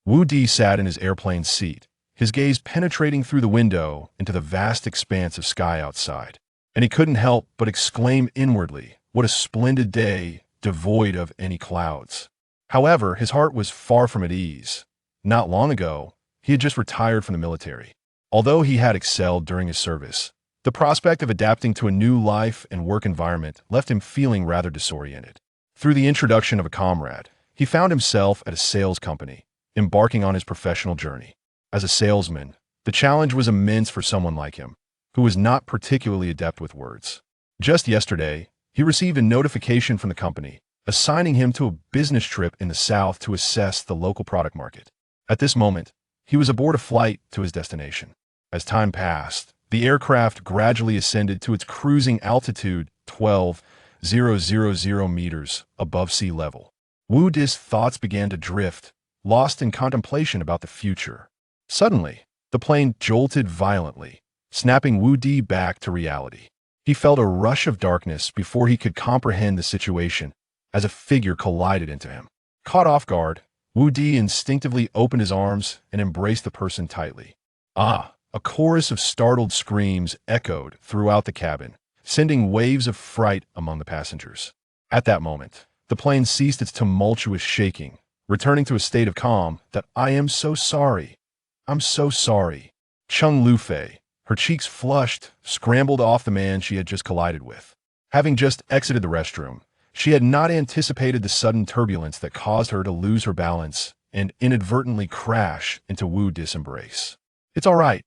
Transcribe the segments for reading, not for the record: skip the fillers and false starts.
Wu Di sat in his airplane seat, his gaze penetrating through the window into the vast expanse of sky outside. And he couldn't help but exclaim inwardly, what a splendid day, devoid of any clouds. However, his heart was far from at ease. Not long ago, he had just retired from the military. Although he had excelled during his service, the prospect of adapting to a new life and work environment left him feeling rather disoriented. Through the introduction of a comrade, he found himself at a sales company, embarking on his professional journey. As a salesman, the challenge was immense for someone like him, who was not particularly adept with words. Just yesterday, he received a notification from the company, assigning him to a business trip in the South to assess the local product market. At this moment, he was aboard a flight to his destination. As time passed, the aircraft gradually ascended to its cruising altitude 12,000 meters above sea level. Wu Di's thoughts began to drift, lost in contemplation about the future. Suddenly, the plane jolted violently, snapping Wu Di back to reality. He felt a rush of darkness before he could comprehend the situation as a figure collided into him. Caught off guard, Wu Di instinctively opened his arms and embraced the person tightly. Ah! A chorus of startled screams echoed throughout the cabin, sending waves of fright among the passengers. At that moment, the plane ceased its tumultuous shaking, returning to a state of calm that "I am so sorry. I'm so sorry." Chung Lufei, her cheeks flushed, scrambled off the man she had just collided with. Having just exited the restroom, she had not anticipated the sudden turbulence that caused her to lose her balance and inadvertently crash into Wu Di's embrace. "It's all right."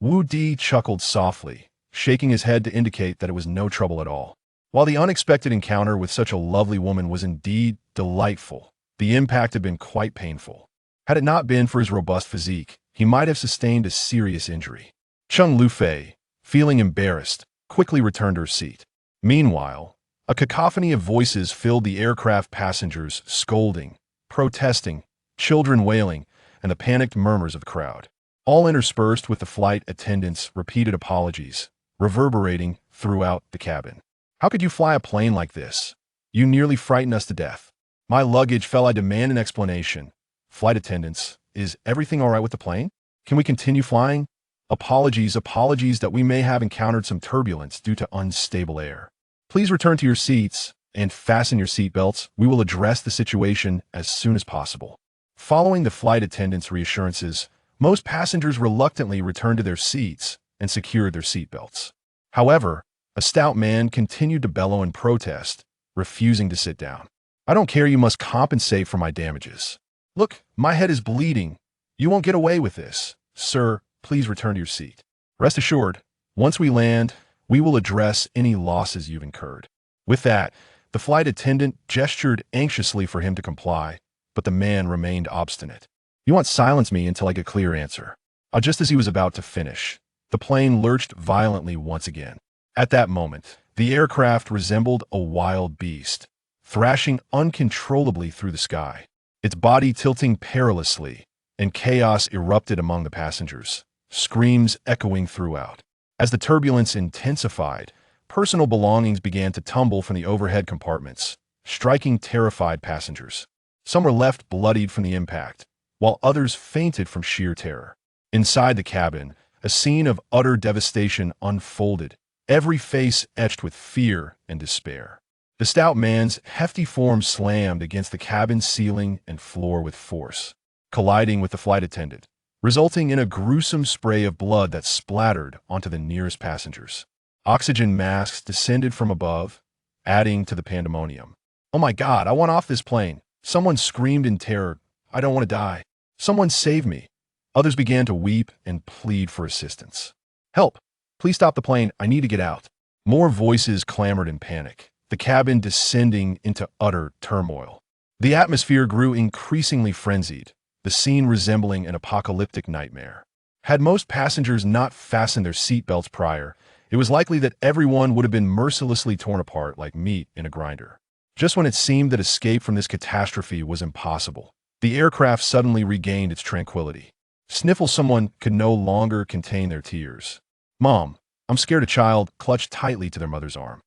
Wu Di chuckled softly, shaking his head to indicate that it was no trouble at all. While the unexpected encounter with such a lovely woman was indeed delightful, the impact had been quite painful. Had it not been for his robust physique, he might have sustained a serious injury. Chung Lufei, feeling embarrassed, quickly returned to her seat. Meanwhile, a cacophony of voices filled the aircraft passengers, scolding, protesting, children wailing, and the panicked murmurs of the crowd, all interspersed with the flight attendants' repeated apologies, reverberating throughout the cabin. "How could you fly a plane like this? You nearly frightened us to death. My luggage fell. I demand an explanation. Flight attendants, is everything all right with the plane? Can we continue flying? Apologies that we may have encountered some turbulence due to unstable air. Please return to your seats and fasten your seatbelts. We will address the situation as soon as possible." Following the flight attendants' reassurances, most passengers reluctantly returned to their seats and secured their seatbelts. However, a stout man continued to bellow in protest, refusing to sit down. "I don't care, you must compensate for my damages. Look, my head is bleeding. You won't get away with this. Sir, please return to your seat. Rest assured, once we land, we will address any losses you've incurred." With that, the flight attendant gestured anxiously for him to comply, but the man remained obstinate. "You want silence me until I get a clear answer." Just as he was about to finish, the plane lurched violently once again. At that moment, the aircraft resembled a wild beast, thrashing uncontrollably through the sky, its body tilting perilously, and chaos erupted among the passengers, screams echoing throughout. As the turbulence intensified, personal belongings began to tumble from the overhead compartments, striking terrified passengers. Some were left bloodied from the impact, while others fainted from sheer terror. Inside the cabin, a scene of utter devastation unfolded, every face etched with fear and despair. The stout man's hefty form slammed against the cabin ceiling and floor with force, colliding with the flight attendant, resulting in a gruesome spray of blood that splattered onto the nearest passengers. Oxygen masks descended from above, adding to the pandemonium. "Oh my God, I want off this plane!" Someone screamed in terror. "I don't want to die. Someone save me." Others began to weep and plead for assistance. "Help! Please stop the plane. I need to get out." More voices clamored in panic, the cabin descending into utter turmoil. The atmosphere grew increasingly frenzied, the scene resembling an apocalyptic nightmare. Had most passengers not fastened their seatbelts prior, it was likely that everyone would have been mercilessly torn apart like meat in a grinder. Just when it seemed that escape from this catastrophe was impossible, the aircraft suddenly regained its tranquility. Sniffle someone could no longer contain their tears. "Mom, I'm scared," a child clutched tightly to their mother's arm.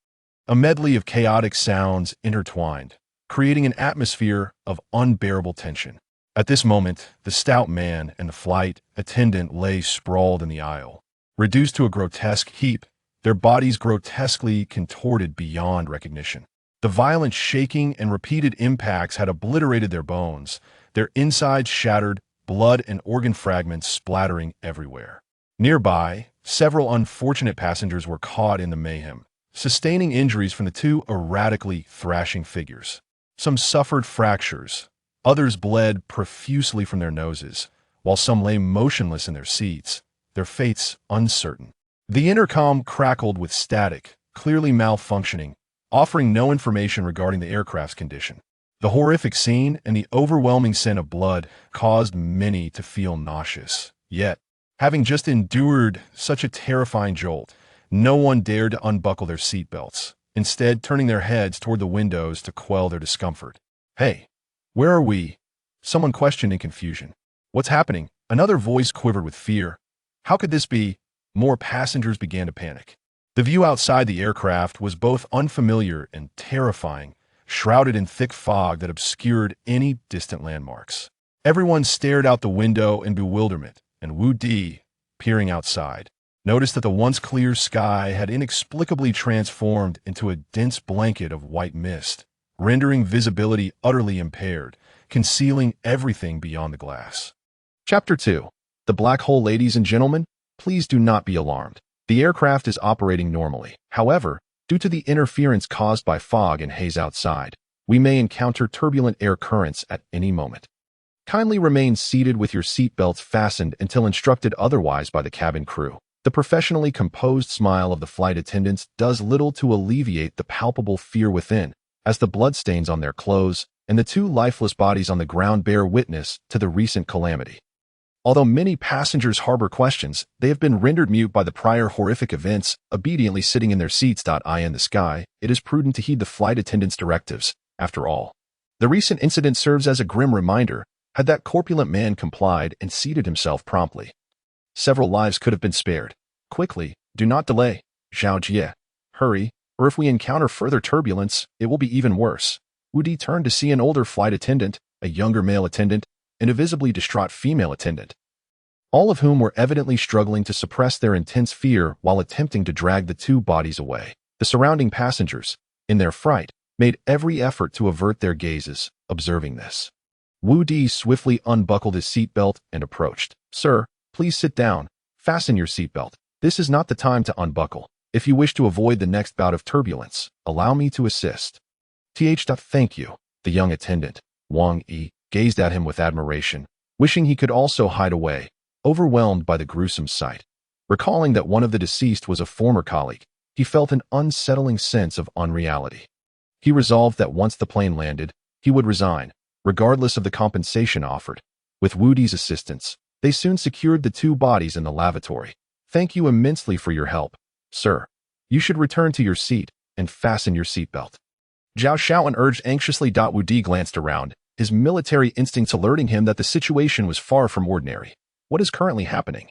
A medley of chaotic sounds intertwined, creating an atmosphere of unbearable tension. At this moment, the stout man and the flight attendant lay sprawled in the aisle, reduced to a grotesque heap, their bodies grotesquely contorted beyond recognition. The violent shaking and repeated impacts had obliterated their bones, their insides shattered, blood and organ fragments splattering everywhere. Nearby, several unfortunate passengers were caught in the mayhem, sustaining injuries from the two erratically thrashing figures. Some suffered fractures, others bled profusely from their noses, while some lay motionless in their seats, their fates uncertain. The intercom crackled with static, clearly malfunctioning, offering no information regarding the aircraft's condition. The horrific scene and the overwhelming scent of blood caused many to feel nauseous. Yet, having just endured such a terrifying jolt, no one dared to unbuckle their seatbelts, instead turning their heads toward the windows to quell their discomfort. "Hey, where are we?" someone questioned in confusion. "What's happening?" Another voice quivered with fear. "How could this be?" More passengers began to panic. The view outside the aircraft was both unfamiliar and terrifying, shrouded in thick fog that obscured any distant landmarks. Everyone stared out the window in bewilderment, and Wu Di, peering outside, noticed that the once clear sky had inexplicably transformed into a dense blanket of white mist, rendering visibility utterly impaired, concealing everything beyond the glass. Chapter 2. The Black Hole. Ladies and gentlemen, please do not be alarmed. The aircraft is operating normally. However, due to the interference caused by fog and haze outside, we may encounter turbulent air currents at any moment. Kindly remain seated with your seatbelts fastened until instructed otherwise by the cabin crew. The professionally composed smile of the flight attendants does little to alleviate the palpable fear within, as the bloodstains on their clothes and the two lifeless bodies on the ground bear witness to the recent calamity. Although many passengers harbor questions, they have been rendered mute by the prior horrific events, obediently sitting in their seats. Eye in the sky, it is prudent to heed the flight attendant's directives. After all, the recent incident serves as a grim reminder. Had that corpulent man complied and seated himself promptly, several lives could have been spared. Quickly, do not delay. Zhao Jie, hurry, or if we encounter further turbulence, it will be even worse. Wu Di turned to see an older flight attendant, a younger male attendant, and a visibly distraught female attendant, all of whom were evidently struggling to suppress their intense fear while attempting to drag the two bodies away. The surrounding passengers, in their fright, made every effort to avert their gazes, observing this. Wu Di swiftly unbuckled his seatbelt and approached. "Sir, please sit down. Fasten your seatbelt. This is not the time to unbuckle. If you wish to avoid the next bout of turbulence, allow me to assist." Thank you. The young attendant, Wang Yi, gazed at him with admiration, wishing he could also hide away, overwhelmed by the gruesome sight. Recalling that one of the deceased was a former colleague, he felt an unsettling sense of unreality. He resolved that once the plane landed, he would resign, regardless of the compensation offered. With Wu Di's assistance, they soon secured the two bodies in the lavatory. "Thank you immensely for your help, sir. You should return to your seat and fasten your seatbelt." Zhao Shaoan urged anxiously. Wu Di glanced around, his military instincts alerting him that the situation was far from ordinary. "What is currently happening?"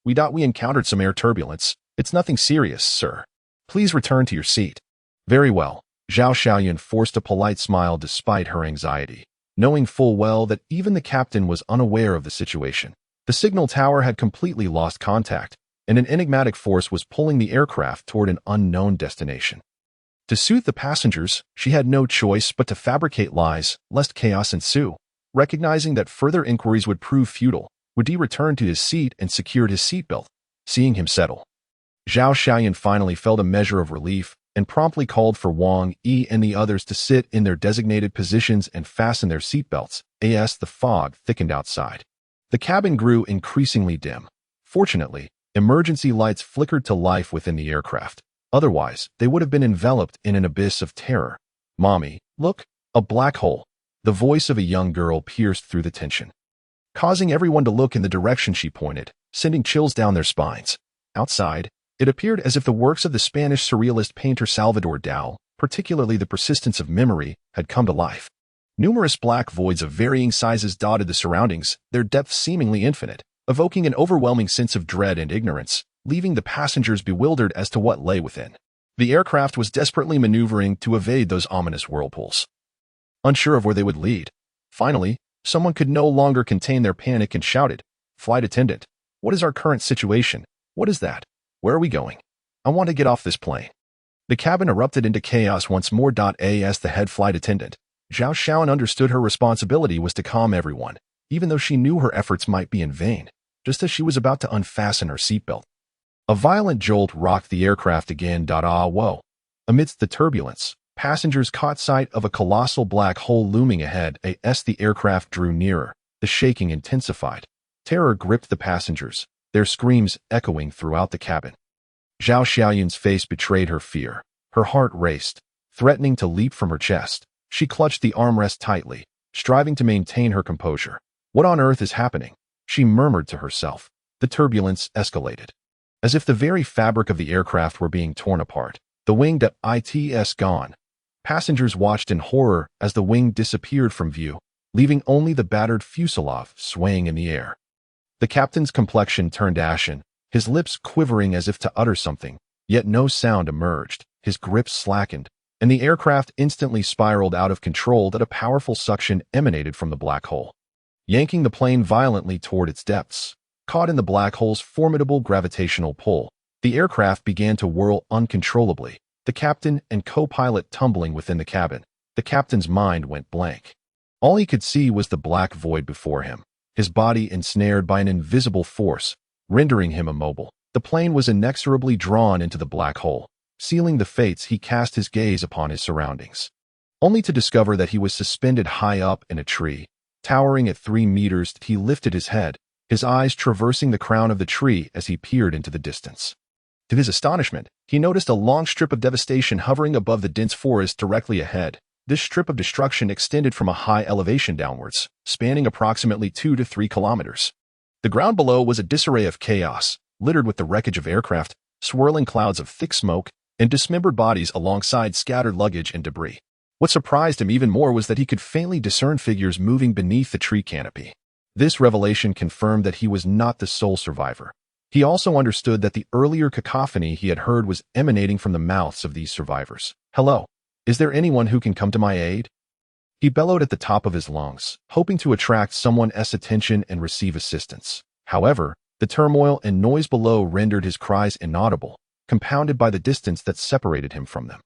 We encountered some air turbulence. It's nothing serious, sir. Please return to your seat." "Very well." Zhao Shaoyan forced a polite smile despite her anxiety, knowing full well that even the captain was unaware of the situation. The signal tower had completely lost contact, and an enigmatic force was pulling the aircraft toward an unknown destination. To soothe the passengers, she had no choice but to fabricate lies, lest chaos ensue. Recognizing that further inquiries would prove futile, Wu Di returned to his seat and secured his seatbelt. Seeing him settle, Zhao Shaoyan finally felt a measure of relief and promptly called for Wang Yi and the others to sit in their designated positions and fasten their seatbelts, as the fog thickened outside. The cabin grew increasingly dim. Fortunately, emergency lights flickered to life within the aircraft. Otherwise, they would have been enveloped in an abyss of terror. "Mommy, look, a black hole." The voice of a young girl pierced through the tension, causing everyone to look in the direction she pointed, sending chills down their spines. Outside, it appeared as if the works of the Spanish surrealist painter Salvador Dali, particularly The Persistence of Memory, had come to life. Numerous black voids of varying sizes dotted the surroundings, their depth seemingly infinite, evoking an overwhelming sense of dread and ignorance, leaving the passengers bewildered as to what lay within. The aircraft was desperately maneuvering to evade those ominous whirlpools, unsure of where they would lead. Finally, Someone could no longer contain their panic and shouted, "Flight attendant, what is our current situation? What is that? Where are we going? I want to get off this plane." The cabin erupted into chaos once more. As the head flight attendant, Zhao Xiaoan understood her responsibility was to calm everyone, even though she knew her efforts might be in vain, just as she was about to unfasten her seatbelt. A violent jolt rocked the aircraft again. Whoa. Amidst the turbulence, passengers caught sight of a colossal black hole looming ahead. As the aircraft drew nearer, the shaking intensified. Terror gripped the passengers, their screams echoing throughout the cabin. Zhao Xiaoyan's face betrayed her fear. Her heart raced, threatening to leap from her chest. She clutched the armrest tightly, striving to maintain her composure. What on earth is happening? She murmured to herself. The turbulence escalated. As if the very fabric of the aircraft were being torn apart. The wing its gone. Passengers watched in horror as the wing disappeared from view, leaving only the battered fuselage swaying in the air. The captain's complexion turned ashen, his lips quivering as if to utter something, yet no sound emerged. His grip slackened, and the aircraft instantly spiraled out of control. A powerful suction emanated from the black hole, yanking the plane violently toward its depths. Caught in the black hole's formidable gravitational pull, the aircraft began to whirl uncontrollably, the captain and co-pilot tumbling within the cabin. The captain's mind went blank. All he could see was the black void before him, his body ensnared by an invisible force, rendering him immobile. The plane was inexorably drawn into the black hole. Sealing the fates, he cast his gaze upon his surroundings, only to discover that he was suspended high up in a tree. Towering at 3 meters, he lifted his head, his eyes traversing the crown of the tree as he peered into the distance. To his astonishment, he noticed a long strip of devastation hovering above the dense forest directly ahead. This strip of destruction extended from a high elevation downwards, spanning approximately 2 to 3 kilometers. The ground below was a disarray of chaos, littered with the wreckage of aircraft, swirling clouds of thick smoke, and dismembered bodies alongside scattered luggage and debris. What surprised him even more was that he could faintly discern figures moving beneath the tree canopy. This revelation confirmed that he was not the sole survivor. He also understood that the earlier cacophony he had heard was emanating from the mouths of these survivors. "Hello, is there anyone who can come to my aid?" He bellowed at the top of his lungs, hoping to attract someone's attention and receive assistance. However, the turmoil and noise below rendered his cries inaudible, compounded by the distance that separated him from them.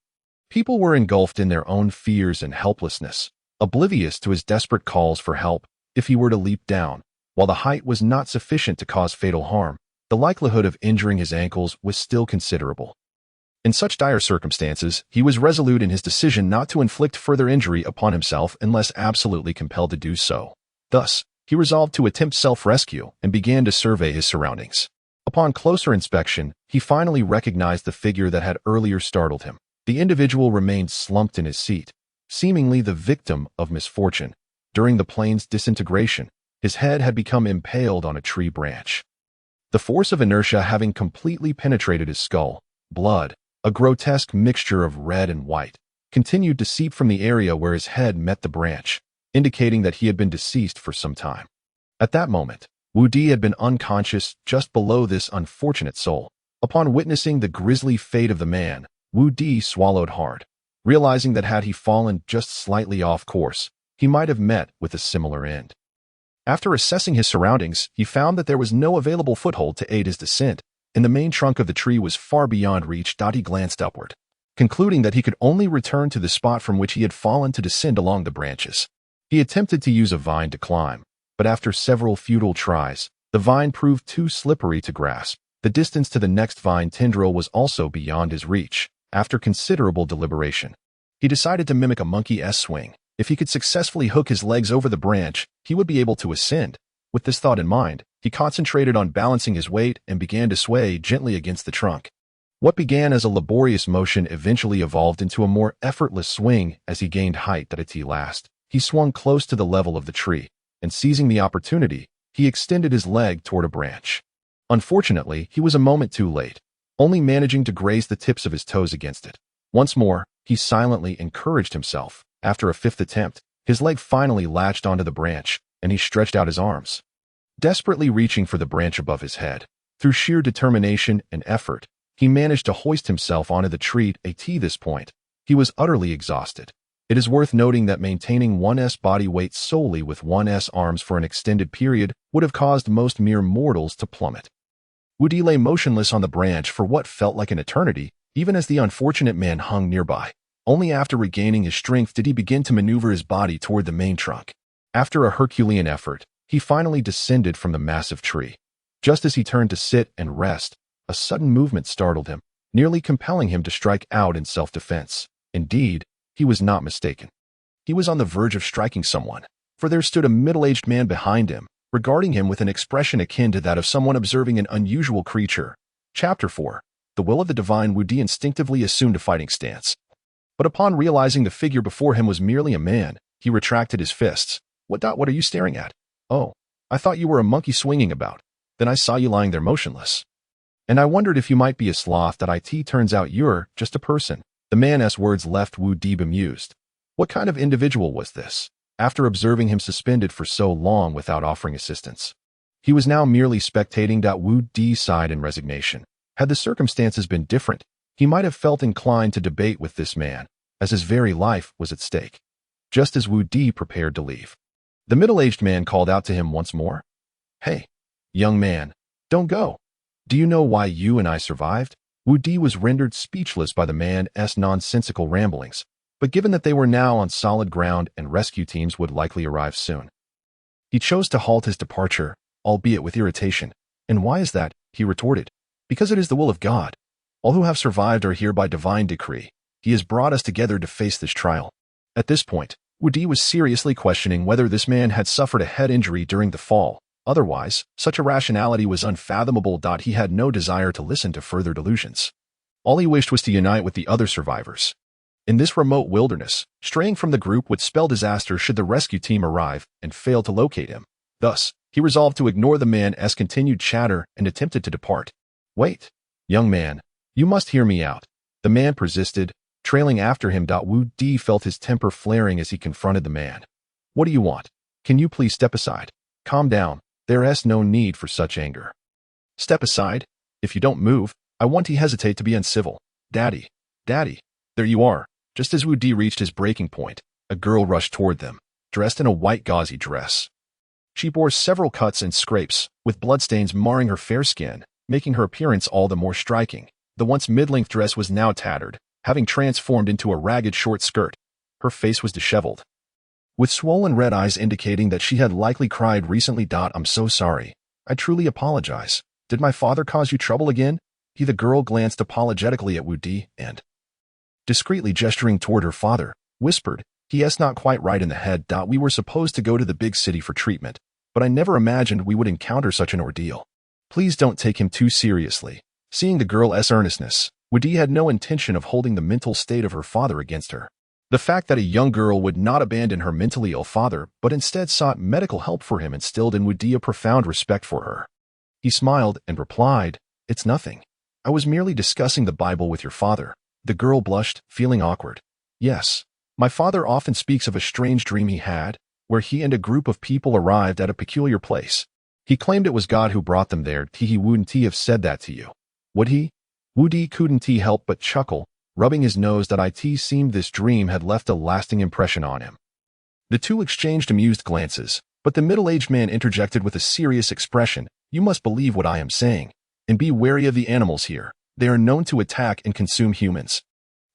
People were engulfed in their own fears and helplessness, oblivious to his desperate calls for help. If he were to leap down, while the height was not sufficient to cause fatal harm, the likelihood of injuring his ankles was still considerable. In such dire circumstances, he was resolute in his decision not to inflict further injury upon himself unless absolutely compelled to do so. Thus, he resolved to attempt self-rescue and began to survey his surroundings. Upon closer inspection, he finally recognized the figure that had earlier startled him. The individual remained slumped in his seat, seemingly the victim of misfortune. During the plane's disintegration, his head had become impaled on a tree branch. The force of inertia having completely penetrated his skull, blood, a grotesque mixture of red and white, continued to seep from the area where his head met the branch, indicating that he had been deceased for some time. At that moment, Wu Di had been unconscious just below this unfortunate soul. Upon witnessing the grisly fate of the man, Wu Di swallowed hard, realizing that had he fallen just slightly off course, he might have met with a similar end. After assessing his surroundings, he found that there was no available foothold to aid his descent, and the main trunk of the tree was far beyond reach. He glanced upward, concluding that he could only return to the spot from which he had fallen to descend along the branches. He attempted to use a vine to climb, but after several futile tries, the vine proved too slippery to grasp. The distance to the next vine tendril was also beyond his reach. After considerable deliberation, he decided to mimic a monkey's swing. If he could successfully hook his legs over the branch, he would be able to ascend. With this thought in mind, he concentrated on balancing his weight and began to sway gently against the trunk. What began as a laborious motion eventually evolved into a more effortless swing as he gained height. At last, he swung close to the level of the tree, and seizing the opportunity, he extended his leg toward a branch. Unfortunately, he was a moment too late, only managing to graze the tips of his toes against it. Once more, he silently encouraged himself. After a fifth attempt, his leg finally latched onto the branch, and he stretched out his arms, desperately reaching for the branch above his head. Through sheer determination and effort, he managed to hoist himself onto the tree. At this point, he was utterly exhausted. It is worth noting that maintaining one's body weight solely with one's arms for an extended period would have caused most mere mortals to plummet. Woody lay motionless on the branch for what felt like an eternity, even as the unfortunate man hung nearby. Only after regaining his strength did he begin to maneuver his body toward the main trunk. After a Herculean effort, he finally descended from the massive tree. Just as he turned to sit and rest, a sudden movement startled him, nearly compelling him to strike out in self-defense. Indeed, he was not mistaken. He was on the verge of striking someone, for there stood a middle-aged man behind him, regarding him with an expression akin to that of someone observing an unusual creature. Chapter 4. The will of the divine. Woody instinctively assumed a fighting stance. But upon realizing the figure before him was merely a man, he retracted his fists. What are you staring at? Oh, I thought you were a monkey swinging about. Then I saw you lying there motionless. And I wondered if you might be a sloth. It turns out you're just a person. The man's words left Woody bemused. What kind of individual was this? After observing him suspended for so long without offering assistance, he was now merely spectating. Woody sighed in resignation. Had the circumstances been different, he might have felt inclined to debate with this man, as his very life was at stake. Just as Woody prepared to leave, the middle-aged man called out to him once more. Hey, young man, don't go. Do you know why you and I survived? Woody was rendered speechless by the man's nonsensical ramblings, but given that they were now on solid ground and rescue teams would likely arrive soon, he chose to halt his departure, albeit with irritation. And why is that? He retorted. Because it is the will of God. All who have survived are here by divine decree. He has brought us together to face this trial. At this point, Woody was seriously questioning whether this man had suffered a head injury during the fall. Otherwise, such irrationality was unfathomable. He had no desire to listen to further delusions. All he wished was to unite with the other survivors. In this remote wilderness, straying from the group would spell disaster should the rescue team arrive and fail to locate him. Thus, he resolved to ignore the man's continued chatter and attempted to depart. Wait, young man, you must hear me out. The man persisted, trailing after him. Woody felt his temper flaring as he confronted the man. What do you want? Can you please step aside? Calm down. There's no need for such anger. Step aside. If you don't move, I won't hesitate to be uncivil. Daddy, there you are. Just as Woody reached his breaking point, a girl rushed toward them, dressed in a white gauzy dress. She bore several cuts and scrapes, with bloodstains marring her fair skin, making her appearance all the more striking. The once mid-length dress was now tattered, having transformed into a ragged short skirt. Her face was disheveled, with swollen red eyes indicating that she had likely cried recently. I'm so sorry. I truly apologize. Did my father cause you trouble again? The girl glanced apologetically at Woody and, discreetly gesturing toward her father, whispered, He's not quite right in the head. We were supposed to go to the big city for treatment, but I never imagined we would encounter such an ordeal. Please don't take him too seriously. Seeing the girl's earnestness, Woody had no intention of holding the mental state of her father against her. The fact that a young girl would not abandon her mentally ill father, but instead sought medical help for him, instilled in Woody a profound respect for her. He smiled and replied, It's nothing. I was merely discussing the Bible with your father. The girl blushed, feeling awkward. Yes, my father often speaks of a strange dream he had, where he and a group of people arrived at a peculiar place. He claimed it was God who brought them there. He wouldn't have said that to you, would he? Woody couldn't help but chuckle, rubbing his nose. It seemed this dream had left a lasting impression on him. The two exchanged amused glances, but the middle-aged man interjected with a serious expression. You must believe what I am saying, and be wary of the animals here. They are known to attack and consume humans.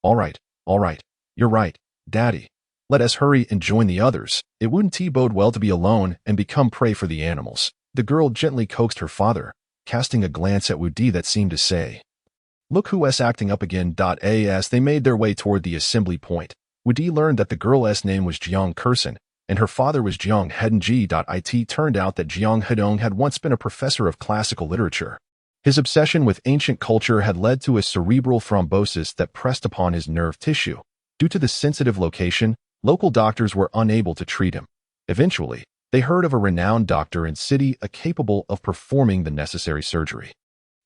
All right, you're right, Daddy. Let us hurry and join the others. It wouldn't bode well to be alone and become prey for the animals. The girl gently coaxed her father, casting a glance at Woody that seemed to say, Look who's acting up again. As they made their way toward the assembly point, Woody learned that the girl's name was Jeong Kurson, and her father was Jeong Hedong. It turned out that Jeong Hedong had once been a professor of classical literature. His obsession with ancient culture had led to a cerebral thrombosis that pressed upon his nerve tissue. Due to the sensitive location, local doctors were unable to treat him. Eventually, they heard of a renowned doctor in city capable of performing the necessary surgery,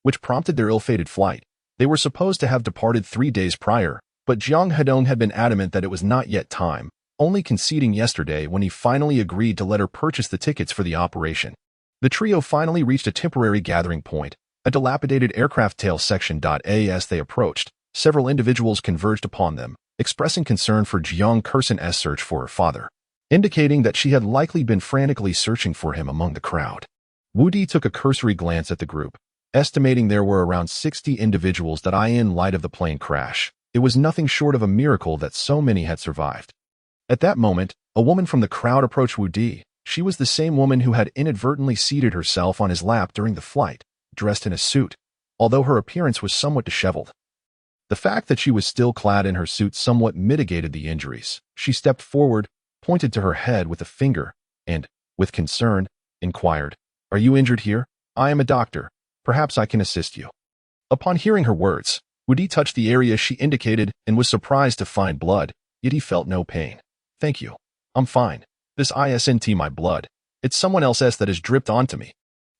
which prompted their ill-fated flight. They were supposed to have departed 3 days prior, but Jeong Hedong had been adamant that it was not yet time, only conceding yesterday when he finally agreed to let her purchase the tickets for the operation. The trio finally reached a temporary gathering point, a dilapidated aircraft tail section. As they approached, several individuals converged upon them, expressing concern for Jiang Kursen's search for her father, indicating that she had likely been frantically searching for him among the crowd. Wu Di took a cursory glance at the group, estimating there were around 60 individuals that in light of the plane crash. It was nothing short of a miracle that so many had survived. At that moment, a woman from the crowd approached Wu Di. She was the same woman who had inadvertently seated herself on his lap during the flight, dressed in a suit, although her appearance was somewhat disheveled. The fact that she was still clad in her suit somewhat mitigated the injuries. She stepped forward, pointed to her head with a finger, and, with concern, inquired, "Are you injured here? I am a doctor. Perhaps I can assist you." Upon hearing her words, Wu Di touched the area she indicated and was surprised to find blood, yet he felt no pain. "Thank you. I'm fine. This isn't my blood. It's someone else's that has dripped onto me."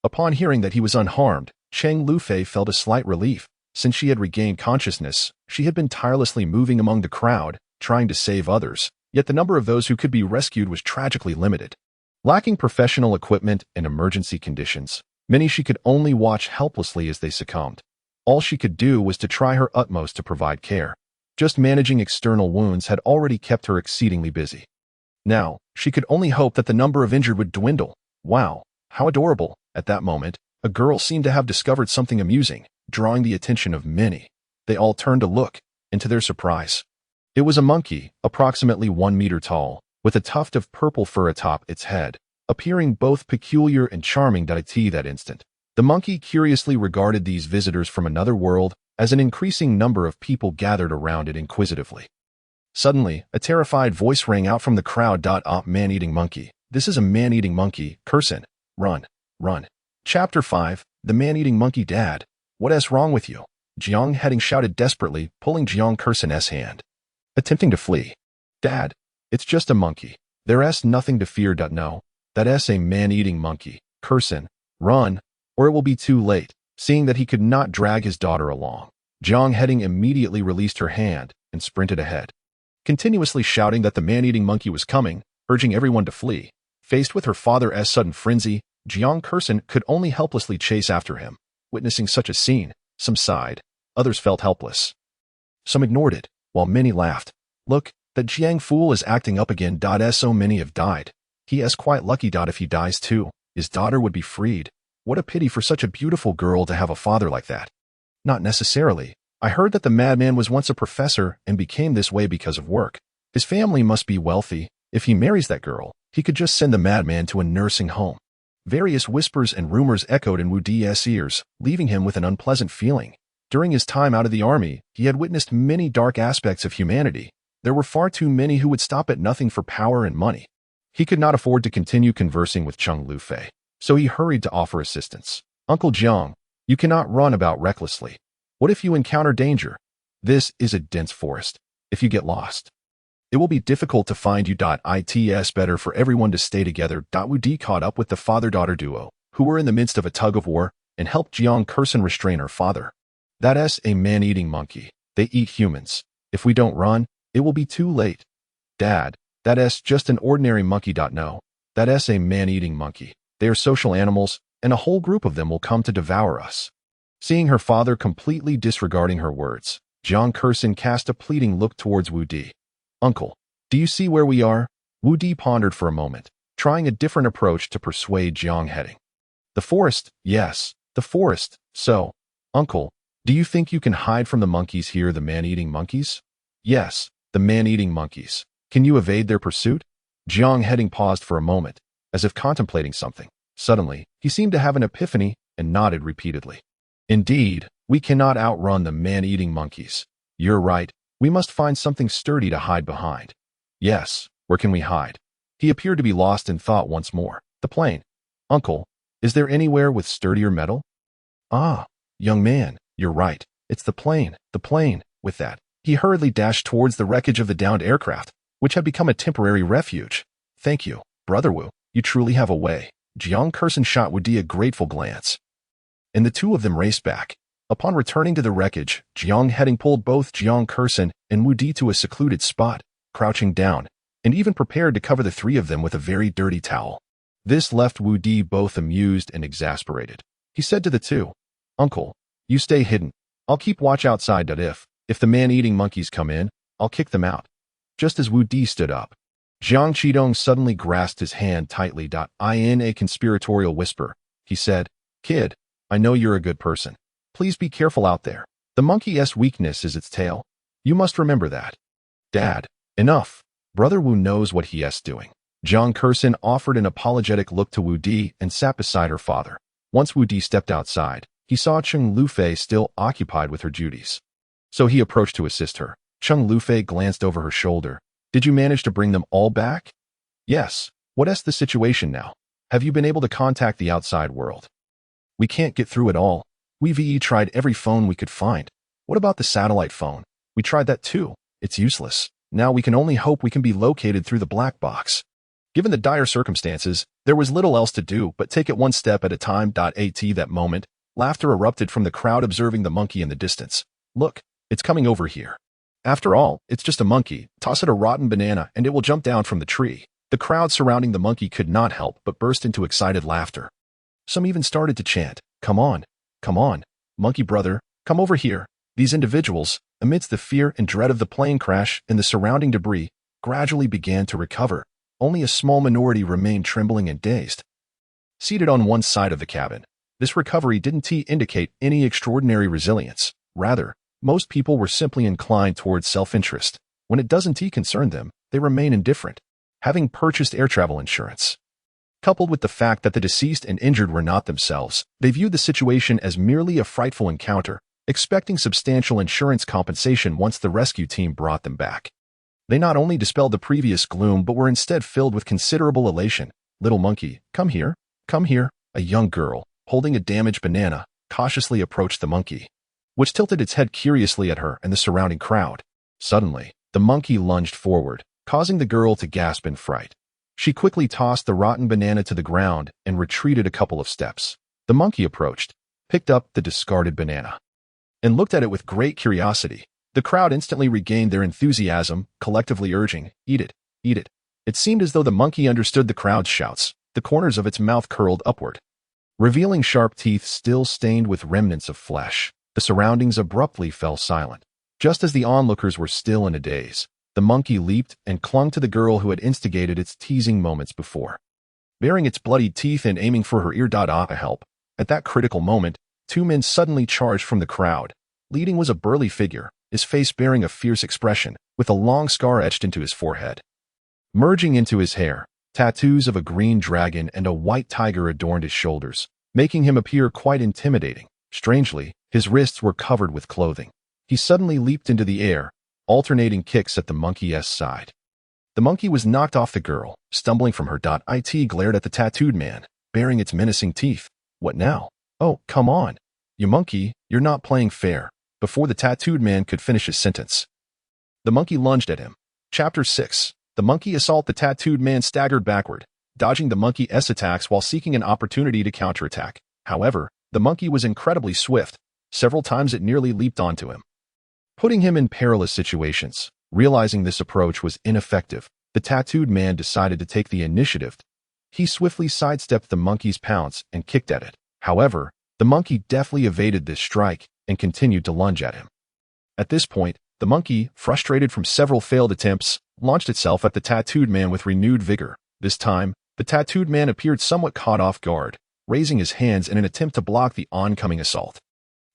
Upon hearing that he was unharmed, Cheng Lufei felt a slight relief. Since she had regained consciousness, she had been tirelessly moving among the crowd, trying to save others, yet the number of those who could be rescued was tragically limited. Lacking professional equipment and emergency conditions, many she could only watch helplessly as they succumbed. All she could do was to try her utmost to provide care. Just managing external wounds had already kept her exceedingly busy. Now, she could only hope that the number of injured would dwindle. Wow, how adorable! At that moment, a girl seemed to have discovered something amusing, drawing the attention of many. They all turned to look, and to their surprise, it was a monkey, approximately 1 meter tall, with a tuft of purple fur atop its head, appearing both peculiar and charming at that instant. The monkey curiously regarded these visitors from another world as an increasing number of people gathered around it inquisitively. Suddenly, a terrified voice rang out from the crowd. Man-eating monkey. This is a man-eating monkey. Kursen. Run. Run. Chapter 5. The man-eating monkey. Dad. What's wrong with you? Jiang Heading shouted desperately, pulling Jiang Kursen's hand. Attempting to flee. Dad, it's just a monkey. There's nothing to fear. No. That's a man-eating monkey. Kursen. Run, or it will be too late. Seeing that he could not drag his daughter along, Jiang Heading immediately released her hand and sprinted ahead, continuously shouting that the man-eating monkey was coming, urging everyone to flee. Faced with her father's sudden frenzy, Jiang Kursen could only helplessly chase after him. Witnessing such a scene, some sighed, others felt helpless. Some ignored it, while many laughed. Look, that Jiang fool is acting up again. So many have died. He is quite lucky. If he dies too, his daughter would be freed. What a pity for such a beautiful girl to have a father like that. Not necessarily. I heard that the madman was once a professor and became this way because of work. His family must be wealthy. If he marries that girl, he could just send the madman to a nursing home. Various whispers and rumors echoed in Wu Di's ears, leaving him with an unpleasant feeling. During his time out of the army, he had witnessed many dark aspects of humanity. There were far too many who would stop at nothing for power and money. He could not afford to continue conversing with Cheng Lufei, so he hurried to offer assistance. Uncle Jiang, you cannot run about recklessly. What if you encounter danger? This is a dense forest. If you get lost, it will be difficult to find you. It's better for everyone to stay together. Wu Di caught up with the father-daughter duo, who were in the midst of a tug-of-war, and helped Jiang Kursen restrain her father. That's a man-eating monkey. They eat humans. If we don't run, it will be too late. Dad, that's just an ordinary monkey. No, that's a man-eating monkey. They are social animals, and a whole group of them will come to devour us. Seeing her father completely disregarding her words, Jiang Kursen cast a pleading look towards Wu Di. Uncle, do you see where we are? Wu Di pondered for a moment, trying a different approach to persuade Jiang Heading. The forest, yes, the forest. So, Uncle, do you think you can hide from the monkeys here, the man-eating monkeys? Yes, the man-eating monkeys. Can you evade their pursuit? Jiang Heading paused for a moment, as if contemplating something. Suddenly, he seemed to have an epiphany and nodded repeatedly. Indeed, we cannot outrun the man-eating monkeys. You're right. We must find something sturdy to hide behind. Yes, where can we hide? He appeared to be lost in thought once more. The plane. Uncle, is there anywhere with sturdier metal? Ah, young man, you're right. It's the plane, the plane. With that, he hurriedly dashed towards the wreckage of the downed aircraft, which had become a temporary refuge. Thank you, Brother Wu. You truly have a way. Jiang Kursen shot Wu Di a grateful glance, and the two of them raced back. Upon returning to the wreckage, Jiang Heading pulled both Jiang Kursen and Wu Di to a secluded spot, crouching down, and even prepared to cover the three of them with a very dirty towel. This left Wu Di both amused and exasperated. He said to the two, Uncle, you stay hidden. I'll keep watch outside. If the man-eating monkeys come in, I'll kick them out. Just as Wu Di stood up, Jiang Qidong suddenly grasped his hand tightly. In a conspiratorial whisper, he said, "Kid, I know you're a good person. Please be careful out there. The monkey's weakness is its tail. You must remember that." "Dad, enough. Brother Wu knows what he is doing." Jiang Kersin offered an apologetic look to Wu Di and sat beside her father. Once Wu Di stepped outside, he saw Cheng Lufei still occupied with her duties. So he approached to assist her. Cheng Lufei glanced over her shoulder. "Did you manage to bring them all back?" "Yes. What is the situation now? Have you been able to contact the outside world?" "We can't get through at all. We've tried every phone we could find. What about the satellite phone? We tried that too. It's useless. Now we can only hope we can be located through the black box." Given the dire circumstances, there was little else to do but take it one step at a time. At that moment, laughter erupted from the crowd observing the monkey in the distance. "Look, it's coming over here. After all, it's just a monkey. Toss it a rotten banana and it will jump down from the tree." The crowd surrounding the monkey could not help but burst into excited laughter. Some even started to chant, come on, monkey brother, come over here." These individuals, amidst the fear and dread of the plane crash and the surrounding debris, gradually began to recover. Only a small minority remained trembling and dazed. Seated on one side of the cabin, this recovery didn't indicate any extraordinary resilience. Rather, most people were simply inclined towards self-interest. When it doesn't concern them, they remain indifferent. Having purchased air travel insurance, coupled with the fact that the deceased and injured were not themselves, they viewed the situation as merely a frightful encounter, expecting substantial insurance compensation once the rescue team brought them back. They not only dispelled the previous gloom but were instead filled with considerable elation. "Little monkey, come here, come here." A young girl, holding a damaged banana, cautiously approached the monkey, which tilted its head curiously at her and the surrounding crowd. Suddenly, the monkey lunged forward, causing the girl to gasp in fright. She quickly tossed the rotten banana to the ground and retreated a couple of steps. The monkey approached, picked up the discarded banana, and looked at it with great curiosity. The crowd instantly regained their enthusiasm, collectively urging, "Eat it, eat it." It seemed as though the monkey understood the crowd's shouts. The corners of its mouth curled upward, revealing sharp teeth still stained with remnants of flesh. The surroundings abruptly fell silent. Just as the onlookers were still in a daze, the monkey leaped and clung to the girl who had instigated its teasing moments before, baring its bloodied teeth and aiming for her ear. Help. At that critical moment, two men suddenly charged from the crowd. Leading was a burly figure, his face bearing a fierce expression, with a long scar etched into his forehead. Merging into his hair, tattoos of a green dragon and a white tiger adorned his shoulders, making him appear quite intimidating. Strangely, his wrists were covered with clothing. He suddenly leaped into the air, alternating kicks at the monkey's side. The monkey was knocked off the girl, stumbling from her. It glared at the tattooed man, baring its menacing teeth. "What now? Oh, come on. You monkey, you're not playing fair." Before the tattooed man could finish his sentence, the monkey lunged at him. Chapter 6. The monkey assault. The tattooed man staggered backward, dodging the monkey's attacks while seeking an opportunity to counterattack. However, the monkey was incredibly swift. Several times it nearly leaped onto him, putting him in perilous situations. Realizing this approach was ineffective, the tattooed man decided to take the initiative. He swiftly sidestepped the monkey's pounce and kicked at it. However, the monkey deftly evaded this strike and continued to lunge at him. At this point, the monkey, frustrated from several failed attempts, launched itself at the tattooed man with renewed vigor. This time, the tattooed man appeared somewhat caught off guard, raising his hands in an attempt to block the oncoming assault.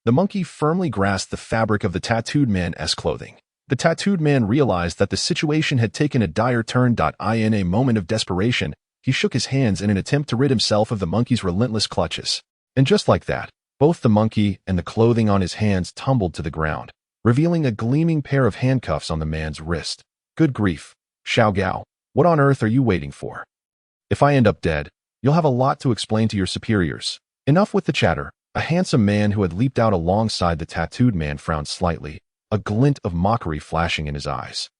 The monkey firmly grasped the fabric of the tattooed man's clothing. The tattooed man realized that the situation had taken a dire turn. In a moment of desperation, he shook his hands in an attempt to rid himself of the monkey's relentless clutches. And just like that, both the monkey and the clothing on his hands tumbled to the ground, revealing a gleaming pair of handcuffs on the man's wrist. "Good grief, Xiao Gao, what on earth are you waiting for? If I end up dead, you'll have a lot to explain to your superiors." Enough with the chatter. A handsome man who had leaped out alongside the tattooed man frowned slightly, a glint of mockery flashing in his eyes.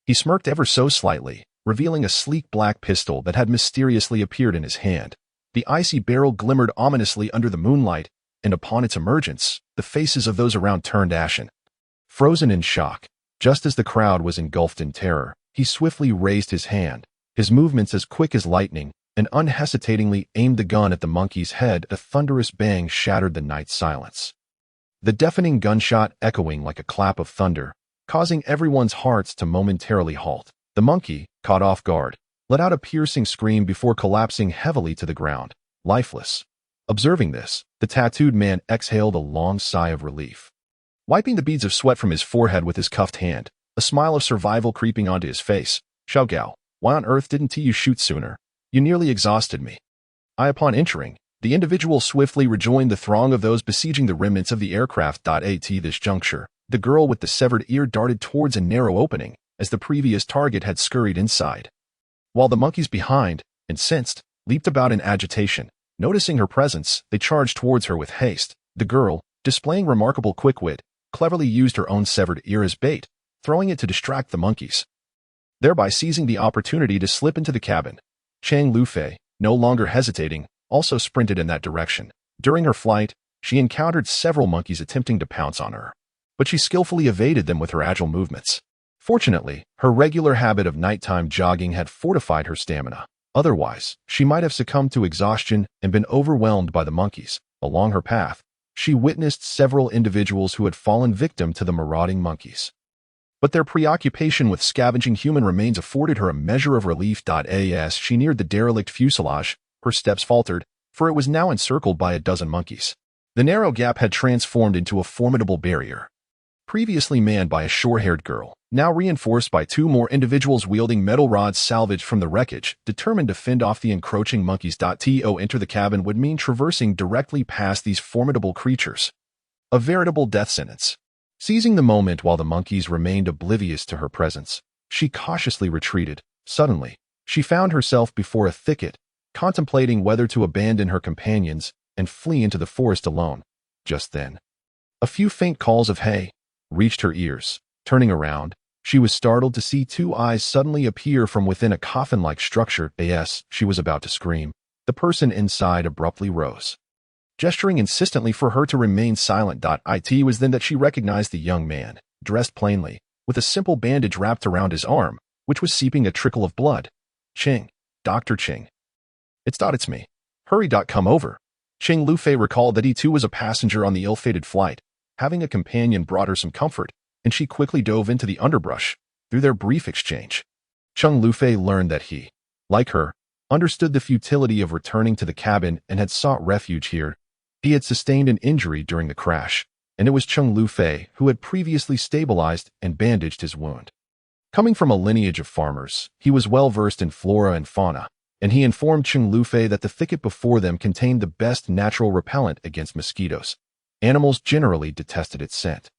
He smirked ever so slightly, revealing a sleek black pistol that had mysteriously appeared in his hand. The icy barrel glimmered ominously under the moonlight, and upon its emergence, the faces of those around turned ashen. Frozen in shock, just as the crowd was engulfed in terror, he swiftly raised his hand, his movements as quick as lightning, and unhesitatingly aimed the gun at the monkey's head. A thunderous bang shattered the night silence, the deafening gunshot echoing like a clap of thunder, causing everyone's hearts to momentarily halt. The monkey, caught off guard, let out a piercing scream before collapsing heavily to the ground, lifeless. Observing this, the tattooed man exhaled a long sigh of relief. Wiping the beads of sweat from his forehead with his cuffed hand, a smile of survival creeping onto his face, Xiao Gao, why on earth didn't you shoot sooner? You nearly exhausted me. Upon entering, the individual swiftly rejoined the throng of those besieging the remnants of the aircraft. At this juncture, the girl with the severed ear darted towards a narrow opening, as the previous target had scurried inside. While the monkeys behind, incensed, leaped about in agitation. Noticing her presence, they charged towards her with haste. The girl, displaying remarkable quick wit, cleverly used her own severed ear as bait, throwing it to distract the monkeys, thereby seizing the opportunity to slip into the cabin. Chang Lufei, no longer hesitating, also sprinted in that direction. During her flight, she encountered several monkeys attempting to pounce on her, but she skillfully evaded them with her agile movements. Fortunately, her regular habit of nighttime jogging had fortified her stamina. Otherwise, she might have succumbed to exhaustion and been overwhelmed by the monkeys. Along her path, she witnessed several individuals who had fallen victim to the marauding monkeys. But their preoccupation with scavenging human remains afforded her a measure of relief. As she neared the derelict fuselage, her steps faltered, for it was now encircled by a dozen monkeys. The narrow gap had transformed into a formidable barrier. Previously manned by a short-haired girl, now reinforced by two more individuals wielding metal rods salvaged from the wreckage, determined to fend off the encroaching monkeys. To enter the cabin would mean traversing directly past these formidable creatures. A veritable death sentence. Seizing the moment while the monkeys remained oblivious to her presence, she cautiously retreated. Suddenly, she found herself before a thicket, contemplating whether to abandon her companions and flee into the forest alone. Just then, a few faint calls of "hey" reached her ears. Turning around, she was startled to see two eyes suddenly appear from within a coffin-like structure. As she was about to scream, the person inside abruptly rose, gesturing insistently for her to remain silent. It was then that she recognized the young man, dressed plainly, with a simple bandage wrapped around his arm, which was seeping a trickle of blood. Ching, Dr. Ching. It's me. Hurry. Come over. Ching Lufei recalled that he too was a passenger on the ill-fated flight. Having a companion brought her some comfort, and she quickly dove into the underbrush. Through their brief exchange, Cheng Lufei learned that he, like her, understood the futility of returning to the cabin and had sought refuge here. He had sustained an injury during the crash, and it was Cheng Lufei who had previously stabilized and bandaged his wound. Coming from a lineage of farmers, he was well versed in flora and fauna, and he informed Cheng Lufei that the thicket before them contained the best natural repellent against mosquitoes. Animals generally detested its scent,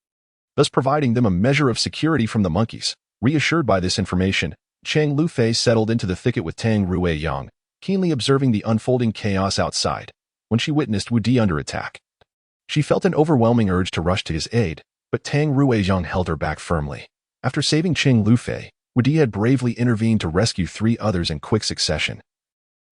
thus providing them a measure of security from the monkeys. Reassured by this information, Chang Lufei settled into the thicket with Tang Ruiyang, keenly observing the unfolding chaos outside. When she witnessed Wu Di under attack, she felt an overwhelming urge to rush to his aid, but Tang Ruiyang held her back firmly. After saving Chang Lufei, Wu Di had bravely intervened to rescue three others in quick succession.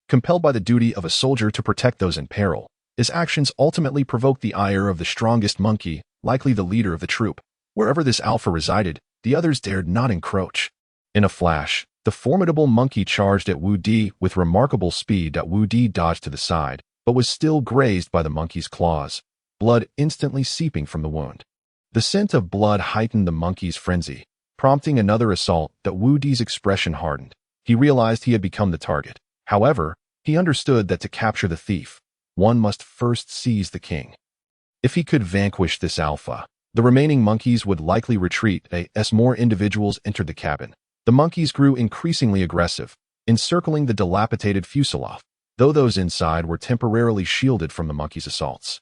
Compelled by the duty of a soldier to protect those in peril, his actions ultimately provoked the ire of the strongest monkey, likely the leader of the troop. Wherever this alpha resided, the others dared not encroach. In a flash, the formidable monkey charged at Wu Di with remarkable speed. Wu Di dodged to the side, but was still grazed by the monkey's claws, blood instantly seeping from the wound. The scent of blood heightened the monkey's frenzy, prompting another assault. Wu Di's expression hardened. He realized he had become the target. However, he understood that to capture the thief, one must first seize the king. If he could vanquish this alpha, the remaining monkeys would likely retreat. As more individuals entered the cabin, the monkeys grew increasingly aggressive, encircling the dilapidated fuselage, though those inside were temporarily shielded from the monkeys' assaults.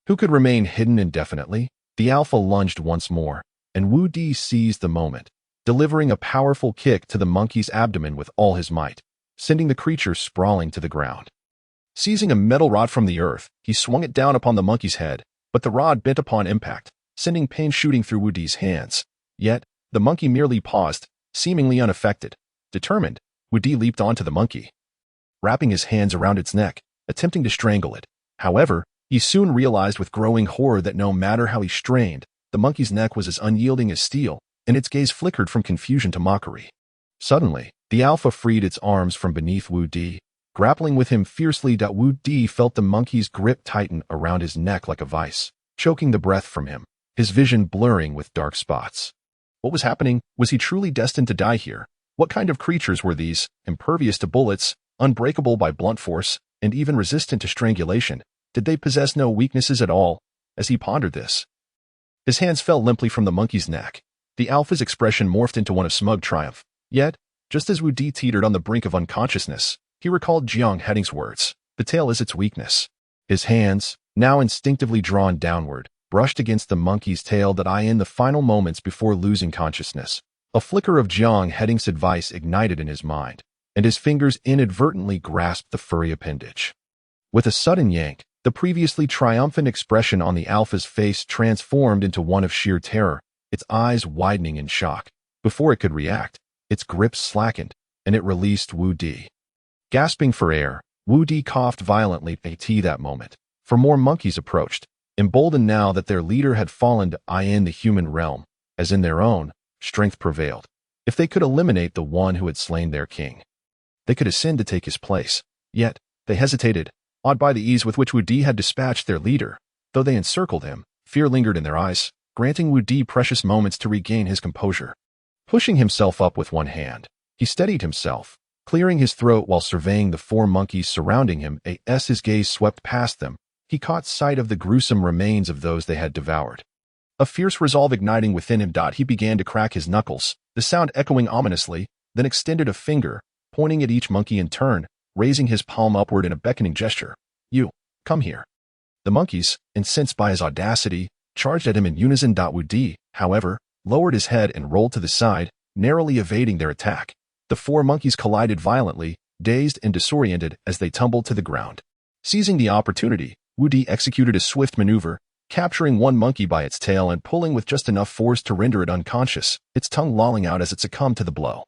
Who could remain hidden indefinitely? The alpha lunged once more, and Wu Di seized the moment, delivering a powerful kick to the monkey's abdomen with all his might, sending the creature sprawling to the ground. Seizing a metal rod from the earth, he swung it down upon the monkey's head, but the rod bent upon impact, sending pain shooting through Wu Di's hands. Yet, the monkey merely paused, seemingly unaffected. Determined, Wu Di leaped onto the monkey, wrapping his hands around its neck, attempting to strangle it. However, he soon realized with growing horror that no matter how he strained, the monkey's neck was as unyielding as steel, and its gaze flickered from confusion to mockery. Suddenly, the alpha freed its arms from beneath Wu Di, grappling with him fiercely. Wu Di felt the monkey's grip tighten around his neck like a vice, choking the breath from him, his vision blurring with dark spots. What was happening? Was he truly destined to die here? What kind of creatures were these, impervious to bullets, unbreakable by blunt force, and even resistant to strangulation? Did they possess no weaknesses at all? As he pondered this, his hands fell limply from the monkey's neck. The alpha's expression morphed into one of smug triumph. Yet, just as Wu Di teetered on the brink of unconsciousness, he recalled Jiang Heading's words, "The tail is its weakness." His hands, now instinctively drawn downward, brushed against the monkey's tail that in the final moments before losing consciousness. A flicker of Jiang Heading's advice ignited in his mind, and his fingers inadvertently grasped the furry appendage. With a sudden yank, the previously triumphant expression on the alpha's face transformed into one of sheer terror, its eyes widening in shock. Before it could react, its grip slackened, and it released Wu Di. Gasping for air, Wu Di coughed violently at that moment. For more monkeys approached, emboldened now that their leader had fallen to in the human realm, as in their own, strength prevailed. If they could eliminate the one who had slain their king, they could ascend to take his place. Yet, they hesitated, awed by the ease with which Wu Di had dispatched their leader. Though they encircled him, fear lingered in their eyes, granting Wu Di precious moments to regain his composure. Pushing himself up with one hand, he steadied himself, clearing his throat while surveying the 4 monkeys surrounding him. As his gaze swept past them, he caught sight of the gruesome remains of those they had devoured. A fierce resolve igniting within him. He began to crack his knuckles, the sound echoing ominously, then extended a finger, pointing at each monkey in turn, raising his palm upward in a beckoning gesture. "You, come here." The monkeys, incensed by his audacity, charged at him in unison. Wu Di, however, lowered his head and rolled to the side, narrowly evading their attack. The 4 monkeys collided violently, dazed and disoriented as they tumbled to the ground. Seizing the opportunity, Wu Di executed a swift maneuver, capturing one monkey by its tail and pulling with just enough force to render it unconscious, its tongue lolling out as it succumbed to the blow.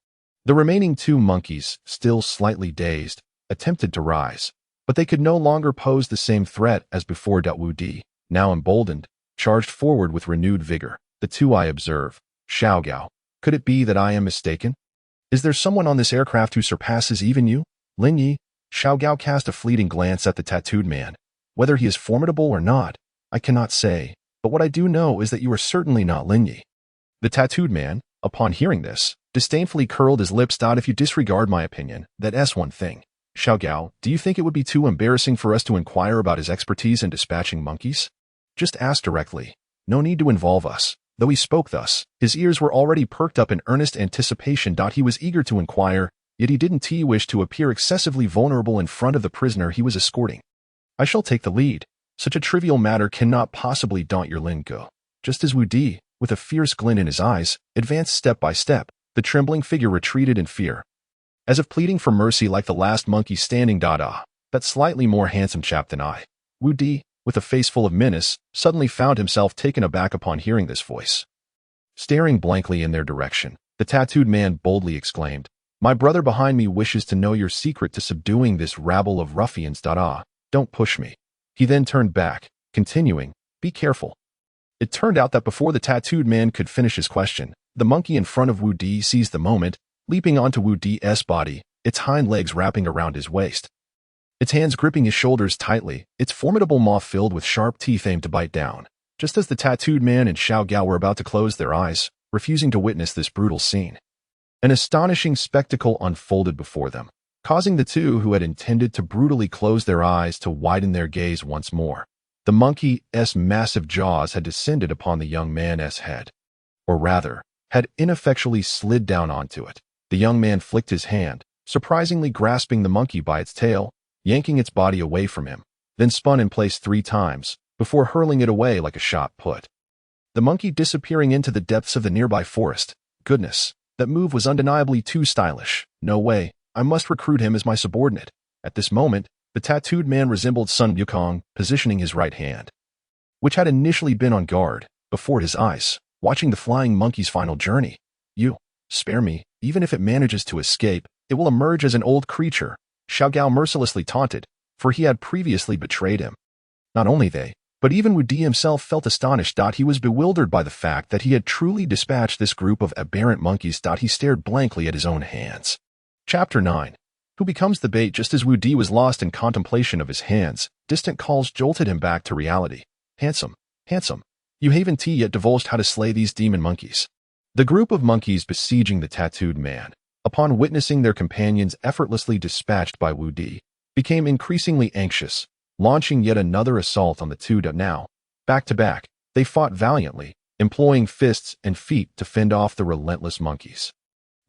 The remaining 2 monkeys, still slightly dazed, attempted to rise, but they could no longer pose the same threat as before. Wu Di, now emboldened, charged forward with renewed vigor. "The 2 I observe, Xiaogao. Could it be that I am mistaken? Is there someone on this aircraft who surpasses even you, Lin Yi?" Xiaogao cast a fleeting glance at the tattooed man. "Whether he is formidable or not, I cannot say, but what I do know is that you are certainly not Lin Yi." The tattooed man, upon hearing this, disdainfully curled his lips. "If you disregard my opinion, that's one thing. Xiaogao, do you think it would be too embarrassing for us to inquire about his expertise in dispatching monkeys? Just ask directly. No need to involve us." Though he spoke thus, his ears were already perked up in earnest anticipation. He was eager to inquire, yet he didn't wish to appear excessively vulnerable in front of the prisoner he was escorting. "I shall take the lead. Such a trivial matter cannot possibly daunt your Lin Go." Just as Wu Di, with a fierce glint in his eyes, advanced step by step, the trembling figure retreated in fear, as if pleading for mercy like the last monkey standing. That slightly more handsome chap than I. Wu Di, with a face full of menace, suddenly found himself taken aback upon hearing this voice. Staring blankly in their direction, the tattooed man boldly exclaimed, "My brother behind me wishes to know your secret to subduing this rabble of ruffians. Don't push me." He then turned back, continuing, "Be careful." It turned out that before the tattooed man could finish his question, the monkey in front of Wu Di seized the moment, leaping onto Wu Di's body, its hind legs wrapping around his waist. Its hands gripping his shoulders tightly, its formidable maw filled with sharp teeth aimed to bite down. Just as the tattooed man and Xiaogao were about to close their eyes, refusing to witness this brutal scene, an astonishing spectacle unfolded before them, causing the 2 who had intended to brutally close their eyes to widen their gaze once more. The monkey's massive jaws had descended upon the young man's head, or rather, had ineffectually slid down onto it. The young man flicked his hand, surprisingly grasping the monkey by its tail, yanking its body away from him, then spun in place 3 times, before hurling it away like a shot put. The monkey disappearing into the depths of the nearby forest. Goodness, that move was undeniably too stylish. No way, I must recruit him as my subordinate. At this moment, the tattooed man resembled Sun Wukong, positioning his right hand, which had initially been on guard, before his eyes, watching the flying monkey's final journey. "You, spare me, even if it manages to escape, it will emerge as an old creature," Xiaogao mercilessly taunted, for he had previously betrayed him. Not only they, but even Wu Di himself felt astonished. He was bewildered by the fact that he had truly dispatched this group of aberrant monkeys. He stared blankly at his own hands. Chapter 9. Who becomes the bait? Just as Wu Di was lost in contemplation of his hands, distant calls jolted him back to reality. "Handsome, handsome, you haven't yet divulged how to slay these demon monkeys." The group of monkeys besieging the tattooed man, upon witnessing their companions effortlessly dispatched by Wu Di, became increasingly anxious, launching yet another assault on the two. Now, back to back, they fought valiantly, employing fists and feet to fend off the relentless monkeys.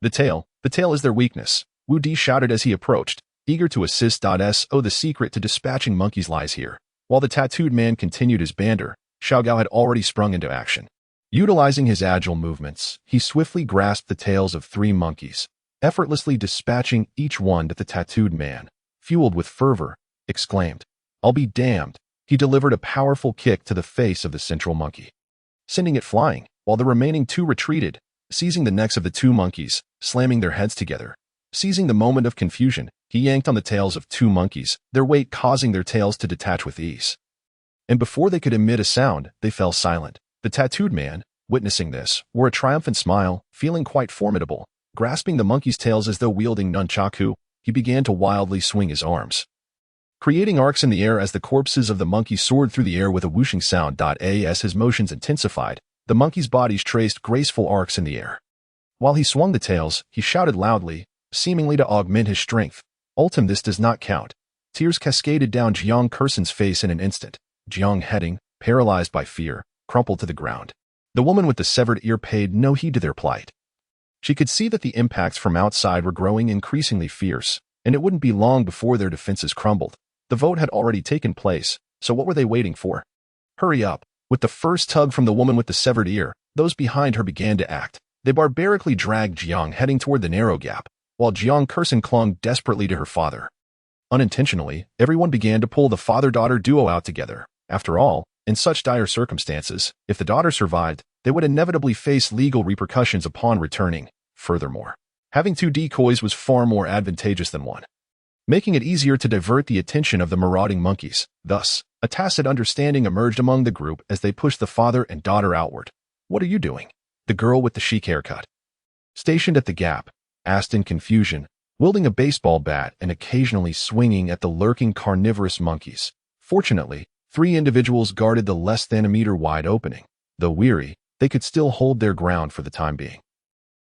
The tail is their weakness, Wu Di shouted as he approached, eager to assist. The secret to dispatching monkeys lies here. While the tattooed man continued his banter, Xiaogao had already sprung into action. Utilizing his agile movements, he swiftly grasped the tails of 3 monkeys, effortlessly dispatching each one. The tattooed man, fueled with fervor, exclaimed, "I'll be damned." He delivered a powerful kick to the face of the central monkey, sending it flying, while the remaining 2 retreated, seizing the necks of the 2 monkeys, slamming their heads together. Seizing the moment of confusion, he yanked on the tails of 2 monkeys, their weight causing their tails to detach with ease. And before they could emit a sound, they fell silent. The tattooed man, witnessing this, wore a triumphant smile, feeling quite formidable. Grasping the monkeys' tails as though wielding nunchaku, he began to wildly swing his arms, creating arcs in the air as the corpses of the monkeys soared through the air with a whooshing sound. As his motions intensified, the monkeys' bodies traced graceful arcs in the air. While he swung the tails, he shouted loudly, seemingly to augment his strength, "Ultim, this does not count." Tears cascaded down Jiang Kursen's face in an instant. Jiang Heading, paralyzed by fear, crumpled to the ground. The woman with the severed ear paid no heed to their plight. She could see that the impacts from outside were growing increasingly fierce, and it wouldn't be long before their defenses crumbled. The vote had already taken place, so what were they waiting for? Hurry up. With the first tug from the woman with the severed ear, those behind her began to act. They barbarically dragged Jiang Heading toward the narrow gap, while Jiang Kursen clung desperately to her father. Unintentionally, everyone began to pull the father-daughter duo out together. After all, in such dire circumstances, if the daughter survived, they would inevitably face legal repercussions upon returning. Furthermore, having 2 decoys was far more advantageous than 1, making it easier to divert the attention of the marauding monkeys. Thus, a tacit understanding emerged among the group as they pushed the father and daughter outward. "What are you doing?" the girl with the chic haircut, stationed at the gap, asked in confusion, wielding a baseball bat and occasionally swinging at the lurking carnivorous monkeys. Fortunately, 3 individuals guarded the less than a meter-wide opening. Though weary, they could still hold their ground for the time being.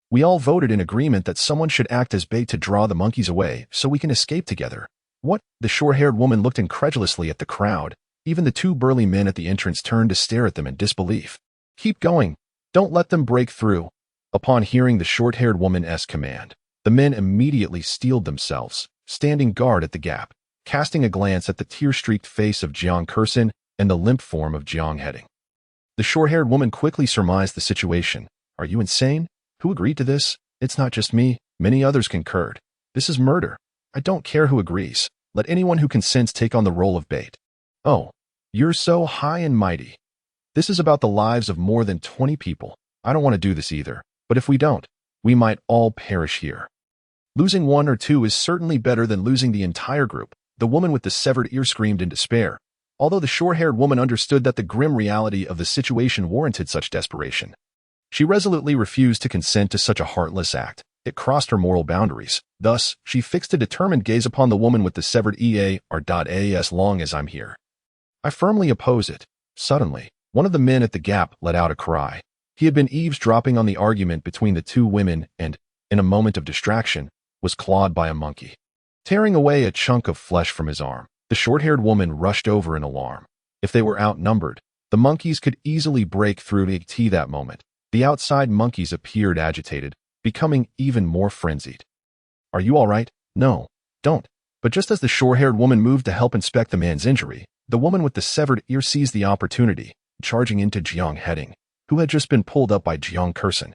"We all voted in agreement that someone should act as bait to draw the monkeys away so we can escape together." "What?" The short-haired woman looked incredulously at the crowd. Even the 2 burly men at the entrance turned to stare at them in disbelief. "Keep going. Don't let them break through." Upon hearing the short-haired woman's command, the men immediately steeled themselves, standing guard at the gap, casting a glance at the tear-streaked face of Jiang Kursen and the limp form of Jiang Heading. The short-haired woman quickly surmised the situation. "Are you insane? Who agreed to this?" "It's not just me. Many others concurred. This is murder. I don't care who agrees. Let anyone who consents take on the role of bait." "Oh, you're so high and mighty. This is about the lives of more than 20 people. I don't want to do this either. But if we don't, we might all perish here. Losing 1 or 2 is certainly better than losing the entire group," the woman with the severed ear screamed in despair. Although the short-haired woman understood that the grim reality of the situation warranted such desperation, she resolutely refused to consent to such a heartless act. It crossed her moral boundaries. Thus, she fixed a determined gaze upon the woman with the severed as long as I'm here, I firmly oppose it. Suddenly, one of the men at the gap let out a cry. He had been eavesdropping on the argument between the 2 women and, in a moment of distraction, was clawed by a monkey, tearing away a chunk of flesh from his arm. The short-haired woman rushed over in alarm. If they were outnumbered, the monkeys could easily break through to that moment. The outside monkeys appeared agitated, becoming even more frenzied. "Are you all right?" "No, don't." But just as the short-haired woman moved to help inspect the man's injury, the woman with the severed ear seized the opportunity, charging into Jiang Heading, who had just been pulled up by Jiang Kursen,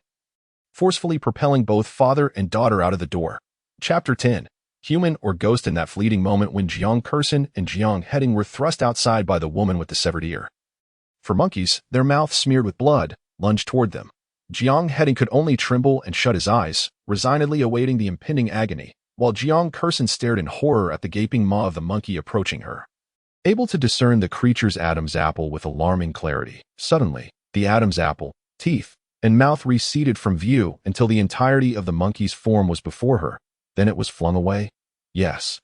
forcefully propelling both father and daughter out of the door. Chapter 10. Human or ghost. In that fleeting moment when Jiang Kursen and Jiang Heading were thrust outside by the woman with the severed ear, for monkeys, their mouths smeared with blood, lunged toward them. Jiang Heading could only tremble and shut his eyes, resignedly awaiting the impending agony, while Jiang Kursen stared in horror at the gaping maw of the monkey approaching her. Able to discern the creature's Adam's apple with alarming clarity, suddenly, the Adam's apple, teeth, and mouth receded from view until the entirety of the monkey's form was before her. Then it was flung away. Yes.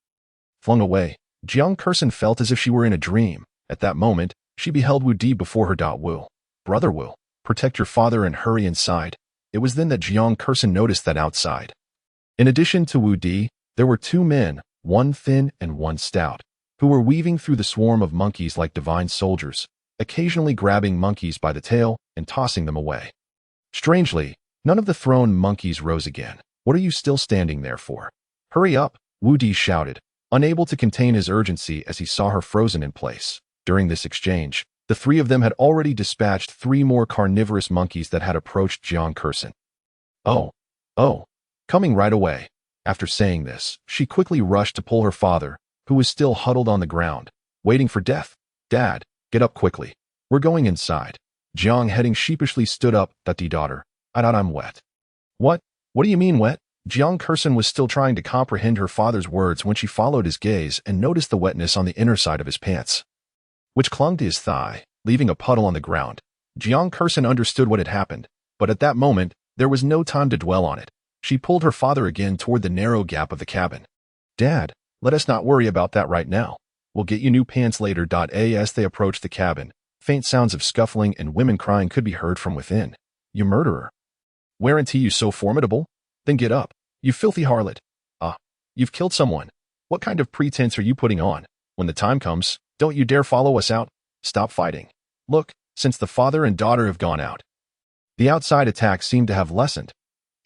Flung away. Jiang Kursen felt as if she were in a dream. At that moment, she beheld Wu Di before her. "Wu. Brother Wu, protect your father and hurry inside." It was then that Jiang Kursen noticed that outside, in addition to Wu Di, there were two men, one thin and one stout, who were weaving through the swarm of monkeys like divine soldiers, occasionally grabbing monkeys by the tail and tossing them away. Strangely, none of the thrown monkeys rose again. "What are you still standing there for? Hurry up," Wu Di shouted, unable to contain his urgency as he saw her frozen in place. During this exchange, the three of them had already dispatched three more carnivorous monkeys that had approached Jiang Kursen. Oh, coming right away." After saying this, she quickly rushed to pull her father, who was still huddled on the ground, waiting for death. "Dad, get up quickly. We're going inside." Jiang Heading sheepishly stood up. Daughter, I'm wet." What do you mean wet?" Jiang Kursen was still trying to comprehend her father's words when she followed his gaze and noticed the wetness on the inner side of his pants, which clung to his thigh, leaving a puddle on the ground. Jiang Kursen understood what had happened, but at that moment, there was no time to dwell on it. She pulled her father again toward the narrow gap of the cabin. "Dad, let us not worry about that right now. We'll get you new pants later." As they approached the cabin, faint sounds of scuffling and women crying could be heard from within. "You murderer. Weren't you so formidable? Then get up, you filthy harlot. You've killed someone. What kind of pretense are you putting on? When the time comes, don't you dare follow us out. Stop fighting. Look, since the father and daughter have gone out." The outside attack seemed to have lessened.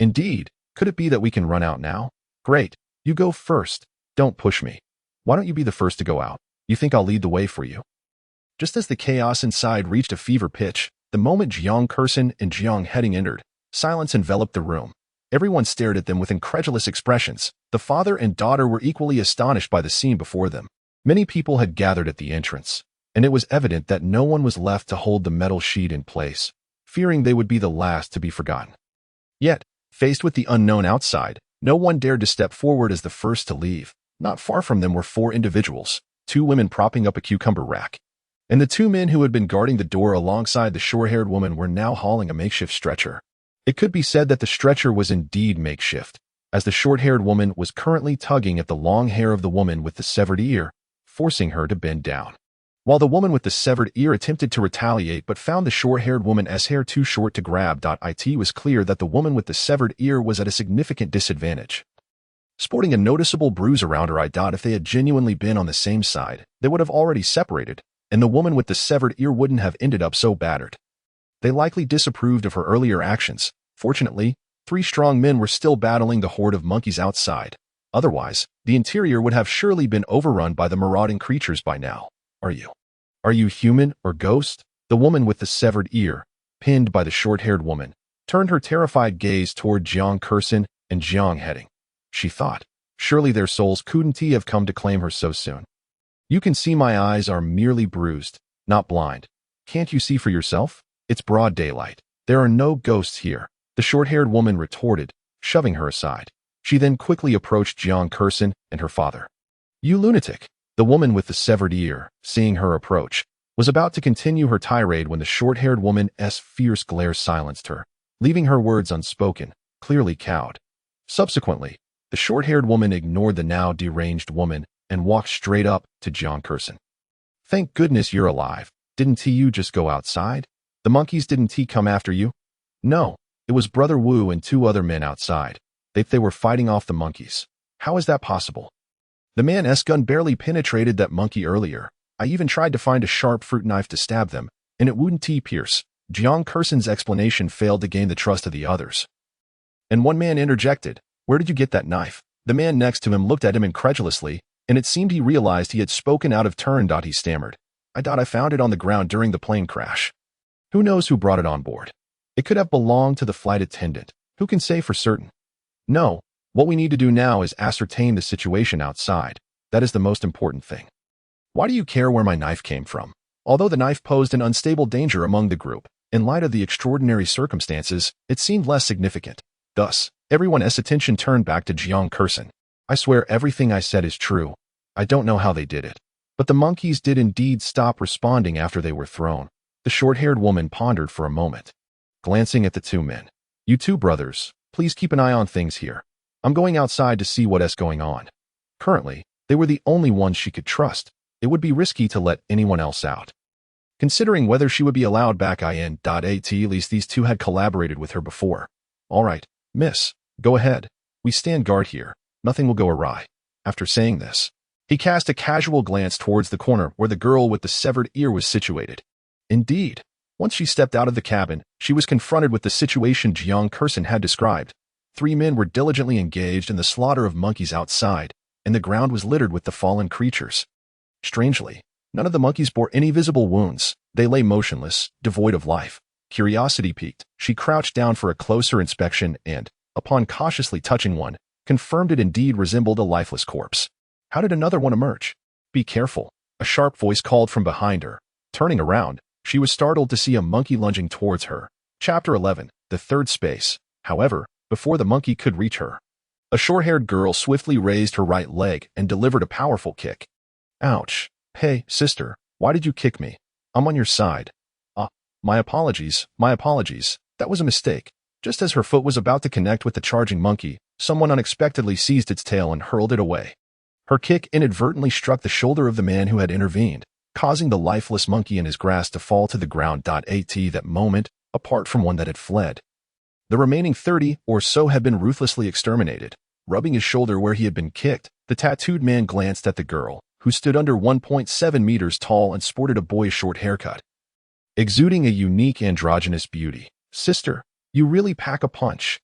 "Indeed, could it be that we can run out now? Great, you go first. Don't push me. Why don't you be the first to go out? You think I'll lead the way for you?" Just as the chaos inside reached a fever pitch, the moment Jiang Kursen and Jiang Heading entered, silence enveloped the room. Everyone stared at them with incredulous expressions. The father and daughter were equally astonished by the scene before them. Many people had gathered at the entrance, and it was evident that no one was left to hold the metal sheet in place, fearing they would be the last to be forgotten. Yet, faced with the unknown outside, no one dared to step forward as the first to leave. Not far from them were four individuals, two women propping up a cucumber rack, and the two men who had been guarding the door alongside the short-haired woman were now hauling a makeshift stretcher. It could be said that the stretcher was indeed makeshift, as the short-haired woman was currently tugging at the long hair of the woman with the severed ear, forcing her to bend down. While the woman with the severed ear attempted to retaliate but found the short-haired woman's hair too short to grab. It was clear that the woman with the severed ear was at a significant disadvantage, sporting a noticeable bruise around her eye. If they had genuinely been on the same side, they would have already separated, and the woman with the severed ear wouldn't have ended up so battered. They likely disapproved of her earlier actions. Fortunately, three strong men were still battling the horde of monkeys outside. Otherwise, the interior would have surely been overrun by the marauding creatures by now. Are you human or ghost?" The woman with the severed ear, pinned by the short-haired woman, turned her terrified gaze toward Jiang Kursen and Jiang Heading. She thought, surely their souls couldn't have come to claim her so soon. "You can see my eyes are merely bruised, not blind. Can't you see for yourself? It's broad daylight. There are no ghosts here," the short-haired woman retorted, shoving her aside. She then quickly approached Jiang Kursen and her father. "You lunatic!" The woman with the severed ear, seeing her approach, was about to continue her tirade when the short-haired woman's fierce glare silenced her, leaving her words unspoken, clearly cowed. Subsequently, the short-haired woman ignored the now deranged woman and walked straight up to Jiang Kursen. "Thank goodness you're alive. Didn't you just go outside? The monkeys didn't come after you?" "No, it was Brother Wu and two other men outside. They were fighting off the monkeys." "How is that possible? The man's gun barely penetrated that monkey earlier. I even tried to find a sharp fruit knife to stab them, and it wouldn't pierce." Jiang Kursen's explanation failed to gain the trust of the others, and one man interjected, "Where did you get that knife?" The man next to him looked at him incredulously, and it seemed he realized he had spoken out of turn. He stammered, I found it on the ground during the plane crash. Who knows who brought it on board? It could have belonged to the flight attendant. Who can say for certain? No, what we need to do now is ascertain the situation outside. That is the most important thing. Why do you care where my knife came from?" Although the knife posed an unstable danger among the group, in light of the extraordinary circumstances, it seemed less significant. Thus, everyone's attention turned back to Jiang Kursen. "I swear everything I said is true. I don't know how they did it, but the monkeys did indeed stop responding after they were thrown." The short-haired woman pondered for a moment, glancing at the two men. "You two brothers, please keep an eye on things here. I'm going outside to see what's going on." Currently, they were the only ones she could trust. It would be risky to let anyone else out, considering whether she would be allowed back in. At least these two had collaborated with her before. All right, miss, go ahead. We stand guard here. Nothing will go awry. After saying this, he cast a casual glance towards the corner where the girl with the severed ear was situated. Indeed, once she stepped out of the cabin, she was confronted with the situation Jiang Kursen had described. 3 men were diligently engaged in the slaughter of monkeys outside, and the ground was littered with the fallen creatures. Strangely, none of the monkeys bore any visible wounds. They lay motionless, devoid of life. Curiosity piqued. She crouched down for a closer inspection and, upon cautiously touching one, confirmed it indeed resembled a lifeless corpse. How did another one emerge? Be careful, a sharp voice called from behind her. Turning around, she was startled to see a monkey lunging towards her. Chapter 11, The Third Space. However, before the monkey could reach her, a short-haired girl swiftly raised her right leg and delivered a powerful kick. Ouch. Hey, sister, why did you kick me? I'm on your side. My apologies. That was a mistake. Just as her foot was about to connect with the charging monkey, someone unexpectedly seized its tail and hurled it away. Her kick inadvertently struck the shoulder of the man who had intervened, causing the lifeless monkey in his grasp to fall to the ground. At that moment, apart from one that had fled, the remaining 30 or so had been ruthlessly exterminated. Rubbing his shoulder where he had been kicked, the tattooed man glanced at the girl, who stood under 1.7 meters tall and sported a boyish short haircut, exuding a unique androgynous beauty. Sister, you really pack a punch.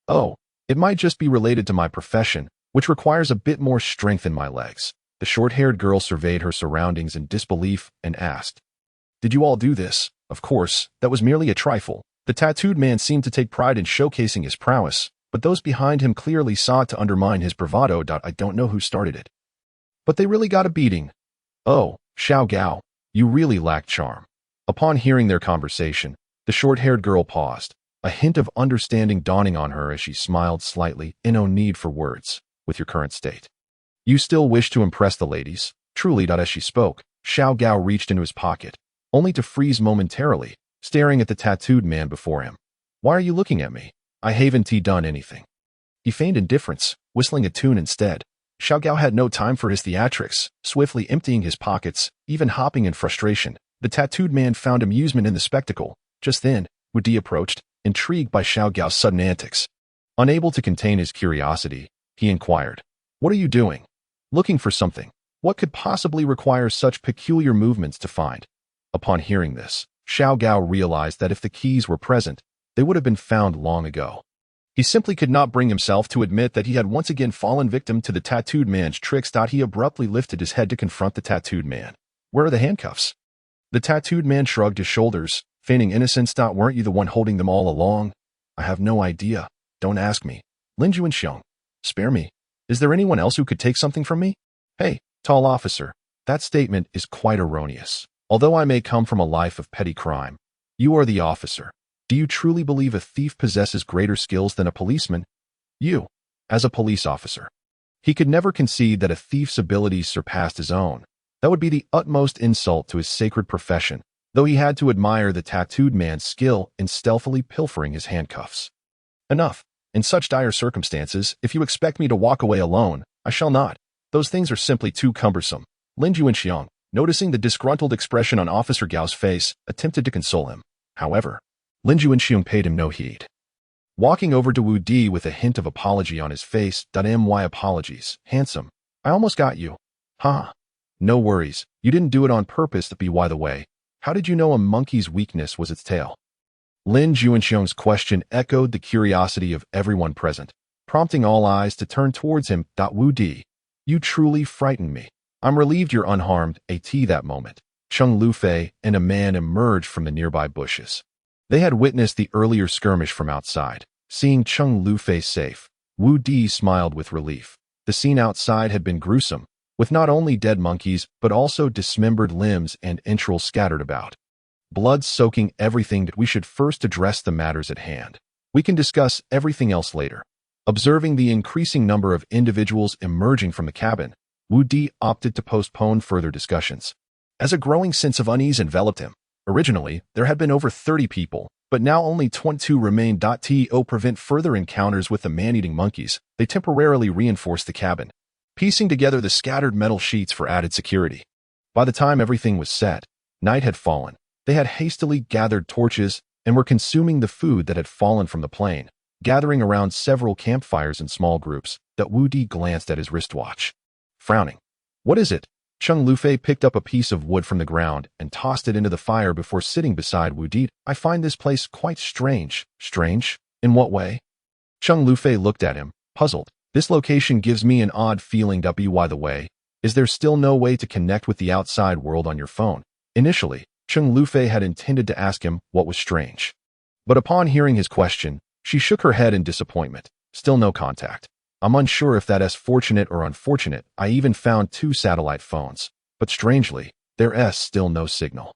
Oh, it might just be related to my profession, which requires a bit more strength in my legs. The short-haired girl surveyed her surroundings in disbelief and asked, Did you all do this? Of course, that was merely a trifle. The tattooed man seemed to take pride in showcasing his prowess, but those behind him clearly sought to undermine his bravado. I don't know who started it, but they really got a beating. Oh, Xiao Gao, you really lack charm. Upon hearing their conversation, the short-haired girl paused, a hint of understanding dawning on her as she smiled slightly. No need for words, with your current state. You still wish to impress the ladies? Truly. As she spoke, Xiao Gao reached into his pocket, only to freeze momentarily, staring at the tattooed man before him. Why are you looking at me? I haven't done anything. He feigned indifference, whistling a tune instead. Xiao Gao had no time for his theatrics, swiftly emptying his pockets, even hopping in frustration. The tattooed man found amusement in the spectacle. Just then, Wu Di approached, intrigued by Xiao Gao's sudden antics. Unable to contain his curiosity, he inquired, What are you doing? Looking for something. What could possibly require such peculiar movements to find? Upon hearing this, Xiao Gao realized that if the keys were present, they would have been found long ago. He simply could not bring himself to admit that he had once again fallen victim to the tattooed man's tricks. He abruptly lifted his head to confront the tattooed man. Where are the handcuffs? The tattooed man shrugged his shoulders, feigning innocence. Weren't you the one holding them all along? I have no idea. Don't ask me. Lin Juanxiong, spare me. Is there anyone else who could take something from me? Hey, tall officer, that statement is quite erroneous. Although I may come from a life of petty crime, you are the officer. Do you truly believe a thief possesses greater skills than a policeman? You, as a police officer. He could never concede that a thief's abilities surpassed his own. That would be the utmost insult to his sacred profession, though he had to admire the tattooed man's skill in stealthily pilfering his handcuffs. Enough. In such dire circumstances, if you expect me to walk away alone, I shall not. Those things are simply too cumbersome. Lin Juanxiong, noticing the disgruntled expression on Officer Gao's face, attempted to console him. However, Lin Juanxiong paid him no heed. Walking over to Wu Di with a hint of apology on his face. My apologies, handsome. I almost got you. Huh. No worries, you didn't do it on purpose. By the way, how did you know a monkey's weakness was its tail? Lin Juanxiong's question echoed the curiosity of everyone present, prompting all eyes to turn towards him. Wu Di, you truly frightened me. I'm relieved you're unharmed. That moment, Cheng Lufei and a man emerged from the nearby bushes. They had witnessed the earlier skirmish from outside. Seeing Cheng Lufei safe, Wu Di smiled with relief. The scene outside had been gruesome, with not only dead monkeys but also dismembered limbs and entrails scattered about. Blood soaking everything. We should first address the matters at hand. We can discuss everything else later. Observing the increasing number of individuals emerging from the cabin, Wu Di opted to postpone further discussions, as a growing sense of unease enveloped him. Originally, there had been over 30 people, but now only 22 remained. To prevent further encounters with the man-eating monkeys, they temporarily reinforced the cabin, piecing together the scattered metal sheets for added security. By the time everything was set, night had fallen. They had hastily gathered torches and were consuming the food that had fallen from the plane. gathering around several campfires in small groups, that Wu Di glanced at his wristwatch. Frowning. What is it? Cheng Lufei picked up a piece of wood from the ground and tossed it into the fire before sitting beside Wu Di. I find this place quite strange. Strange? In what way? Cheng Lufei looked at him, puzzled. This location gives me an odd feeling. By the way, is there still no way to connect with the outside world on your phone? Initially, Cheng Lufei had intended to ask him what was strange. But upon hearing his question, she shook her head in disappointment. Still no contact. I'm unsure if that's fortunate or unfortunate. I even found 2 satellite phones, but strangely, there's still no signal.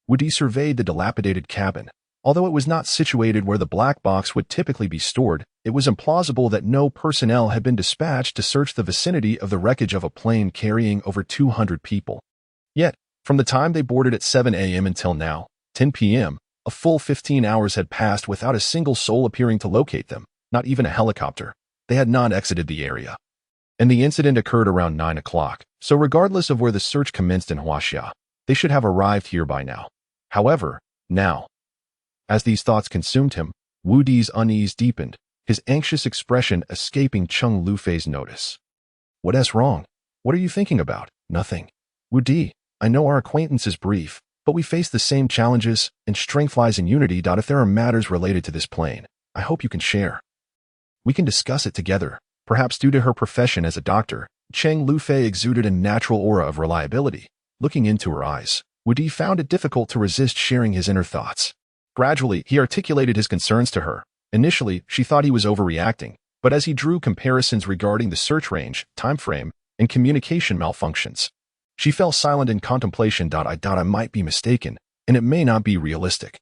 Wu Di surveyed the dilapidated cabin. Although it was not situated where the black box would typically be stored, it was implausible that no personnel had been dispatched to search the vicinity of the wreckage of a plane carrying over 200 people. Yet, from the time they boarded at 7 a.m. until now, 10 p.m., a full 15 hours had passed without a single soul appearing to locate them, not even a helicopter. They had not exited the area. And the incident occurred around 9 o'clock, so regardless of where the search commenced in Huaxia, they should have arrived here by now. However, now, as these thoughts consumed him, Wu Di's unease deepened, his anxious expression escaping Cheng Lufei's notice. What's wrong? What are you thinking about? Nothing. Wu Di, I know our acquaintance is brief, but we face the same challenges, and strength lies in unity. If there are matters related to this plane, I hope you can share. We can discuss it together. Perhaps due to her profession as a doctor, Cheng Lufei exuded a natural aura of reliability. Looking into her eyes, Wu Di found it difficult to resist sharing his inner thoughts. Gradually, he articulated his concerns to her. Initially, she thought he was overreacting, but as he drew comparisons regarding the search range, time frame, and communication malfunctions, she fell silent in contemplation. I might be mistaken, and it may not be realistic.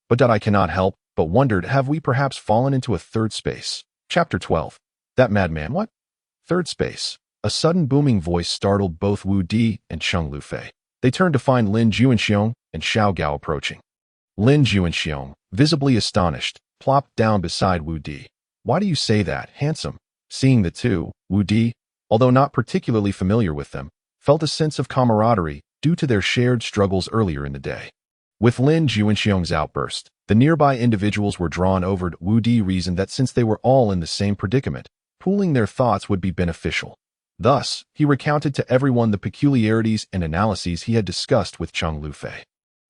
But I cannot help but wondered, have we perhaps fallen into a third space? Chapter 12. That madman, what? Third space. A sudden booming voice startled both Wu Di and Cheng Lufei. They turned to find Lin Juanxiong and Xiao Gao approaching. Lin Juanxiong, visibly astonished, plopped down beside Wu Di. Why do you say that, handsome? Seeing the two, Wu Di, although not particularly familiar with them, felt a sense of camaraderie due to their shared struggles earlier in the day. With Lin Juanxiong's outburst, the nearby individuals were drawn over. Wu Di reasoned that since they were all in the same predicament, pooling their thoughts would be beneficial. Thus, he recounted to everyone the peculiarities and analyses he had discussed with Cheng Lufei.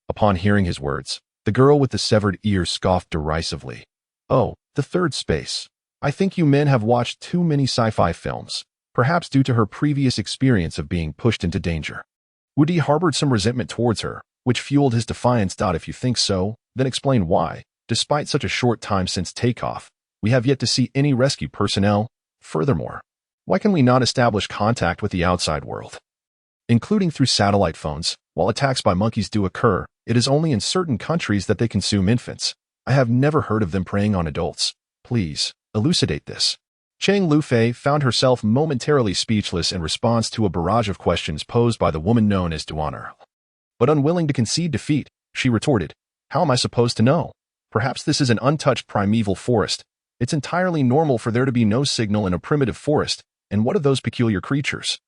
Upon hearing his words, the girl with the severed ear scoffed derisively. Oh, the third space. I think you men have watched too many sci-fi films, perhaps due to her previous experience of being pushed into danger. Wu Di harbored some resentment towards her, which fueled his defiance. If you think so, then explain why, despite such a short time since takeoff, we have yet to see any rescue personnel. Furthermore, why can we not establish contact with the outside world? Including through satellite phones, while attacks by monkeys do occur, it is only in certain countries that they consume infants. I have never heard of them preying on adults. Please, elucidate this. Cheng Lufei found herself momentarily speechless in response to a barrage of questions posed by the woman known as Duaner. But unwilling to concede defeat, she retorted, how am I supposed to know? Perhaps this is an untouched primeval forest. It's entirely normal for there to be no signal in a primitive forest, and what of those peculiar creatures?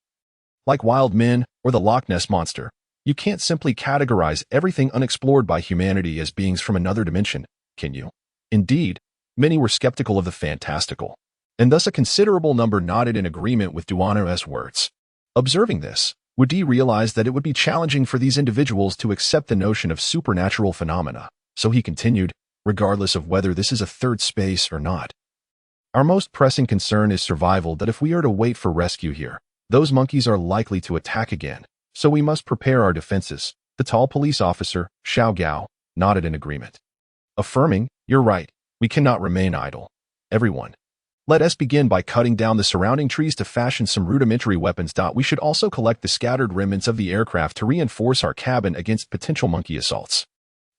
Like wild men or the Loch Ness Monster, you can't simply categorize everything unexplored by humanity as beings from another dimension, can you? Indeed, many were skeptical of the fantastical, and thus a considerable number nodded in agreement with Duaner's words. Observing this, Wu Di realized that it would be challenging for these individuals to accept the notion of supernatural phenomena, so he continued, regardless of whether this is a third space or not. Our most pressing concern is survival. That if we are to wait for rescue here, those monkeys are likely to attack again, so we must prepare our defenses. The tall police officer, Xiao Gao, nodded in agreement. Affirming, you're right, we cannot remain idle. Everyone, let us begin by cutting down the surrounding trees to fashion some rudimentary weapons. We should also collect the scattered remnants of the aircraft to reinforce our cabin against potential monkey assaults.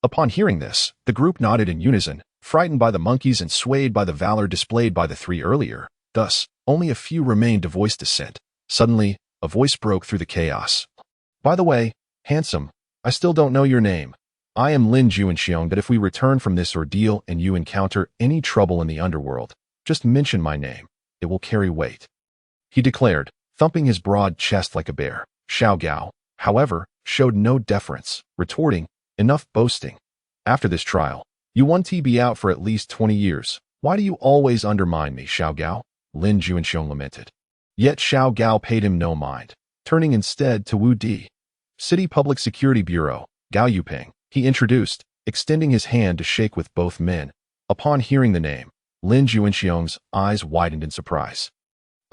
Upon hearing this, the group nodded in unison, frightened by the monkeys and swayed by the valor displayed by the three earlier. Thus, only a few remained to voice dissent. Suddenly, a voice broke through the chaos. By the way, handsome, I still don't know your name. I am Lin Juanxiong. That if we return from this ordeal and you encounter any trouble in the underworld, just mention my name. It will carry weight. He declared, thumping his broad chest like a bear. Xiao Gao, however, showed no deference, retorting, enough boasting. After this trial, you won't be out for at least 20 years. Why do you always undermine me, Xiao Gao? Lin Juanxiong lamented. Yet Xiao Gao paid him no mind, turning instead to Wu Di. City Public Security Bureau, Gao Yuping, he introduced, extending his hand to shake with both men. Upon hearing the name, Lin Juanxiong's eyes widened in surprise.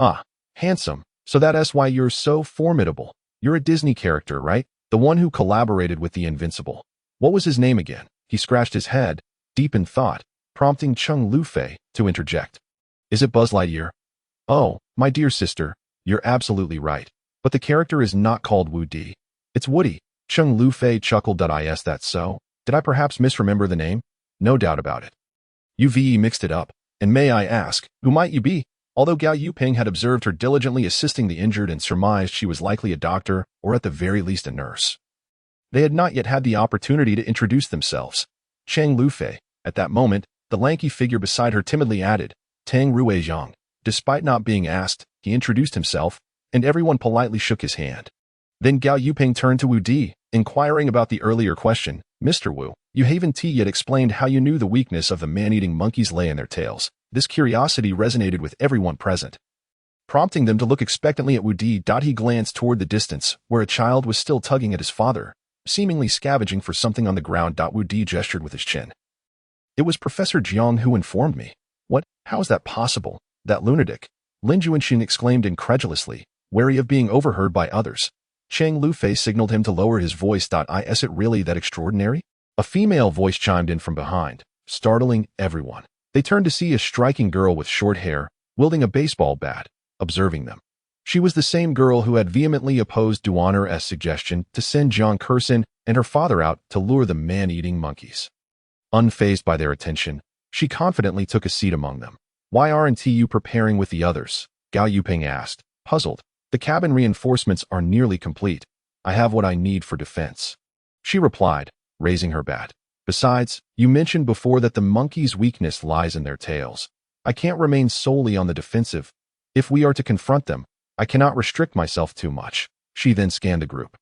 Ah, handsome, so that's why you're so formidable. You're a Disney character, right? The one who collaborated with the Invincible. What was his name again? He scratched his head, deep in thought, prompting Cheng Lufei to interject. Is it Buzz Lightyear? Oh, my dear sister, you're absolutely right. But the character is not called Wu Di. It's Woody. Cheng Lufei chuckled. Is that so? Did I perhaps misremember the name? No doubt about it. UVE mixed it up. And may I ask, who might you be? Although Gao Yuping had observed her diligently assisting the injured and surmised she was likely a doctor or at the very least a nurse. They had not yet had the opportunity to introduce themselves. Cheng Lufei, at that moment, the lanky figure beside her timidly added, Tang Ruizhang. Despite not being asked, he introduced himself, and everyone politely shook his hand. Then Gao Yuping turned to Wu Di, inquiring about the earlier question. Mr. Wu, you haven't yet explained how you knew the weakness of the man-eating monkeys lay in their tails. This curiosity resonated with everyone present, prompting them to look expectantly at Wu Di. He glanced toward the distance, where a child was still tugging at his father, seemingly scavenging for something on the ground. Wu Di gestured with his chin. It was Professor Jiang who informed me. What? How is that possible? That lunatic? Lin Juanxiong exclaimed incredulously, wary of being overheard by others. Cheng Lufei signaled him to lower his voice. Is it really that extraordinary? A female voice chimed in from behind, startling everyone. They turned to see a striking girl with short hair, wielding a baseball bat, observing them. She was the same girl who had vehemently opposed Duaner's suggestion to send Jiang Kersin and her father out to lure the man-eating monkeys. Unfazed by their attention, she confidently took a seat among them. Why aren't you preparing with the others? Gao Yuping asked, puzzled. The cabin reinforcements are nearly complete. I have what I need for defense. She replied, raising her bat. Besides, you mentioned before that the monkeys' weakness lies in their tails. I can't remain solely on the defensive. If we are to confront them, I cannot restrict myself too much. She then scanned the group.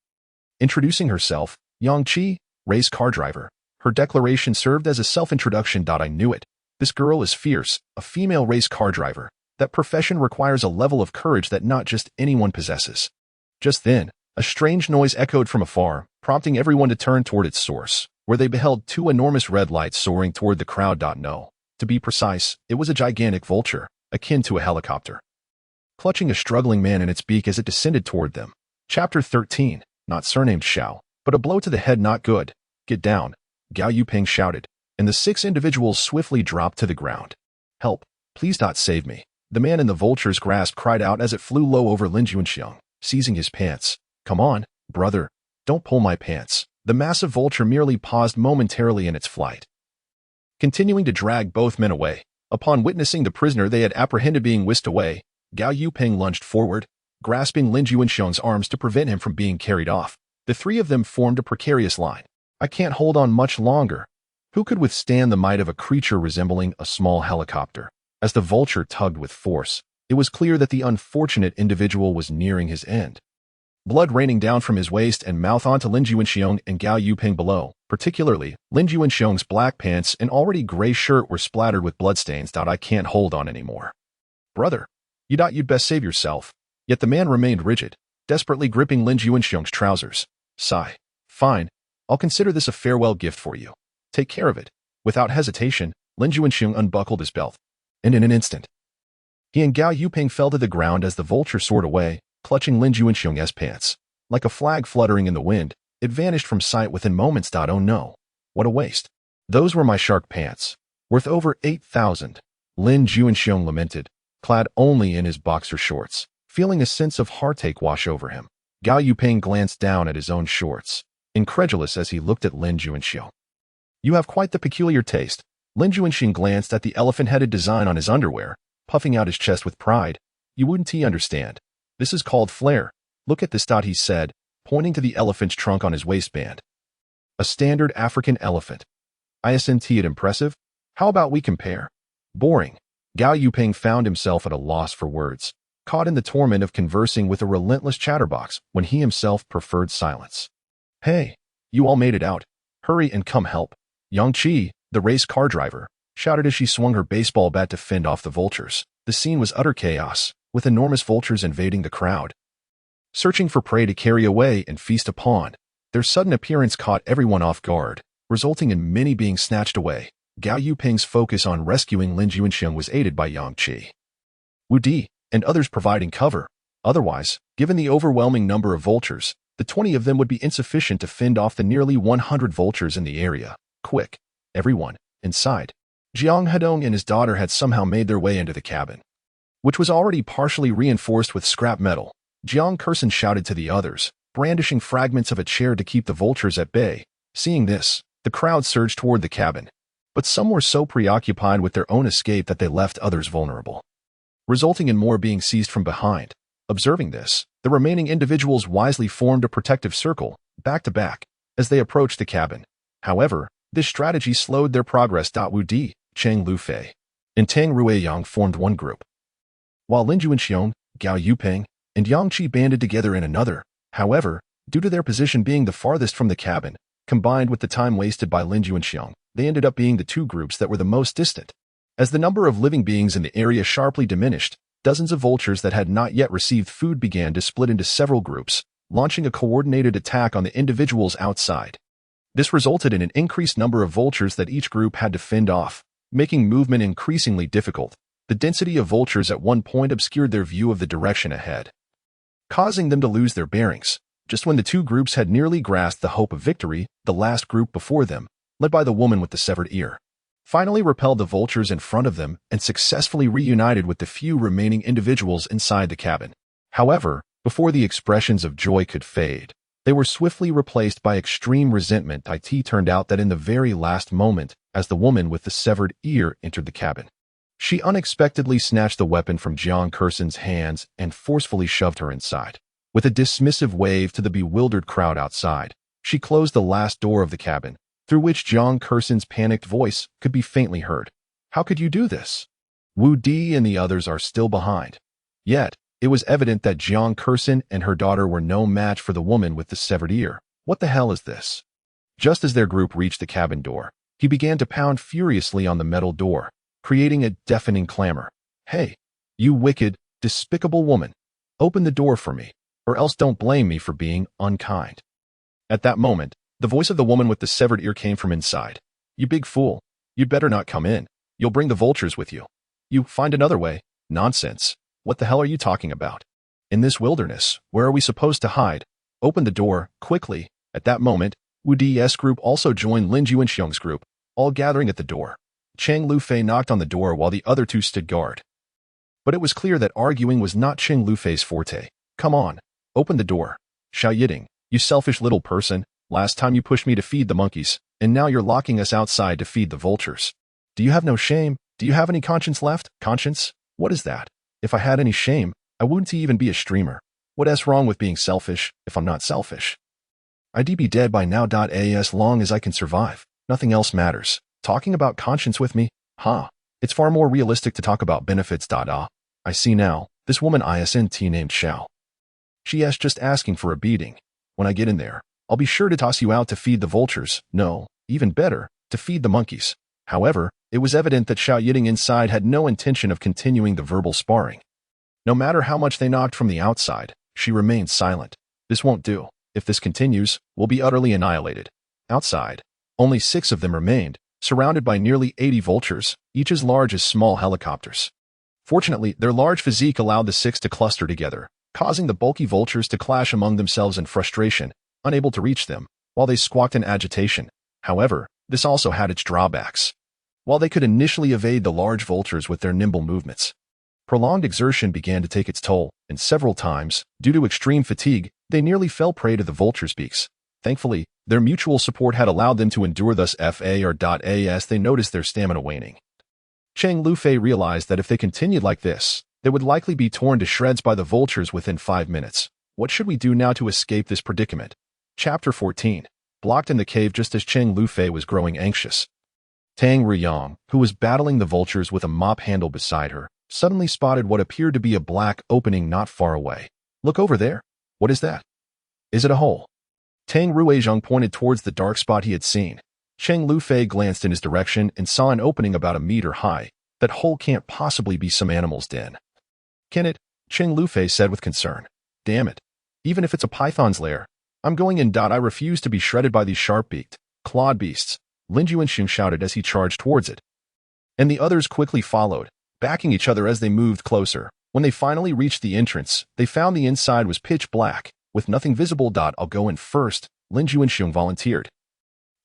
Introducing herself, Yang Qi, race car driver. Her declaration served as a self-introduction. I knew it. This girl is fierce, a female race car driver. That profession requires a level of courage that not just anyone possesses. Just then, a strange noise echoed from afar, prompting everyone to turn toward its source, where they beheld two enormous red lights soaring toward the crowd. No. To be precise, it was a gigantic vulture, akin to a helicopter, clutching a struggling man in its beak as it descended toward them. Chapter 13, not surnamed Xiao, but a blow to the head not good. Get down, Gao Yuping shouted, and the 6 individuals swiftly dropped to the ground. Help, please save me. The man in the vulture's grasp cried out as it flew low over Lin Juanxiong, seizing his pants. Come on, brother, don't pull my pants. The massive vulture merely paused momentarily in its flight, continuing to drag both men away. Upon witnessing the prisoner they had apprehended being whisked away, Gao Yuping lunged forward, grasping Lin Juanxiong's arms to prevent him from being carried off. The 3 of them formed a precarious line. I can't hold on much longer. Who could withstand the might of a creature resembling a small helicopter? As the vulture tugged with force, it was clear that the unfortunate individual was nearing his end. Blood raining down from his waist and mouth onto Lin Juanxiong and Gao Yuping below, particularly Lin Juanxiong's black pants and already gray shirt were splattered with bloodstains. I can't hold on anymore. Brother, you'd best save yourself. Yet the man remained rigid, desperately gripping Lin Juanxiong's trousers. Sigh. Fine, I'll consider this a farewell gift for you. Take care of it. Without hesitation, Lin Juanxiong unbuckled his belt. And in an instant, he and Gao Yuping fell to the ground as the vulture soared away, clutching Lin Juanxiong's pants. Like a flag fluttering in the wind, it vanished from sight within moments. Oh no. What a waste. Those were my shark pants. Worth over 8,000. Lin Juanxiong lamented, clad only in his boxer shorts, feeling a sense of heartache wash over him. Gao Yuping glanced down at his own shorts, incredulous as he looked at Lin Juanxiong. You have quite the peculiar taste. Lin Juanxiong glanced at the elephant-headed design on his underwear, puffing out his chest with pride. You wouldn't understand. This is called flair. Look at this. He said, pointing to the elephant's trunk on his waistband. A standard African elephant. Isn't it impressive? How about we compare? Boring. Gao Yuping found himself at a loss for words, caught in the torment of conversing with a relentless chatterbox when he himself preferred silence. Hey, you all made it out. Hurry and come help. Yang Qi, the race car driver, shouted as she swung her baseball bat to fend off the vultures. The scene was utter chaos, with enormous vultures invading the crowd, searching for prey to carry away and feast upon. Their sudden appearance caught everyone off guard, resulting in many being snatched away. Gao Yuping's focus on rescuing Lin Juanxiong was aided by Yang Qi, Wu Di, and others providing cover. Otherwise, given the overwhelming number of vultures, the 20 of them would be insufficient to fend off the nearly 100 vultures in the area. Quick, everyone, inside. Jiang Hedong and his daughter had somehow made their way into the cabin, which was already partially reinforced with scrap metal. Jiang Kursen shouted to the others, brandishing fragments of a chair to keep the vultures at bay. Seeing this, the crowd surged toward the cabin, but some were so preoccupied with their own escape that they left others vulnerable, resulting in more being seized from behind. Observing this, the remaining individuals wisely formed a protective circle, back to back, as they approached the cabin. However, this strategy slowed their progress. Wu Di, Cheng Lufei, and Tang Ruiyang formed one group, while Lin Juanxiong, Gao Yuping, and Yang Qi banded together in another. However, due to their position being the farthest from the cabin, combined with the time wasted by Lin Juanxiong, they ended up being the two groups that were the most distant. As the number of living beings in the area sharply diminished, dozens of vultures that had not yet received food began to split into several groups, launching a coordinated attack on the individuals outside. This resulted in an increased number of vultures that each group had to fend off, making movement increasingly difficult. The density of vultures at one point obscured their view of the direction ahead, causing them to lose their bearings. Just when the two groups had nearly grasped the hope of victory, the last group before them, led by the woman with the severed ear, finally repelled the vultures in front of them and successfully reunited with the few remaining individuals inside the cabin. However, before the expressions of joy could fade, they were swiftly replaced by extreme resentment. It turned out that in the very last moment, as the woman with the severed ear entered the cabin, she unexpectedly snatched the weapon from Jiang Kursen's hands and forcefully shoved her inside. With a dismissive wave to the bewildered crowd outside, she closed the last door of the cabin, through which Jiang Kursen's panicked voice could be faintly heard. How could you do this? Wu Di and the others are still behind. Yet, it was evident that Jiang Kursen and her daughter were no match for the woman with the severed ear. What the hell is this? Just as their group reached the cabin door, he began to pound furiously on the metal door, creating a deafening clamor. Hey, you wicked, despicable woman, open the door for me, or else don't blame me for being unkind. At that moment, the voice of the woman with the severed ear came from inside. You big fool, you'd better not come in. You'll bring the vultures with you. You find another way. Nonsense. What the hell are you talking about? In this wilderness, where are we supposed to hide? Open the door, quickly. At that moment, Wu Di's group also joined Lin Juanxiong's group, all gathering at the door. Cheng Lufei knocked on the door while the other two stood guard. But it was clear that arguing was not Cheng Lufei's forte. Come on, open the door. Xiao Yiding, you selfish little person. Last time you pushed me to feed the monkeys, and now you're locking us outside to feed the vultures. Do you have no shame? Do you have any conscience left? Conscience? What is that? If I had any shame, I wouldn't even be a streamer. What's wrong with being selfish, if I'm not selfish? I'd be dead by now. As long as I can survive, nothing else matters. Talking about conscience with me? It's far more realistic to talk about benefits. I see now, this woman isn't named Xiao. She is just asking for a beating. When I get in there, I'll be sure to toss you out to feed the vultures. No, even better, to feed the monkeys. However, it was evident that Xiao Yiding inside had no intention of continuing the verbal sparring. No matter how much they knocked from the outside, she remained silent. This won't do. If this continues, we'll be utterly annihilated. Outside, only 6 of them remained, surrounded by nearly 80 vultures, each as large as small helicopters. Fortunately, their large physique allowed the 6 to cluster together, causing the bulky vultures to clash among themselves in frustration, unable to reach them, while they squawked in agitation. However, this also had its drawbacks. While they could initially evade the large vultures with their nimble movements, prolonged exertion began to take its toll, and several times, due to extreme fatigue, they nearly fell prey to the vultures' beaks. Thankfully, their mutual support had allowed them to endure thus as they noticed their stamina waning. Cheng Lufei realized that if they continued like this, they would likely be torn to shreds by the vultures within 5 minutes. What should we do now to escape this predicament? Chapter 14. Blocked in the cave. Just as Cheng Lufei was growing anxious, Tang Ruiyang, who was battling the vultures with a mop handle beside her, suddenly spotted what appeared to be a black opening not far away. Look over there. What is that? Is it a hole? Tang Ruiyang pointed towards the dark spot he had seen. Cheng Lufei glanced in his direction and saw an opening about a meter high. That hole can't possibly be some animal's den. Can it? Cheng Lufei said with concern. Damn it. Even if it's a python's lair, I'm going in. I refuse to be shredded by these sharp-beaked, clawed beasts, Lin Juanxiong shouted as he charged towards it. And the others quickly followed, backing each other as they moved closer. When they finally reached the entrance, they found the inside was pitch black, with nothing visible. I'll go in first, Lin Juanxiong volunteered.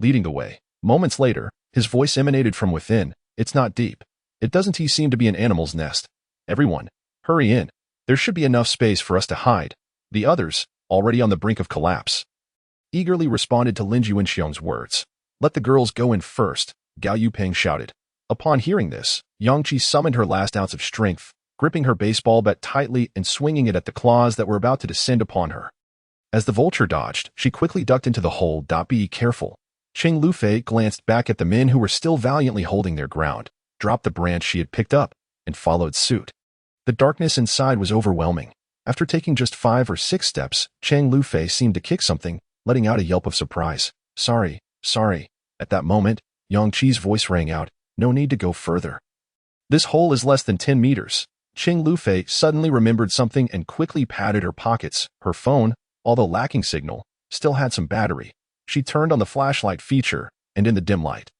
Leading the way. Moments later, his voice emanated from within. It's not deep. It doesn't seem to be an animal's nest. Everyone, hurry in. There should be enough space for us to hide. The others, already on the brink of collapse, eagerly responded to Lin Juanxiong's words. Let the girls go in first, Gao Yuping shouted. Upon hearing this, Yang Qi summoned her last ounce of strength, gripping her baseball bat tightly and swinging it at the claws that were about to descend upon her. As the vulture dodged, she quickly ducked into the hole. Be careful. Cheng Lufei glanced back at the men who were still valiantly holding their ground, dropped the branch she had picked up, and followed suit. The darkness inside was overwhelming. After taking just 5 or 6 steps, Cheng Lufei seemed to kick something, letting out a yelp of surprise. Sorry. At that moment, Yang Qi's voice rang out. No need to go further. This hole is less than 10 meters. Cheng Lufei suddenly remembered something and quickly patted her pockets. Her phone, although lacking signal, still had some battery. She turned on the flashlight feature, and in the dim light,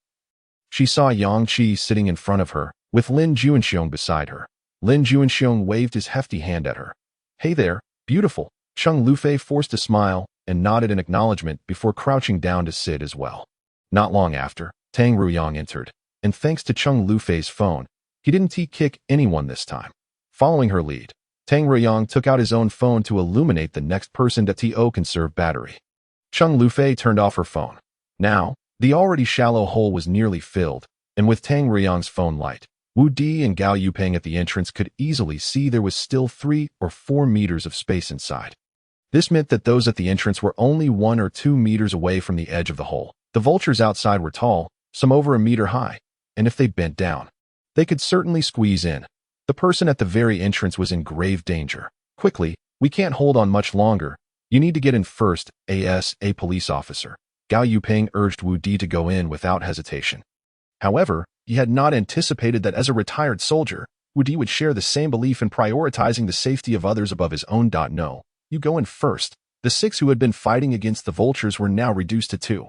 she saw Yang Qi sitting in front of her, with Lin Juanxiong beside her. Lin Juanxiong waved his hefty hand at her. Hey there, beautiful. Cheng Lufei forced a smile and nodded in acknowledgement before crouching down to sit as well. Not long after, Tang Ruyang entered, and thanks to Cheng Lufei's phone, he didn't kick anyone this time. Following her lead, Tang Ruyang took out his own phone to illuminate the next person to conserve battery. Cheng Lufei turned off her phone. Now, the already shallow hole was nearly filled, and with Tang Ruyang's phone light, Wu Di and Gao Yuping at the entrance could easily see there was still 3 or 4 meters of space inside. This meant that those at the entrance were only 1 or 2 meters away from the edge of the hole. The vultures outside were tall, some over a meter high, and if they bent down, they could certainly squeeze in. The person at the very entrance was in grave danger. Quickly, we can't hold on much longer. You need to get in first, a police officer. Gao Yuping urged Wu Di to go in without hesitation. However, he had not anticipated that as a retired soldier, Wu Di would share the same belief in prioritizing the safety of others above his own. No, you go in first. The 6 who had been fighting against the vultures were now reduced to 2.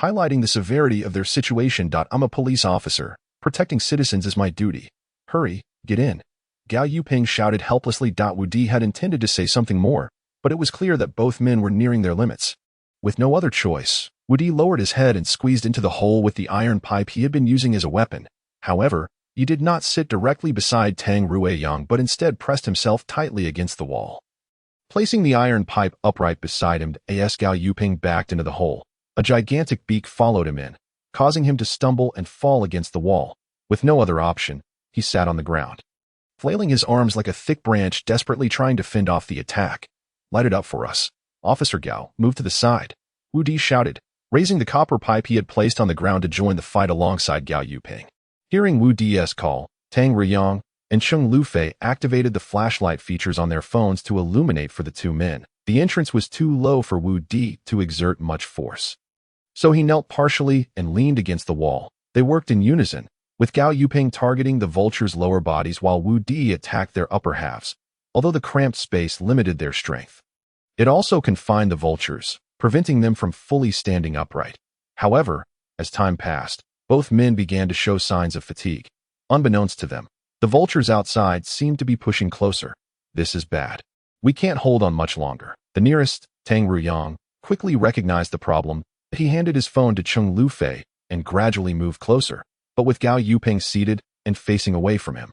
Highlighting the severity of their situation. I'm a police officer. Protecting citizens is my duty. Hurry, get in. Gao Yuping shouted helplessly. Wu Di had intended to say something more, but it was clear that both men were nearing their limits. With no other choice, Wu Di lowered his head and squeezed into the hole with the iron pipe he had been using as a weapon. However, he did not sit directly beside Tang Ruyang but instead pressed himself tightly against the wall. Placing the iron pipe upright beside him, Gao Yuping backed into the hole. A gigantic beak followed him in, causing him to stumble and fall against the wall. With no other option, he sat on the ground, flailing his arms like a thick branch, desperately trying to fend off the attack. Light it up for us. Officer Gao, move to the side. Wu Di shouted, raising the copper pipe he had placed on the ground to join the fight alongside Gao Yuping. Hearing Wu Di's call, Tang Ruyang and Cheng Lufei activated the flashlight features on their phones to illuminate for the 2 men. The entrance was too low for Wu Di to exert much force, so he knelt partially and leaned against the wall. They worked in unison, with Gao Yuping targeting the vultures' lower bodies while Wu Di attacked their upper halves, although the cramped space limited their strength. It also confined the vultures, preventing them from fully standing upright. However, as time passed, both men began to show signs of fatigue. Unbeknownst to them, the vultures outside seemed to be pushing closer. This is bad. We can't hold on much longer. The nearest, Tang Ruyang, quickly recognized the problem. He handed his phone to Cheng Lufei and gradually moved closer, but with Gao Yuping seated and facing away from him.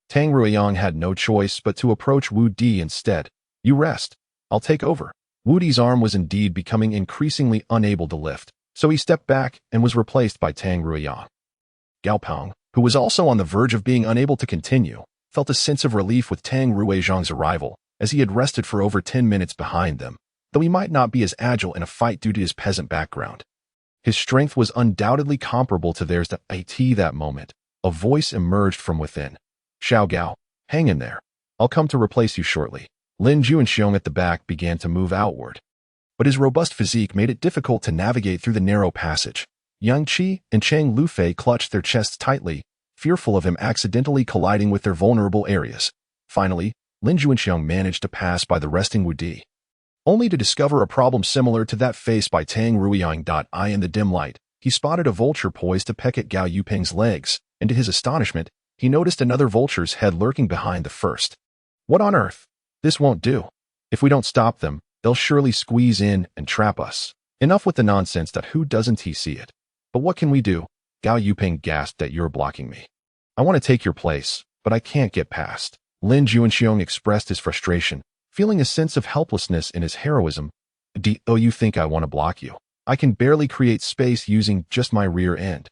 Tang Ruyang had no choice but to approach Wu Di instead. You rest. I'll take over. Wu Di's arm was indeed becoming increasingly unable to lift, so he stepped back and was replaced by Tang Ruyang. Gao Peng, who was also on the verge of being unable to continue, felt a sense of relief with Tang Ruyang's arrival, as he had rested for over 10 minutes behind them, though he might not be as agile in a fight due to his peasant background. His strength was undoubtedly comparable to theirs. At that moment, a voice emerged from within. Xiao Gao, hang in there. I'll come to replace you shortly. Lin Juanxiong at the back began to move outward, but his robust physique made it difficult to navigate through the narrow passage. Yang Qi and Chang Lufei clutched their chests tightly, fearful of him accidentally colliding with their vulnerable areas. Finally, Lin Juanxiong managed to pass by the resting Wu Di, only to discover a problem similar to that faced by Tang Ruiyang. In the dim light, he spotted a vulture poised to peck at Gao Yuping's legs, and to his astonishment, he noticed another vulture's head lurking behind the first. What on earth? This won't do. If we don't stop them, they'll surely squeeze in and trap us. Enough with the nonsense. Who doesn't he see it? But what can we do? Gao Yuping gasped that you're blocking me. I want to take your place, but I can't get past. Lin Juanxiong expressed his frustration, feeling a sense of helplessness in his heroism. Do you think I want to block you? I can barely create space using just my rear end.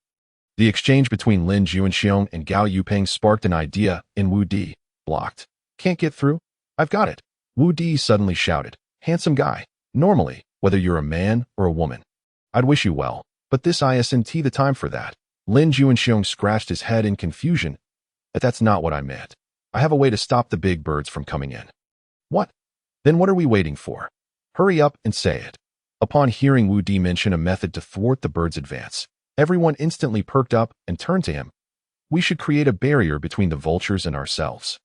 The exchange between Lin Juanxiong and Gao Yuping sparked an idea in Wu Di. Blocked. Can't get through? I've got it. Wu Di suddenly shouted. Handsome guy. Normally, whether you're a man or a woman, I'd wish you well, but this isn't the time for that. Lin Juanxiong scratched his head in confusion. That's not what I meant. I have a way to stop the big birds from coming in. What? Then what are we waiting for? Hurry up and say it. Upon hearing Wu Di mention a method to thwart the birds' advance, everyone instantly perked up and turned to him. We should create a barrier between the vultures and ourselves.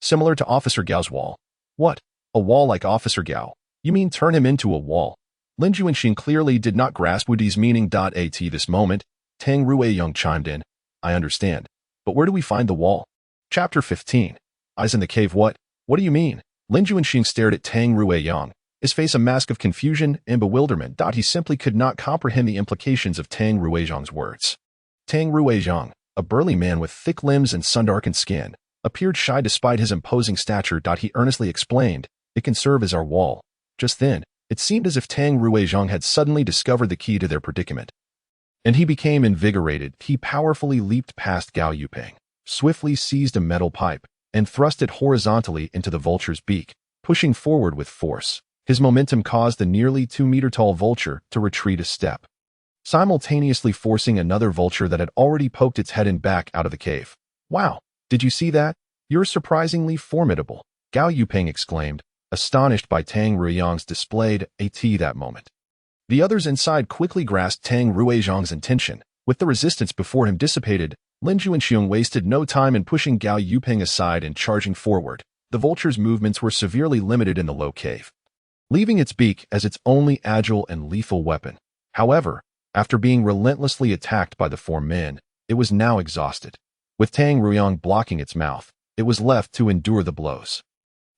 Similar to Officer Gao's wall. What? A wall like Officer Gao? You mean turn him into a wall? Lin Juanxiong clearly did not grasp Wu Di's meaning. At this moment, Tang Ruiyang chimed in. I understand. But where do we find the wall? Chapter 15. Eyes in the cave. What? What do you mean? Lin Juanxiong stared at Tang Ruiyang, his face a mask of confusion and bewilderment. He simply could not comprehend the implications of Tang Ruiyang's words. Tang Ruiyang, a burly man with thick limbs and sun-darkened skin, appeared shy despite his imposing stature. He earnestly explained, it can serve as our wall. Just then, it seemed as if Tang Ruiyang had suddenly discovered the key to their predicament. And he became invigorated. He powerfully leaped past Gao Yuping, swiftly seized a metal pipe, and thrust it horizontally into the vulture's beak, pushing forward with force. His momentum caused the nearly 2-meter-tall vulture to retreat a step, simultaneously forcing another vulture that had already poked its head and back out of the cave. Wow, did you see that? You're surprisingly formidable, Gao Yuping exclaimed, astonished by Tang Ruiyang's displayed AT that moment. The others inside quickly grasped Tang Ruiyang's intention. With the resistance before him dissipated, Lin Juanxiong wasted no time in pushing Gao Yuping aside and charging forward. The vulture's movements were severely limited in the low cave, leaving its beak as its only agile and lethal weapon. However, after being relentlessly attacked by the 4 men, it was now exhausted. With Tang Ruiyang blocking its mouth, it was left to endure the blows.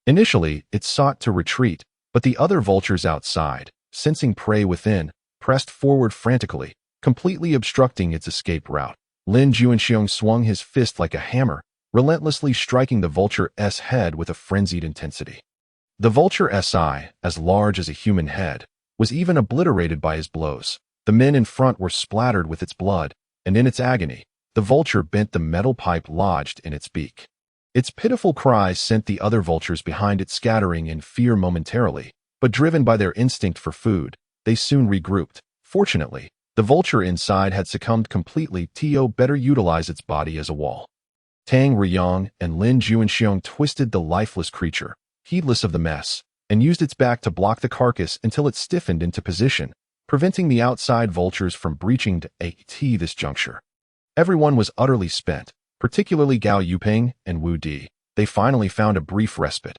Initially, it sought to retreat, but the other vultures outside, sensing prey within, pressed forward frantically, completely obstructing its escape route. Lin Juanxiong swung his fist like a hammer, relentlessly striking the vulture's head with a frenzied intensity. The vulture's eye, as large as a human head, was even obliterated by his blows. The men in front were splattered with its blood, and in its agony, the vulture bent the metal pipe lodged in its beak. Its pitiful cries sent the other vultures behind it scattering in fear momentarily, but driven by their instinct for food, they soon regrouped. Fortunately, the vulture inside had succumbed completely to better utilize its body as a wall. Tang Ruiyang and Lin Juanxiong twisted the lifeless creature, heedless of the mess, and used its back to block the carcass until it stiffened into position, preventing the outside vultures from breaching to this juncture. Everyone was utterly spent, particularly Gao Yuping and Wu Di. They finally found a brief respite.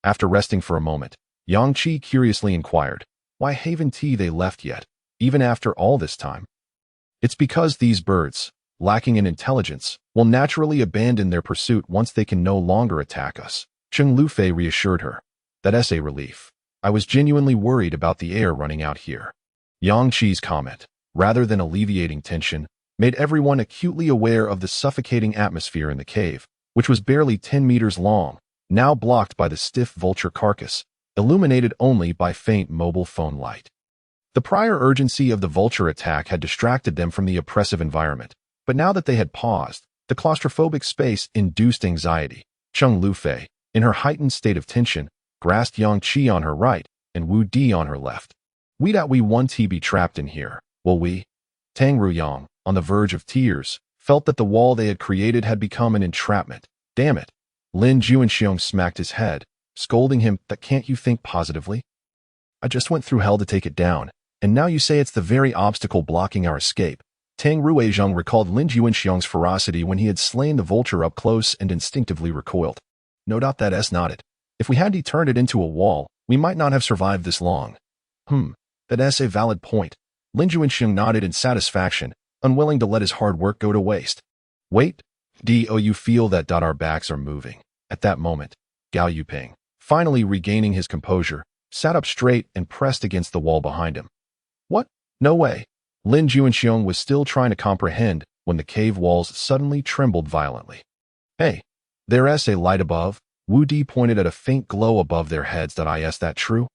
After resting for a moment, Yang Qi curiously inquired, why haven't they left yet, even after all this time? It's because these birds, lacking in intelligence, will naturally abandon their pursuit once they can no longer attack us. Cheng Lufei reassured her. That's a relief. I was genuinely worried about the air running out here. Yang Qi's comment, rather than alleviating tension, made everyone acutely aware of the suffocating atmosphere in the cave, which was barely 10 meters long, now blocked by the stiff vulture carcass, illuminated only by faint mobile phone light. The prior urgency of the vulture attack had distracted them from the oppressive environment, but now that they had paused, the claustrophobic space induced anxiety. Cheng Lufei, in her heightened state of tension, grasped Yang Qi on her right and Wu Di on her left. We won't be trapped in here, will we? Tang Ruiyang, on the verge of tears, felt that the wall they had created had become an entrapment. Damn it. Lin Juanxiong smacked his head, scolding him. That can't you think positively? I just went through hell to take it down, and now you say it's the very obstacle blocking our escape. Tang Ruizhong recalled Lin Yuanxiong's ferocity when he had slain the vulture up close and instinctively recoiled. No doubt that S nodded. If we hadn't turned it into a wall, we might not have survived this long. That's a valid point. Lin Yuanxiong nodded in satisfaction, unwilling to let his hard work go to waste. Wait, you feel that our backs are moving. At that moment, Gao Yuping, finally regaining his composure, sat up straight and pressed against the wall behind him. What? No way. Lin Yuanxiong was still trying to comprehend when the cave walls suddenly trembled violently. Hey, there's a light above. Wu Di pointed at a faint glow above their heads. Is that true?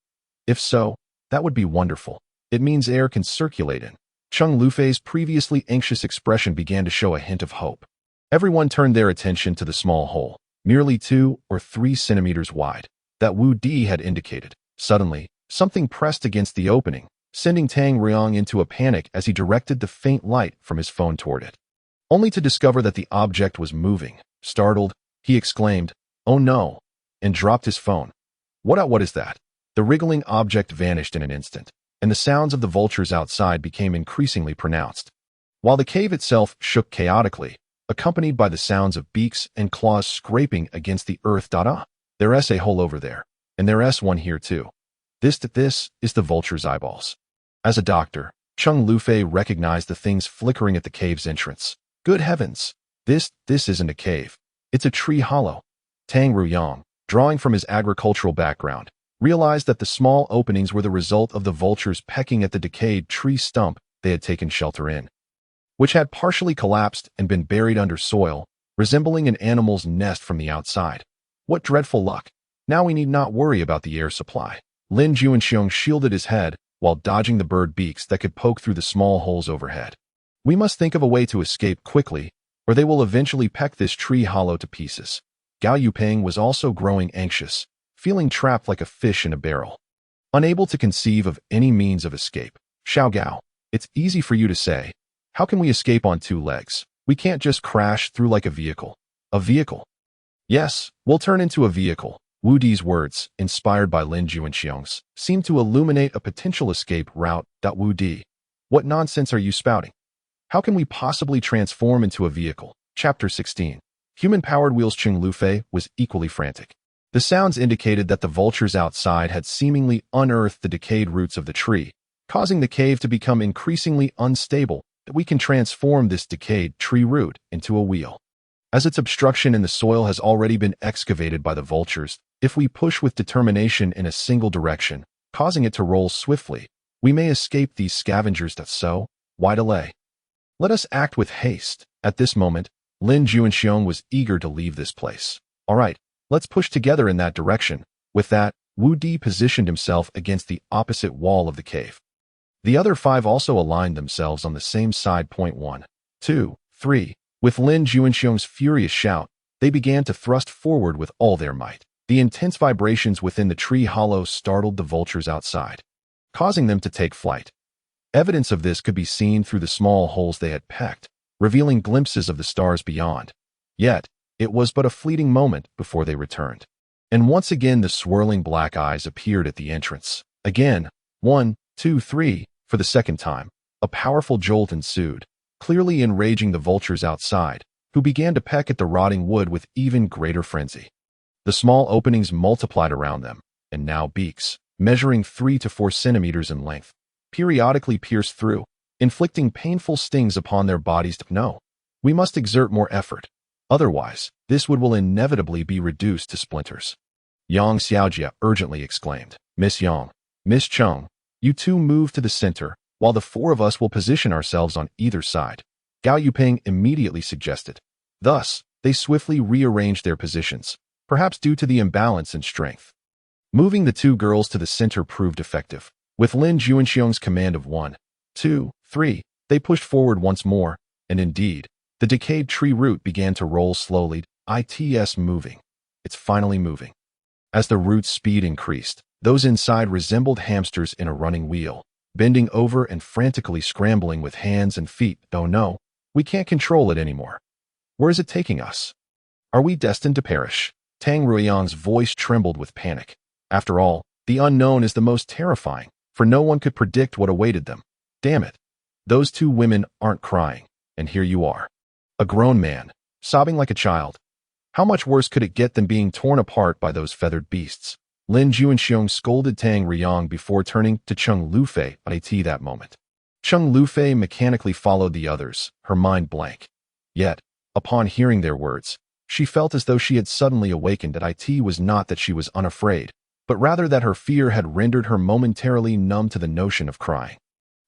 If so, that would be wonderful. It means air can circulate in. Cheng Lufei's previously anxious expression began to show a hint of hope. Everyone turned their attention to the small hole, merely 2 or 3 centimeters wide, that Wu Di had indicated. Suddenly, something pressed against the opening, sending Tang Ruiyang into a panic as he directed the faint light from his phone toward it. Only to discover that the object was moving. Startled, he exclaimed, "Oh no," and dropped his phone. What is that? The wriggling object vanished in an instant, and the sounds of the vultures outside became increasingly pronounced. While the cave itself shook chaotically, accompanied by the sounds of beaks and claws scraping against the earth. There's a hole over there, and there's one here too. This is the vulture's eyeballs. As a doctor, Cheng Lufei recognized the things flickering at the cave's entrance. Good heavens! This isn't a cave. It's a tree hollow. Tang Ruiyang, drawing from his agricultural background, realized that the small openings were the result of the vultures pecking at the decayed tree stump they had taken shelter in, which had partially collapsed and been buried under soil, resembling an animal's nest from the outside. What dreadful luck! Now we need not worry about the air supply. Lin Yuanxiong shielded his head while dodging the bird beaks that could poke through the small holes overhead. We must think of a way to escape quickly, or they will eventually peck this tree hollow to pieces. Gao Yuping was also growing anxious, feeling trapped like a fish in a barrel. Unable to conceive of any means of escape. Xiao Gao, it's easy for you to say. How can we escape on 2 legs? We can't just crash through like a vehicle. A vehicle? Yes, we'll turn into a vehicle. Wu Di's words, inspired by Lin Yuanxiong's, seemed to illuminate a potential escape route. Wu Di, what nonsense are you spouting? How can we possibly transform into a vehicle? Chapter 16. Human-powered wheels. Cheng Lufei was equally frantic. The sounds indicated that the vultures outside had seemingly unearthed the decayed roots of the tree, causing the cave to become increasingly unstable. That we can transform this decayed tree root into a wheel. As its obstruction in the soil has already been excavated by the vultures, if we push with determination in a single direction, causing it to roll swiftly, we may escape these scavengers. So, why delay? Let us act with haste. At this moment, Lin Yuanxiong was eager to leave this place. All right, let's push together in that direction. With that, Wu Di positioned himself against the opposite wall of the cave. The other 5 also aligned themselves on the same side. 1, 2, 3. With Lin Yuanxiong's furious shout, they began to thrust forward with all their might. The intense vibrations within the tree hollow startled the vultures outside, causing them to take flight. Evidence of this could be seen through the small holes they had pecked, revealing glimpses of the stars beyond. Yet, it was but a fleeting moment before they returned. And once again the swirling black eyes appeared at the entrance. Again, 1, 2, 3, for the second time, a powerful jolt ensued, clearly enraging the vultures outside, who began to peck at the rotting wood with even greater frenzy. The small openings multiplied around them, and now beaks, measuring 3 to 4 centimeters in length, periodically pierced through, inflicting painful stings upon their bodies. No, we must exert more effort. Otherwise, this wood will inevitably be reduced to splinters. Yang Xiaojia urgently exclaimed. Miss Yang, Miss Cheng, you 2 move to the center, while the 4 of us will position ourselves on either side. Gao Yuping immediately suggested. Thus, they swiftly rearranged their positions, perhaps due to the imbalance in strength. Moving the 2 girls to the center proved effective. With Lin Yuanxiong's command of 1, 2, 3, they pushed forward once more, and indeed, the decayed tree root began to roll slowly. It's moving. It's finally moving. As the root's speed increased, those inside resembled hamsters in a running wheel, bending over and frantically scrambling with hands and feet. Oh no, we can't control it anymore. Where is it taking us? Are we destined to perish? Tang Ruiyang's voice trembled with panic. After all, the unknown is the most terrifying, for no one could predict what awaited them. Damn it. Those two women aren't crying, and here you are. A grown man, sobbing like a child. How much worse could it get than being torn apart by those feathered beasts? Lin Juanxiong scolded Tang Ruyang before turning to Cheng Lufei at that moment. Cheng Lufei mechanically followed the others, her mind blank. Yet, upon hearing their words, she felt as though she had suddenly awakened. It was not that she was unafraid, but rather that her fear had rendered her momentarily numb to the notion of crying.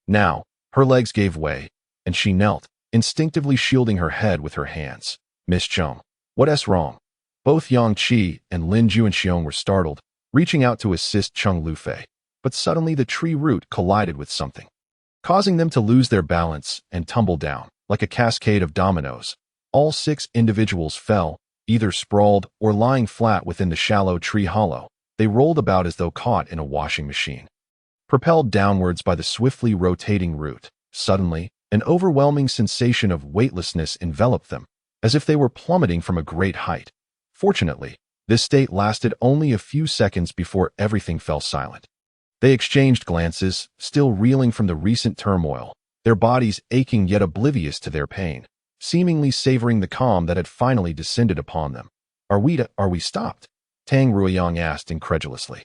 Now, her legs gave way, and she knelt, instinctively shielding her head with her hands. Miss Cheng, what's wrong? Both Yang Qi and Lin Juanxiong were startled, reaching out to assist Cheng Lufei, but suddenly the tree root collided with something, causing them to lose their balance and tumble down. Like a cascade of dominoes, all 6 individuals fell, either sprawled or lying flat within the shallow tree hollow. They rolled about as though caught in a washing machine. Propelled downwards by the swiftly rotating root, suddenly, an overwhelming sensation of weightlessness enveloped them, as if they were plummeting from a great height. Fortunately, this state lasted only a few seconds before everything fell silent. They exchanged glances, still reeling from the recent turmoil, their bodies aching yet oblivious to their pain, seemingly savoring the calm that had finally descended upon them. Are we stopped? Tang Ruyang asked incredulously.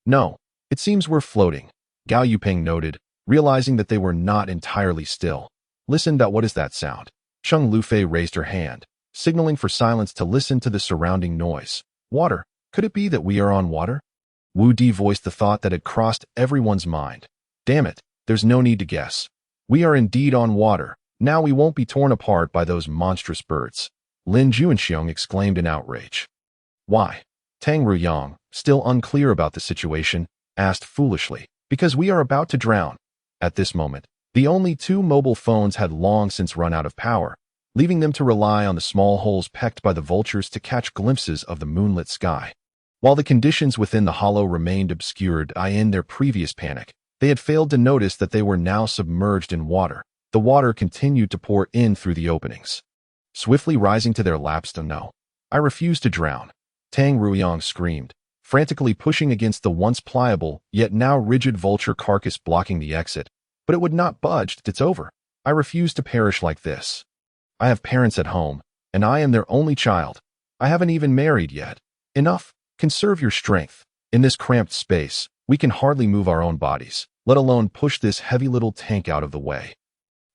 No, it seems we're floating, Gao Yuping noted, realizing that they were not entirely still. Listen, what is that sound? Cheng Lufei raised her hand, signaling for silence to listen to the surrounding noise. Water. Could it be that we are on water? Wu Di voiced the thought that had crossed everyone's mind. Damn it, there's no need to guess. We are indeed on water. Now we won't be torn apart by those monstrous birds. Lin Juanxiong exclaimed in outrage. Why? Tang Ruyang, still unclear about the situation, asked foolishly. Because we are about to drown. At this moment, the only 2 mobile phones had long since run out of power, leaving them to rely on the small holes pecked by the vultures to catch glimpses of the moonlit sky. While the conditions within the hollow remained obscured in their previous panic, they had failed to notice that they were now submerged in water. The water continued to pour in through the openings, swiftly rising to their laps. No, I refuse to drown, Tang Ruyang screamed, frantically pushing against the once pliable, yet now rigid vulture carcass blocking the exit. But it would not budge. It's over. I refuse to perish like this. I have parents at home, and I am their only child. I haven't even married yet. Enough. Conserve your strength. In this cramped space, we can hardly move our own bodies, let alone push this heavy little tank out of the way.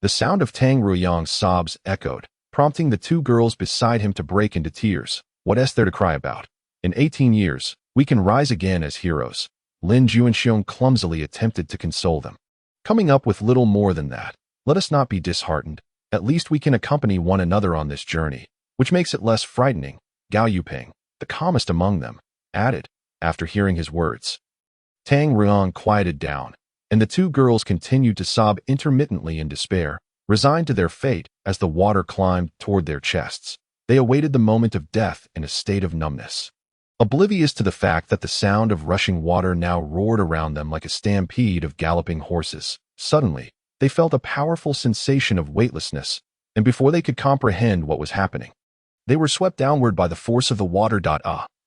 The sound of Tang Ruyang's sobs echoed, prompting the 2 girls beside him to break into tears. What's there to cry about? In 18 years, we can rise again as heroes. Lin Juanxiong clumsily attempted to console them. Coming up with little more than that. Let us not be disheartened. At least we can accompany one another on this journey, which makes it less frightening. Gao Yuping, the calmest among them, added, after hearing his words. Tang Ruyang quieted down, and the 2 girls continued to sob intermittently in despair, resigned to their fate as the water climbed toward their chests. They awaited the moment of death in a state of numbness, oblivious to the fact that the sound of rushing water now roared around them like a stampede of galloping horses. Suddenly, they felt a powerful sensation of weightlessness, and before they could comprehend what was happening, they were swept downward by the force of the water.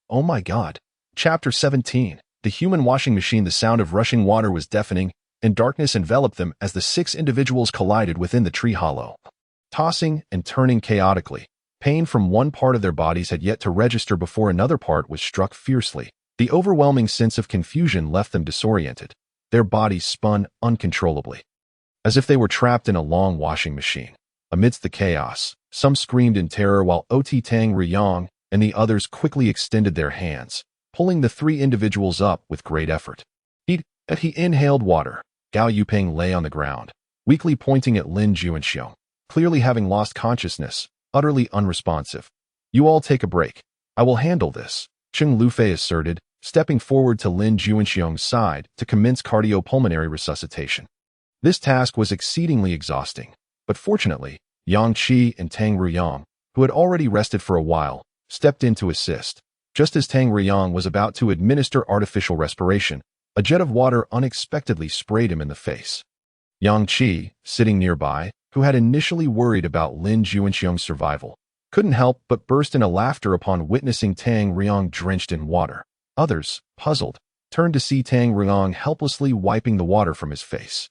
Oh my God. Chapter 17. The human washing machine. The sound of rushing water was deafening, and darkness enveloped them as the 6 individuals collided within the tree hollow. Tossing and turning chaotically, pain from one part of their bodies had yet to register before another part was struck fiercely. The overwhelming sense of confusion left them disoriented. Their bodies spun uncontrollably, as if they were trapped in a long washing machine. Amidst the chaos, some screamed in terror while Tang Ruyang and the others quickly extended their hands, pulling the 3 individuals up with great effort. He inhaled water. Gao Yuping lay on the ground, weakly pointing at Lin Juanxiong, clearly having lost consciousness, utterly unresponsive. You all take a break. I will handle this, Cheng Lufei asserted, stepping forward to Lin Juanxiong's side to commence cardiopulmonary resuscitation. This task was exceedingly exhausting, but fortunately, Yang Qi and Tang Ruyang, who had already rested for a while, stepped in to assist. Just as Tang Ruyang was about to administer artificial respiration, a jet of water unexpectedly sprayed him in the face. Yang Qi, sitting nearby, who had initially worried about Lin Juanxiong's survival, couldn't help but burst into laughter upon witnessing Tang Ruyang drenched in water. Others, puzzled, turned to see Tang Ruyang helplessly wiping the water from his face.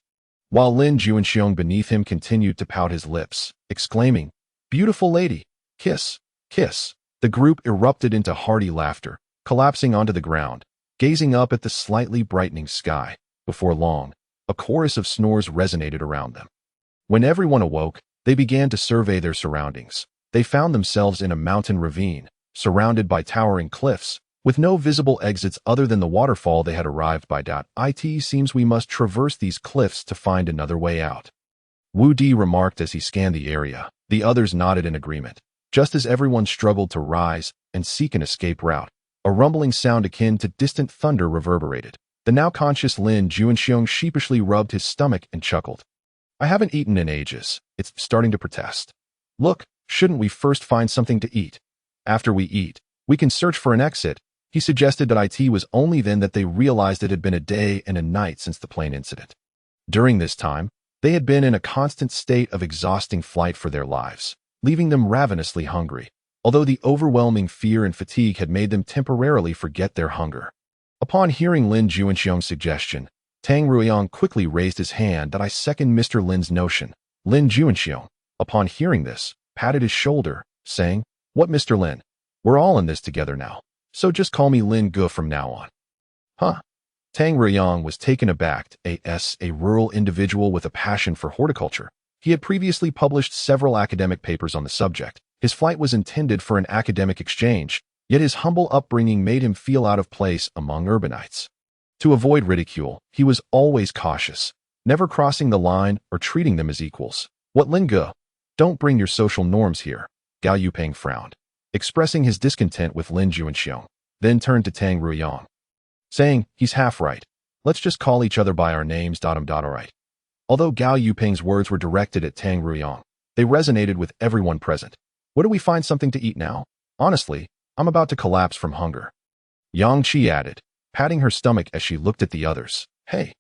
while Lin Juanxiong beneath him continued to pout his lips, exclaiming, "Beautiful lady, kiss, kiss." The group erupted into hearty laughter, collapsing onto the ground, gazing up at the slightly brightening sky. Before long, a chorus of snores resonated around them. When everyone awoke, they began to survey their surroundings. They found themselves in a mountain ravine, surrounded by towering cliffs, with no visible exits other than the waterfall they had arrived by. It seems we must traverse these cliffs to find another way out, Wu Di remarked as he scanned the area. The others nodded in agreement. Just as everyone struggled to rise and seek an escape route, a rumbling sound akin to distant thunder reverberated. The now conscious Lin Juanxiong sheepishly rubbed his stomach and chuckled. "I haven't eaten in ages. It's starting to protest. Look, shouldn't we first find something to eat? After we eat, we can search for an exit." He suggested that it was only then that they realized it had been a day and a night since the plane incident. During this time, they had been in a constant state of exhausting flight for their lives, leaving them ravenously hungry, although the overwhelming fear and fatigue had made them temporarily forget their hunger. Upon hearing Lin Juanxiong's suggestion, Tang Ruiyang quickly raised his hand that I second Mr. Lin's notion. Lin Juanxiong, upon hearing this, patted his shoulder, saying, "What, Mr. Lin? We're all in this together now, so just call me Lin Gu from now on." "Huh?" Tang Ruiyang was taken aback. A rural individual with a passion for horticulture. He had previously published several academic papers on the subject. His flight was intended for an academic exchange, yet his humble upbringing made him feel out of place among urbanites. To avoid ridicule, he was always cautious, never crossing the line or treating them as equals. "What, Lin Gu? Don't bring your social norms here." Gao Yupeng frowned, expressing his discontent with Lin Juanxiong, then turned to Tang Ruiyang, saying, "He's half right. Let's just call each other by our names. Alright." Although Gao Yupeng's words were directed at Tang Ruiyang, they resonated with everyone present. "Where do we find something to eat now? Honestly, I'm about to collapse from hunger." Yang Qi added, patting her stomach as she looked at the others. "Hey,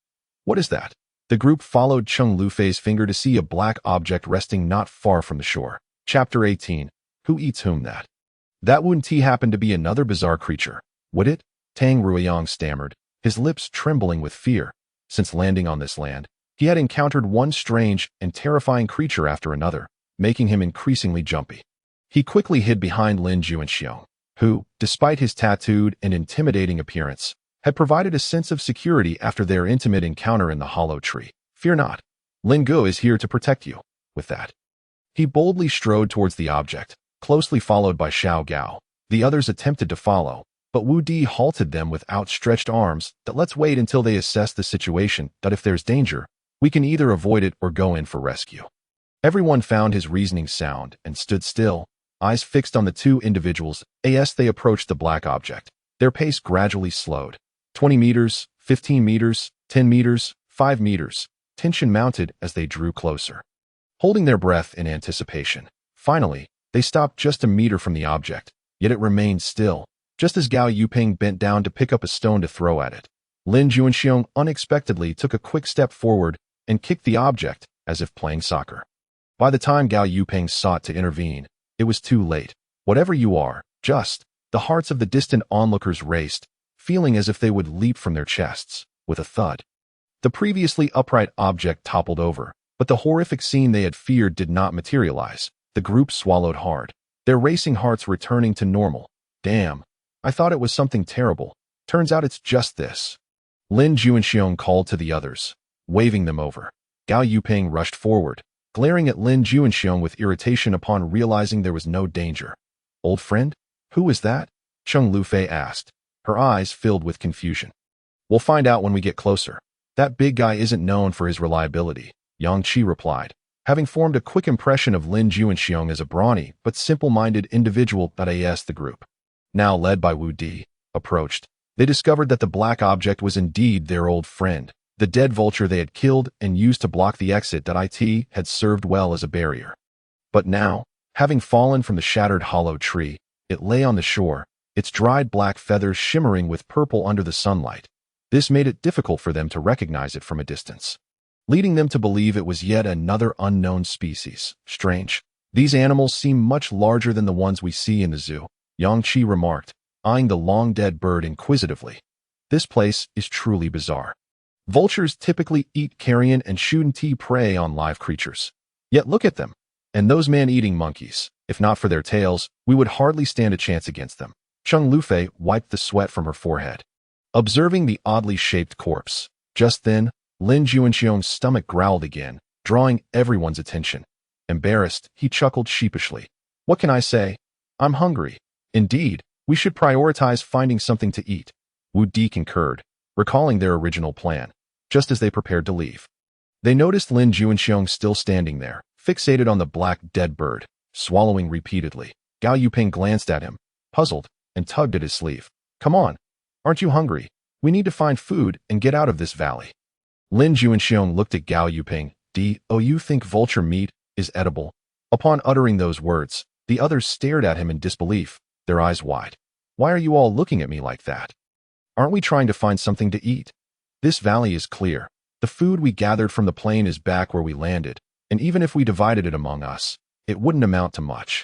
what is that?" The group followed Cheng Lufei's finger to see a black object resting not far from the shore. Chapter 18. Who eats whom? That wouldn't happen to be another bizarre creature, would it? Tang Ruiyang stammered, his lips trembling with fear. Since landing on this land, he had encountered one strange and terrifying creature after another, making him increasingly jumpy. He quickly hid behind Lin Juanxiong, who, despite his tattooed and intimidating appearance, had provided a sense of security after their intimate encounter in the hollow tree. "Fear not. Lin Gu is here to protect you." With that, he boldly strode towards the object, closely followed by Xiao Gao. The others attempted to follow, but Wu Di halted them with outstretched arms. "Let's wait until they assess the situation. If there's danger, we can either avoid it or go in for rescue." Everyone found his reasoning sound and stood still, eyes fixed on the two individuals. As they approached the black object, their pace gradually slowed. 20 meters, 15 meters, 10 meters, 5 meters. Tension mounted as they drew closer, holding their breath in anticipation. Finally, they stopped just a meter from the object, yet it remained still, just as Gao Yupeng bent down to pick up a stone to throw at it. Lin Juanxiong unexpectedly took a quick step forward and kicked the object as if playing soccer. By the time Gao Yupeng sought to intervene, it was too late. "Whatever you are, just..." The hearts of the distant onlookers raced, feeling as if they would leap from their chests. With a thud, the previously upright object toppled over, but the horrific scene they had feared did not materialize. The group swallowed hard, their racing hearts returning to normal. "Damn, I thought it was something terrible. Turns out it's just this." Lin Juanxiong called to the others, waving them over. Gao Yupeng rushed forward, glaring at Lin Juanxiong with irritation upon realizing there was no danger. "Old friend? Who is that?" Cheng Lufei asked, her eyes filled with confusion. "We'll find out when we get closer. That big guy isn't known for his reliability," Yang Qi replied, having formed a quick impression of Lin Juanxiong as a brawny but simple-minded individual. As the group, now led by Wu Di, approached, they discovered that the black object was indeed their old friend. The dead vulture they had killed and used to block the exit. It had served well as a barrier. But now, having fallen from the shattered hollow tree, it lay on the shore, its dried black feathers shimmering with purple under the sunlight. This made it difficult for them to recognize it from a distance, leading them to believe it was yet another unknown species. "Strange. These animals seem much larger than the ones we see in the zoo," Yang Qi remarked, eyeing the long-dead bird inquisitively. "This place is truly bizarre." Vultures typically eat carrion and shouldn't prey on live creatures. Yet look at them. And those man-eating monkeys. If not for their tails, we would hardly stand a chance against them. Cheng Lufei wiped the sweat from her forehead, observing the oddly shaped corpse. Just then, Lin Juanxiong's stomach growled again, drawing everyone's attention. Embarrassed, he chuckled sheepishly. What can I say? I'm hungry. Indeed, we should prioritize finding something to eat. Wu Di concurred, recalling their original plan, just as they prepared to leave. They noticed Lin Juanxiong still standing there, fixated on the black dead bird, swallowing repeatedly. Gao Yuping glanced at him, puzzled, and tugged at his sleeve. Come on, aren't you hungry? We need to find food and get out of this valley. Lin Juanxiong looked at Gao Yuping. Do you think vulture meat is edible? Upon uttering those words, the others stared at him in disbelief, their eyes wide. Why are you all looking at me like that? Aren't we trying to find something to eat? This valley is clear. The food we gathered from the plain is back where we landed, and even if we divided it among us, it wouldn't amount to much.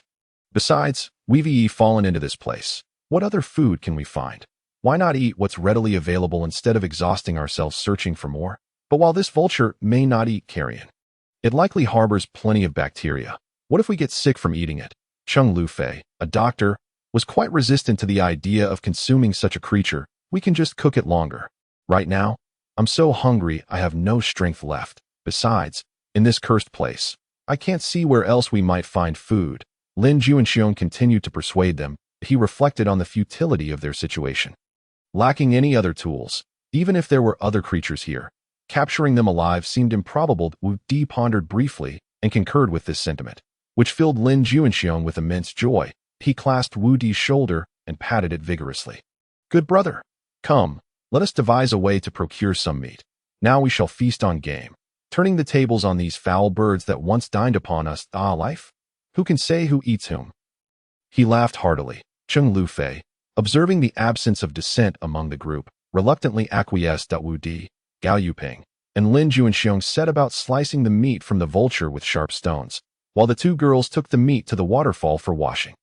Besides, we've fallen into this place. What other food can we find? Why not eat what's readily available instead of exhausting ourselves searching for more? But while this vulture may not eat carrion, it likely harbors plenty of bacteria. What if we get sick from eating it? Cheng Lufei, a doctor, was quite resistant to the idea of consuming such a creature. We can just cook it longer. Right now, I'm so hungry I have no strength left. Besides, in this cursed place, I can't see where else we might find food. Lin Juanxiong continued to persuade them. He reflected on the futility of their situation. Lacking any other tools, even if there were other creatures here, capturing them alive seemed improbable. Wu Di pondered briefly and concurred with this sentiment, which filled Lin Juanxiong with immense joy. He clasped Wu Di's shoulder and patted it vigorously. Good brother, come, let us devise a way to procure some meat. Now we shall feast on game, turning the tables on these foul birds that once dined upon us. Ah, life? Who can say who eats whom? He laughed heartily. Cheng Lufei, observing the absence of dissent among the group, reluctantly acquiesced. Wu Di, Gao Yuping, and Lin Juanxiong set about slicing the meat from the vulture with sharp stones, while the two girls took the meat to the waterfall for washing.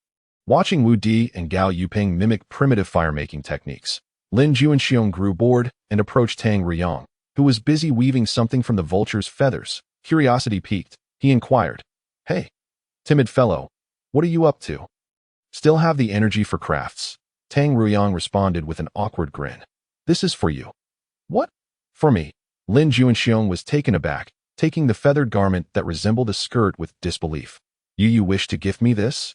Watching Wu Di and Gao Yuping mimic primitive fire-making techniques, Lin Juanxiong grew bored and approached Tang Riyang, who was busy weaving something from the vulture's feathers. Curiosity piqued, he inquired, Hey, timid fellow, what are you up to? Still have the energy for crafts? Tang Riyang responded with an awkward grin. This is for you. What? For me? Lin Juanxiong was taken aback, taking the feathered garment that resembled a skirt with disbelief. You wish to gift me this?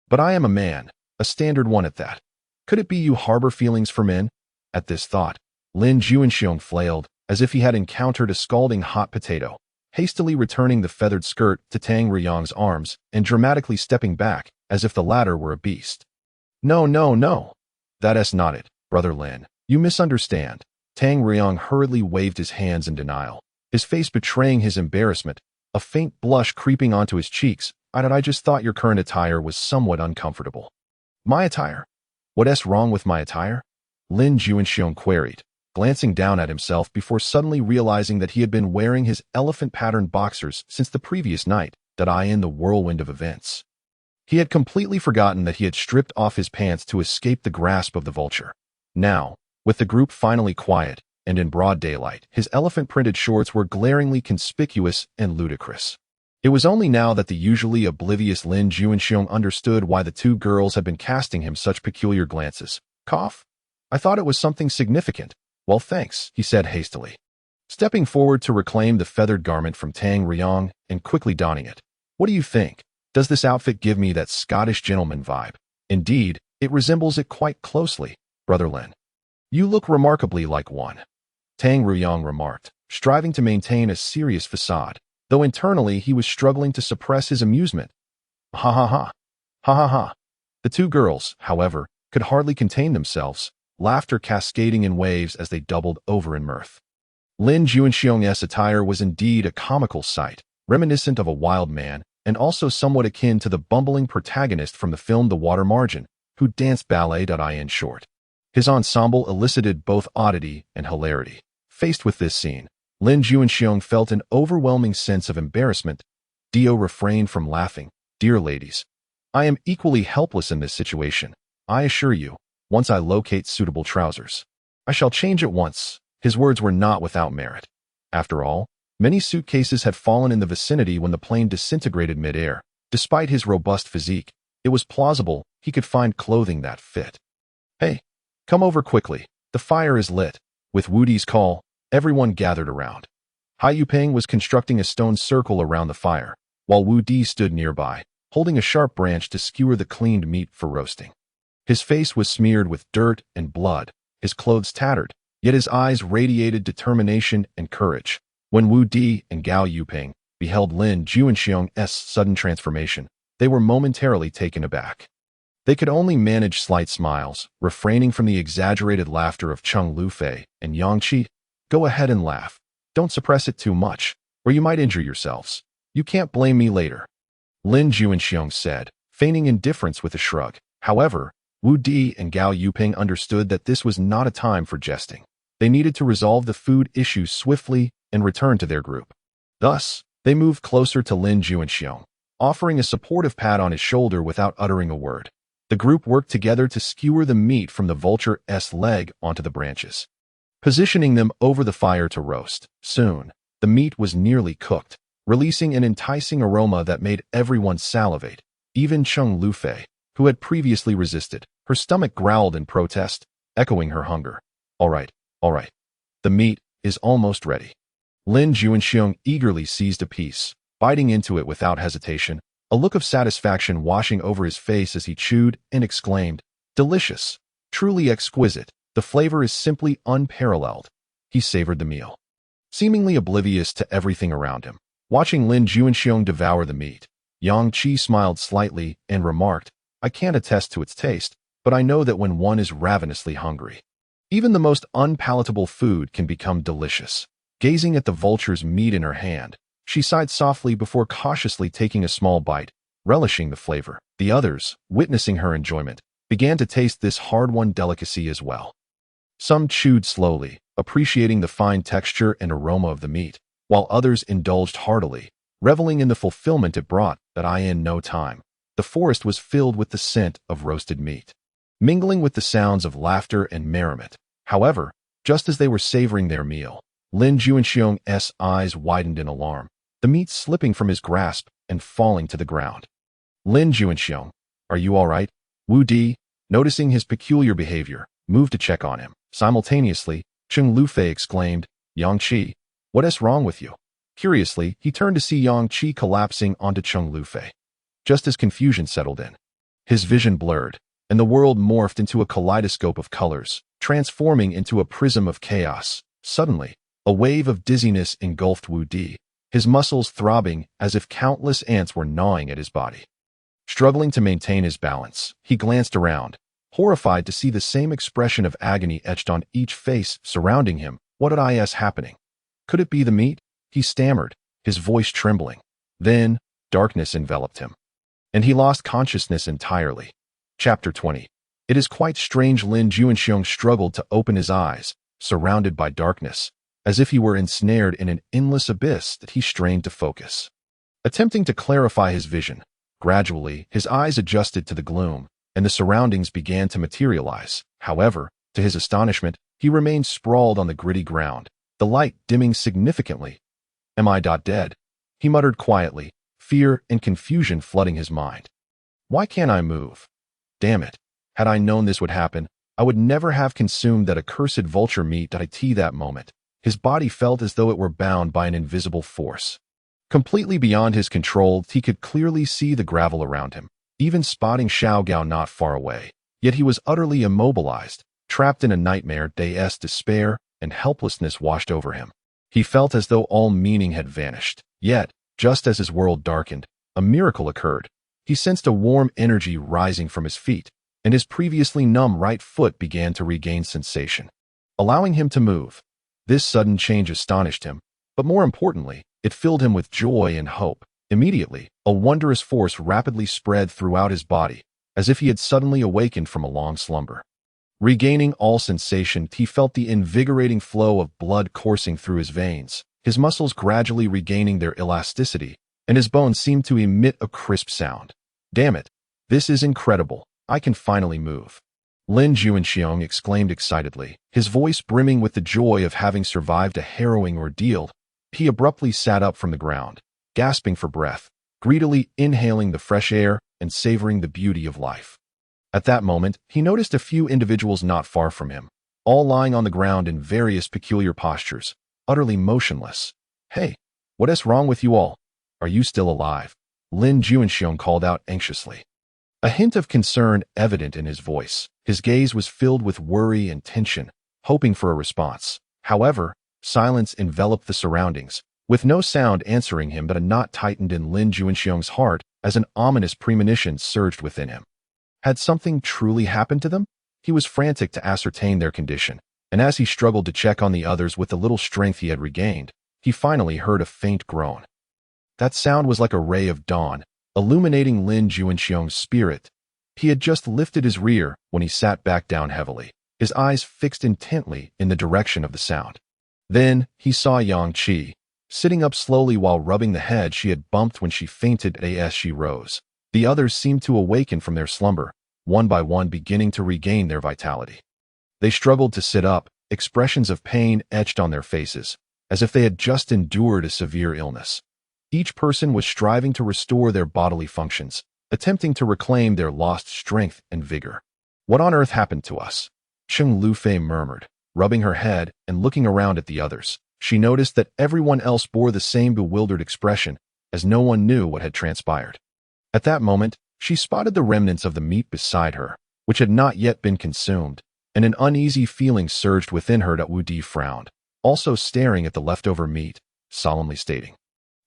But I am a man, a standard one at that. Could it be you harbor feelings for men? At this thought, Lin Juanxiong flailed, as if he had encountered a scalding hot potato, hastily returning the feathered skirt to Tang Riyang's arms and dramatically stepping back, as if the latter were a beast. No. That's not it, Brother Lin. You misunderstand. Tang Riyang hurriedly waved his hands in denial, his face betraying his embarrassment, a faint blush creeping onto his cheeks. I just thought your current attire was somewhat uncomfortable. My attire? What's wrong with my attire? Lin Juanxiong queried, glancing down at himself before suddenly realizing that he had been wearing his elephant-patterned boxers since the previous night, in the whirlwind of events. He had completely forgotten that he had stripped off his pants to escape the grasp of the vulture. Now, with the group finally quiet and in broad daylight, his elephant-printed shorts were glaringly conspicuous and ludicrous. It was only now that the usually oblivious Lin Juanxiong understood why the two girls had been casting him such peculiar glances. Cough? I thought it was something significant. Well, thanks, he said hastily, stepping forward to reclaim the feathered garment from Tang Riyang and quickly donning it. What do you think? Does this outfit give me that Scottish gentleman vibe? Indeed, it resembles it quite closely, Brother Lin. You look remarkably like one, Tang Riyang remarked, striving to maintain a serious facade, though internally he was struggling to suppress his amusement. Ha ha ha. Ha ha ha. The two girls, however, could hardly contain themselves, laughter cascading in waves as they doubled over in mirth. Lin Juanxiong's attire was indeed a comical sight, reminiscent of a wild man, and also somewhat akin to the bumbling protagonist from the film The Water Margin, who danced ballet. In short, his ensemble elicited both oddity and hilarity. Faced with this scene, Lin Juanxiong felt an overwhelming sense of embarrassment. Dio refrained from laughing. Dear ladies, I am equally helpless in this situation. I assure you, once I locate suitable trousers, I shall change at once. His words were not without merit. After all, many suitcases had fallen in the vicinity when the plane disintegrated mid-air. Despite his robust physique, it was plausible he could find clothing that fit. "Hey, come over quickly. The fire is lit." With Wu Di's call, everyone gathered around. Hai Yuping was constructing a stone circle around the fire, while Wu Di stood nearby, holding a sharp branch to skewer the cleaned meat for roasting. His face was smeared with dirt and blood, his clothes tattered, yet his eyes radiated determination and courage. When Wu Di and Gao Yuping beheld Lin Juanxiong's sudden transformation, they were momentarily taken aback. They could only manage slight smiles, refraining from the exaggerated laughter of Cheng Lufei and Yang Qi. "Go ahead and laugh. Don't suppress it too much, or you might injure yourselves. You can't blame me later," Lin Juanxiong said, feigning indifference with a shrug. However, Wu Di and Gao Yuping understood that this was not a time for jesting. They needed to resolve the food issue swiftly and return to their group. Thus, they moved closer to Lin Juanxiong, offering a supportive pat on his shoulder without uttering a word. The group worked together to skewer the meat from the vulture's leg onto the branches, positioning them over the fire to roast. Soon, the meat was nearly cooked, releasing an enticing aroma that made everyone salivate. Even Cheng Lufei, who had previously resisted, her stomach growled in protest, echoing her hunger. All right. The meat is almost ready." Lin Juanxiong eagerly seized a piece, biting into it without hesitation, a look of satisfaction washing over his face as he chewed and exclaimed, "Delicious, truly exquisite. The flavor is simply unparalleled." He savored the meal, seemingly oblivious to everything around him. Watching Lin Juanxiong devour the meat, Yang Qi smiled slightly and remarked, "I can't attest to its taste, but I know that when one is ravenously hungry, even the most unpalatable food can become delicious." Gazing at the vulture's meat in her hand, she sighed softly before cautiously taking a small bite, relishing the flavor. The others, witnessing her enjoyment, began to taste this hard-won delicacy as well. Some chewed slowly, appreciating the fine texture and aroma of the meat, while others indulged heartily, reveling in the fulfillment it brought. That in no time, the forest was filled with the scent of roasted meat, mingling with the sounds of laughter and merriment. However, just as they were savoring their meal, Lin Juanxiong's eyes widened in alarm, the meat slipping from his grasp and falling to the ground. "Lin Juanxiong, are you all right?" Wu Di, noticing his peculiar behavior, moved to check on him. Simultaneously, Cheng Lufei exclaimed, "Yang Qi, what is wrong with you?" Curiously, he turned to see Yang Qi collapsing onto Cheng Lufei. Just as confusion settled in, his vision blurred, and the world morphed into a kaleidoscope of colors, transforming into a prism of chaos. Suddenly, a wave of dizziness engulfed Wu Di, his muscles throbbing as if countless ants were gnawing at his body. Struggling to maintain his balance, he glanced around, horrified to see the same expression of agony etched on each face surrounding him. What is happening? Could it be the meat? He stammered, his voice trembling. Then, darkness enveloped him, and he lost consciousness entirely. Chapter 20. It is quite strange. Lin Juanxiong struggled to open his eyes, surrounded by darkness, as if he were ensnared in an endless abyss that he strained to focus. Attempting to clarify his vision, gradually his eyes adjusted to the gloom, and the surroundings began to materialize. However, to his astonishment, he remained sprawled on the gritty ground, the light dimming significantly. "Am I dead?" he muttered quietly, fear and confusion flooding his mind. "Why can't I move? Damn it. Had I known this would happen, I would never have consumed that accursed vulture meat at that moment." His body felt as though it were bound by an invisible force. Completely beyond his control, he could clearly see the gravel around him, even spotting Xiao Gao not far away. Yet he was utterly immobilized, trapped in a nightmare. Despair and helplessness washed over him. He felt as though all meaning had vanished. Yet, just as his world darkened, a miracle occurred. He sensed a warm energy rising from his feet, and his previously numb right foot began to regain sensation, allowing him to move. This sudden change astonished him, but more importantly, it filled him with joy and hope. Immediately, a wondrous force rapidly spread throughout his body, as if he had suddenly awakened from a long slumber. Regaining all sensation, he felt the invigorating flow of blood coursing through his veins, his muscles gradually regaining their elasticity, and his bones seemed to emit a crisp sound. "Damn it! This is incredible. I can finally move." Lin Juanxiong exclaimed excitedly, his voice brimming with the joy of having survived a harrowing ordeal. He abruptly sat up from the ground, gasping for breath, greedily inhaling the fresh air and savoring the beauty of life. At that moment, he noticed a few individuals not far from him, all lying on the ground in various peculiar postures, utterly motionless. "Hey, what is wrong with you all? Are you still alive?" Lin Juanxiong called out anxiously. A hint of concern evident in his voice. His gaze was filled with worry and tension, hoping for a response. However, silence enveloped the surroundings, with no sound answering him. But a knot tightened in Lin Juanxiong's heart as an ominous premonition surged within him. Had something truly happened to them? He was frantic to ascertain their condition, and as he struggled to check on the others with the little strength he had regained, he finally heard a faint groan. That sound was like a ray of dawn, illuminating Lin Juanxiong's spirit. He had just lifted his rear when he sat back down heavily, his eyes fixed intently in the direction of the sound. Then he saw Yang Qi, sitting up slowly while rubbing the head she had bumped when she fainted as she rose. The others seemed to awaken from their slumber, one by one beginning to regain their vitality. They struggled to sit up, expressions of pain etched on their faces, as if they had just endured a severe illness. Each person was striving to restore their bodily functions, attempting to reclaim their lost strength and vigor. "What on earth happened to us?" Cheng Lufei murmured, rubbing her head and looking around at the others. She noticed that everyone else bore the same bewildered expression, as no one knew what had transpired. At that moment, she spotted the remnants of the meat beside her, which had not yet been consumed, and an uneasy feeling surged within her. Wu Di frowned, also staring at the leftover meat, solemnly stating,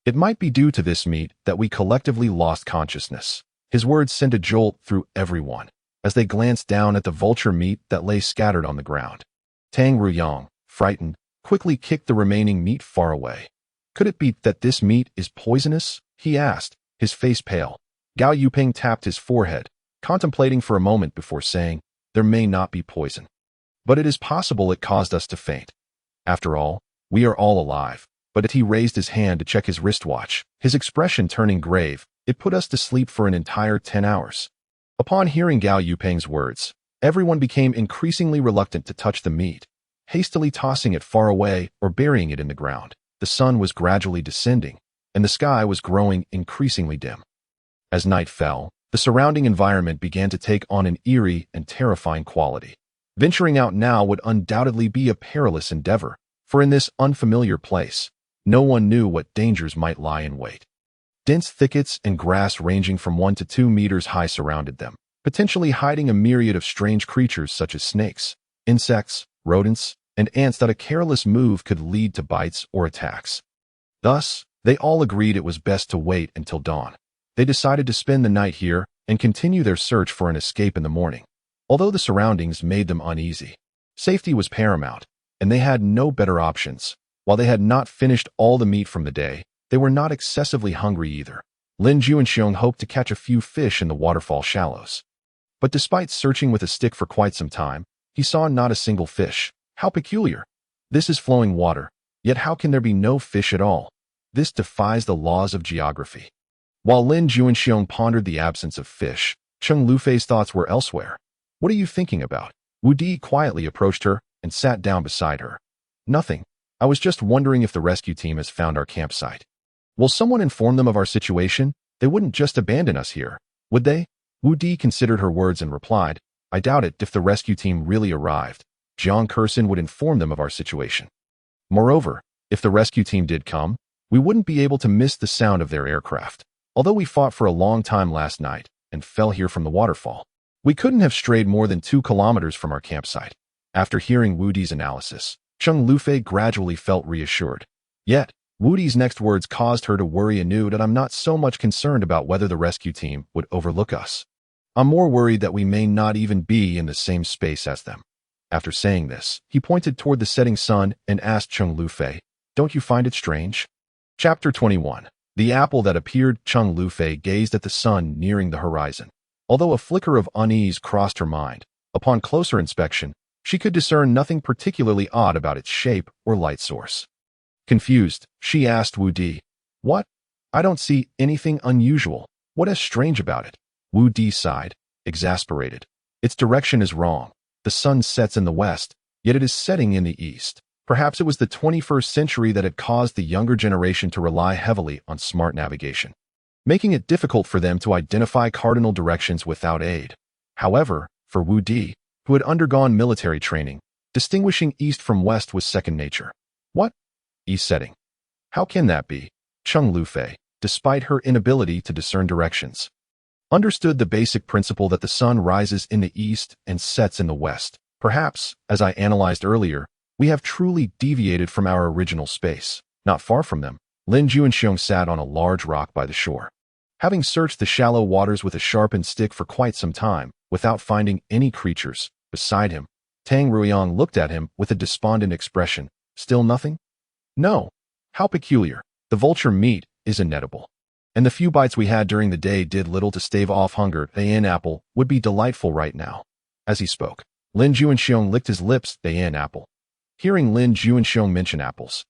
"It might be due to this meat that we collectively lost consciousness." His words sent a jolt through everyone, as they glanced down at the vulture meat that lay scattered on the ground. Tang Ruyang, frightened, quickly kicked the remaining meat far away. "Could it be that this meat is poisonous?" he asked, his face pale. Gao Yuping tapped his forehead, contemplating for a moment before saying, "There may not be poison, but it is possible it caused us to faint. After all, we are all alive." But he raised his hand to check his wristwatch, his expression turning grave. "It put us to sleep for an entire 10 hours. Upon hearing Gao Yuping's words, everyone became increasingly reluctant to touch the meat, hastily tossing it far away or burying it in the ground. The sun was gradually descending, and the sky was growing increasingly dim. As night fell, the surrounding environment began to take on an eerie and terrifying quality. Venturing out now would undoubtedly be a perilous endeavor, for in this unfamiliar place, no one knew what dangers might lie in wait. Dense thickets and grass ranging from 1 to 2 meters high surrounded them, potentially hiding a myriad of strange creatures such as snakes, insects, rodents, and ants that a careless move could lead to bites or attacks. Thus, they all agreed it was best to wait until dawn. They decided to spend the night here and continue their search for an escape in the morning, although the surroundings made them uneasy. Safety was paramount, and they had no better options. While they had not finished all the meat from the day, they were not excessively hungry either. Lin Juanxiong hoped to catch a few fish in the waterfall shallows. But despite searching with a stick for quite some time, he saw not a single fish. How peculiar! This is flowing water, yet how can there be no fish at all? This defies the laws of geography. While Lin Juanxiong pondered the absence of fish, Cheng Lufei's thoughts were elsewhere. "What are you thinking about?" Wu Di quietly approached her and sat down beside her. "Nothing. I was just wondering if the rescue team has found our campsite. Will someone inform them of our situation? They wouldn't just abandon us here, would they?" Wu Di considered her words and replied, "I doubt it. If the rescue team really arrived, Jiang Kersen would inform them of our situation. Moreover, if the rescue team did come, we wouldn't be able to miss the sound of their aircraft. Although we fought for a long time last night and fell here from the waterfall, we couldn't have strayed more than 2 kilometers from our campsite." After hearing Wu Di's analysis, Cheng Lufei gradually felt reassured. Yet, Wu Di's next words caused her to worry anew. "That I'm not so much concerned about whether the rescue team would overlook us. I'm more worried that we may not even be in the same space as them." After saying this, he pointed toward the setting sun and asked Cheng Lufei, "Don't you find it strange?" Chapter 21. The apple that appeared. Cheng Lufei gazed at the sun nearing the horizon. Although a flicker of unease crossed her mind, upon closer inspection, she could discern nothing particularly odd about its shape or light source. Confused, she asked Wu Di, "What? I don't see anything unusual. What is strange about it?" Wu Di sighed, exasperated. Its direction is wrong. The sun sets in the west, yet it is setting in the east. Perhaps it was the 21st century that had caused the younger generation to rely heavily on smart navigation, making it difficult for them to identify cardinal directions without aid. However, for Wu Di, who had undergone military training, distinguishing east from west was second nature. What? East setting. How can that be? Cheng Lufei, despite her inability to discern directions, understood the basic principle that the sun rises in the east and sets in the west. Perhaps, as I analyzed earlier, we have truly deviated from our original space. Not far from them, Lin Juanxiong sat on a large rock by the shore. Having searched the shallow waters with a sharpened stick for quite some time, without finding any creatures beside him, Tang Ruiyang looked at him with a despondent expression. Still nothing? No. How peculiar. The vulture meat is inedible, and the few bites we had during the day did little to stave off hunger. An apple would be delightful right now. As he spoke, Lin Juanxiong licked his lips. An apple. Hearing Lin Juanxiong mention apples,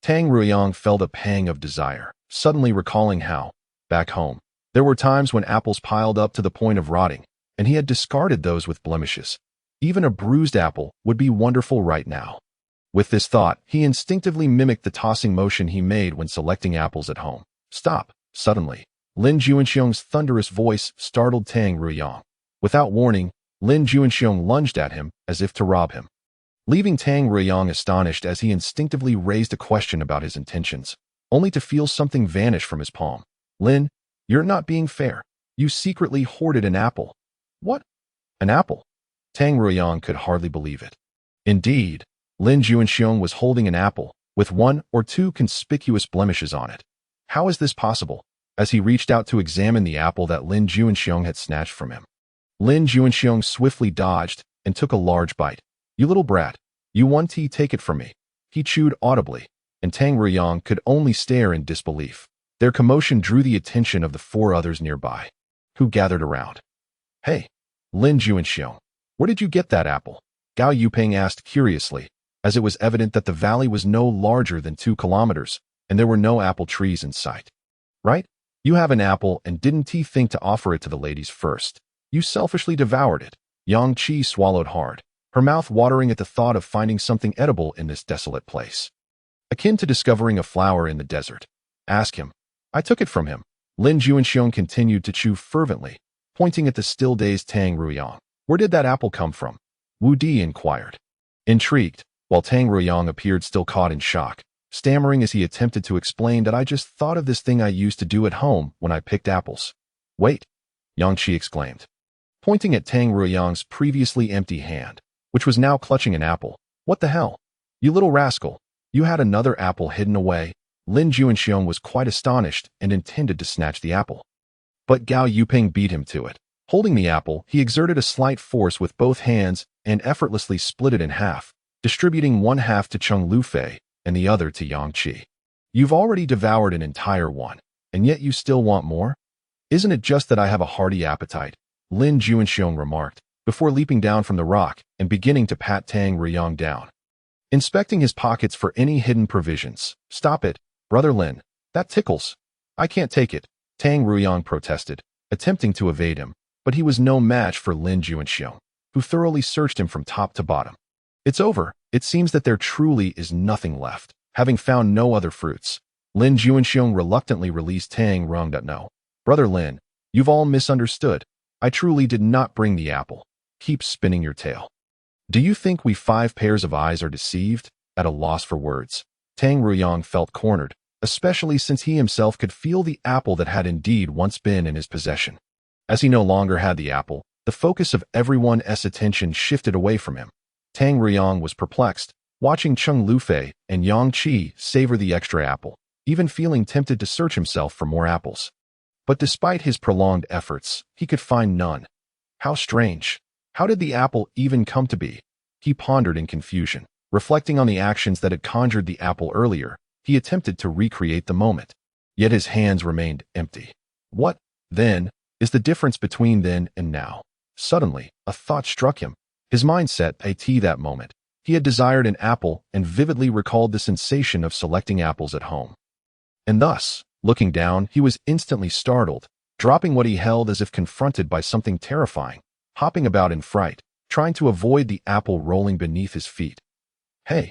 Tang Ruiyang felt a pang of desire, suddenly recalling how, back home, there were times when apples piled up to the point of rotting, and he had discarded those with blemishes. Even a bruised apple would be wonderful right now. With this thought, he instinctively mimicked the tossing motion he made when selecting apples at home. Stop! Suddenly, Lin Juanxiong's thunderous voice startled Tang Ruiyang. Without warning, Lin Juanxiong lunged at him as if to rob him, leaving Tang Ruiyang astonished as he instinctively raised a question about his intentions, only to feel something vanish from his palm. Lin, you're not being fair. You secretly hoarded an apple. What? An apple? Tang Ruiyang could hardly believe it. Indeed, Lin Juanxiong was holding an apple, with one or two conspicuous blemishes on it. How is this possible? As he reached out to examine the apple that Lin Juanxiong had snatched from him, Lin Juanxiong swiftly dodged and took a large bite. You little brat, you want to take it from me? He chewed audibly, and Tang Ruiyang could only stare in disbelief. Their commotion drew the attention of the four others nearby, who gathered around. Hey, Lin Juanxiong, where did you get that apple? Gao Yuping asked curiously, as it was evident that the valley was no larger than 2 kilometers, and there were no apple trees in sight. Right? You have an apple and didn't think to offer it to the ladies first. You selfishly devoured it. Yang Qi swallowed hard, her mouth watering at the thought of finding something edible in this desolate place, akin to discovering a flower in the desert. Ask him. I took it from him. Lin Juanxiong continued to chew fervently, pointing at the still-dazed Tang Ruiyang. Where did that apple come from? Wu Di inquired, intrigued, while Tang Ruiyang appeared still caught in shock, stammering as he attempted to explain that I just thought of this thing I used to do at home when I picked apples. Wait, Yang Qi exclaimed, pointing at Tang Ruiyang's previously empty hand, which was now clutching an apple. What the hell? You little rascal, you had another apple hidden away. Lin Juanxiong was quite astonished and intended to snatch the apple, but Gao Yuping beat him to it. Holding the apple, he exerted a slight force with both hands and effortlessly split it in half, distributing one half to Cheng Lufei and the other to Yang Qi. You've already devoured an entire one, and yet you still want more? Isn't it just that I have a hearty appetite? Lin Juanxiong remarked, before leaping down from the rock and beginning to pat Tang Ruiyang down, inspecting his pockets for any hidden provisions. Stop it, Brother Lin. That tickles. I can't take it, Tang Ruiyang protested, attempting to evade him, but he was no match for Lin Juanxiong, who thoroughly searched him from top to bottom. It's over. It seems that there truly is nothing left. Having found no other fruits, Lin Juanxiong reluctantly released Tang Ruiyang. No, Brother Lin, you've all misunderstood. I truly did not bring the apple. Keep spinning your tail. Do you think we 5 pairs of eyes are deceived? At a loss for words, Tang Ruiyang felt cornered, especially since he himself could feel the apple that had indeed once been in his possession. As he no longer had the apple, the focus of everyone's attention shifted away from him. Tang Ruiyang was perplexed, watching Cheng Lufei and Yang Qi savor the extra apple, even feeling tempted to search himself for more apples. But despite his prolonged efforts, he could find none. How strange. How did the apple even come to be? He pondered in confusion. Reflecting on the actions that had conjured the apple earlier, he attempted to recreate the moment. Yet his hands remained empty. What, then, is the difference between then and now? Suddenly, a thought struck him. His mind set at that moment. He had desired an apple and vividly recalled the sensation of selecting apples at home. And thus, looking down, he was instantly startled, dropping what he held as if confronted by something terrifying. hopping about in fright, trying to avoid the apple rolling beneath his feet. Hey,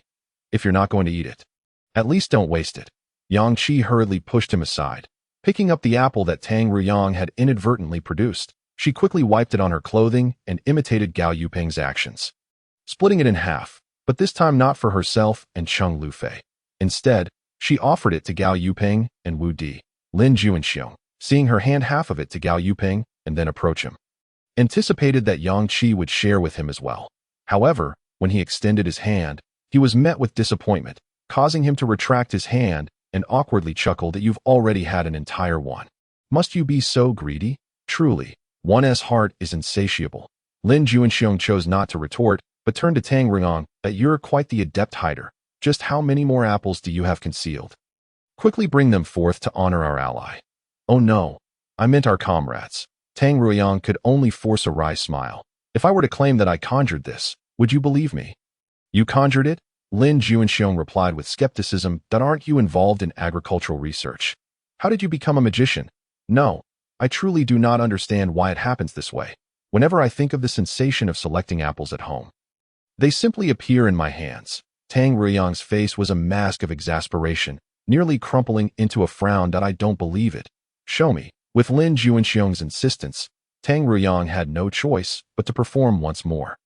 if you're not going to eat it, at least don't waste it. Yang Qi hurriedly pushed him aside. Picking up the apple that Tang Ruyang had inadvertently produced, she quickly wiped it on her clothing and imitated Gao Yuping's actions, splitting it in half, but this time not for herself and Cheng Lufei. Instead, she offered it to Gao Yuping and Wu Di. Lin Juanxiong, seeing her hand half of it to Gao Yuping and then approach him, anticipated that Yang Qi would share with him as well. However, when he extended his hand, he was met with disappointment, causing him to retract his hand and awkwardly chuckle that you've already had an entire one. Must you be so greedy? Truly, one's heart is insatiable. Lin Juanxiong chose not to retort, but turned to Tang Ruyang, that you're quite the adept hider. Just how many more apples do you have concealed? Quickly bring them forth to honor our ally. Oh no, I meant our comrades. Tang Ruyang could only force a wry smile. If I were to claim that I conjured this, would you believe me? You conjured it? Lin Juanxiong replied with skepticism, that aren't you involved in agricultural research? How did you become a magician? No, I truly do not understand why it happens this way. Whenever I think of the sensation of selecting apples at home, they simply appear in my hands. Tang Ruyang's face was a mask of exasperation, nearly crumpling into a frown that I don't believe it. Show me. With Lin Juanxiong's insistence, Tang Ruyang had no choice but to perform once more.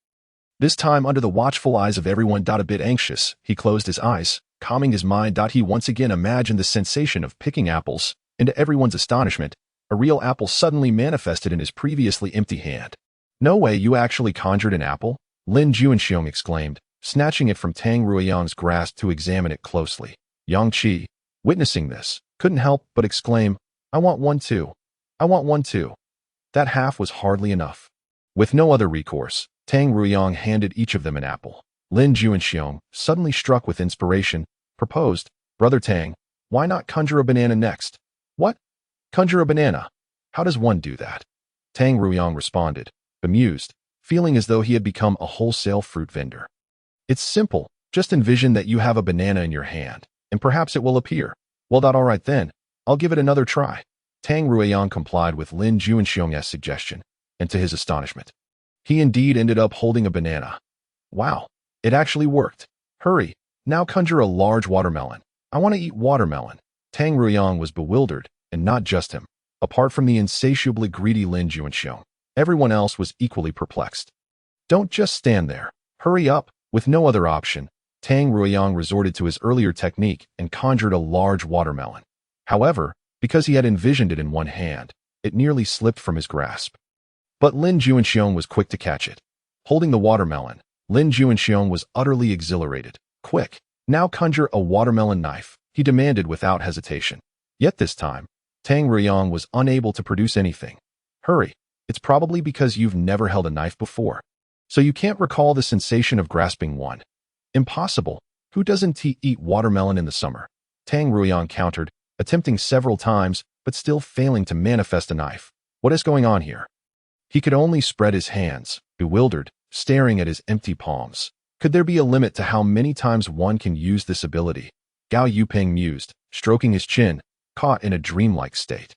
This time under the watchful eyes of everyone. A bit anxious, he closed his eyes, calming his mind. He once again imagined the sensation of picking apples, and to everyone's astonishment, a real apple suddenly manifested in his previously empty hand. No way, you actually conjured an apple? Lin Juanxiong exclaimed, snatching it from Tang Ruyang's grasp to examine it closely. Yang Qi, witnessing this, couldn't help but exclaim, I want one too. I want one too. That half was hardly enough. With no other recourse, Tang Ruyang handed each of them an apple. Lin Juanxiong, suddenly struck with inspiration, proposed, Brother Tang, why not conjure a banana next? What? Conjure a banana? How does one do that? Tang Ruyang responded, bemused, feeling as though he had become a wholesale fruit vendor. It's simple, just envision that you have a banana in your hand, and perhaps it will appear. Well, all right then, I'll give it another try. Tang Ruyang complied with Lin Juanxiong's suggestion, and to his astonishment, he indeed ended up holding a banana. Wow, it actually worked. Hurry, now conjure a large watermelon. I want to eat watermelon. Tang Ruyang was bewildered, and not just him. Apart from the insatiably greedy Lin Juanxiong, everyone else was equally perplexed. Don't just stand there. Hurry up. With no other option, Tang Ruyang resorted to his earlier technique and conjured a large watermelon. However, because he had envisioned it in one hand, it nearly slipped from his grasp. But Lin Juanxiong was quick to catch it. Holding the watermelon, Lin Juanxiong was utterly exhilarated. Quick, now conjure a watermelon knife, he demanded without hesitation. Yet this time, Tang Ruyang was unable to produce anything. Hurry, it's probably because you've never held a knife before. So you can't recall the sensation of grasping one. Impossible. Who doesn't eat watermelon in the summer? Tang Ruyang countered, attempting several times, but still failing to manifest a knife. What is going on here? He could only spread his hands, bewildered, staring at his empty palms. Could there be a limit to how many times one can use this ability? Gao Yuping mused, stroking his chin, caught in a dreamlike state.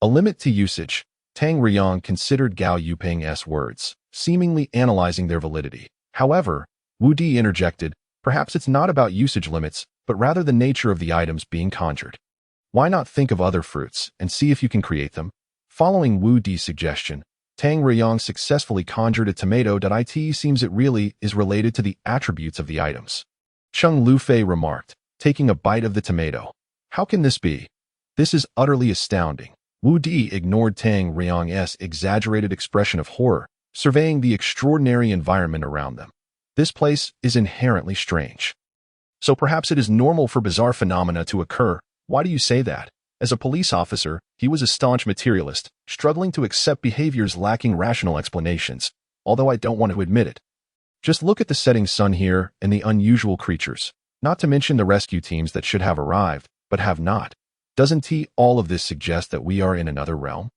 A limit to usage. Tang Ruyang considered Gao Yuping's words, seemingly analyzing their validity. However, Wu Di interjected, perhaps it's not about usage limits, but rather the nature of the items being conjured. Why not think of other fruits and see if you can create them? Following Wu Di's suggestion, Tang Ruyang successfully conjured a tomato. It seems it really is related to the attributes of the items. Cheng Lufei remarked, taking a bite of the tomato. How can this be? This is utterly astounding. Wu Di ignored Tang Ruyang's exaggerated expression of horror, surveying the extraordinary environment around them. This place is inherently strange. So perhaps it is normal for bizarre phenomena to occur. Why do you say that? As a police officer, he was a staunch materialist, struggling to accept behaviors lacking rational explanations, although I don't want to admit it. Just look at the setting sun here and the unusual creatures, not to mention the rescue teams that should have arrived, but have not. Doesn't all of this suggest that we are in another realm?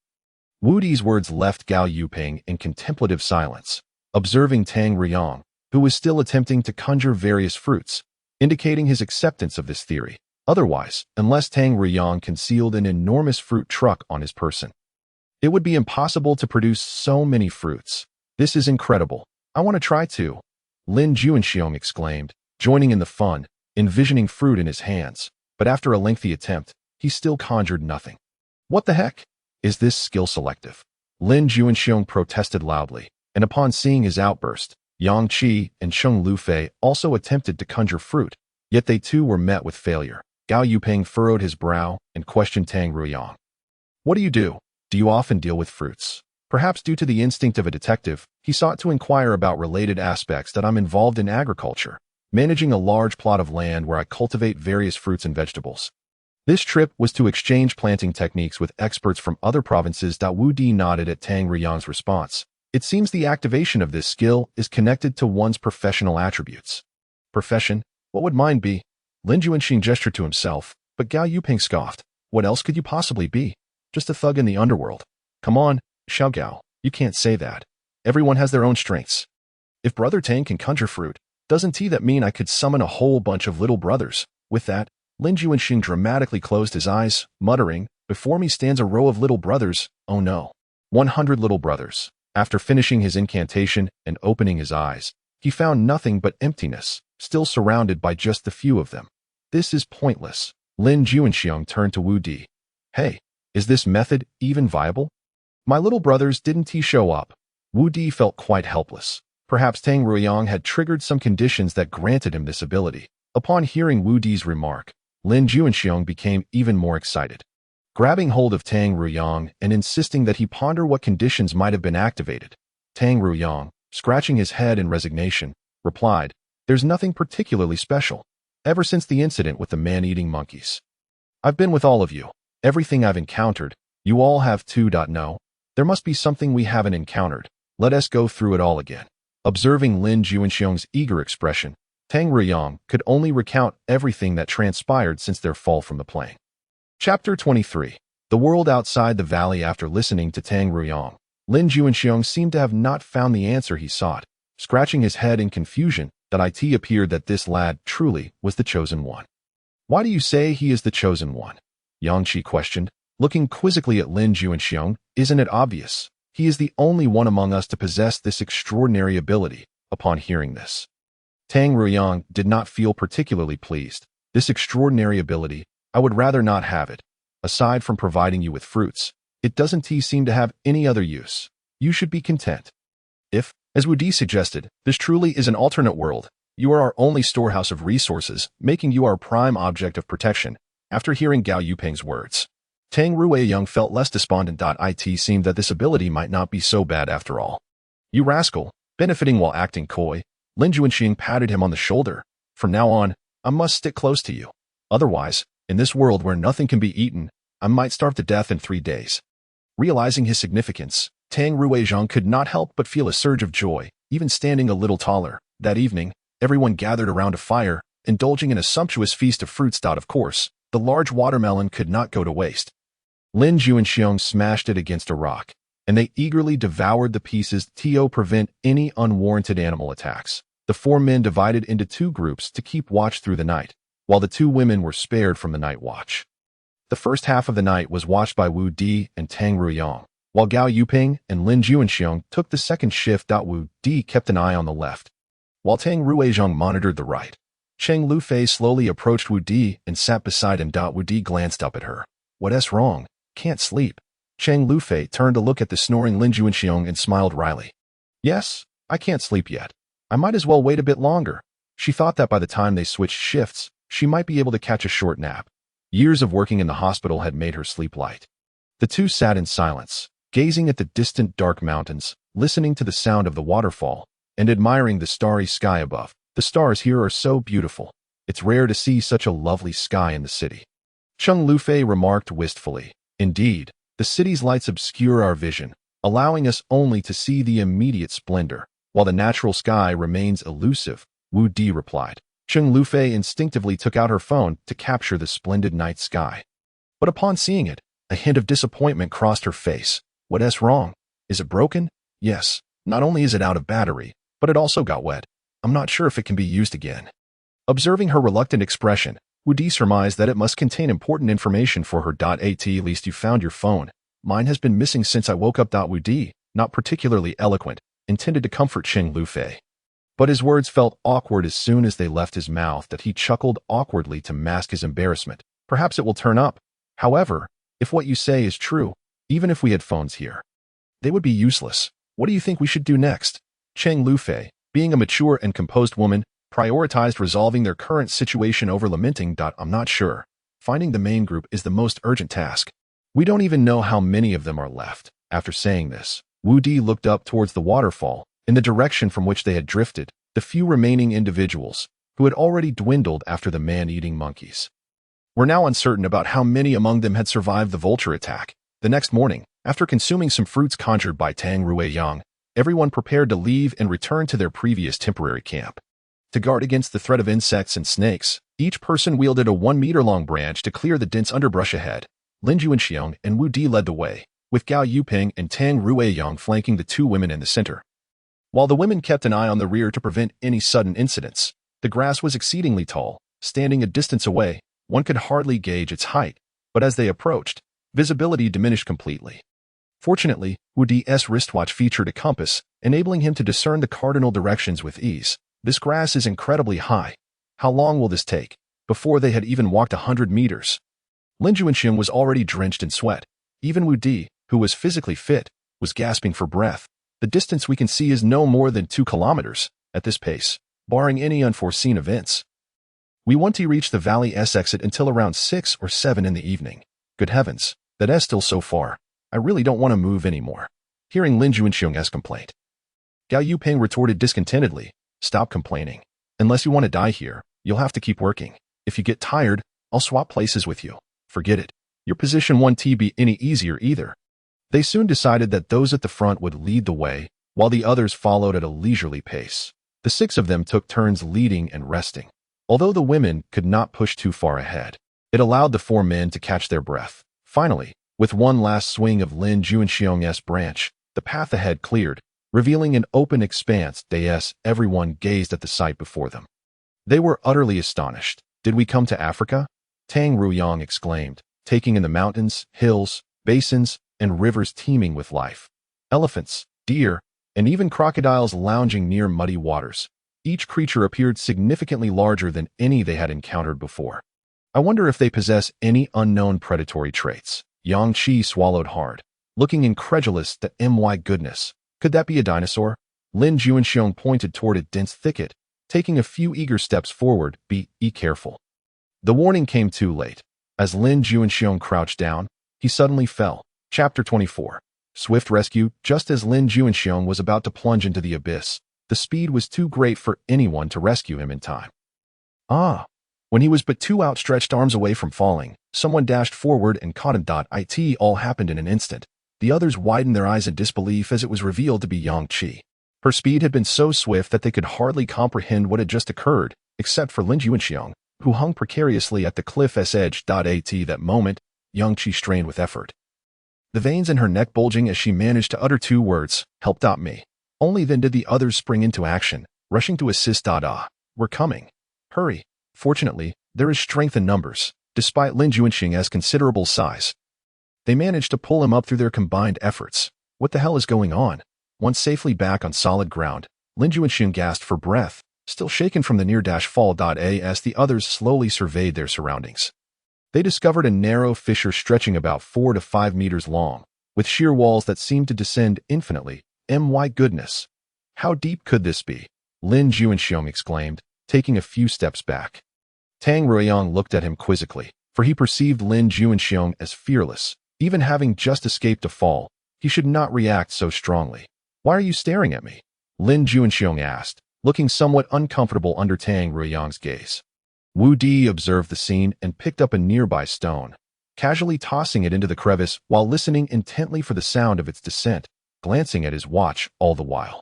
Wu Di's words left Gao Yuping in contemplative silence, observing Tang Ruyang, who was still attempting to conjure various fruits, indicating his acceptance of this theory. Otherwise, unless Tang Ruyang concealed an enormous fruit truck on his person, it would be impossible to produce so many fruits. This is incredible. I want to try too. Lin Juanxiong exclaimed, joining in the fun, envisioning fruit in his hands. But after a lengthy attempt, he still conjured nothing. What the heck? Is this skill selective? Lin Juanxiong protested loudly, and upon seeing his outburst, Yang Qi and Cheng Lufei also attempted to conjure fruit, yet they too were met with failure. Gao Yuping furrowed his brow and questioned Tang Ruyang. What do you do? Do you often deal with fruits? Perhaps due to the instinct of a detective, he sought to inquire about related aspects that I'm involved in agriculture, managing a large plot of land where I cultivate various fruits and vegetables. This trip was to exchange planting techniques with experts from other provinces. Wu Di nodded at Tang Ruyang's response. It seems the activation of this skill is connected to one's professional attributes. Profession? What would mine be? Lin Juanxing gestured to himself, but Gao Yuping scoffed. What else could you possibly be? Just a thug in the underworld. Come on, Xiao Gao, you can't say that. Everyone has their own strengths. If Brother Tang can conjure fruit, doesn't that mean I could summon a whole bunch of little brothers? With that, Lin Juanxing dramatically closed his eyes, muttering, before me stands a row of little brothers, oh no. 100 little brothers. After finishing his incantation and opening his eyes, he found nothing but emptiness, still surrounded by just a few of them. This is pointless. Lin Juanxiong turned to Wu Di. Hey, is this method even viable? My little brothers didn't show up. Wu Di felt quite helpless. Perhaps Tang Ruyang had triggered some conditions that granted him this ability. Upon hearing Wu Di's remark, Lin Juanxiong became even more excited. Grabbing hold of Tang Ruyang and insisting that he ponder what conditions might have been activated, Tang Ruyang, scratching his head in resignation, replied, There's nothing particularly special. Ever since the incident with the man-eating monkeys, I've been with all of you. Everything I've encountered, you all have too. No, there must be something we haven't encountered. Let us go through it all again. Observing Lin Juanxiong's eager expression, Tang Ruyang could only recount everything that transpired since their fall from the plane. Chapter 23. The world outside the valley. After listening to Tang Ruyang, Lin Juanxiong seemed to have not found the answer he sought. Scratching his head in confusion, it appeared that this lad truly was the chosen one. Why do you say he is the chosen one? Yang Qi questioned, looking quizzically at Lin Juanxiong. Isn't it obvious? He is the only one among us to possess this extraordinary ability. Upon hearing this, Tang Ruyang did not feel particularly pleased. This extraordinary ability, I would rather not have it. Aside from providing you with fruits, it doesn't seem to have any other use. You should be content. If, as Wu Di suggested, this truly is an alternate world, you are our only storehouse of resources, making you our prime object of protection. After hearing Gao Yuping's words, Tang Ruyang felt less despondent. It seemed that this ability might not be so bad after all. You rascal, benefiting while acting coy. Lin Juanxing patted him on the shoulder. From now on, I must stick close to you. Otherwise, in this world where nothing can be eaten, I might starve to death in 3 days. Realizing his significance, Tang Ruyang could not help but feel a surge of joy, even standing a little taller. That evening, everyone gathered around a fire, indulging in a sumptuous feast of fruits. Of course, the large watermelon could not go to waste. Lin Juanxiong smashed it against a rock, and they eagerly devoured the pieces to prevent any unwarranted animal attacks. The 4 men divided into 2 groups to keep watch through the night, while the 2 women were spared from the night watch. The first half of the night was watched by Wu Di and Tang Ruyang, while Gao Yuping and Lin Juanxiong took the second shift. Wu Di kept an eye on the left, while Tang Ruyang monitored the right. Cheng Lufei slowly approached Wu Di and sat beside him. Wu Di glanced up at her. What's wrong? Can't sleep. Cheng Lufei turned to look at the snoring Lin Juanxiong and smiled wryly. Yes, I can't sleep yet. I might as well wait a bit longer. She thought that by the time they switched shifts, she might be able to catch a short nap. Years of working in the hospital had made her sleep light. The 2 sat in silence, gazing at the distant dark mountains, listening to the sound of the waterfall, and admiring the starry sky above. The stars here are so beautiful. It's rare to see such a lovely sky in the city. Cheng Lufei remarked wistfully. Indeed, the city's lights obscure our vision, allowing us only to see the immediate splendor, while the natural sky remains elusive, Wu Di replied. Cheng Lufei instinctively took out her phone to capture the splendid night sky. But upon seeing it, a hint of disappointment crossed her face. What's wrong? Is it broken? Yes, not only is it out of battery, but it also got wet. I'm not sure if it can be used again. Observing her reluctant expression, Wu Di surmised that it must contain important information for her. At least you found your phone. Mine has been missing since I woke up. Wu Di, not particularly eloquent, intended to comfort Cheng Lufei. But his words felt awkward as soon as they left his mouth that he chuckled awkwardly to mask his embarrassment. Perhaps it will turn up. However, if what you say is true, even if we had phones here, they would be useless. What do you think we should do next? Cheng Lufei, being a mature and composed woman, prioritized resolving their current situation over lamenting. I'm not sure. Finding the main group is the most urgent task. We don't even know how many of them are left. After saying this, Wu Di looked up towards the waterfall, in the direction from which they had drifted, the few remaining individuals, who had already dwindled after the man-eating monkeys. Were now uncertain about how many among them had survived the vulture attack. The next morning, after consuming some fruits conjured by Tang Ruiyang, everyone prepared to leave and return to their previous temporary camp. To guard against the threat of insects and snakes, each person wielded a 1-meter-long branch to clear the dense underbrush ahead. Lin Juanxiong and Wu Di led the way, with Gao Yuping and Tang Ruiyang flanking the two women in the center. While the women kept an eye on the rear to prevent any sudden incidents, the grass was exceedingly tall. Standing a distance away, one could hardly gauge its height, but as they approached, visibility diminished completely. Fortunately, Wu Di's wristwatch featured a compass, enabling him to discern the cardinal directions with ease. This grass is incredibly high. How long will this take? Before they had even walked 100 meters. Lin Juanxiong was already drenched in sweat. Even Wu Di, who was physically fit, was gasping for breath. The distance we can see is no more than 2 kilometers, at this pace, barring any unforeseen events. We won't reach the Valley S exit until around 6 or 7 in the evening. Good heavens, that is still so far. I really don't want to move anymore. Hearing Lin Juanxiong's complaint, Gao Yuping retorted discontentedly, stop complaining. Unless you want to die here, you'll have to keep working. If you get tired, I'll swap places with you. Forget it. Your position won't be any easier either. They soon decided that those at the front would lead the way, while the others followed at a leisurely pace. The 6 of them took turns leading and resting. Although the women could not push too far ahead, it allowed the 4 men to catch their breath. Finally, with one last swing of Lin Juanxiong's branch, the path ahead cleared, revealing an open expanse. Everyone gazed at the sight before them. They were utterly astonished. Did we come to Africa? Tang Ruiyang exclaimed, taking in the mountains, hills, basins, and rivers teeming with life. Elephants, deer, and even crocodiles lounging near muddy waters. Each creature appeared significantly larger than any they had encountered before. I wonder if they possess any unknown predatory traits. Yang Qi swallowed hard, looking incredulous that my goodness, could that be a dinosaur? Lin Juanxiong pointed toward a dense thicket, taking a few eager steps forward. Be careful. The warning came too late. As Lin Juanxiong crouched down, he suddenly fell. Chapter 24. Swift rescue. Just as Lin Juanxiong was about to plunge into the abyss, the speed was too great for anyone to rescue him in time. When he was but 2 outstretched arms away from falling, someone dashed forward and caught him. It all happened in an instant. The others widened their eyes in disbelief as it was revealed to be Yang Qi. Her speed had been so swift that they could hardly comprehend what had just occurred, except for Lin Juanxiong, who hung precariously at the cliff's edge. At that moment, Yang Qi strained with effort, the veins in her neck bulging as she managed to utter 2 words, help. Me. Only then did the others spring into action, rushing to assist. We're coming. Hurry. Fortunately, there is strength in numbers, despite Lin Juanxiong's considerable size. They managed to pull him up through their combined efforts. What the hell is going on? Once safely back on solid ground, Lin Juanxiong gasped for breath, still shaken from the near-fall. As the others slowly surveyed their surroundings, they discovered a narrow fissure stretching about 4 to 5 meters long, with sheer walls that seemed to descend infinitely. My goodness. How deep could this be? Lin Juanxiong exclaimed, taking a few steps back. Tang Ruiyang looked at him quizzically, for he perceived Lin Juanxiong as fearless. Even having just escaped a fall, he should not react so strongly. Why are you staring at me? Lin Juanxiong asked, looking somewhat uncomfortable under Tang Ruiyang's gaze. Wu Di observed the scene and picked up a nearby stone, casually tossing it into the crevice while listening intently for the sound of its descent, glancing at his watch all the while.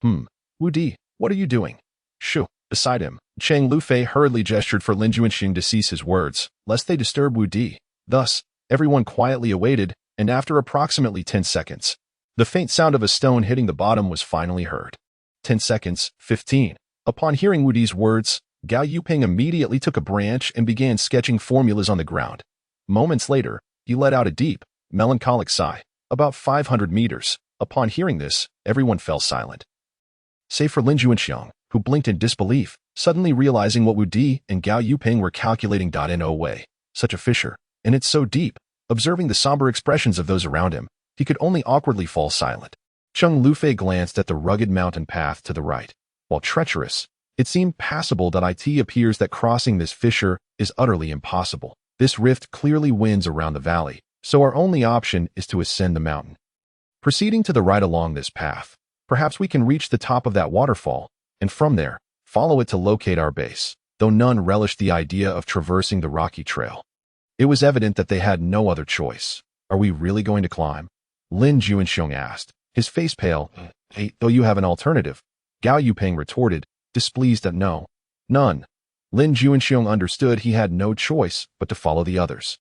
Wu Di, what are you doing? Shoo. Beside him, Cheng Lufei hurriedly gestured for Lin Juanxiong to cease his words, lest they disturb Wu Di. Thus, everyone quietly awaited, and after approximately 10 seconds, the faint sound of a stone hitting the bottom was finally heard. 10 seconds, 15. Upon hearing Wu Di's words, Gao Yuping immediately took a branch and began sketching formulas on the ground. Moments later, he let out a deep, melancholic sigh. About 500 meters. Upon hearing this, everyone fell silent. Save for Lin Juanxiang, who blinked in disbelief, suddenly realizing what Wu Di and Gao Yuping were calculating. In no way, such a fissure, and it's so deep. Observing the somber expressions of those around him, he could only awkwardly fall silent. Cheng Lufei glanced at the rugged mountain path to the right. While treacherous, it seemed passable. It appears that crossing this fissure is utterly impossible. This rift clearly winds around the valley, so our only option is to ascend the mountain. Proceeding to the right along this path, perhaps we can reach the top of that waterfall, and from there, follow it to locate our base, though none relished the idea of traversing the rocky trail. It was evident that they had no other choice. Are we really going to climb? Lin Juanxiang asked, his face pale. Hey, though you have an alternative, Gao Yuping retorted, displeased that no. None. Lin Juanxiang understood he had no choice but to follow the others.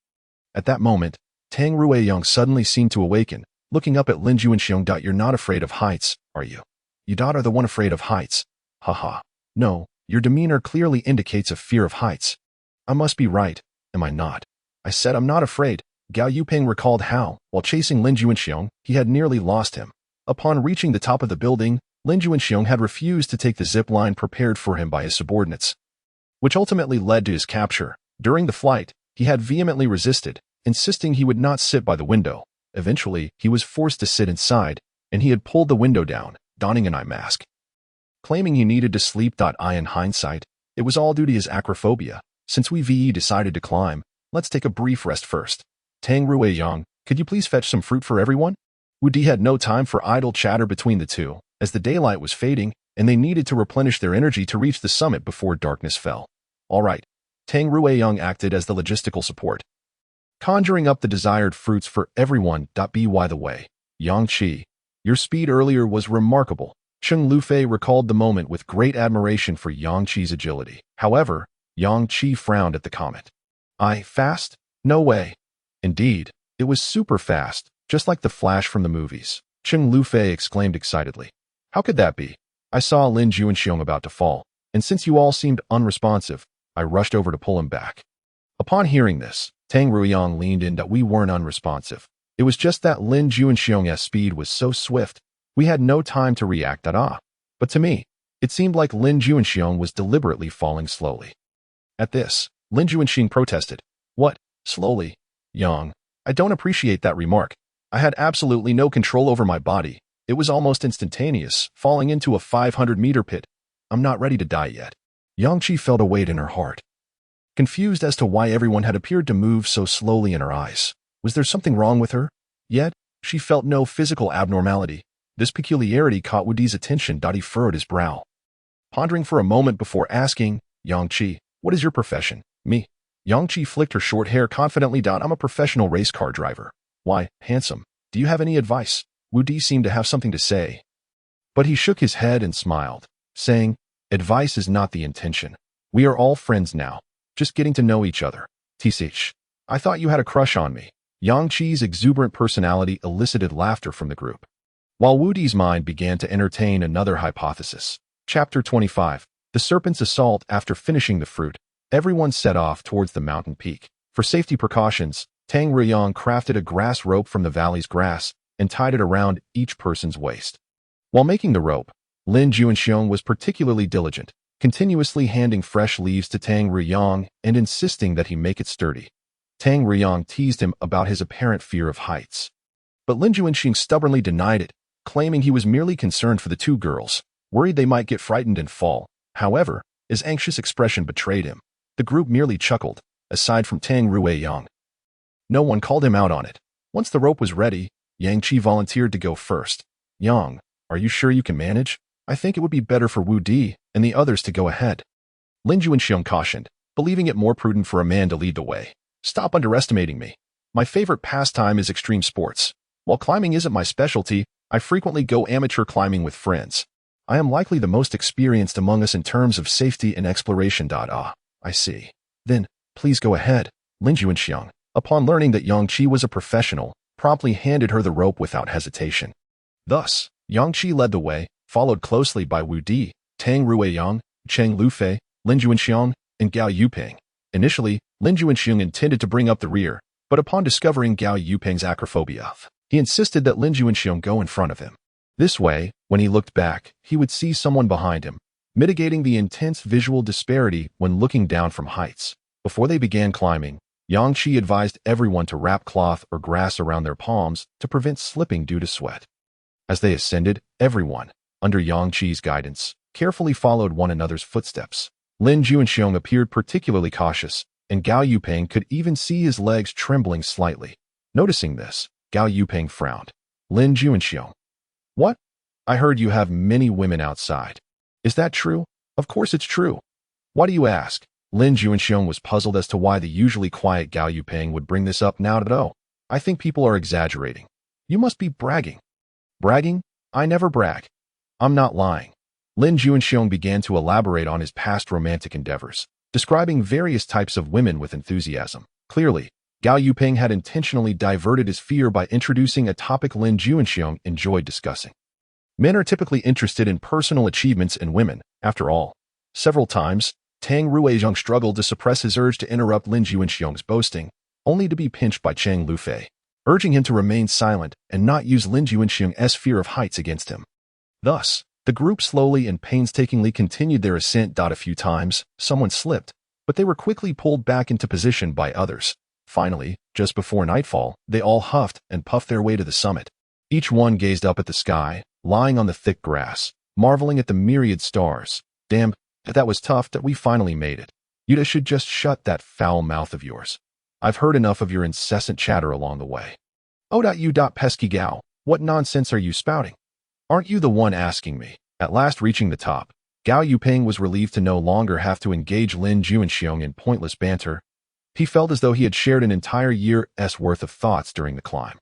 At that moment, Tang Ruiyang suddenly seemed to awaken, looking up at Lin Juanxiang. You're not afraid of heights, are you? You are the one afraid of heights. Haha. No, your demeanor clearly indicates a fear of heights. I must be right, am I not? I said I'm not afraid. Gao Yuping recalled how, while chasing Lin Juanxiang, he had nearly lost him. Upon reaching the top of the building, Lin Juanxiang had refused to take the zip line prepared for him by his subordinates, which ultimately led to his capture. During the flight, he had vehemently resisted, insisting he would not sit by the window. Eventually, he was forced to sit inside, and he had pulled the window down, donning an eye mask. Claiming he needed to sleep. In hindsight, it was all due to his acrophobia. Since we decided to climb, let's take a brief rest first. Tang Ruiyang, could you please fetch some fruit for everyone? Wu Di had no time for idle chatter between the two, as the daylight was fading, and they needed to replenish their energy to reach the summit before darkness fell. All right. Tang Ruiyang acted as the logistical support, conjuring up the desired fruits for everyone. By the way, Yang Qi, your speed earlier was remarkable. Cheng Lufei recalled the moment with great admiration for Yang Qi's agility. However, Yang Qi frowned at the comment. Fast? No way. Indeed, it was super fast, just like the Flash from the movies. Cheng Lufei exclaimed excitedly. How could that be? I saw Lin Juanxiang about to fall, and since you all seemed unresponsive, I rushed over to pull him back. Upon hearing this, Tang Ruiyang leaned in. We weren't unresponsive. It was just that Lin Juanxiang's speed was so swift, we had no time to react. But to me, it seemed like Lin Juanxiang was deliberately falling slowly. At this, Lin Juanxiang protested. What? Slowly? Yang, I don't appreciate that remark. I had absolutely no control over my body. It was almost instantaneous, falling into a 500-meter pit. I'm not ready to die yet. Yang Qi felt a weight in her heart, confused as to why everyone had appeared to move so slowly in her eyes. Was there something wrong with her? Yet, she felt no physical abnormality. This peculiarity caught Wu Di's attention. He furrowed his brow, pondering for a moment before asking, Yang Qi, what is your profession? Me. Yang Qi flicked her short hair confidently. I'm a professional race car driver. Why, handsome, do you have any advice? Wu Di seemed to have something to say, but he shook his head and smiled, saying, advice is not the intention. We are all friends now, just getting to know each other. Tsh, I thought you had a crush on me. Yang Qi's exuberant personality elicited laughter from the group, while Wu Di's mind began to entertain another hypothesis. Chapter 25. The Serpent's Assault. After finishing the fruit, everyone set off towards the mountain peak. For safety precautions, Tang Ruiyang crafted a grass rope from the valley's grass and tied it around each person's waist. While making the rope, Lin Juanxiang was particularly diligent, continuously handing fresh leaves to Tang Ruiyang and insisting that he make it sturdy. Tang Ruiyang teased him about his apparent fear of heights, but Lin Juanxiang stubbornly denied it, claiming he was merely concerned for the two girls, worried they might get frightened and fall. However, his anxious expression betrayed him. The group merely chuckled, aside from Tang Ruiyang. No one called him out on it. Once the rope was ready, Yang Qi volunteered to go first. Yang, are you sure you can manage? I think it would be better for Wu Di and the others to go ahead. Lin Juanxiang cautioned, believing it more prudent for a man to lead the way. Stop underestimating me. My favorite pastime is extreme sports. While climbing isn't my specialty, I frequently go amateur climbing with friends. I am likely the most experienced among us in terms of safety and exploration. I see. Then, please go ahead. Lin Juanxiang, upon learning that Yang Qi was a professional, promptly handed her the rope without hesitation. Thus, Yang Qi led the way, followed closely by Wu Di, Tang Ruiyang, Cheng Lufei, Lin Juanxiang, and Gao Yuping. Initially, Lin Juanxiang intended to bring up the rear, but upon discovering Gao Yuping's acrophobia, He insisted that Lin Juanxiong go in front of him. This way, when he looked back, he would see someone behind him, mitigating the intense visual disparity when looking down from heights. Before they began climbing, Yang Qi advised everyone to wrap cloth or grass around their palms to prevent slipping due to sweat. As they ascended, everyone, under Yang Qi's guidance, carefully followed one another's footsteps. Lin Juanxiong appeared particularly cautious, and Gao Yupeng could even see his legs trembling slightly. Noticing this, Gao Yupeng frowned. Lin Juanxiong. What? I heard you have many women outside. Is that true? Of course it's true. Why do you ask? Lin Juanxiong was puzzled as to why the usually quiet Gao Yupeng would bring this up now. Oh, I think people are exaggerating. You must be bragging. Bragging? I never brag. I'm not lying. Lin Juanxiong began to elaborate on his past romantic endeavors, describing various types of women with enthusiasm. Clearly, Gao Yupeng had intentionally diverted his fear by introducing a topic Lin Juanxiong enjoyed discussing. Men are typically interested in personal achievements in women, after all. Several times, Tang Ruizhong struggled to suppress his urge to interrupt Lin Juanxiong's boasting, only to be pinched by Cheng Lufei, urging him to remain silent and not use Lin Juanxiong's fear of heights against him. Thus, the group slowly and painstakingly continued their ascent. A few times, someone slipped, but they were quickly pulled back into position by others. Finally, just before nightfall, they all huffed and puffed their way to the summit. Each one gazed up at the sky, lying on the thick grass, marveling at the myriad stars. Damn, that was tough that we finally made it. You should just shut that foul mouth of yours. I've heard enough of your incessant chatter along the way. Oh, you pesky Gao, what nonsense are you spouting? Aren't you the one asking me? At last reaching the top, Gao Yupeng was relieved to no longer have to engage Lin Juanxiong in pointless banter. He felt as though he had shared an entire year's worth of thoughts during the climb.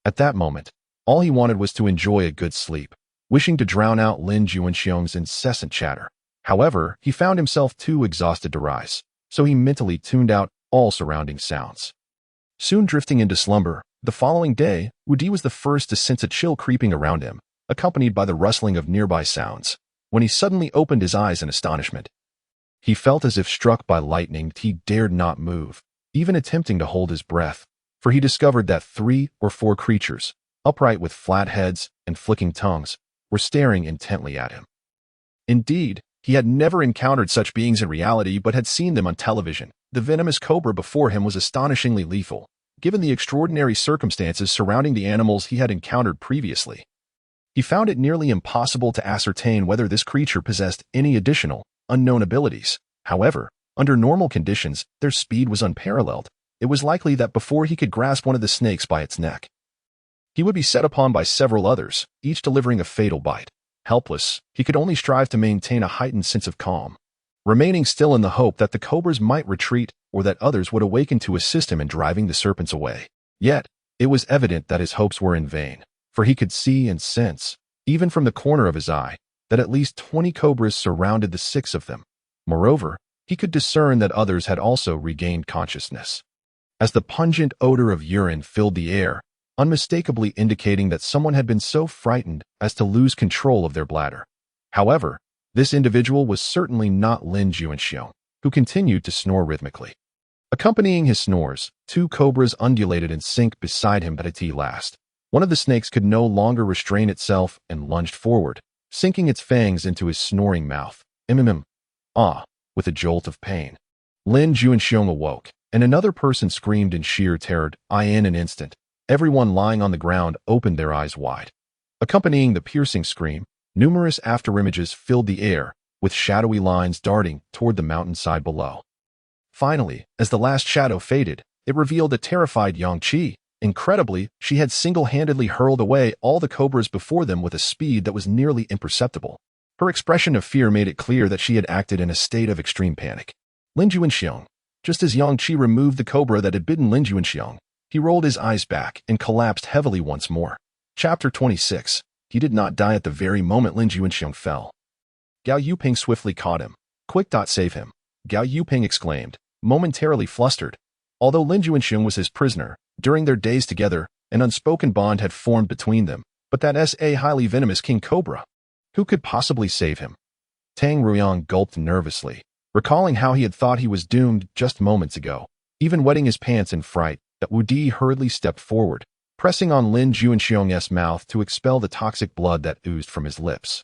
At that moment, all he wanted was to enjoy a good sleep, wishing to drown out Lin Juanxiong's incessant chatter. However, he found himself too exhausted to rise, so he mentally tuned out all surrounding sounds. Soon drifting into slumber, the following day, Wu Di was the first to sense a chill creeping around him, accompanied by the rustling of nearby sounds, when he suddenly opened his eyes in astonishment. He felt as if struck by lightning. He dared not move, even attempting to hold his breath, for he discovered that 3 or 4 creatures, upright with flat heads and flicking tongues, were staring intently at him. Indeed, he had never encountered such beings in reality but had seen them on television. The venomous cobra before him was astonishingly lethal, given the extraordinary circumstances surrounding the animals he had encountered previously. He found it nearly impossible to ascertain whether this creature possessed any additional, unknown abilities. However, under normal conditions, their speed was unparalleled. It was likely that before he could grasp one of the snakes by its neck, he would be set upon by several others, each delivering a fatal bite. Helpless, he could only strive to maintain a heightened sense of calm, remaining still in the hope that the cobras might retreat or that others would awaken to assist him in driving the serpents away. Yet, it was evident that his hopes were in vain, for he could see and sense, even from the corner of his eye, that at least 20 cobras surrounded the 6 of them. Moreover, he could discern that others had also regained consciousness. As the pungent odor of urine filled the air, unmistakably indicating that someone had been so frightened as to lose control of their bladder. However, this individual was certainly not Lin Juanxiong, who continued to snore rhythmically. Accompanying his snores, 2 cobras undulated in sync beside him at last. One of the snakes could no longer restrain itself and lunged forward, sinking its fangs into his snoring mouth. With a jolt of pain. Lin Juanxiong awoke, and another person screamed in sheer terror. In an instant, everyone lying on the ground opened their eyes wide. Accompanying the piercing scream, numerous afterimages filled the air, with shadowy lines darting toward the mountainside below. Finally, as the last shadow faded, it revealed a terrified Yang Qi. Incredibly, she had single-handedly hurled away all the cobras before them with a speed that was nearly imperceptible. Her expression of fear made it clear that she had acted in a state of extreme panic. Lin Juanxiong. Just as Yang Qi removed the cobra that had bitten Lin Juanxiong, he rolled his eyes back and collapsed heavily once more. Chapter 26. He did not die at the very moment Lin Juanxiong fell. Gao Yupeng swiftly caught him. Quick, save him. Gao Yupeng exclaimed, momentarily flustered. Although Lin Juanxiong was his prisoner, during their days together, an unspoken bond had formed between them, but that a highly venomous king cobra. Who could possibly save him? Tang Ruiyang gulped nervously, recalling how he had thought he was doomed just moments ago. Even wetting his pants in fright, that Wu Di hurriedly stepped forward, pressing on Lin Juanxiong's mouth to expel the toxic blood that oozed from his lips.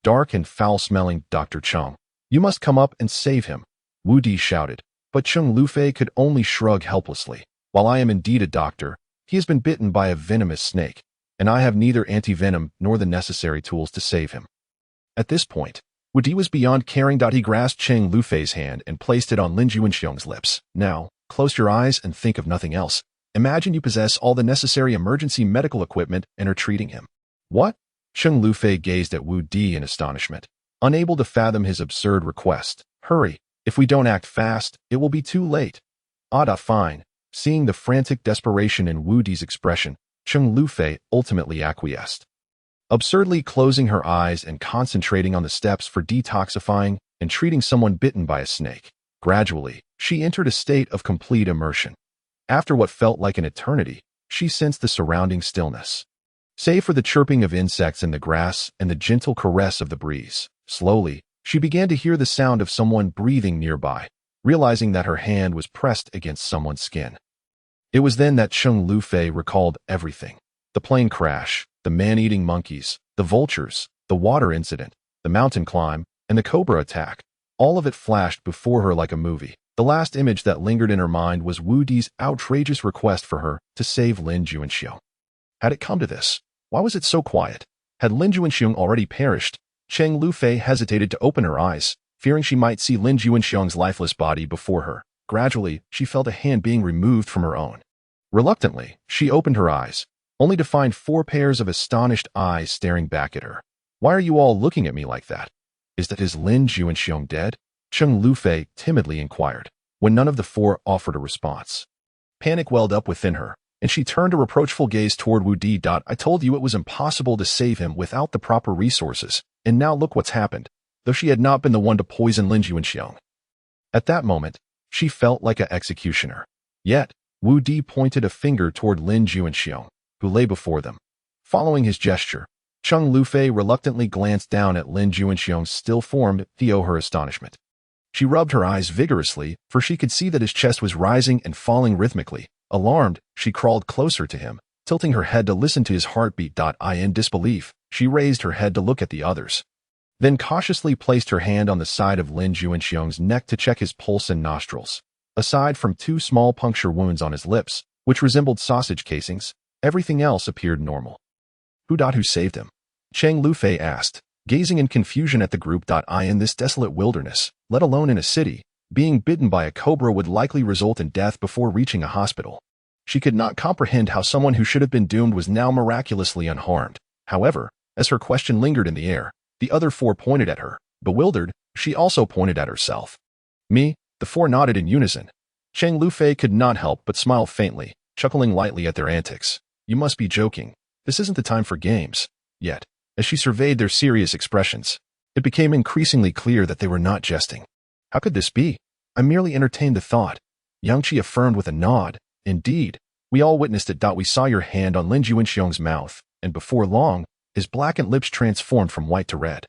Dark and foul-smelling Dr. Cheng, you must come up and save him, Wu Di shouted, but Cheng Lufei could only shrug helplessly. While I am indeed a doctor, he has been bitten by a venomous snake, and I have neither anti-venom nor the necessary tools to save him. At this point, Wu Di was beyond caring. He grasped Cheng Lufei's hand and placed it on Lin Juanxiong's lips. Now, close your eyes and think of nothing else. Imagine you possess all the necessary emergency medical equipment and are treating him. What? Cheng Lufei gazed at Wu Di in astonishment, unable to fathom his absurd request. Hurry, if we don't act fast, it will be too late. Fine. Seeing the frantic desperation in Wu Di's expression, Cheng Lufei ultimately acquiesced. Absurdly closing her eyes and concentrating on the steps for detoxifying and treating someone bitten by a snake. Gradually, she entered a state of complete immersion. After what felt like an eternity, she sensed the surrounding stillness. Save for the chirping of insects in the grass and the gentle caress of the breeze. Slowly, she began to hear the sound of someone breathing nearby, realizing that her hand was pressed against someone's skin. It was then that Cheng Lufei recalled everything. The plane crash, the man-eating monkeys, the vultures, the water incident, the mountain climb, and the cobra attack. All of it flashed before her like a movie. The last image that lingered in her mind was Wu Di's outrageous request for her to save Lin Juanxiong. Had it come to this? Why was it so quiet? Had Lin Juanxiong already perished? Cheng Lufei hesitated to open her eyes, fearing she might see Lin Juanxiong's lifeless body before her. Gradually, she felt a hand being removed from her own. Reluctantly, she opened her eyes, only to find 4 pairs of astonished eyes staring back at her. Why are you all looking at me like that? Is Lin Juanxiong dead? Cheng Lufei timidly inquired, when none of the 4 offered a response. Panic welled up within her, and she turned a reproachful gaze toward Wu Di. I told you it was impossible to save him without the proper resources, and now look what's happened, though she had not been the one to poison Lin Juanxiong. At that moment, she felt like an executioner. Yet, Wu Di pointed a finger toward Lin Juanxiong, who lay before them. Following his gesture, Cheng Lufei reluctantly glanced down at Lin Juanxiong's still form to her astonishment. She rubbed her eyes vigorously, for she could see that his chest was rising and falling rhythmically. Alarmed, she crawled closer to him, tilting her head to listen to his heartbeat. In disbelief, she raised her head to look at the others, then cautiously placed her hand on the side of Lin Juanxiong's neck to check his pulse and nostrils. Aside from 2 small puncture wounds on his lips, which resembled sausage casings, everything else appeared normal. Who saved him? Cheng Lufei asked, gazing in confusion at the group. In this desolate wilderness, let alone in a city, being bitten by a cobra would likely result in death before reaching a hospital. She could not comprehend how someone who should have been doomed was now miraculously unharmed. However, as her question lingered in the air, the other 4 pointed at her. Bewildered, she also pointed at herself. Me? The 4 nodded in unison. Cheng Lufei could not help but smile faintly, chuckling lightly at their antics. You must be joking. This isn't the time for games. Yet, as she surveyed their serious expressions, it became increasingly clear that they were not jesting. How could this be? I merely entertained the thought. Yang Qi affirmed with a nod. Indeed, we all witnessed it. We saw your hand on Lin Juanxiong's mouth, and before long, his blackened lips transformed from white to red,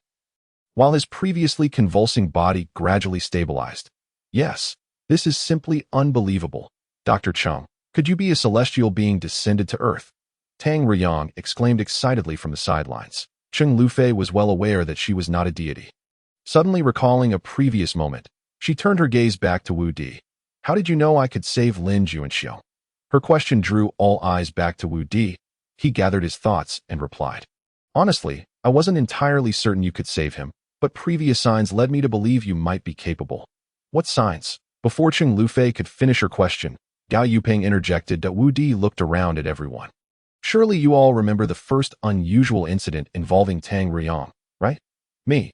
while his previously convulsing body gradually stabilized. Yes, this is simply unbelievable. Dr. Cheng, could you be a celestial being descended to Earth? Tang Riyang exclaimed excitedly from the sidelines. Cheng Lufei was well aware that she was not a deity. Suddenly recalling a previous moment, she turned her gaze back to Wu Di. How did you know I could save Lin Juanxiong? Her question drew all eyes back to Wu Di. He gathered his thoughts and replied. Honestly, I wasn't entirely certain you could save him, but previous signs led me to believe you might be capable. What signs? Before Cheng Lufei could finish her question, Gao Yuping interjected that Wu Di looked around at everyone. Surely you all remember the first unusual incident involving Tang Riyang, right? Me.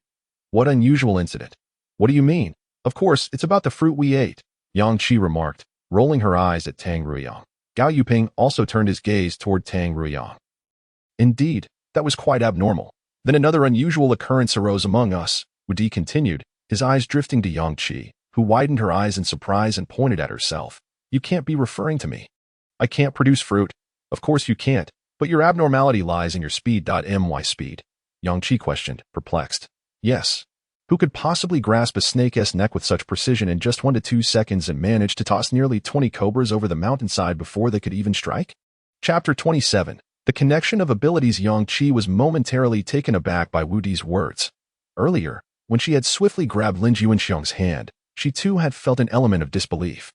What unusual incident? What do you mean? Of course, it's about the fruit we ate, Yang Qi remarked, rolling her eyes at Tang Riyang. Gao Yuping also turned his gaze toward Tang Riyang. Indeed, that was quite abnormal. Then another unusual occurrence arose among us, Wu Di continued, his eyes drifting to Yang Qi, who widened her eyes in surprise and pointed at herself. You can't be referring to me. I can't produce fruit. Of course you can't, but your abnormality lies in your speed. My speed? Yang Qi questioned, perplexed. Yes. Who could possibly grasp a snake's neck with such precision in just 1 to 2 seconds and manage to toss nearly 20 cobras over the mountainside before they could even strike? Chapter 27. The connection of abilities. Yang Qi was momentarily taken aback by Wu Di's words. Earlier, when she had swiftly grabbed Lin Yuanxiong's hand, she too had felt an element of disbelief.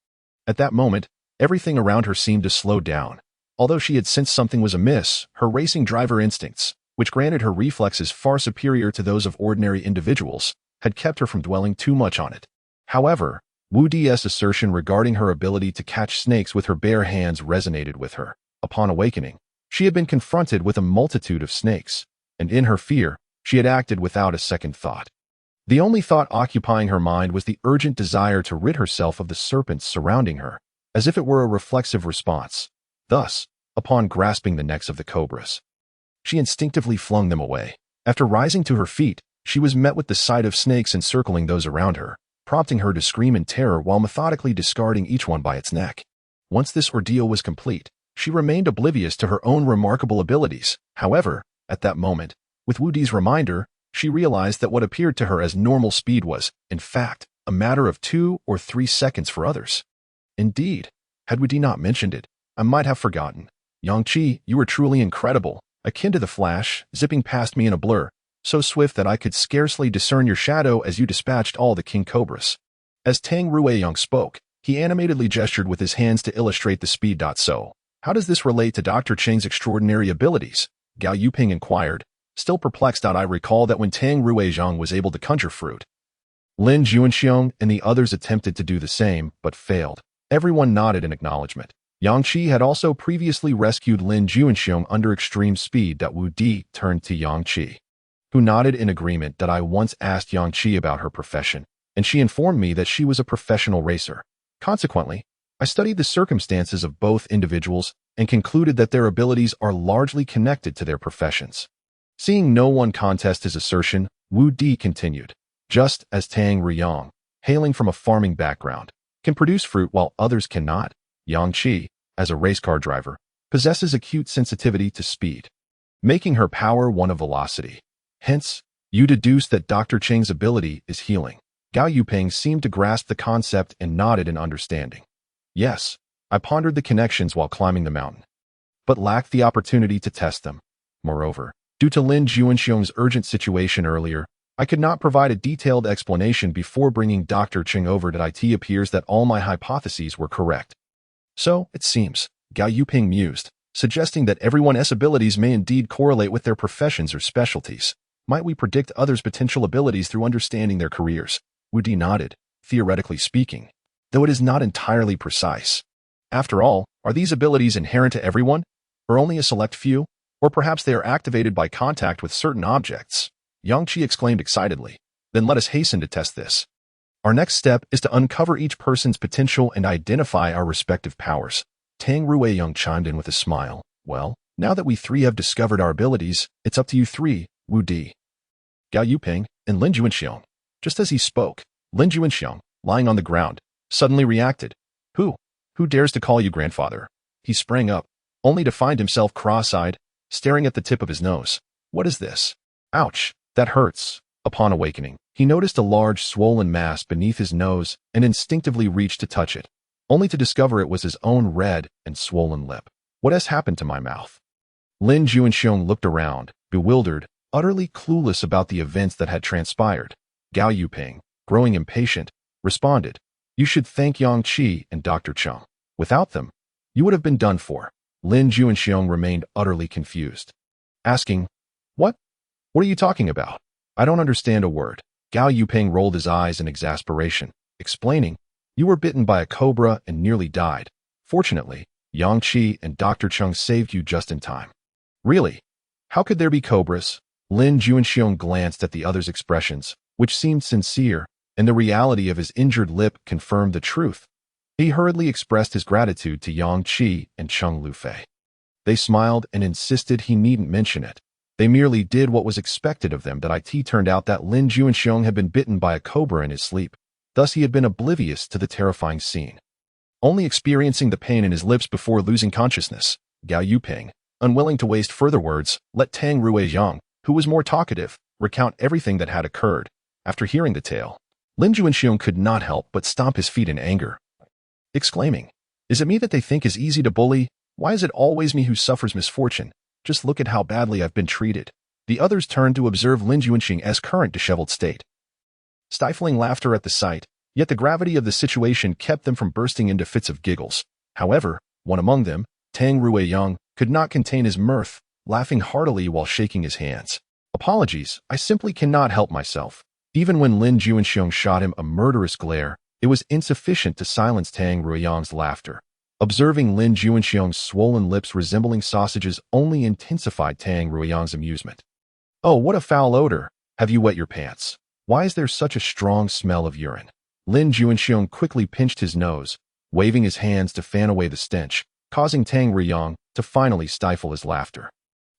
At that moment, everything around her seemed to slow down. Although she had sensed something was amiss, her racing driver instincts, which granted her reflexes far superior to those of ordinary individuals, had kept her from dwelling too much on it. However, Wu Di's assertion regarding her ability to catch snakes with her bare hands resonated with her. Upon awakening, she had been confronted with a multitude of snakes, and in her fear, she had acted without a second thought. The only thought occupying her mind was the urgent desire to rid herself of the serpents surrounding her, as if it were a reflexive response. Thus, upon grasping the necks of the cobras, she instinctively flung them away. After rising to her feet, she was met with the sight of snakes encircling those around her, prompting her to scream in terror while methodically discarding each one by its neck. Once this ordeal was complete, she remained oblivious to her own remarkable abilities. However, at that moment, with Wu Di's reminder, she realized that what appeared to her as normal speed was, in fact, a matter of 2 or 3 seconds for others. Indeed, had Wu Di not mentioned it, I might have forgotten. Yang Qi, you were truly incredible, akin to the flash, zipping past me in a blur, so swift that I could scarcely discern your shadow as you dispatched all the king cobras. As Tang Ruiyang spoke, he animatedly gestured with his hands to illustrate the speed. So, how does this relate to Dr. Cheng's extraordinary abilities? Gao Yuping inquired. Still perplexed, I recall that when Tang Ruiyang was able to conjure fruit, Lin Yuanxiong and the others attempted to do the same, but failed. Everyone nodded in acknowledgement. Yang Qi had also previously rescued Lin Yuanxiong under extreme speed. Wu Di turned to Yang Qi, who nodded in agreement. I once asked Yang Qi about her profession, and she informed me that she was a professional racer. Consequently, I studied the circumstances of both individuals and concluded that their abilities are largely connected to their professions. Seeing no one contest his assertion, Wu Di continued. Just as Tang Ruiyang, hailing from a farming background, can produce fruit while others cannot, Yang Qi, as a race car driver, possesses acute sensitivity to speed, making her power one of velocity. Hence, you deduce that Dr. Cheng's ability is healing. Gao Yuping seemed to grasp the concept and nodded in understanding. Yes, I pondered the connections while climbing the mountain, but lacked the opportunity to test them. Moreover, due to Lin Yuanxiong's urgent situation earlier, I could not provide a detailed explanation before bringing Dr. Cheng over. It appears that all my hypotheses were correct. So, it seems, Gao Yuping mused, suggesting that everyone's abilities may indeed correlate with their professions or specialties. Might we predict others' potential abilities through understanding their careers? Wu Di nodded, theoretically speaking, though it is not entirely precise. After all, are these abilities inherent to everyone, or only a select few? Or perhaps they are activated by contact with certain objects? Yang Qi exclaimed excitedly. Then let us hasten to test this. Our next step is to uncover each person's potential and identify our respective powers. Tang Ruiyang chimed in with a smile. Well, now that we three have discovered our abilities, it's up to you three, Wu Di, Gao Yuping, and Lin Yuanxiong. Just as he spoke, Lin Yuanxiong, lying on the ground, suddenly reacted. Who dares to call you grandfather? He sprang up, only to find himself cross-eyed, staring at the tip of his nose. What is this? Ouch, that hurts. Upon awakening, he noticed a large swollen mass beneath his nose and instinctively reached to touch it, only to discover it was his own red and swollen lip. What has happened to my mouth? Lin Yuanxiong looked around, bewildered, utterly clueless about the events that had transpired. Gao Yuping, growing impatient, responded, You should thank Yang Qi and Dr. Cheng. Without them, you would have been done for. Lin Yuanxiong remained utterly confused, asking, What are you talking about? I don't understand a word. Gao Yuping rolled his eyes in exasperation, explaining, You were bitten by a cobra and nearly died. Fortunately, Yang Qi and Dr. Cheng saved you just in time. Really? How could there be cobras? Lin Yuanxiong glanced at the other's expressions, which seemed sincere, and the reality of his injured lip confirmed the truth. He hurriedly expressed his gratitude to Yang Qi and Cheng Lufei. They smiled and insisted he needn't mention it. They merely did what was expected of them. It turned out that Lin Yuanxiong had been bitten by a cobra in his sleep. Thus he had been oblivious to the terrifying scene, only experiencing the pain in his lips before losing consciousness. Gao Yuping, unwilling to waste further words, let Tang Ruiyang, who was more talkative, recount everything that had occurred. After hearing the tale, Lin Yuanxiong could not help but stomp his feet in anger, exclaiming, Is it me that they think is easy to bully? Why is it always me who suffers misfortune? Just look at how badly I've been treated. The others turned to observe Lin Yuanxing's current disheveled state. Stifling laughter at the sight, yet the gravity of the situation kept them from bursting into fits of giggles. However, one among them, Tang Ruiyang, could not contain his mirth, laughing heartily while shaking his hands. Apologies, I simply cannot help myself. Even when Lin Yuanxing shot him a murderous glare, it was insufficient to silence Tang Ruiyang's laughter. Observing Lin Yuanxing's swollen lips resembling sausages only intensified Tang Ruiyang's amusement. Oh, what a foul odor! Have you wet your pants? Why is there such a strong smell of urine? Lin Yuanxing quickly pinched his nose, waving his hands to fan away the stench, causing Tang Ruiyang to finally stifle his laughter.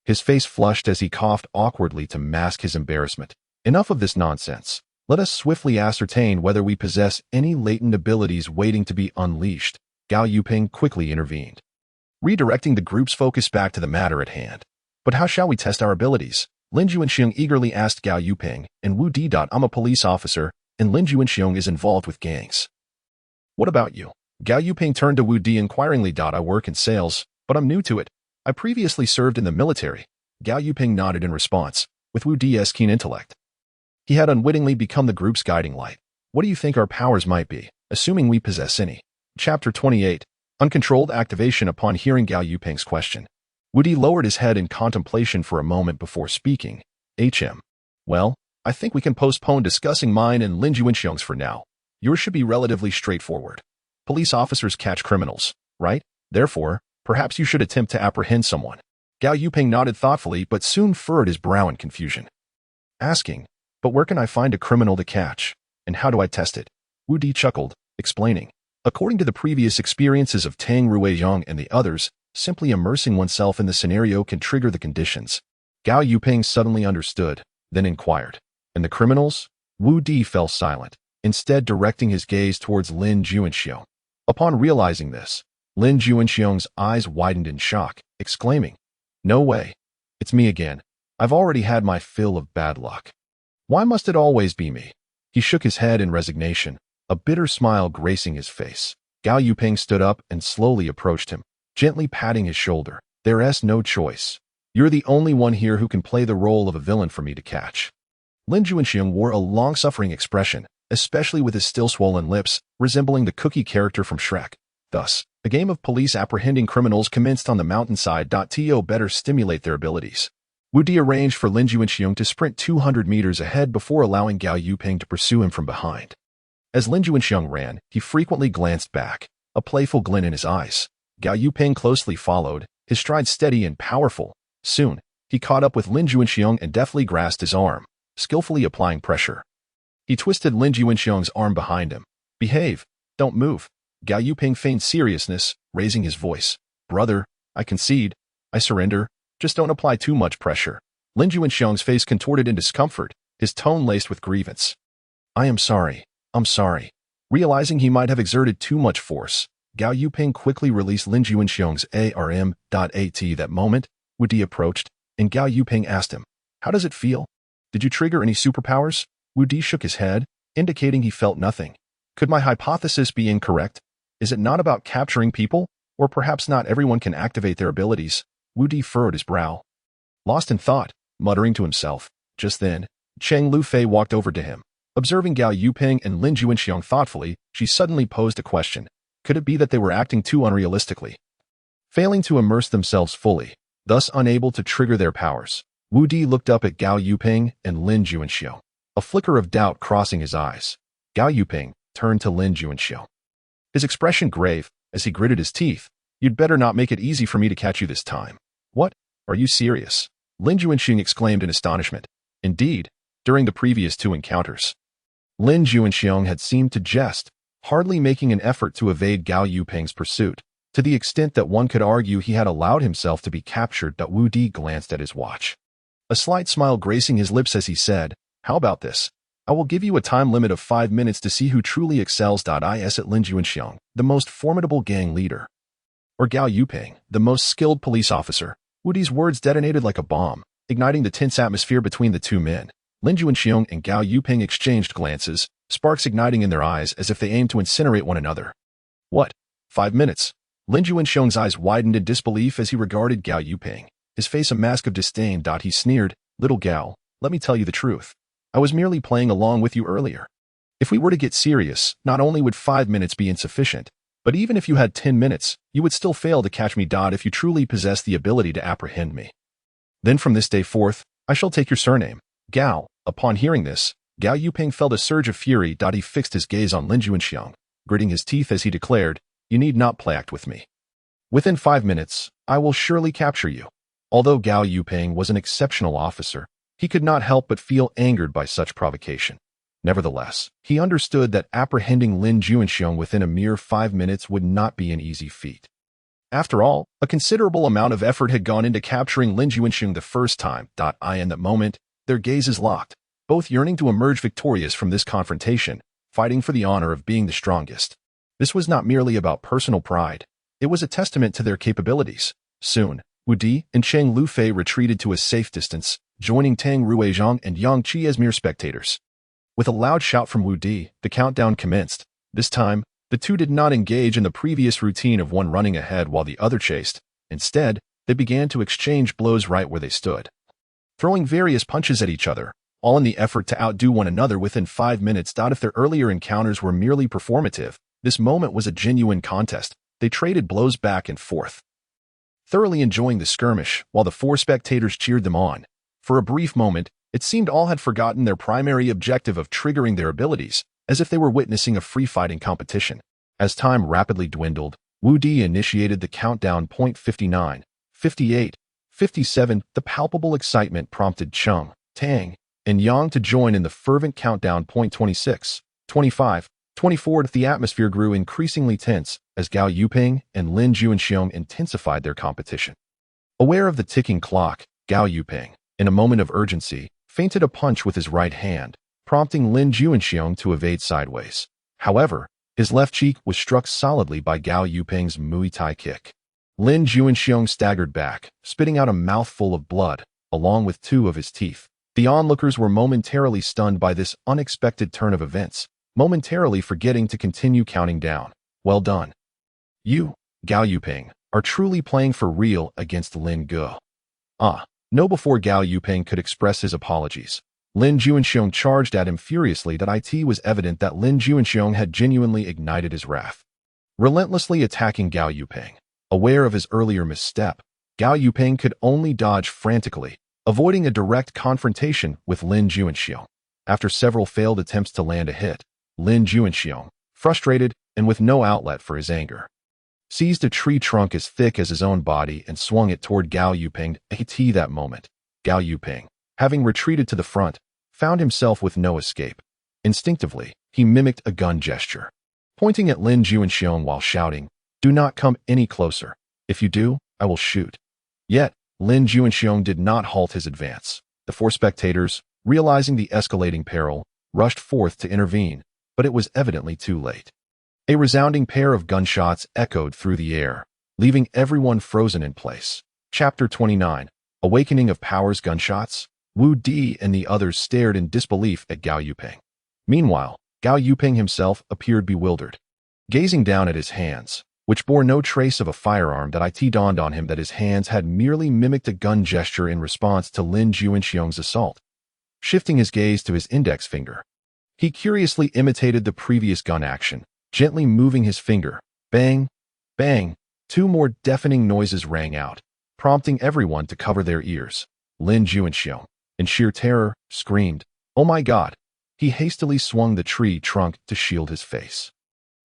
His face flushed as he coughed awkwardly to mask his embarrassment. Enough of this nonsense. Let us swiftly ascertain whether we possess any latent abilities waiting to be unleashed. Gao Yuping quickly intervened, redirecting the group's focus back to the matter at hand. But how shall we test our abilities? Lin Yuanxing eagerly asked Gao Yuping, and Wu Di. I'm a police officer, and Lin Yuanxing is involved with gangs. What about you? Gao Yuping turned to Wu Di inquiringly. I work in sales, but I'm new to it. I previously served in the military. Gao Yuping nodded in response, with Wu Di's keen intellect. He had unwittingly become the group's guiding light. What do you think our powers might be, assuming we possess any? Chapter 28. Uncontrolled activation. Upon hearing Gao Yuping's question, Wu Di lowered his head in contemplation for a moment before speaking. Well, I think we can postpone discussing mine and Lin Yuanxing's for now. Yours should be relatively straightforward. Police officers catch criminals, right? Therefore, perhaps you should attempt to apprehend someone. Gao Yuping nodded thoughtfully but soon furrowed his brow in confusion, asking, but where can I find a criminal to catch? And how do I test it? Wu Di chuckled, explaining. According to the previous experiences of Tang Ruiyang and the others, simply immersing oneself in the scenario can trigger the conditions. Gao Yuping suddenly understood, then inquired. And the criminals? Wu Di fell silent, instead directing his gaze towards Lin Yuanxing. Upon realizing this, Lin Yuanxing's eyes widened in shock, exclaiming, no way. It's me again. I've already had my fill of bad luck. Why must it always be me? He shook his head in resignation, a bitter smile gracing his face. Gao Yuping stood up and slowly approached him, gently patting his shoulder. There's no choice. You're the only one here who can play the role of a villain for me to catch. Lin Yuanxing wore a long-suffering expression, especially with his still swollen lips, resembling the Cookie character from Shrek. Thus, a game of police apprehending criminals commenced on the mountainside. To better stimulate their abilities, Wu Di arranged for Lin Yuanxing to sprint 200 meters ahead before allowing Gao Yuping to pursue him from behind. As Lin Yuanxing ran, he frequently glanced back, a playful glint in his eyes. Gao Yuping closely followed, his stride steady and powerful. Soon, he caught up with Lin Yuanxing and deftly grasped his arm, skillfully applying pressure. He twisted Lin Yuanxing's arm behind him. Behave, don't move. Gao Yuping feigned seriousness, raising his voice. Brother, I concede. I surrender. Just don't apply too much pressure. Lin Yuanxing's face contorted in discomfort, his tone laced with grievance. I am sorry. I'm sorry. Realizing he might have exerted too much force, Gao Yuping quickly released Lin Yuanxing's arm.at. That moment, Wu Di approached, and Gao Yuping asked him, how does it feel? Did you trigger any superpowers? Wu Di shook his head, indicating he felt nothing. Could my hypothesis be incorrect? Is it not about capturing people? Or perhaps not everyone can activate their abilities? Wu Di furrowed his brow, lost in thought, muttering to himself. Just then, Cheng Lufei walked over to him. Observing Gao Yuping and Lin Yuanxing thoughtfully, she suddenly posed a question. Could it be that they were acting too unrealistically, failing to immerse themselves fully, thus unable to trigger their powers? Wu Di looked up at Gao Yuping and Lin Yuanxing, a flicker of doubt crossing his eyes. Gao Yuping turned to Lin Yuanxing, his expression grave, as he gritted his teeth. You'd better not make it easy for me to catch you this time. What? Are you serious? Lin Yuanxing exclaimed in astonishment. Indeed, during the previous two encounters, Lin Yuanxing had seemed to jest, hardly making an effort to evade Gao Yuping's pursuit, to the extent that one could argue he had allowed himself to be captured. Wu Di glanced at his watch, a slight smile gracing his lips as he said, how about this? I will give you a time limit of 5 minutes to see who truly excels. Is it Lin Yuanxing, the most formidable gang leader, or Gao Yuping, the most skilled police officer? Wu Di's words detonated like a bomb, igniting the tense atmosphere between the two men. Lin Yuanxing and Gao Yuping exchanged glances, sparks igniting in their eyes as if they aimed to incinerate one another. What? 5 minutes? Lin Juanxiong's eyes widened in disbelief as he regarded Gao Yuping, his face a mask of disdain. He sneered, "Little Gao, let me tell you the truth. I was merely playing along with you earlier. If we were to get serious, not only would 5 minutes be insufficient, but even if you had 10 minutes, you would still fail to catch me. If you truly possess the ability to apprehend me. Then from this day forth, I shall take your surname, Gao." Upon hearing this, Gao Yuping felt a surge of fury. He fixed his gaze on Lin Juanxiong, gritting his teeth as he declared, "You need not play act with me. Within 5 minutes, I will surely capture you." Although Gao Yuping was an exceptional officer, he could not help but feel angered by such provocation. Nevertheless, he understood that apprehending Lin Juanxiong within a mere 5 minutes would not be an easy feat. After all, a considerable amount of effort had gone into capturing Lin Juanxiong the first time. In that moment, their gazes locked, both yearning to emerge victorious from this confrontation, fighting for the honor of being the strongest. This was not merely about personal pride. It was a testament to their capabilities. Soon, Wu Di and Cheng Lufei retreated to a safe distance, joining Tang Ruizhang and Yang Qi as mere spectators. With a loud shout from Wu Di, the countdown commenced. This time, the two did not engage in the previous routine of one running ahead while the other chased. Instead, they began to exchange blows right where they stood, throwing various punches at each other, all in the effort to outdo one another within 5 minutes. If their earlier encounters were merely performative, this moment was a genuine contest. They traded blows back and forth, thoroughly enjoying the skirmish while the four spectators cheered them on. For a brief moment, it seemed all had forgotten their primary objective of triggering their abilities, as if they were witnessing a free-fighting competition. As time rapidly dwindled, Wu Di initiated the countdown. 59, 58, 57. The palpable excitement prompted Cheng, Tang, and Yang to join in the fervent countdown. 26, 25, 24. The atmosphere grew increasingly tense as Gao Yuping and Lin Juanxiong intensified their competition. Aware of the ticking clock, Gao Yuping, in a moment of urgency, feinted a punch with his right hand, prompting Lin Juanxiong to evade sideways. However, his left cheek was struck solidly by Gao Yuping's Muay Thai kick. Lin Juanxiong staggered back, spitting out a mouthful of blood, along with 2 of his teeth. The onlookers were momentarily stunned by this unexpected turn of events, momentarily forgetting to continue counting down. "Well done. You, Gao Yuping, are truly playing for real against Lin Ge." No, before Gao Yuping could express his apologies, Lin Juanxiong charged at him furiously. It was evident that Lin Juanxiong had genuinely ignited his wrath, relentlessly attacking Gao Yuping. Aware of his earlier misstep, Gao Yuping could only dodge frantically, avoiding a direct confrontation with Lin Juanxiong. After several failed attempts to land a hit, Lin Juanxiong, frustrated and with no outlet for his anger, seized a tree trunk as thick as his own body and swung it toward Gao Yuping. At that moment, Gao Yuping, having retreated to the front, found himself with no escape. Instinctively, he mimicked a gun gesture, pointing at Lin Juanxiong while shouting, "Do not come any closer. If you do, I will shoot." Yet, Lin Juanxiong did not halt his advance. The 4 spectators, realizing the escalating peril, rushed forth to intervene, but it was evidently too late. A resounding pair of gunshots echoed through the air, leaving everyone frozen in place. Chapter 29, Awakening of Powers. Gunshots. Wu Di and the others stared in disbelief at Gao Yuping. Meanwhile, Gao Yuping himself appeared bewildered. Gazing down at his hands, which bore no trace of a firearm, it dawned on him that his hands had merely mimicked a gun gesture in response to Lin Juanxiong's assault. Shifting his gaze to his index finger, he curiously imitated the previous gun action, gently moving his finger. Bang! Bang! 2 more deafening noises rang out, prompting everyone to cover their ears. Lin Juanxiong, in sheer terror, screamed, "Oh my God!" He hastily swung the tree trunk to shield his face,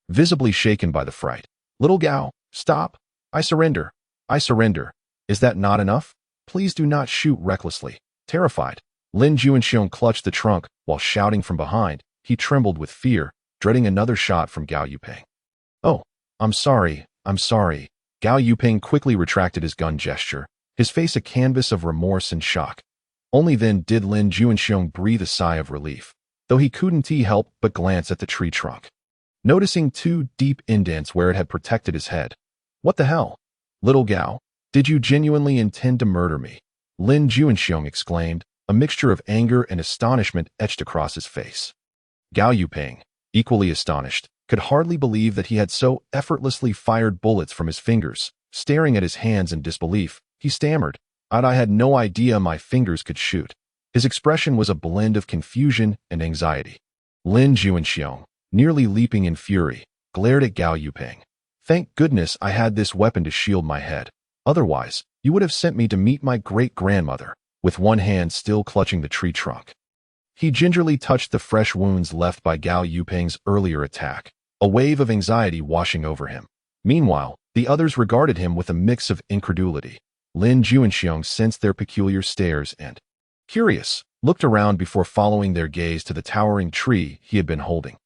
visibly shaken by the fright. "Little Gao, stop! I surrender! I surrender! Is that not enough? Please do not shoot recklessly." Terrified, Lin Juanxiong clutched the trunk while shouting from behind. He trembled with fear, dreading another shot from Gao Yuping. "Oh, I'm sorry, I'm sorry." Gao Yuping quickly retracted his gun gesture, his face a canvas of remorse and shock. Only then did Lin Juanxiong breathe a sigh of relief, though he couldn't help but glance at the tree trunk, noticing 2 deep indents where it had protected his head. "What the hell? Little Gao, did you genuinely intend to murder me?" Lin Juanxiong exclaimed, a mixture of anger and astonishment etched across his face. Gao Yuping, equally astonished, could hardly believe that he had so effortlessly fired bullets from his fingers. Staring at his hands in disbelief, he stammered, I had no idea my fingers could shoot." His expression was a blend of confusion and anxiety. Lin Juanxiong, nearly leaping in fury, glared at Gao Yuping. "Thank goodness I had this weapon to shield my head. Otherwise, you would have sent me to meet my great-grandmother," with one hand still clutching the tree trunk. He gingerly touched the fresh wounds left by Gao Yuping's earlier attack, a wave of anxiety washing over him. Meanwhile, the others regarded him with a mix of incredulity. Lin Juanxiong sensed their peculiar stares and, curious, looked around before following their gaze to the towering tree he had been holding.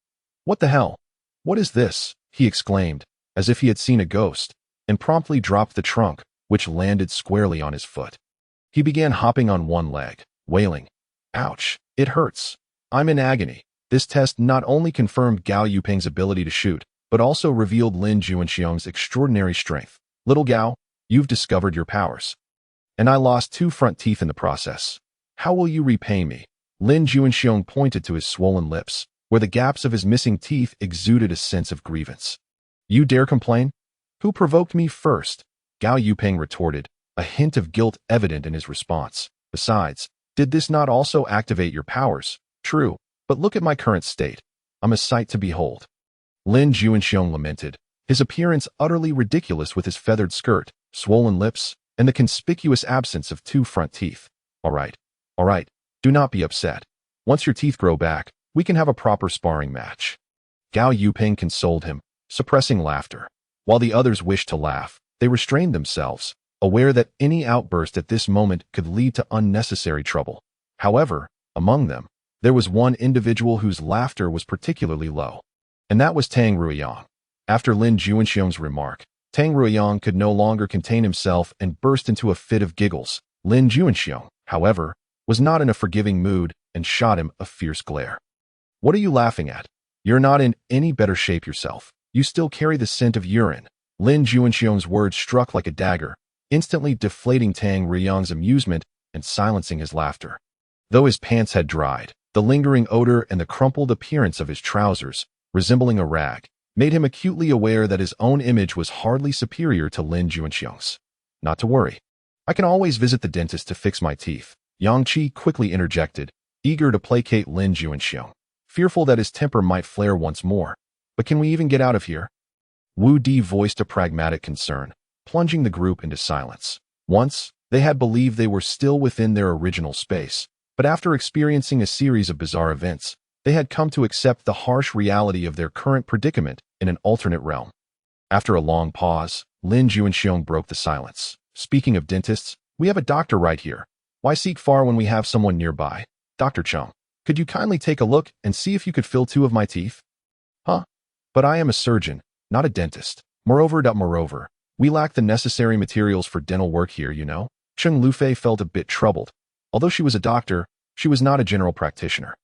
"What the hell? What is this?" he exclaimed, as if he had seen a ghost, and promptly dropped the trunk, which landed squarely on his foot. He began hopping on one leg, wailing, "Ouch, it hurts. I'm in agony." This test not only confirmed Gao Yuping's ability to shoot, but also revealed Lin Juanxiong's extraordinary strength. "Little Gao, you've discovered your powers. And I lost 2 front teeth in the process. How will you repay me?" Lin Juanxiong pointed to his swollen lips, where the gaps of his missing teeth exuded a sense of grievance. "You dare complain? Who provoked me first?" Gao Yuping retorted, a hint of guilt evident in his response. "Besides, did this not also activate your powers?" "True, but look at my current state. I'm a sight to behold." Lin Juanxiong lamented, his appearance utterly ridiculous with his feathered skirt, swollen lips, and the conspicuous absence of 2 front teeth. All right, do not be upset. Once your teeth grow back, we can have a proper sparring match." Gao Yuping consoled him, suppressing laughter. While the others wished to laugh, they restrained themselves, aware that any outburst at this moment could lead to unnecessary trouble. However, among them, there was one individual whose laughter was particularly low, and that was Tang Ruiyang. After Lin Juanxiong's remark, Tang Ruiyang could no longer contain himself and burst into a fit of giggles. Lin Juanxiong, however, was not in a forgiving mood and shot him a fierce glare. "What are you laughing at? You're not in any better shape yourself. You still carry the scent of urine." Lin Juanxiong's words struck like a dagger, instantly deflating Tang Ruiyang's amusement and silencing his laughter. Though his pants had dried, the lingering odor and the crumpled appearance of his trousers, resembling a rag, made him acutely aware that his own image was hardly superior to Lin Juanxiong's. "Not to worry. I can always visit the dentist to fix my teeth," Yang Qi quickly interjected, eager to placate Lin Juanxiong, fearful that his temper might flare once more. "But can we even get out of here?" Wu Di voiced a pragmatic concern, plunging the group into silence. Once, they had believed they were still within their original space, but after experiencing a series of bizarre events, they had come to accept the harsh reality of their current predicament in an alternate realm. After a long pause, Lin Juanxiong broke the silence. "Speaking of dentists, we have a doctor right here. Why seek far when we have someone nearby? Dr. Chung, could you kindly take a look and see if you could fill 2 of my teeth?" "Huh? But I am a surgeon, not a dentist. Moreover, we lack the necessary materials for dental work here, you know." Chung Lufei felt a bit troubled. Although she was a doctor, she was not a general practitioner,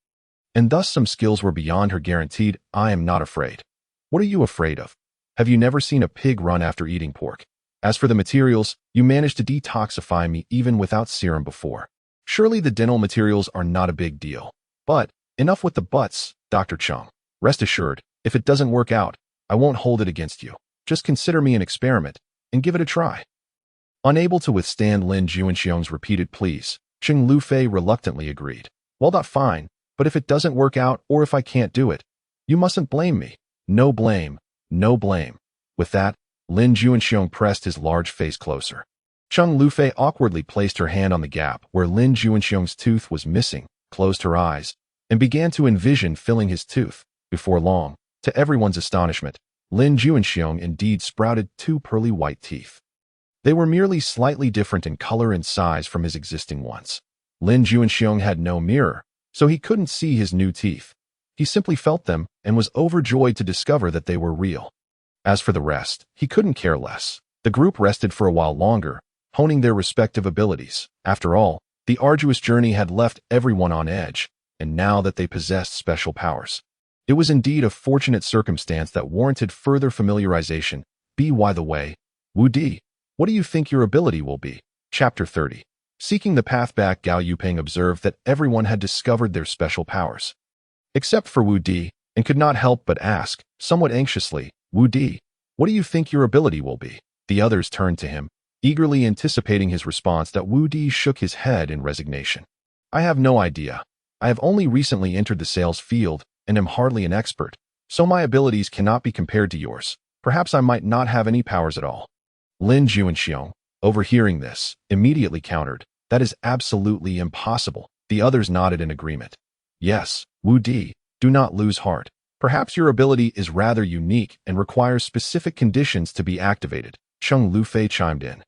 and thus some skills were beyond her guaranteed. "I am not afraid." "What are you afraid of? Have you never seen a pig run after eating pork? As for the materials, you managed to detoxify me even without serum before. Surely the dental materials are not a big deal. But, enough with the buts, Dr. Chung. Rest assured, if it doesn't work out, I won't hold it against you. Just consider me an experiment, and give it a try." Unable to withstand Lin Juanxiong's repeated pleas, Chung Lufei reluctantly agreed. "Well, not fine, but if it doesn't work out or if I can't do it, you mustn't blame me. No blame, no blame." With that, Lin Juanxiong pressed his large face closer. Chung Lufei awkwardly placed her hand on the gap where Lin Juanxiong's tooth was missing, closed her eyes, and began to envision filling his tooth. Before long, to everyone's astonishment, Lin Juanxiong indeed sprouted 2 pearly white teeth. They were merely slightly different in color and size from his existing ones. Lin Juanxiong had no mirror, so he couldn't see his new teeth. He simply felt them and was overjoyed to discover that they were real. As for the rest, he couldn't care less. The group rested for a while longer, honing their respective abilities. After all, the arduous journey had left everyone on edge, and now that they possessed special powers, it was indeed a fortunate circumstance that warranted further familiarization. By the way, Wu Di, what do you think your ability will be? Chapter 30. Seeking the path back, Gao Yuping observed that everyone had discovered their special powers. Except for Wu Di, and could not help but ask, somewhat anxiously, Wu Di, what do you think your ability will be? The others turned to him, eagerly anticipating his response that Wu Di shook his head in resignation. I have no idea. I have only recently entered the sales field and am hardly an expert, so my abilities cannot be compared to yours. Perhaps I might not have any powers at all. Lin Juanxiong, overhearing this, immediately countered, that is absolutely impossible. The others nodded in agreement. Yes, Wu Di, do not lose heart. Perhaps your ability is rather unique and requires specific conditions to be activated, Cheng Lufei chimed in.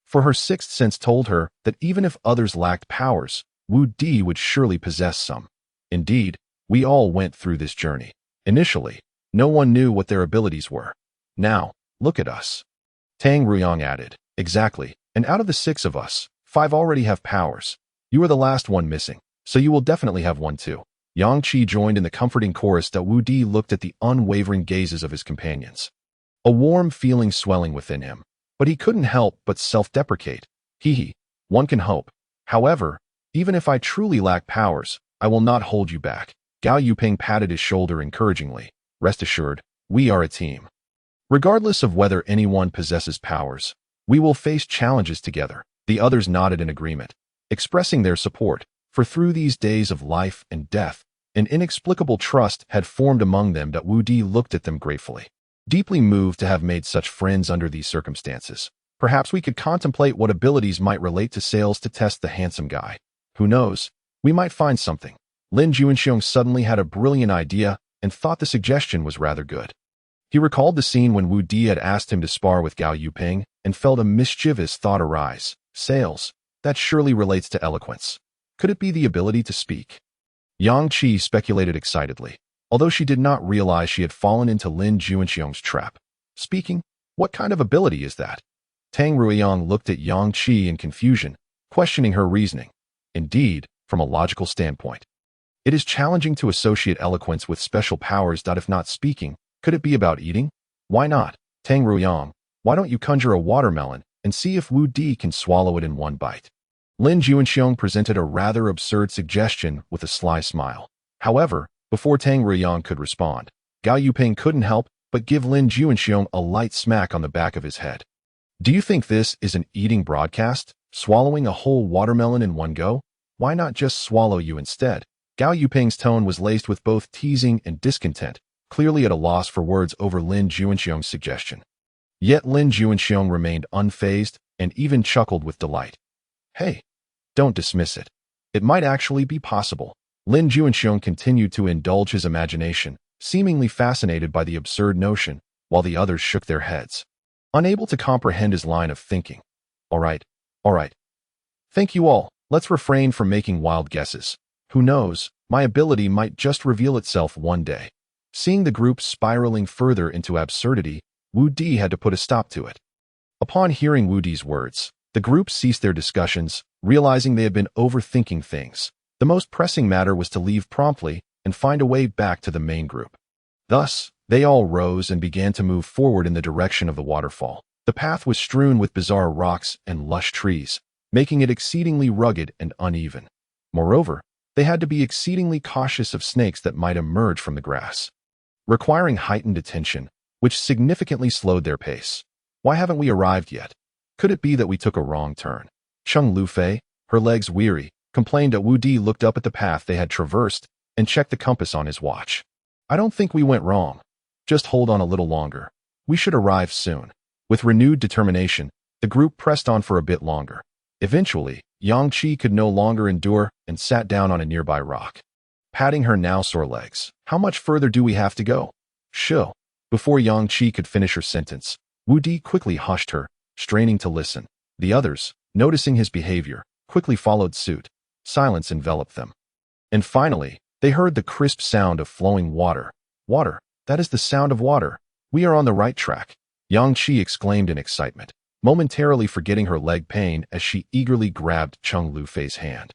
For her sixth sense told her that even if others lacked powers, Wu Di would surely possess some. Indeed, we all went through this journey. Initially, no one knew what their abilities were. Now, look at us. Tang Ruyang added, exactly, and out of the 6 of us, 5 already have powers. You are the last one missing, so you will definitely have one too. Yang Qi joined in the comforting chorus that Wu Di looked at the unwavering gazes of his companions. A warm feeling swelling within him, but he couldn't help but self-deprecate. One can hope. However, even if I truly lack powers, I will not hold you back. Gao Yuping patted his shoulder encouragingly. Rest assured, we are a team. Regardless of whether anyone possesses powers, we will face challenges together. The others nodded in agreement, expressing their support, for through these days of life and death, an inexplicable trust had formed among them that Wu Di looked at them gratefully. Deeply moved to have made such friends under these circumstances, perhaps we could contemplate what abilities might relate to sales to test the handsome guy. Who knows? We might find something. Lin Juanxiong suddenly had a brilliant idea and thought the suggestion was rather good. He recalled the scene when Wu Di had asked him to spar with Gao Yuping and felt a mischievous thought arise. Sales. That surely relates to eloquence. Could it be the ability to speak? Yang Qi speculated excitedly, although she did not realize she had fallen into Lin Juanxiong's trap. Speaking? What kind of ability is that? Tang Ruiyang looked at Yang Qi in confusion, questioning her reasoning. Indeed, from a logical standpoint, it is challenging to associate eloquence with special powers. If not speaking, could it be about eating? Why not? Tang Ruiyang, why don't you conjure a watermelon and see if Wu Di can swallow it in one bite? Lin Juanxiong presented a rather absurd suggestion with a sly smile. However, before Tang Ruiyang could respond, Gao Yuping couldn't help but give Lin Juanxiong a light smack on the back of his head. Do you think this is an eating broadcast? Swallowing a whole watermelon in one go? Why not just swallow you instead? Gao Yuping's tone was laced with both teasing and discontent, clearly at a loss for words over Lin Juanxiong's suggestion. Yet Lin Juanxiong remained unfazed and even chuckled with delight. Hey, don't dismiss it. It might actually be possible. Lin Juanxiong continued to indulge his imagination, seemingly fascinated by the absurd notion, while the others shook their heads, unable to comprehend his line of thinking. All right. Thank you all. Let's refrain from making wild guesses. Who knows, my ability might just reveal itself one day. Seeing the group spiraling further into absurdity, Wu Di had to put a stop to it. Upon hearing Wu Di's words, the group ceased their discussions, realizing they had been overthinking things. The most pressing matter was to leave promptly and find a way back to the main group. Thus, they all rose and began to move forward in the direction of the waterfall. The path was strewn with bizarre rocks and lush trees, making it exceedingly rugged and uneven. Moreover, they had to be exceedingly cautious of snakes that might emerge from the grass, requiring heightened attention, which significantly slowed their pace. Why haven't we arrived yet? Could it be that we took a wrong turn? Cheng Lufei, her legs weary, complained that Wu Di looked up at the path they had traversed and checked the compass on his watch. I don't think we went wrong. Just hold on a little longer. We should arrive soon. With renewed determination, the group pressed on for a bit longer. Eventually, Yang Qi could no longer endure and sat down on a nearby rock, patting her now sore legs. How much further do we have to go? Shoo. Before Yang Qi could finish her sentence, Wu Di quickly hushed her, straining to listen. The others, noticing his behavior, quickly followed suit. Silence enveloped them. And finally, they heard the crisp sound of flowing water. Water, that is the sound of water. We are on the right track. Yang Qi exclaimed in excitement, momentarily forgetting her leg pain as she eagerly grabbed Cheng Lufei's hand,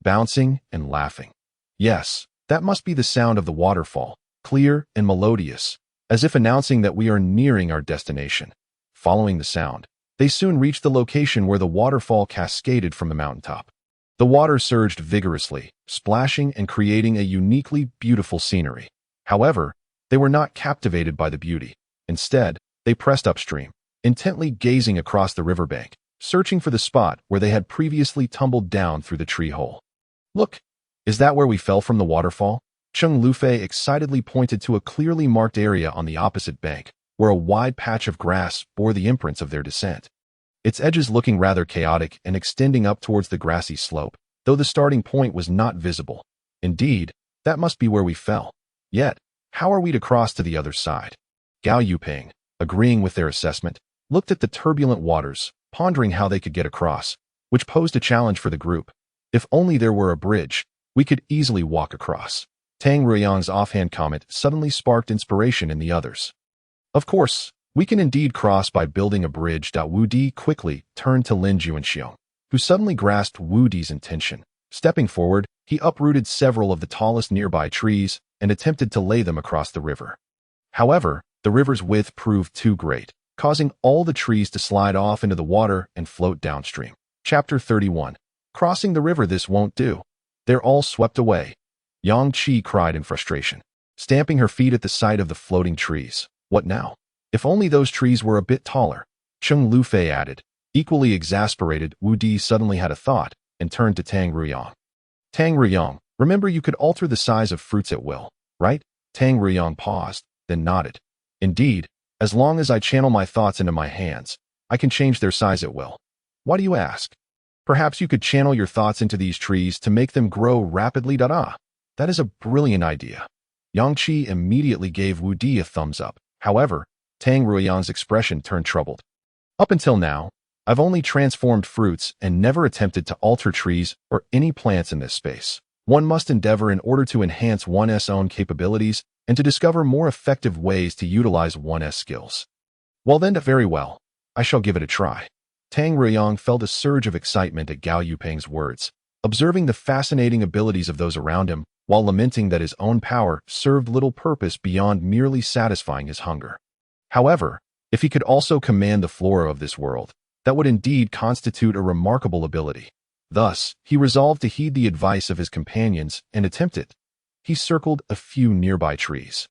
bouncing and laughing. Yes, that must be the sound of the waterfall, clear and melodious, as if announcing that we are nearing our destination. Following the sound, they soon reached the location where the waterfall cascaded from the mountaintop. The water surged vigorously, splashing and creating a uniquely beautiful scenery. However, they were not captivated by the beauty. Instead, they pressed upstream, intently gazing across the riverbank, searching for the spot where they had previously tumbled down through the tree hole. Look, is that where we fell from the waterfall? Cheng Lufei excitedly pointed to a clearly marked area on the opposite bank, where a wide patch of grass bore the imprints of their descent. Its edges looking rather chaotic and extending up towards the grassy slope, though the starting point was not visible. Indeed, that must be where we fell. Yet, how are we to cross to the other side? Gao Yuping, agreeing with their assessment, looked at the turbulent waters, pondering how they could get across, which posed a challenge for the group. If only there were a bridge, we could easily walk across. Tang Ruiyang's offhand comment suddenly sparked inspiration in the others. Of course, we can indeed cross by building a bridge. Wu Di quickly turned to Lin Juanxiong, who suddenly grasped Wu Di's intention. Stepping forward, he uprooted several of the tallest nearby trees and attempted to lay them across the river. However, the river's width proved too great, causing all the trees to slide off into the water and float downstream. Chapter 31. Crossing the river, this won't do. They're all swept away. Yang Qi cried in frustration, stamping her feet at the sight of the floating trees. What now? If only those trees were a bit taller. Cheng Lufei added. Equally exasperated, Wu Di suddenly had a thought and turned to Tang Ruiyang. Tang Ruiyang, remember you could alter the size of fruits at will, right? Tang Ruiyang paused, then nodded. Indeed, as long as I channel my thoughts into my hands, I can change their size at will. Why do you ask? Perhaps you could channel your thoughts into these trees to make them grow rapidly. That is a brilliant idea. Yang Qi immediately gave Wu Di a thumbs up. However, Tang Ruiyang's expression turned troubled. Up until now, I've only transformed fruits and never attempted to alter trees or any plants in this space. One must endeavor in order to enhance one's own capabilities and to discover more effective ways to utilize one's skills. Well then, very well. I shall give it a try. Tang Ruiyang felt a surge of excitement at Gao Yuping's words, observing the fascinating abilities of those around him, while lamenting that his own power served little purpose beyond merely satisfying his hunger. However, if he could also command the flora of this world, that would indeed constitute a remarkable ability. Thus, he resolved to heed the advice of his companions and attempt it. He circled a few nearby trees,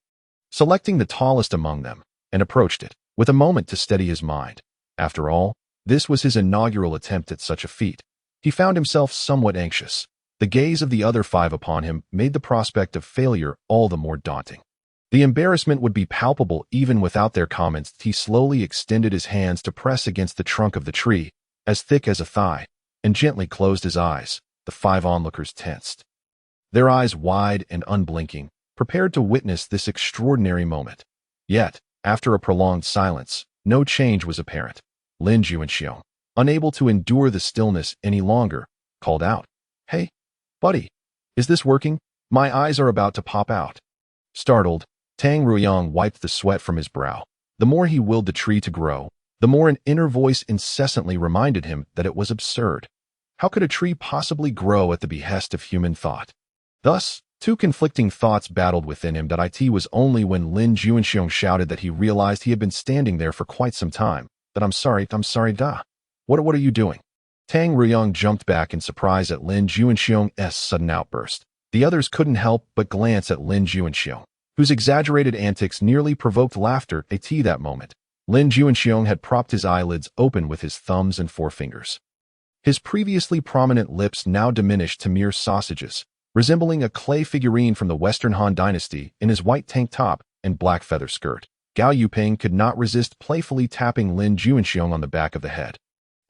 selecting the tallest among them, and approached it, with a moment to steady his mind. After all, this was his inaugural attempt at such a feat. He found himself somewhat anxious. The gaze of the other 5 upon him made the prospect of failure all the more daunting. The embarrassment would be palpable even without their comments. He slowly extended his hands to press against the trunk of the tree, as thick as a thigh, and gently closed his eyes. The 5 onlookers tensed, their eyes wide and unblinking, prepared to witness this extraordinary moment. Yet, after a prolonged silence, no change was apparent. Lin Juanxiong, unable to endure the stillness any longer, called out, "Hey, buddy, is this working? My eyes are about to pop out." Startled, Tang Ruiyang wiped the sweat from his brow. The more he willed the tree to grow, the more an inner voice incessantly reminded him that it was absurd. How could a tree possibly grow at the behest of human thought? Thus, 2 conflicting thoughts battled within him. It was only when Lin Juanxiong shouted that he realized he had been standing there for quite some time. I'm sorry. What are you doing? Tang Ruiyang jumped back in surprise at Lin Juanxiong's sudden outburst. The others couldn't help but glance at Lin Juanxiong, whose exaggerated antics nearly provoked laughter. At that moment, Lin Juanxiong had propped his eyelids open with his thumbs and forefingers. His previously prominent lips now diminished to mere sausages, resembling a clay figurine from the Western Han Dynasty in his white tank top and black feather skirt. Gao Yuping could not resist playfully tapping Lin Juanxiong on the back of the head.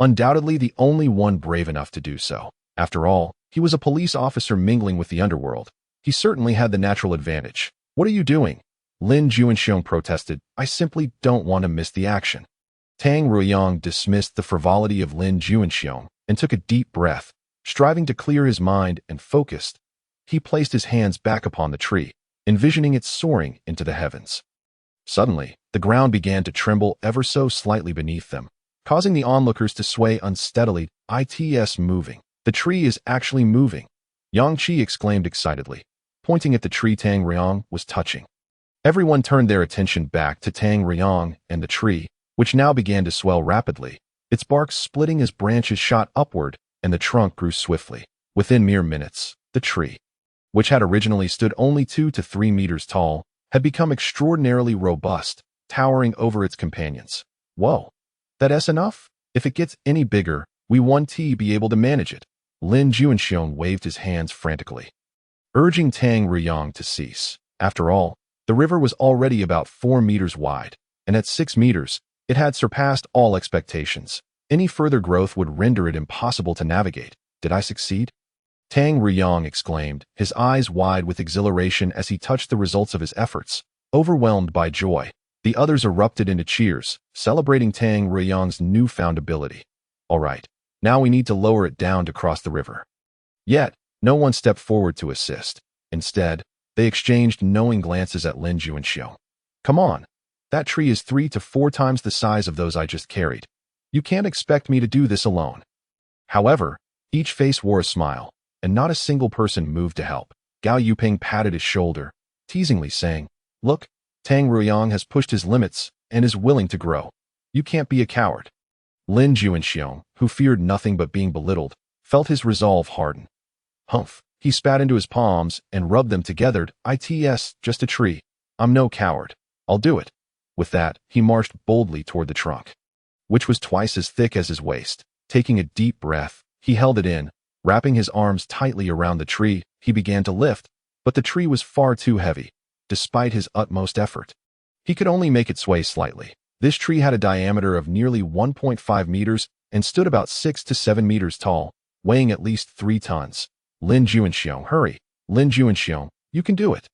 Undoubtedly the only one brave enough to do so. After all, he was a police officer mingling with the underworld. He certainly had the natural advantage. "What are you doing?" Lin Juanxiong protested. "I simply don't want to miss the action." Tang Ruiyang dismissed the frivolity of Lin Juanxiong and took a deep breath. Striving to clear his mind and focused, he placed his hands back upon the tree, envisioning it soaring into the heavens. Suddenly, the ground began to tremble ever so slightly beneath them, causing the onlookers to sway unsteadily. "It's moving. The tree is actually moving," Yang Qi exclaimed excitedly, pointing at the tree Tang Ruiyang was touching. Everyone turned their attention back to Tang Ruiyang and the tree, which now began to swell rapidly, its bark splitting as branches shot upward and the trunk grew swiftly. Within mere minutes, the tree, which had originally stood only 2 to 3 meters tall, had become extraordinarily robust, towering over its companions. Whoa, that's enough? If it gets any bigger, we won't be able to manage it. Lin Juanxiong waved his hands frantically, urging Tang Ruyang to cease. After all, the river was already about 4 meters wide, and at 6 meters, it had surpassed all expectations. Any further growth would render it impossible to navigate. Did I succeed? Tang Ruyang exclaimed, his eyes wide with exhilaration as he touched the results of his efforts. Overwhelmed by joy, the others erupted into cheers, celebrating Tang Ruyang's newfound ability. All right, now we need to lower it down to cross the river. Yet, no one stepped forward to assist. Instead, they exchanged knowing glances at Lin Juanxiong. Come on, that tree is 3 to 4 times the size of those I just carried. You can't expect me to do this alone. However, each face wore a smile, and not a single person moved to help. Gao Yuping patted his shoulder, teasingly saying, Look, Tang Ruyang has pushed his limits and is willing to grow. You can't be a coward. Lin Juanxiong, who feared nothing but being belittled, felt his resolve harden. Humph, he spat into his palms and rubbed them together. It's just a tree. I'm no coward. I'll do it. With that, he marched boldly toward the trunk, which was twice as thick as his waist. Taking a deep breath, he held it in. Wrapping his arms tightly around the tree, he began to lift, but the tree was far too heavy. Despite his utmost effort, he could only make it sway slightly. This tree had a diameter of nearly 1.5 meters and stood about 6 to 7 meters tall, weighing at least 3 tons. Lin Juanxiong, hurry. Lin Juanxiong, you can do it.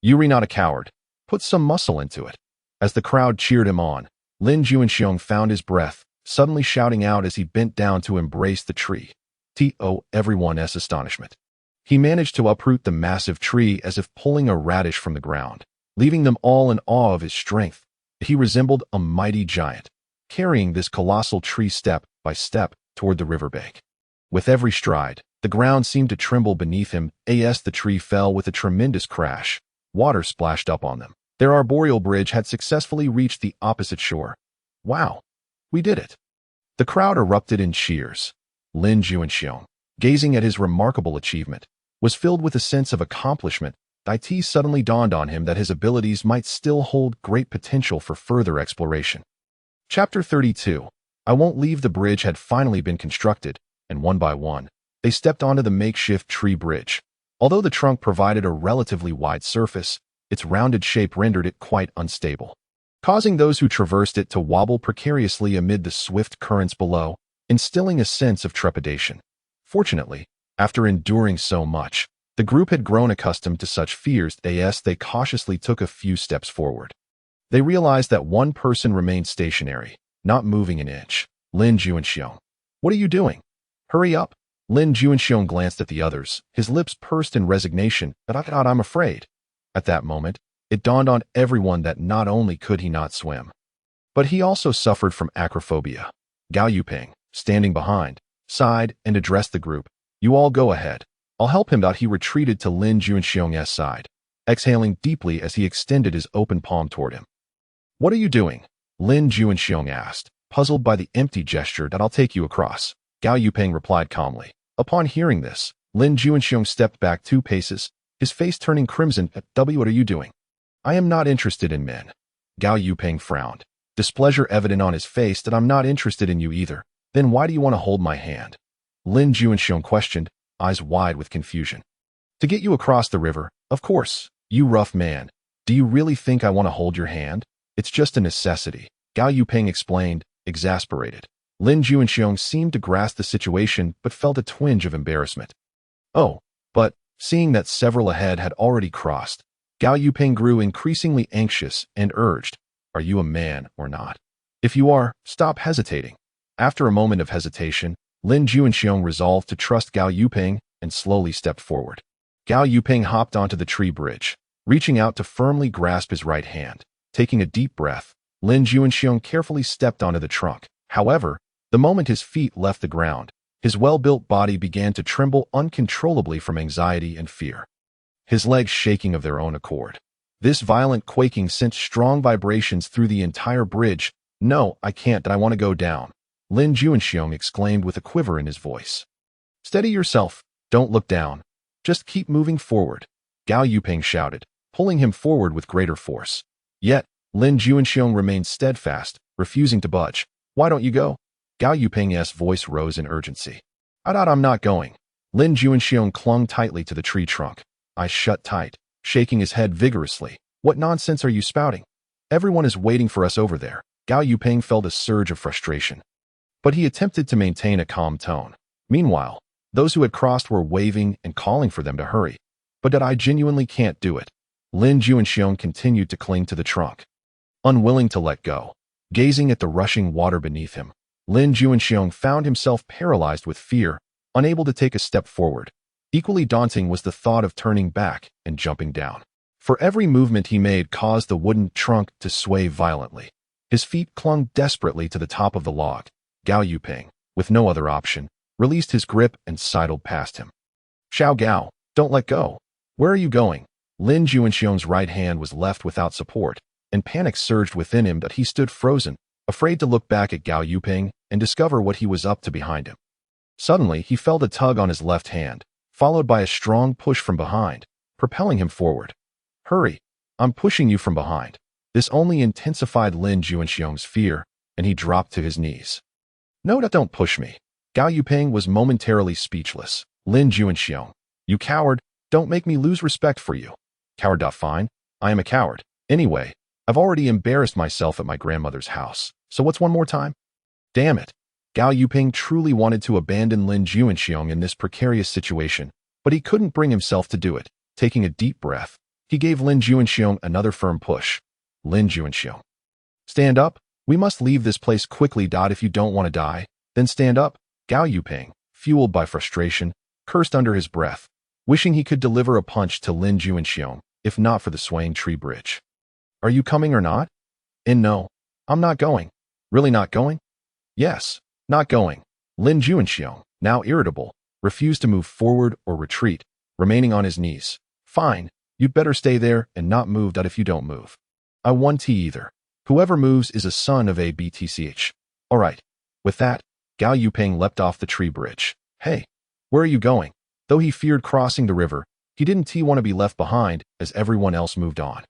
You're not a coward. Put some muscle into it. As the crowd cheered him on, Lin Juanxiong found his breath, suddenly shouting out as he bent down to embrace the tree. To everyone's astonishment, he managed to uproot the massive tree as if pulling a radish from the ground, leaving them all in awe of his strength. He resembled a mighty giant, carrying this colossal tree step by step toward the riverbank. With every stride, the ground seemed to tremble beneath him as the tree fell with a tremendous crash. Water splashed up on them. Their arboreal bridge had successfully reached the opposite shore. Wow, we did it. The crowd erupted in cheers. Lin Juanxiong, gazing at his remarkable achievement, was filled with a sense of accomplishment. It suddenly dawned on him that his abilities might still hold great potential for further exploration. Chapter 32. I Won't Leave. The bridge had finally been constructed, and one by one, they stepped onto the makeshift tree bridge. Although the trunk provided a relatively wide surface, its rounded shape rendered it quite unstable, causing those who traversed it to wobble precariously amid the swift currents below, instilling a sense of trepidation. Fortunately, after enduring so much, the group had grown accustomed to such fears as they cautiously took a few steps forward. They realized that one person remained stationary, not moving an inch. Lin Juanxiong. What are you doing? Hurry up. Lin Juanxiong glanced at the others, his lips pursed in resignation. I'm afraid. At that moment, it dawned on everyone that not only could he not swim, but he also suffered from acrophobia. Gao Yuping, standing behind, sighed and addressed the group. You all go ahead. I'll help him out. He retreated to Lin Juanxiong's side, exhaling deeply as he extended his open palm toward him. What are you doing? Lin Juanxiong asked, puzzled by the empty gesture. That I'll take you across. Gao Yuping replied calmly. Upon hearing this, Lin Juanxiong stepped back 2 paces, his face turning crimson. What are you doing? I am not interested in men. Gao Yuping frowned, displeasure evident on his face. That I'm not interested in you either. Then why do you want to hold my hand? Lin Juanxiong questioned, eyes wide with confusion. To get you across the river, of course. You rough man. Do you really think I want to hold your hand? It's just a necessity, Gao Yuping explained, exasperated. Lin Juanxiong seemed to grasp the situation but felt a twinge of embarrassment. Oh, but, seeing that several ahead had already crossed, Gao Yuping grew increasingly anxious and urged, Are you a man or not? If you are, stop hesitating. After a moment of hesitation, Lin Juanxiong resolved to trust Gao Yuping and slowly stepped forward. Gao Yuping hopped onto the tree bridge, reaching out to firmly grasp his right hand. Taking a deep breath, Lin Juanxiong carefully stepped onto the trunk. However, the moment his feet left the ground, his well-built body began to tremble uncontrollably from anxiety and fear, his legs shaking of their own accord. This violent quaking sent strong vibrations through the entire bridge. No, I can't. I want to go down, Lin Juanxiong exclaimed with a quiver in his voice. Steady yourself. Don't look down. Just keep moving forward, Gao Yuping shouted, pulling him forward with greater force. Yet, Lin Juanxiong remained steadfast, refusing to budge. "Why don't you go?" Gao Yuping's voice rose in urgency. I'm not going." Lin Juanxiong clung tightly to the tree trunk, eyes shut tight, shaking his head vigorously. "What nonsense are you spouting? Everyone is waiting for us over there." Gao Yuping felt a surge of frustration, but he attempted to maintain a calm tone. Meanwhile, those who had crossed were waving and calling for them to hurry. "But I genuinely can't do it." Lin Juanxiong continued to cling to the trunk, unwilling to let go. Gazing at the rushing water beneath him, Lin Juanxiong found himself paralyzed with fear, unable to take a step forward. Equally daunting was the thought of turning back and jumping down. For every movement he made caused the wooden trunk to sway violently. His feet clung desperately to the top of the log. Gao Yuping, with no other option, released his grip and sidled past him. "Xiao Gao, don't let go. Where are you going?" Lin Juanxiong's right hand was left without support, and panic surged within him that he stood frozen, afraid to look back at Gao Yuping and discover what he was up to behind him. Suddenly, he felt a tug on his left hand, followed by a strong push from behind, propelling him forward. "Hurry, I'm pushing you from behind." This only intensified Lin Juanxiong's fear, and he dropped to his knees. "No, don't push me." Gao Yuping was momentarily speechless. "Lin Juanxiong, you coward, don't make me lose respect for you." "Coward, fine. I am a coward. Anyway, I've already embarrassed myself at my grandmother's house, so what's one more time?" Damn it. Gao Yuping truly wanted to abandon Lin Juanxiong in this precarious situation, but he couldn't bring himself to do it. Taking a deep breath, he gave Lin Juanxiong another firm push. "Lin Juanxiong, stand up. We must leave this place quickly. If you don't want to die, then stand up." Gao Yuping, fueled by frustration, cursed under his breath, wishing he could deliver a punch to Lin Juanxiong, if not for the swaying tree bridge. "Are you coming or not?" "And no, I'm not going." "Really not going?" "Yes, not going." Lin Juanxiong, now irritable, refused to move forward or retreat, remaining on his knees. "Fine, you'd better stay there and not move. If you don't move, I won't either. Whoever moves is a son of a BTCH. All right." With that, Gao Yuping leapt off the tree bridge. "Hey, where are you going?" Though he feared crossing the river, he didn't want to be left behind as everyone else moved on.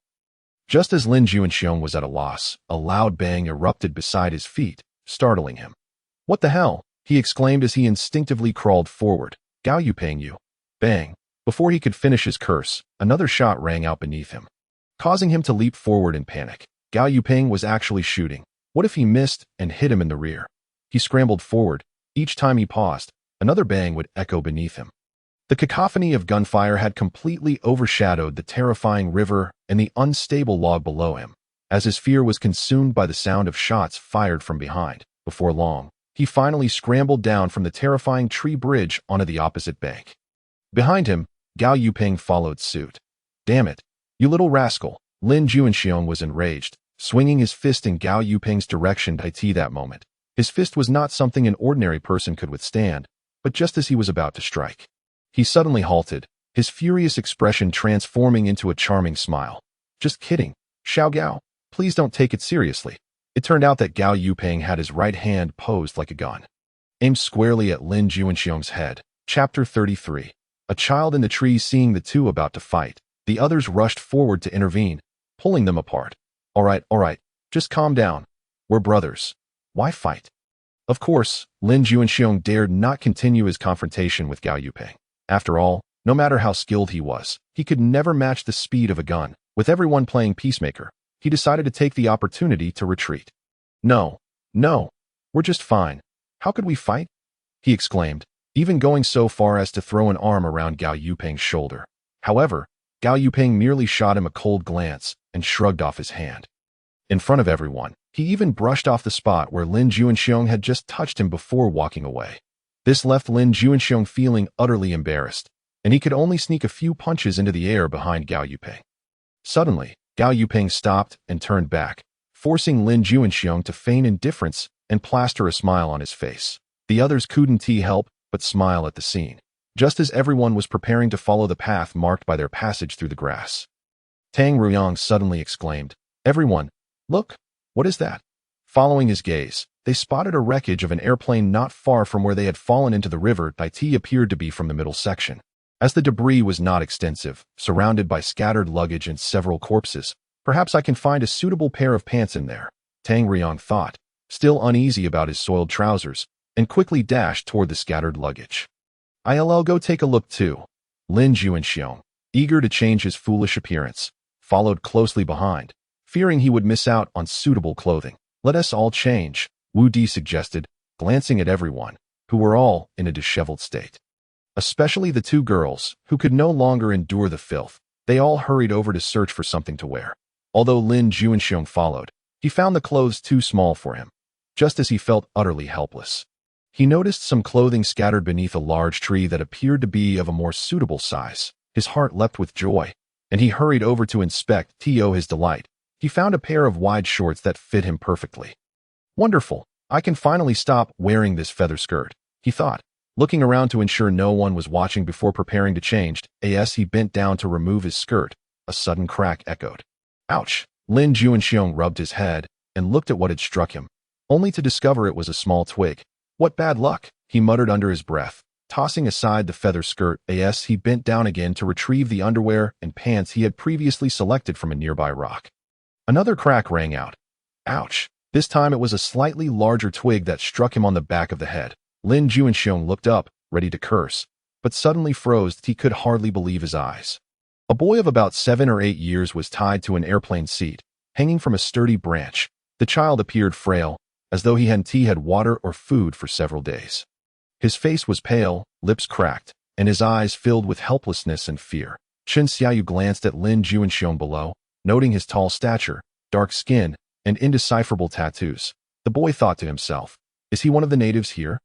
Just as Lin Juanxiong was at a loss, a loud bang erupted beside his feet, startling him. "What the hell?" he exclaimed as he instinctively crawled forward. "Gao Yuping, you!" Bang! Before he could finish his curse, another shot rang out beneath him, causing him to leap forward in panic. Gao Yuping was actually shooting. What if he missed and hit him in the rear? He scrambled forward. Each time he paused, another bang would echo beneath him. The cacophony of gunfire had completely overshadowed the terrifying river and the unstable log below him, as his fear was consumed by the sound of shots fired from behind. Before long, he finally scrambled down from the terrifying tree bridge onto the opposite bank. Behind him, Gao Yuping followed suit. "Damn it, you little rascal!" Lin Juanxiong was enraged, swinging his fist in Gao Yuping's direction. That moment, his fist was not something an ordinary person could withstand, but just as he was about to strike, he suddenly halted, his furious expression transforming into a charming smile. "Just kidding, Xiao Gao. Please don't take it seriously." It turned out that Gao Yuping had his right hand posed like a gun, aimed squarely at Lin Juanxiong's head. Chapter 33. A child in the trees. Seeing the two about to fight, the others rushed forward to intervene, pulling them apart. All right, just calm down. We're brothers. Why fight?" Of course, Lin Juanxiong dared not continue his confrontation with Gao Yuping. After all, no matter how skilled he was, he could never match the speed of a gun. With everyone playing peacemaker, he decided to take the opportunity to retreat. No, we're just fine. How could we fight?" he exclaimed, even going so far as to throw an arm around Gao Yuping's shoulder. However, Gao Yuping merely shot him a cold glance and shrugged off his hand. In front of everyone, he even brushed off the spot where Lin Juanxiong had just touched him before walking away. This left Lin Juanxiong feeling utterly embarrassed, and he could only sneak a few punches into the air behind Gao Yuping. Suddenly, Gao Yuping stopped and turned back, forcing Lin Juanxiong to feign indifference and plaster a smile on his face. The others couldn't help but smile at the scene, just as everyone was preparing to follow the path marked by their passage through the grass. Tang Ruyang suddenly exclaimed, "Everyone, look, what is that?" Following his gaze, they spotted a wreckage of an airplane not far from where they had fallen into the river. It appeared to be from the middle section. As the debris was not extensive, surrounded by scattered luggage and several corpses, perhaps I can find a suitable pair of pants in there, Tang Riyong thought, still uneasy about his soiled trousers, and quickly dashed toward the scattered luggage. I'll go take a look too. Lin Juanxiong, eager to change his foolish appearance, followed closely behind, fearing he would miss out on suitable clothing. Let us all change, Wu Di suggested, glancing at everyone, who were all in a disheveled state. Especially the two girls, who could no longer endure the filth. They all hurried over to search for something to wear. Although Lin Juanxiong followed, he found the clothes too small for him, just as he felt utterly helpless. He noticed some clothing scattered beneath a large tree that appeared to be of a more suitable size. His heart leapt with joy, and he hurried over to inspect. To his delight, he found a pair of wide shorts that fit him perfectly. Wonderful! I can finally stop wearing this feather skirt, he thought, looking around to ensure no one was watching before preparing to change. As he bent down to remove his skirt, a sudden crack echoed. Ouch! Lin Juanxiong rubbed his head and looked at what had struck him, only to discover it was a small twig. What bad luck, he muttered under his breath, tossing aside the feather skirt. As he bent down again to retrieve the underwear and pants he had previously selected from a nearby rock. Another crack rang out. Ouch! This time it was a slightly larger twig that struck him on the back of the head. Lin Juanxiong looked up, ready to curse, but suddenly froze. He could hardly believe his eyes. A boy of about 7 or 8 years was tied to an airplane seat, hanging from a sturdy branch. The child appeared frail, as though he hadn't had water or food for several days. His face was pale, lips cracked, and his eyes filled with helplessness and fear. Chen Xiaoyu glanced at Lin Juanxiong below, noting his tall stature, dark skin, and indecipherable tattoos. The boy thought to himself, is he one of the natives here?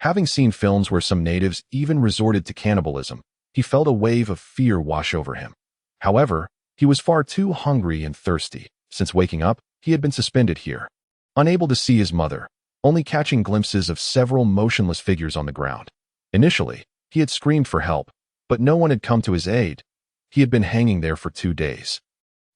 Having seen films where some natives even resorted to cannibalism, he felt a wave of fear wash over him. However, he was far too hungry and thirsty. Since waking up, he had been suspended here, unable to see his mother, only catching glimpses of several motionless figures on the ground. Initially, he had screamed for help, but no one had come to his aid. He had been hanging there for 2 days,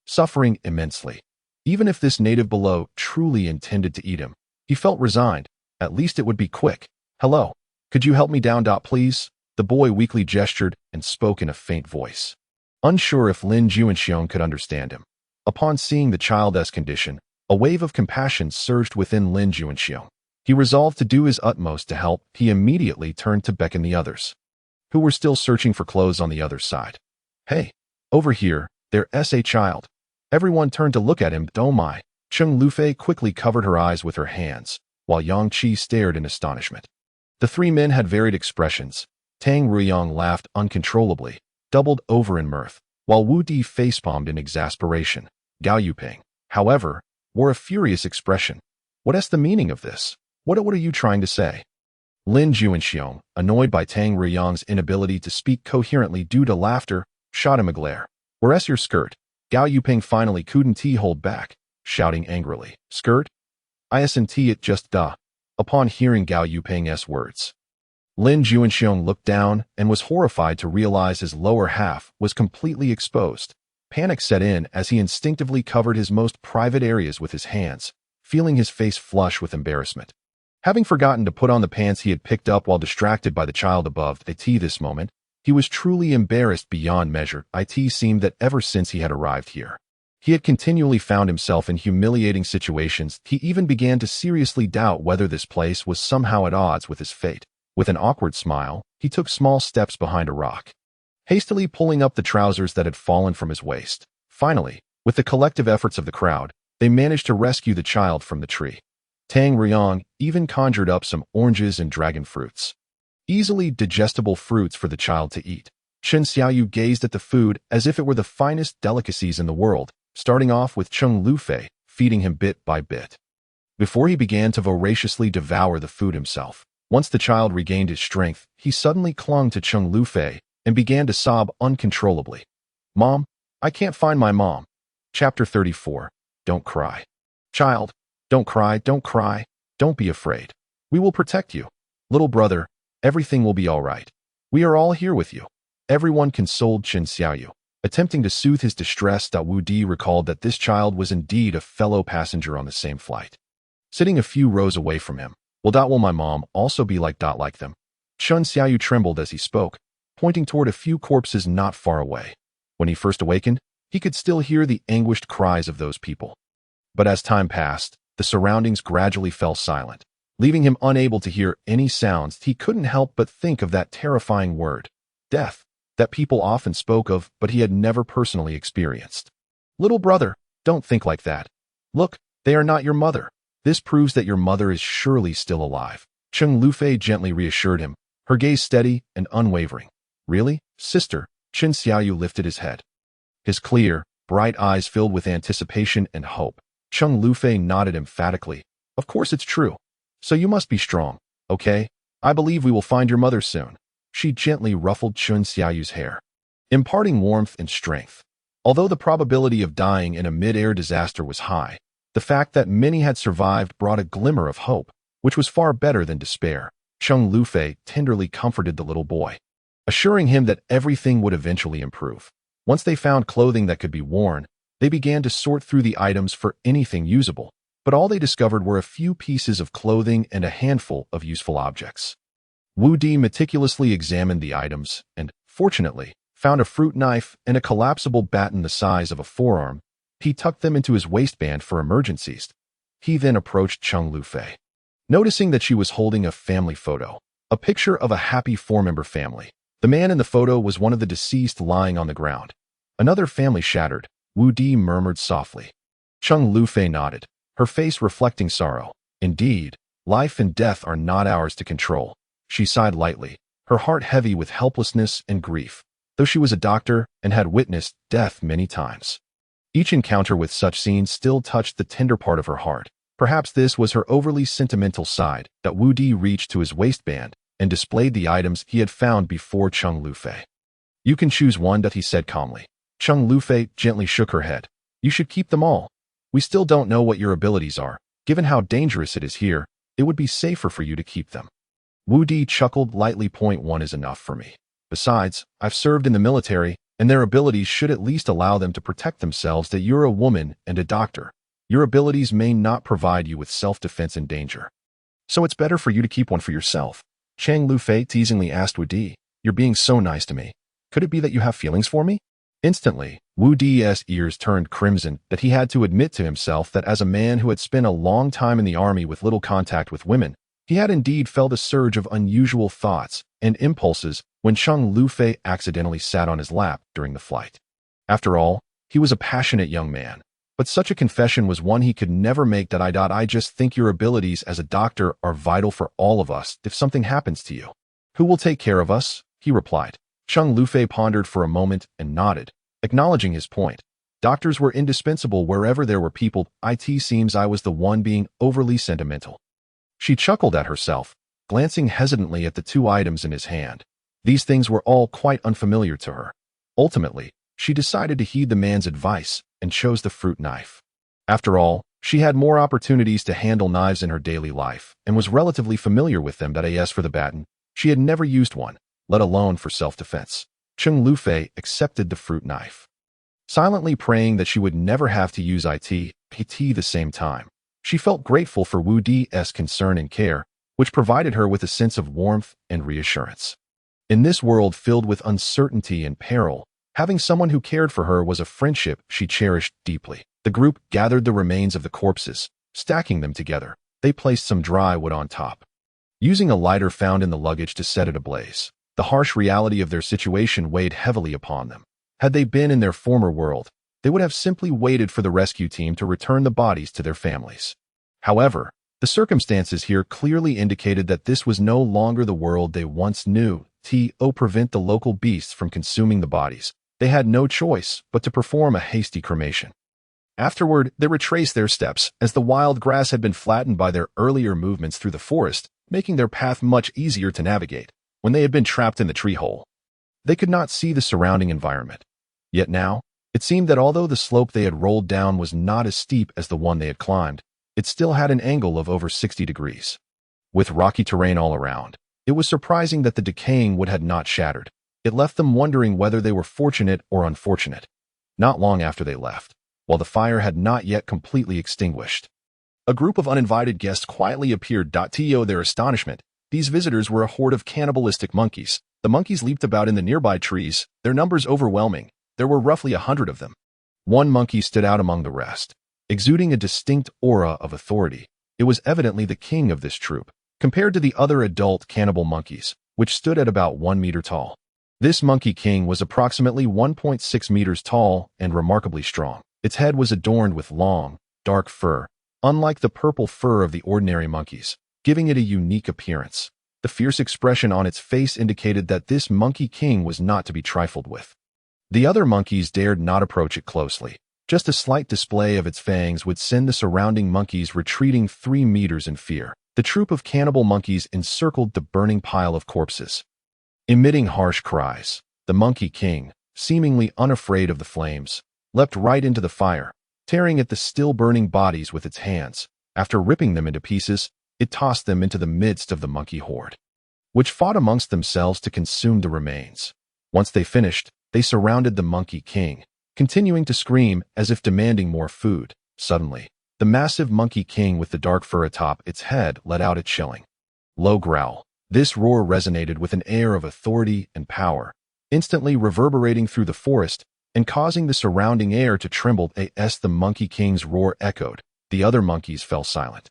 suffering immensely. Even if this native below truly intended to eat him, he felt resigned. At least it would be quick. Hello, could you help me down, please? The boy weakly gestured and spoke in a faint voice, unsure if Lin Juanxiong could understand him. Upon seeing the child's condition, a wave of compassion surged within Lin Juanxiong. He resolved to do his utmost to help. He immediately turned to beckon the others, who were still searching for clothes on the other side. Hey, over here, there's a child. Everyone turned to look at him. Oh my! Cheng Lufei quickly covered her eyes with her hands, while Yang Qi stared in astonishment. The 3 men had varied expressions. Tang Riyong laughed uncontrollably, doubled over in mirth, while Wu Di facepalmed in exasperation. Gao Yuping, however, wore a furious expression. What's the meaning of this? What are you trying to say? Lin Juanxiong, annoyed by Tang Riyong's inability to speak coherently due to laughter, shot him a glare. Where's your skirt? Gao Yuping finally couldn't hold back, shouting angrily. Skirt? Isn't it just duh? Upon hearing Gao Yuping's words, Lin Juanxiong looked down and was horrified to realize his lower half was completely exposed. Panic set in as he instinctively covered his most private areas with his hands, feeling his face flush with embarrassment. Having forgotten to put on the pants he had picked up while distracted by the child above this moment, he was truly embarrassed beyond measure. It seemed that ever since he had arrived here, he had continually found himself in humiliating situations. He even began to seriously doubt whether this place was somehow at odds with his fate. With an awkward smile, he took small steps behind a rock, hastily pulling up the trousers that had fallen from his waist. Finally, with the collective efforts of the crowd, they managed to rescue the child from the tree. Tang Riyong even conjured up some oranges and dragon fruits, easily digestible fruits for the child to eat. Chen Xiaoyu gazed at the food as if it were the finest delicacies in the world, starting off with Cheng Lufei, feeding him bit by bit, before he began to voraciously devour the food himself. Once the child regained his strength, he suddenly clung to Cheng Lufei and began to sob uncontrollably. Mom, I can't find my mom. Chapter 34. Don't cry. Child, don't cry, don't be afraid. We will protect you. Little brother, everything will be all right. We are all here with you. Everyone consoled Chen Xiaoyu, attempting to soothe his distress. Wu Di recalled that this child was indeed a fellow passenger on the same flight, sitting a few rows away from him. Will my mom also be like them? Chen Xiaoyu trembled as he spoke, pointing toward a few corpses not far away. When he first awakened, he could still hear the anguished cries of those people. But as time passed, the surroundings gradually fell silent, leaving him unable to hear any sounds. He couldn't help but think of that terrifying word, death, that people often spoke of, but he had never personally experienced. Little brother, don't think like that. Look, they are not your mother. This proves that your mother is surely still alive. Cheng Lufei gently reassured him, her gaze steady and unwavering. Really, sister? Chen Xiaoyu lifted his head. His clear, bright eyes filled with anticipation and hope. Cheng Lufei nodded emphatically. Of course it's true. So you must be strong, okay? I believe we will find your mother soon. She gently ruffled Chen Xiaoyu's hair, imparting warmth and strength. Although the probability of dying in a mid-air disaster was high, the fact that many had survived brought a glimmer of hope, which was far better than despair. Cheng Lufei tenderly comforted the little boy, assuring him that everything would eventually improve. Once they found clothing that could be worn, they began to sort through the items for anything usable, but all they discovered were a few pieces of clothing and a handful of useful objects. Wu Di meticulously examined the items and, fortunately, found a fruit knife and a collapsible baton the size of a forearm. He tucked them into his waistband for emergencies. He then approached Cheng Lufei, noticing that she was holding a family photo, a picture of a happy four-member family. The man in the photo was one of the deceased lying on the ground. Another family shattered, Wu Di murmured softly. Cheng Lufei nodded, her face reflecting sorrow. Indeed, life and death are not ours to control. She sighed lightly, her heart heavy with helplessness and grief, though she was a doctor and had witnessed death many times. Each encounter with such scenes still touched the tender part of her heart. Perhaps this was her overly sentimental side that Wu Di reached to his waistband and displayed the items he had found before Cheng Lufei. You can choose one, he said calmly. Cheng Lufei gently shook her head. You should keep them all. We still don't know what your abilities are. Given how dangerous it is here, it would be safer for you to keep them. Wu Di chuckled lightly. Point one is enough for me. Besides, I've served in the military, and their abilities should at least allow them to protect themselves. That you're a woman and a doctor. Your abilities may not provide you with self-defense and danger. So it's better for you to keep one for yourself. Cheng Lufei teasingly asked Wu Di, you're being so nice to me. Could it be that you have feelings for me? Instantly, Wu Di's ears turned crimson that he had to admit to himself that as a man who had spent a long time in the army with little contact with women, he had indeed felt a surge of unusual thoughts and impulses when Cheng Lufei accidentally sat on his lap during the flight. After all, he was a passionate young man, but such a confession was one he could never make. I just think your abilities as a doctor are vital for all of us if something happens to you. Who will take care of us? He replied. Cheng Lufei pondered for a moment and nodded, acknowledging his point. Doctors were indispensable wherever there were people. It seems I was the one being overly sentimental. She chuckled at herself, glancing hesitantly at the two items in his hand. These things were all quite unfamiliar to her. Ultimately, she decided to heed the man's advice and chose the fruit knife. After all, she had more opportunities to handle knives in her daily life and was relatively familiar with them. As for the baton, she had never used one, let alone for self-defense. Cheng Lufei accepted the fruit knife, silently praying that she would never have to use it the same time. She felt grateful for Wu Di's concern and care, which provided her with a sense of warmth and reassurance. In this world filled with uncertainty and peril, having someone who cared for her was a friendship she cherished deeply. The group gathered the remains of the corpses, stacking them together. They placed some dry wood on top, using a lighter found in the luggage to set it ablaze. The harsh reality of their situation weighed heavily upon them. Had they been in their former world, they would have simply waited for the rescue team to return the bodies to their families. However, the circumstances here clearly indicated that this was no longer the world they once knew. To prevent the local beasts from consuming the bodies, they had no choice but to perform a hasty cremation. Afterward, they retraced their steps, as the wild grass had been flattened by their earlier movements through the forest, making their path much easier to navigate. When they had been trapped in the tree hole, they could not see the surrounding environment. Yet now, it seemed that although the slope they had rolled down was not as steep as the one they had climbed, it still had an angle of over 60 degrees. With rocky terrain all around, it was surprising that the decaying wood had not shattered. It left them wondering whether they were fortunate or unfortunate. Not long after they left, while the fire had not yet completely extinguished, a group of uninvited guests quietly appeared. To their astonishment, these visitors were a horde of cannibalistic monkeys. The monkeys leaped about in the nearby trees, their numbers overwhelming. There were roughly 100 of them. One monkey stood out among the rest, exuding a distinct aura of authority. It was evidently the king of this troop, compared to the other adult cannibal monkeys, which stood at about 1 meter tall. This monkey king was approximately 1.6 meters tall and remarkably strong. Its head was adorned with long, dark fur, unlike the purple fur of the ordinary monkeys, giving it a unique appearance. The fierce expression on its face indicated that this monkey king was not to be trifled with. The other monkeys dared not approach it closely. Just a slight display of its fangs would send the surrounding monkeys retreating 3 meters in fear. The troop of cannibal monkeys encircled the burning pile of corpses. Emitting harsh cries, the monkey king, seemingly unafraid of the flames, leapt right into the fire, tearing at the still-burning bodies with its hands. After ripping them into pieces, it tossed them into the midst of the monkey horde, which fought amongst themselves to consume the remains. Once they finished, they surrounded the monkey king, continuing to scream as if demanding more food. Suddenly, the massive monkey king with the dark fur atop its head let out a chilling, low growl. This roar resonated with an air of authority and power, instantly reverberating through the forest and causing the surrounding air to tremble. As the monkey king's roar echoed, the other monkeys fell silent,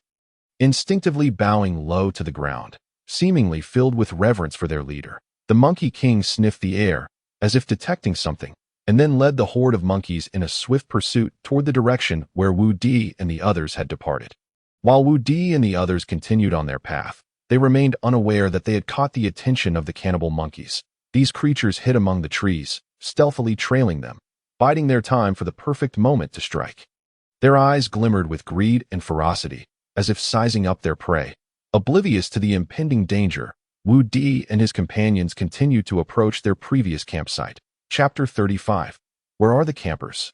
instinctively bowing low to the ground, seemingly filled with reverence for their leader. The monkey king sniffed the air, as if detecting something, and then led the horde of monkeys in a swift pursuit toward the direction where Wu Di and the others had departed. While Wu Di and the others continued on their path, they remained unaware that they had caught the attention of the cannibal monkeys. These creatures hid among the trees, stealthily trailing them, biding their time for the perfect moment to strike. Their eyes glimmered with greed and ferocity, as if sizing up their prey. Oblivious to the impending danger, Wu Di and his companions continued to approach their previous campsite. Chapter 35. Where are the campers?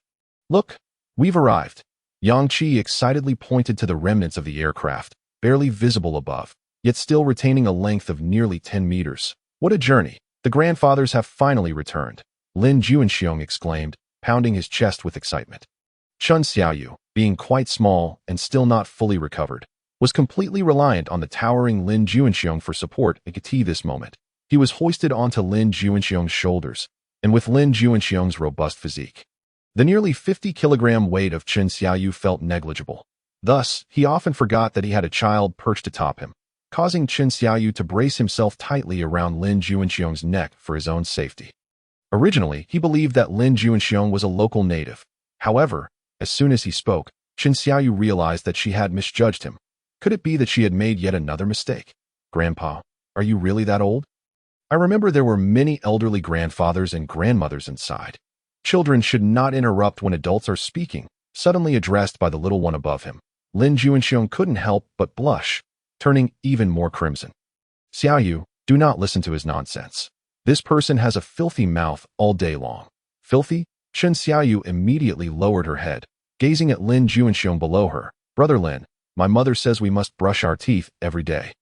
Look, we've arrived. Yang Qi excitedly pointed to the remnants of the aircraft, barely visible above, yet still retaining a length of nearly 10 meters. What a journey! The grandfathers have finally returned, Lin Juanxiong exclaimed, pounding his chest with excitement. Chun Xiaoyu, being quite small and still not fully recovered, was completely reliant on the towering Lin Juanxiong for support at this moment. He was hoisted onto Lin Juanxiong's shoulders, and with Lin Juanxiong's robust physique, the nearly 50-kilogram weight of Chun Xiaoyu felt negligible. Thus, he often forgot that he had a child perched atop him, causing Chun Xiaoyu to brace himself tightly around Lin Juanxiong's neck for his own safety. Originally, he believed that Lin Juanxiong was a local native. However, as soon as he spoke, Chun Xiaoyu realized that she had misjudged him. Could it be that she had made yet another mistake? Grandpa, are you really that old? I remember there were many elderly grandfathers and grandmothers inside. Children should not interrupt when adults are speaking, suddenly addressed by the little one above him. Lin Juanxiong couldn't help but blush, turning even more crimson. Xiaoyu, do not listen to his nonsense. This person has a filthy mouth all day long. Filthy? Chun Xiaoyu immediately lowered her head, gazing at Lin Juanxiong below her. Brother Lin, my mother says we must brush our teeth every day.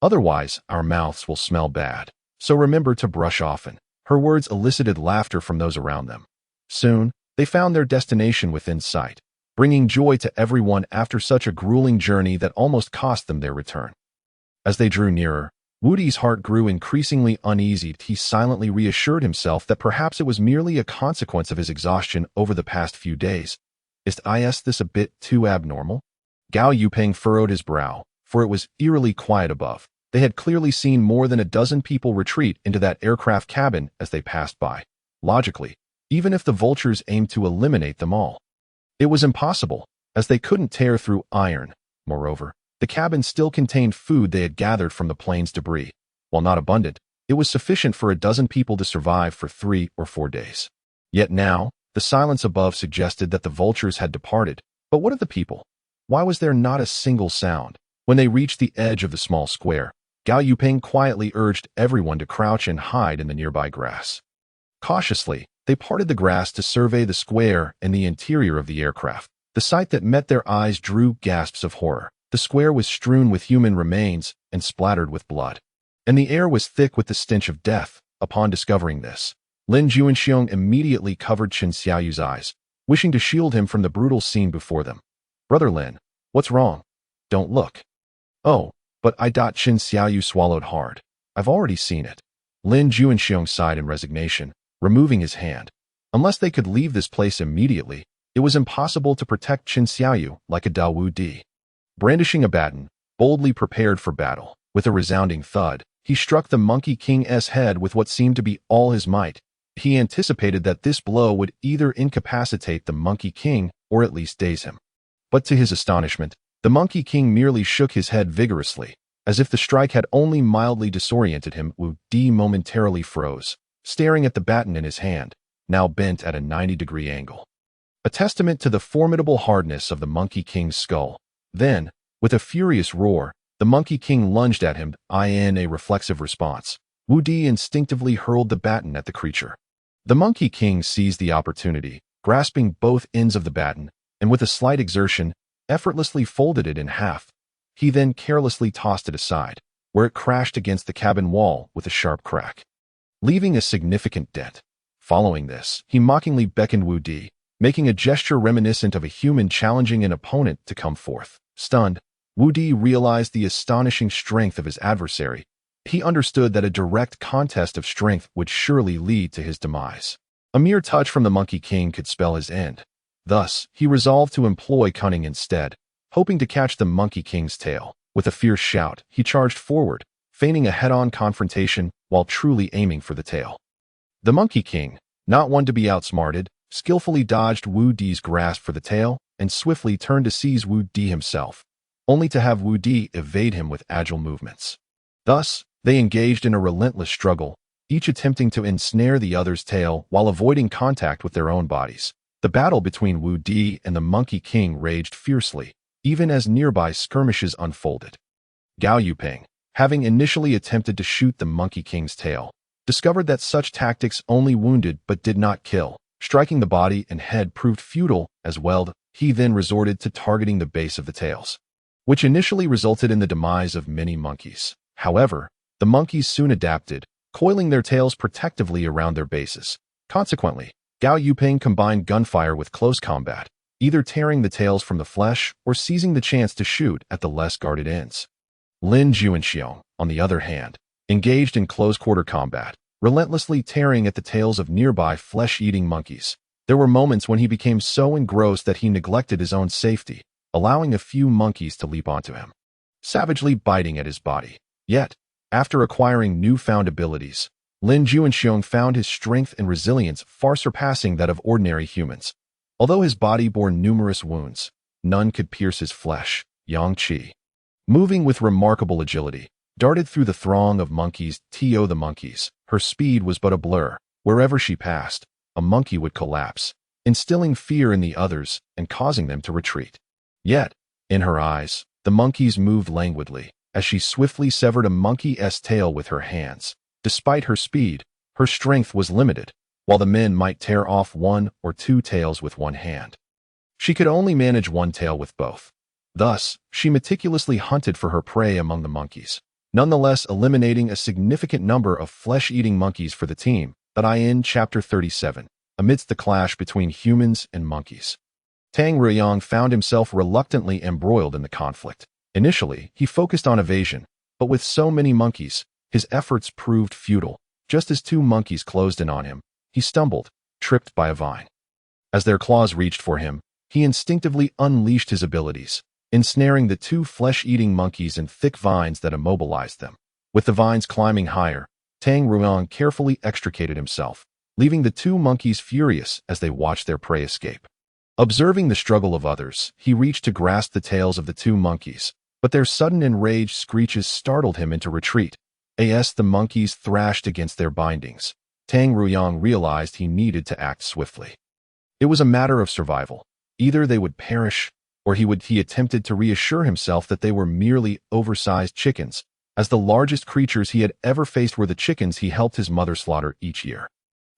Otherwise, our mouths will smell bad. So remember to brush often. Her words elicited laughter from those around them. Soon, they found their destination within sight, bringing joy to everyone after such a grueling journey that almost cost them their return. As they drew nearer, Wu Di's heart grew increasingly uneasy. He silently reassured himself that perhaps it was merely a consequence of his exhaustion over the past few days. Is this a bit too abnormal? Gao Yupeng furrowed his brow, for it was eerily quiet above. They had clearly seen more than a dozen people retreat into that aircraft cabin as they passed by. Logically, even if the vultures aimed to eliminate them all, it was impossible, as they couldn't tear through iron. Moreover, the cabin still contained food they had gathered from the plane's debris. While not abundant, it was sufficient for a dozen people to survive for 3 or 4 days. Yet now, the silence above suggested that the vultures had departed. But what of the people? Why was there not a single sound? When they reached the edge of the small square, Gao Yupeng quietly urged everyone to crouch and hide in the nearby grass. Cautiously, they parted the grass to survey the square and the interior of the aircraft. The sight that met their eyes drew gasps of horror. The square was strewn with human remains and splattered with blood, and the air was thick with the stench of death. Upon discovering this, Lin Juanxiong immediately covered Chun Xiaoyu's eyes, wishing to shield him from the brutal scene before them. Brother Lin, what's wrong? Don't look. Oh, but Chun Xiaoyu swallowed hard. I've already seen it. Lin Juanxiong sighed in resignation, removing his hand. Unless they could leave this place immediately, it was impossible to protect Qin Xiaoyu like a Dao Wu Di. Brandishing a baton, boldly prepared for battle, with a resounding thud, he struck the Monkey King's head with what seemed to be all his might. He anticipated that this blow would either incapacitate the Monkey King or at least daze him. But to his astonishment, the Monkey King merely shook his head vigorously, as if the strike had only mildly disoriented him. Wu Di momentarily froze, staring at the baton in his hand, now bent at a 90-degree angle. A testament to the formidable hardness of the Monkey King's skull. Then, with a furious roar, the Monkey King lunged at him. In a reflexive response, Wu Di instinctively hurled the baton at the creature. The Monkey King seized the opportunity, grasping both ends of the baton, and with a slight exertion, effortlessly folded it in half. He then carelessly tossed it aside, where it crashed against the cabin wall with a sharp crack, leaving a significant dent. Following this, he mockingly beckoned Wu Di, making a gesture reminiscent of a human challenging an opponent to come forth. Stunned, Wu Di realized the astonishing strength of his adversary. He understood that a direct contest of strength would surely lead to his demise. A mere touch from the Monkey King could spell his end. Thus, he resolved to employ cunning instead, hoping to catch the Monkey King's tail. With a fierce shout, he charged forward, feigning a head-on confrontation while truly aiming for the tail. The Monkey King, not one to be outsmarted, skillfully dodged Wu Di's grasp for the tail and swiftly turned to seize Wu Di himself, only to have Wu Di evade him with agile movements. Thus, they engaged in a relentless struggle, each attempting to ensnare the other's tail while avoiding contact with their own bodies. The battle between Wu Di and the Monkey King raged fiercely, even as nearby skirmishes unfolded. Gao Yuping, having initially attempted to shoot the Monkey King's tail, discovered that such tactics only wounded but did not kill. Striking the body and head proved futile as well. He then resorted to targeting the base of the tails, which initially resulted in the demise of many monkeys. However, the monkeys soon adapted, coiling their tails protectively around their bases. Consequently, Gao Yuping combined gunfire with close combat, either tearing the tails from the flesh or seizing the chance to shoot at the less guarded ends. Lin Juanxiong, on the other hand, engaged in close-quarter combat, relentlessly tearing at the tails of nearby flesh-eating monkeys. There were moments when he became so engrossed that he neglected his own safety, allowing a few monkeys to leap onto him, savagely biting at his body. Yet, after acquiring newfound abilities, Lin Juanxiong found his strength and resilience far surpassing that of ordinary humans. Although his body bore numerous wounds, none could pierce his flesh. Yang Qi, moving with remarkable agility, darted through the throng of monkeys. The monkeys. Her speed was but a blur. Wherever she passed, a monkey would collapse, instilling fear in the others and causing them to retreat. Yet, in her eyes, the monkeys moved languidly, as she swiftly severed a monkey's tail with her hands. Despite her speed, her strength was limited, while the men might tear off one or two tails with one hand. She could only manage one tail with both. Thus, she meticulously hunted for her prey among the monkeys, nonetheless eliminating a significant number of flesh-eating monkeys for the team. In Chapter 37, amidst the clash between humans and monkeys, Tang Ruyang found himself reluctantly embroiled in the conflict. Initially, he focused on evasion, but with so many monkeys, his efforts proved futile. Just as two monkeys closed in on him, he stumbled, tripped by a vine. As their claws reached for him, he instinctively unleashed his abilities, ensnaring the two flesh-eating monkeys in thick vines that immobilized them. With the vines climbing higher, Tang Ruyang carefully extricated himself, leaving the two monkeys furious as they watched their prey escape. Observing the struggle of others, he reached to grasp the tails of the two monkeys, but their sudden enraged screeches startled him into retreat. As the monkeys thrashed against their bindings, Tang Ruyang realized he needed to act swiftly. It was a matter of survival. Either they would perish, or he attempted to reassure himself that they were merely oversized chickens, as the largest creatures he had ever faced were the chickens he helped his mother slaughter each year.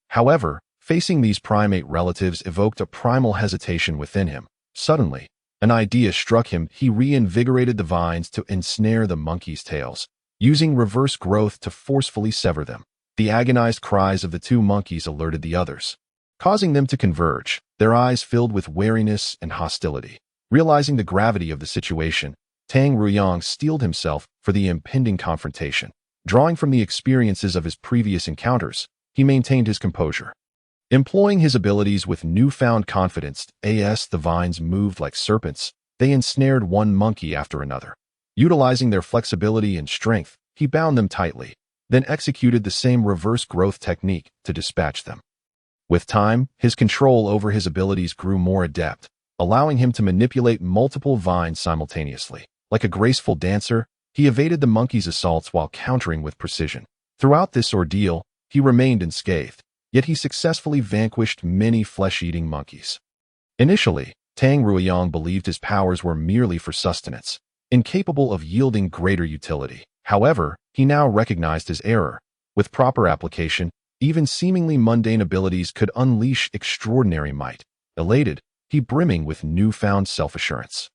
However, facing these primate relatives evoked a primal hesitation within him. Suddenly, an idea struck him. He reinvigorated the vines to ensnare the monkeys' tails, using reverse growth to forcefully sever them. The agonized cries of the two monkeys alerted the others, causing them to converge, their eyes filled with wariness and hostility. Realizing the gravity of the situation, Tang Ruyang steeled himself for the impending confrontation. Drawing from the experiences of his previous encounters, he maintained his composure. Employing his abilities with newfound confidence, the vines moved like serpents. They ensnared one monkey after another. Utilizing their flexibility and strength, he bound them tightly, then executed the same reverse growth technique to dispatch them. With time, his control over his abilities grew more adept, allowing him to manipulate multiple vines simultaneously. Like a graceful dancer, he evaded the monkey's assaults while countering with precision. Throughout this ordeal, he remained unscathed, yet he successfully vanquished many flesh-eating monkeys. Initially, Tang Ruiyang believed his powers were merely for sustenance, incapable of yielding greater utility. However, he now recognized his error. With proper application, even seemingly mundane abilities could unleash extraordinary might. Elated, he brimming with newfound self-assurance.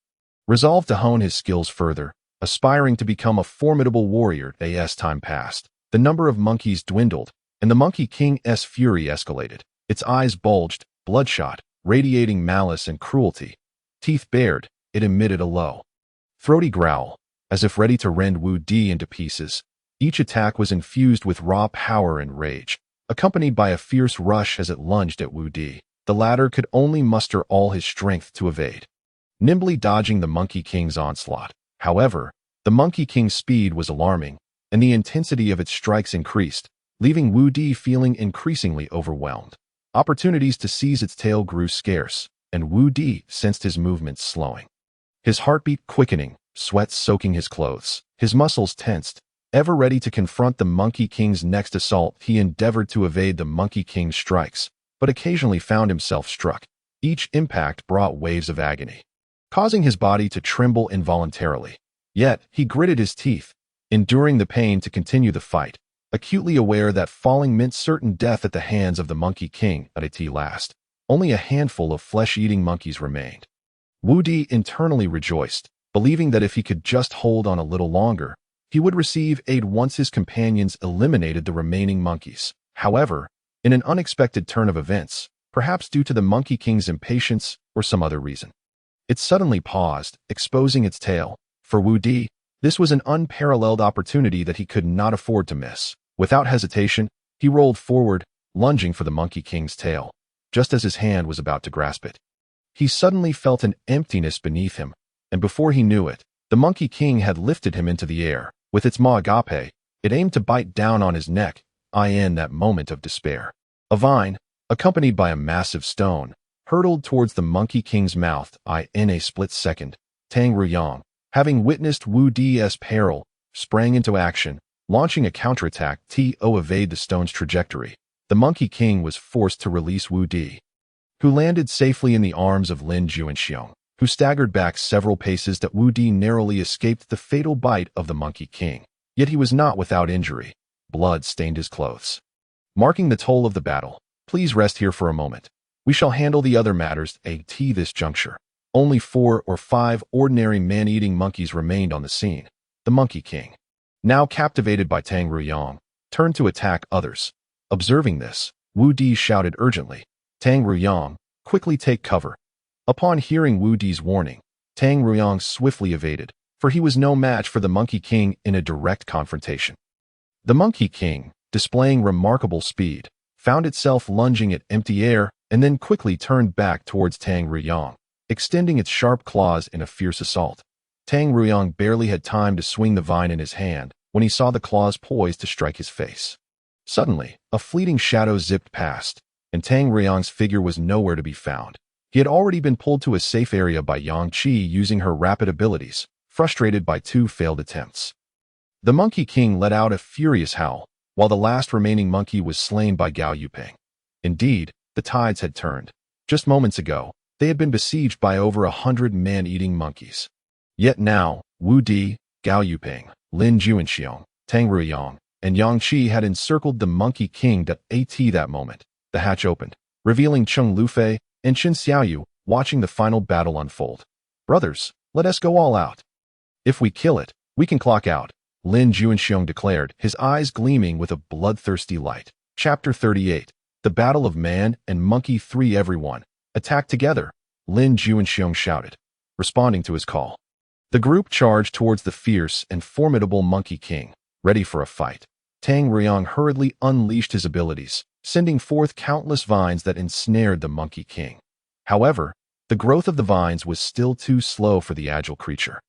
Resolved to hone his skills further, aspiring to become a formidable warrior, as time passed, the number of monkeys dwindled, and the Monkey King's fury escalated. Its eyes bulged, bloodshot, radiating malice and cruelty. Teeth bared, it emitted a low, throaty growl, as if ready to rend Wu Di into pieces. Each attack was infused with raw power and rage, accompanied by a fierce rush as it lunged at Wu Di. The latter could only muster all his strength to evade, nimbly dodging the Monkey King's onslaught. However, the Monkey King's speed was alarming, and the intensity of its strikes increased, leaving Wu Di feeling increasingly overwhelmed. Opportunities to seize its tail grew scarce, and Wu Di sensed his movements slowing. His heartbeat quickening, sweat soaking his clothes, his muscles tensed. Ever ready to confront the Monkey King's next assault, he endeavored to evade the Monkey King's strikes, but occasionally found himself struck. Each impact brought waves of agony, causing his body to tremble involuntarily. Yet, he gritted his teeth, enduring the pain to continue the fight, acutely aware that falling meant certain death at the hands of the Monkey King. At last, only a handful of flesh-eating monkeys remained. Wu Di internally rejoiced, believing that if he could just hold on a little longer, he would receive aid once his companions eliminated the remaining monkeys. However, in an unexpected turn of events, perhaps due to the Monkey King's impatience or some other reason, it suddenly paused, exposing its tail. For Wu Di, this was an unparalleled opportunity that he could not afford to miss. Without hesitation, he rolled forward, lunging for the Monkey King's tail. Just as his hand was about to grasp it, he suddenly felt an emptiness beneath him, and before he knew it, the Monkey King had lifted him into the air. With its maw agape, it aimed to bite down on his neck. In that moment of despair, a vine, accompanied by a massive stone, hurtled towards the Monkey King's mouth. In a split second, Tang Ruiyang, having witnessed Wu Di's peril, sprang into action, launching a counterattack to evade the stone's trajectory. The Monkey King was forced to release Wu Di, who landed safely in the arms of Lin Juanxiong, who staggered back several paces. That Wu Di narrowly escaped the fatal bite of the Monkey King. Yet he was not without injury. Blood stained his clothes, marking the toll of the battle. Please rest here for a moment. We shall handle the other matters at this juncture. Only 4 or 5 ordinary man-eating monkeys remained on the scene. The Monkey King, now captivated by Tang Ruiyang, turned to attack others. Observing this, Wu Di shouted urgently, "Tang Ruiyang, quickly take cover." Upon hearing Wu Di's warning, Tang Ruiyang swiftly evaded, for he was no match for the Monkey King in a direct confrontation. The Monkey King, displaying remarkable speed, found itself lunging at empty air and then quickly turned back towards Tang Ruiyang, extending its sharp claws in a fierce assault. Tang Ruiyang barely had time to swing the vine in his hand when he saw the claws poised to strike his face. Suddenly, a fleeting shadow zipped past, and Tang Ruiyang's figure was nowhere to be found. He had already been pulled to a safe area by Yang Qi using her rapid abilities, frustrated by 2 failed attempts. The Monkey King let out a furious howl, while the last remaining monkey was slain by Gao Yuping. Indeed, the tides had turned. Just moments ago, they had been besieged by over 100 man-eating monkeys. Yet now, Wu Di, Gao Yuping, Lin Juanxiong, Tang Ruiyang, and Yang Qi had encircled the Monkey King. At that moment, the hatch opened, revealing Cheng Lufei and Qin Xiaoyu watching the final battle unfold. "Brothers, let us go all out. If we kill it, we can clock out," Lin Juanxiong declared, his eyes gleaming with a bloodthirsty light. Chapter 38. The Battle of Man and Monkey 3. Everyone, attack together, Lin Juanxiong shouted, responding to his call. The group charged towards the fierce and formidable Monkey King, ready for a fight. Tang Ruyang hurriedly unleashed his abilities, sending forth countless vines that ensnared the Monkey King. However, the growth of the vines was still too slow for the agile creature.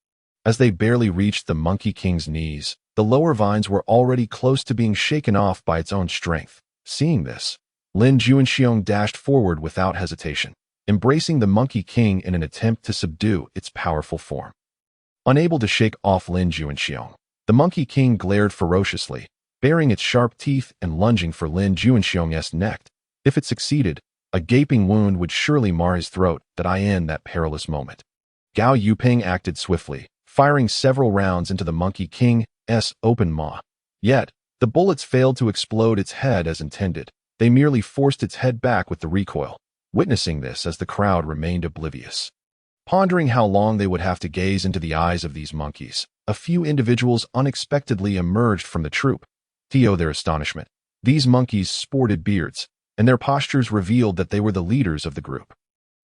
As they barely reached the Monkey King's knees, the lower vines were already close to being shaken off by its own strength. Seeing this, Lin Juanxiong dashed forward without hesitation, embracing the Monkey King in an attempt to subdue its powerful form. Unable to shake off Lin Juanxiong, the Monkey King glared ferociously, baring its sharp teeth and lunging for Lin Juanxiong's neck. If it succeeded, a gaping wound would surely mar his throat. In that perilous moment, Gao Yuping acted swiftly, firing several rounds into the Monkey King's open maw. Yet, the bullets failed to explode its head as intended. They merely forced its head back with the recoil, witnessing this as the crowd remained oblivious. Pondering how long they would have to gaze into the eyes of these monkeys, a few individuals unexpectedly emerged from the troop. To their astonishment, these monkeys sported beards, and their postures revealed that they were the leaders of the group.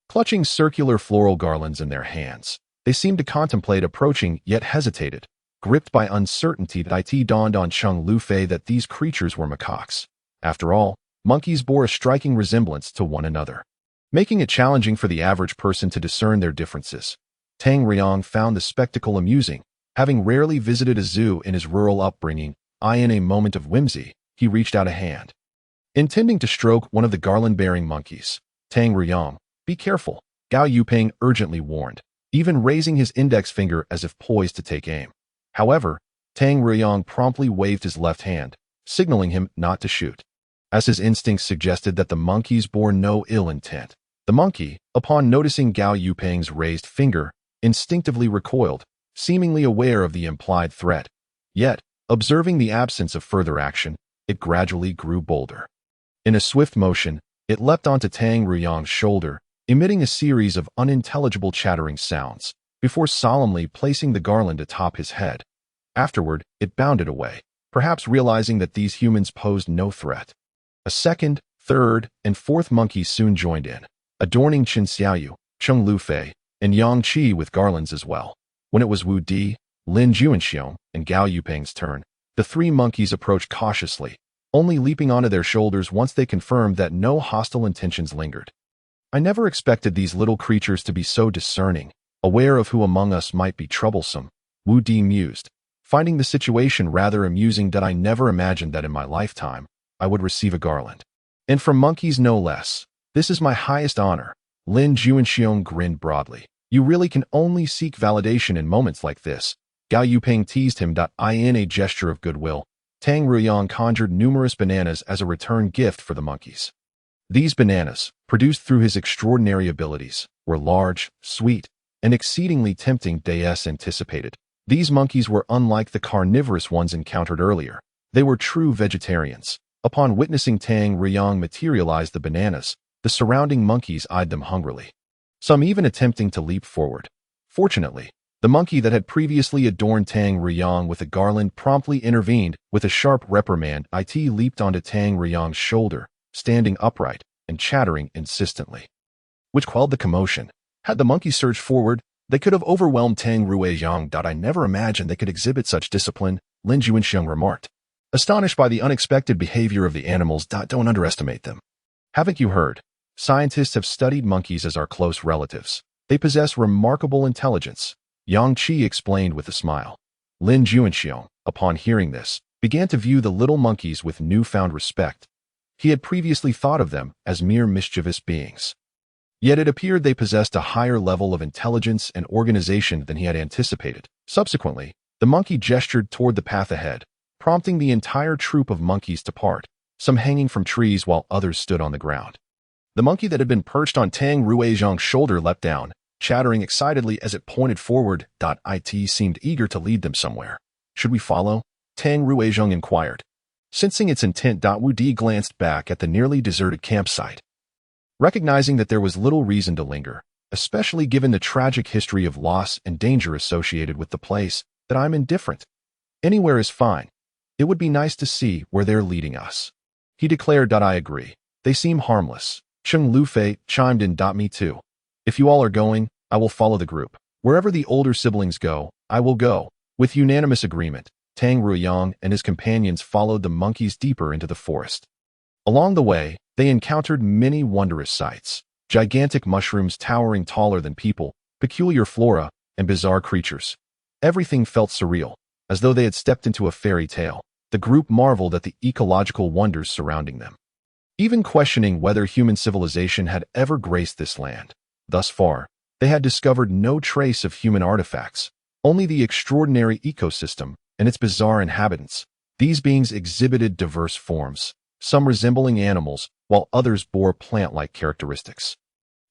Clutching circular floral garlands in their hands, they seemed to contemplate approaching, yet hesitated. Gripped by uncertainty, it dawned on Cheng Lufei that these creatures were macaques. After all, monkeys bore a striking resemblance to one another, making it challenging for the average person to discern their differences. Tang Ruyang found the spectacle amusing. Having rarely visited a zoo in his rural upbringing, in a moment of whimsy, he reached out a hand, intending to stroke one of the garland-bearing monkeys. Tang Ruyang, be careful, Gao Yuping urgently warned, even raising his index finger as if poised to take aim. However, Tang Ruyang promptly waved his left hand, signaling him not to shoot, as his instincts suggested that the monkeys bore no ill intent. The monkey, upon noticing Gao Yuping's raised finger, instinctively recoiled, seemingly aware of the implied threat. Yet, observing the absence of further action, it gradually grew bolder. In a swift motion, it leapt onto Tang Ruyang's shoulder, emitting a series of unintelligible chattering sounds, before solemnly placing the garland atop his head. Afterward, it bounded away, perhaps realizing that these humans posed no threat. A second, third, and fourth monkey soon joined in, adorning Chen Xiaoyu, Cheng Lufei, and Yang Qi with garlands as well. When it was Wu Di, Lin Juanxiong, and Gao Yuping's turn, the three monkeys approached cautiously, only leaping onto their shoulders once they confirmed that no hostile intentions lingered. I never expected these little creatures to be so discerning, aware of who among us might be troublesome, Wu Di mused, finding the situation rather amusing. I never imagined that in my lifetime, I would receive a garland. And from monkeys no less. This is my highest honor. Lin Juanxiong grinned broadly. You really can only seek validation in moments like this. Gao Yuping teased him. In a gesture of goodwill, Tang Ruyang conjured numerous bananas as a return gift for the monkeys. These bananas, produced through his extraordinary abilities, were large, sweet, and exceedingly tempting. As anticipated, these monkeys were unlike the carnivorous ones encountered earlier. They were true vegetarians. Upon witnessing Tang Ruyang materialize the bananas, the surrounding monkeys eyed them hungrily, some even attempting to leap forward. Fortunately, the monkey that had previously adorned Tang Ruyang with a garland promptly intervened with a sharp reprimand. It leaped onto Tang Ruyang's shoulder, standing upright and chattering insistently, which quelled the commotion. Had the monkey surged forward, they could have overwhelmed Tang Ruyang. I never imagined they could exhibit such discipline, Lin Juanxiong remarked, astonished by the unexpected behavior of the animals. Don't underestimate them. Haven't you heard? Scientists have studied monkeys as our close relatives. They possess remarkable intelligence, Yang Qi explained with a smile. Lin Juanxiong, upon hearing this, began to view the little monkeys with newfound respect. He had previously thought of them as mere mischievous beings. Yet it appeared they possessed a higher level of intelligence and organization than he had anticipated. Subsequently, the monkey gestured toward the path ahead, prompting the entire troop of monkeys to part, some hanging from trees while others stood on the ground. The monkey that had been perched on Tang Ruyang's shoulder leapt down, chattering excitedly as it pointed forward. It seemed eager to lead them somewhere. Should we follow? Tang Ruyang inquired. Sensing its intent, Wu Di glanced back at the nearly deserted campsite. Recognizing that there was little reason to linger, especially given the tragic history of loss and danger associated with the place, that I'm indifferent. Anywhere is fine. It would be nice to see where they're leading us. He declared. I agree. They seem harmless. Cheng Lufei chimed in. Me too. If you all are going, I will follow the group. Wherever the older siblings go, I will go. With unanimous agreement, Tang Ruyang and his companions followed the monkeys deeper into the forest. Along the way, they encountered many wondrous sights: gigantic mushrooms towering taller than people, peculiar flora, and bizarre creatures. Everything felt surreal, as though they had stepped into a fairy tale. The group marveled at the ecological wonders surrounding them, even questioning whether human civilization had ever graced this land. Thus far, they had discovered no trace of human artifacts, only the extraordinary ecosystem and its bizarre inhabitants. These beings exhibited diverse forms, some resembling animals, while others bore plant-like characteristics,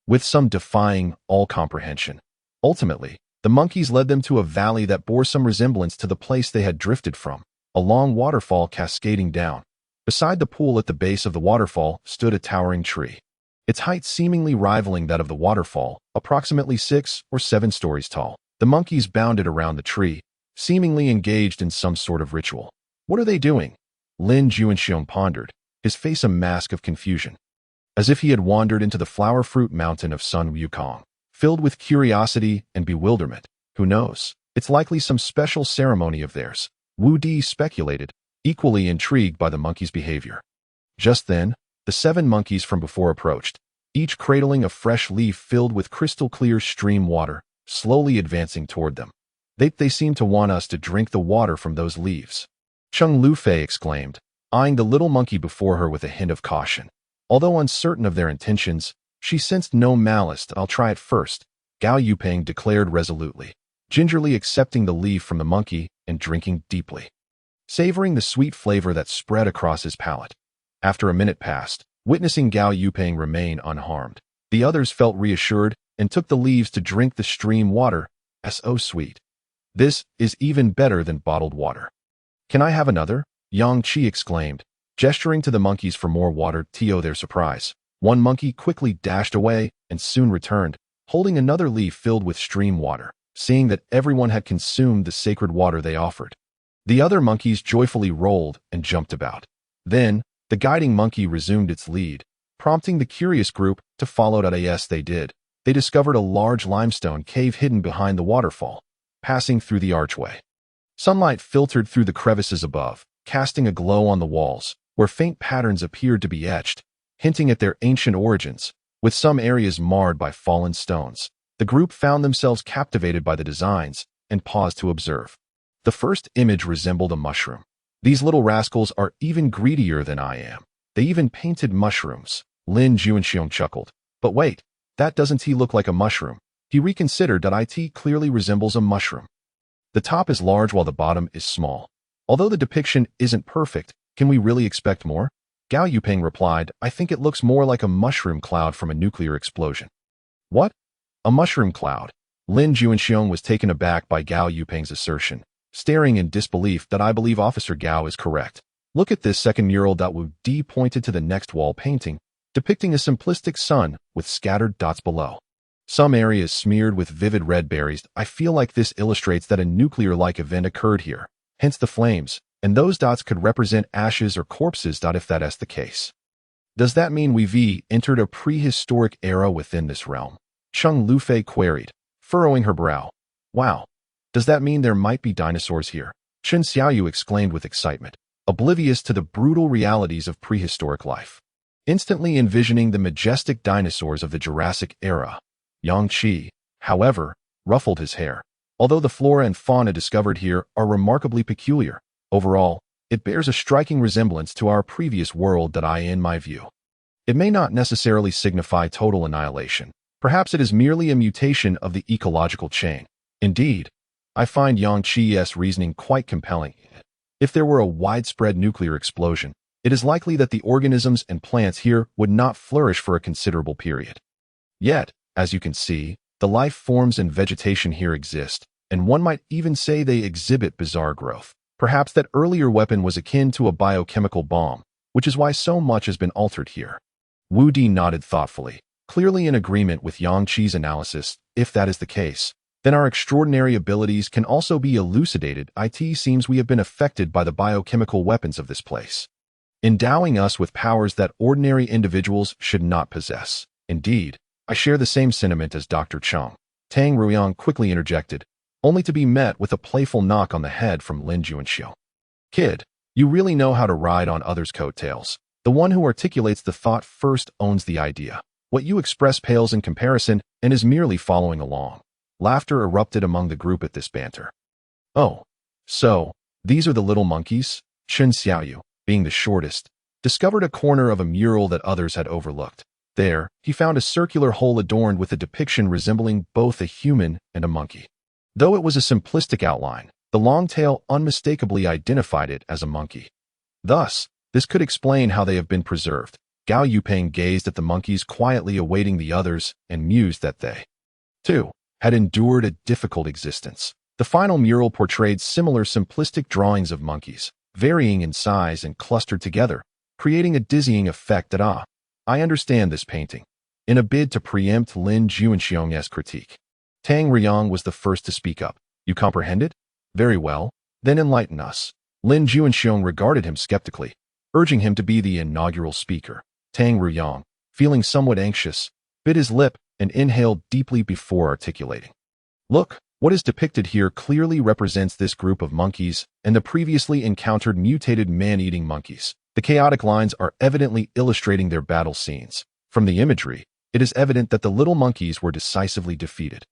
with some defying all comprehension. Ultimately, the monkeys led them to a valley that bore some resemblance to the place they had drifted from, a long waterfall cascading down. Beside the pool at the base of the waterfall stood a towering tree, its height seemingly rivaling that of the waterfall, approximately 6 or 7 stories tall. The monkeys bounded around the tree, seemingly engaged in some sort of ritual. "What are they doing?" Lin Juanxiong pondered, his face a mask of confusion, as if he had wandered into the flower fruit mountain of Sun Wukong. Filled with curiosity and bewilderment, "Who knows? It's likely some special ceremony of theirs," Wu Di speculated, equally intrigued by the monkey's behavior. Just then, the 7 monkeys from before approached, each cradling a fresh leaf filled with crystal-clear stream water, slowly advancing toward them. They seem to want us to drink the water from those leaves," Cheng Lufei exclaimed, eyeing the little monkey before her with a hint of caution. Although uncertain of their intentions, she sensed no malice. "I'll try it first," Gao Yupeng declared resolutely, gingerly accepting the leaf from the monkey and drinking deeply, savoring the sweet flavor that spread across his palate. After a minute passed, witnessing Gao Yupeng remain unharmed, the others felt reassured and took the leaves to drink the stream water. "So sweet. This is even better than bottled water." "Can I have another?" Yang Qi exclaimed, gesturing to the monkeys for more water. To their surprise, one monkey quickly dashed away and soon returned, holding another leaf filled with stream water. Seeing that everyone had consumed the sacred water they offered, the other monkeys joyfully rolled and jumped about. Then, the guiding monkey resumed its lead, prompting the curious group to follow. As they did, they discovered a large limestone cave hidden behind the waterfall. Passing through the archway, sunlight filtered through the crevices above, casting a glow on the walls, where faint patterns appeared to be etched, hinting at their ancient origins, with some areas marred by fallen stones. The group found themselves captivated by the designs and paused to observe. The first image resembled a mushroom. "These little rascals are even greedier than I am. They even painted mushrooms," Lin Juanxiong chuckled. "But wait, that doesn't he look like a mushroom?" He reconsidered. "It clearly resembles a mushroom. The top is large while the bottom is small. Although the depiction isn't perfect, can we really expect more?" Gao Yupeng replied, "I think it looks more like a mushroom cloud from a nuclear explosion." "What? A mushroom cloud?" Lin Juanxiong was taken aback by Gao Yupeng's assertion, staring in disbelief. "I believe Officer Gao is correct. Look at this second mural." Wu Di pointed to the next wall painting, depicting a simplistic sun with scattered dots below, some areas smeared with vivid red berries. "I feel like this illustrates that a nuclear-like event occurred here, hence the flames, and those dots could represent ashes or corpses. If that is the case, does that mean we've entered a prehistoric era within this realm?" Cheng Lufei queried, furrowing her brow. "Wow, does that mean there might be dinosaurs here?" Chen Xiaoyu exclaimed with excitement, oblivious to the brutal realities of prehistoric life, instantly envisioning the majestic dinosaurs of the Jurassic era. Yang Qi, however, ruffled his hair. Although the flora and fauna discovered here are remarkably peculiar, overall, it bears a striking resemblance to our previous world. In my view, it may not necessarily signify total annihilation. Perhaps it is merely a mutation of the ecological chain. Indeed, I find Yang Qi's reasoning quite compelling. If there were a widespread nuclear explosion, it is likely that the organisms and plants here would not flourish for a considerable period. Yet, as you can see, the life forms and vegetation here exist, and one might even say they exhibit bizarre growth. Perhaps that earlier weapon was akin to a biochemical bomb, which is why so much has been altered here. Wu Di nodded thoughtfully, clearly in agreement with Yang Qi's analysis. If that is the case, then our extraordinary abilities can also be elucidated. It seems we have been affected by the biochemical weapons of this place, endowing us with powers that ordinary individuals should not possess. Indeed, I share the same sentiment as Dr. Cheng. Tang Ruyang quickly interjected, only to be met with a playful knock on the head from Lin Juanxiong. Kid, you really know how to ride on others' coattails. The one who articulates the thought first owns the idea. What you express pales in comparison and is merely following along. Laughter erupted among the group at this banter. Oh, so, these are the little monkeys? Chen Xiaoyu, being the shortest, discovered a corner of a mural that others had overlooked. There, he found a circular hole adorned with a depiction resembling both a human and a monkey. Though it was a simplistic outline, the long tail unmistakably identified it as a monkey. Thus, this could explain how they have been preserved. Gao Yupeng gazed at the monkeys quietly awaiting the others and mused that they, too, had endured a difficult existence. The final mural portrayed similar simplistic drawings of monkeys, varying in size and clustered together, creating a dizzying effect that, I understand this painting. In a bid to preempt Lin Juanxiong's critique, Tang Riyang was the first to speak up. You comprehend it? Very well, then enlighten us. Lin Juanxiong regarded him skeptically, urging him to be the inaugural speaker. Tang Riyang, feeling somewhat anxious, bit his lip and inhaled deeply before articulating. Look, what is depicted here clearly represents this group of monkeys and the previously encountered mutated man-eating monkeys. The chaotic lines are evidently illustrating their battle scenes. From the imagery, it is evident that the little monkeys were decisively defeated.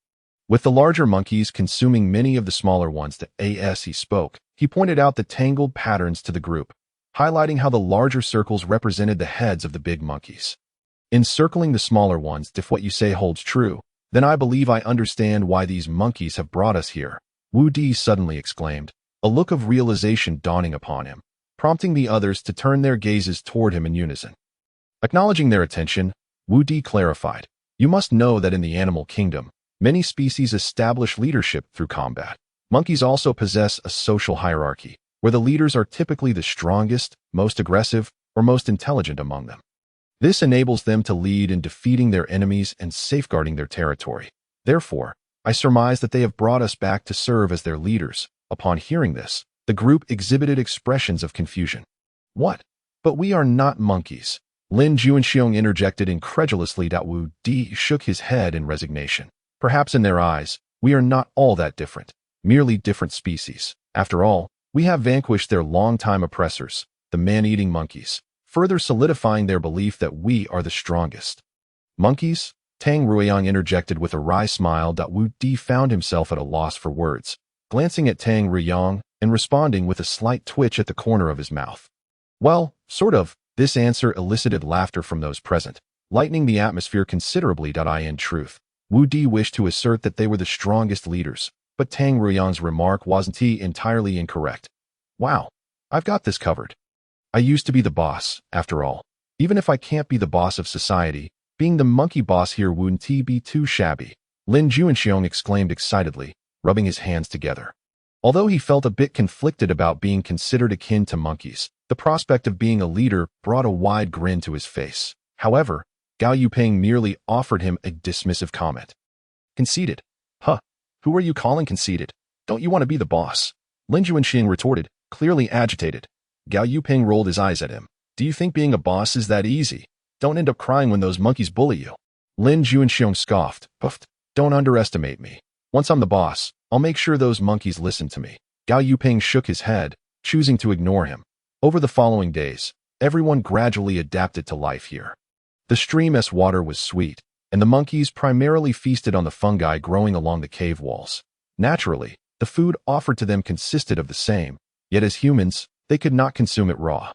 With the larger monkeys consuming many of the smaller ones as he spoke, he pointed out the tangled patterns to the group, highlighting how the larger circles represented the heads of the big monkeys. Encircling the smaller ones, if what you say holds true, then I believe I understand why these monkeys have brought us here, Wu Di suddenly exclaimed, a look of realization dawning upon him, prompting the others to turn their gazes toward him in unison. Acknowledging their attention, Wu Di clarified, you must know that in the animal kingdom, many species establish leadership through combat. Monkeys also possess a social hierarchy, where the leaders are typically the strongest, most aggressive, or most intelligent among them. This enables them to lead in defeating their enemies and safeguarding their territory. Therefore, I surmise that they have brought us back to serve as their leaders. Upon hearing this, the group exhibited expressions of confusion. What? But we are not monkeys. Lin Juanxiong interjected incredulously. Wu Di shook his head in resignation. Perhaps in their eyes, we are not all that different, merely different species. After all, we have vanquished their longtime oppressors, the man-eating monkeys, further solidifying their belief that we are the strongest. Monkeys? Tang Riyang interjected with a wry smile. Wu Di found himself at a loss for words, glancing at Tang Riyang and responding with a slight twitch at the corner of his mouth. Well, sort of. This answer elicited laughter from those present, lightening the atmosphere considerably. In truth, Wu Di wished to assert that they were the strongest leaders, but Tang Riyang's remark wasn't entirely incorrect. Wow, I've got this covered. I used to be the boss, after all. Even if I can't be the boss of society, being the monkey boss here wouldn't be too shabby. Lin Juanxiong exclaimed excitedly, rubbing his hands together. Although he felt a bit conflicted about being considered akin to monkeys, the prospect of being a leader brought a wide grin to his face. However, Gao Yupeng merely offered him a dismissive comment. Conceited? Huh, who are you calling conceited? Don't you want to be the boss? Lin Juanxiong retorted, clearly agitated. Gao Yupeng rolled his eyes at him. Do you think being a boss is that easy? Don't end up crying when those monkeys bully you. Lin Juanxiong scoffed, puffed. Don't underestimate me. Once I'm the boss, I'll make sure those monkeys listen to me. Gao Yupeng shook his head, choosing to ignore him. Over the following days, everyone gradually adapted to life here. The stream's water was sweet, and the monkeys primarily feasted on the fungi growing along the cave walls. Naturally, the food offered to them consisted of the same, yet as humans, they could not consume it raw.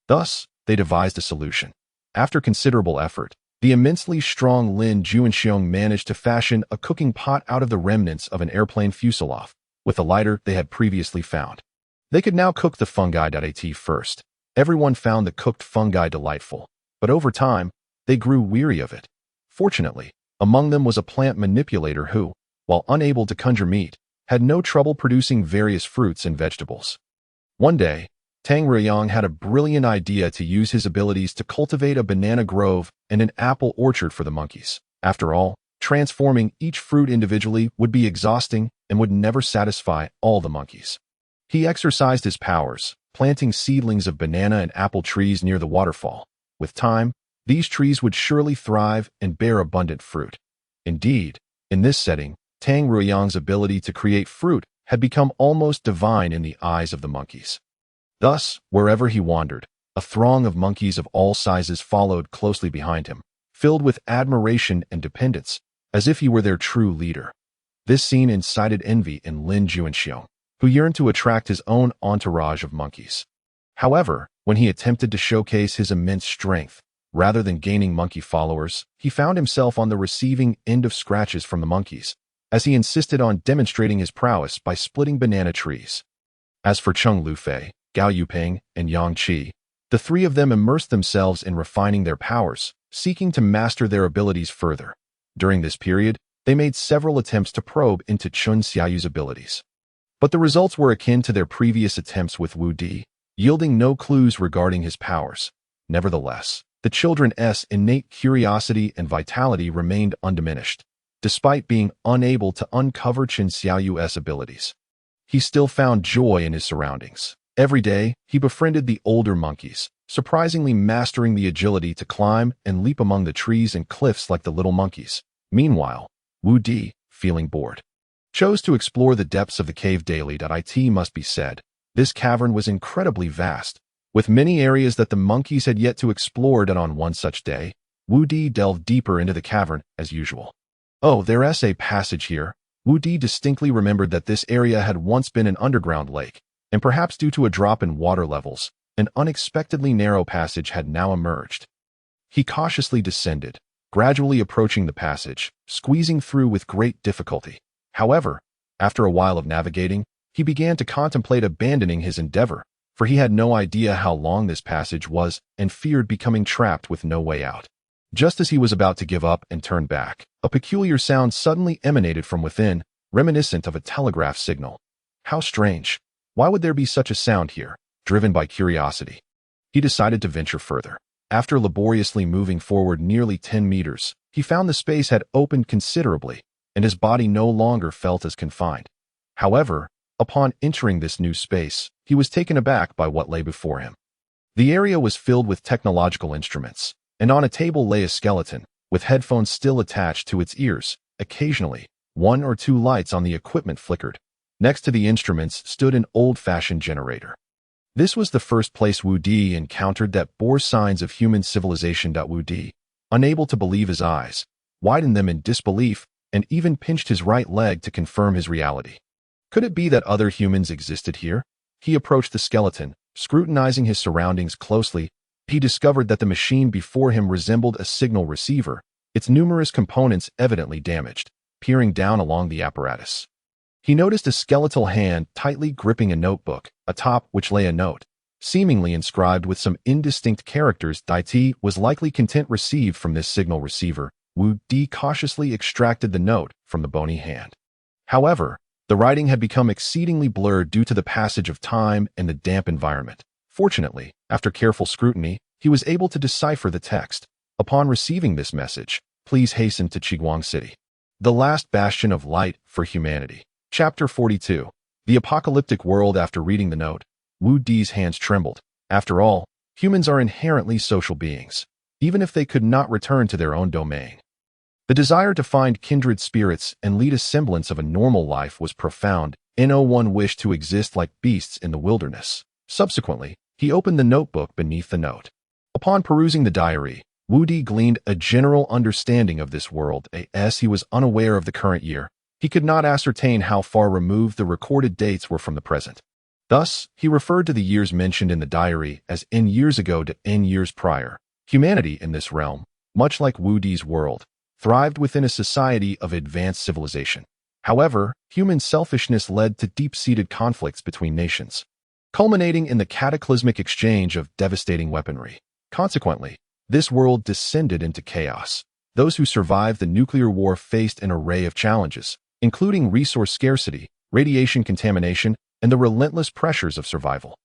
Thus, they devised a solution. After considerable effort, the immensely strong Lin Juanxiong managed to fashion a cooking pot out of the remnants of an airplane fuselage, with the lighter they had previously found. They could now cook the fungi. First, everyone found the cooked fungi delightful, but over time, they grew weary of it. Fortunately, among them was a plant manipulator who, while unable to conjure meat, had no trouble producing various fruits and vegetables. One day, Tang Riyang had a brilliant idea to use his abilities to cultivate a banana grove and an apple orchard for the monkeys. After all, transforming each fruit individually would be exhausting and would never satisfy all the monkeys. He exercised his powers, planting seedlings of banana and apple trees near the waterfall. With time, these trees would surely thrive and bear abundant fruit. Indeed, in this setting, Tang Ruiyang's ability to create fruit had become almost divine in the eyes of the monkeys. Thus, wherever he wandered, a throng of monkeys of all sizes followed closely behind him, filled with admiration and dependence, as if he were their true leader. This scene incited envy in Lin Juanxiong, who yearned to attract his own entourage of monkeys. However, when he attempted to showcase his immense strength, rather than gaining monkey followers, he found himself on the receiving end of scratches from the monkeys, as he insisted on demonstrating his prowess by splitting banana trees. As for Cheng Lufei, Gao Yuping, and Yang Qi, the three of them immersed themselves in refining their powers, seeking to master their abilities further. During this period, they made several attempts to probe into Chun Xiaoyu's abilities. But the results were akin to their previous attempts with Wu Di, yielding no clues regarding his powers. Nevertheless, the children's innate curiosity and vitality remained undiminished, despite being unable to uncover Chun Xiaoyu's abilities. He still found joy in his surroundings. Every day, he befriended the older monkeys, surprisingly mastering the agility to climb and leap among the trees and cliffs like the little monkeys. Meanwhile, Wu Di, feeling bored, chose to explore the depths of the cave daily. It must be said, this cavern was incredibly vast, with many areas that the monkeys had yet to explore. And on one such day, Wu Di delved deeper into the cavern as usual. Oh, there's a passage here. Wu Di distinctly remembered that this area had once been an underground lake, and perhaps due to a drop in water levels, an unexpectedly narrow passage had now emerged. He cautiously descended, gradually approaching the passage, squeezing through with great difficulty. However, after a while of navigating, he began to contemplate abandoning his endeavor, for he had no idea how long this passage was and feared becoming trapped with no way out. Just as he was about to give up and turn back, a peculiar sound suddenly emanated from within, reminiscent of a telegraph signal. How strange! Why would there be such a sound here? Driven by curiosity, he decided to venture further. After laboriously moving forward nearly 10 meters, he found the space had opened considerably, and his body no longer felt as confined. However, upon entering this new space, he was taken aback by what lay before him. The area was filled with technological instruments, and on a table lay a skeleton, with headphones still attached to its ears. Occasionally, one or two lights on the equipment flickered. Next to the instruments stood an old-fashioned generator. This was the first place Wu Di encountered that bore signs of human civilization. Wu Di, unable to believe his eyes, widened them in disbelief and even pinched his right leg to confirm his reality. Could it be that other humans existed here? He approached the skeleton, scrutinizing his surroundings closely. He discovered that the machine before him resembled a signal receiver, its numerous components evidently damaged. Peering down along the apparatus, he noticed a skeletal hand tightly gripping a notebook, atop which lay a note, seemingly inscribed with some indistinct characters. It was likely content received from this signal receiver. Wu Di cautiously extracted the note from the bony hand. However, the writing had become exceedingly blurred due to the passage of time and the damp environment. Fortunately, after careful scrutiny, he was able to decipher the text. Upon receiving this message, please hasten to Qiguang City, the last bastion of light for humanity. Chapter 42. The Apocalyptic World. After reading the note, Wu Di's hands trembled. After all, humans are inherently social beings, even if they could not return to their own domain. The desire to find kindred spirits and lead a semblance of a normal life was profound. No one wished to exist like beasts in the wilderness. Subsequently, he opened the notebook beneath the note. Upon perusing the diary, Wu Di gleaned a general understanding of this world. As he was unaware of the current year, he could not ascertain how far removed the recorded dates were from the present. Thus, he referred to the years mentioned in the diary as N years ago to N years prior. Humanity in this realm, much like Wu Di's world, thrived within a society of advanced civilization. However, human selfishness led to deep-seated conflicts between nations, culminating in the cataclysmic exchange of devastating weaponry. Consequently, this world descended into chaos. Those who survived the nuclear war faced an array of challenges, including resource scarcity, radiation contamination, and the relentless pressures of survival.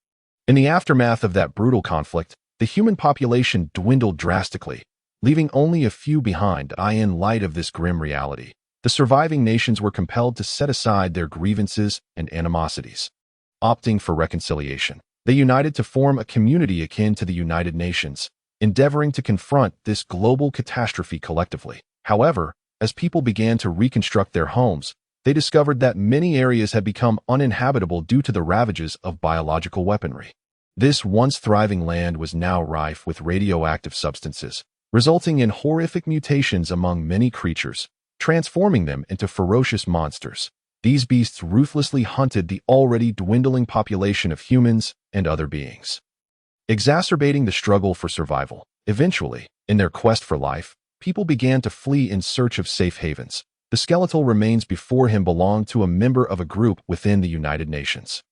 In the aftermath of that brutal conflict, the human population dwindled drastically, leaving only a few behind. In light of this grim reality, the surviving nations were compelled to set aside their grievances and animosities. Opting for reconciliation, they united to form a community akin to the United Nations, endeavoring to confront this global catastrophe collectively. However, as people began to reconstruct their homes, they discovered that many areas had become uninhabitable due to the ravages of biological weaponry. This once thriving land was now rife with radioactive substances, resulting in horrific mutations among many creatures, transforming them into ferocious monsters. These beasts ruthlessly hunted the already dwindling population of humans and other beings, exacerbating the struggle for survival. Eventually, in their quest for life, people began to flee in search of safe havens. The skeletal remains before him belonged to a member of a group within the United Nations.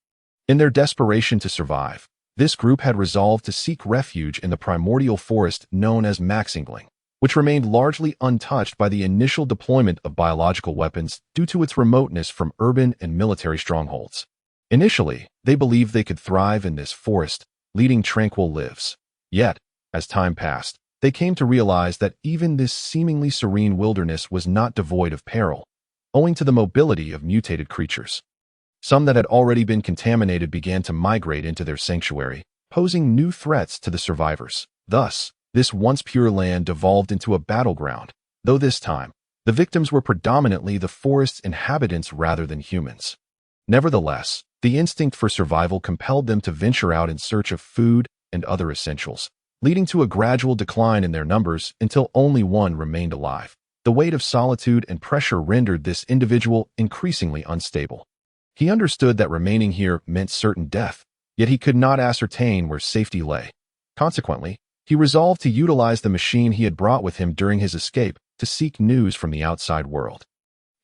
In their desperation to survive, this group had resolved to seek refuge in the primordial forest known as Maxingling, which remained largely untouched by the initial deployment of biological weapons due to its remoteness from urban and military strongholds. Initially, they believed they could thrive in this forest, leading tranquil lives. Yet, as time passed, they came to realize that even this seemingly serene wilderness was not devoid of peril, owing to the mobility of mutated creatures. Some that had already been contaminated began to migrate into their sanctuary, posing new threats to the survivors. Thus, this once pure land devolved into a battleground, though this time, the victims were predominantly the forest's inhabitants rather than humans. Nevertheless, the instinct for survival compelled them to venture out in search of food and other essentials, leading to a gradual decline in their numbers until only one remained alive. The weight of solitude and pressure rendered this individual increasingly unstable. He understood that remaining here meant certain death, yet he could not ascertain where safety lay. Consequently, he resolved to utilize the machine he had brought with him during his escape to seek news from the outside world.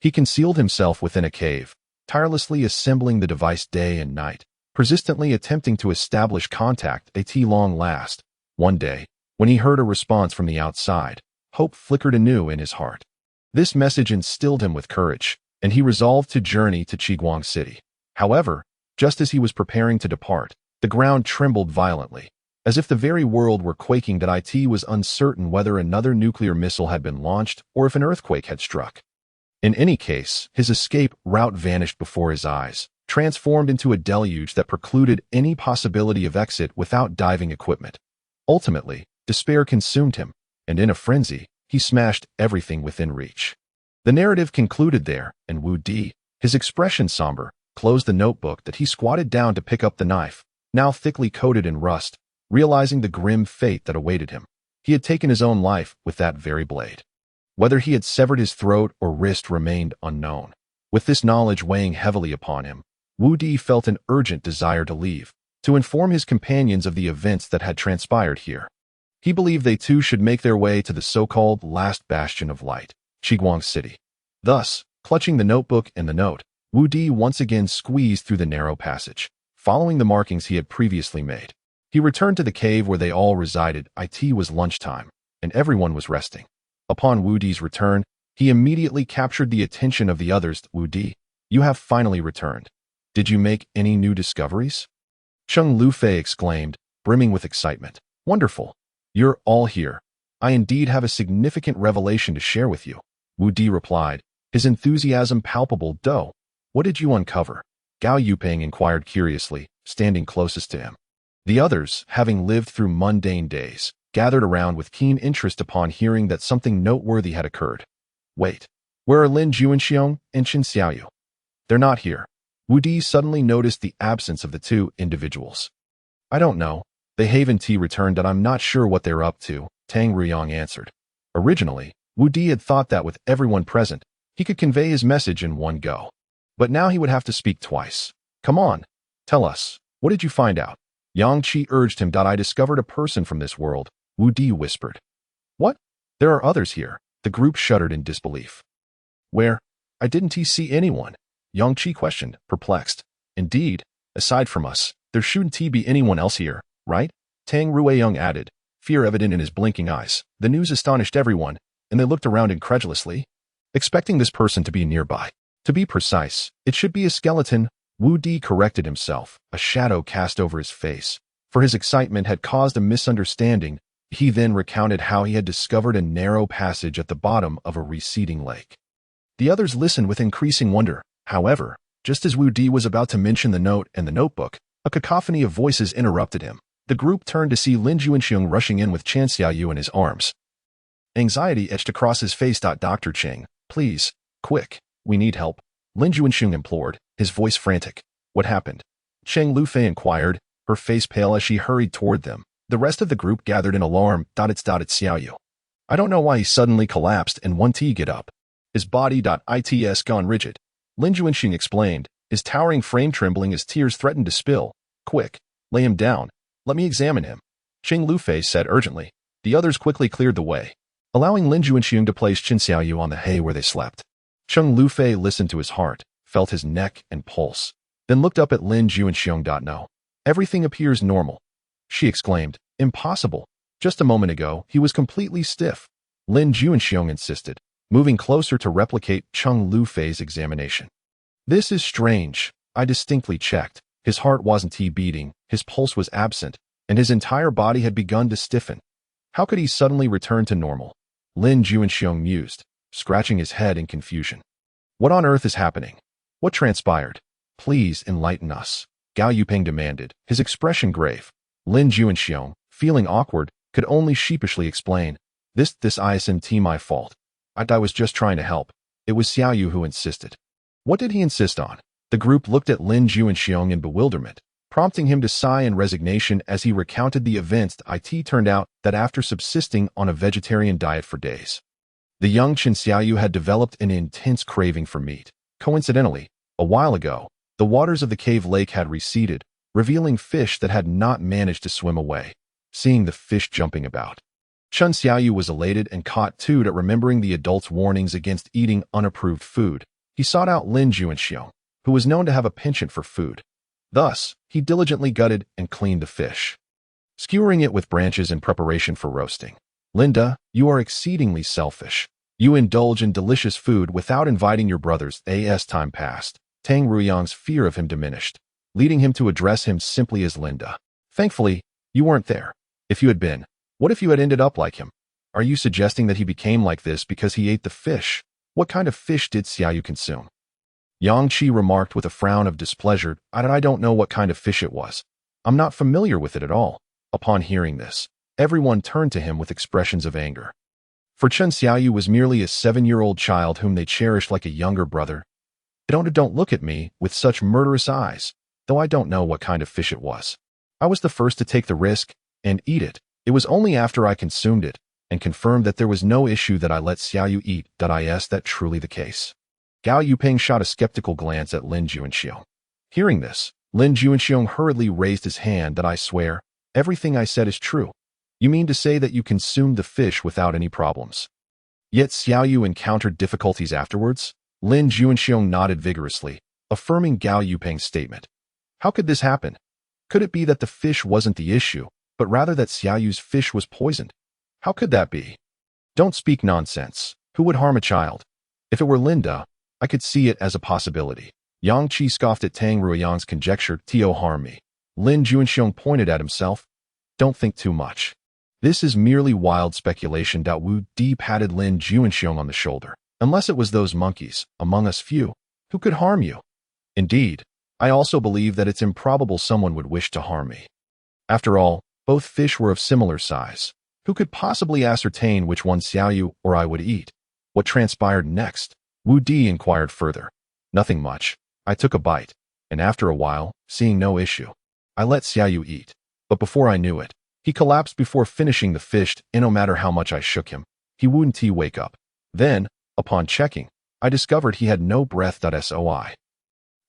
He concealed himself within a cave, tirelessly assembling the device day and night, persistently attempting to establish contact at long last. One day, when he heard a response from the outside, hope flickered anew in his heart. This message instilled him with courage, and he resolved to journey to Qiguang City. However, just as he was preparing to depart, the ground trembled violently, as if the very world were quaking. That it was uncertain whether another nuclear missile had been launched or if an earthquake had struck. In any case, his escape route vanished before his eyes, transformed into a deluge that precluded any possibility of exit without diving equipment. Ultimately, despair consumed him, and in a frenzy, he smashed everything within reach. The narrative concluded there, and Wu Di, his expression somber, closed the notebook that he squatted down to pick up the knife, now thickly coated in rust, realizing the grim fate that awaited him. He had taken his own life with that very blade. Whether he had severed his throat or wrist remained unknown. With this knowledge weighing heavily upon him, Wu Di felt an urgent desire to leave, to inform his companions of the events that had transpired here. He believed they too should make their way to the so-called last bastion of light, Qiguang City. Thus, clutching the notebook and the note, Wu Di once again squeezed through the narrow passage, following the markings he had previously made. He returned to the cave where they all resided. It was lunchtime, and everyone was resting. Upon Wu Di's return, he immediately captured the attention of the others. Wu Di, you have finally returned. Did you make any new discoveries? Cheng Lufei exclaimed, brimming with excitement. Wonderful. You're all here. I indeed have a significant revelation to share with you. Wu Di replied, his enthusiasm palpable. Do, what did you uncover? Gao Yuping inquired curiously, standing closest to him. The others, having lived through mundane days, gathered around with keen interest upon hearing that something noteworthy had occurred. Wait, where are Lin Juanxiong and Qin Xiaoyu? They're not here. Wu Di suddenly noticed the absence of the two individuals. I don't know. They haven't returned and I'm not sure what they're up to, Tang Ruyang answered. Originally, Wu Di had thought that with everyone present, he could convey his message in one go. But now he would have to speak twice. Come on, tell us, what did you find out? Yang Qi urged him. I discovered a person from this world, Wu Di whispered. What? There are others here. The group shuddered in disbelief. Where? I didn't see anyone, Yang Qi questioned, perplexed. Indeed, aside from us, there shouldn't be anyone else here, right? Tang Rueyang added, fear evident in his blinking eyes. The news astonished everyone, and they looked around incredulously, expecting this person to be nearby. To be precise, it should be a skeleton. Wu Di corrected himself, a shadow cast over his face, for his excitement had caused a misunderstanding. He then recounted how he had discovered a narrow passage at the bottom of a receding lake. The others listened with increasing wonder. However, just as Wu Di was about to mention the note and the notebook, a cacophony of voices interrupted him. The group turned to see Lin Juanxiong rushing in with Chen Xiaoyu in his arms. Anxiety etched across his face. Dr. Cheng, please, quick, we need help. Lin Juanxing implored, his voice frantic. What happened? Cheng Lufei inquired, her face pale as she hurried toward them. The rest of the group gathered in alarm. It's Xiaoyu. I don't know why he suddenly collapsed and one T get up. His body its gone rigid. Lin Juanxing explained, his towering frame trembling as tears threatened to spill. Quick, lay him down. Let me examine him. Cheng Lufei said urgently. The others quickly cleared the way, allowing Lin Juanxing to place Qin Xiaoyu on the hay where they slept. Cheng Lufei listened to his heart, felt his neck and pulse, then looked up at Lin Juanxing. No. Everything appears normal. She exclaimed, impossible. Just a moment ago, he was completely stiff. Lin Juanxing insisted, moving closer to replicate Cheng Lufei's examination. This is strange. I distinctly checked. His heart wasn't beating, his pulse was absent, and his entire body had begun to stiffen. How could he suddenly return to normal? Lin Juanxing mused, scratching his head in confusion. What on earth is happening? What transpired? Please enlighten us, Gao Yuping demanded, his expression grave. Lin Juanxing, feeling awkward, could only sheepishly explain. This isn't my fault. I was just trying to help. It was Xiaoyu who insisted. What did he insist on? The group looked at Lin Juanxing in bewilderment, prompting him to sigh in resignation as he recounted the events. It turned out that after subsisting on a vegetarian diet for days, the young Qin Xiaoyu had developed an intense craving for meat. Coincidentally, a while ago, the waters of the cave lake had receded, revealing fish that had not managed to swim away. Seeing the fish jumping about, Qin Xiaoyu was elated and caught too at remembering the adults' warnings against eating unapproved food. He sought out Lin Juanxing, who was known to have a penchant for food. Thus, he diligently gutted and cleaned the fish, skewering it with branches in preparation for roasting. Linda, you are exceedingly selfish. You indulge in delicious food without inviting your brothers. As time passed, Tang Ruyang's fear of him diminished, leading him to address him simply as Linda. Thankfully, you weren't there. If you had been, what if you had ended up like him? Are you suggesting that he became like this because he ate the fish? What kind of fish did Xiaoyu consume? Yang Qi remarked with a frown of displeasure. I don't know what kind of fish it was. I'm not familiar with it at all. Upon hearing this, everyone turned to him with expressions of anger. For Qin Xiaoyu was merely a 7-year-old child whom they cherished like a younger brother. Don't look at me with such murderous eyes, though I don't know what kind of fish it was. I was the first to take the risk and eat it. It was only after I consumed it and confirmed that there was no issue that I let Xiaoyu eat. Is that truly the case? Gao Yuping shot a skeptical glance at Lin Juanxing. Hearing this, Lin Juanxing hurriedly raised his hand. I swear, everything I said is true. You mean to say that you consumed the fish without any problems? Yet Xiaoyu encountered difficulties afterwards? Lin Juanxing nodded vigorously, affirming Gao Yuping's statement. How could this happen? Could it be that the fish wasn't the issue, but rather that Xiaoyu's fish was poisoned? How could that be? Don't speak nonsense. Who would harm a child? If it were Linda, I could see it as a possibility. Yang Qi scoffed at Tang Ruyang's conjecture. Tio harm me. Lin Juanxing pointed at himself. Don't think too much. This is merely wild speculation. Wu Di patted Lin Juanxing on the shoulder. Unless it was those monkeys, among us few, who could harm you. Indeed, I also believe that it's improbable someone would wish to harm me. After all, both fish were of similar size. Who could possibly ascertain which one Xiaoyu or I would eat? What transpired next? Wu Di inquired further. Nothing much. I took a bite, and after a while, seeing no issue, I let Xiaoyu eat. But before I knew it, he collapsed before finishing the fish, and no matter how much I shook him, he wouldn't wake up. Then, upon checking, I discovered he had no breath. Soi.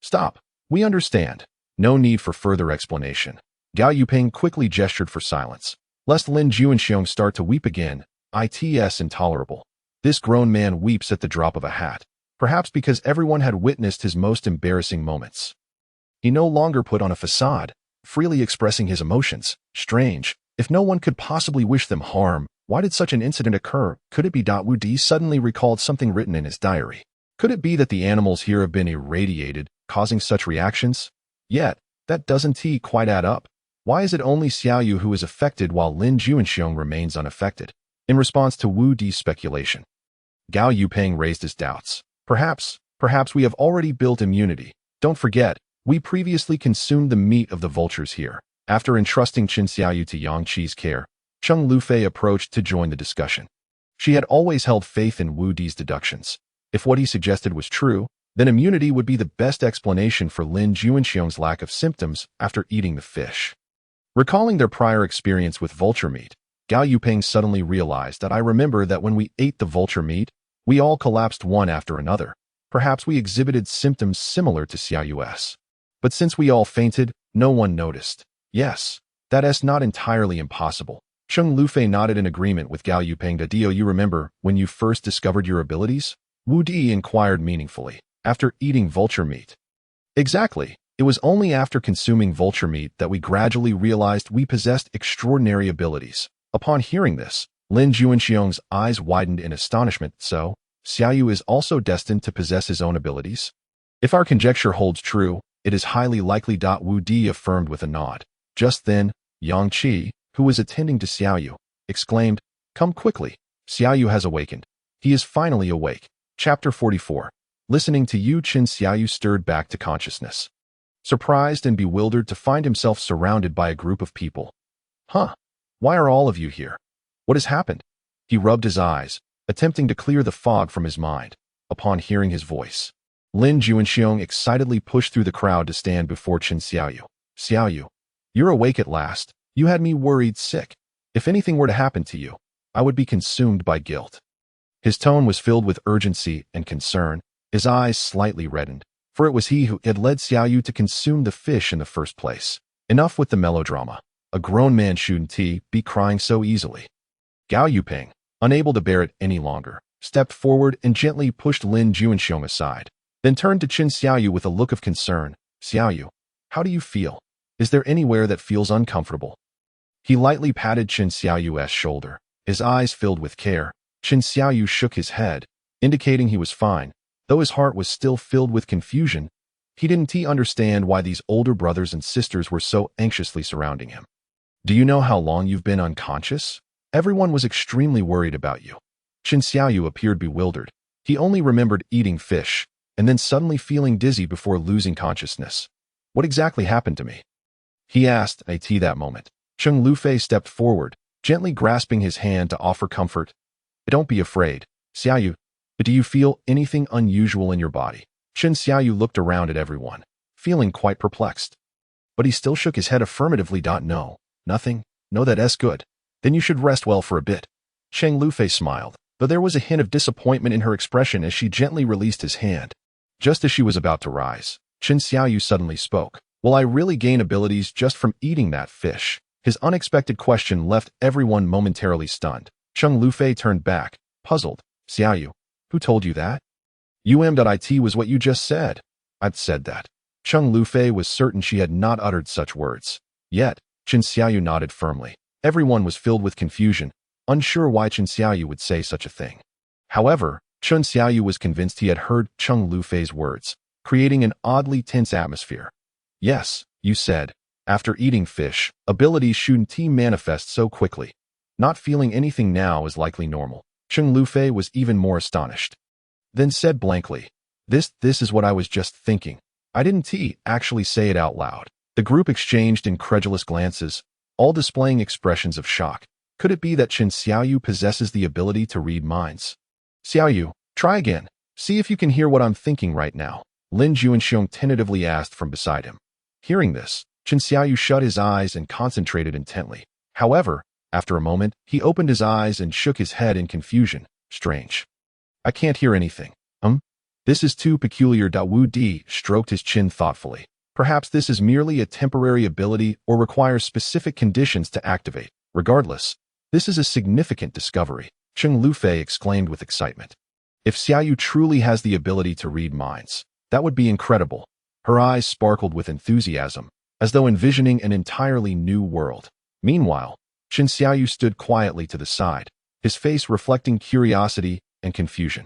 Stop. We understand. No need for further explanation. Gao Yuping quickly gestured for silence, lest Lin Juanxing start to weep again. It's intolerable. This grown man weeps at the drop of a hat, perhaps because everyone had witnessed his most embarrassing moments. He no longer put on a facade, freely expressing his emotions. Strange. If no one could possibly wish them harm, why did such an incident occur? Could it be Wu Di suddenly recalled something written in his diary? Could it be that the animals here have been irradiated, causing such reactions? Yet, that doesn't quite add up. Why is it only Xiaoyu who is affected while Lin Juanxing remains unaffected? In response to Wu Di's speculation, Gao Yuping raised his doubts. Perhaps we have already built immunity. Don't forget, we previously consumed the meat of the vultures here. After entrusting Qin Xiaoyu to Yang Qi's care, Cheng Lufei approached to join the discussion. She had always held faith in Wu Di's deductions. If what he suggested was true, then immunity would be the best explanation for Lin Juanxiong's lack of symptoms after eating the fish. Recalling their prior experience with vulture meat, Gao Yuping suddenly realized that I remember that when we ate the vulture meat, we all collapsed one after another. Perhaps we exhibited symptoms similar to Xiaoyu's. But since we all fainted, no one noticed. Yes, that is not entirely impossible. Cheng Lufei nodded in agreement with Gao Yuping. Do you remember when you first discovered your abilities? Wu Di inquired meaningfully. After eating vulture meat. Exactly. It was only after consuming vulture meat that we gradually realized we possessed extraordinary abilities. Upon hearing this, Lin Juanxiong's eyes widened in astonishment. So, Xiaoyu is also destined to possess his own abilities? If our conjecture holds true, it is highly likely. Wu Di affirmed with a nod. Just then, Yang Qi, who was attending to Xiaoyu, exclaimed, "Come quickly. Xiaoyu has awakened. He is finally awake." Chapter 44. Listening to Yu Qin, Xiaoyu stirred back to consciousness. Surprised and bewildered to find himself surrounded by a group of people. Huh? Why are all of you here? What has happened? He rubbed his eyes, attempting to clear the fog from his mind. Upon hearing his voice, Lin Juanxiong excitedly pushed through the crowd to stand before Qin Xiaoyu. Xiaoyu, you're awake at last. You had me worried sick. If anything were to happen to you, I would be consumed by guilt. His tone was filled with urgency and concern. His eyes slightly reddened, for it was he who had led Xiaoyu to consume the fish in the first place. Enough with the melodrama. A grown man shouldn't be crying so easily. Gao Yuping, unable to bear it any longer, stepped forward and gently pushed Lin Juanxiong aside, then turned to Qin Xiaoyu with a look of concern. Xiaoyu, how do you feel? Is there anywhere that feels uncomfortable? He lightly patted Qin Xiaoyu's shoulder, his eyes filled with care. Qin Xiaoyu shook his head, indicating he was fine. Though his heart was still filled with confusion, he didn't understand why these older brothers and sisters were so anxiously surrounding him. Do you know how long you've been unconscious? Everyone was extremely worried about you. Qin Xiaoyu appeared bewildered. He only remembered eating fish, and then suddenly feeling dizzy before losing consciousness. What exactly happened to me? He asked. At that moment, Cheng Lufei stepped forward, gently grasping his hand to offer comfort. Don't be afraid, Xiaoyu. Do you feel anything unusual in your body? Qin Xiaoyu looked around at everyone, feeling quite perplexed. But he still shook his head affirmatively. No, nothing. No, that's good. Then you should rest well for a bit. Cheng Lufei smiled, though there was a hint of disappointment in her expression as she gently released his hand. Just as she was about to rise, Qin Xiaoyu suddenly spoke. Will I really gain abilities just from eating that fish? His unexpected question left everyone momentarily stunned. Cheng Lufei turned back, puzzled. Xiaoyu, who told you that? It was what you just said. I'd said that. Cheng Lufei was certain she had not uttered such words. Yet, Qin Xiaoyu nodded firmly. Everyone was filled with confusion, unsure why Qin Xiaoyu would say such a thing. However, Qin Xiaoyu was convinced he had heard Cheng Lufei's words, creating an oddly tense atmosphere. Yes, you said, after eating fish, abilities shouldn't manifest so quickly. Not feeling anything now is likely normal. Cheng Lufei was even more astonished. Then said blankly, This is what I was just thinking. I didn't actually say it out loud. The group exchanged incredulous glances, all displaying expressions of shock. Could it be that Qin Xiaoyu possesses the ability to read minds? Xiaoyu, try again. See if you can hear what I'm thinking right now. Lin Juanxiong tentatively asked from beside him. Hearing this, Qin Xiaoyu shut his eyes and concentrated intently. However, after a moment, he opened his eyes and shook his head in confusion. Strange. I can't hear anything. This is too peculiar. Wu Di stroked his chin thoughtfully. Perhaps this is merely a temporary ability or requires specific conditions to activate. Regardless, this is a significant discovery, Cheng Lufei exclaimed with excitement. If Xiaoyu truly has the ability to read minds, that would be incredible. Her eyes sparkled with enthusiasm, as though envisioning an entirely new world. Meanwhile, Qin Xiaoyu stood quietly to the side, his face reflecting curiosity and confusion.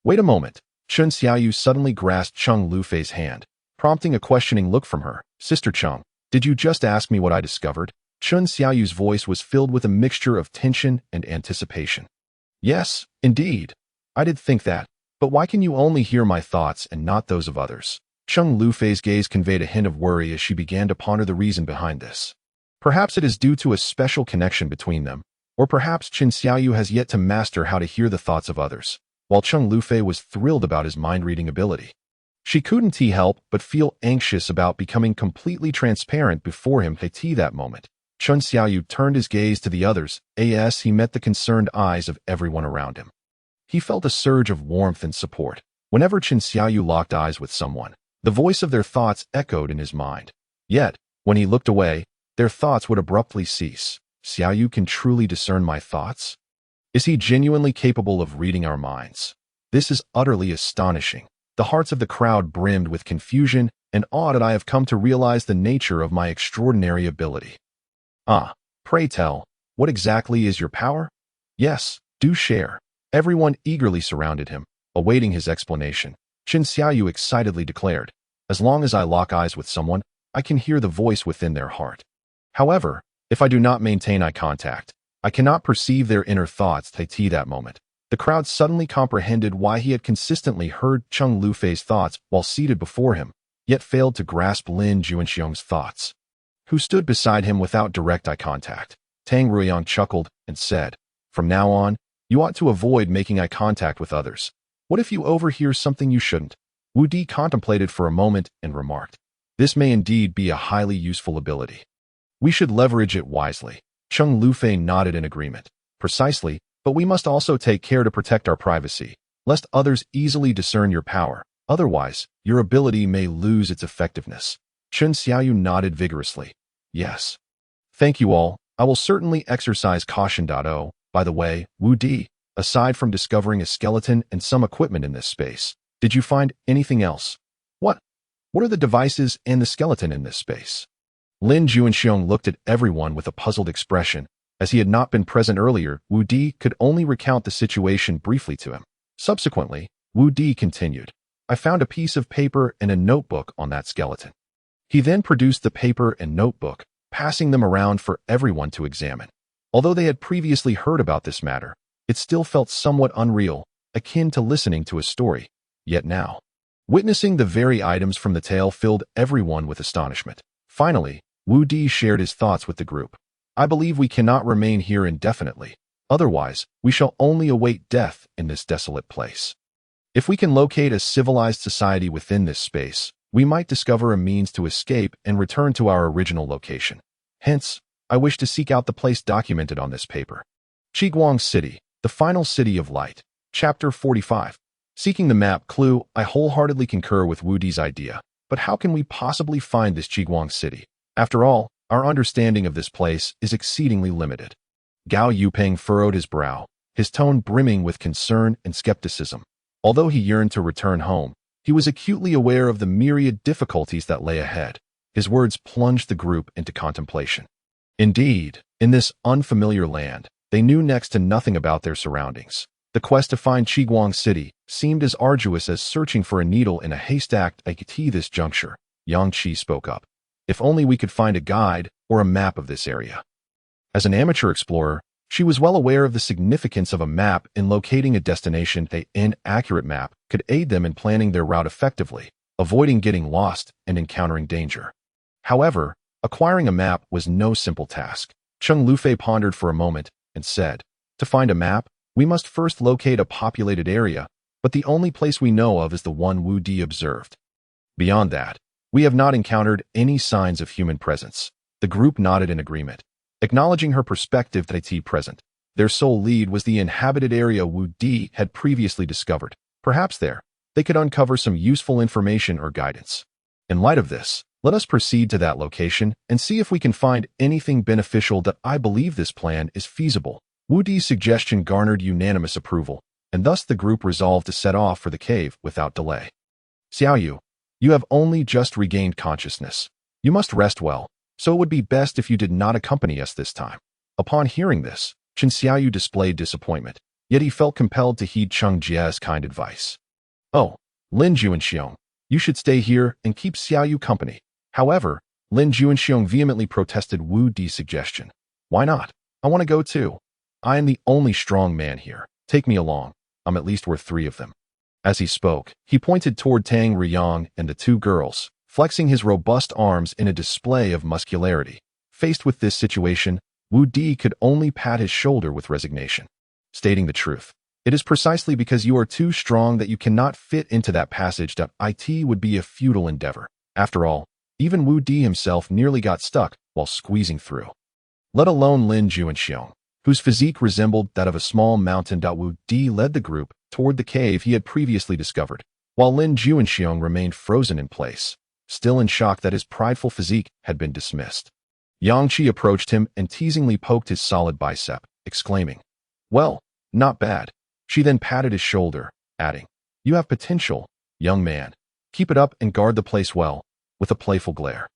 Wait a moment. Qin Xiaoyu suddenly grasped Cheng Lufei's hand, prompting a questioning look from her. Sister Cheng, did you just ask me what I discovered? Qin Xiaoyu's voice was filled with a mixture of tension and anticipation. Yes, indeed. I did think that, but why can you only hear my thoughts and not those of others? Cheng Lufei's gaze conveyed a hint of worry as she began to ponder the reason behind this. Perhaps it is due to a special connection between them, or perhaps Qin Xiaoyu has yet to master how to hear the thoughts of others. While Cheng Lufei was thrilled about his mind-reading ability, She couldn't help but feel anxious about becoming completely transparent before him. That moment, Chen Xiaoyu turned his gaze to the others as he met the concerned eyes of everyone around him. He felt a surge of warmth and support. Whenever Chen Xiaoyu locked eyes with someone, the voice of their thoughts echoed in his mind. Yet, when he looked away, their thoughts would abruptly cease. Xiaoyu can truly discern my thoughts? Is he genuinely capable of reading our minds? This is utterly astonishing. The hearts of the crowd brimmed with confusion and awe that I have come to realize the nature of my extraordinary ability. Pray tell, what exactly is your power? Yes, do share. Everyone eagerly surrounded him, awaiting his explanation. Chen Xiaoyu excitedly declared, as long as I lock eyes with someone, I can hear the voice within their heart. However, if I do not maintain eye contact, I cannot perceive their inner thoughts. That moment, the crowd suddenly comprehended why he had consistently heard Cheng Lufei's thoughts while seated before him, yet failed to grasp Lin Juanxiong's thoughts, who stood beside him without direct eye contact. Tang Ruiyang chuckled and said, from now on, you ought to avoid making eye contact with others. What if you overhear something you shouldn't? Wu Di contemplated for a moment and remarked, this may indeed be a highly useful ability. We should leverage it wisely. Cheng Lufei nodded in agreement. Precisely, but we must also take care to protect our privacy, lest others easily discern your power. Otherwise, your ability may lose its effectiveness. Chen Xiaoyu nodded vigorously. Yes. Thank you all. I will certainly exercise caution. Oh, by the way, Wu Di, aside from discovering a skeleton and some equipment in this space, did you find anything else? What are the devices and the skeleton in this space? Lin Juanxiong looked at everyone with a puzzled expression. As he had not been present earlier, Wu Di could only recount the situation briefly to him. Subsequently, Wu Di continued, I found a piece of paper and a notebook on that skeleton. He then produced the paper and notebook, passing them around for everyone to examine. Although they had previously heard about this matter, it still felt somewhat unreal, akin to listening to a story. Yet now, witnessing the very items from the tale filled everyone with astonishment. Finally, Wu Di shared his thoughts with the group. I believe we cannot remain here indefinitely. Otherwise, we shall only await death in this desolate place. If we can locate a civilized society within this space, we might discover a means to escape and return to our original location. Hence, I wish to seek out the place documented on this paper. Qiguang City, the final city of light. Chapter 45. Seeking the map clue, I wholeheartedly concur with Wu Di's idea. But how can we possibly find this Qiguang City? After all, our understanding of this place is exceedingly limited. Gao Yupeng furrowed his brow, his tone brimming with concern and skepticism. Although he yearned to return home, he was acutely aware of the myriad difficulties that lay ahead. His words plunged the group into contemplation. Indeed, in this unfamiliar land, they knew next to nothing about their surroundings. The quest to find Qiguang City seemed as arduous as searching for a needle in a haystack. At this juncture, Yang Qi spoke up. If only we could find a guide or a map of this area. As an amateur explorer, she was well aware of the significance of a map in locating a destination. An inaccurate map could aid them in planning their route effectively, avoiding getting lost and encountering danger. However, acquiring a map was no simple task. Cheng Lufei pondered for a moment and said, to find a map, we must first locate a populated area, but the only place we know of is the one Wu Di observed. Beyond that, we have not encountered any signs of human presence. The group nodded in agreement, acknowledging her perspective. Present. Their sole lead was the inhabited area Wu Di had previously discovered. Perhaps there, they could uncover some useful information or guidance. In light of this, let us proceed to that location and see if we can find anything beneficial. I believe this plan is feasible. Wu Di's suggestion garnered unanimous approval, and thus the group resolved to set off for the cave without delay. Xiaoyu, you have only just regained consciousness. You must rest well, so it would be best if you did not accompany us this time. Upon hearing this, Chen Xiaoyu displayed disappointment, yet he felt compelled to heed Cheng Jie's kind advice. Oh, Lin Juanxiong, you should stay here and keep Xiaoyu company. However, Lin Juanxiong vehemently protested Wu Di's suggestion. Why not? I want to go too. I am the only strong man here. Take me along. I'm at least worth 3 of them. As he spoke, he pointed toward Tang Ruiyang and the 2 girls, flexing his robust arms in a display of muscularity. Faced with this situation, Wu Di could only pat his shoulder with resignation. Stating the truth, It is precisely because you are too strong that you cannot fit into that passage that it would be a futile endeavor. After all, even Wu Di himself nearly got stuck while squeezing through. Let alone Lin Juanxiong, whose physique resembled that of a small mountain. Wu Di led the group toward the cave he had previously discovered, while Lin Juanxiong remained frozen in place, still in shock that his prideful physique had been dismissed. Yang Qi approached him and teasingly poked his solid bicep, exclaiming, "Well, not bad." She then patted his shoulder, adding, "You have potential, young man. Keep it up and guard the place well," with a playful glare.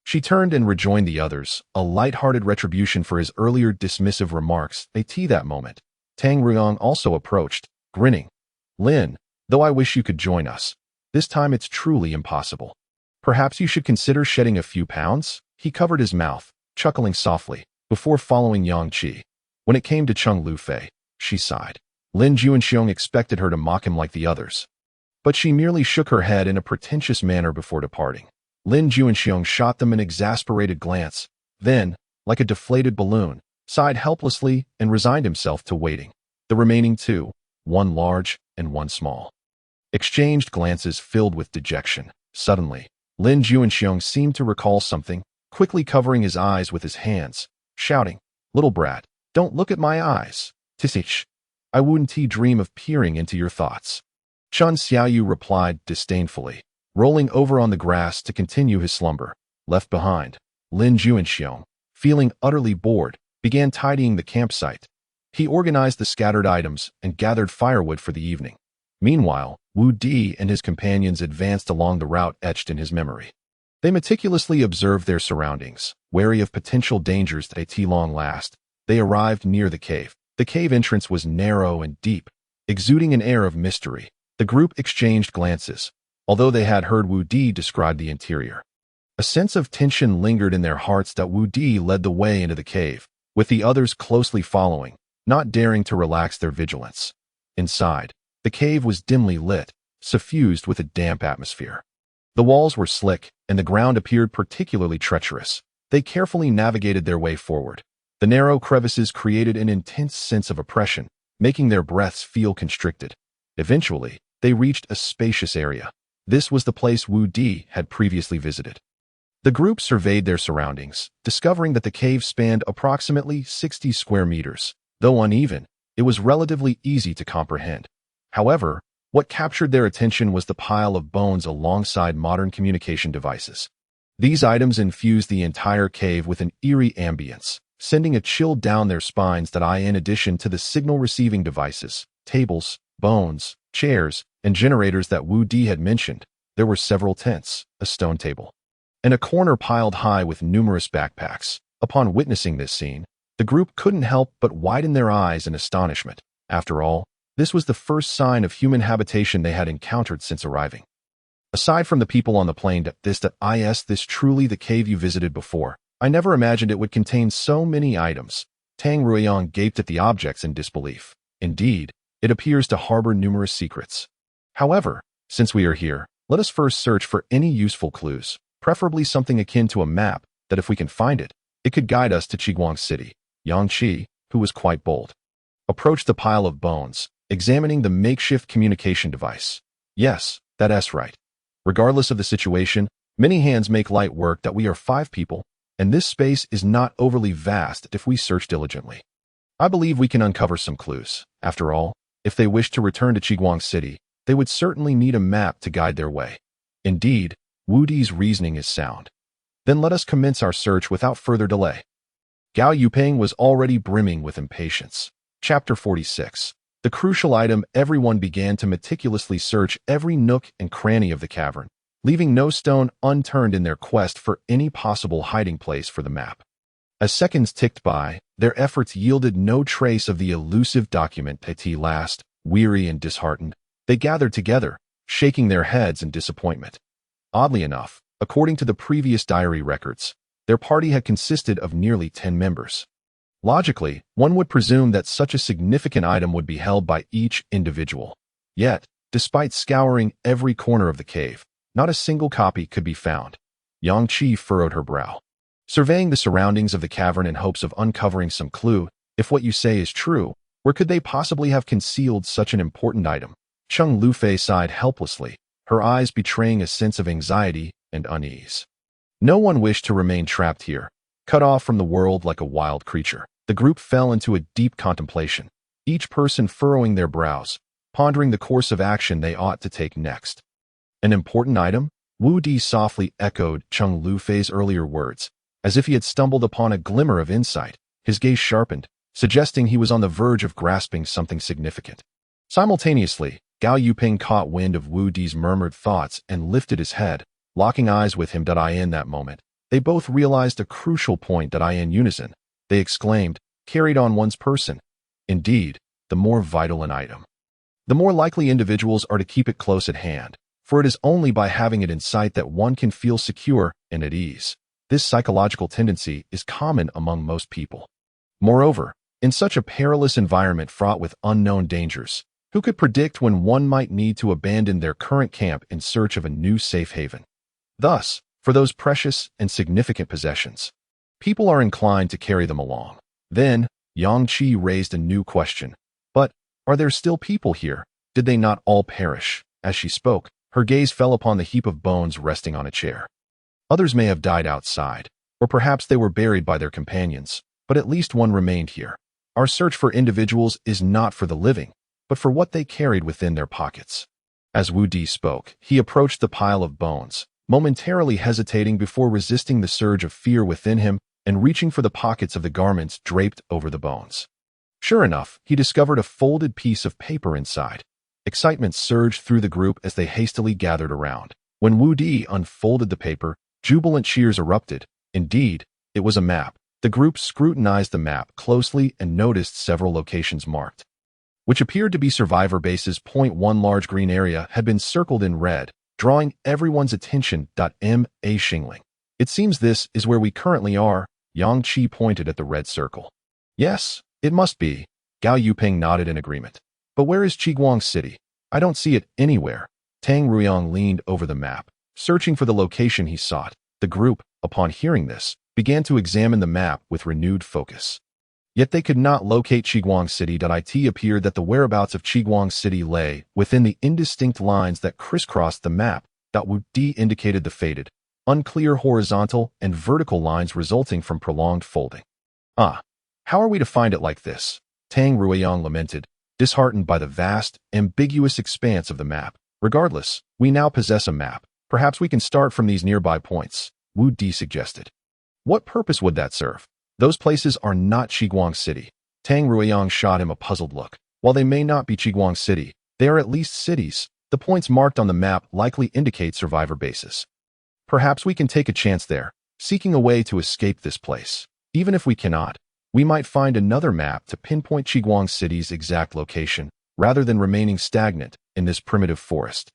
She turned and rejoined the others, a light-hearted retribution for his earlier dismissive remarks. That moment, Tang Ruiyang also approached, grinning. "Lin, though I wish you could join us, this time it's truly impossible. Perhaps you should consider shedding a few pounds?" He covered his mouth, chuckling softly, before following Yang Qi. When it came to Cheng Lufei, she sighed. Lin Juanxiong expected her to mock him like the others, but she merely shook her head in a pretentious manner before departing. Lin Juanxiong shot them an exasperated glance, then, like a deflated balloon, sighed helplessly and resigned himself to waiting. The remaining two, one large and one small, exchanged glances filled with dejection. Suddenly, Lin Juanxiong seemed to recall something, quickly covering his eyes with his hands, shouting, "Little brat, don't look at my eyes. Tisich, I wouldn't dream of peering into your thoughts." Chun Xiaoyu replied disdainfully, rolling over on the grass to continue his slumber. Left behind, Lin Juanxiong, feeling utterly bored, began tidying the campsite. He organized the scattered items and gathered firewood for the evening. Meanwhile, Wu Di and his companions advanced along the route etched in his memory. They meticulously observed their surroundings, wary of potential dangers that at long last. They arrived near the cave. The cave entrance was narrow and deep, exuding an air of mystery. The group exchanged glances, although they had heard Wu Di describe the interior. A sense of tension lingered in their hearts that Wu Di led the way into the cave, with the others closely following, not daring to relax their vigilance. Inside, the cave was dimly lit, suffused with a damp atmosphere. The walls were slick, and the ground appeared particularly treacherous. They carefully navigated their way forward. The narrow crevices created an intense sense of oppression, making their breaths feel constricted. Eventually, they reached a spacious area. This was the place Wu Di had previously visited. The group surveyed their surroundings, discovering that the cave spanned approximately 60 square meters. Though uneven, it was relatively easy to comprehend. However, what captured their attention was the pile of bones alongside modern communication devices. These items infused the entire cave with an eerie ambience, sending a chill down their spines. In addition to the signal-receiving devices, tables, bones, chairs, and generators that Wu Di had mentioned, there were several tents, a stone table, and a corner piled high with numerous backpacks. Upon witnessing this scene, the group couldn't help but widen their eyes in astonishment. After all, this was the first sign of human habitation they had encountered since arriving. Aside from the people on the plain, this truly the cave you visited before. I never imagined it would contain so many items. Tang Ruiyang gaped at the objects in disbelief. Indeed, it appears to harbor numerous secrets. However, since we are here, let us first search for any useful clues, preferably something akin to a map, that if we can find it, it could guide us to Qiguang City. Yang Qi, who was quite bold, approached the pile of bones, examining the makeshift communication device. Yes, that's right. Regardless of the situation, many hands make light work. We are 5 people, and this space is not overly vast if we search diligently. I believe we can uncover some clues. After all, if they wish to return to Qiguang City, they would certainly need a map to guide their way. Indeed, Wu Di's reasoning is sound. Then let us commence our search without further delay. Gao Yupeng was already brimming with impatience. Chapter 46. The crucial item. Everyone began to meticulously search every nook and cranny of the cavern, leaving no stone unturned in their quest for any possible hiding place for the map. As seconds ticked by, their efforts yielded no trace of the elusive document. At last, weary and disheartened, they gathered together, shaking their heads in disappointment. Oddly enough, according to the previous diary records, their party had consisted of nearly 10 members. Logically, one would presume that such a significant item would be held by each individual. Yet, despite scouring every corner of the cave, not a single copy could be found. Yang Qi furrowed her brow, surveying the surroundings of the cavern in hopes of uncovering some clue. If what you say is true, Where could they possibly have concealed such an important item? Cheng Lufei sighed helplessly, her eyes betraying a sense of anxiety and unease. No one wished to remain trapped here, cut off from the world like a wild creature. The group fell into a deep contemplation, each person furrowing their brows, pondering the course of action they ought to take next. An important item? Wu Di softly echoed Cheng Lufei's earlier words, as if he had stumbled upon a glimmer of insight. His gaze sharpened, suggesting he was on the verge of grasping something significant. Simultaneously, Gao Yuping caught wind of Wu Di's murmured thoughts and lifted his head, locking eyes with him. In that moment, they both realized a crucial point. In unison, they exclaimed, "Carried on one's person. Indeed, the more vital an item, the more likely individuals are to keep it close at hand, for it is only by having it in sight that one can feel secure and at ease." This psychological tendency is common among most people. Moreover, in such a perilous environment fraught with unknown dangers, who could predict when one might need to abandon their current camp in search of a new safe haven? Thus, for those precious and significant possessions, people are inclined to carry them along. Then, Yang Qi raised a new question. But, are there still people here? Did they not all perish? As she spoke, her gaze fell upon the heap of bones resting on a chair. Others may have died outside, or perhaps they were buried by their companions, but at least one remained here. Our search for individuals is not for the living, but for what they carried within their pockets. As Wu Di spoke, he approached the pile of bones, momentarily hesitating before resisting the surge of fear within him and reaching for the pockets of the garments draped over the bones. Sure enough, he discovered a folded piece of paper inside. Excitement surged through the group as they hastily gathered around. When Wu Di unfolded the paper, jubilant cheers erupted. Indeed, it was a map. The group scrutinized the map closely and noticed several locations marked, which appeared to be survivor bases. One large green area had been circled in red, drawing everyone's attention. M.A. Xingling. It seems this is where we currently are. Yang Qi pointed at the red circle. Yes, it must be. Gao Yuping nodded in agreement. But where is Qiguang City? I don't see it anywhere. Tang Ruyang leaned over the map, searching for the location he sought. The group, upon hearing this, began to examine the map with renewed focus. Yet they could not locate Qiguang City. It appeared that the whereabouts of Qiguang City lay within the indistinct lines that crisscrossed the map. Wu Di indicated the faded, unclear horizontal and vertical lines resulting from prolonged folding. How are we to find it like this? Tang Ruyang lamented, disheartened by the vast, ambiguous expanse of the map. Regardless, we now possess a map. Perhaps we can start from these nearby points, Wu Di suggested. What purpose would that serve? Those places are not Qiguang City. Tang Ruyang shot him a puzzled look. While they may not be Qiguang City, they are at least cities. The points marked on the map likely indicate survivor bases. Perhaps we can take a chance there, seeking a way to escape this place. Even if we cannot, we might find another map to pinpoint Qiguang City's exact location, rather than remaining stagnant in this primitive forest.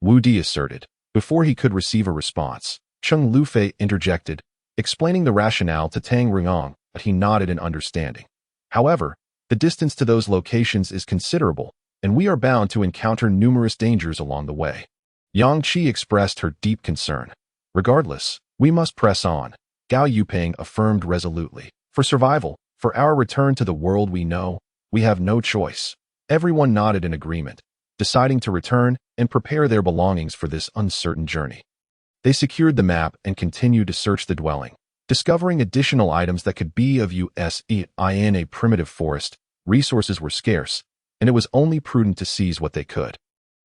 Wu Di asserted. Before he could receive a response, Cheng Lufei interjected, explaining the rationale to Tang Ruyang, but he nodded in understanding. However, the distance to those locations is considerable, and we are bound to encounter numerous dangers along the way. Yang Qi expressed her deep concern. Regardless, we must press on, Gao Yuping affirmed resolutely. For survival, for our return to the world we know, we have no choice. Everyone nodded in agreement, deciding to return and prepare their belongings for this uncertain journey. They secured the map and continued to search the dwelling, discovering additional items that could be of use. In a primitive forest, resources were scarce, and it was only prudent to seize what they could,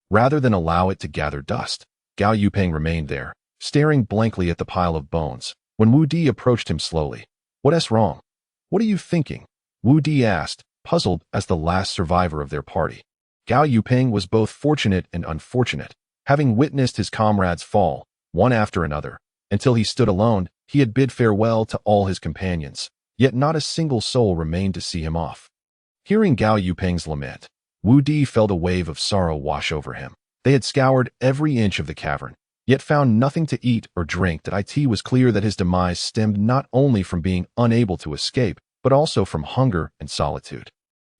rather than allow it to gather dust. Gao Yuping remained there, staring blankly at the pile of bones, when Wu Di approached him slowly. What's wrong? What are you thinking? Wu Di asked, puzzled as the last survivor of their party. Gao Yuping was both fortunate and unfortunate, having witnessed his comrades fall, one after another, until he stood alone. He had bid farewell to all his companions, yet not a single soul remained to see him off. Hearing Gao Yuping's lament, Wu Di felt a wave of sorrow wash over him. They had scoured every inch of the cavern, yet found nothing to eat or drink. It was clear that his demise stemmed not only from being unable to escape, but also from hunger and solitude.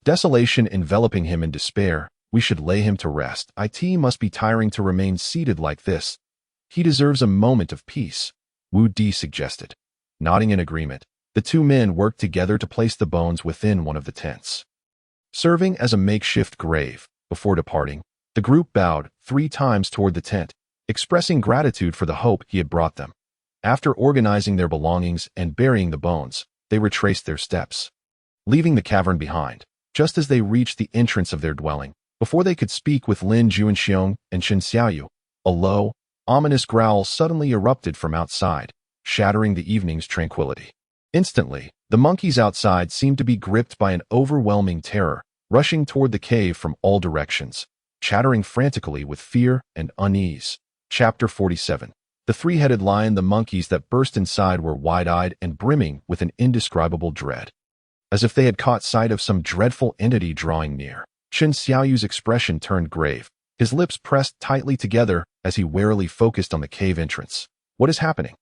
Desolation enveloping him in despair. We should lay him to rest. It must be tiring to remain seated like this. He deserves a moment of peace, Wu Di suggested. Nodding in agreement, the two men worked together to place the bones within one of the tents. serving as a makeshift grave. Before departing, the group bowed 3 times toward the tent, expressing gratitude for the hope he had brought them. After organizing their belongings and burying the bones, they retraced their steps, leaving the cavern behind. Just as they reached the entrance of their dwelling, before they could speak with Lin Juanxiong and Chen Xiaoyu, a low, ominous growl suddenly erupted from outside, shattering the evening's tranquility. Instantly, the monkeys outside seemed to be gripped by an overwhelming terror, rushing toward the cave from all directions, chattering frantically with fear and unease. Chapter 47. The three-headed lion. The monkeys that burst inside were wide-eyed and brimming with an indescribable dread, as if they had caught sight of some dreadful entity drawing near. Chen Xiaoyu's expression turned grave, his lips pressed tightly together as he warily focused on the cave entrance. What is happening?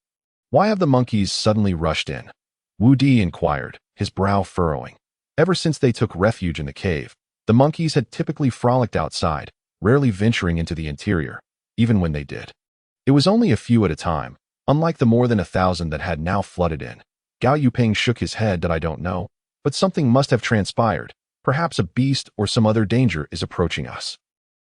Why have the monkeys suddenly rushed in? Wu Di inquired, his brow furrowing. Ever since they took refuge in the cave, the monkeys had typically frolicked outside, rarely venturing into the interior. Even when they did, it was only a few at a time, unlike the more than 1,000 that had now flooded in. Gao Yuping shook his head. That I don't know, but something must have transpired. Perhaps a beast or some other danger is approaching us.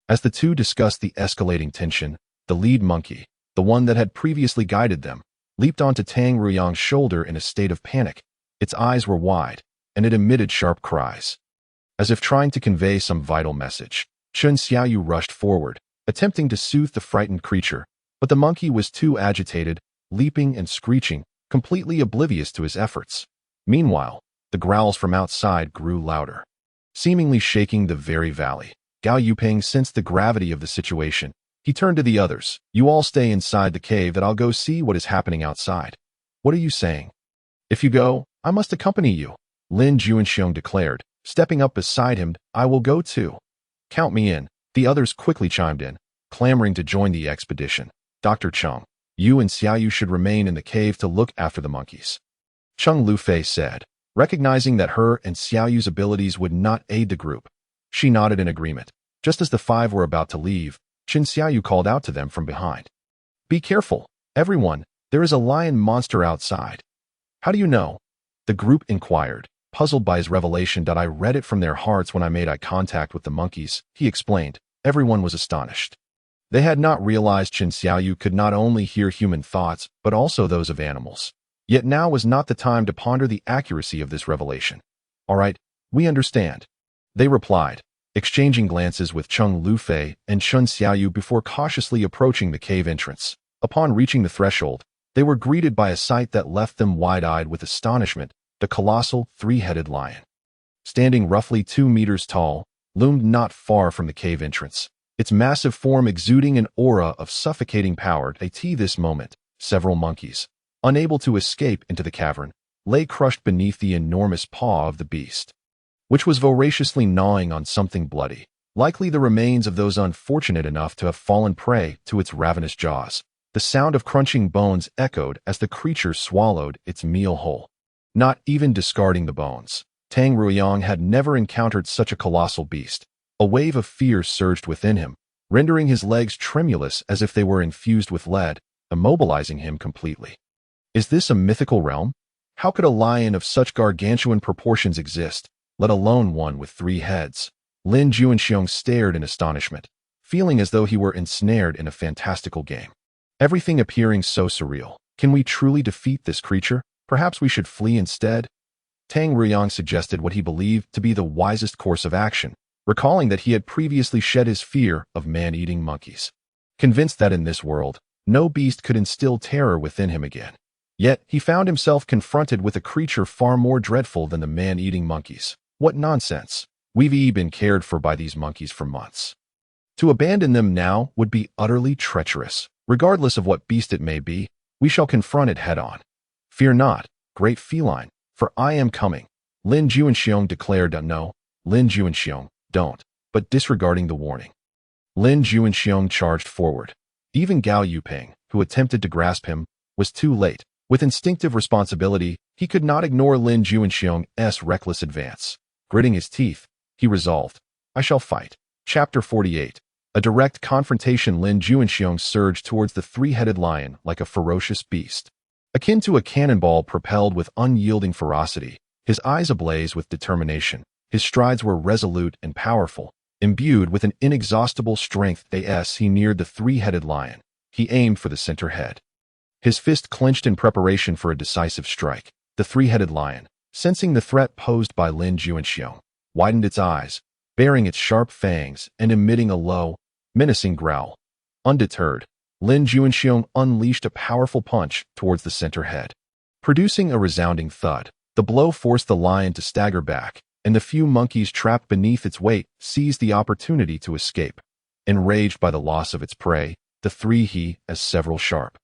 As the two discussed the escalating tension, the lead monkey, the one that had previously guided them, leaped onto Tang Ruyang's shoulder in a state of panic. Its eyes were wide, and it emitted sharp cries, as if trying to convey some vital message. Chen Xiaoyu rushed forward, attempting to soothe the frightened creature, but the monkey was too agitated, leaping and screeching, completely oblivious to his efforts. Meanwhile, the growls from outside grew louder, seemingly shaking the very valley. Gao Yuping sensed the gravity of the situation. He turned to the others. You all stay inside the cave, that I'll go see what is happening outside. What are you saying? If you go, I must accompany you, Lin Juanxiong declared, stepping up beside him. I will go too. Count me in. The others quickly chimed in, clamoring to join the expedition. Dr. Cheng, you and Xiaoyu should remain in the cave to look after the monkeys, Cheng Lufei said, recognizing that her and Xiaoyu's abilities would not aid the group. She nodded in agreement. Just as the 5 were about to leave, Chen Xiaoyu called out to them from behind. Be careful, everyone, there is a lion monster outside. How do you know? The group inquired, puzzled by his revelation. I read it from their hearts when I made eye contact with the monkeys, he explained. Everyone was astonished. They had not realized Chen Xiaoyu could not only hear human thoughts, but also those of animals. Yet now was not the time to ponder the accuracy of this revelation. All right, we understand, they replied, exchanging glances with Cheng Lufei and Chen Xiaoyu before cautiously approaching the cave entrance. Upon reaching the threshold, they were greeted by a sight that left them wide-eyed with astonishment. The colossal, 3-headed lion, standing roughly 2 meters tall, loomed not far from the cave entrance, its massive form exuding an aura of suffocating power. At this moment, several monkeys, unable to escape into the cavern, lay crushed beneath the enormous paw of the beast, which was voraciously gnawing on something bloody, likely the remains of those unfortunate enough to have fallen prey to its ravenous jaws. The sound of crunching bones echoed as the creature swallowed its meal whole, not even discarding the bones. Tang Ruyang had never encountered such a colossal beast. A wave of fear surged within him, rendering his legs tremulous as if they were infused with lead, immobilizing him completely. Is this a mythical realm? How could a lion of such gargantuan proportions exist, let alone one with 3 heads? Lin Juanxiong stared in astonishment, feeling as though he were ensnared in a fantastical game. Everything appearing so surreal. Can we truly defeat this creature? Perhaps we should flee instead? Tang Ruyang suggested what he believed to be the wisest course of action, recalling that he had previously shed his fear of man-eating monkeys, convinced that in this world, no beast could instill terror within him again. Yet, he found himself confronted with a creature far more dreadful than the man-eating monkeys. What nonsense! We've been cared for by these monkeys for months. To abandon them now would be utterly treacherous. Regardless of what beast it may be, we shall confront it head-on. Fear not, great feline, for I am coming, Lin Juanxiong declared. No, Lin Juanxiong, don't, but disregarding the warning, Lin Juanxiong charged forward. Even Gao Yuping, who attempted to grasp him, was too late. With instinctive responsibility, he could not ignore Lin Juanxiong's reckless advance. Gritting his teeth, he resolved, I shall fight. Chapter 48. A direct confrontation. Lin Juanxiong surged towards the 3-headed lion like a ferocious beast, akin to a cannonball propelled with unyielding ferocity, his eyes ablaze with determination. His strides were resolute and powerful, imbued with an inexhaustible strength. As he neared the three-headed lion, he aimed for the center head. His fist clenched in preparation for a decisive strike. The three-headed lion, sensing the threat posed by Lin Juanxiong, widened its eyes, baring its sharp fangs and emitting a low, menacing growl. Undeterred, Lin Juanxiong unleashed a powerful punch towards the center head. Producing a resounding thud, the blow forced the lion to stagger back, and the few monkeys trapped beneath its weight seized the opportunity to escape. Enraged by the loss of its prey, the three he, as several sharp,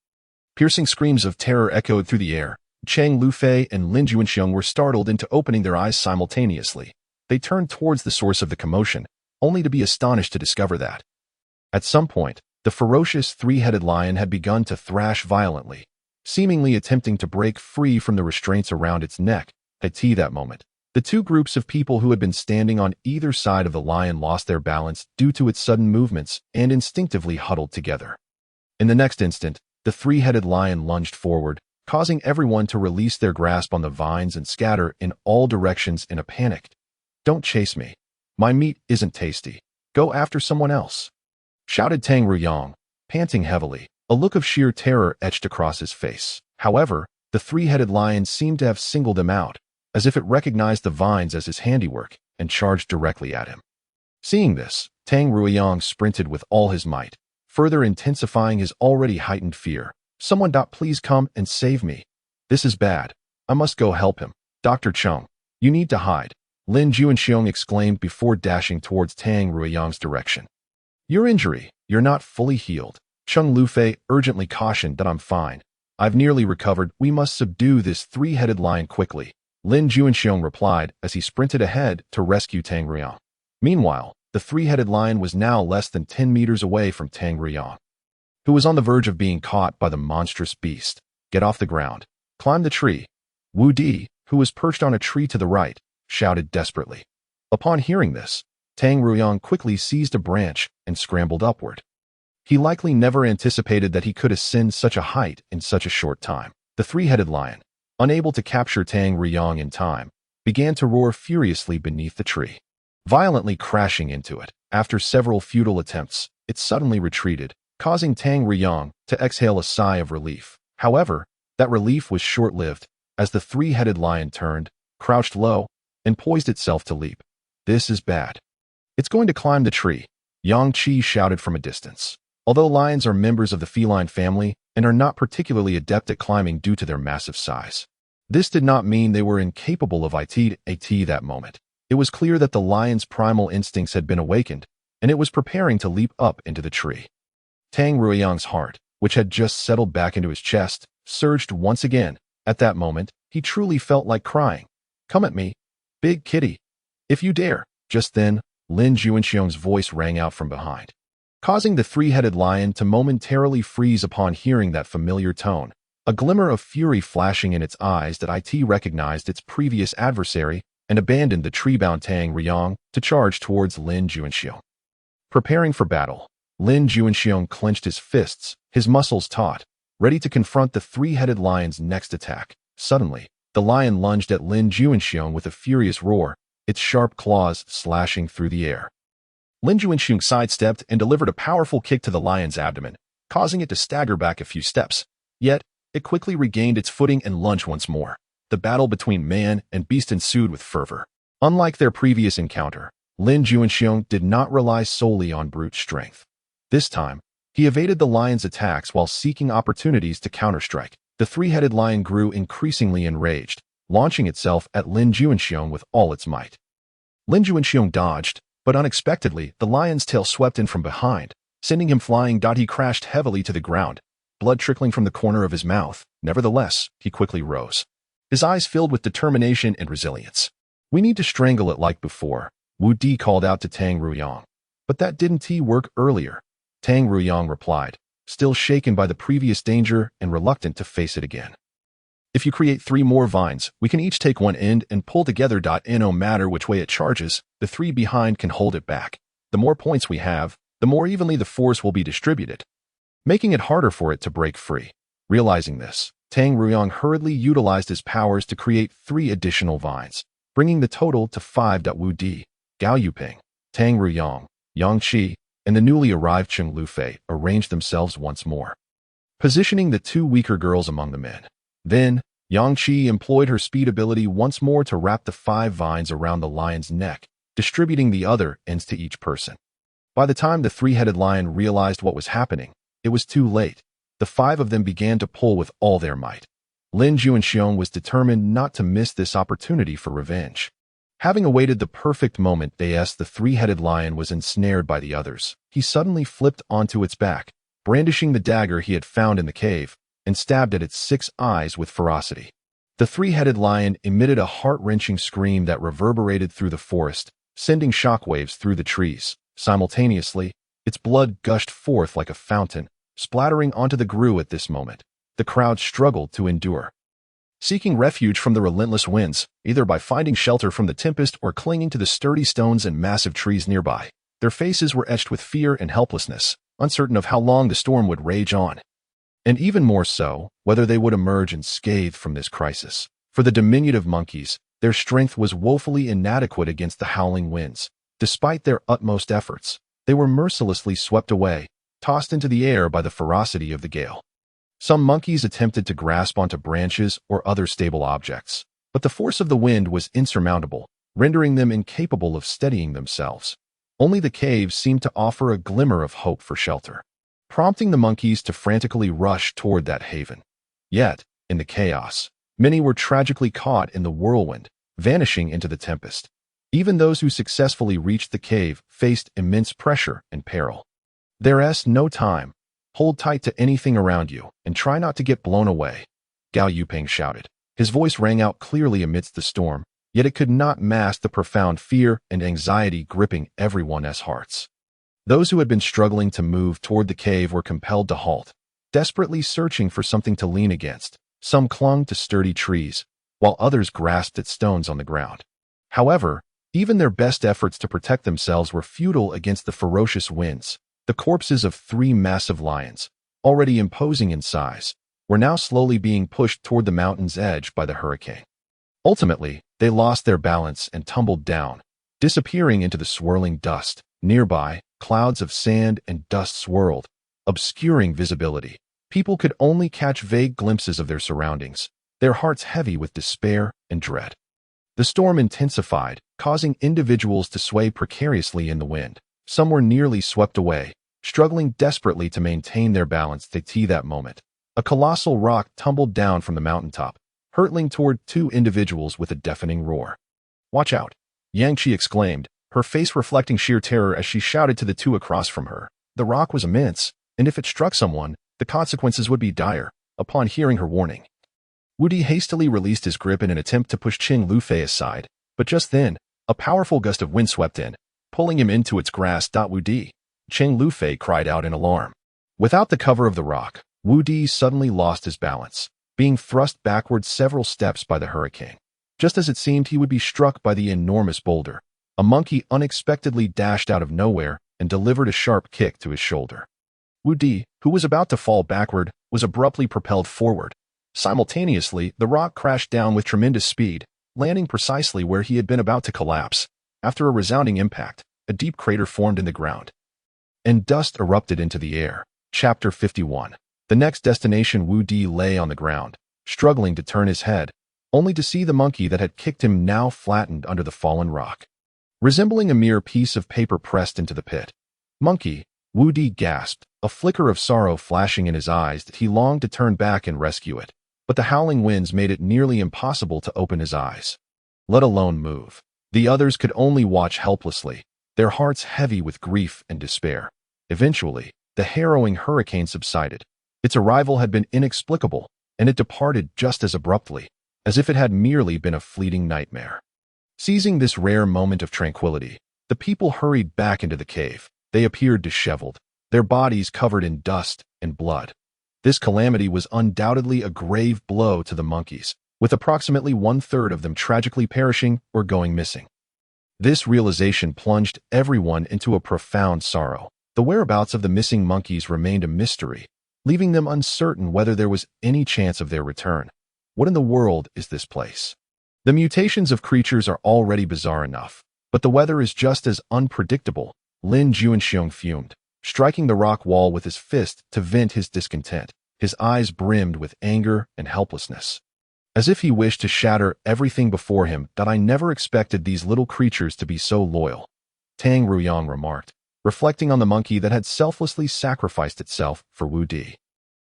piercing screams of terror echoed through the air. Chang Lufei and Lin Juanxiong were startled into opening their eyes simultaneously. They turned towards the source of the commotion, only to be astonished to discover that, at some point, the ferocious three-headed lion had begun to thrash violently, seemingly attempting to break free from the restraints around its neck. At that moment, the two groups of people who had been standing on either side of the lion lost their balance due to its sudden movements and instinctively huddled together. In the next instant, the three-headed lion lunged forward, causing everyone to release their grasp on the vines and scatter in all directions in a panic. "Don't chase me. My meat isn't tasty. Go after someone else," shouted Tang Ruyang, panting heavily. A look of sheer terror etched across his face. However, the three-headed lion seemed to have singled him out, as if it recognized the vines as his handiwork, and charged directly at him. Seeing this, Tang Ruyang sprinted with all his might, further intensifying his already heightened fear. "Someone, please come and save me. This is bad. I must go help him. Dr. Chung, you need to hide," Lin Juanxiong exclaimed before dashing towards Tang Ruyang's direction. "Your injury, you're not fully healed," Chung Lufei urgently cautioned. "That I'm fine. I've nearly recovered. We must subdue this three-headed lion quickly," Lin Juanxiong replied as he sprinted ahead to rescue Tang Ruyang. Meanwhile, the three-headed lion was now less than 10 meters away from Tang Ruyang, who was on the verge of being caught by the monstrous beast. "Get off the ground. Climb the tree," Wu Di, who was perched on a tree to the right, shouted desperately. Upon hearing this, Tang Ruyang quickly seized a branch and scrambled upward. He likely never anticipated that he could ascend such a height in such a short time. The three-headed lion, unable to capture Tang Ruyang in time, began to roar furiously beneath the tree, violently crashing into it. After several futile attempts, it suddenly retreated, causing Tang Ruyang to exhale a sigh of relief. However, that relief was short-lived, as the three-headed lion turned, crouched low, and poised itself to leap. "This is bad. It's going to climb the tree," Yang Qi shouted from a distance. Although lions are members of the feline family and are not particularly adept at climbing due to their massive size, this did not mean they were incapable of it at that moment. It was clear that the lion's primal instincts had been awakened, and it was preparing to leap up into the tree. Tang Ruyang's heart, which had just settled back into his chest, surged once again. At that moment, he truly felt like crying. "Come at me, big kitty, if you dare." Just then, Lin Juanxiong's voice rang out from behind, causing the three-headed lion to momentarily freeze upon hearing that familiar tone. A glimmer of fury flashing in its eyes, that it recognized its previous adversary and abandoned the tree-bound Tang Ruyang to charge towards Lin Juanxiong. Preparing for battle, Lin Juanxiong clenched his fists, his muscles taut, ready to confront the three-headed lion's next attack. Suddenly, the lion lunged at Lin Juanxiong with a furious roar, its sharp claws slashing through the air. Lin Juanxiong sidestepped and delivered a powerful kick to the lion's abdomen, causing it to stagger back a few steps. Yet, it quickly regained its footing and lunged once more. The battle between man and beast ensued with fervor. Unlike their previous encounter, Lin Juanxiong did not rely solely on brute strength. This time, he evaded the lion's attacks while seeking opportunities to counterstrike. The three-headed lion grew increasingly enraged, launching itself at Lin Juanxiong with all its might. Lin Juanxiong dodged, but unexpectedly, the lion's tail swept in from behind, sending him flying. He crashed heavily to the ground, blood trickling from the corner of his mouth. Nevertheless, he quickly rose, his eyes filled with determination and resilience. "We need to strangle it like before," Wu Di called out to Tang Ruyang. "But that didn't work earlier," Tang Ruyang replied, still shaken by the previous danger and reluctant to face it again. "If you create 3 more vines, we can each take one end and pull together. No matter which way it charges, the 3 behind can hold it back. The more points we have, the more evenly the force will be distributed, making it harder for it to break free." Realizing this, Tang Ruyang hurriedly utilized his powers to create 3 additional vines. bringing the total to 5. Wu Di, Gao Yuping, Tang Ruyang, Yang Qi, and the newly arrived Cheng Lufei arranged themselves once more, positioning the two weaker girls among the men. Then, Yang Qi employed her speed ability once more to wrap the 5 vines around the lion's neck, distributing the other ends to each person. By the time the 3-headed lion realized what was happening, it was too late. The 5 of them began to pull with all their might. Lin Juanxiong was determined not to miss this opportunity for revenge. Having awaited the perfect moment, the 3-headed lion was ensnared by the others. He suddenly flipped onto its back, brandishing the dagger he had found in the cave, and stabbed at its 6 eyes with ferocity. The 3-headed lion emitted a heart-wrenching scream that reverberated through the forest, sending shockwaves through the trees. Simultaneously, its blood gushed forth like a fountain, splattering onto the grue. At this moment, the crowd struggled to endure. Seeking refuge from the relentless winds, either by finding shelter from the tempest or clinging to the sturdy stones and massive trees nearby, their faces were etched with fear and helplessness, uncertain of how long the storm would rage on. And even more so, whether they would emerge unscathed from this crisis. For the diminutive monkeys, their strength was woefully inadequate against the howling winds. Despite their utmost efforts, they were mercilessly swept away, tossed into the air by the ferocity of the gale. Some monkeys attempted to grasp onto branches or other stable objects, but the force of the wind was insurmountable, rendering them incapable of steadying themselves. Only the cave seemed to offer a glimmer of hope for shelter, prompting the monkeys to frantically rush toward that haven. Yet, in the chaos, many were tragically caught in the whirlwind, vanishing into the tempest. Even those who successfully reached the cave faced immense pressure and peril. There's no time. Hold tight to anything around you, and try not to get blown away, Gao Yuping shouted. His voice rang out clearly amidst the storm, yet it could not mask the profound fear and anxiety gripping everyone's hearts. Those who had been struggling to move toward the cave were compelled to halt, desperately searching for something to lean against. Some clung to sturdy trees, while others grasped at stones on the ground. However, even their best efforts to protect themselves were futile against the ferocious winds. The corpses of 3 massive lions, already imposing in size, were now slowly being pushed toward the mountain's edge by the hurricane. Ultimately, they lost their balance and tumbled down, disappearing into the swirling dust. Nearby, clouds of sand and dust swirled, obscuring visibility. People could only catch vague glimpses of their surroundings, their hearts heavy with despair and dread. The storm intensified, causing individuals to sway precariously in the wind. Some were nearly swept away, struggling desperately to maintain their balance. That moment, a colossal rock tumbled down from the mountaintop, hurtling toward 2 individuals with a deafening roar. "Watch out!" Yang Qi exclaimed, her face reflecting sheer terror as she shouted to the 2 across from her. The rock was immense, and if it struck someone, the consequences would be dire. Upon hearing her warning, Wu Di hastily released his grip in an attempt to push Cheng Lufei aside, but just then, a powerful gust of wind swept in, pulling him into its grasp. "Wu Di!" Cheng Lufei cried out in alarm. Without the cover of the rock, Wu Di suddenly lost his balance, being thrust backward several steps by the hurricane. Just as it seemed he would be struck by the enormous boulder, a monkey unexpectedly dashed out of nowhere and delivered a sharp kick to his shoulder. Wu Di, who was about to fall backward, was abruptly propelled forward. Simultaneously, the rock crashed down with tremendous speed, landing precisely where he had been about to collapse. After a resounding impact, a deep crater formed in the ground, and dust erupted into the air. Chapter 51. The next destination. Wu Di lay on the ground, struggling to turn his head, only to see the monkey that had kicked him now flattened under the fallen rock, resembling a mere piece of paper pressed into the pit. "Monkey," Wu Di gasped, a flicker of sorrow flashing in his eyes that he longed to turn back and rescue it, but the howling winds made it nearly impossible to open his eyes, let alone move. The others could only watch helplessly, their hearts heavy with grief and despair. Eventually, the harrowing hurricane subsided. Its arrival had been inexplicable, and it departed just as abruptly, as if it had merely been a fleeting nightmare. Seizing this rare moment of tranquility, the people hurried back into the cave. They appeared disheveled, their bodies covered in dust and blood. This calamity was undoubtedly a grave blow to the monkeys, with approximately 1/3 of them tragically perishing or going missing. This realization plunged everyone into a profound sorrow. The whereabouts of the missing monkeys remained a mystery, leaving them uncertain whether there was any chance of their return. What in the world is this place? The mutations of creatures are already bizarre enough, but the weather is just as unpredictable. Lin Juanxiong fumed, striking the rock wall with his fist to vent his discontent. His eyes brimmed with anger and helplessness, as if he wished to shatter everything before him. "I never expected these little creatures to be so loyal," Tang Ruyang remarked, reflecting on the monkey that had selflessly sacrificed itself for Wu Di.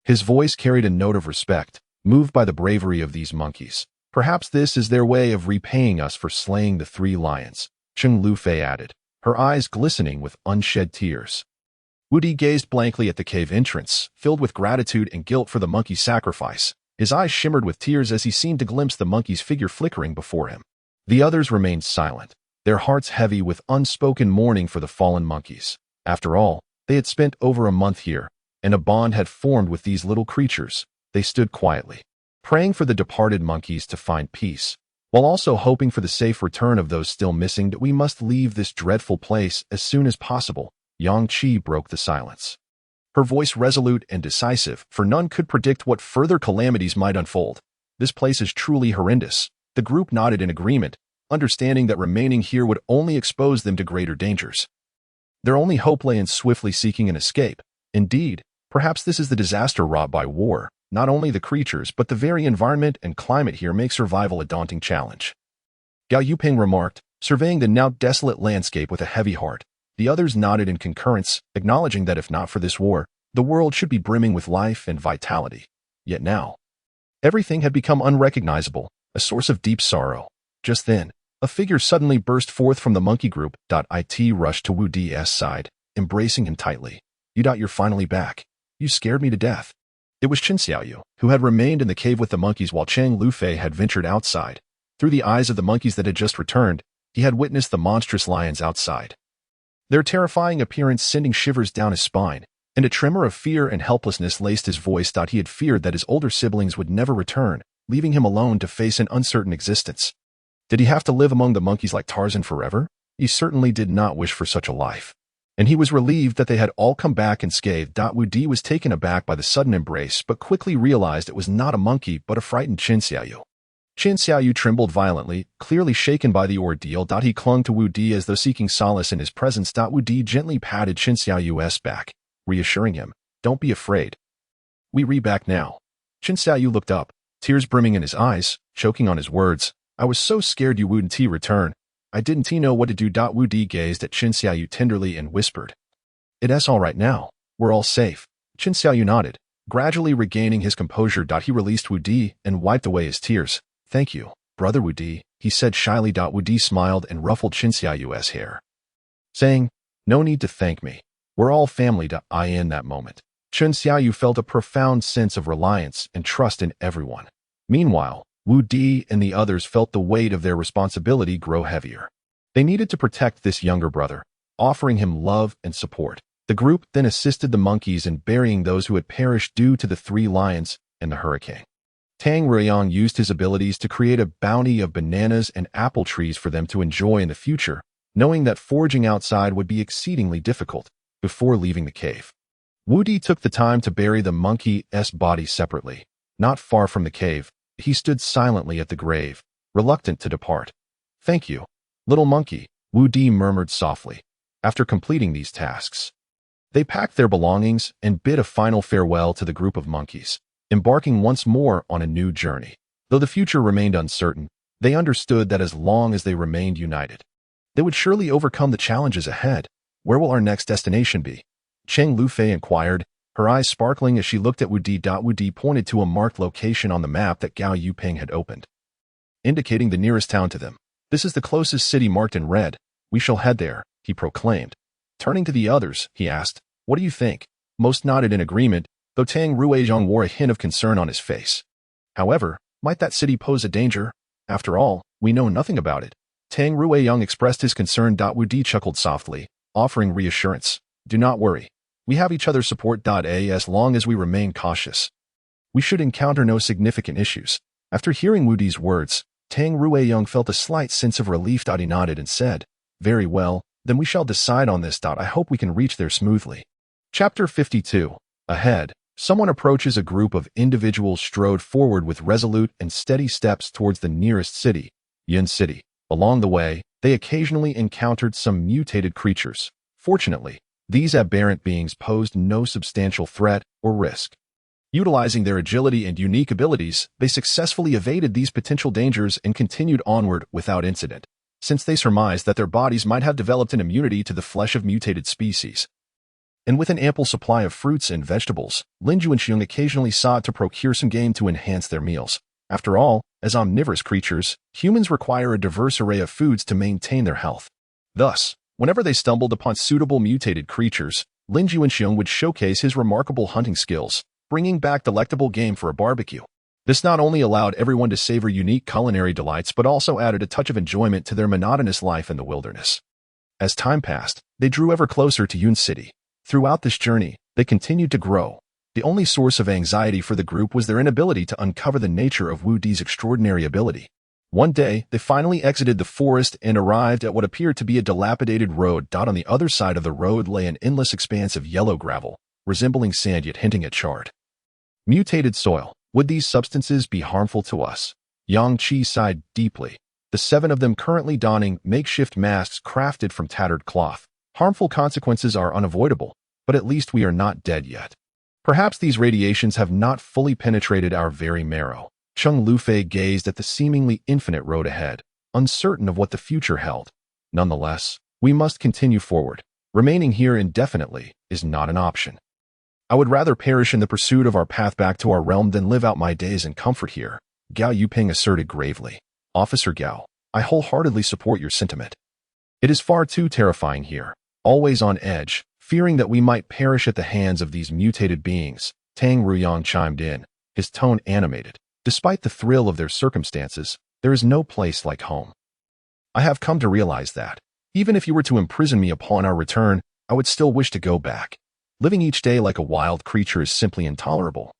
His voice carried a note of respect, moved by the bravery of these monkeys. "Perhaps this is their way of repaying us for slaying the 3 lions," Cheng Lufei added, her eyes glistening with unshed tears. Wu Di gazed blankly at the cave entrance, filled with gratitude and guilt for the monkey's sacrifice. His eyes shimmered with tears as he seemed to glimpse the monkey's figure flickering before him. The others remained silent, their hearts heavy with unspoken mourning for the fallen monkeys. After all, they had spent over a month here, and a bond had formed with these little creatures. They stood quietly, praying for the departed monkeys to find peace, while also hoping for the safe return of those still missing. "We must leave this dreadful place as soon as possible." Yang Qi broke the silence, her voice resolute and decisive, for none could predict what further calamities might unfold. "This place is truly horrendous." The group nodded in agreement, understanding that remaining here would only expose them to greater dangers. Their only hope lay in swiftly seeking an escape. Indeed, perhaps this is the disaster wrought by war. Not only the creatures, but the very environment and climate here make survival a daunting challenge. Gao Yuping remarked, surveying the now desolate landscape with a heavy heart. The others nodded in concurrence, acknowledging that if not for this war, the world should be brimming with life and vitality. Yet now, everything had become unrecognizable, a source of deep sorrow. Just then, a figure suddenly burst forth from the monkey group. It rushed to Wu Di's side, embracing him tightly. "You're finally back. You scared me to death." It was Qin Xiaoyu, who had remained in the cave with the monkeys while Cheng Lufei had ventured outside. Through the eyes of the monkeys that had just returned, he had witnessed the monstrous lions outside, their terrifying appearance sending shivers down his spine, and a tremor of fear and helplessness laced his voice. He had feared that his older siblings would never return, leaving him alone to face an uncertain existence. Did he have to live among the monkeys like Tarzan forever? He certainly did not wish for such a life. And he was relieved that they had all come back unscathed. Wu Di was taken aback by the sudden embrace, but quickly realized it was not a monkey but a frightened Qin Xiaoyu. Qin Xiaoyu trembled violently, clearly shaken by the ordeal. He clung to Wu Di as though seeking solace in his presence. Wu Di gently patted Qin Xiaoyu's back, reassuring him, "Don't be afraid. We're back now." Qin Xiaoyu looked up, tears brimming in his eyes, choking on his words. "I was so scared you wouldn't return. I didn't know what to do." Wu Di gazed at Qin Xiaoyu tenderly and whispered, "It's all right now. We're all safe." Qin Xiaoyu nodded, gradually regaining his composure. He released Wu Di and wiped away his tears. "Thank you, brother Wu Di," he said shyly. Wu Di smiled and ruffled Qin Xiaoyu's hair, saying, "No need to thank me. We're all family." In that moment, Qin Xiaoyu felt a profound sense of reliance and trust in everyone. Meanwhile, Wu Di and the others felt the weight of their responsibility grow heavier. They needed to protect this younger brother, offering him love and support. The group then assisted the monkeys in burying those who had perished due to the 3 lions and the hurricane. Tang Ruyang used his abilities to create a bounty of bananas and apple trees for them to enjoy in the future, knowing that foraging outside would be exceedingly difficult. Before leaving the cave, Wu Di took the time to bury the monkey's body separately. Not far from the cave, he stood silently at the grave, reluctant to depart. "Thank you, little monkey," Wu Di murmured softly. After completing these tasks, they packed their belongings and bid a final farewell to the group of monkeys, embarking once more on a new journey. Though the future remained uncertain, they understood that as long as they remained united, they would surely overcome the challenges ahead. "Where will our next destination be?" Cheng Lufei inquired, her eyes sparkling as she looked at Wu Di. Wu Di pointed to a marked location on the map that Gao Yuping had opened, indicating the nearest town to them. "This is the closest city marked in red. We shall head there," he proclaimed. Turning to the others, he asked, "What do you think?" Most nodded in agreement, though Tang Ruizhong wore a hint of concern on his face. "However, might that city pose a danger? After all, we know nothing about it." Tang Ruizhong expressed his concern. Wu Di chuckled softly, offering reassurance. "Do not worry. We have each other's support. As long as we remain cautious, we should encounter no significant issues." After hearing Wu Di's words, Tang Ruizhong felt a slight sense of relief. He nodded and said, "Very well, then we shall decide on this. I hope we can reach there smoothly." Chapter 52. Ahead, someone approaches. A group of individuals strode forward with resolute and steady steps towards the nearest city, Yun City. Along the way, they occasionally encountered some mutated creatures. Fortunately, these aberrant beings posed no substantial threat or risk. Utilizing their agility and unique abilities, they successfully evaded these potential dangers and continued onward without incident, since they surmised that their bodies might have developed an immunity to the flesh of mutated species. And with an ample supply of fruits and vegetables, Linju and Xiong occasionally sought to procure some game to enhance their meals. After all, as omnivorous creatures, humans require a diverse array of foods to maintain their health. Thus, whenever they stumbled upon suitable mutated creatures, Linju and Xiong would showcase his remarkable hunting skills, bringing back delectable game for a barbecue. This not only allowed everyone to savor unique culinary delights but also added a touch of enjoyment to their monotonous life in the wilderness. As time passed, they drew ever closer to Yun City. Throughout this journey, they continued to grow. The only source of anxiety for the group was their inability to uncover the nature of Wu Di's extraordinary ability. One day, they finally exited the forest and arrived at what appeared to be a dilapidated road. On the other side of the road lay an endless expanse of yellow gravel, resembling sand yet hinting at charred. Mutated soil. Would these substances be harmful to us? Yang Qi sighed deeply. The 7 of them currently donning makeshift masks crafted from tattered cloth. Harmful consequences are unavoidable, but at least we are not dead yet. Perhaps these radiations have not fully penetrated our very marrow. Cheng Lufei gazed at the seemingly infinite road ahead, uncertain of what the future held. Nonetheless, we must continue forward. Remaining here indefinitely is not an option. I would rather perish in the pursuit of our path back to our realm than live out my days in comfort here, Gao Yuping asserted gravely. Officer Gao, I wholeheartedly support your sentiment. It is far too terrifying here, always on edge, fearing that we might perish at the hands of these mutated beings. Tang Ruyang chimed in, his tone animated. Despite the thrill of their circumstances, there is no place like home. I have come to realize that, even if you were to imprison me upon our return, I would still wish to go back. Living each day like a wild creature is simply intolerable.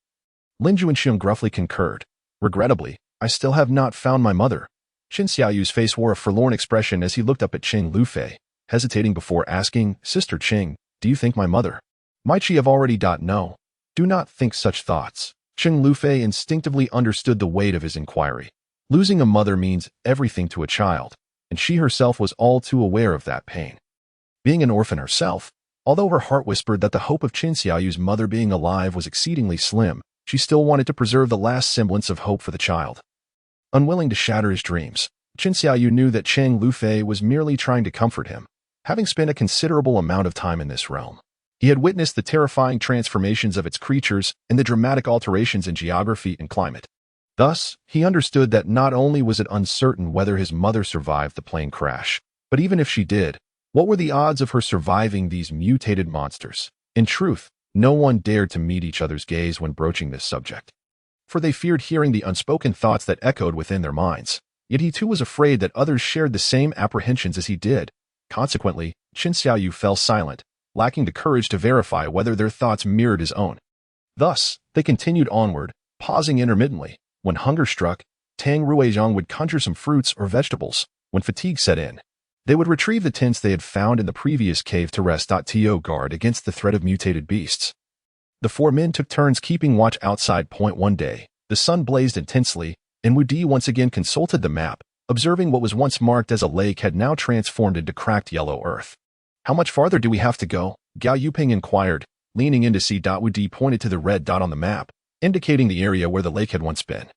Linju and Xiong gruffly concurred. Regrettably, I still have not found my mother. Qin Xiaoyu's face wore a forlorn expression as he looked up at Cheng Lufei, hesitating before asking, Sister Cheng, do you think my mother? Might she have already? No. Do not think such thoughts. Cheng Lufei instinctively understood the weight of his inquiry. Losing a mother means everything to a child, and she herself was all too aware of that pain. Being an orphan herself, although her heart whispered that the hope of Qin Xiaoyu's mother being alive was exceedingly slim, she still wanted to preserve the last semblance of hope for the child. Unwilling to shatter his dreams, Qin Xiaoyu knew that Cheng Lufei was merely trying to comfort him. Having spent a considerable amount of time in this realm, he had witnessed the terrifying transformations of its creatures and the dramatic alterations in geography and climate. Thus, he understood that not only was it uncertain whether his mother survived the plane crash, but even if she did, what were the odds of her surviving these mutated monsters? In truth, no one dared to meet each other's gaze when broaching this subject, for they feared hearing the unspoken thoughts that echoed within their minds. Yet he too was afraid that others shared the same apprehensions as he did. Consequently, Qin Xiaoyu fell silent, lacking the courage to verify whether their thoughts mirrored his own. Thus, they continued onward, pausing intermittently. When hunger struck, Tang Ruizhang would conjure some fruits or vegetables. When fatigue set in, they would retrieve the tents they had found in the previous cave to rest. To guard against the threat of mutated beasts. The 4 men took turns keeping watch outside. One day, the sun blazed intensely, and Wu Di once again consulted the map, observing what was once marked as a lake had now transformed into cracked yellow earth. How much farther do we have to go? Gao Yuping inquired, leaning in to see. Wu Di pointed to the red dot on the map, indicating the area where the lake had once been.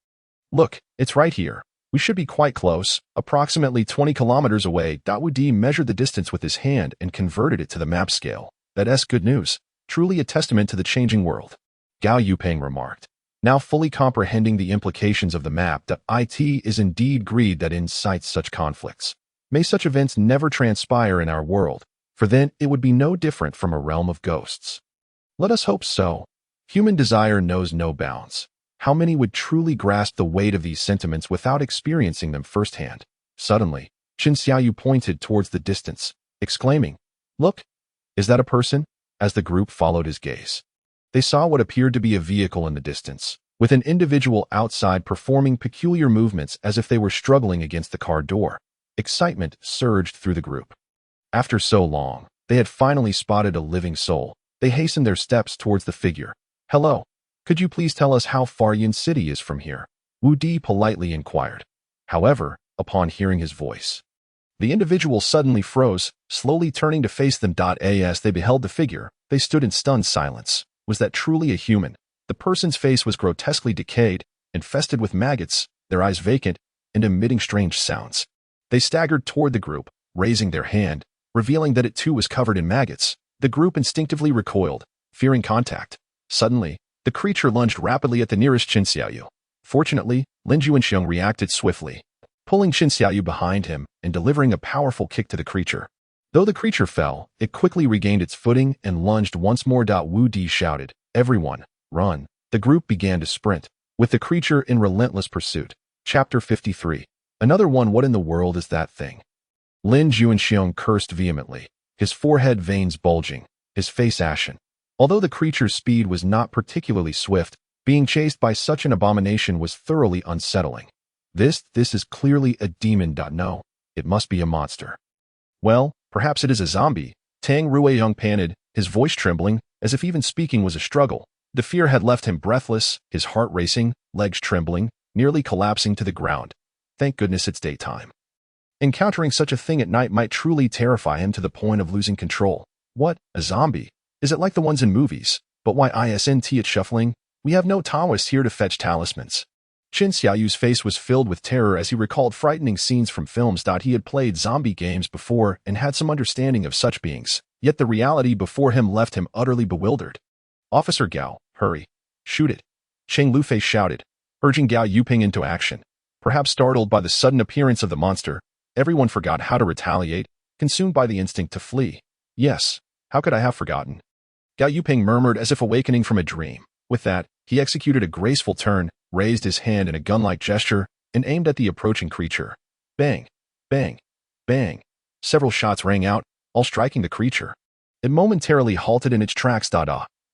Look, it's right here. We should be quite close, approximately 20 kilometers away. Wu Di measured the distance with his hand and converted it to the map scale. That's good news. Truly a testament to the changing world. Gao Yuping remarked, now fully comprehending the implications of the map. It is indeed greed that incites such conflicts. May such events never transpire in our world, for then it would be no different from a realm of ghosts. Let us hope so. Human desire knows no bounds. How many would truly grasp the weight of these sentiments without experiencing them firsthand? Suddenly, Qin Xiaoyu pointed towards the distance, exclaiming, Look, is that a person? As the group followed his gaze, they saw what appeared to be a vehicle in the distance, with an individual outside performing peculiar movements as if they were struggling against the car door. Excitement surged through the group. After so long, they had finally spotted a living soul. They hastened their steps towards the figure. Hello. Could you please tell us how far Yun City is from here? Wu Di politely inquired. However, upon hearing his voice. The individual suddenly froze, slowly turning to face them. As they beheld the figure, they stood in stunned silence. Was that truly a human? The person's face was grotesquely decayed, infested with maggots, their eyes vacant, and emitting strange sounds. They staggered toward the group, raising their hand, revealing that it too was covered in maggots. The group instinctively recoiled, fearing contact. Suddenly, the creature lunged rapidly at the nearest Qin Xiaoyu. Fortunately, Lin Juanxiong reacted swiftly, pulling Qin Xiaoyu behind him and delivering a powerful kick to the creature. Though the creature fell, it quickly regained its footing and lunged once more. Wu Di shouted, "Everyone, run!" The group began to sprint, with the creature in relentless pursuit. Chapter 53. Another one. What in the world is that thing? Lin Juanxiong cursed vehemently, his forehead veins bulging, his face ashen. Although the creature's speed was not particularly swift, being chased by such an abomination was thoroughly unsettling. This is clearly a demon. No, it must be a monster. Well, perhaps it is a zombie, Tang Rueyong panted, his voice trembling, as if even speaking was a struggle. The fear had left him breathless, his heart racing, legs trembling, nearly collapsing to the ground. Thank goodness it's daytime. Encountering such a thing at night might truly terrify him to the point of losing control. What, a zombie? Is it like the ones in movies? But why isn't it shuffling? We have no Taoists here to fetch talismans. Qin Xiaoyu's face was filled with terror as he recalled frightening scenes from films. He had played zombie games before and had some understanding of such beings, yet the reality before him left him utterly bewildered. "Officer Gao, hurry. Shoot it," Cheng Lufei shouted, urging Gao Yuping into action. Perhaps startled by the sudden appearance of the monster, everyone forgot how to retaliate, consumed by the instinct to flee. "Yes, how could I have forgotten?" Gao Yuping murmured as if awakening from a dream. With that, he executed a graceful turn, raised his hand in a gun-like gesture, and aimed at the approaching creature. Bang! Bang! Bang! Several shots rang out, all striking the creature. It momentarily halted in its tracks.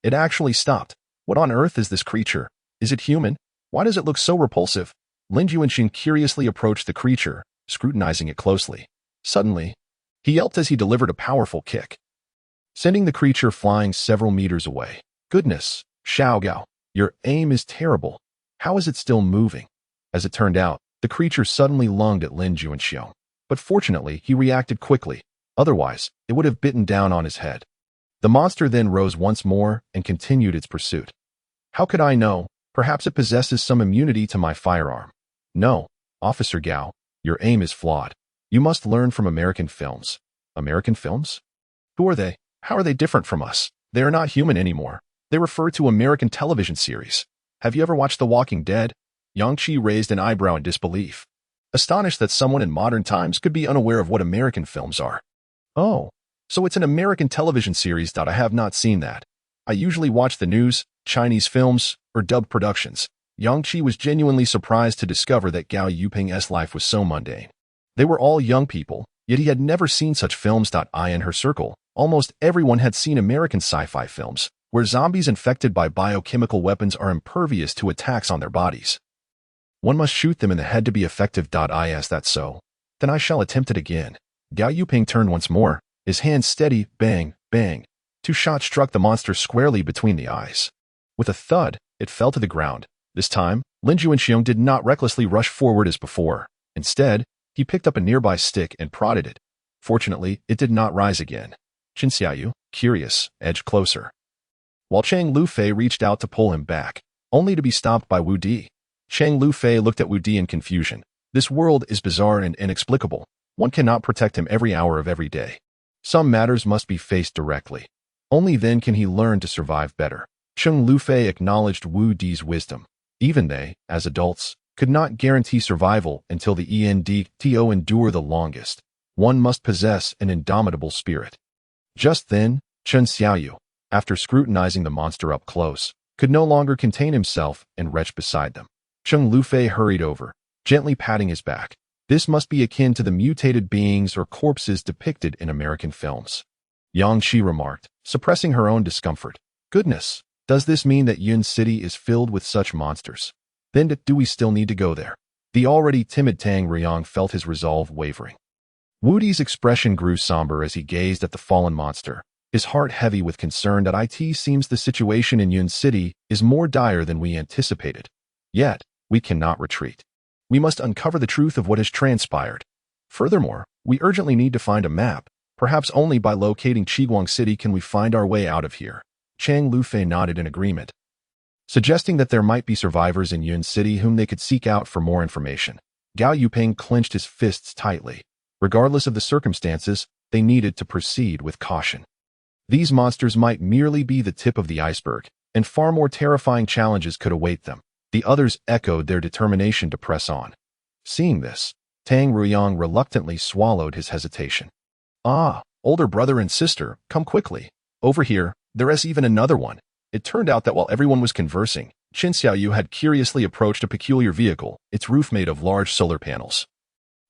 It actually stopped. What on earth is this creature? Is it human? Why does it look so repulsive? Lin Juanxiong curiously approached the creature, scrutinizing it closely. Suddenly, he yelped as he delivered a powerful kick, sending the creature flying several meters away. "Goodness, Xiao Gao, your aim is terrible. How is it still moving?" As it turned out, the creature suddenly lunged at Lin Juanxiong. But fortunately, he reacted quickly. Otherwise, it would have bitten down on his head. The monster then rose once more and continued its pursuit. "How could I know? Perhaps it possesses some immunity to my firearm." "No, Officer Gao, your aim is flawed. You must learn from American films." "American films? Who are they? How are they different from us? They are not human anymore. They refer to American television series. Have you ever watched The Walking Dead?" Yang Qi raised an eyebrow in disbelief, astonished that someone in modern times could be unaware of what American films are. "Oh, so it's an American television series. I have not seen that. I usually watch the news, Chinese films, or dubbed productions." Yang Qi was genuinely surprised to discover that Gao Yuping's life was so mundane. They were all young people, yet he had never seen such films. In her circle, almost everyone had seen American sci-fi films, where zombies infected by biochemical weapons are impervious to attacks on their bodies. One must shoot them in the head to be effective. Is that so? Then I shall attempt it again. Gao Yuping turned once more, his hand steady. Bang, bang. 2 shots struck the monster squarely between the eyes. With a thud, it fell to the ground. This time, Lin Juanxiong did not recklessly rush forward as before. Instead, he picked up a nearby stick and prodded it. Fortunately, it did not rise again. Qin Xiaoyu, curious, edged closer, while Cheng Lufei reached out to pull him back, only to be stopped by Wu Di. Cheng Lufei looked at Wu Di in confusion. This world is bizarre and inexplicable. One cannot protect him every hour of every day. Some matters must be faced directly. Only then can he learn to survive better. Cheng Lufei acknowledged Wu Di's wisdom. Even they, as adults, could not guarantee survival until the ENDTO endure the longest. One must possess an indomitable spirit. Just then, Qin Xiaoyu, after scrutinizing the monster up close, could no longer contain himself and retched beside them. Cheng Lufei hurried over, gently patting his back. This must be akin to the mutated beings or corpses depicted in American films. Yang Qi remarked, suppressing her own discomfort. "Goodness, does this mean that Yun City is filled with such monsters? Then do we still need to go there?" The already timid Tang Rueyong felt his resolve wavering. Wu Di's expression grew somber as he gazed at the fallen monster, his heart heavy with concern that it seems the situation in Yun City is more dire than we anticipated. Yet, we cannot retreat. We must uncover the truth of what has transpired. Furthermore, we urgently need to find a map. Perhaps only by locating Qiguang City can we find our way out of here. Chang Lufei nodded in agreement, suggesting that there might be survivors in Yun City whom they could seek out for more information. Gao Yuping clenched his fists tightly. Regardless of the circumstances, they needed to proceed with caution. These monsters might merely be the tip of the iceberg, and far more terrifying challenges could await them. The others echoed their determination to press on. Seeing this, Tang Ruyang reluctantly swallowed his hesitation. Ah, older brother and sister, come quickly. Over here, there is even another one. It turned out that while everyone was conversing, Qin Xiaoyu had curiously approached a peculiar vehicle, its roof made of large solar panels.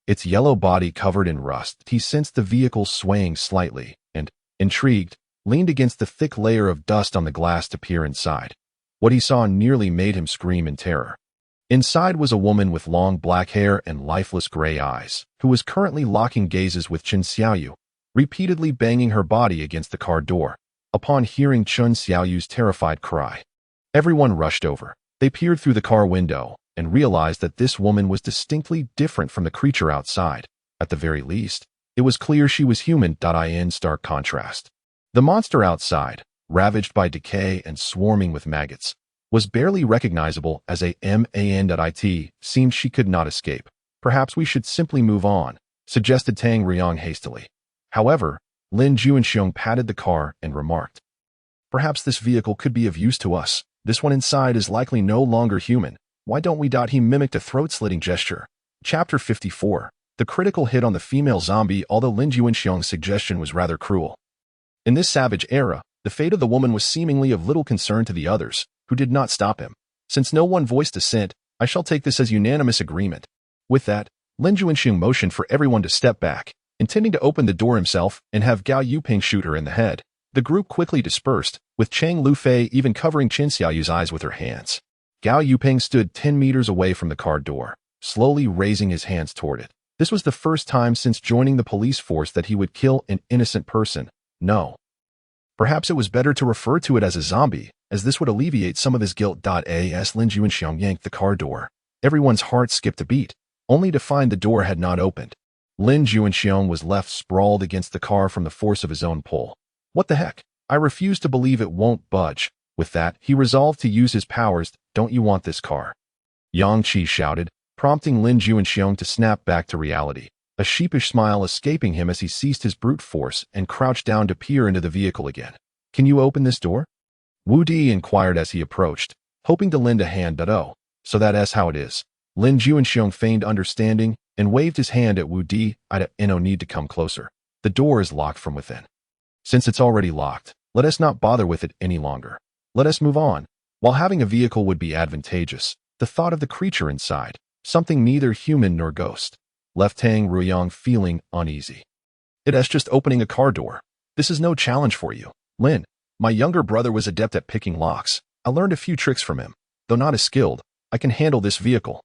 Its yellow body covered in rust, he sensed the vehicle swaying slightly, and, intrigued, leaned against the thick layer of dust on the glass to peer inside. What he saw nearly made him scream in terror. Inside was a woman with long black hair and lifeless gray eyes, who was currently locking gazes with Qin Xiaoyu, repeatedly banging her body against the car door. Upon hearing Qin Xiaoyu's terrified cry, everyone rushed over. They peered through the car window and realized that this woman was distinctly different from the creature outside. At the very least, it was clear she was human. In stark contrast, the monster outside, ravaged by decay and swarming with maggots, was barely recognizable as a man. Seemed she could not escape. Perhaps we should simply move on, suggested Tang Ruyang hastily. However, Lin Juanxiong patted the car and remarked, perhaps this vehicle could be of use to us. This one inside is likely no longer human. Why don't we? He mimicked a throat-slitting gesture. Chapter 54. The critical hit on the female zombie. Although Lin Juanxiong's suggestion was rather cruel, in this savage era, the fate of the woman was seemingly of little concern to the others, who did not stop him. Since no one voiced dissent, I shall take this as unanimous agreement. With that, Lin Juanxiong motioned for everyone to step back, intending to open the door himself and have Gao Yuping shoot her in the head. The group quickly dispersed, with Chang Lufei even covering Qin Xiaoyu's eyes with her hands. Gao Yuping stood 10 meters away from the car door, slowly raising his hands toward it. This was the first time since joining the police force that he would kill an innocent person. No. Perhaps it was better to refer to it as a zombie, as this would alleviate some of his guilt. As Lin Juanxiong yanked the car door, everyone's heart skipped a beat, only to find the door had not opened. Lin Juanxiong was left sprawled against the car from the force of his own pull. What the heck? I refuse to believe it won't budge. With that, he resolved to use his powers. Don't you want this car? Yang Qi shouted, prompting Lin Juanxiong to snap back to reality, a sheepish smile escaping him as he ceased his brute force and crouched down to peer into the vehicle again. Can you open this door? Wu Di inquired as he approached, hoping to lend a hand. Oh, so that's how it is. Lin Juanxiong feigned understanding and waved his hand at Wu Di. No need to come closer. The door is locked from within. Since it's already locked, let us not bother with it any longer. Let us move on. While having a vehicle would be advantageous, the thought of the creature inside, something neither human nor ghost, left Tang Ruyang feeling uneasy. It's just opening a car door. This is no challenge for you. Lin, my younger brother was adept at picking locks. I learned a few tricks from him. Though not as skilled, I can handle this vehicle.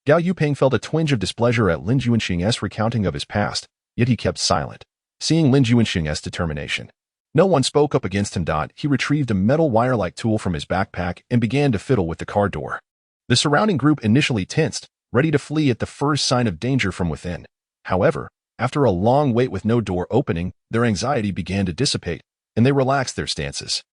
Gao Yuping felt a twinge of displeasure at Lin Juanxiong's recounting of his past, yet he kept silent. Seeing Lin Juanxiong's determination, no one spoke up against him. He retrieved a metal wire-like tool from his backpack and began to fiddle with the car door. The surrounding group initially tensed, ready to flee at the first sign of danger from within. However, after a long wait with no door opening, their anxiety began to dissipate, and they relaxed their stances.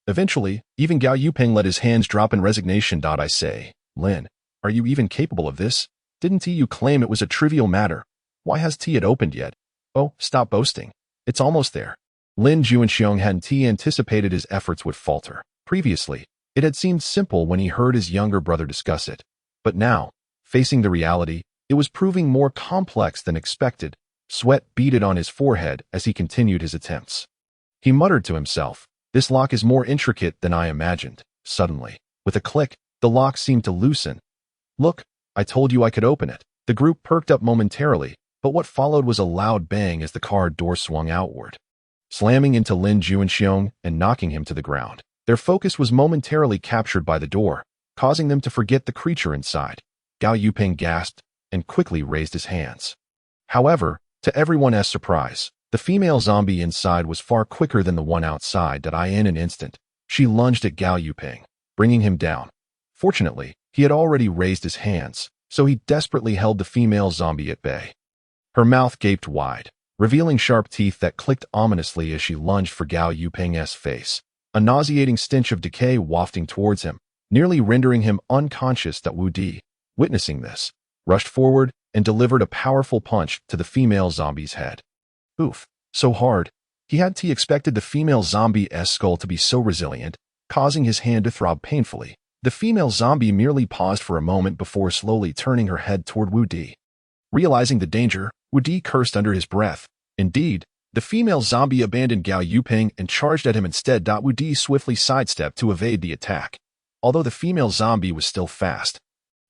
Eventually, even Gao Yuping let his hands drop in resignation. I say, Lin, are you even capable of this? Didn't you claim it was a trivial matter? Why hasn't it opened yet? Oh, stop boasting. It's almost there. Lin Juanxiong hadn't anticipated his efforts would falter. Previously, it had seemed simple when he heard his younger brother discuss it. But now, facing the reality, it was proving more complex than expected. Sweat beaded on his forehead as he continued his attempts. He muttered to himself, this lock is more intricate than I imagined. Suddenly, with a click, the lock seemed to loosen. Look, I told you I could open it. The group perked up momentarily, but what followed was a loud bang as the car door swung outward, slamming into Lin Juanxiong and knocking him to the ground. Their focus was momentarily captured by the door, causing them to forget the creature inside. Gao Yuping gasped and quickly raised his hands. However, to everyone's surprise, the female zombie inside was far quicker than the one outside. In an instant, she lunged at Gao Yuping, bringing him down. Fortunately, he had already raised his hands, so he desperately held the female zombie at bay. Her mouth gaped wide, revealing sharp teeth that clicked ominously as she lunged for Gao Yupeng's face, a nauseating stench of decay wafting towards him, nearly rendering him unconscious. That Wu Di, witnessing this, rushed forward and delivered a powerful punch to the female zombie's head. Oof, so hard. He hadn't expected the female zombie's skull to be so resilient, causing his hand to throb painfully. The female zombie merely paused for a moment before slowly turning her head toward Wu Di. Realizing the danger, Wu Di cursed under his breath. Indeed, the female zombie abandoned Gao Yupeng and charged at him instead. Wu Di swiftly sidestepped to evade the attack. Although the female zombie was still fast,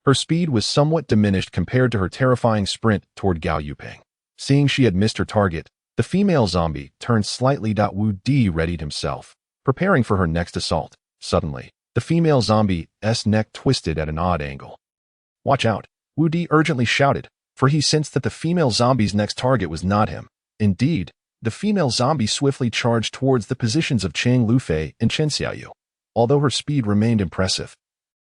her speed was somewhat diminished compared to her terrifying sprint toward Gao Yupeng. Seeing she had missed her target, the female zombie turned slightly. Wu Di readied himself, preparing for her next assault. Suddenly, the female zombie's neck twisted at an odd angle. Watch out, Wu Di urgently shouted, for he sensed that the female zombie's next target was not him. Indeed, the female zombie swiftly charged towards the positions of Chang Lufei and Chen Xiaoyu. Although her speed remained impressive,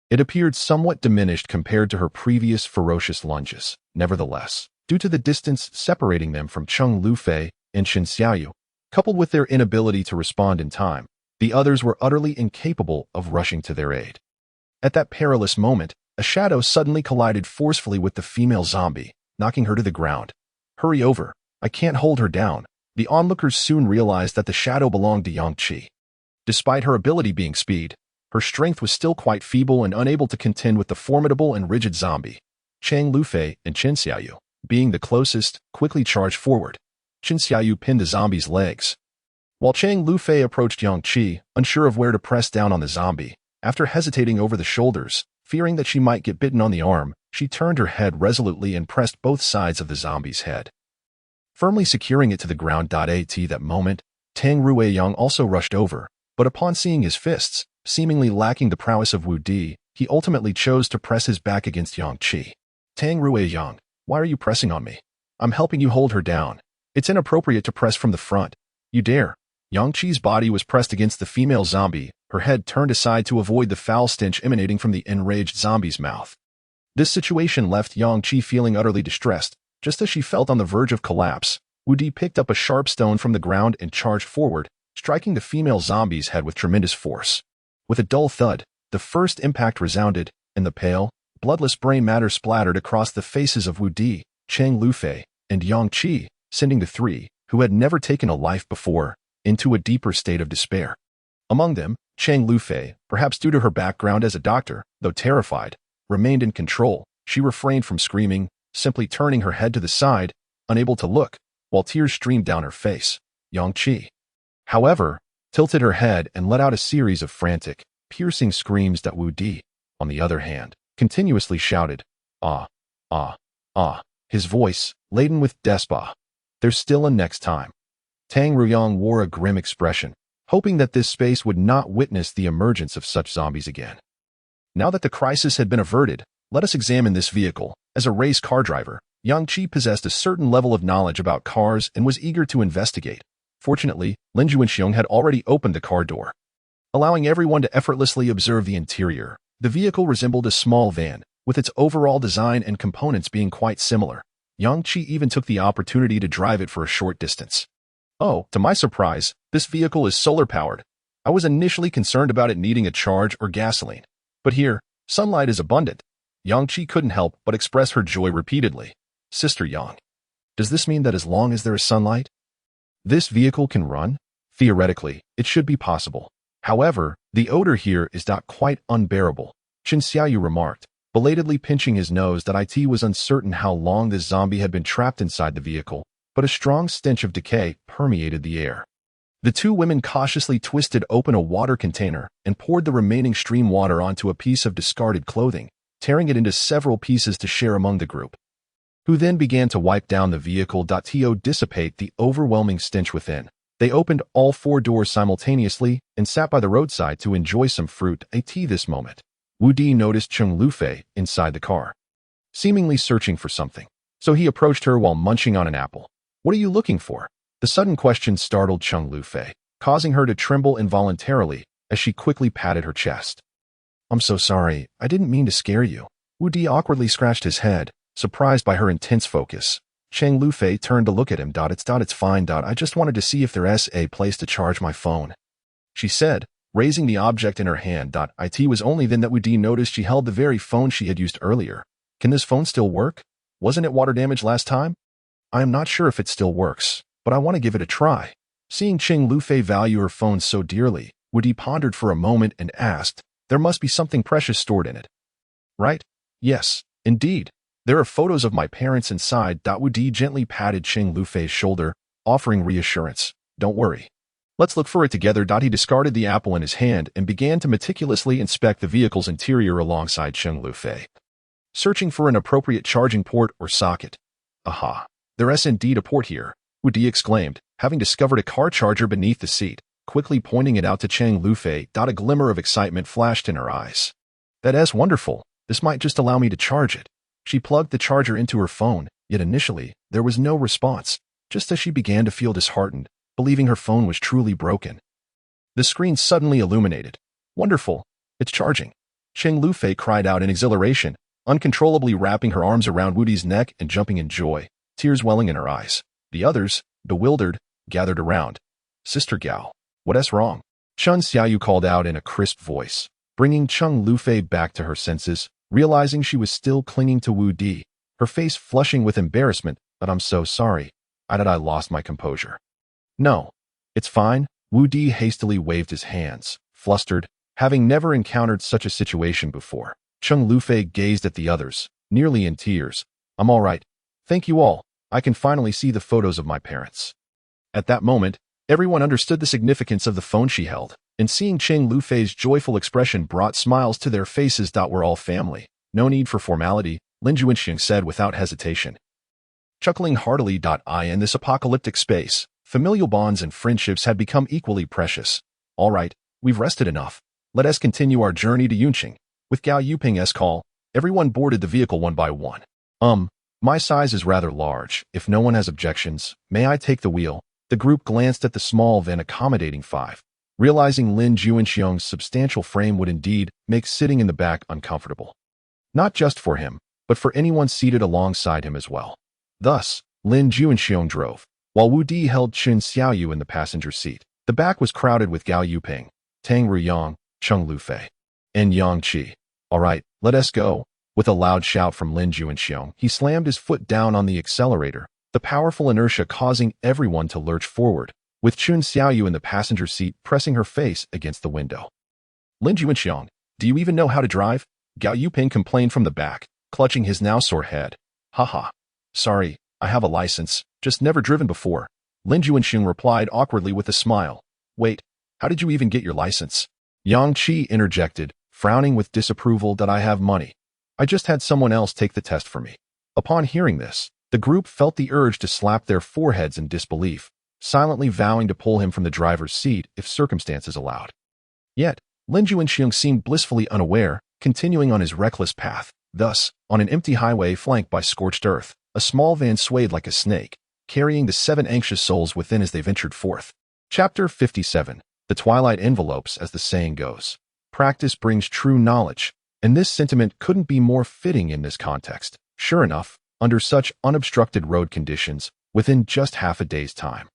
it appeared somewhat diminished compared to her previous ferocious lunges. Nevertheless, due to the distance separating them from Chang Lufei and Chen Xiaoyu, coupled with their inability to respond in time, the others were utterly incapable of rushing to their aid. At that perilous moment, a shadow suddenly collided forcefully with the female zombie, knocking her to the ground. Hurry over, I can't hold her down. The onlookers soon realized that the shadow belonged to Yang Qi. Despite her ability being speed, her strength was still quite feeble and unable to contend with the formidable and rigid zombie. Chang Lufei and Chen Xiaoyu, being the closest, quickly charged forward. Chen Xiaoyu pinned the zombie's legs, while Chang Lufei approached Yang Qi, unsure of where to press down on the zombie. After hesitating over the shoulders, fearing that she might get bitten on the arm, she turned her head resolutely and pressed both sides of the zombie's head, firmly securing it to the ground. At that moment, Tang Ruiyang also rushed over, but upon seeing his fists, seemingly lacking the prowess of Wu Di, he ultimately chose to press his back against Yang Qi. Tang Ruiyang, why are you pressing on me? I'm helping you hold her down. It's inappropriate to press from the front. You dare. Yang Qi's body was pressed against the female zombie, her head turned aside to avoid the foul stench emanating from the enraged zombie's mouth. This situation left Yang Qi feeling utterly distressed. Just as she felt on the verge of collapse, Wu Di picked up a sharp stone from the ground and charged forward, striking the female zombie's head with tremendous force. With a dull thud, the first impact resounded, and the pale, bloodless brain matter splattered across the faces of Wu Di, Chang Lufei, and Yang Qi, sending the three, who had never taken a life before, into a deeper state of despair. Among them, Chang Lufei, perhaps due to her background as a doctor, though terrified, remained in control. She refrained from screaming, simply turning her head to the side, unable to look, while tears streamed down her face. Yang Qi, however, tilted her head and let out a series of frantic, piercing screams. Wu Di, on the other hand, continuously shouted, "Ah, ah, ah," his voice, laden with despair. There's still a next time. Tang Ruiyang wore a grim expression, hoping that this space would not witness the emergence of such zombies again. Now that the crisis had been averted, let us examine this vehicle. As a race car driver, Yang Qi possessed a certain level of knowledge about cars and was eager to investigate. Fortunately, Lin Juanxiong had already opened the car door, allowing everyone to effortlessly observe the interior. The vehicle resembled a small van, with its overall design and components being quite similar. Yang Qi even took the opportunity to drive it for a short distance. Oh, to my surprise, this vehicle is solar-powered. I was initially concerned about it needing a charge or gasoline. But here, sunlight is abundant. Yang Qi couldn't help but express her joy repeatedly. Sister Yang, does this mean that as long as there is sunlight, this vehicle can run? Theoretically, it should be possible. However, the odor here is not quite unbearable, Chen Xiaoyu remarked, belatedly pinching his nose. It was uncertain how long this zombie had been trapped inside the vehicle, but a strong stench of decay permeated the air. The two women cautiously twisted open a water container and poured the remaining stream water onto a piece of discarded clothing, tearing it into several pieces to share among the group, who then began to wipe down the vehicle to dissipate the overwhelming stench within. They opened all four doors simultaneously and sat by the roadside to enjoy some fruit and tea. This moment, Wu Di noticed Cheng Lufei inside the car, seemingly searching for something, so he approached her while munching on an apple. "What are you looking for?" The sudden question startled Cheng Lufei, causing her to tremble involuntarily as she quickly patted her chest. "I'm so sorry, I didn't mean to scare you." Wu Di awkwardly scratched his head, surprised by her intense focus. Cheng Lufei turned to look at him. It's fine. I just wanted to see if there's a place to charge my phone, she said, raising the object in her hand. It was only then that Wu Di noticed she held the very phone she had used earlier. Can this phone still work? Wasn't it water damaged last time? I am not sure if it still works, but I want to give it a try. Seeing Cheng Lufei value her phone so dearly, Wu Di pondered for a moment and asked, there must be something precious stored in it, right? Yes, indeed. There are photos of my parents inside. Wu Di gently patted Cheng Lufei's shoulder, offering reassurance. Don't worry. Let's look for it together. He discarded the apple in his hand and began to meticulously inspect the vehicle's interior alongside Cheng Lufei, searching for an appropriate charging port or socket. Aha, there's indeed a port here, Wu Di exclaimed, having discovered a car charger beneath the seat, quickly pointing it out to Cheng Lufei. A glimmer of excitement flashed in her eyes. That's wonderful. This might just allow me to charge it. She plugged the charger into her phone, yet initially, there was no response, just as she began to feel disheartened, believing her phone was truly broken. The screen suddenly illuminated. Wonderful, it's charging. Cheng Lufei cried out in exhilaration, uncontrollably wrapping her arms around Wu Di's neck and jumping in joy, tears welling in her eyes. The others, bewildered, gathered around. Sister Gao, what's wrong? Chun Xiaoyu called out in a crisp voice, bringing Cheng Lufei back to her senses. Realizing she was still clinging to Wu Di, her face flushing with embarrassment. But I'm so sorry. I lost my composure. No, it's fine. Wu Di hastily waved his hands, flustered, having never encountered such a situation before. Cheng Lufei gazed at the others, nearly in tears. I'm all right. Thank you all. I can finally see the photos of my parents. At that moment, everyone understood the significance of the phone she held, and seeing Cheng Lufei's joyful expression brought smiles to their faces. We're all family. No need for formality, Lin Juinxiang said without hesitation. Chuckling heartily. In this apocalyptic space, familial bonds and friendships had become equally precious. All right, we've rested enough. Let us continue our journey to Yunqing. With Gao Yuping's call, everyone boarded the vehicle one by one. My size is rather large. If no one has objections, may I take the wheel? The group glanced at the small van accommodating 5. Realizing Lin Juinxiang's substantial frame would indeed make sitting in the back uncomfortable. Not just for him, but for anyone seated alongside him as well. Thus, Lin Juinxiang drove, while Wu Di held Chun Xiaoyu in the passenger seat. The back was crowded with Gao Yuping, Tang Ruyang, Cheng Lufei, and Yang Qi. All right, let us go. With a loud shout from Lin Juinxiang, he slammed his foot down on the accelerator, the powerful inertia causing everyone to lurch forward, with Chun Xiaoyu in the passenger seat pressing her face against the window. Lin Juinxiang, do you even know how to drive? Gao Yuping complained from the back, clutching his now sore head. Haha. Sorry, I have a license, just never driven before. Lin Juinxiang replied awkwardly with a smile. Wait, how did you even get your license? Yang Qi interjected, frowning with disapproval. I have money. I just had someone else take the test for me. Upon hearing this, the group felt the urge to slap their foreheads in disbelief, silently vowing to pull him from the driver's seat if circumstances allowed. Yet, Lin Juinxiang seemed blissfully unaware, continuing on his reckless path. Thus, on an empty highway flanked by scorched earth, a small van swayed like a snake, carrying the 7 anxious souls within as they ventured forth. Chapter 57. The Twilight Envelopes, as the saying goes. Practice brings true knowledge, and this sentiment couldn't be more fitting in this context. Sure enough, under such unobstructed road conditions, within just half a day's time,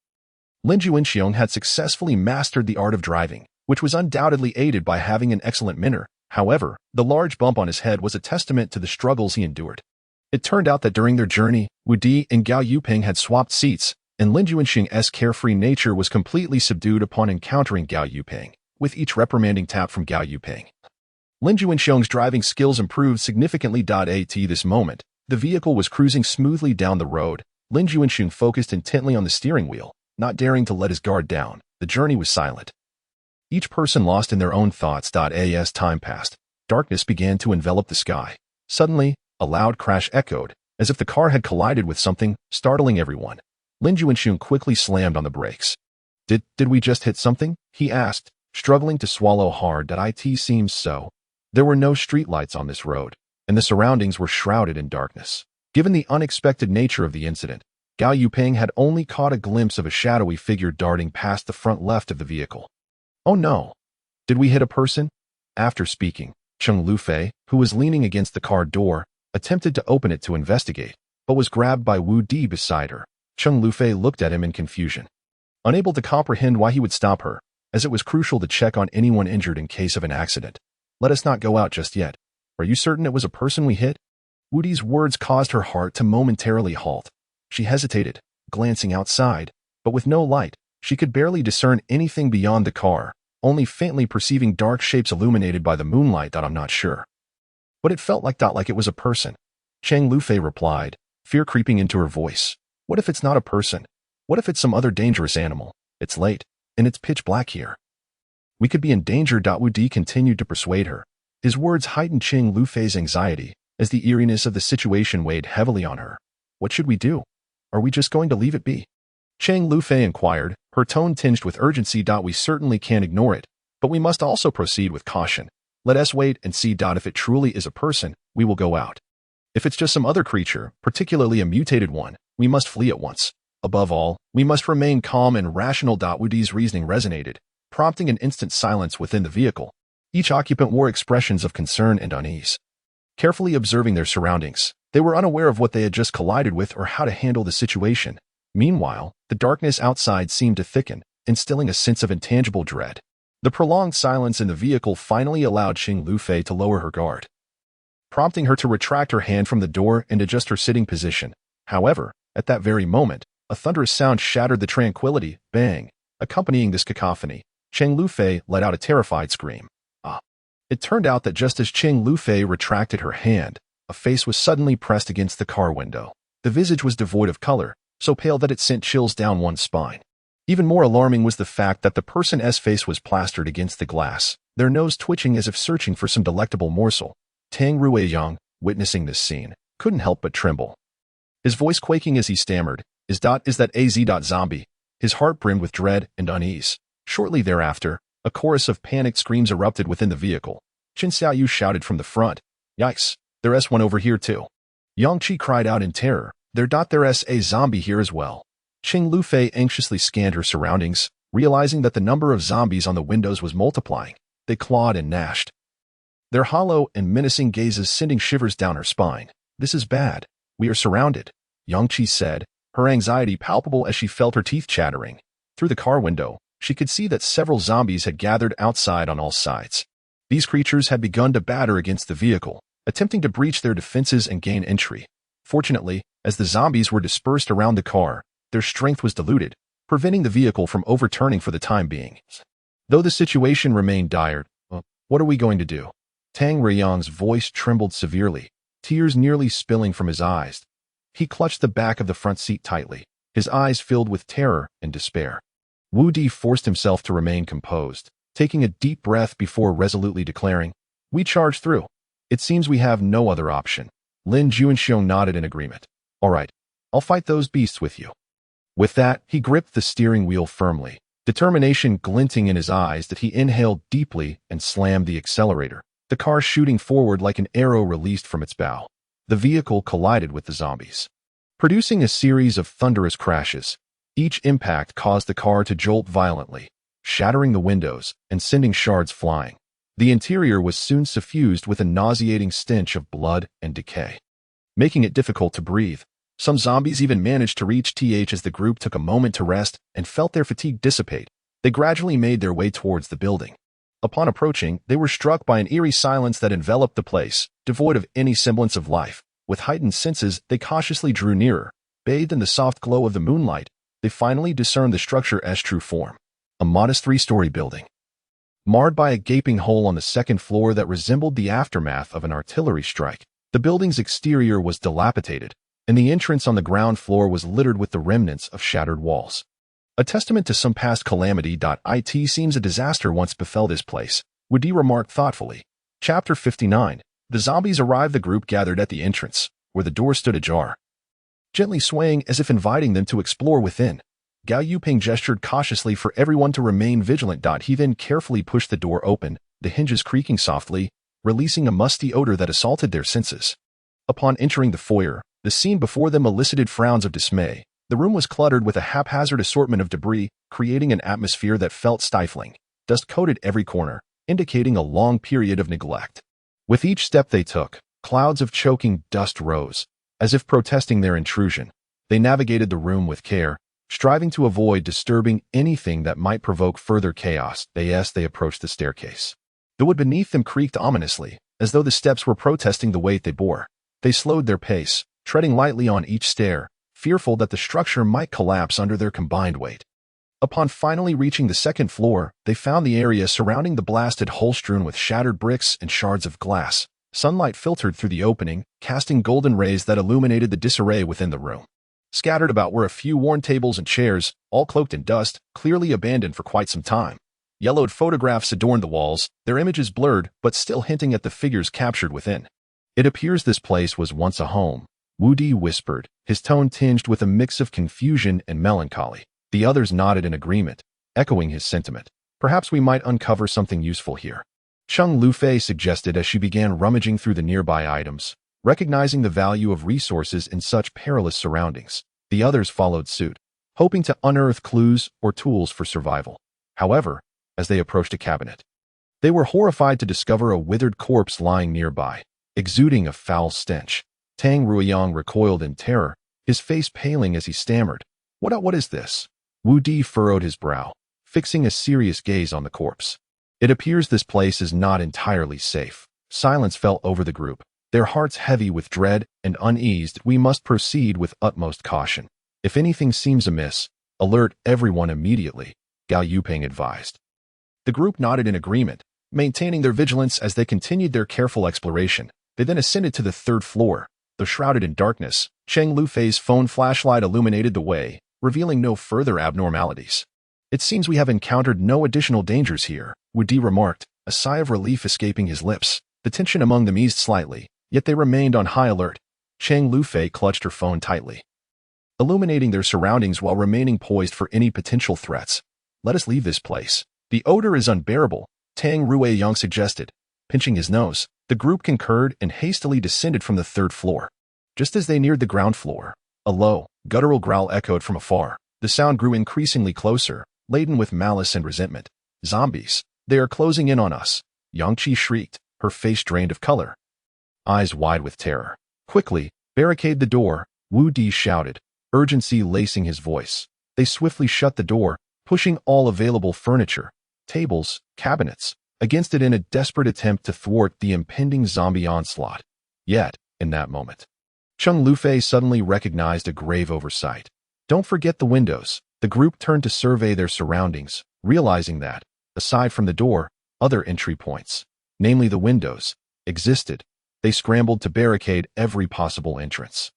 Lin Juinxiang had successfully mastered the art of driving, which was undoubtedly aided by having an excellent manner. However, the large bump on his head was a testament to the struggles he endured. It turned out that during their journey, Wu Di and Gao Yuping had swapped seats, and Lin Juinxiang's carefree nature was completely subdued upon encountering Gao Yuping, with each reprimanding tap from Gao Yuping. Lin Juinxiang's driving skills improved significantly. At this moment, the vehicle was cruising smoothly down the road. Lin Juinxiang focused intently on the steering wheel, not daring to let his guard down. The journey was silent. Each person lost in their own thoughts. As time passed, darkness began to envelop the sky. Suddenly, a loud crash echoed, as if the car had collided with something, startling everyone. Lin Juinxiang quickly slammed on the brakes. Did we just hit something? He asked, struggling to swallow hard. It seems so. There were no streetlights on this road, and the surroundings were shrouded in darkness. Given the unexpected nature of the incident, Gao Yuping had only caught a glimpse of a shadowy figure darting past the front left of the vehicle. Oh no! Did we hit a person? After speaking, Cheng Lufei, who was leaning against the car door, attempted to open it to investigate, but was grabbed by Wu Di beside her. Cheng Lufei looked at him in confusion, unable to comprehend why he would stop her, as it was crucial to check on anyone injured in case of an accident. Let us not go out just yet. Are you certain it was a person we hit? Wu Di's words caused her heart to momentarily halt. She hesitated, glancing outside, but with no light, she could barely discern anything beyond the car, only faintly perceiving dark shapes illuminated by the moonlight. I'm not sure. But it felt like it was a person. Cheng Lufei replied, fear creeping into her voice. What if it's not a person? What if it's some other dangerous animal? It's late, and it's pitch black here. We could be in danger. Wu Di continued to persuade her. His words heightened Cheng Lufei's anxiety, as the eeriness of the situation weighed heavily on her. What should we do? Are we just going to leave it be? Cheng Lufei inquired, her tone tinged with urgency. We certainly can't ignore it, but we must also proceed with caution. Let us wait and see. If it truly is a person, we will go out. If it's just some other creature, particularly a mutated one, we must flee at once. Above all, we must remain calm and rational. Wu Di's reasoning resonated, prompting an instant silence within the vehicle. Each occupant wore expressions of concern and unease. Carefully observing their surroundings, they were unaware of what they had just collided with or how to handle the situation. Meanwhile, the darkness outside seemed to thicken, instilling a sense of intangible dread. The prolonged silence in the vehicle finally allowed Cheng Lufei to lower her guard, prompting her to retract her hand from the door and adjust her sitting position. However, at that very moment, a thunderous sound shattered the tranquility. Bang! Accompanying this cacophony, Cheng Lufei let out a terrified scream. It turned out that just as Cheng Lufei retracted her hand, a face was suddenly pressed against the car window. The visage was devoid of color, so pale that it sent chills down one's spine. Even more alarming was the fact that the person's face was plastered against the glass, their nose twitching as if searching for some delectable morsel. Tang Ruiyang, witnessing this scene, couldn't help but tremble. His voice quaking as he stammered, Is that AZ. Zombie? His heart brimmed with dread and unease. Shortly thereafter, a chorus of panicked screams erupted within the vehicle. Qin Xiaoyu shouted from the front, Yikes, there's one over here too. Yang Qi cried out in terror, There's a zombie here as well. Cheng Lufei anxiously scanned her surroundings, realizing that the number of zombies on the windows was multiplying. They clawed and gnashed, their hollow and menacing gazes sending shivers down her spine. This is bad. We are surrounded, Yang Qi said, her anxiety palpable as she felt her teeth chattering. Through the car window, she could see that several zombies had gathered outside on all sides. These creatures had begun to batter against the vehicle, attempting to breach their defenses and gain entry. Fortunately, as the zombies were dispersed around the car, their strength was diluted, preventing the vehicle from overturning for the time being. Though the situation remained dire, what are we going to do? Tang Ruiyang's voice trembled severely, tears nearly spilling from his eyes. He clutched the back of the front seat tightly, his eyes filled with terror and despair. Wu Di forced himself to remain composed, taking a deep breath before resolutely declaring, We charge through. It seems we have no other option. Lin Juanxiong nodded in agreement. All right, I'll fight those beasts with you. With that, he gripped the steering wheel firmly, determination glinting in his eyes that he inhaled deeply and slammed the accelerator, the car shooting forward like an arrow released from its bow. The vehicle collided with the zombies, producing a series of thunderous crashes. Each impact caused the car to jolt violently, shattering the windows and sending shards flying. The interior was soon suffused with a nauseating stench of blood and decay, making it difficult to breathe. Some zombies even managed to reach as the group took a moment to rest and felt their fatigue dissipate. They gradually made their way towards the building. Upon approaching, they were struck by an eerie silence that enveloped the place, devoid of any semblance of life. With heightened senses, they cautiously drew nearer. Bathed in the soft glow of the moonlight, they finally discerned the structure's true form. A modest 3-story building, marred by a gaping hole on the second floor that resembled the aftermath of an artillery strike. The building's exterior was dilapidated, and the entrance on the ground floor was littered with the remnants of shattered walls. A testament to some past calamity. It seems a disaster once befell this place, Wu Di remarked thoughtfully. Chapter 59. The zombies arrived. The group gathered at the entrance, where the door stood ajar, gently swaying as if inviting them to explore within. Gao Yuping gestured cautiously for everyone to remain vigilant. He then carefully pushed the door open, the hinges creaking softly, releasing a musty odor that assaulted their senses. Upon entering the foyer, the scene before them elicited frowns of dismay. The room was cluttered with a haphazard assortment of debris, creating an atmosphere that felt stifling. Dust coated every corner, indicating a long period of neglect. With each step they took, clouds of choking dust rose, as if protesting their intrusion. They navigated the room with care, striving to avoid disturbing anything that might provoke further chaos. As they approached the staircase, the wood beneath them creaked ominously, as though the steps were protesting the weight they bore. They slowed their pace, treading lightly on each stair, fearful that the structure might collapse under their combined weight. Upon finally reaching the second floor, they found the area surrounding the blasted hole strewn with shattered bricks and shards of glass. Sunlight filtered through the opening, casting golden rays that illuminated the disarray within the room. Scattered about were a few worn tables and chairs, all cloaked in dust, clearly abandoned for quite some time. Yellowed photographs adorned the walls, their images blurred but still hinting at the figures captured within. "It appears this place was once a home," Wu Di whispered, his tone tinged with a mix of confusion and melancholy. The others nodded in agreement, echoing his sentiment. "Perhaps we might uncover something useful here," Cheng Lufei suggested as she began rummaging through the nearby items. Recognizing the value of resources in such perilous surroundings, the others followed suit, hoping to unearth clues or tools for survival. However, as they approached a cabinet, they were horrified to discover a withered corpse lying nearby, exuding a foul stench. Tang Ruiyang recoiled in terror, his face paling as he stammered, What is this?" Wu Di furrowed his brow, fixing a serious gaze on the corpse. "It appears this place is not entirely safe." Silence fell over the group, their hearts heavy with dread and uneased. "We must proceed with utmost caution. If anything seems amiss, alert everyone immediately," Gao Yuping advised. The group nodded in agreement, maintaining their vigilance as they continued their careful exploration. They then ascended to the third floor. Though shrouded in darkness, Cheng Lufei's phone flashlight illuminated the way, revealing no further abnormalities. "It seems we have encountered no additional dangers here," Wu Di remarked, a sigh of relief escaping his lips. The tension among them eased slightly, yet they remained on high alert. Cheng Lufei clutched her phone tightly, illuminating their surroundings while remaining poised for any potential threats. "Let us leave this place. The odor is unbearable," Tang Ruiyang suggested. Pinching his nose, the group concurred and hastily descended from the third floor. Just as they neared the ground floor, a low, guttural growl echoed from afar. The sound grew increasingly closer, laden with malice and resentment. "Zombies! They are closing in on us!" Yang Qi shrieked, her face drained of color, eyes wide with terror. "Quickly, barricade the door," Wu Di shouted, urgency lacing his voice. They swiftly shut the door, pushing all available furniture, tables, cabinets, against it in a desperate attempt to thwart the impending zombie onslaught. Yet, in that moment, Cheng Lufei suddenly recognized a grave oversight. "Don't forget the windows." The group turned to survey their surroundings, realizing that, aside from the door, other entry points, namely the windows, existed. They scrambled to barricade every possible entrance.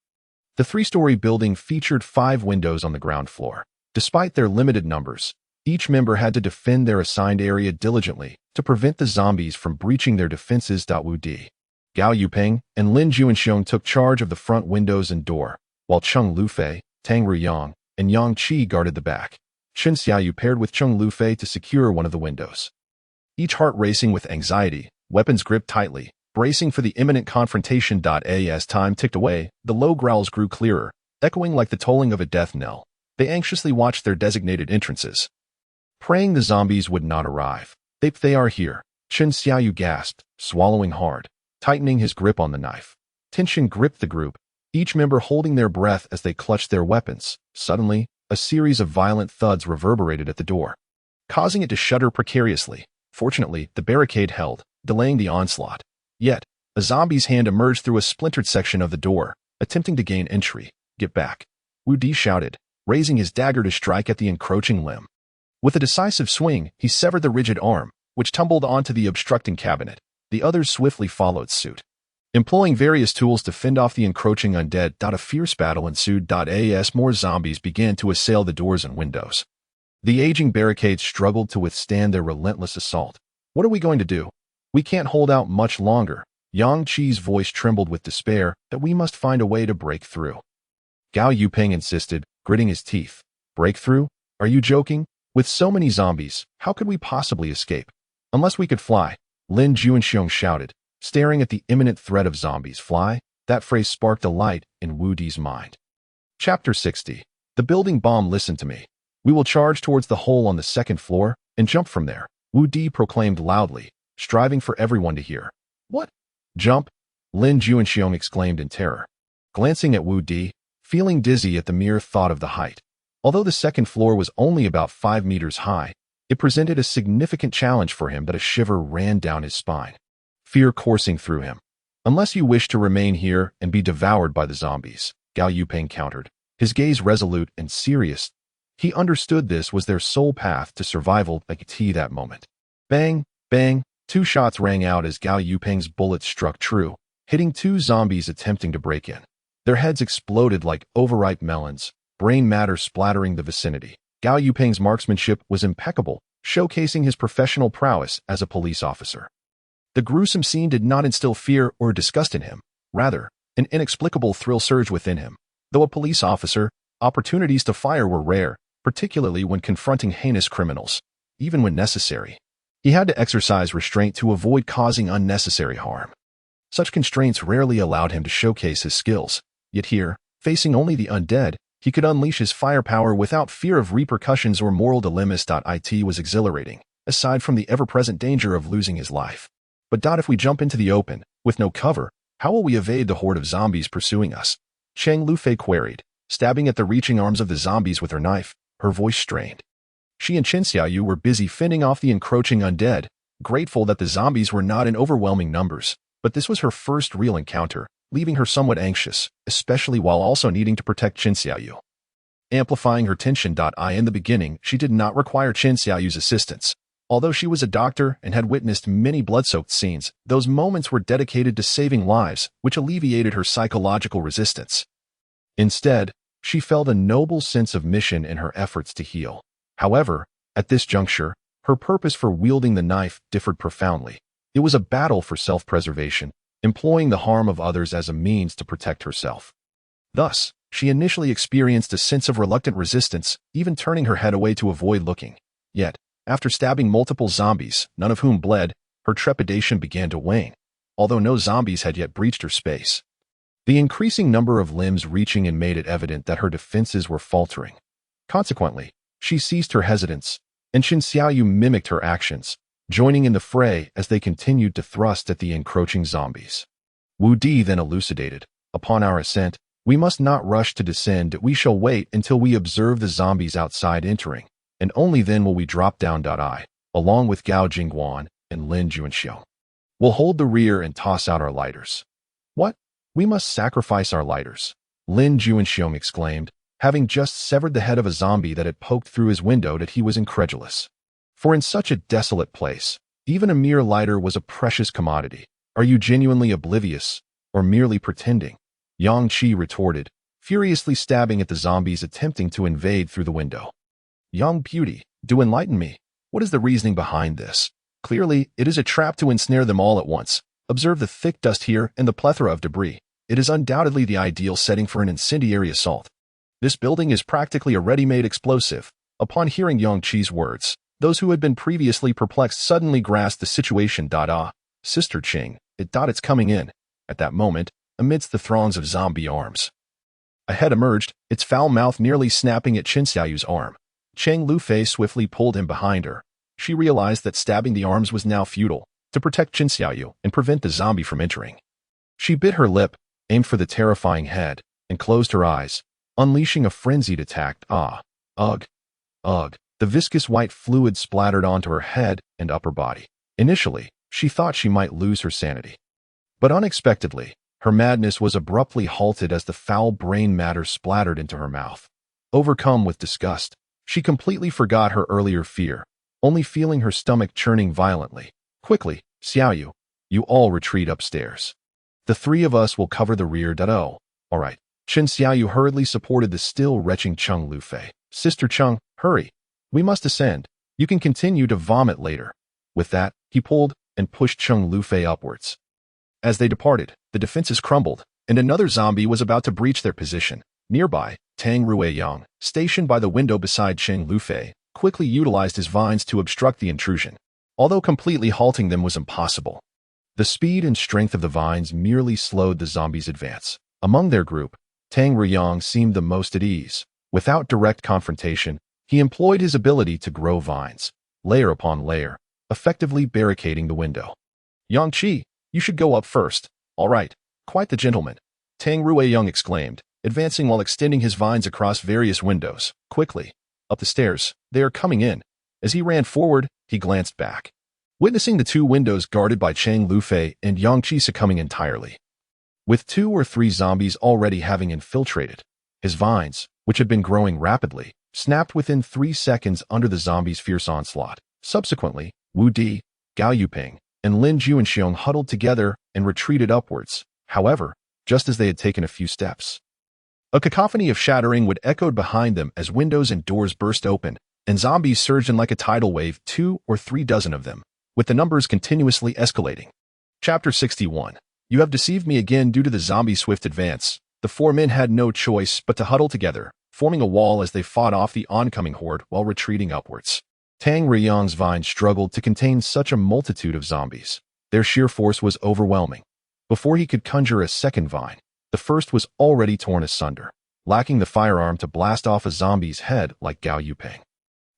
The three-story building featured 5 windows on the ground floor. Despite their limited numbers, each member had to defend their assigned area diligently to prevent the zombies from breaching their defenses. Wu Di, Gao Yuping, and Lin Juanxiong took charge of the front windows and door, while Cheng Lufei, Tang Ruiyang, and Yang Qi guarded the back. Chen Xiaoyu paired with Cheng Lufei to secure one of the windows. Each heart racing with anxiety, weapons gripped tightly, bracing for the imminent confrontation. As time ticked away, the low growls grew clearer, echoing like the tolling of a death knell. They anxiously watched their designated entrances, praying the zombies would not arrive. They are here," Chen Xiaoyu gasped, swallowing hard, tightening his grip on the knife. Tension gripped the group, each member holding their breath as they clutched their weapons. Suddenly, a series of violent thuds reverberated at the door, causing it to shudder precariously. Fortunately, the barricade held, delaying the onslaught. Yet, a zombie's hand emerged through a splintered section of the door, attempting to gain entry. "Get back," Wu Di shouted, raising his dagger to strike at the encroaching limb. With a decisive swing, he severed the rigid arm, which tumbled onto the obstructing cabinet. The others swiftly followed suit, employing various tools to fend off the encroaching undead. A fierce battle ensued. As more zombies began to assail the doors and windows, the aging barricades struggled to withstand their relentless assault. "What are we going to do? We can't hold out much longer." Yang Qi's voice trembled with despair. "That we must find a way to break through," Gao Yuping insisted, gritting his teeth. "Break through? Are you joking? With so many zombies, how could we possibly escape? Unless we could fly," Lin Juanxiong shouted, staring at the imminent threat of zombies. "Fly?" That phrase sparked a light in Wu Di's mind. Chapter 60. The building bomb. "Listen to me. We will charge towards the hole on the second floor and jump from there," Wu Di proclaimed loudly, striving for everyone to hear. "What? Jump! Lin Juanxiong exclaimed in terror. Glancing at Wu Di, feeling dizzy at the mere thought of the height. Although the second floor was only about 5 meters high, it presented a significant challenge for him that a shiver ran down his spine. Fear coursing through him. Unless you wish to remain here and be devoured by the zombies, Gao Yupeng countered, his gaze resolute and serious. He understood this was their sole path to survival like tea that moment. Bang, bang, 2 shots rang out as Gao Yupeng's bullets struck true, hitting 2 zombies attempting to break in. Their heads exploded like overripe melons, brain matter splattering the vicinity. Gao Yupeng's marksmanship was impeccable, showcasing his professional prowess as a police officer. The gruesome scene did not instill fear or disgust in him. Rather, an inexplicable thrill surged within him. Though a police officer, opportunities to fire were rare, particularly when confronting heinous criminals. Even when necessary, he had to exercise restraint to avoid causing unnecessary harm. Such constraints rarely allowed him to showcase his skills. Yet here, facing only the undead, he could unleash his firepower without fear of repercussions or moral dilemmas. It was exhilarating, aside from the ever-present danger of losing his life. But if we jump into the open, with no cover, how will we evade the horde of zombies pursuing us? Cheng Lufei queried, stabbing at the reaching arms of the zombies with her knife, her voice strained. She and Qin Xiaoyu were busy fending off the encroaching undead, grateful that the zombies were not in overwhelming numbers. But this was her first real encounter, leaving her somewhat anxious, especially while also needing to protect Qin Xiaoyu. Amplifying her tension. In the beginning, she did not require Qin Xiaoyu's assistance. Although she was a doctor and had witnessed many blood-soaked scenes, those moments were dedicated to saving lives, which alleviated her psychological resistance. Instead, she felt a noble sense of mission in her efforts to heal. However, at this juncture, her purpose for wielding the knife differed profoundly. It was a battle for self-preservation, employing the harm of others as a means to protect herself. Thus, she initially experienced a sense of reluctant resistance, even turning her head away to avoid looking. Yet, after stabbing multiple zombies, none of whom bled, her trepidation began to wane, although no zombies had yet breached her space. The increasing number of limbs reaching in made it evident that her defenses were faltering. Consequently, she ceased her hesitance, and Qin Xiaoyu mimicked her actions, joining in the fray as they continued to thrust at the encroaching zombies. Wu Di then elucidated, upon our ascent, we must not rush to descend. We shall wait until we observe the zombies outside entering, and only then will we drop down. Along with Gao Jingguan and Lin Juanxiong. We'll hold the rear and toss out our lighters. What? We must sacrifice our lighters, Lin Juanxiong exclaimed, having just severed the head of a zombie that had poked through his window. He was incredulous. For in such a desolate place, even a mere lighter was a precious commodity. Are you genuinely oblivious, or merely pretending? Yang Qi retorted, furiously stabbing at the zombies attempting to invade through the window. Young beauty, do enlighten me. What is the reasoning behind this? Clearly, it is a trap to ensnare them all at once. Observe the thick dust here and the plethora of debris. It is undoubtedly the ideal setting for an incendiary assault. This building is practically a ready-made explosive. Upon hearing Yang Qi's words, those who had been previously perplexed suddenly grasped the situation. Sister Qing, it's coming in. At that moment, amidst the throngs of zombie arms, a head emerged, its foul mouth nearly snapping at Qin Xiaoyu's arm. Cheng Lufei swiftly pulled him behind her. She realized that stabbing the arms was now futile, to protect Qin Xiaoyu and prevent the zombie from entering. She bit her lip, aimed for the terrifying head, and closed her eyes, unleashing a frenzied attack. Ugh. The viscous white fluid splattered onto her head and upper body. Initially, she thought she might lose her sanity. But unexpectedly, her madness was abruptly halted as the foul brain matter splattered into her mouth. Overcome with disgust, she completely forgot her earlier fear, only feeling her stomach churning violently. Quickly, Xiaoyu, you all retreat upstairs. The 3 of us will cover the rear. All right. Qin Xiaoyu hurriedly supported the still retching Cheng Lufei. Sister Cheng, hurry. We must ascend. You can continue to vomit later. With that, he pulled and pushed Cheng Lufei upwards. As they departed, the defenses crumbled, and another zombie was about to breach their position. Nearby, Tang Ruiyang, stationed by the window beside Cheng Lufei, quickly utilized his vines to obstruct the intrusion. Although completely halting them was impossible. The speed and strength of the vines merely slowed the zombies' advance. Among their group, Tang Ruiyang seemed the most at ease. Without direct confrontation, he employed his ability to grow vines, layer upon layer, effectively barricading the window. Yang Qi, You should go up first. All right. Quite the gentleman. Tang Rueyang exclaimed, advancing while extending his vines across various windows. Quickly. Up the stairs. They are coming in. As he ran forward, he glanced back, witnessing the two windows guarded by Chang Lufei and Yang Qi succumbing entirely. With 2 or 3 zombies already having infiltrated, his vines, which had been growing rapidly, snapped within 3 seconds under the zombies' fierce onslaught. Subsequently, Wu Di, Gao Yuping, and Lin Juanxiong huddled together and retreated upwards, however, just as they had taken a few steps. A cacophony of shattering would echoed behind them as windows and doors burst open, and zombies surged in like a tidal wave, 2 or 3 dozen of them, with the numbers continuously escalating. Chapter 61. You have deceived me again due to the zombie swift advance. The 4 men had no choice but to huddle together, forming a wall as they fought off the oncoming horde while retreating upwards. Tang Rueyang's vine struggled to contain such a multitude of zombies. Their sheer force was overwhelming. Before he could conjure a second vine, the first was already torn asunder, lacking the firearm to blast off a zombie's head like Gao Yuping,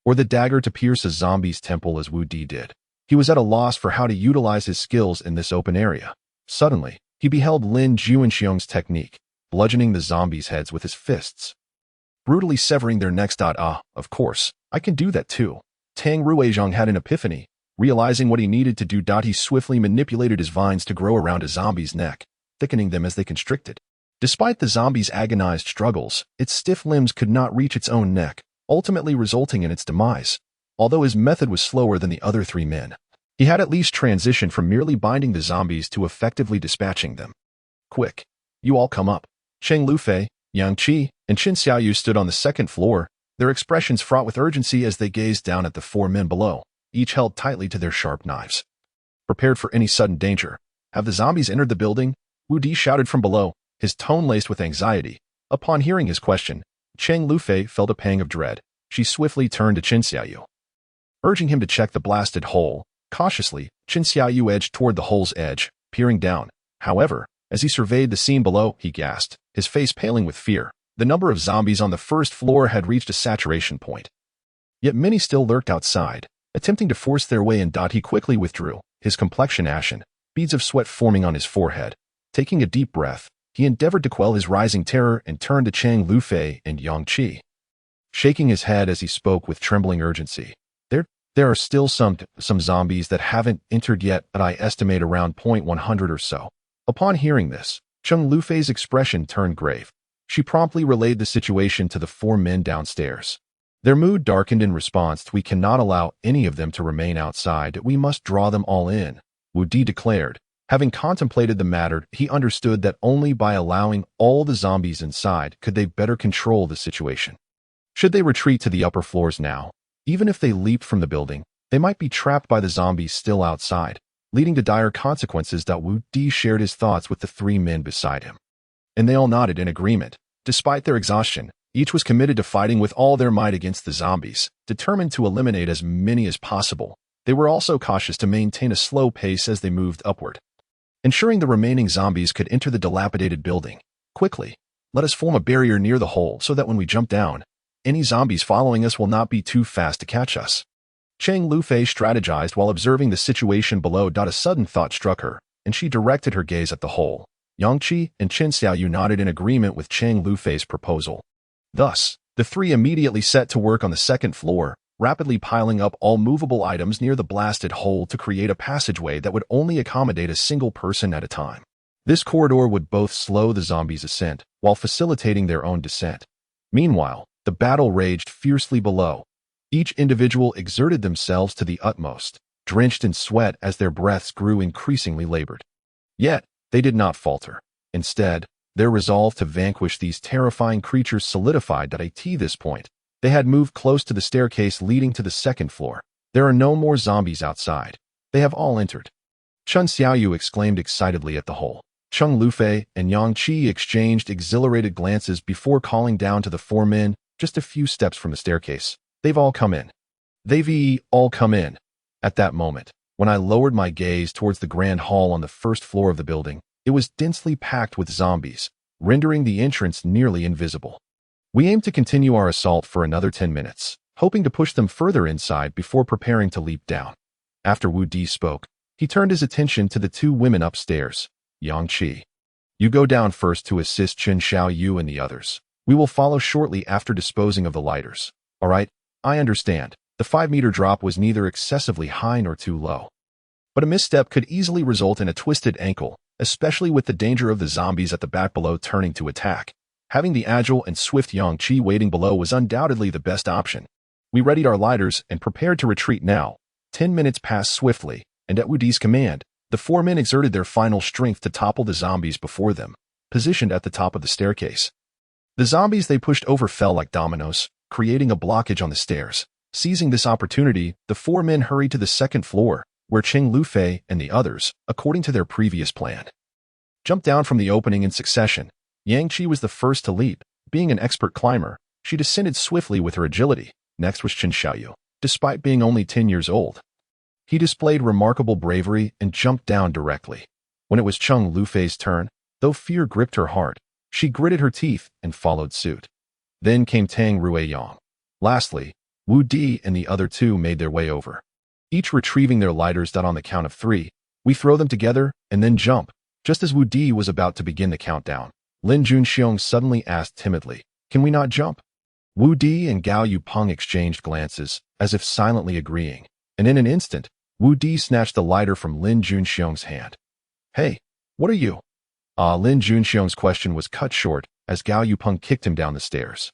or the dagger to pierce a zombie's temple as Wu Di did. He was at a loss for how to utilize his skills in this open area. Suddenly, he beheld Lin Juanxiong's technique, bludgeoning the zombies' heads with his fists, brutally severing their necks. Of course, I can do that too. Tang Rueyang had an epiphany, realizing what he needed to do. He swiftly manipulated his vines to grow around a zombie's neck, thickening them as they constricted. Despite the zombie's agonized struggles, its stiff limbs could not reach its own neck, ultimately resulting in its demise. Although his method was slower than the other 3 men, he had at least transitioned from merely binding the zombies to effectively dispatching them. Quick, you all come up. Cheng Lufei, Yang Qi, and Qin Xiaoyu stood on the 2nd floor, their expressions fraught with urgency as they gazed down at the 4 men below, each held tightly to their sharp knives, prepared for any sudden danger. Have the zombies entered the building? Wu Di shouted from below, his tone laced with anxiety. Upon hearing his question, Cheng Lufei felt a pang of dread. She swiftly turned to Qin Xiaoyu, urging him to check the blasted hole. Cautiously, Qin Xiaoyu edged toward the hole's edge, peering down. However, as he surveyed the scene below, he gasped, his face paling with fear. The number of zombies on the 1st floor had reached a saturation point. Yet many still lurked outside, attempting to force their way in. He quickly withdrew, his complexion ashen, beads of sweat forming on his forehead. Taking a deep breath, he endeavored to quell his rising terror and turned to Chang Lufei and Yang Qi, shaking his head as he spoke with trembling urgency. There are still some zombies that haven't entered yet, but I estimate around 100 or so. Upon hearing this, Cheng Lufei's expression turned grave. She promptly relayed the situation to the 4 men downstairs. Their mood darkened in response. We cannot allow any of them to remain outside. We must draw them all in, Wu Di declared. Having contemplated the matter, he understood that only by allowing all the zombies inside could they better control the situation. Should they retreat to the upper floors now, even if they leaped from the building, they might be trapped by the zombies still outside, leading to dire consequences. Wu Di shared his thoughts with the 3 men beside him, and they all nodded in agreement. Despite their exhaustion, each was committed to fighting with all their might against the zombies, determined to eliminate as many as possible. They were also cautious to maintain a slow pace as they moved upward, ensuring the remaining zombies could enter the dilapidated building. Quickly, let us form a barrier near the hole so that when we jump down, any zombies following us will not be too fast to catch us. Cheng Lufei strategized while observing the situation below. A sudden thought struck her, and she directed her gaze at the hole. Yang Qi and Qin Xiaoyu nodded in agreement with Cheng Lufei's proposal. Thus, the 3 immediately set to work on the 2nd floor, rapidly piling up all movable items near the blasted hole to create a passageway that would only accommodate a single person at a time. This corridor would both slow the zombies' ascent while facilitating their own descent. Meanwhile, the battle raged fiercely below. Each individual exerted themselves to the utmost, drenched in sweat as their breaths grew increasingly labored. Yet, they did not falter. Instead, their resolve to vanquish these terrifying creatures solidified. At this point, they had moved close to the staircase leading to the 2nd floor. There are no more zombies outside. They have all entered. Qin Xiaoyu exclaimed excitedly at the hole. Cheng Lufei and Yang Qi exchanged exhilarated glances before calling down to the 4 men, just a few steps from the staircase. They've all come in. They've all come in. At that moment, when I lowered my gaze towards the grand hall on the 1st floor of the building, it was densely packed with zombies, rendering the entrance nearly invisible. We aimed to continue our assault for another 10 minutes, hoping to push them further inside before preparing to leap down. After Wu Di spoke, He turned his attention to the two women upstairs. Yang Qi, you go down first to assist Chen Xiaoyu and the others. We will follow shortly after disposing of the lighters. All right, I understand. The 5-meter drop was neither excessively high nor too low. But a misstep could easily result in a twisted ankle, especially with the danger of the zombies at the back below turning to attack. Having the agile and swift Yang Qi waiting below was undoubtedly the best option. We readied our lighters and prepared to retreat now. 10 minutes passed swiftly, and at Wu Di's command, the 4 men exerted their final strength to topple the zombies before them, positioned at the top of the staircase. The zombies they pushed over fell like dominoes, creating a blockage on the stairs. Seizing this opportunity, the 4 men hurried to the second floor, where Cheng Lufei and the others, according to their previous plan, jumped down from the opening in succession. Yang Qi was the first to leap. Being an expert climber, she descended swiftly with her agility. Next was Chen Xiaoyu. Despite being only 10 years old, he displayed remarkable bravery and jumped down directly. When it was Cheng Lufei's turn, though fear gripped her heart, she gritted her teeth and followed suit. Then came Tang Ruiyang. Lastly, Wu Di and the other 2 made their way over, each retrieving their lighters. On the count of 3, we throw them together and then jump. Just as Wu Di was about to begin the countdown, Lin Junxiong suddenly asked timidly, "Can we not jump?" Wu Di and Gao Yupeng exchanged glances, as if silently agreeing, and in an instant, Wu Di snatched the lighter from Lin Junxiong's hand. "Hey, what are you?" Lin Junxiong's question was cut short as Gao Yupeng kicked him down the stairs.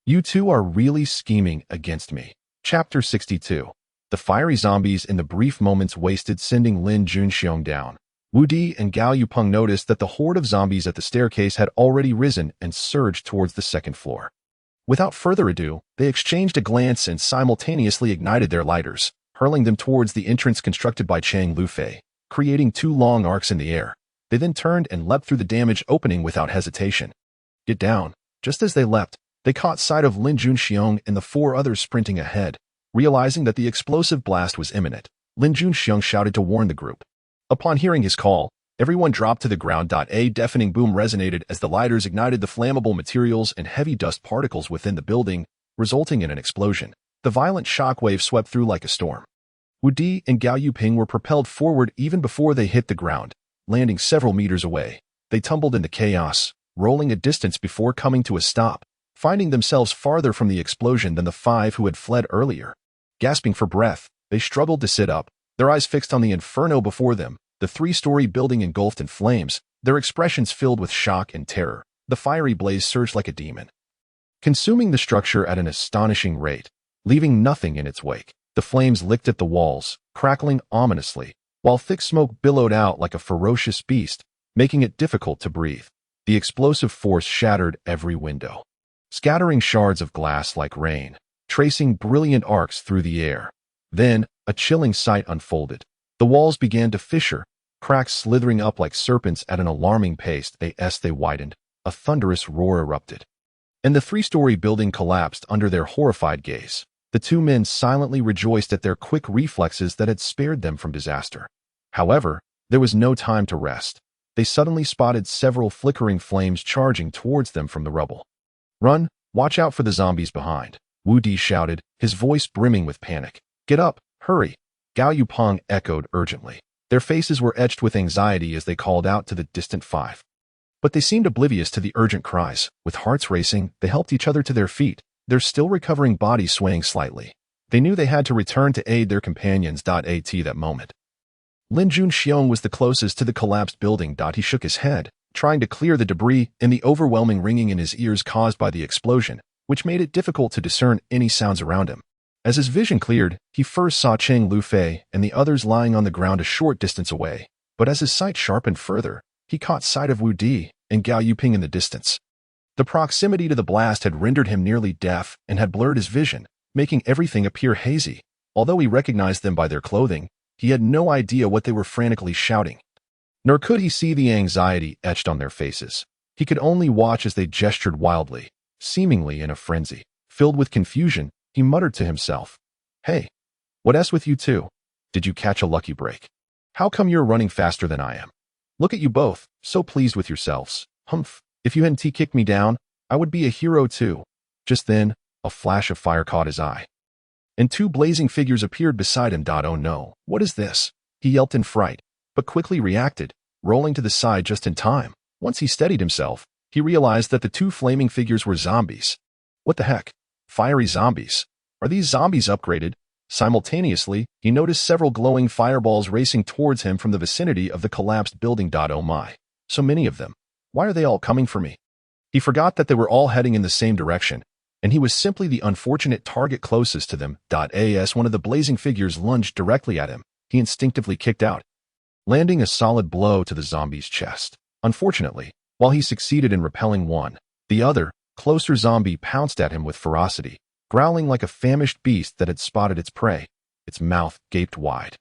"You two are really scheming against me." Chapter 62. The fiery zombies in the brief moments wasted sending Lin Junxiong down. Wu Di and Gao Yupeng noticed that the horde of zombies at the staircase had already risen and surged towards the second floor. Without further ado, they exchanged a glance and simultaneously ignited their lighters, hurling them towards the entrance constructed by Cheng Lufei, creating 2 long arcs in the air. They then turned and leapt through the damaged opening without hesitation. "Get down." Just as they leapt, they caught sight of Lin Junxiong and the 4 others sprinting ahead. Realizing that the explosive blast was imminent, Lin Junxiong shouted to warn the group. Upon hearing his call, everyone dropped to the ground. A deafening boom resonated as the lighters ignited the flammable materials and heavy dust particles within the building, resulting in an explosion. The violent shockwave swept through like a storm. Wu Di and Gao Yupeng were propelled forward even before they hit the ground, landing several meters away. They tumbled in the chaos, rolling a distance before coming to a stop, finding themselves farther from the explosion than the 5 who had fled earlier. Gasping for breath, they struggled to sit up, their eyes fixed on the inferno before them, the 3-story building engulfed in flames, their expressions filled with shock and terror. The fiery blaze surged like a demon, consuming the structure at an astonishing rate, leaving nothing in its wake. The flames licked at the walls, crackling ominously, while thick smoke billowed out like a ferocious beast, making it difficult to breathe. The explosive force shattered every window, scattering shards of glass like rain, tracing brilliant arcs through the air. Then, a chilling sight unfolded. The walls began to fissure, cracks slithering up like serpents at an alarming pace. As they widened, a thunderous roar erupted, and the 3-story building collapsed under their horrified gaze. The 2 men silently rejoiced at their quick reflexes that had spared them from disaster. However, there was no time to rest. They suddenly spotted several flickering flames charging towards them from the rubble. "Run! Watch out for the zombies behind," Wu Di shouted, his voice brimming with panic. "Get up! Hurry!" Gao Yupeng echoed urgently. Their faces were etched with anxiety as they called out to the distant 5. But they seemed oblivious to the urgent cries. With hearts racing, they helped each other to their feet, their still recovering bodies swaying slightly. They knew they had to return to aid their companions. At that moment, Lin Junxiong was the closest to the collapsed building. He shook his head, trying to clear the debris and the overwhelming ringing in his ears caused by the explosion, which made it difficult to discern any sounds around him. As his vision cleared, he first saw Cheng Lufei and the others lying on the ground a short distance away, but as his sight sharpened further, he caught sight of Wu Di and Gao Yupeng in the distance. The proximity to the blast had rendered him nearly deaf and had blurred his vision, making everything appear hazy. Although he recognized them by their clothing, he had no idea what they were frantically shouting. Nor could he see the anxiety etched on their faces. He could only watch as they gestured wildly, seemingly in a frenzy. Filled with confusion, he muttered to himself, "Hey, what's with you two? Did you catch a lucky break? How come you're running faster than I am? Look at you both, so pleased with yourselves. Humph, if you hadn't kicked me down, I would be a hero too." Just then, a flash of fire caught his eye, and 2 blazing figures appeared beside him. Oh no, what is this? He yelped in fright, but quickly reacted, rolling to the side just in time. Once he steadied himself, he realized that the two flaming figures were zombies. What the heck? Fiery zombies. Are these zombies upgraded? Simultaneously, he noticed several glowing fireballs racing towards him from the vicinity of the collapsed building. Oh my. So many of them. Why are they all coming for me? He forgot that they were all heading in the same direction, and he was simply the unfortunate target closest to them. As one of the blazing figures lunged directly at him, he instinctively kicked out, landing a solid blow to the zombie's chest. Unfortunately, while he succeeded in repelling one, the other, closer zombie pounced at him with ferocity, growling like a famished beast that had spotted its prey. Its mouth gaped wide,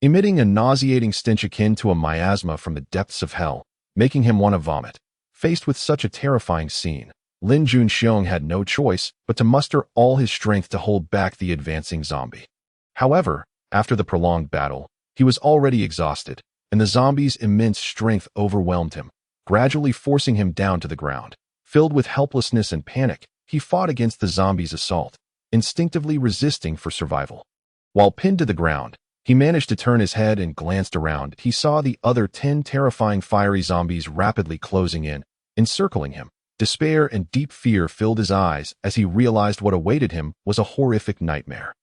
emitting a nauseating stench akin to a miasma from the depths of hell, making him want to vomit. Faced with such a terrifying scene, Lin Junxiong had no choice but to muster all his strength to hold back the advancing zombie. However, after the prolonged battle, he was already exhausted, and the zombie's immense strength overwhelmed him, gradually forcing him down to the ground. Filled with helplessness and panic, he fought against the zombie's assault, instinctively resisting for survival. While pinned to the ground, he managed to turn his head and glanced around. He saw the other 10 terrifying fiery zombies rapidly closing in, encircling him. Despair and deep fear filled his eyes as he realized what awaited him was a horrific nightmare.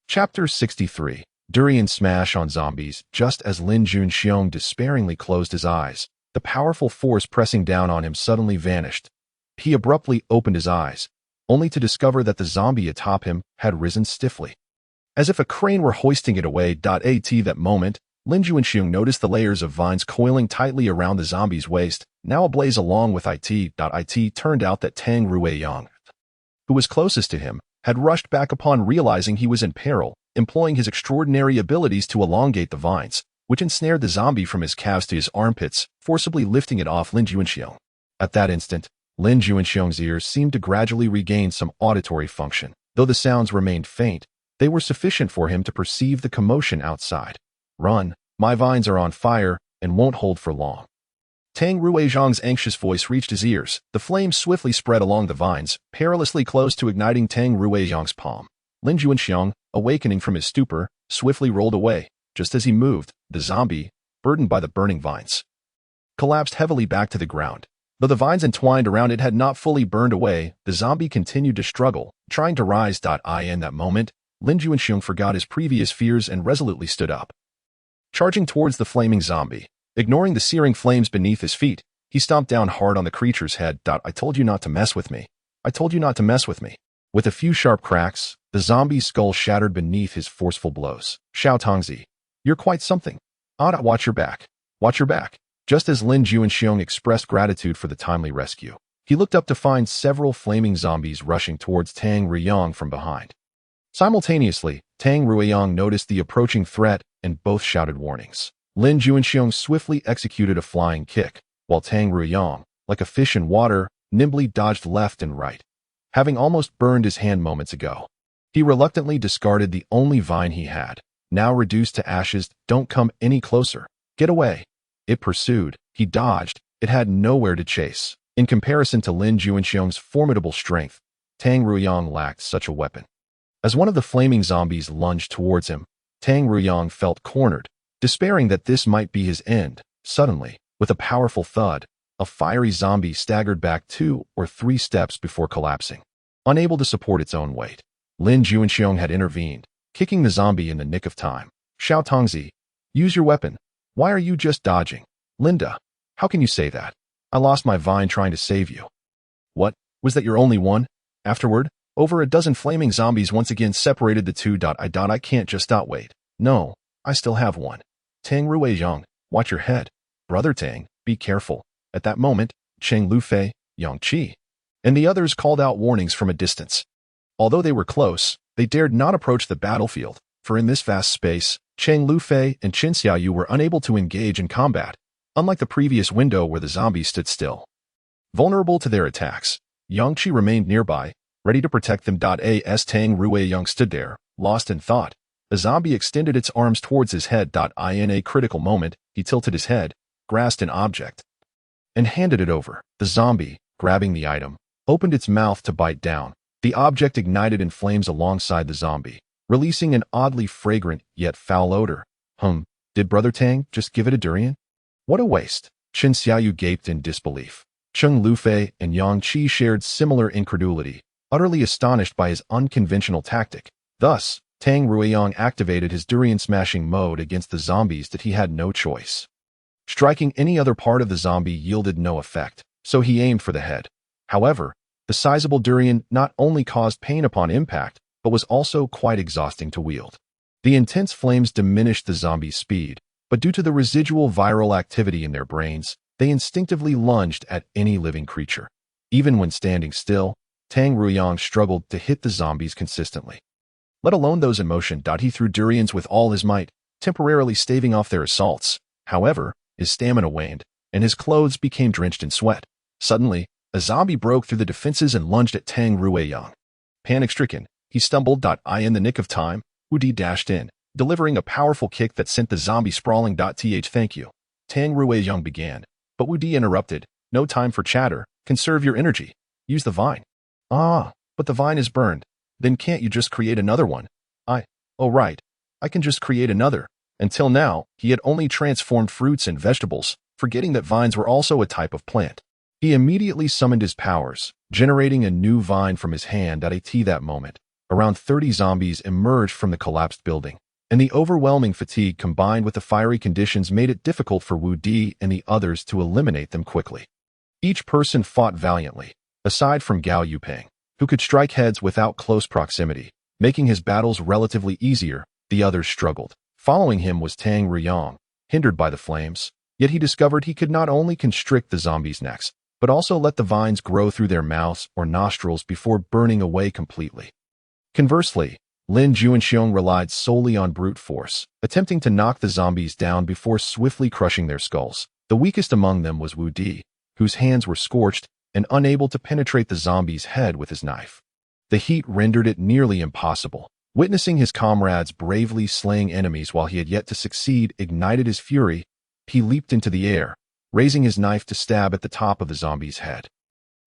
Chapter 63. Durian Smash on Zombies. Just as Lin Junxiong despairingly closed his eyes, the powerful force pressing down on him suddenly vanished. He abruptly opened his eyes, only to discover that the zombie atop him had risen stiffly, as if a crane were hoisting it away. At that moment, Lin Junxiong noticed the layers of vines coiling tightly around the zombie's waist, now ablaze along with it. It turned out that Tang Ruiyang, who was closest to him, had rushed back upon realizing he was in peril, employing his extraordinary abilities to elongate the vines, which ensnared the zombie from his calves to his armpits, forcibly lifting it off Lin Junxiong. At that instant, Lin Junxiong's ears seemed to gradually regain some auditory function. Though the sounds remained faint, they were sufficient for him to perceive the commotion outside. Run, my vines are on fire and won't hold for long. Tang Ruiyang's anxious voice reached his ears. The flames swiftly spread along the vines, perilously close to igniting Tang Ruiyang's palm. Lin Junxiong, awakening from his stupor, swiftly rolled away. Just as he moved, the zombie, burdened by the burning vines, collapsed heavily back to the ground. Though the vines entwined around it had not fully burned away, the zombie continued to struggle, trying to rise. In that moment, Lin Junxiong forgot his previous fears and resolutely stood up, charging towards the flaming zombie. Ignoring the searing flames beneath his feet, he stomped down hard on the creature's head. I told you not to mess with me. I told you not to mess with me. With a few sharp cracks, the zombie's skull shattered beneath his forceful blows. Xiao Tongzi, you're quite something. Watch your back. Watch your back. Just as Lin Junxiong expressed gratitude for the timely rescue, he looked up to find several flaming zombies rushing towards Tang Ruiyang from behind. Simultaneously, Tang Ruiyang noticed the approaching threat and both shouted warnings. Lin Junxiong swiftly executed a flying kick, while Tang Ruiyang, like a fish in water, nimbly dodged left and right. Having almost burned his hand moments ago, he reluctantly discarded the only vine he had, now reduced to ashes. Don't come any closer. Get away. It pursued. He dodged. It had nowhere to chase. In comparison to Lin Junxiong's formidable strength, Tang Ruiyang lacked such a weapon. As one of the flaming zombies lunged towards him, Tang Ruiyang felt cornered, despairing that this might be his end. Suddenly, with a powerful thud, a fiery zombie staggered back 2 or 3 steps before collapsing. Unable to support its own weight, Lin Junxiong had intervened, kicking the zombie in the nick of time. Xiao Tongzi, use your weapon. Why are you just dodging? Linda, how can you say that? I lost my vine trying to save you. What? Was that your only one? Afterward, over a dozen flaming zombies once again separated the two. I can't just wait. No, I still have one. Tang Ruiyang, watch your head. Brother Tang, be careful. At that moment, Cheng Lufei, Yang Qi, and the others called out warnings from a distance. Although they were close, they dared not approach the battlefield, for in this vast space, Cheng Lufei and Qin Xiaoyu were unable to engage in combat, unlike the previous window where the zombies stood still. Vulnerable to their attacks, Yang Qi remained nearby, ready to protect them. As Tang Ruiyang stood there, lost in thought, the zombie extended its arms towards his head. In a critical moment, he tilted his head, grasped an object, and handed it over. The zombie, grabbing the item, opened its mouth to bite down. The object ignited in flames alongside the zombie, releasing an oddly fragrant yet foul odor. Did Brother Tang just give it a durian? What a waste. Chen Xiaoyu gaped in disbelief. Cheng Lufei and Yang Qi shared similar incredulity, utterly astonished by his unconventional tactic. Thus, Tang Ruiyang activated his durian-smashing mode against the zombies that he had no choice. Striking any other part of the zombie yielded no effect, so he aimed for the head. However, the sizable durian not only caused pain upon impact, but was also quite exhausting to wield. The intense flames diminished the zombies' speed, but due to the residual viral activity in their brains, they instinctively lunged at any living creature. Even when standing still, Tang Ruiyang struggled to hit the zombies consistently. Let alone those in motion. He threw durians with all his might, temporarily staving off their assaults. However, his stamina waned, and his clothes became drenched in sweat. Suddenly, a zombie broke through the defenses and lunged at Tang Ruiyang. Panic-stricken, he stumbled. In the nick of time, Wu Di dashed in, delivering a powerful kick that sent the zombie sprawling. Thank you. Tang Ruiyang began, but Wu Di interrupted. No time for chatter. Conserve your energy. Use the vine. Ah, but the vine is burned. Then can't you just create another one? Oh right, I can just create another. Until now, he had only transformed fruits and vegetables, forgetting that vines were also a type of plant. He immediately summoned his powers, generating a new vine from his hand. At that moment, around 30 zombies emerged from the collapsed building, and the overwhelming fatigue combined with the fiery conditions made it difficult for Wu Di and the others to eliminate them quickly. Each person fought valiantly, aside from Gao Yupeng, who could strike heads without close proximity, making his battles relatively easier. The others struggled. Following him was Tang Ruiyang, hindered by the flames, yet he discovered he could not only constrict the zombies' necks, but also let the vines grow through their mouths or nostrils before burning away completely. Conversely, Lin Juanxiong relied solely on brute force, attempting to knock the zombies down before swiftly crushing their skulls. The weakest among them was Wu Di, whose hands were scorched and unable to penetrate the zombie's head with his knife. The heat rendered it nearly impossible. Witnessing his comrades bravely slaying enemies while he had yet to succeed ignited his fury. He leaped into the air, raising his knife to stab at the top of the zombie's head.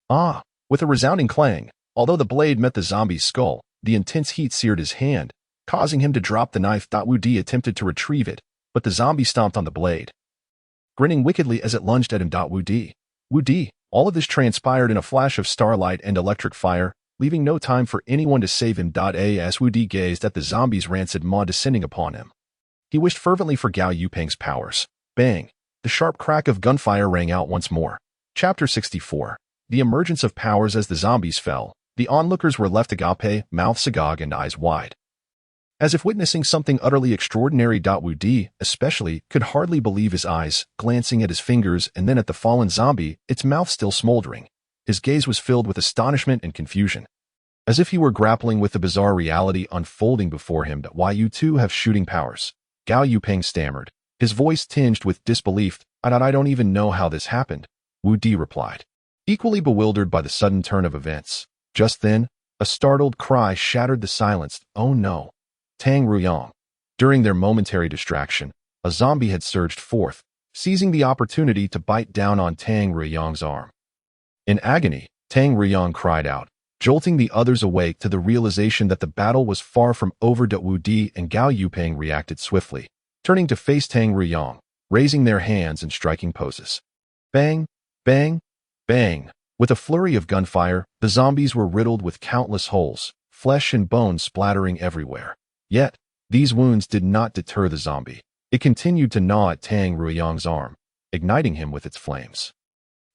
With a resounding clang, although the blade met the zombie's skull, the intense heat seared his hand, causing him to drop the knife. Wu Di attempted to retrieve it, but the zombie stomped on the blade, grinning wickedly as it lunged at him. Wu Di, all of this transpired in a flash of starlight and electric fire, leaving no time for anyone to save him. As Wu Di gazed at the zombie's rancid maw descending upon him, he wished fervently for Gao Yupeng's powers. Bang! The sharp crack of gunfire rang out once more. Chapter 64. The emergence of powers. As the zombies fell, the onlookers were left agape, mouths agog and eyes wide, as if witnessing something utterly extraordinary. Wu Di, especially, could hardly believe his eyes, glancing at his fingers and then at the fallen zombie, its mouth still smoldering. His gaze was filled with astonishment and confusion, as if he were grappling with the bizarre reality unfolding before him. Why you two have shooting powers? Gao Yupeng stammered, his voice tinged with disbelief. I don't even know how this happened, Wu Di replied, equally bewildered by the sudden turn of events. Just then, a startled cry shattered the silence. Oh no! Tang Ruiyang. During their momentary distraction, a zombie had surged forth, seizing the opportunity to bite down on Tang Ruiyang's arm. In agony, Tang Ruiyang cried out, jolting the others awake to the realization that the battle was far from over. Wu Di and Gao Yupeng reacted swiftly, turning to face Tang Ruiyang, raising their hands and striking poses. Bang! Bang! Bang! With a flurry of gunfire, the zombies were riddled with countless holes, flesh and bones splattering everywhere. Yet, these wounds did not deter the zombie. It continued to gnaw at Tang Ruiyang's arm, igniting him with its flames.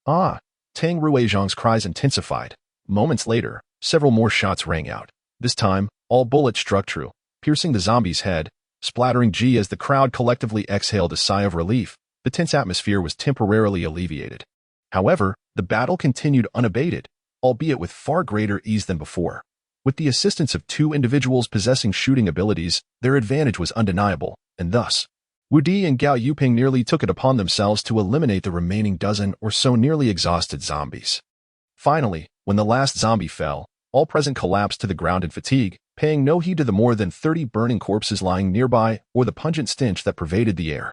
Tang Ruiyang's cries intensified. Moments later, several more shots rang out. This time, all bullets struck true, piercing the zombie's head, splattering G. As the crowd collectively exhaled a sigh of relief, the tense atmosphere was temporarily alleviated. However, the battle continued unabated, albeit with far greater ease than before. With the assistance of two individuals possessing shooting abilities, their advantage was undeniable, and thus, Wu Di and Gao Yupeng nearly took it upon themselves to eliminate the remaining dozen or so nearly exhausted zombies. Finally, when the last zombie fell, all present collapsed to the ground in fatigue, paying no heed to the more than 30 burning corpses lying nearby or the pungent stench that pervaded the air.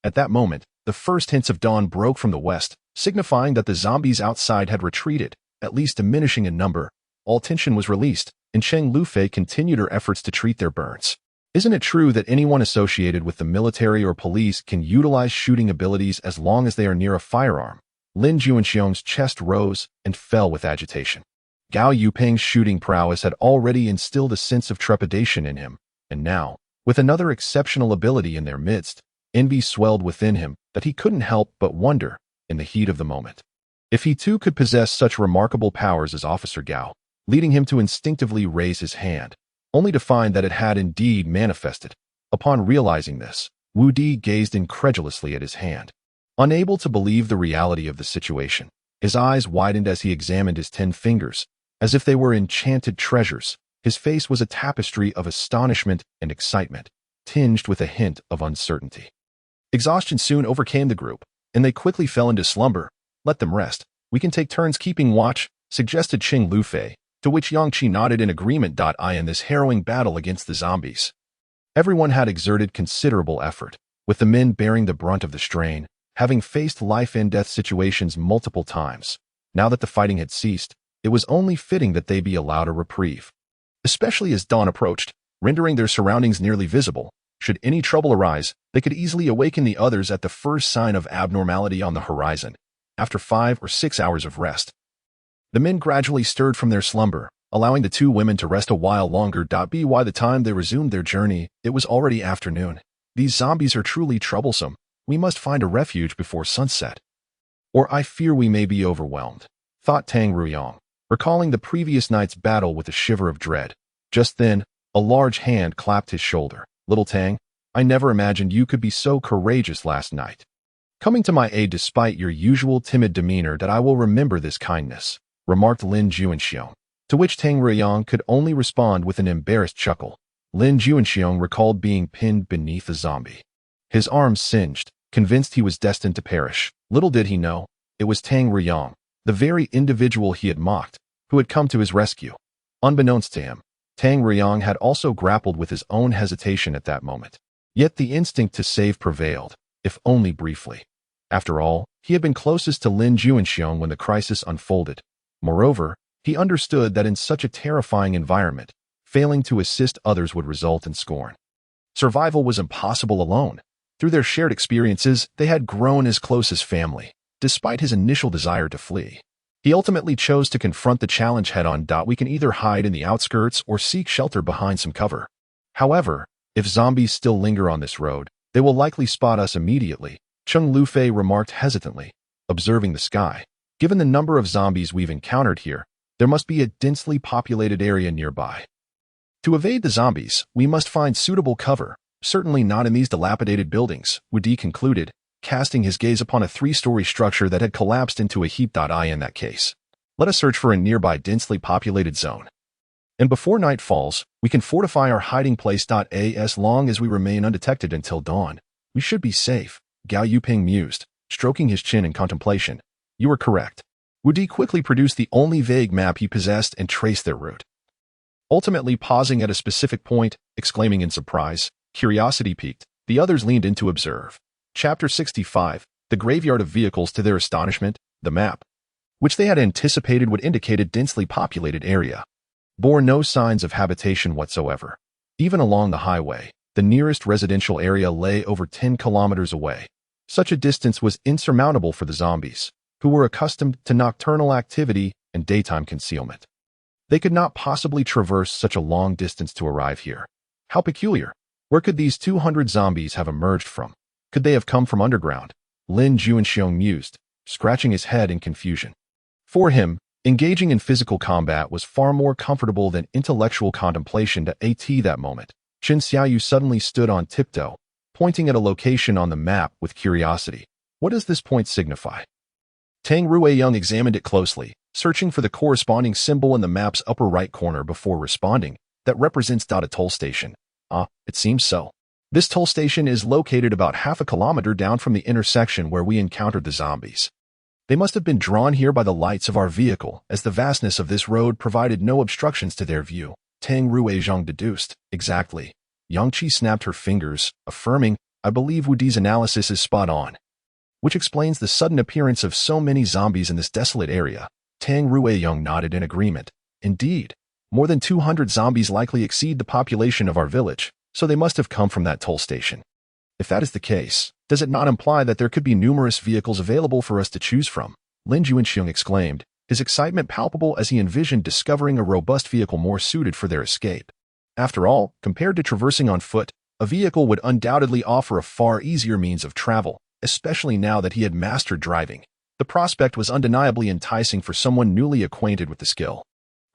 At that moment, the first hints of dawn broke from the west, signifying that the zombies outside had retreated, at least diminishing in number. All tension was released, and Cheng Lufei continued her efforts to treat their burns. Isn't it true that anyone associated with the military or police can utilize shooting abilities as long as they are near a firearm? Lin Juanxiong's chest rose and fell with agitation. Gao Yuping's shooting prowess had already instilled a sense of trepidation in him, and now, with another exceptional ability in their midst, envy swelled within him that he couldn't help but wonder in the heat of the moment. If he too could possess such remarkable powers as Officer Gao, leading him to instinctively raise his hand, only to find that it had indeed manifested. Upon realizing this, Wu Di gazed incredulously at his hand. Unable to believe the reality of the situation, his eyes widened as he examined his 10 fingers, as if they were enchanted treasures. His face was a tapestry of astonishment and excitement, tinged with a hint of uncertainty. Exhaustion soon overcame the group, and they quickly fell into slumber. Let them rest. We can take turns keeping watch, suggested Qing Lufei, to which Yang Qi nodded in agreement. In this harrowing battle against the zombies, everyone had exerted considerable effort, with the men bearing the brunt of the strain, having faced life-and-death situations multiple times. Now that the fighting had ceased, it was only fitting that they be allowed a reprieve, especially as dawn approached, rendering their surroundings nearly visible. Should any trouble arise, they could easily awaken the others at the first sign of abnormality on the horizon. After 5 or 6 hours of rest, the men gradually stirred from their slumber, allowing the 2 women to rest a while longer. By the time they resumed their journey, it was already afternoon. These zombies are truly troublesome. We must find a refuge before sunset, or I fear we may be overwhelmed, thought Tang Ruyang, recalling the previous night's battle with a shiver of dread. Just then, a large hand clapped his shoulder. Little Tang, I never imagined you could be so courageous last night. Coming to my aid despite your usual timid demeanor, that I will remember this kindness, remarked Lin Juanxiong, to which Tang Ruyang could only respond with an embarrassed chuckle. Lin Juanxiong recalled being pinned beneath a zombie, his arms singed, convinced he was destined to perish. Little did he know, it was Tang Ruyang, the very individual he had mocked, who had come to his rescue. Unbeknownst to him, Tang Ruyang had also grappled with his own hesitation at that moment. Yet the instinct to save prevailed, if only briefly. After all, he had been closest to Lin Juanxiong when the crisis unfolded. Moreover, he understood that in such a terrifying environment, failing to assist others would result in scorn. Survival was impossible alone. Through their shared experiences, they had grown as close as family, despite his initial desire to flee. He ultimately chose to confront the challenge head-on. We can either hide in the outskirts or seek shelter behind some cover. However, if zombies still linger on this road, they will likely spot us immediately, Qing Lufei remarked hesitantly, observing the sky. Given the number of zombies we've encountered here, there must be a densely populated area nearby. To evade the zombies, we must find suitable cover, certainly not in these dilapidated buildings, Wu Di concluded, casting his gaze upon a 3-story structure that had collapsed into a heap. In that case, let us search for a nearby densely populated zone. And before night falls, we can fortify our hiding place. As long as we remain undetected until dawn, we should be safe, Gao Yuping mused, stroking his chin in contemplation. You were correct. Wu Di quickly produced the only vague map he possessed and traced their route. Ultimately pausing at a specific point, exclaiming in surprise, curiosity piqued, the others leaned in to observe. Chapter 65, The Graveyard of Vehicles. To their astonishment, the map, which they had anticipated would indicate a densely populated area, bore no signs of habitation whatsoever. Even along the highway, the nearest residential area lay over 10 kilometers away. Such a distance was insurmountable for the zombies, who were accustomed to nocturnal activity and daytime concealment. They could not possibly traverse such a long distance to arrive here. How peculiar! Where could these 200 zombies have emerged from? Could they have come from underground? Lin Juanxiong mused, scratching his head in confusion. For him, engaging in physical combat was far more comfortable than intellectual contemplation. That moment, Chen Xiaoyu suddenly stood on tiptoe, pointing at a location on the map with curiosity. What does this point signify? Tang Ruiyang examined it closely, searching for the corresponding symbol in the map's upper right corner before responding. That represents a toll station. It seems so. This toll station is located about half a kilometer down from the intersection where we encountered the zombies. They must have been drawn here by the lights of our vehicle, as the vastness of this road provided no obstructions to their view, Tang Ruizhang deduced. Exactly. Yang Qi snapped her fingers, affirming, I believe Wu Di's analysis is spot on. Which explains the sudden appearance of so many zombies in this desolate area. Tang Ruiyang nodded in agreement. Indeed, more than 200 zombies likely exceed the population of our village. so they must have come from that toll station. If that is the case, does it not imply that there could be numerous vehicles available for us to choose from? Lin Juanxiong exclaimed, his excitement palpable as he envisioned discovering a robust vehicle more suited for their escape. After all, compared to traversing on foot, a vehicle would undoubtedly offer a far easier means of travel, especially now that he had mastered driving. The prospect was undeniably enticing for someone newly acquainted with the skill.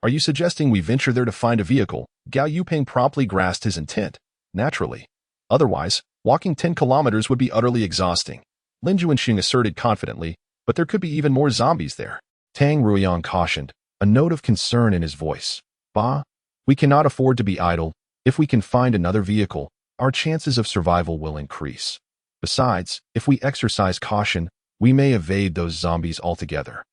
Are you suggesting we venture there to find a vehicle? Gao Yuping promptly grasped his intent. Naturally. Otherwise, walking 10 kilometers would be utterly exhausting. Lin Juanxiong asserted confidently, but there could be even more zombies there. Tang Ruiyang cautioned, a note of concern in his voice. Bah, we cannot afford to be idle. If we can find another vehicle, our chances of survival will increase. Besides, if we exercise caution, we may evade those zombies altogether.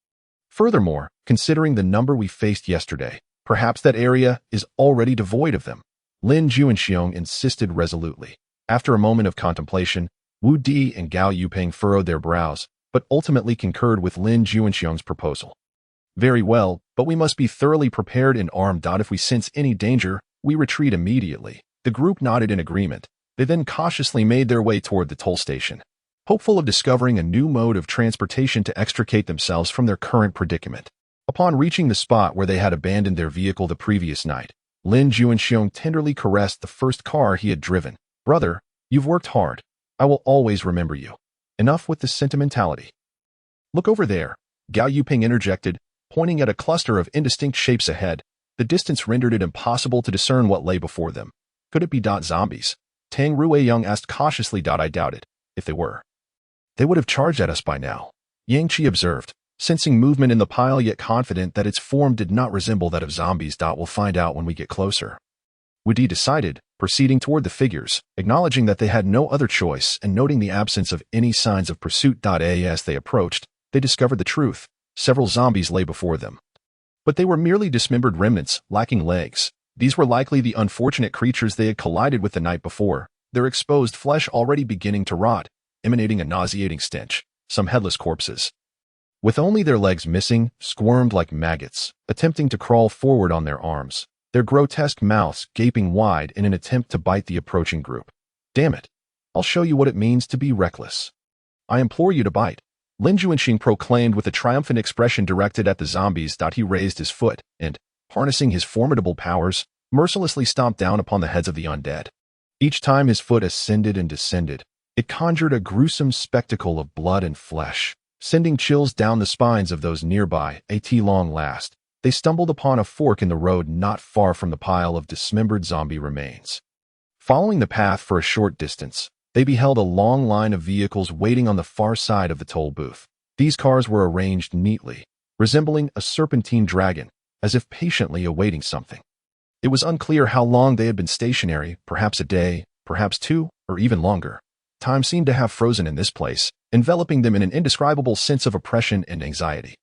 Furthermore, considering the number we faced yesterday, perhaps that area is already devoid of them. Lin Juanxiong insisted resolutely. After a moment of contemplation, Wu Di and Gao Yuping furrowed their brows, but ultimately concurred with Lin Juanxiong's proposal. Very well, but we must be thoroughly prepared and armed. If we sense any danger, we retreat immediately. The group nodded in agreement. They then cautiously made their way toward the toll station, hopeful of discovering a new mode of transportation to extricate themselves from their current predicament. Upon reaching the spot where they had abandoned their vehicle the previous night, Lin Juanxiong tenderly caressed the first car he had driven. Brother, you've worked hard. I will always remember you. Enough with the sentimentality. Look over there, Gao Yuping interjected, pointing at a cluster of indistinct shapes ahead. The distance rendered it impossible to discern what lay before them. Could it be zombies? Tang Ruiyang asked cautiously. I doubt it. If they were, they would have charged at us by now, Yang Qi observed, sensing movement in the pile yet confident that its form did not resemble that of zombies. We'll find out when we get closer. Wu Di decided, proceeding toward the figures, acknowledging that they had no other choice and noting the absence of any signs of pursuit. As they approached, they discovered the truth. Several zombies lay before them. But they were merely dismembered remnants, lacking legs. These were likely the unfortunate creatures they had collided with the night before, their exposed flesh already beginning to rot, emanating a nauseating stench. Some headless corpses, with only their legs missing, squirmed like maggots, attempting to crawl forward on their arms, their grotesque mouths gaping wide in an attempt to bite the approaching group. Damn it! I'll show you what it means to be reckless. I implore you to bite, Lin Juanxiong proclaimed with a triumphant expression directed at the zombies. He raised his foot and, harnessing his formidable powers, mercilessly stomped down upon the heads of the undead. Each time his foot ascended and descended, it conjured a gruesome spectacle of blood and flesh, sending chills down the spines of those nearby. At long last, they stumbled upon a fork in the road not far from the pile of dismembered zombie remains. Following the path for a short distance, they beheld a long line of vehicles waiting on the far side of the toll booth. These cars were arranged neatly, resembling a serpentine dragon, as if patiently awaiting something. It was unclear how long they had been stationary, perhaps a day, perhaps 2, or even longer. Time seemed to have frozen in this place, enveloping them in an indescribable sense of oppression and anxiety.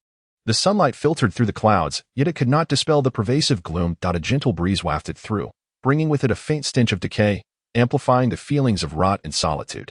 The sunlight filtered through the clouds, yet it could not dispel the pervasive gloom. A gentle breeze wafted through, bringing with it a faint stench of decay, amplifying the feelings of rot and solitude.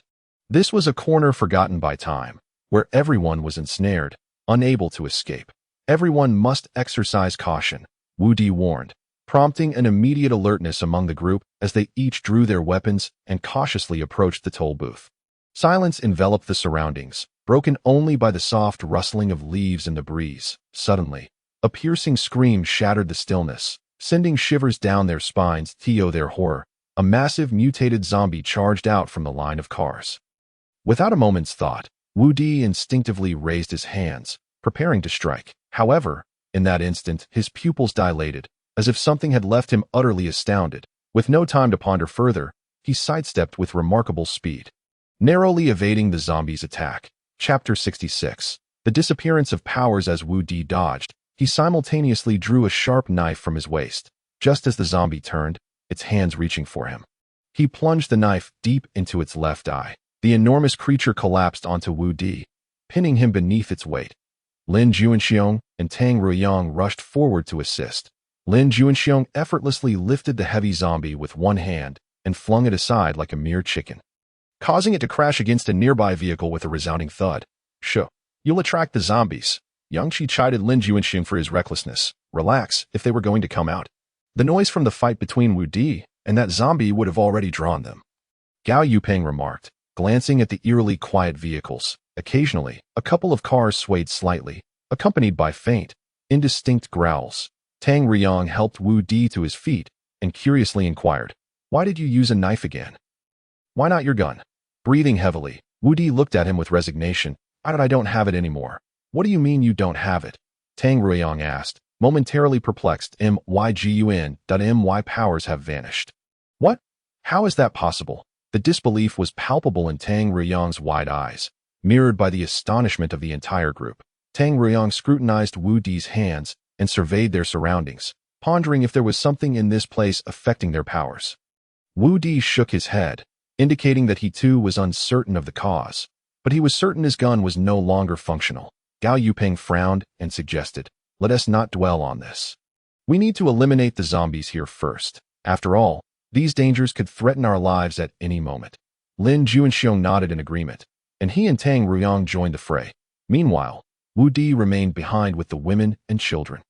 This was a corner forgotten by time, where everyone was ensnared, unable to escape. Everyone must exercise caution, Wu Di warned, prompting an immediate alertness among the group as they each drew their weapons and cautiously approached the toll booth. Silence enveloped the surroundings, broken only by the soft rustling of leaves in the breeze. Suddenly, a piercing scream shattered the stillness, sending shivers down their spines. Their horror, a massive mutated zombie charged out from the line of cars. Without a moment's thought, Wu Di instinctively raised his hands, preparing to strike. However, in that instant, his pupils dilated, as if something had left him utterly astounded. With no time to ponder further, he sidestepped with remarkable speed, narrowly evading the zombie's attack. Chapter 66. The disappearance of powers. As Wu Di dodged, he simultaneously drew a sharp knife from his waist. Just as the zombie turned, its hands reaching for him, he plunged the knife deep into its left eye. The enormous creature collapsed onto Wu Di, pinning him beneath its weight. Lin Juanxiong and Tang Ruiyang rushed forward to assist. Lin Juanxiong effortlessly lifted the heavy zombie with one hand and flung it aside like a mere chicken, causing it to crash against a nearby vehicle with a resounding thud. Sure, you'll attract the zombies. Yang Qi chided Lin Juanxiong for his recklessness. Relax, if they were going to come out. The noise from the fight between Wu Di and that zombie would have already drawn them. Gao Yuping remarked, glancing at the eerily quiet vehicles. Occasionally, a couple of cars swayed slightly, accompanied by faint, indistinct growls. Tang Riyong helped Wu Di to his feet and curiously inquired, "Why did you use a knife again? Why not your gun?" Breathing heavily, Wu Di looked at him with resignation. "I don't have it anymore." "What do you mean you don't have it?" Tang Riyong asked, momentarily perplexed. My powers have vanished." "What? How is that possible?" The disbelief was palpable in Tang Riyong's wide eyes, mirrored by the astonishment of the entire group. Tang Riyong scrutinized Wu Di's hands and surveyed their surroundings, pondering if there was something in this place affecting their powers. Wu Di shook his head, indicating that he too was uncertain of the cause, but he was certain his gun was no longer functional. Gao Yuping frowned and suggested, "Let us not dwell on this. We need to eliminate the zombies here first. After all, these dangers could threaten our lives at any moment." Lin Juanxiong nodded in agreement, and he and Tang Riyong joined the fray. Meanwhile, Wu Di remained behind with the women and children,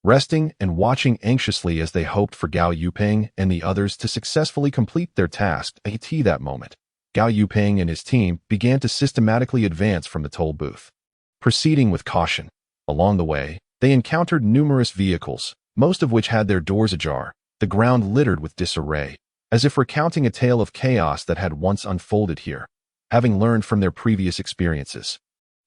resting and watching anxiously as they hoped for Gao Yuping and the others to successfully complete their task. At that moment, Gao Yuping and his team began to systematically advance from the toll booth, proceeding with caution. Along the way, they encountered numerous vehicles, most of which had their doors ajar, the ground littered with disarray, as if recounting a tale of chaos that had once unfolded here, having learned from their previous experiences.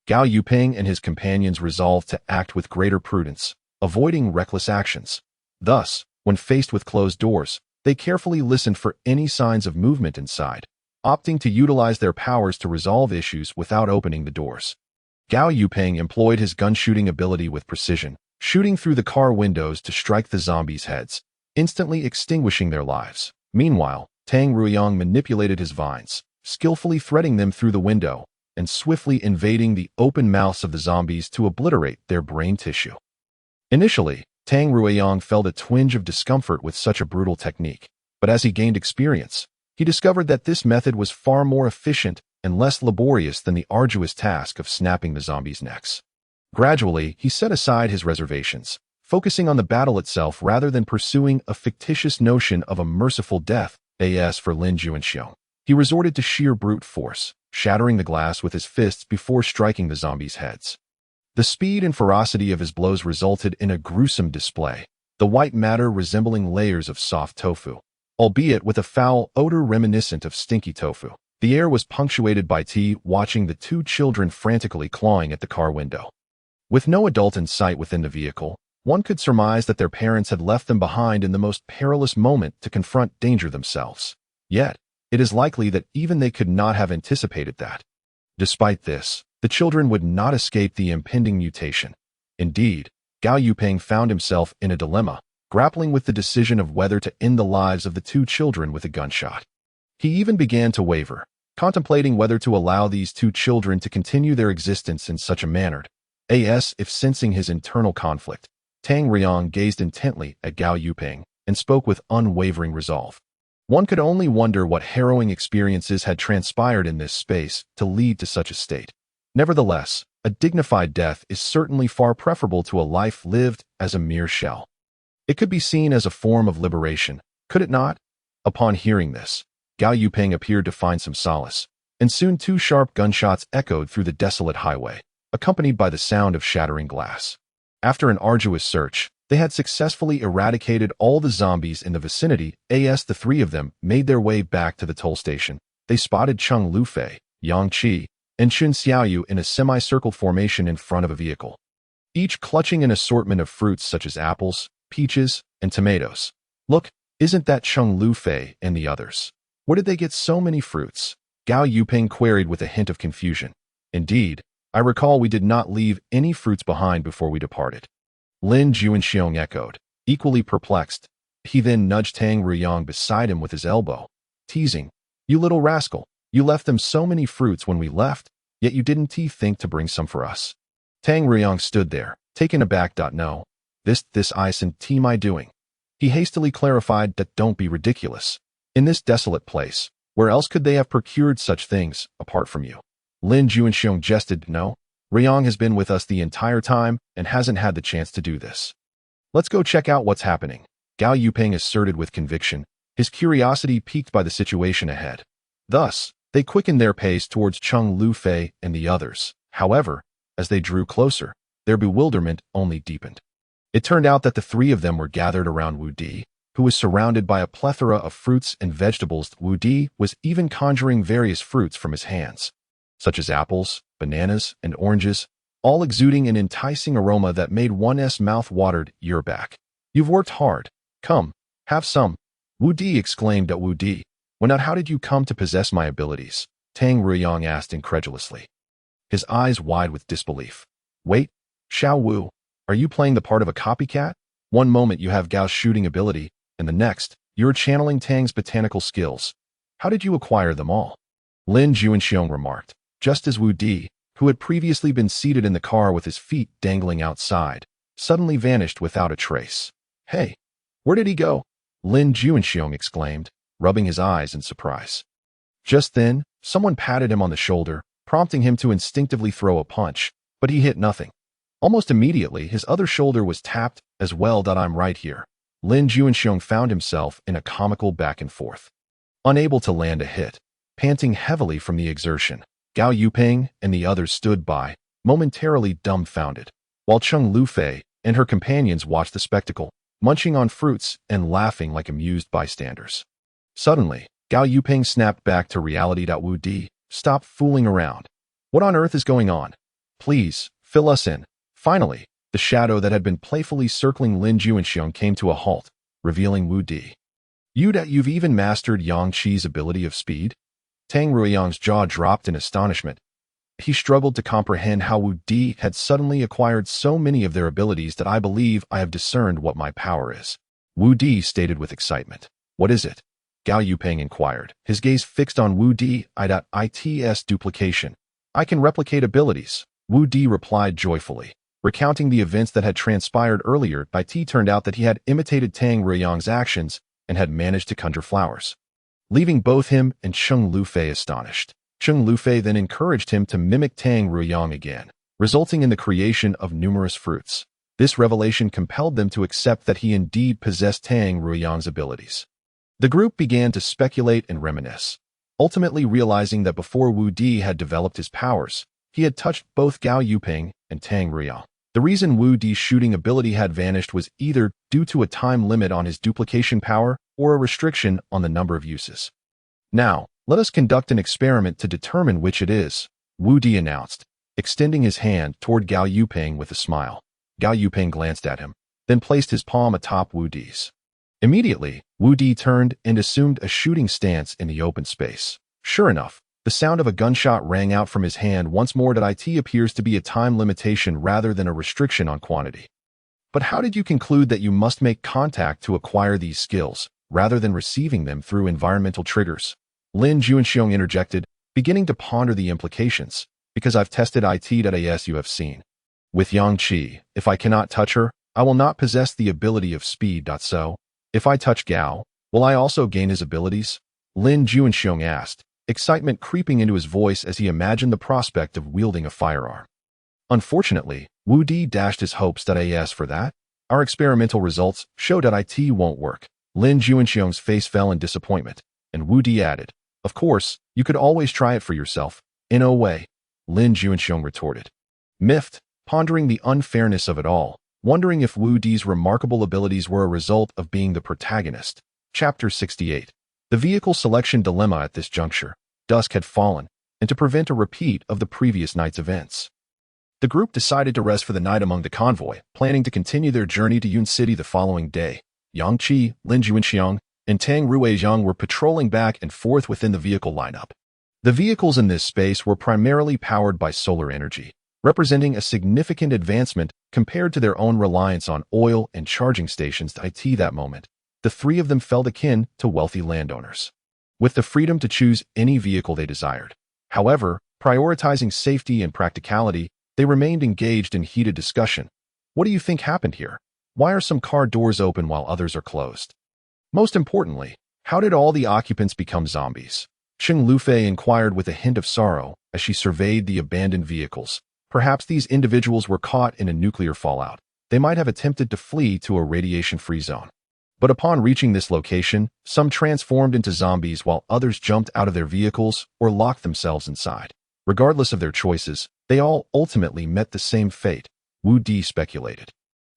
Gao Yuping and his companions resolved to act with greater prudence, avoiding reckless actions. Thus, when faced with closed doors, they carefully listened for any signs of movement inside, opting to utilize their powers to resolve issues without opening the doors. Gao Yuping employed his gun-shooting ability with precision, shooting through the car windows to strike the zombies' heads, instantly extinguishing their lives. Meanwhile, Tang Riyong manipulated his vines, skillfully threading them through the window and swiftly invading the open mouths of the zombies to obliterate their brain tissue. Initially, Tang Riyong felt a twinge of discomfort with such a brutal technique, but as he gained experience, he discovered that this method was far more efficient and less laborious than the arduous task of snapping the zombies' necks. Gradually, he set aside his reservations, focusing on the battle itself rather than pursuing a fictitious notion of a merciful death. As for Lin Juanxiong, he resorted to sheer brute force, shattering the glass with his fists before striking the zombies' heads. The speed and ferocity of his blows resulted in a gruesome display, the white matter resembling layers of soft tofu, albeit with a foul odor reminiscent of stinky tofu. The air was punctuated by T watching the two children frantically clawing at the car window. With no adult in sight within the vehicle, one could surmise that their parents had left them behind in the most perilous moment to confront danger themselves. Yet, it is likely that even they could not have anticipated that. Despite this, the children would not escape the impending mutation. Indeed, Gao Yuping found himself in a dilemma, grappling with the decision of whether to end the lives of the two children with a gunshot. He even began to waver, contemplating whether to allow these two children to continue their existence in such a manner. If sensing his internal conflict, Tang Riyong gazed intently at Gao Yuping and spoke with unwavering resolve. One could only wonder what harrowing experiences had transpired in this space to lead to such a state. Nevertheless, a dignified death is certainly far preferable to a life lived as a mere shell. It could be seen as a form of liberation, could it not? Upon hearing this, Gao Yuping appeared to find some solace, and soon two sharp gunshots echoed through the desolate highway, accompanied by the sound of shattering glass. After an arduous search, they had successfully eradicated all the zombies in the vicinity. The three of them made their way back to the toll station. They spotted Cheng Lufei, Yang Qi, and Chun Xiaoyu in a semicircle formation in front of a vehicle, each clutching an assortment of fruits such as apples, peaches, and tomatoes. "Look, isn't that Cheng Lufei and the others? Where did they get so many fruits?" Gao Yuping queried with a hint of confusion. "Indeed, I recall we did not leave any fruits behind before we departed." Lin Juanxiong echoed, equally perplexed. He then nudged Tang Riyong beside him with his elbow, teasing, "You little rascal, you left them so many fruits when we left, yet you didn't think to bring some for us." Tang Riyong stood there, taken aback. "No, this isn't my doing." He hastily clarified that don't be ridiculous. In this desolate place, where else could they have procured such things, apart from you? Lin Juanxiong jested. "No, Riyong has been with us the entire time and hasn't had the chance to do this. Let's go check out what's happening," Gao Yuping asserted with conviction, his curiosity piqued by the situation ahead. Thus, they quickened their pace towards Chung Lufei and the others. However, as they drew closer, their bewilderment only deepened. It turned out that the three of them were gathered around Wu Di, who was surrounded by a plethora of fruits and vegetables. Wu Di was even conjuring various fruits from his hands, such as apples, bananas, and oranges, all exuding an enticing aroma that made one's mouth watered. "You're back. You've worked hard. Come, have some," Wu Di exclaimed at Wu Di. "When not, how did you come to possess my abilities?" Tang Ruyang asked incredulously, his eyes wide with disbelief. "Wait, Xiao Wu, are you playing the part of a copycat? One moment you have Gao's shooting ability, and the next, you're channeling Tang's botanical skills. How did you acquire them all?" Lin Juanxiong remarked, just as Wu Di, who had previously been seated in the car with his feet dangling outside, suddenly vanished without a trace. "Hey, where did he go?" Lin Juanxiong exclaimed, rubbing his eyes in surprise. Just then, someone patted him on the shoulder, prompting him to instinctively throw a punch, but he hit nothing. Almost immediately, his other shoulder was tapped as well. "I'm right here." Lin Juanxiong found himself in a comical back and forth, unable to land a hit, panting heavily from the exertion. Gao Yuping and the others stood by, momentarily dumbfounded, while Chung Lufei and her companions watched the spectacle, munching on fruits and laughing like amused bystanders. Suddenly, Gao Yuping snapped back to reality. "Wu Di, stop fooling around. What on earth is going on? Please, fill us in." Finally, the shadow that had been playfully circling Lin Juanxiong came to a halt, revealing Wu Di. "You've even mastered Yang Qi's ability of speed?" Tang Ruyang's jaw dropped in astonishment. He struggled to comprehend how Wu Di had suddenly acquired so many of their abilities. "I believe I have discerned what my power is," Wu Di stated with excitement. "What is it?" Gao Yuping inquired, his gaze fixed on Wu Di. "It's duplication. I can replicate abilities," Wu Di replied joyfully, recounting the events that had transpired earlier. It turned out that he had imitated Tang Ruyang's actions and had managed to conjure flowers, leaving both him and Chung Lufei astonished. Chung Lufei then encouraged him to mimic Tang Ruyang again, resulting in the creation of numerous fruits. This revelation compelled them to accept that he indeed possessed Tang Ruyang's abilities. The group began to speculate and reminisce, ultimately realizing that before Wu Di had developed his powers, he had touched both Gao Yuping and Tang Ruyang. The reason Wu Di's shooting ability had vanished was either due to a time limit on his duplication power or a restriction on the number of uses. "Now, let us conduct an experiment to determine which it is," Wu Di announced, extending his hand toward Gao Yuping with a smile. Gao Yuping glanced at him, then placed his palm atop Wu Di's. Immediately, Wu Di turned and assumed a shooting stance in the open space. Sure enough, the sound of a gunshot rang out from his hand once more. "It appears to be a time limitation rather than a restriction on quantity." "But how did you conclude that you must make contact to acquire these skills, rather than receiving them through environmental triggers?" Lin Juanxiong interjected, beginning to ponder the implications. "Because I've tested it. As you have seen. With Yang Qi, if I cannot touch her, I will not possess the ability of speed. So, if I touch Gao, will I also gain his abilities?" Lin Juanxiong asked, excitement creeping into his voice as he imagined the prospect of wielding a firearm. Unfortunately, Wu Di dashed his hopes. "As for that, our experimental results show that it won't work." Lin Juanxiong's face fell in disappointment, and Wu Di added, "Of course, you could always try it for yourself." "In no way," Lin Juanxiong retorted, miffed, pondering the unfairness of it all, wondering if Wu Di's remarkable abilities were a result of being the protagonist. Chapter 68. The vehicle selection dilemma. At this juncture, dusk had fallen, and to prevent a repeat of the previous night's events, the group decided to rest for the night among the convoy, planning to continue their journey to Yun City the following day. Yang Qi, Lin Juanxiong, and Tang Ruizhang were patrolling back and forth within the vehicle lineup. The vehicles in this space were primarily powered by solar energy, representing a significant advancement compared to their own reliance on oil and charging stations. That moment, the three of them felt akin to wealthy landowners, with the freedom to choose any vehicle they desired. However, prioritizing safety and practicality, they remained engaged in heated discussion. "What do you think happened here? Why are some car doors open while others are closed? Most importantly, how did all the occupants become zombies?" Chung Lufei inquired with a hint of sorrow as she surveyed the abandoned vehicles. Perhaps these individuals were caught in a nuclear fallout. They might have attempted to flee to a radiation-free zone. But upon reaching this location, some transformed into zombies while others jumped out of their vehicles or locked themselves inside. Regardless of their choices, they all ultimately met the same fate, Wu Di speculated.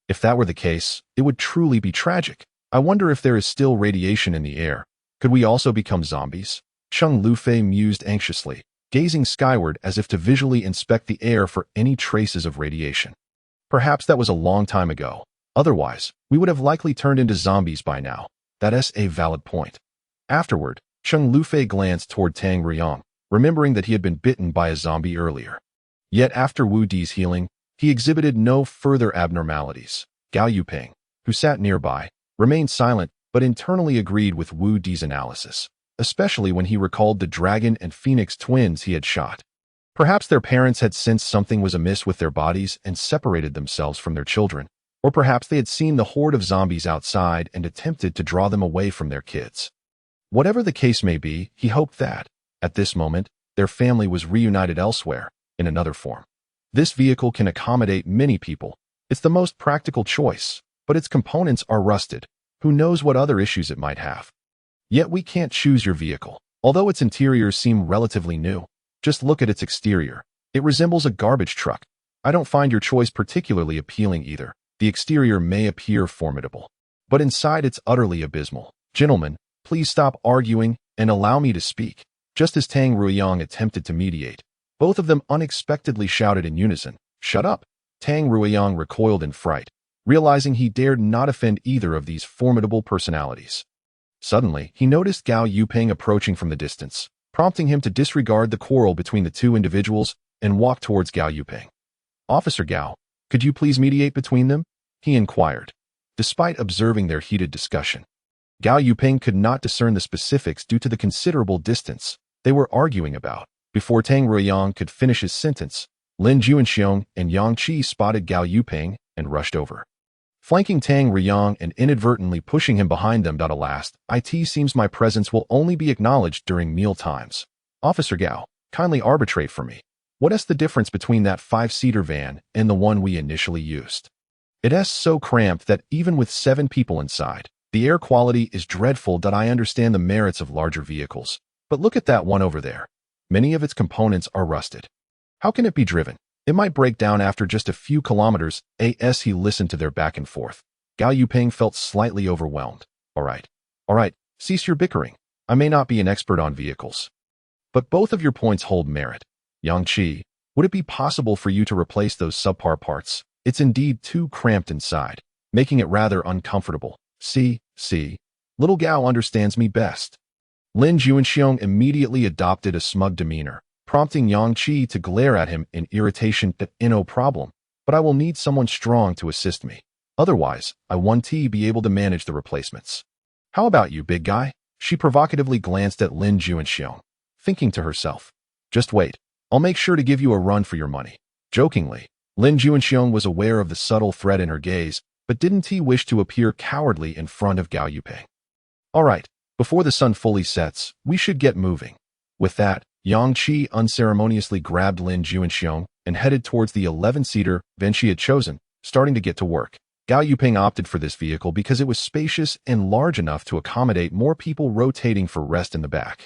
If that were the case, it would truly be tragic. I wonder if there is still radiation in the air. Could we also become zombies? Cheng Lufei mused anxiously, gazing skyward as if to visually inspect the air for any traces of radiation. Perhaps that was a long time ago. Otherwise, we would have likely turned into zombies by now. That's a valid point. Afterward, Cheng Lufei glanced toward Tang Ruyang, remembering that he had been bitten by a zombie earlier. Yet after Wu Di's healing, he exhibited no further abnormalities. Gao Yuping, who sat nearby, remained silent but internally agreed with Wu Di's analysis, especially when he recalled the dragon and phoenix twins he had shot. Perhaps their parents had sensed something was amiss with their bodies and separated themselves from their children, or perhaps they had seen the horde of zombies outside and attempted to draw them away from their kids. Whatever the case may be, he hoped that, at this moment, their family was reunited elsewhere, in another form. This vehicle can accommodate many people. It's the most practical choice, but its components are rusted. Who knows what other issues it might have? Yet we can't choose your vehicle. Although its interiors seem relatively new, just look at its exterior. It resembles a garbage truck. I don't find your choice particularly appealing either. The exterior may appear formidable, but inside it's utterly abysmal. Gentlemen, please stop arguing and allow me to speak. Just as Tang Ruyang attempted to mediate, both of them unexpectedly shouted in unison, "Shut up!" Tang Ruyang recoiled in fright, realizing he dared not offend either of these formidable personalities. Suddenly, he noticed Gao Yuping approaching from the distance, prompting him to disregard the quarrel between the two individuals and walk towards Gao Yuping. "Officer Gao, could you please mediate between them?" he inquired. Despite observing their heated discussion, Gao Yuping could not discern the specifics due to the considerable distance they were arguing about. Before Tang Ruyang could finish his sentence, Lin Juanxiong and Yang Qi spotted Gao Yuping and rushed over, flanking Tang Ruyang and inadvertently pushing him behind them. Alas, it seems my presence will only be acknowledged during meal times. Officer Gao, kindly arbitrate for me. What is the difference between that 5-seater van and the one we initially used? It is so cramped that even with 7 people inside, the air quality is dreadful. I understand the merits of larger vehicles, but look at that one over there. Many of its components are rusted. How can it be driven? It might break down after just a few kilometers. As he listened to their back and forth, Gao Yuping felt slightly overwhelmed. All right, cease your bickering. I may not be an expert on vehicles, but both of your points hold merit. Yang Qi, would it be possible for you to replace those subpar parts? It's indeed too cramped inside, making it rather uncomfortable. See, little Gao understands me best. Lin Juanxiong immediately adopted a smug demeanor, prompting Yang Qi to glare at him in irritation. No problem, but I will need someone strong to assist me. Otherwise, I won't be able to manage the replacements. How about you, big guy? She provocatively glanced at Lin Juanxiong, thinking to herself, just wait, I'll make sure to give you a run for your money. Jokingly, Lin Juanxiong was aware of the subtle threat in her gaze, but didn't he wish to appear cowardly in front of Gao Yuping? All right, before the sun fully sets, we should get moving. With that, Yang Qi unceremoniously grabbed Lin Juanxiong and headed towards the 11-seater van she had chosen, starting to get to work. Gao Yuping opted for this vehicle because it was spacious and large enough to accommodate more people rotating for rest in the back.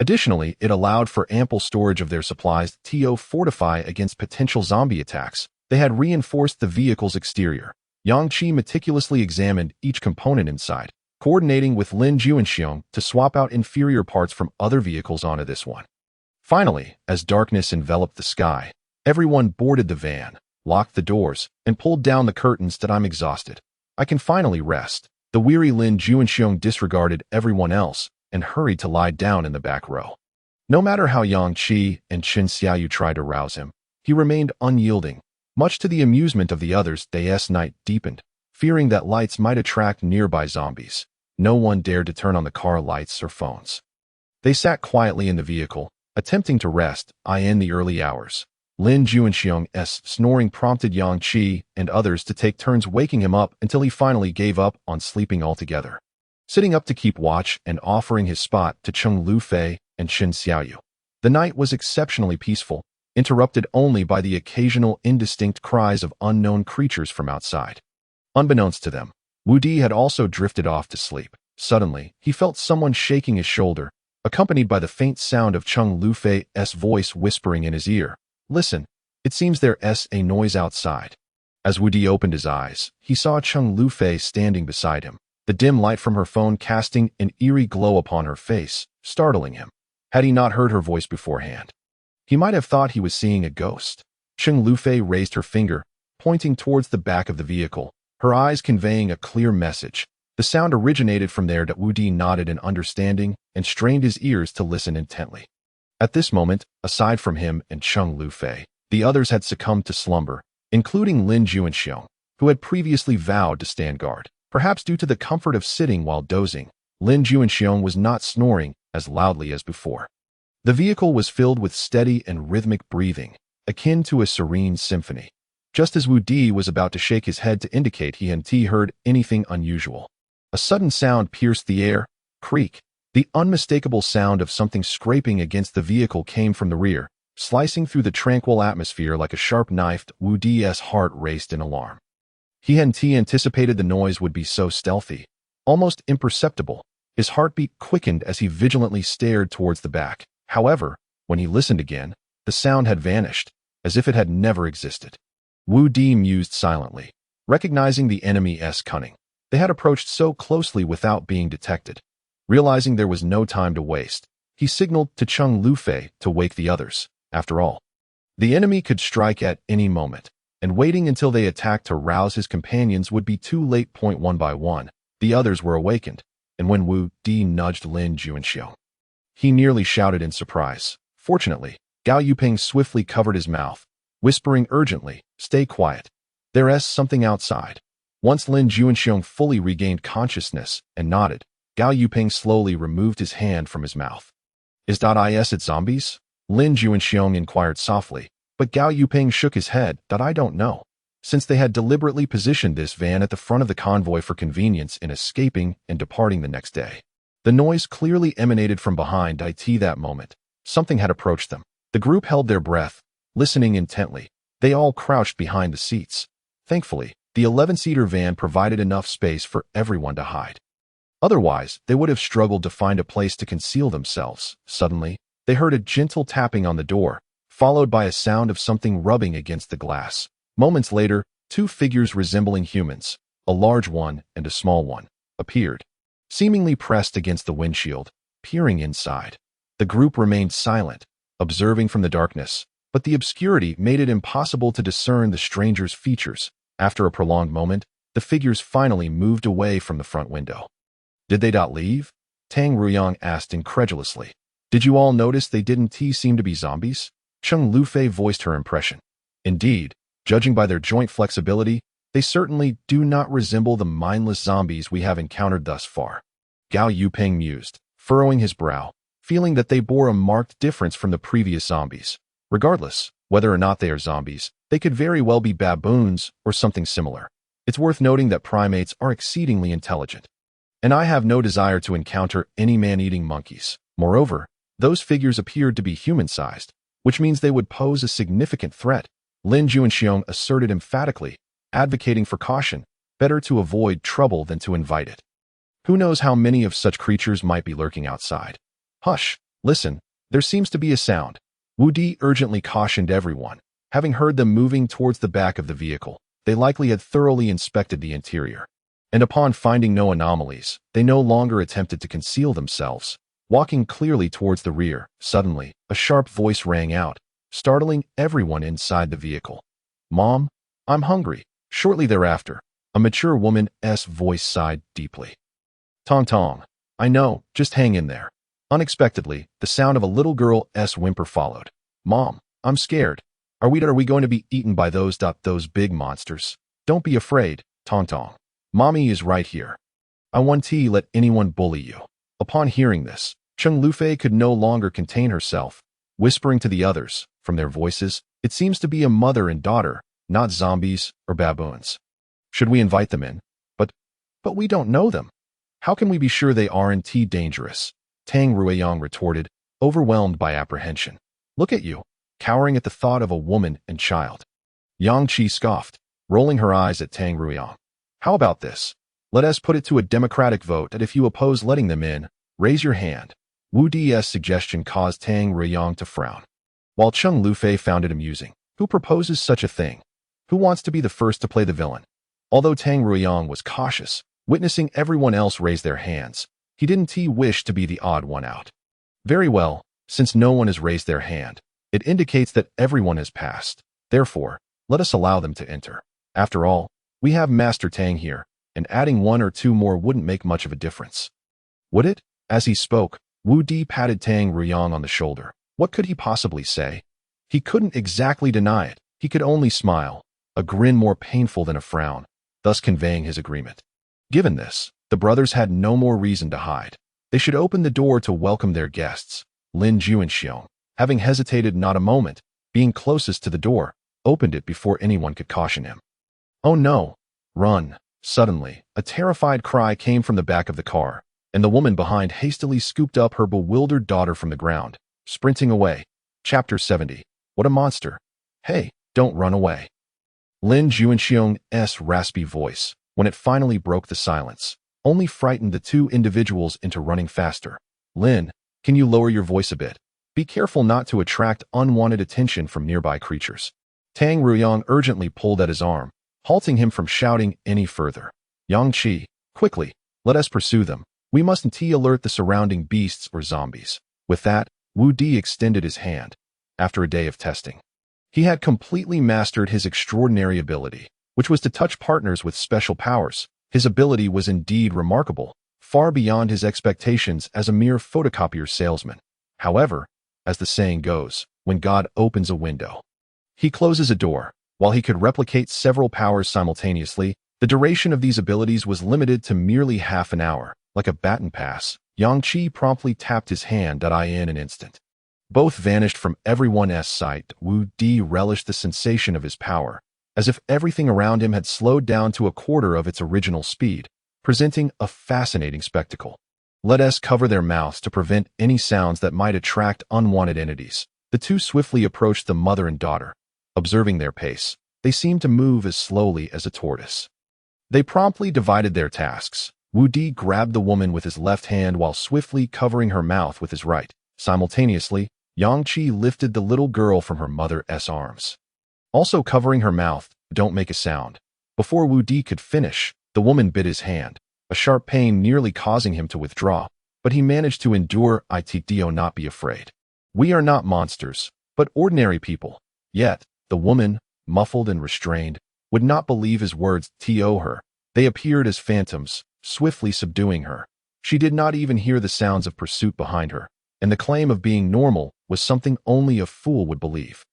Additionally, it allowed for ample storage of their supplies to fortify against potential zombie attacks. They had reinforced the vehicle's exterior. Yang Qi meticulously examined each component inside, coordinating with Lin Juanxiong to swap out inferior parts from other vehicles onto this one. Finally, as darkness enveloped the sky, everyone boarded the van, locked the doors, and pulled down the curtains. I'm exhausted. I can finally rest. The weary Lin Juanxiong disregarded everyone else and hurried to lie down in the back row. No matter how Yang Qi and Chen Xiaoyu tried to rouse him, he remained unyielding. Much to the amusement of the others, day's night deepened. Fearing that lights might attract nearby zombies, no one dared to turn on the car lights or phones. They sat quietly in the vehicle, attempting to rest. In the early hours, Lin Juanxiong's snoring prompted Yang Qi and others to take turns waking him up until he finally gave up on sleeping altogether, sitting up to keep watch and offering his spot to Cheng Lufei and Chen Xiaoyu. The night was exceptionally peaceful, interrupted only by the occasional indistinct cries of unknown creatures from outside. Unbeknownst to them, Wu Di had also drifted off to sleep. Suddenly, he felt someone shaking his shoulder, accompanied by the faint sound of Cheng Lufei's voice whispering in his ear. "Listen, it seems there's a noise outside." As Wu Di opened his eyes, he saw Cheng Lufei standing beside him, the dim light from her phone casting an eerie glow upon her face, startling him. Had he not heard her voice beforehand, he might have thought he was seeing a ghost. Cheng Lufei raised her finger, pointing towards the back of the vehicle, her eyes conveying a clear message. The sound originated from there. Wu Di nodded in understanding and strained his ears to listen intently. At this moment, aside from him and Cheng Lufei, the others had succumbed to slumber, including Lin Juanxiong, who had previously vowed to stand guard. Perhaps due to the comfort of sitting while dozing, Lin Juanxiong was not snoring as loudly as before. The vehicle was filled with steady and rhythmic breathing, akin to a serene symphony. Just as Wu Di was about to shake his head to indicate he hadn't heard anything unusual, a sudden sound pierced the air. Creak. The unmistakable sound of something scraping against the vehicle came from the rear, slicing through the tranquil atmosphere like a sharp knife. Wu Di's heart raced in alarm. He hadn't anticipated the noise would be so stealthy, almost imperceptible. His heartbeat quickened as he vigilantly stared towards the back. However, when he listened again, the sound had vanished, as if it had never existed. Wu Di mused silently, recognizing the enemy's cunning. They had approached so closely without being detected. Realizing there was no time to waste, he signaled to Cheng Lufei to wake the others. After all, the enemy could strike at any moment, and waiting until they attacked to rouse his companions would be too late. One by one, the others were awakened, and when Wu Di nudged Lin Juanxiong, he nearly shouted in surprise. Fortunately, Gao Yuping swiftly covered his mouth, whispering urgently, "Stay quiet. There's something outside." Once Lin Juanxiong fully regained consciousness and nodded, Gao Yuping slowly removed his hand from his mouth. "Is it zombies?" Lin Juanxiong inquired softly, but Gao Yuping shook his head. "I don't know." Since they had deliberately positioned this van at the front of the convoy for convenience in escaping and departing the next day, the noise clearly emanated from behind that moment. Something had approached them. The group held their breath, listening intently. They all crouched behind the seats. Thankfully, the 11-seater van provided enough space for everyone to hide. Otherwise, they would have struggled to find a place to conceal themselves. Suddenly, they heard a gentle tapping on the door, followed by a sound of something rubbing against the glass. Moments later, two figures resembling humans, a large one and a small one, appeared, seemingly pressed against the windshield, peering inside. The group remained silent, observing from the darkness, but the obscurity made it impossible to discern the stranger's features. After a prolonged moment, the figures finally moved away from the front window. "Did they not leave?" Tang Ruyang asked incredulously. "Did you all notice they didn't seem to be zombies?" Cheng Lufei voiced her impression. "Indeed, judging by their joint flexibility, they certainly do not resemble the mindless zombies we have encountered thus far." Gao Yuping mused, furrowing his brow, feeling that they bore a marked difference from the previous zombies. Regardless, whether or not they are zombies, they could very well be baboons or something similar. It's worth noting that primates are exceedingly intelligent, and I have no desire to encounter any man-eating monkeys. Moreover, those figures appeared to be human-sized, which means they would pose a significant threat. Lin Juanxiong asserted emphatically, advocating for caution. Better to avoid trouble than to invite it. Who knows how many of such creatures might be lurking outside? "Hush, listen, there seems to be a sound." Wu Di urgently cautioned everyone. Having heard them moving towards the back of the vehicle, they likely had thoroughly inspected the interior. And upon finding no anomalies, they no longer attempted to conceal themselves. Walking clearly towards the rear, suddenly, a sharp voice rang out, startling everyone inside the vehicle. "Mom, I'm hungry." Shortly thereafter, a mature woman's voice sighed deeply. "Tong Tong, I know, just hang in there." Unexpectedly, the sound of a little girl's whimper followed. "Mom, I'm scared. Are we going to be eaten by those big monsters?" "Don't be afraid, Tong Tong. Mommy is right here. I won't let anyone bully you." Upon hearing this, Cheng Lufei could no longer contain herself, whispering to the others, from their voices, "It seems to be a mother and daughter, not zombies or baboons. Should we invite them in? But we don't know them. How can we be sure they aren't dangerous?" Tang Ruyang retorted, overwhelmed by apprehension. "Look at you, cowering at the thought of a woman and child." Yang Qi scoffed, rolling her eyes at Tang Ruyang. "How about this? Let us put it to a democratic vote that if you oppose letting them in, raise your hand. Wu Di's suggestion caused Tang Ruyang to frown. While Cheng Lufei found it amusing. Who proposes such a thing? Who wants to be the first to play the villain? Although Tang Ruyang was cautious, witnessing everyone else raise their hands, he didn't wish to be the odd one out. Very well, since no one has raised their hand, it indicates that everyone has passed. Therefore, let us allow them to enter. After all, we have Master Tang here, and adding one or two more wouldn't make much of a difference. Would it? As he spoke, Wu Di patted Tang Ruyang on the shoulder. What could he possibly say? He couldn't exactly deny it. He could only smile, a grin more painful than a frown, thus conveying his agreement. Given this, the brothers had no more reason to hide. They should open the door to welcome their guests. Lin Juanxiong, having hesitated not a moment, being closest to the door, opened it before anyone could caution him. Oh no! Run! Suddenly, a terrified cry came from the back of the car, and the woman behind hastily scooped up her bewildered daughter from the ground, sprinting away. Chapter 70. What a monster! Hey, don't run away. Lin Juanxiong's raspy voice, when it finally broke the silence, only frightened the two individuals into running faster. Lin, can you lower your voice a bit? Be careful not to attract unwanted attention from nearby creatures. Tang Ruyang urgently pulled at his arm, halting him from shouting any further. Yang Qi, quickly, let us pursue them. We mustn't alert the surrounding beasts or zombies. With that, Wu Di extended his hand. After a day of testing, he had completely mastered his extraordinary ability, which was to touch partners with special powers. His ability was indeed remarkable, far beyond his expectations as a mere photocopier salesman. However, as the saying goes, when God opens a window, he closes a door. While he could replicate several powers simultaneously, the duration of these abilities was limited to merely half an hour. Like a baton pass, Yang Qi promptly tapped his hand in an instant. Both vanished from everyone's sight. Wu Di relished the sensation of his power, as if everything around him had slowed down to a quarter of its original speed, presenting a fascinating spectacle. Let us cover their mouths to prevent any sounds that might attract unwanted entities. The two swiftly approached the mother and daughter. Observing their pace, they seemed to move as slowly as a tortoise. They promptly divided their tasks. Wu Di grabbed the woman with his left hand while swiftly covering her mouth with his right. Simultaneously, Yang Qi lifted the little girl from her mother's arms. Also covering her mouth, don't make a sound. Before Wu Di could finish, the woman bit his hand, a sharp pain nearly causing him to withdraw, but he managed to endure. Do not be afraid. We are not monsters, but ordinary people. Yet, the woman, muffled and restrained, would not believe his words. Her. They appeared as phantoms, swiftly subduing her. She did not even hear the sounds of pursuit behind her, and the claim of being normal was something only a fool would believe.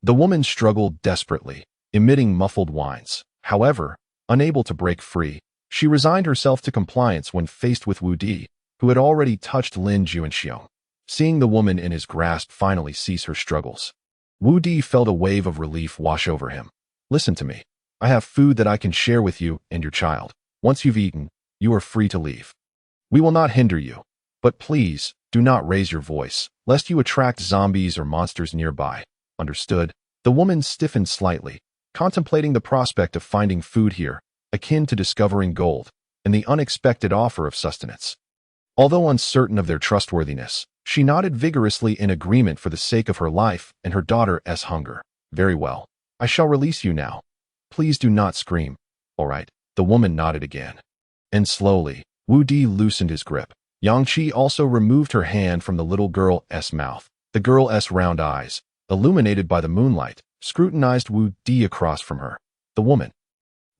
The woman struggled desperately, emitting muffled whines. However, unable to break free, she resigned herself to compliance when faced with Wu Di, who had already touched Lin Juanxiong. Seeing the woman in his grasp finally cease her struggles, Wu Di felt a wave of relief wash over him. Listen to me. I have food that I can share with you and your child. Once you've eaten, you are free to leave. We will not hinder you. But please, do not raise your voice, lest you attract zombies or monsters nearby. Understood? The woman stiffened slightly, contemplating the prospect of finding food here, akin to discovering gold, and the unexpected offer of sustenance. Although uncertain of their trustworthiness, she nodded vigorously in agreement for the sake of her life and her daughter's hunger. Very well. I shall release you now. Please do not scream. All right. The woman nodded again. And slowly, Wu Di loosened his grip. Yang Qi also removed her hand from the little girl's mouth. The girl's round eyes, illuminated by the moonlight, scrutinized Wu Di across from her. The woman,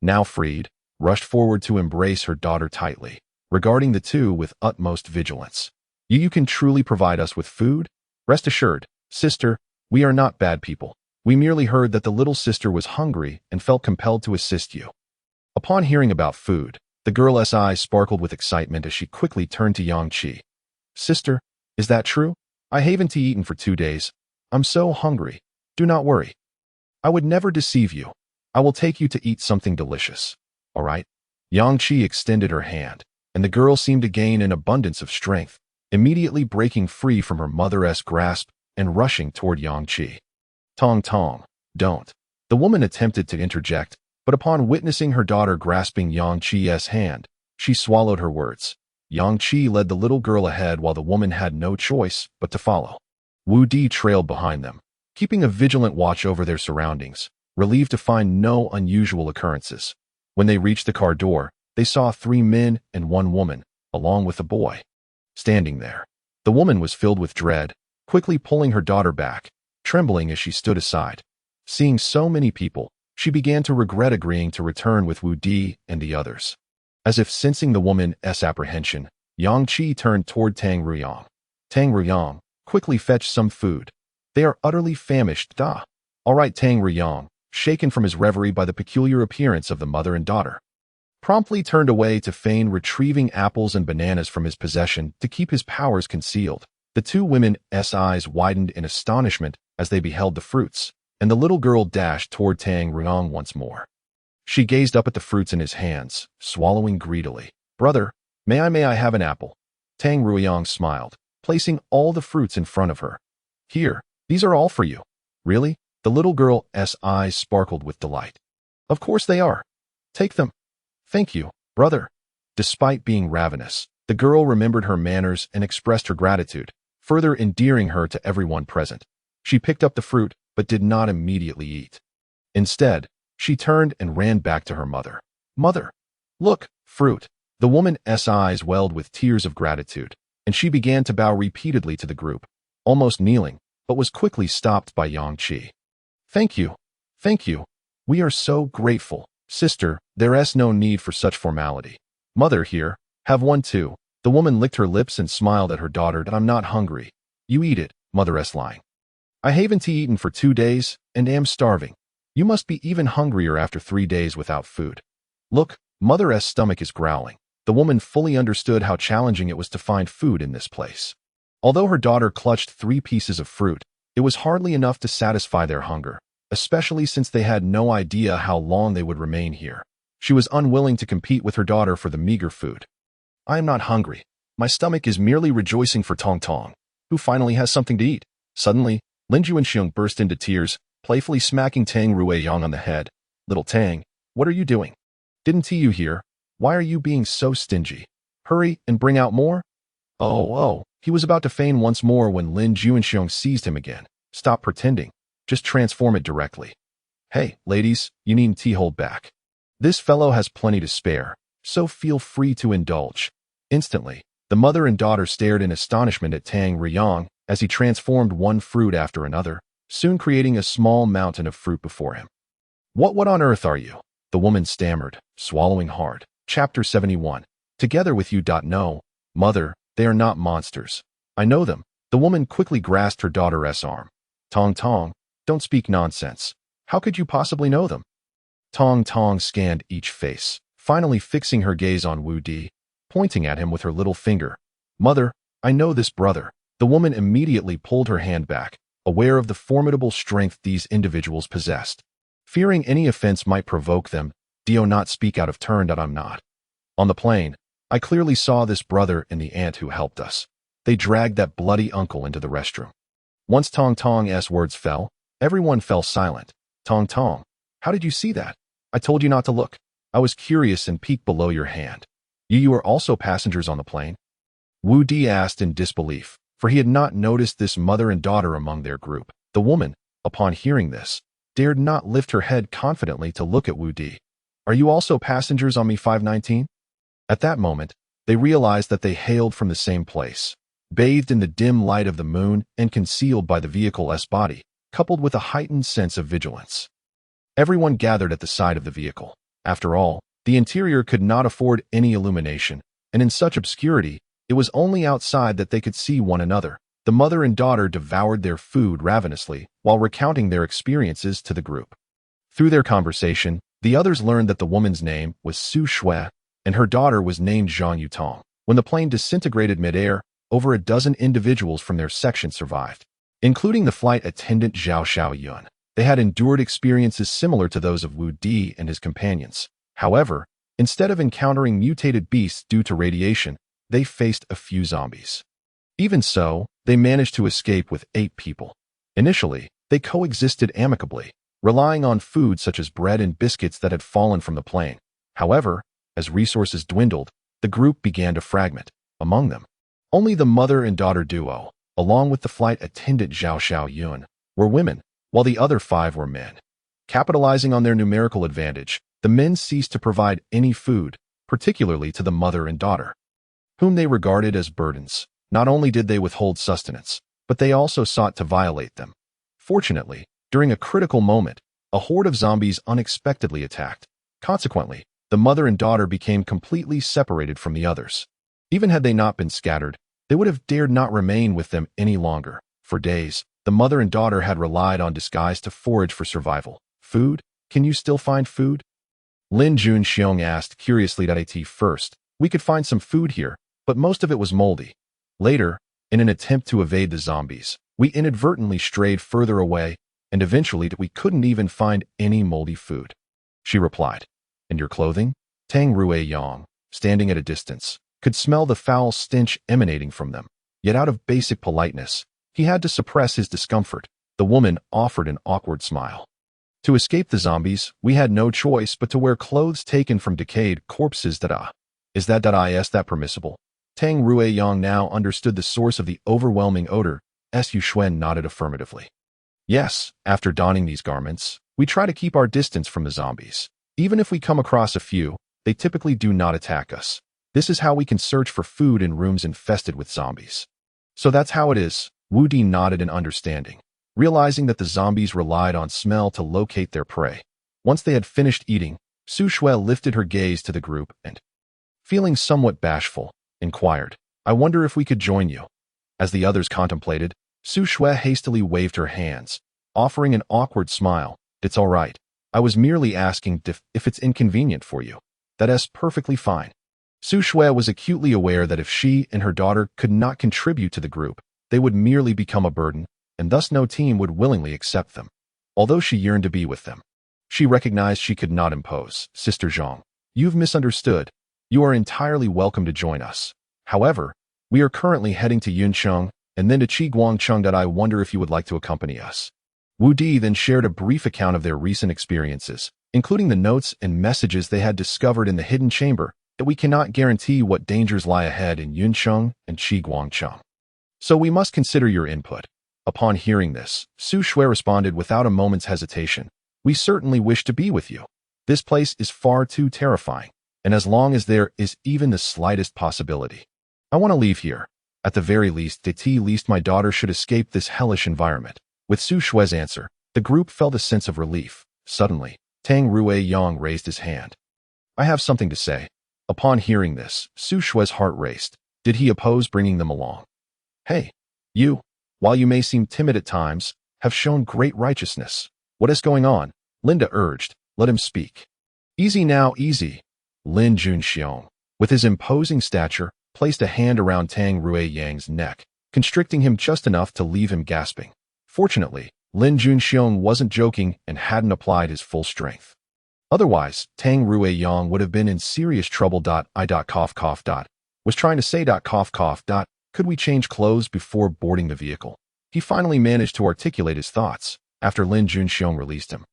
now freed, rushed forward to embrace her daughter tightly, regarding the two with utmost vigilance. You can truly provide us with food? Rest assured, sister, we are not bad people. We merely heard that the little sister was hungry and felt compelled to assist you. Upon hearing about food, the girl's eyes sparkled with excitement as she quickly turned to Yang Qi. Sister, is that true? I haven't eaten for 2 days. I'm so hungry. Do not worry. I would never deceive you. I will take you to eat something delicious. All right? Yang Qi extended her hand, and the girl seemed to gain an abundance of strength, immediately breaking free from her mother's grasp and rushing toward Yang Qi. Tong Tong, don't. The woman attempted to interject, but upon witnessing her daughter grasping Yang Qi's hand, She swallowed her words. Yang Qi led the little girl ahead while the woman had no choice but to follow. Wu Di trailed behind them, keeping a vigilant watch over their surroundings, relieved to find no unusual occurrences. When they reached the car door, they saw 3 men and 1 woman, along with a boy, standing there. The woman was filled with dread, quickly pulling her daughter back, trembling as she stood aside. Seeing so many people, she began to regret agreeing to return with Wu Di and the others. As if sensing the woman's apprehension, Yang Qi turned toward Tang Ruyang. Tang Ruyang, quickly fetch some food. They are utterly famished, da. All right, Tang Ruyang, shaken from his reverie by the peculiar appearance of the mother and daughter, promptly turned away to feign retrieving apples and bananas from his possession to keep his powers concealed. The 2 women's eyes widened in astonishment as they beheld the fruits, and the little girl dashed toward Tang Ruyang once more. She gazed up at the fruits in his hands, swallowing greedily. Brother, may I have an apple? Tang Ruyang smiled, placing all the fruits in front of her. Here, these are all for you. Really? The little girl's eyes sparkled with delight. Of course they are. Take them. Thank you, brother. Despite being ravenous, the girl remembered her manners and expressed her gratitude, further endearing her to everyone present. She picked up the fruit, but did not immediately eat. Instead, she turned and ran back to her mother. Mother, look, fruit. The woman's eyes welled with tears of gratitude, and she began to bow repeatedly to the group, almost kneeling, but was quickly stopped by Yang Qi. Thank you. Thank you. We are so grateful. Sister, there's no need for such formality. Mother here, have one too. The woman licked her lips and smiled at her daughter. I'm not hungry. You eat it, mother's lying. I haven't eaten for 2 days, and am starving. You must be even hungrier after 3 days without food. Look, mother's stomach is growling. The woman fully understood how challenging it was to find food in this place. Although her daughter clutched 3 pieces of fruit, it was hardly enough to satisfy their hunger, especially since they had no idea how long they would remain here. She was unwilling to compete with her daughter for the meager food. I am not hungry. My stomach is merely rejoicing for Tong Tong, who finally has something to eat. Suddenly, Lin Juanxiong burst into tears, playfully smacking Tang Ruiyang on the head. Little Tang, what are you doing? Didn't you hear? Why are you being so stingy? Hurry and bring out more? Oh. He was about to feign once more when Lin Juanxiong seized him again. Stop pretending. Just transform it directly. Hey, ladies, you needn't hold back. This fellow has plenty to spare, so feel free to indulge. Instantly, the mother and daughter stared in astonishment at Tang Ruyang as he transformed one fruit after another, soon creating a small mountain of fruit before him. What on earth are you? The woman stammered, swallowing hard. Chapter 71. Together with you. No, mother, they are not monsters. I know them. The woman quickly grasped her daughter's arm. Tong Tong, don't speak nonsense. How could you possibly know them? Tong Tong scanned each face, finally fixing her gaze on Wu Di, pointing at him with her little finger. Mother, I know this brother. The woman immediately pulled her hand back, aware of the formidable strength these individuals possessed. Fearing any offense might provoke them, do not speak out of turn. I'm not. On the plane, I clearly saw this brother and the aunt who helped us. They dragged that bloody uncle into the restroom. Once Tong Tong's words fell, everyone fell silent. Tong Tong, how did you see that? I told you not to look. I was curious and peeked below your hand. You are also passengers on the plane? Wu Di asked in disbelief, for he had not noticed this mother and daughter among their group. The woman, upon hearing this, dared not lift her head confidently to look at Wu Di. Are you also passengers on Me 519? At that moment, they realized that they hailed from the same place, bathed in the dim light of the moon and concealed by the vehicle's body, coupled with a heightened sense of vigilance. Everyone gathered at the side of the vehicle. After all, the interior could not afford any illumination, and in such obscurity, it was only outside that they could see one another. The mother and daughter devoured their food ravenously while recounting their experiences to the group. Through their conversation, the others learned that the woman's name was Su Shui, and her daughter was named Zhang Yutong. When the plane disintegrated midair, over a dozen individuals from their section survived, including the flight attendant Zhao Xiaoyun. They had endured experiences similar to those of Wu Di and his companions. However, instead of encountering mutated beasts due to radiation, they faced a few zombies. Even so, they managed to escape with 8 people. Initially, they coexisted amicably, relying on food such as bread and biscuits that had fallen from the plane. However, as resources dwindled, the group began to fragment. Among them, only the mother and daughter duo, along with the flight attendant Zhao Xiaoyun, were women, while the other 5 were men. Capitalizing on their numerical advantage, the men ceased to provide any food, particularly to the mother and daughter, whom they regarded as burdens. Not only did they withhold sustenance, but they also sought to violate them. Fortunately, during a critical moment, a horde of zombies unexpectedly attacked. Consequently, the mother and daughter became completely separated from the others. Even had they not been scattered, they would have dared not remain with them any longer. For days, the mother and daughter had relied on disguise to forage for survival. Food? Can you still find food? Lin Junxiong asked curiously. At first, we could find some food here, but most of it was moldy. Later, in an attempt to evade the zombies, we inadvertently strayed further away, and eventually we couldn't even find any moldy food. She replied. And your clothing? Tang Rueyang, standing at a distance, could smell the foul stench emanating from them. Yet out of basic politeness, he had to suppress his discomfort. The woman offered an awkward smile. To escape the zombies, we had no choice but to wear clothes taken from decayed corpses. Is that permissible? Tang Rueyang now understood the source of the overwhelming odor. Su Xuan nodded affirmatively. Yes, after donning these garments, we try to keep our distance from the zombies. Even if we come across a few, they typically do not attack us. This is how we can search for food in rooms infested with zombies. So that's how it is. Wu Di nodded in understanding, realizing that the zombies relied on smell to locate their prey. Once they had finished eating, Su Shui lifted her gaze to the group and, feeling somewhat bashful, inquired, I wonder if we could join you. As the others contemplated, Su Shui hastily waved her hands, offering an awkward smile. It's all right. I was merely asking if it's inconvenient for you. That's perfectly fine. Su Shui was acutely aware that if she and her daughter could not contribute to the group, they would merely become a burden, and thus no team would willingly accept them. Although she yearned to be with them, she recognized she could not impose. Sister Zhang, you've misunderstood. You are entirely welcome to join us. However, we are currently heading to Yuncheng and then to Qiguangcheng. I wonder if you would like to accompany us. Wu Di then shared a brief account of their recent experiences, including the notes and messages they had discovered in the hidden chamber. That we cannot guarantee what dangers lie ahead in Yuncheng and Qiguangcheng. So we must consider your input. Upon hearing this, Su Shui responded without a moment's hesitation. We certainly wish to be with you. This place is far too terrifying, and as long as there is even the slightest possibility, I want to leave here. At the very least, my daughter should escape this hellish environment. With Su Shui's answer, the group felt a sense of relief. Suddenly, Tang Rueyang raised his hand. I have something to say. Upon hearing this, Su Shui's heart raced. Did he oppose bringing them along? Hey, you, while you may seem timid at times, have shown great righteousness. What is going on? Linda urged. Let him speak. Easy now, easy. Lin Junxiong, with his imposing stature, placed a hand around Tang Rueyang's neck, constricting him just enough to leave him gasping. Fortunately, Lin Junxiong wasn't joking and hadn't applied his full strength. Otherwise, Tang Rueyang would have been in serious trouble. Was trying to say. Could we change clothes before boarding the vehicle? He finally managed to articulate his thoughts after Lin Junxiong released him.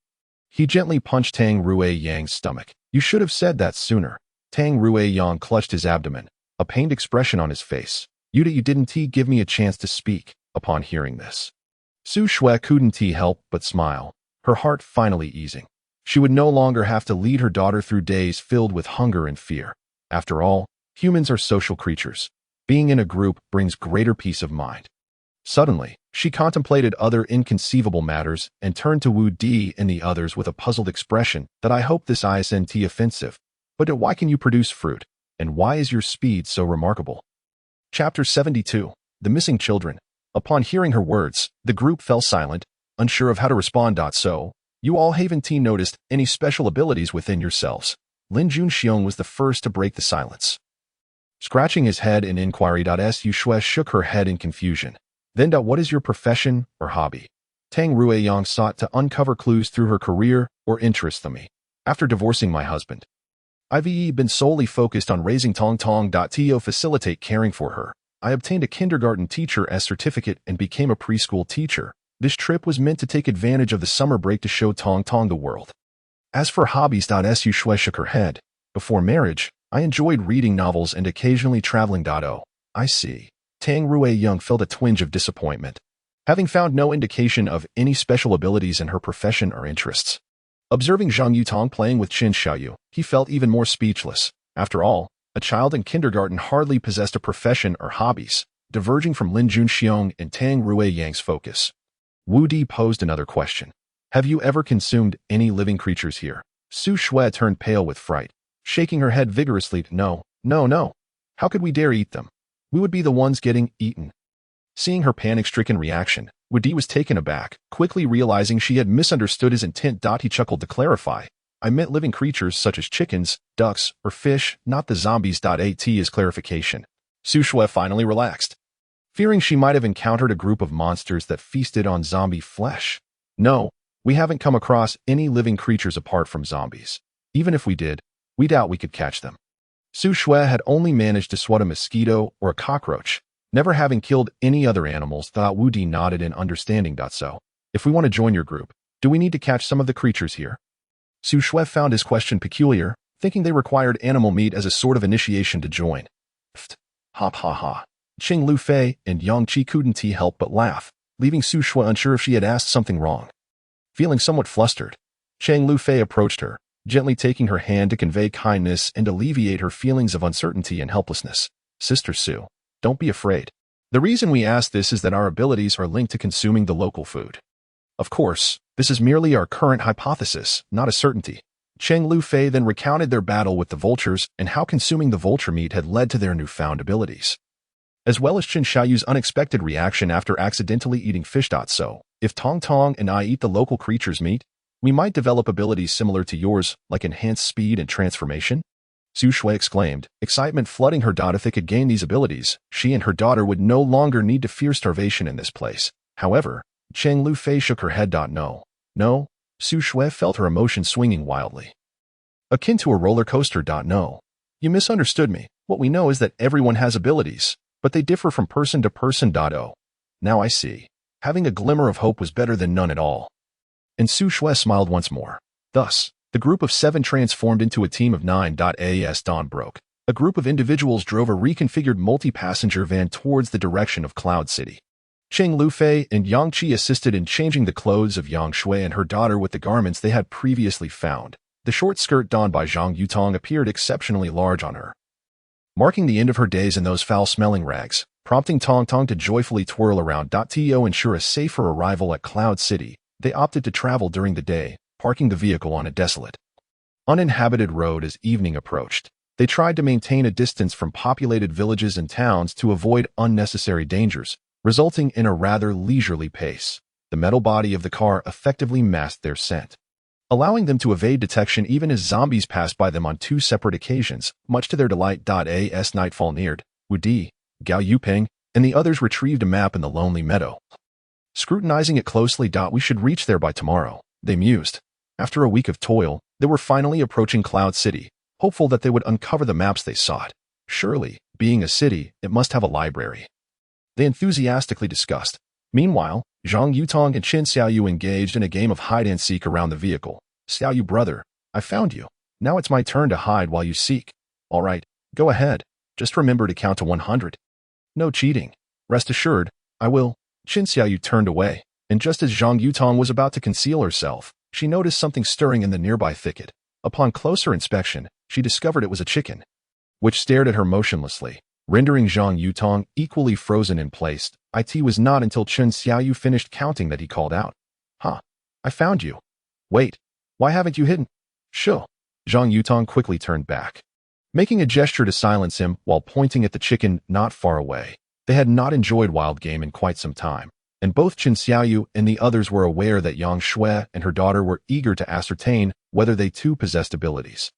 He gently punched Tang Rueyang's stomach. You should have said that sooner. Tang Rueyang clutched his abdomen, a pained expression on his face. You didn't give me a chance to speak. Upon hearing this, Su Shui couldn't help but smile, her heart finally easing. She would no longer have to lead her daughter through days filled with hunger and fear. After all, humans are social creatures. Being in a group brings greater peace of mind. Suddenly, she contemplated other inconceivable matters and turned to Wu Di and the others with a puzzled expression. I hope this isn't offensive. But why can you produce fruit? And why is your speed so remarkable? Chapter 72. The Missing Children. Upon hearing her words, the group fell silent, unsure of how to respond. So, you all haven't noticed any special abilities within yourselves. Lin Junxiong was the first to break the silence. Scratching his head in inquiry. Su Shui shook her head in confusion. Then, what is your profession or hobby? Tang Rueyang sought to uncover clues through her career or interests. After divorcing my husband, I've been solely focused on raising Tong Tong. To facilitate caring for her, I obtained a kindergarten teacher's certificate and became a preschool teacher. This trip was meant to take advantage of the summer break to show Tong Tong the world. As for hobbies. Su Shui shook her head. Before marriage, I enjoyed reading novels and occasionally traveling. Oh, I see. Tang Rui Young felt a twinge of disappointment, having found no indication of any special abilities in her profession or interests. Observing Zhang Yutong playing with Qin Xiaoyu, he felt even more speechless. After all, a child in kindergarten hardly possessed a profession or hobbies, diverging from Lin Junxiong and Tang Rui Yang's focus. Wu Di posed another question. Have you ever consumed any living creatures here? Su Shui turned pale with fright, shaking her head vigorously. No, no, no. How could we dare eat them? We would be the ones getting eaten. Seeing her panic-stricken reaction, Wu Di was taken aback, quickly realizing she had misunderstood his intent. He chuckled to clarify. I meant living creatures such as chickens, ducks, or fish, not the zombies. At his clarification. Su Shui finally relaxed, fearing she might have encountered a group of monsters that feasted on zombie flesh. No, we haven't come across any living creatures apart from zombies. Even if we did, we doubt we could catch them. Su Shui had only managed to swat a mosquito or a cockroach, never having killed any other animals. Wu Di nodded in understanding. So, if we want to join your group, do we need to catch some of the creatures here? Su Shui found his question peculiar, thinking they required animal meat as a sort of initiation to join. Pfft, hop ha ha. Qing Lu Fei and Yang Qi couldn't help but laugh, leaving Su Shui unsure if she had asked something wrong. Feeling somewhat flustered, Chang Lu Fei approached her, gently taking her hand to convey kindness and alleviate her feelings of uncertainty and helplessness. Sister Su, don't be afraid. The reason we ask this is that our abilities are linked to consuming the local food. Of course, this is merely our current hypothesis, not a certainty. Cheng Lu Fei then recounted their battle with the vultures and how consuming the vulture meat had led to their newfound abilities, as well as Qin Xiaoyu's unexpected reaction after accidentally eating fish. So, if Tong Tong and I eat the local creature's meat, we might develop abilities similar to yours, like enhanced speed and transformation? Su Shui exclaimed, excitement flooding her. If they could gain these abilities, she and her daughter would no longer need to fear starvation in this place. However, Cheng Lu Fei shook her head. No. Su Shui felt her emotion swinging wildly, akin to a roller coaster. No. You misunderstood me. What we know is that everyone has abilities, but they differ from person to person. Oh. Now I see. Having a glimmer of hope was better than none at all. And Su Shui smiled once more. Thus, the group of 7 transformed into a team of 9. As dawn broke, a group of individuals drove a reconfigured multi-passenger van towards the direction of Cloud City. Cheng Lu Fei and Yang Qi assisted in changing the clothes of Yang Shui and her daughter with the garments they had previously found. The short skirt donned by Zhang Yutong appeared exceptionally large on her, marking the end of her days in those foul-smelling rags, prompting Tong Tong to joyfully twirl around. To ensure a safer arrival at Cloud City, they opted to travel during the day, parking the vehicle on a desolate, uninhabited road as evening approached. They tried to maintain a distance from populated villages and towns to avoid unnecessary dangers, resulting in a rather leisurely pace. The metal body of the car effectively masked their scent, allowing them to evade detection even as zombies passed by them on 2 separate occasions, much to their delight. As nightfall neared, Wu Di, Gao Yuping, and the others retrieved a map in the lonely meadow. Scrutinizing it closely. We should reach there by tomorrow, they mused. After a week of toil, they were finally approaching Cloud City, hopeful that they would uncover the maps they sought. Surely, being a city, it must have a library, they enthusiastically discussed. Meanwhile, Zhang Yutong and Qin Xiaoyu engaged in a game of hide-and-seek around the vehicle. Xiaoyu brother, I found you. Now it's my turn to hide while you seek. All right, go ahead. Just remember to count to 100. No cheating. Rest assured, I will. Qin Xiaoyu turned away, and just as Zhang Yutong was about to conceal herself, she noticed something stirring in the nearby thicket. Upon closer inspection, she discovered it was a chicken, which stared at her motionlessly, rendering Zhang Yutong equally frozen in place. It was not until Qin Xiaoyu finished counting that he called out. Huh, I found you. Wait, why haven't you hidden? Sure. Zhang Yutong quickly turned back, making a gesture to silence him while pointing at the chicken not far away. They had not enjoyed wild game in quite some time, and both Qin Xiaoyu and the others were aware that Yang Shui and her daughter were eager to ascertain whether they too possessed abilities,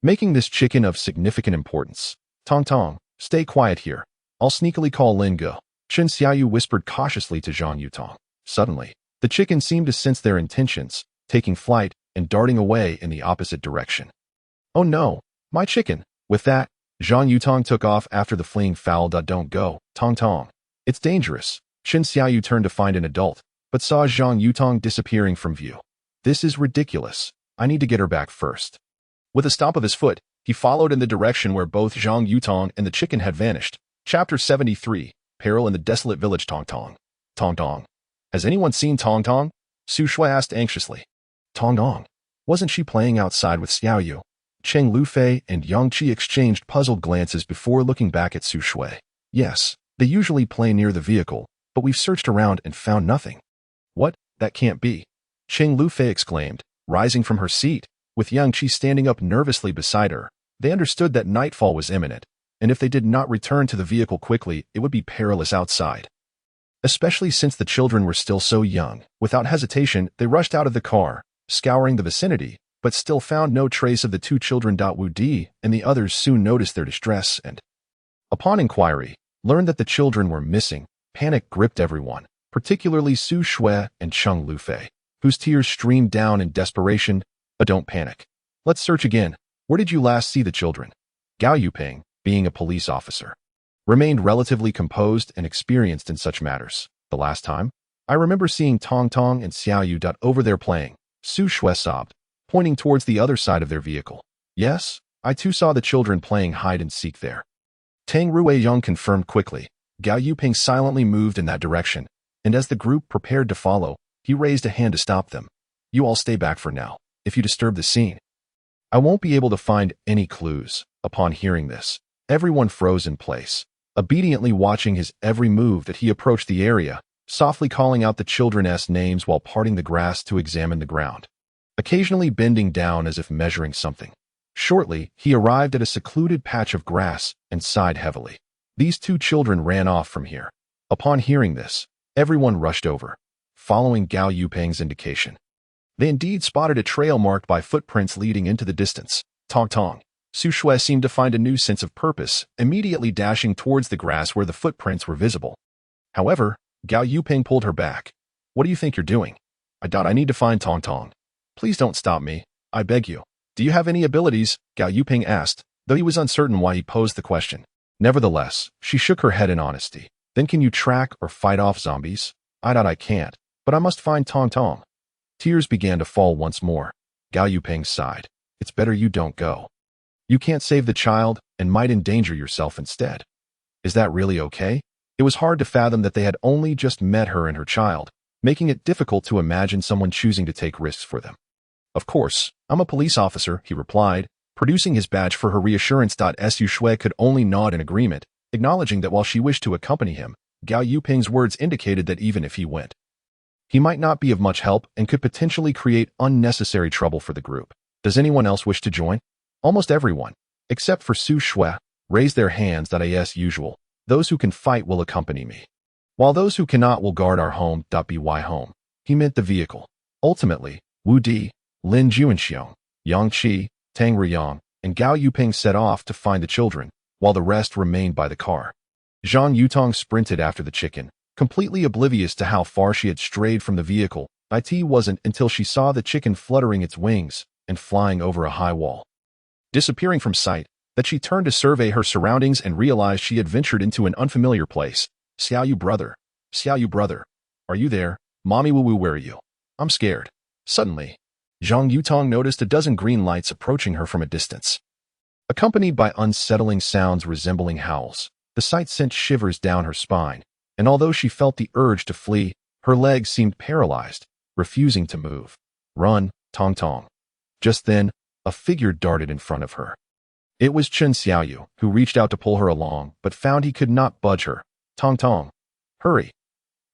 making this chicken of significant importance. Tong Tong, stay quiet here. I'll sneakily call Lin Ge. Qin Xiaoyu whispered cautiously to Zhang Yutong. Suddenly, the chicken seemed to sense their intentions, taking flight and darting away in the opposite direction. Oh no, my chicken! With that, Zhang Yutong took off after the fleeing fowl. Don't go, Tong Tong. It's dangerous. Qin Xiaoyu turned to find an adult, but saw Zhang Yutong disappearing from view. This is ridiculous. I need to get her back first. With a stomp of his foot, He followed in the direction where both Zhang Yutong and the chicken had vanished. Chapter 73, Peril in the Desolate Village. Tong Tong. Tong Tong. Has anyone seen Tong Tong? Su Shui asked anxiously. Tong Tong. Wasn't she playing outside with Xiao Yu? Cheng Lufei and Yang Qi exchanged puzzled glances before looking back at Su Shui. Yes, they usually play near the vehicle, but we've searched around and found nothing. What? That can't be. Cheng Lufei exclaimed, rising from her seat, with Yang Qi standing up nervously beside her. They understood that nightfall was imminent, and if they did not return to the vehicle quickly, it would be perilous outside. Especially since the children were still so young. Without hesitation, they rushed out of the car, scouring the vicinity, but still found no trace of the two children. Wu Di and the others soon noticed their distress and, upon inquiry, learned that the children were missing. Panic gripped everyone, particularly Su Shui and Cheng Lufei, whose tears streamed down in desperation. But don't panic. Let's search again. Where did you last see the children? Gao Yuping, being a police officer, remained relatively composed and experienced in such matters. The last time, I remember seeing Tong Tong and Xiao Yu over there playing. Su Shui sobbed, pointing towards the other side of their vehicle. Yes, I too saw the children playing hide-and-seek there. Tang Ruiyang confirmed quickly. Gao Yuping silently moved in that direction, and as the group prepared to follow, he raised a hand to stop them. You all stay back for now. If you disturb the scene, I won't be able to find any clues. Upon hearing this, everyone froze in place, obediently watching his every move that he approached the area, softly calling out the children's names while parting the grass to examine the ground, occasionally bending down as if measuring something. Shortly, he arrived at a secluded patch of grass and sighed heavily. These two children ran off from here. Upon hearing this, everyone rushed over, following Gao Yuping's indication. They indeed spotted a trail marked by footprints leading into the distance. Tong Tong. Su Shui seemed to find a new sense of purpose, immediately dashing towards the grass where the footprints were visible. However, Gao Yuping pulled her back. What do you think you're doing? I need to find Tong Tong. Please don't stop me. I beg you. Do you have any abilities? Gao Yuping asked, though he was uncertain why he posed the question. Nevertheless, she shook her head in honesty. Then can you track or fight off zombies? I can't, but I must find Tong Tong. Tears began to fall once more. Gao Yuping sighed. It's better you don't go. You can't save the child and might endanger yourself instead. Is that really okay? It was hard to fathom that they had only just met her and her child, making it difficult to imagine someone choosing to take risks for them. Of course, I'm a police officer, he replied, producing his badge for her reassurance. Su Shui could only nod in agreement, acknowledging that while she wished to accompany him, Gao Yuping's words indicated that even if he went, he might not be of much help and could potentially create unnecessary trouble for the group. Does anyone else wish to join? Almost everyone, except for Su Shui, raised their hands. As usual, those who can fight will accompany me, while those who cannot will guard our home. By home, he meant the vehicle. Ultimately, Wu Di, Lin Juanxiong, Yang Qi, Tang Ruiyang, and Gao Yuping set off to find the children, while the rest remained by the car. Zhang Yutong sprinted after the chicken, completely oblivious to how far she had strayed from the vehicle. It wasn't until she saw the chicken fluttering its wings and flying over a high wall, disappearing from sight, that she turned to survey her surroundings and realized she had ventured into an unfamiliar place. Xiao Yu brother, are you there? Mommy Wu Wu, where are you? I'm scared. Suddenly, Zhang Yutong noticed a dozen green lights approaching her from a distance. Accompanied by unsettling sounds resembling howls, the sight sent shivers down her spine, and although she felt the urge to flee, her legs seemed paralyzed, refusing to move. Run, Tong Tong. Just then, a figure darted in front of her. It was Chen Xiaoyu, who reached out to pull her along, but found he could not budge her. Tong Tong. Hurry.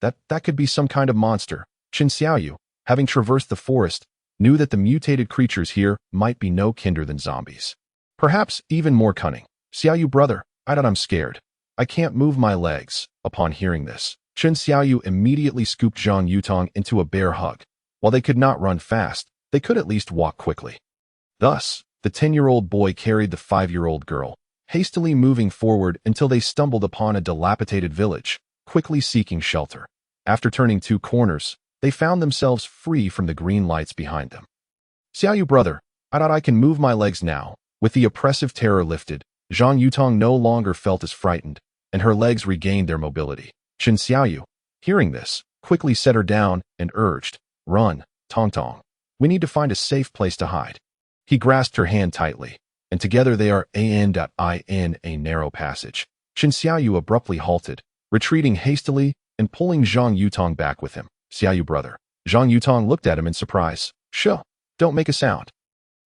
That could be some kind of monster. Chen Xiaoyu, having traversed the forest, knew that the mutated creatures here might be no kinder than zombies. Perhaps even more cunning. Xiaoyu brother, I'm scared. I can't move my legs. Upon hearing this, Chen Xiaoyu immediately scooped Zhang Yutong into a bear hug. While they could not run fast, they could at least walk quickly. Thus, the 10-year-old boy carried the 5-year-old girl, hastily moving forward until they stumbled upon a dilapidated village, quickly seeking shelter. After turning 2 corners, they found themselves free from the green lights behind them. Xiaoyu brother, I can move my legs now. With the oppressive terror lifted, Zhang Yutong no longer felt as frightened, and her legs regained their mobility. Chen Xiaoyu, hearing this, quickly set her down and urged, Run, Tong Tong. We need to find a safe place to hide. He grasped her hand tightly, and together they are in a narrow passage. Qin Xiaoyu abruptly halted, retreating hastily and pulling Zhang Yutong back with him. Xiaoyu brother. Zhang Yutong looked at him in surprise. Shh, don't make a sound.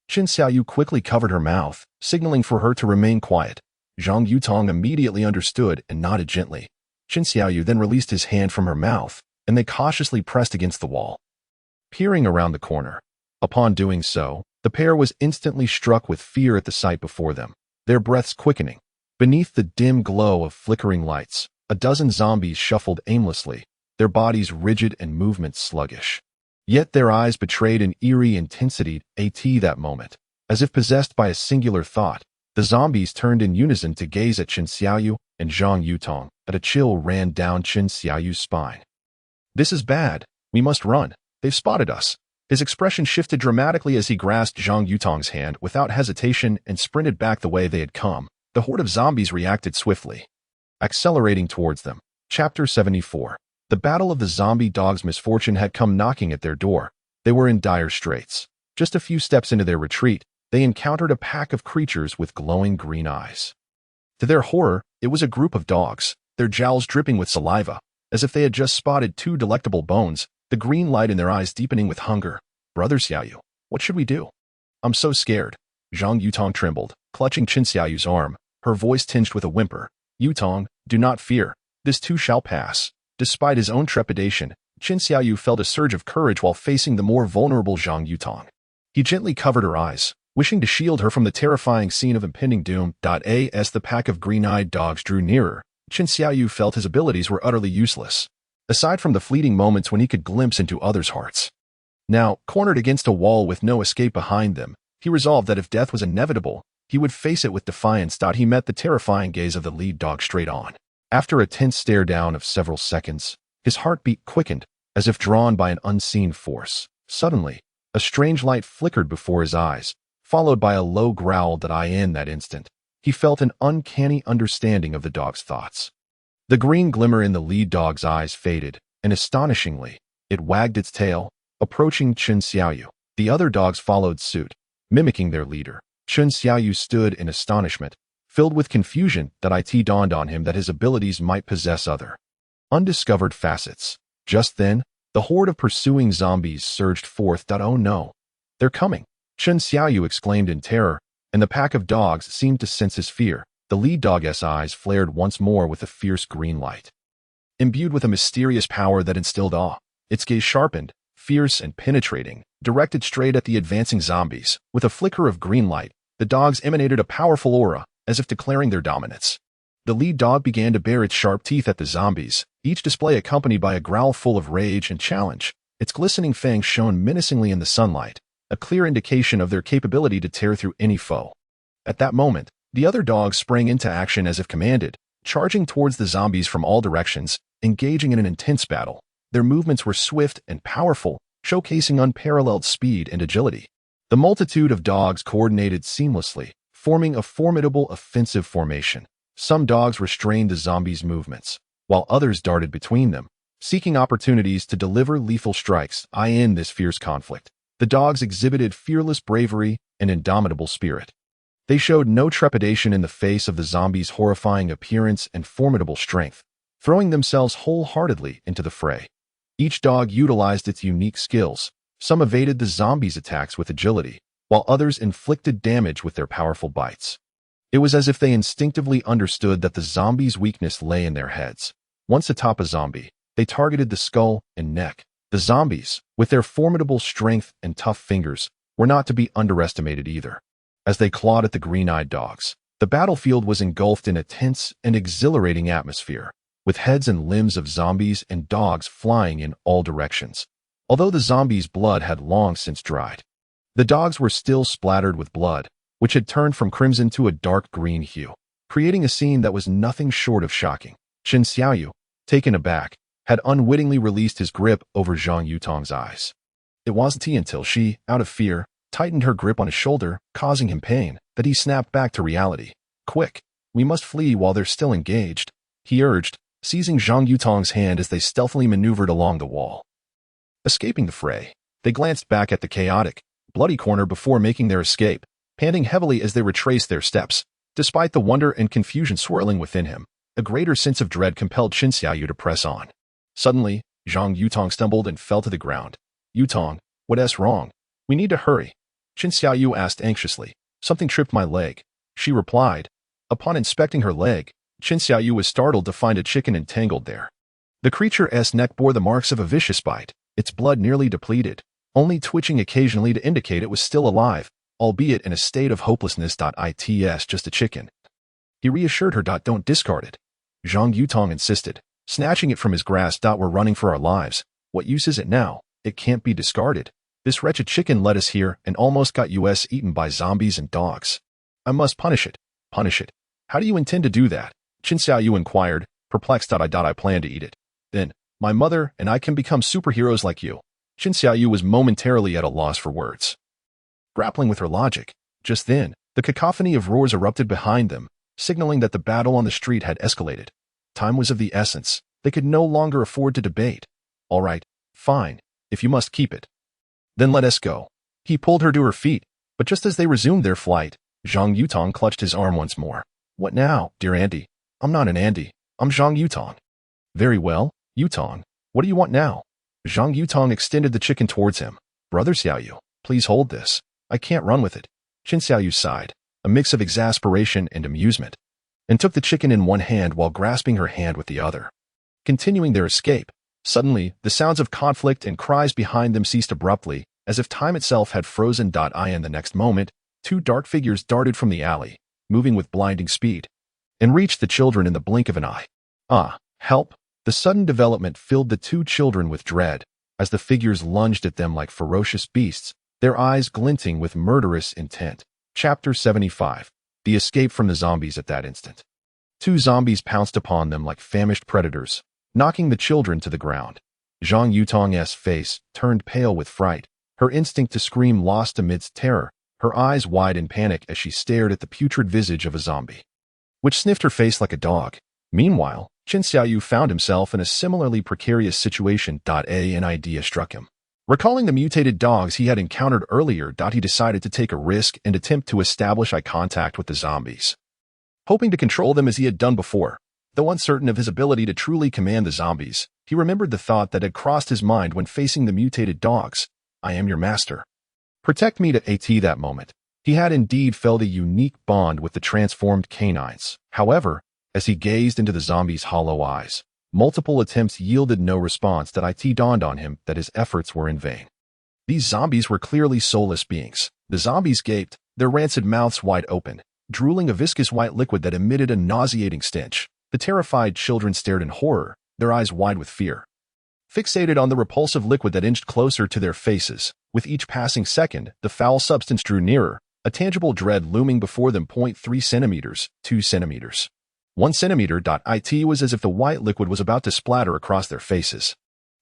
Qin Xiaoyu quickly covered her mouth, signaling for her to remain quiet. Zhang Yutong immediately understood and nodded gently. Qin Xiaoyu then released his hand from her mouth, and they cautiously pressed against the wall, peering around the corner. Upon doing so, the pair was instantly struck with fear at the sight before them, their breaths quickening. Beneath the dim glow of flickering lights, a dozen zombies shuffled aimlessly, their bodies rigid and movements sluggish. Yet their eyes betrayed an eerie intensity that moment. As if possessed by a singular thought, the zombies turned in unison to gaze at Qin Xiaoyu and Zhang Yutong. A chill ran down Qin Xiaoyu's spine. This is bad. We must run. They've spotted us. His expression shifted dramatically as he grasped Zhang Yutong's hand without hesitation and sprinted back the way they had come. The horde of zombies reacted swiftly, accelerating towards them. Chapter 74. The battle of the zombie dogs. Misfortune had come knocking at their door. They were in dire straits. Just a few steps into their retreat, they encountered a pack of creatures with glowing green eyes. To their horror, it was a group of dogs, their jowls dripping with saliva, as if they had just spotted two delectable bones, the green light in their eyes deepening with hunger. Brother Xiaoyu, what should we do? I'm so scared. Zhang Yutong trembled, clutching Qin Xiaoyu's arm, her voice tinged with a whimper. Yutong, do not fear. This too shall pass. Despite his own trepidation, Qin Xiaoyu felt a surge of courage while facing the more vulnerable Zhang Yutong. He gently covered her eyes, wishing to shield her from the terrifying scene of impending doom. As the pack of green-eyed dogs drew nearer, Qin Xiaoyu felt his abilities were utterly useless, aside from the fleeting moments when he could glimpse into others' hearts. Now, cornered against a wall with no escape behind them, he resolved that if death was inevitable, he would face it with defiance. He met the terrifying gaze of the lead dog straight on. After a tense stare down of several seconds, his heartbeat quickened, as if drawn by an unseen force. Suddenly, a strange light flickered before his eyes, followed by a low growl. In that instant, he felt an uncanny understanding of the dog's thoughts. The green glimmer in the lead dog's eyes faded, and astonishingly, it wagged its tail, approaching Qin Xiaoyu. The other dogs followed suit, mimicking their leader. Qin Xiaoyu stood in astonishment, filled with confusion. It dawned on him that his abilities might possess other, undiscovered facets. Just then, the horde of pursuing zombies surged forth. Oh no, they're coming! Qin Xiaoyu exclaimed in terror, and the pack of dogs seemed to sense his fear. The lead dog's eyes flared once more with a fierce green light, imbued with a mysterious power that instilled awe. Its gaze sharpened, fierce and penetrating, directed straight at the advancing zombies. With a flicker of green light, the dogs emanated a powerful aura, as if declaring their dominance. The lead dog began to bare its sharp teeth at the zombies, each display accompanied by a growl full of rage and challenge. Its glistening fangs shone menacingly in the sunlight, a clear indication of their capability to tear through any foe. At that moment, the other dogs sprang into action as if commanded, charging towards the zombies from all directions, engaging in an intense battle. Their movements were swift and powerful, showcasing unparalleled speed and agility. The multitude of dogs coordinated seamlessly, forming a formidable offensive formation. Some dogs restrained the zombies' movements, while others darted between them, seeking opportunities to deliver lethal strikes. In this fierce conflict, the dogs exhibited fearless bravery and indomitable spirit. They showed no trepidation in the face of the zombies' horrifying appearance and formidable strength, throwing themselves wholeheartedly into the fray. Each dog utilized its unique skills. Some evaded the zombies' attacks with agility, while others inflicted damage with their powerful bites. It was as if they instinctively understood that the zombies' weakness lay in their heads. Once atop a zombie, they targeted the skull and neck. The zombies, with their formidable strength and tough fingers, were not to be underestimated either. As they clawed at the green-eyed dogs, the battlefield was engulfed in a tense and exhilarating atmosphere, with heads and limbs of zombies and dogs flying in all directions. Although the zombies' blood had long since dried, the dogs were still splattered with blood, which had turned from crimson to a dark green hue, creating a scene that was nothing short of shocking. Qin Xiaoyu, taken aback, had unwittingly released his grip over Zhang Yutong's eyes. It wasn't until she, out of fear, tightened her grip on his shoulder, causing him pain, that he snapped back to reality. Quick, we must flee while they're still engaged, he urged, seizing Zhang Yutong's hand as they stealthily maneuvered along the wall. Escaping the fray, they glanced back at the chaotic, bloody corner before making their escape. panting heavily as they retraced their steps. Despite the wonder and confusion swirling within him, a greater sense of dread compelled Qin Xiaoyu to press on. Suddenly, Zhang Yutong stumbled and fell to the ground. Yutong, what's wrong? We need to hurry. Qin Xiaoyu asked anxiously. Something tripped my leg, she replied. Upon inspecting her leg, Qin Xiaoyu was startled to find a chicken entangled there. The creature's neck bore the marks of a vicious bite, its blood nearly depleted, only twitching occasionally to indicate it was still alive, albeit in a state of hopelessness. It's just a chicken. He reassured her. Don't discard it. Zhang Yutong insisted, snatching it from his grasp. We're running for our lives. What use is it now? It can't be discarded. This wretched chicken led us here and almost got us eaten by zombies and dogs. I must punish it. Punish it. How do you intend to do that? Qin Xiaoyu inquired, perplexed. I plan to eat it. Then, my mother and I can become superheroes like you. Qin Xiaoyu was momentarily at a loss for words. Grappling with her logic, just then, the cacophony of roars erupted behind them, signaling that the battle on the street had escalated. Time was of the essence. They could no longer afford to debate. All right, fine, if you must keep it. Then let us go. He pulled her to her feet, but just as they resumed their flight, Zhang Yutong clutched his arm once more. What now, dear Andy? I'm not an Andy. I'm Zhang Yutong. Very well, Yutong. What do you want now? Zhang Yutong extended the chicken towards him. Brother Xiaoyu, please hold this. I can't run with it. Qin Xiaoyu sighed, a mix of exasperation and amusement, and took the chicken in one hand while grasping her hand with the other. Continuing their escape, suddenly, the sounds of conflict and cries behind them ceased abruptly, as if time itself had frozen. In the next moment, two dark figures darted from the alley, moving with blinding speed, and reached the children in the blink of an eye. Ah, help! The sudden development filled the two children with dread, as the figures lunged at them like ferocious beasts, their eyes glinting with murderous intent. Chapter 75. The escape from the zombies. At that instant, two zombies pounced upon them like famished predators, knocking the children to the ground. Zhang Yutong's face turned pale with fright, her instinct to scream lost amidst terror, her eyes wide in panic as she stared at the putrid visage of a zombie, which sniffed her face like a dog. Meanwhile, Qin Xiaoyu found himself in a similarly precarious situation. An idea struck him. Recalling the mutated dogs he had encountered earlier, he decided to take a risk and attempt to establish eye contact with the zombies, hoping to control them as he had done before. Though uncertain of his ability to truly command the zombies, he remembered the thought that had crossed his mind when facing the mutated dogs. I am your master. Protect me. That moment, he had indeed felt a unique bond with the transformed canines. However, as he gazed into the zombies' hollow eyes, multiple attempts yielded no response. It dawned on him that his efforts were in vain. These zombies were clearly soulless beings. The zombies gaped, their rancid mouths wide open, drooling a viscous white liquid that emitted a nauseating stench. The terrified children stared in horror, their eyes wide with fear, fixated on the repulsive liquid that inched closer to their faces. With each passing second, the foul substance drew nearer, a tangible dread looming before them. 0.3 centimeters, 2 centimeters. 1 centimeter. It was as if the white liquid was about to splatter across their faces.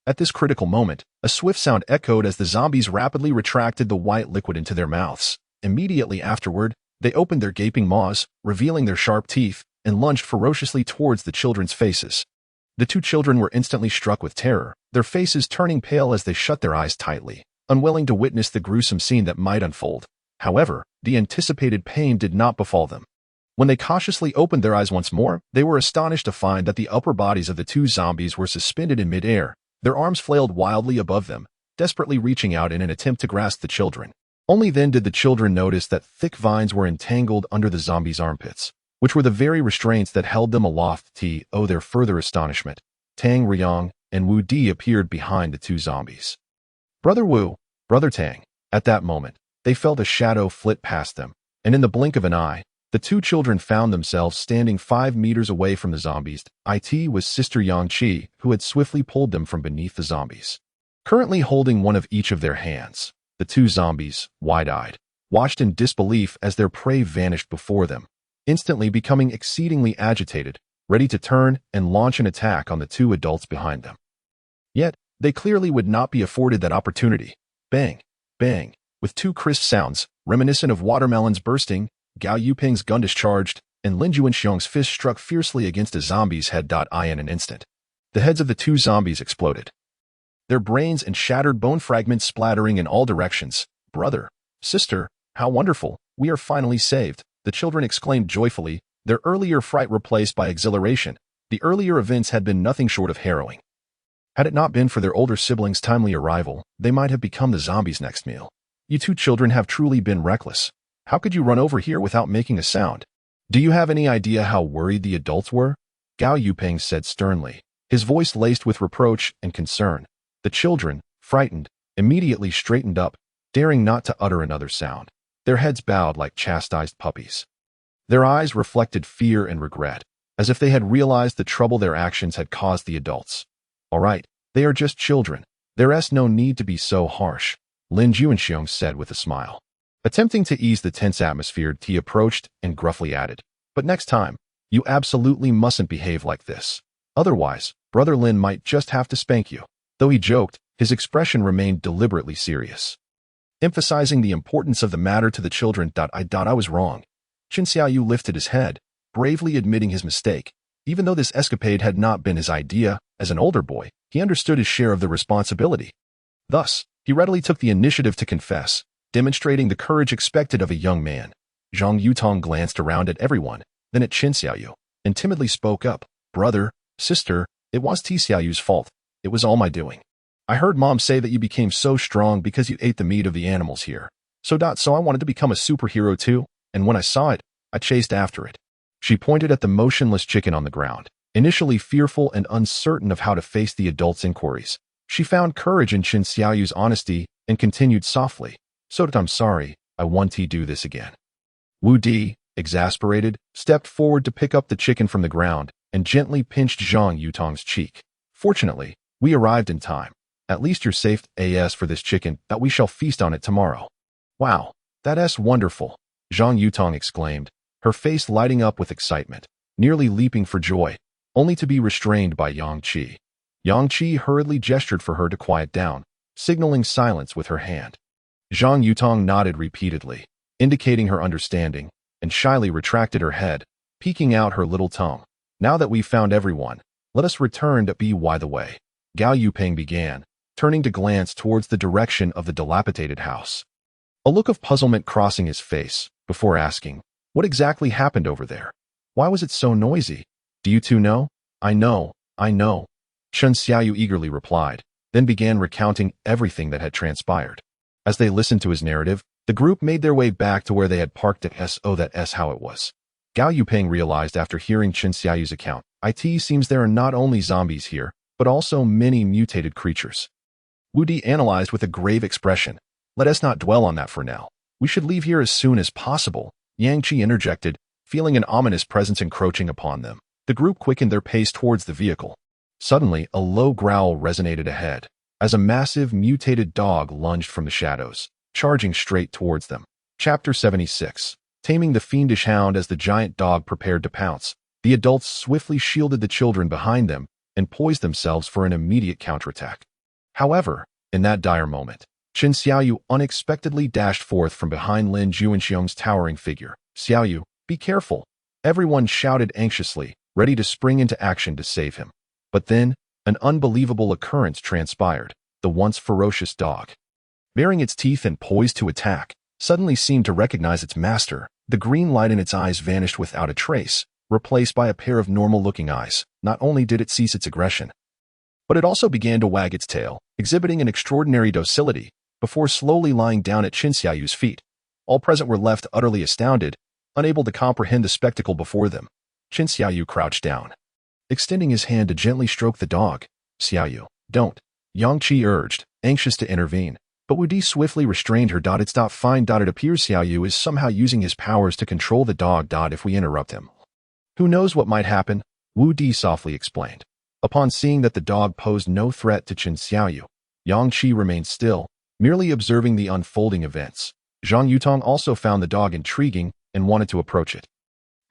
At this critical moment, a swift sound echoed as the zombies rapidly retracted the white liquid into their mouths. Immediately afterward, they opened their gaping maws, revealing their sharp teeth, and lunged ferociously towards the children's faces. The two children were instantly struck with terror, their faces turning pale as they shut their eyes tightly, unwilling to witness the gruesome scene that might unfold. However, the anticipated pain did not befall them. When they cautiously opened their eyes once more, they were astonished to find that the upper bodies of the two zombies were suspended in midair, their arms flailed wildly above them, desperately reaching out in an attempt to grasp the children. Only then did the children notice that thick vines were entangled under the zombies' armpits, which were the very restraints that held them aloft. Their further astonishment, Tang Riyang and Wu Di appeared behind the two zombies. Brother Wu, Brother Tang. At that moment, they felt a shadow flit past them, and in the blink of an eye, the two children found themselves standing 5 meters away from the zombies. It was Sister Yang Qi, who had swiftly pulled them from beneath the zombies. Currently holding one of each of their hands, the two zombies, wide-eyed, watched in disbelief as their prey vanished before them, instantly becoming exceedingly agitated, ready to turn and launch an attack on the two adults behind them. Yet, they clearly would not be afforded that opportunity. Bang, bang, with two crisp sounds, reminiscent of watermelons bursting, Gao Yuping's gun discharged, and Lin Juanxiong's fist struck fiercely against a zombie's head. In an instant, the heads of the two zombies exploded, their brains and shattered bone fragments splattering in all directions. Brother, sister, how wonderful! We are finally saved, the children exclaimed joyfully, their earlier fright replaced by exhilaration. The earlier events had been nothing short of harrowing. Had it not been for their older siblings' timely arrival, they might have become the zombies' next meal. You two children have truly been reckless. How could you run over here without making a sound? Do you have any idea how worried the adults were? Gao Yupeng said sternly, his voice laced with reproach and concern. The children, frightened, immediately straightened up, daring not to utter another sound, their heads bowed like chastised puppies. Their eyes reflected fear and regret, as if they had realized the trouble their actions had caused the adults. All right, they are just children. There's no need to be so harsh, Lin Juanxiong said with a smile. Attempting to ease the tense atmosphere, he approached and gruffly added, but next time, you absolutely mustn't behave like this. Otherwise, Brother Lin might just have to spank you. Though he joked, his expression remained deliberately serious. Emphasizing the importance of the matter to the children. I was wrong. Qin Xiaoyu lifted his head, bravely admitting his mistake. Even though this escapade had not been his idea, as an older boy, he understood his share of the responsibility. Thus, he readily took the initiative to confess, demonstrating the courage expected of a young man. Zhang Yutong glanced around at everyone, then at Qin Xiaoyu, and timidly spoke up, Brother, sister, it was T Xiaoyu's fault. It was all my doing. I heard Mom say that you became so strong because you ate the meat of the animals here. So I wanted to become a superhero too, and when I saw it, I chased after it. She pointed at the motionless chicken on the ground, initially fearful and uncertain of how to face the adults' inquiries. She found courage in Qin Xiaoyu's honesty and continued softly, So I'm sorry, I want to do this again. Wu Di, exasperated, stepped forward to pick up the chicken from the ground and gently pinched Zhang Yutong's cheek. Fortunately, we arrived in time. At least you're safe as for this chicken, that we shall feast on it tomorrow. Wow, that's wonderful, Zhang Yutong exclaimed, her face lighting up with excitement, nearly leaping for joy, only to be restrained by Yang Qi. Yang Qi hurriedly gestured for her to quiet down, signaling silence with her hand. Zhang Yutong nodded repeatedly, indicating her understanding, and shyly retracted her head, peeking out her little tongue. Now that we've found everyone, let us return to by the way. Gao Yupeng began, turning to glance towards the direction of the dilapidated house. A look of puzzlement crossing his face, before asking, what exactly happened over there? Why was it so noisy? Do you two know? I know. Chen Xiaoyu eagerly replied, then began recounting everything that had transpired. As they listened to his narrative, the group made their way back to where they had parked at that's how it was. Gao Yupeng realized after hearing Chen Xiaoyu's account, it seems there are not only zombies here, but also many mutated creatures. Wu Di analyzed with a grave expression. Let us not dwell on that for now. We should leave here as soon as possible. Yang Qi interjected, feeling an ominous presence encroaching upon them. The group quickened their pace towards the vehicle. Suddenly, a low growl resonated ahead, as a massive mutated dog lunged from the shadows, charging straight towards them. Chapter 76. Taming the fiendish hound. As the giant dog prepared to pounce, the adults swiftly shielded the children behind them and poised themselves for an immediate counterattack. However, in that dire moment, Qin Xiaoyu unexpectedly dashed forth from behind Lin Juanxiong's towering figure. Xiaoyu, be careful! Everyone shouted anxiously, ready to spring into action to save him. But then, an unbelievable occurrence transpired. The once ferocious dog, baring its teeth and poised to attack, suddenly seemed to recognize its master. The green light in its eyes vanished without a trace, replaced by a pair of normal-looking eyes. Not only did it cease its aggression, but it also began to wag its tail, exhibiting an extraordinary docility, before slowly lying down at Qin Xiaoyu's feet. All present were left utterly astounded, unable to comprehend the spectacle before them. Qin Xiaoyu crouched down, extending his hand to gently stroke the dog. Xiaoyu, don't, Yang Qi urged, anxious to intervene. But Wu Di swiftly restrained her. It's not fine. It appears Xiaoyu is somehow using his powers to control the dog. If we interrupt him, who knows what might happen? Wu Di softly explained. Upon seeing that the dog posed no threat to Qin Xiaoyu, Yang Qi remained still, merely observing the unfolding events. Zhang Yutong also found the dog intriguing and wanted to approach it.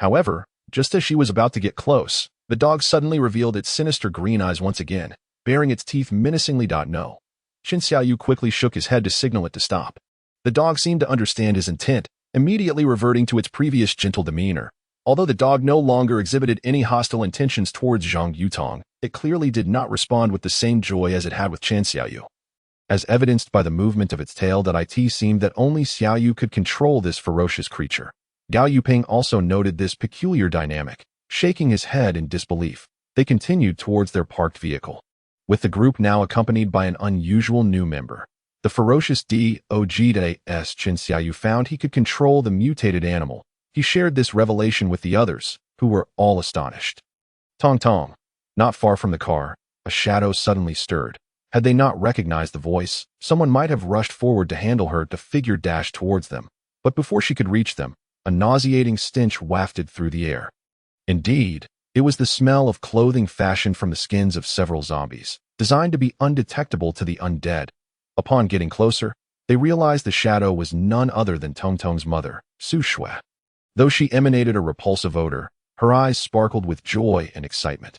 However, just as she was about to get close, the dog suddenly revealed its sinister green eyes once again, baring its teeth menacingly. No. Qin Xiaoyu quickly shook his head to signal it to stop. The dog seemed to understand his intent, immediately reverting to its previous gentle demeanor. Although the dog no longer exhibited any hostile intentions towards Zhang Yutong, it clearly did not respond with the same joy as it had with Chen Xiaoyu. as evidenced by the movement of its tail that it seemed that only Xiaoyu could control this ferocious creature. Gao Yuping also noted this peculiar dynamic, shaking his head in disbelief. They continued towards their parked vehicle, with the group now accompanied by an unusual new member. The ferocious Doj's Chen Xiaoyu found he could control the mutated animal. He shared this revelation with the others, who were all astonished. Tong tong. Not far from the car, a shadow suddenly stirred. Had they not recognized the voice, someone might have rushed forward to handle her. The figure dashed towards them, but before she could reach them, a nauseating stench wafted through the air. Indeed, it was the smell of clothing fashioned from the skins of several zombies, designed to be undetectable to the undead. Upon getting closer, they realized the shadow was none other than Tong Tong's mother, Su Shui. Though she emanated a repulsive odor, her eyes sparkled with joy and excitement.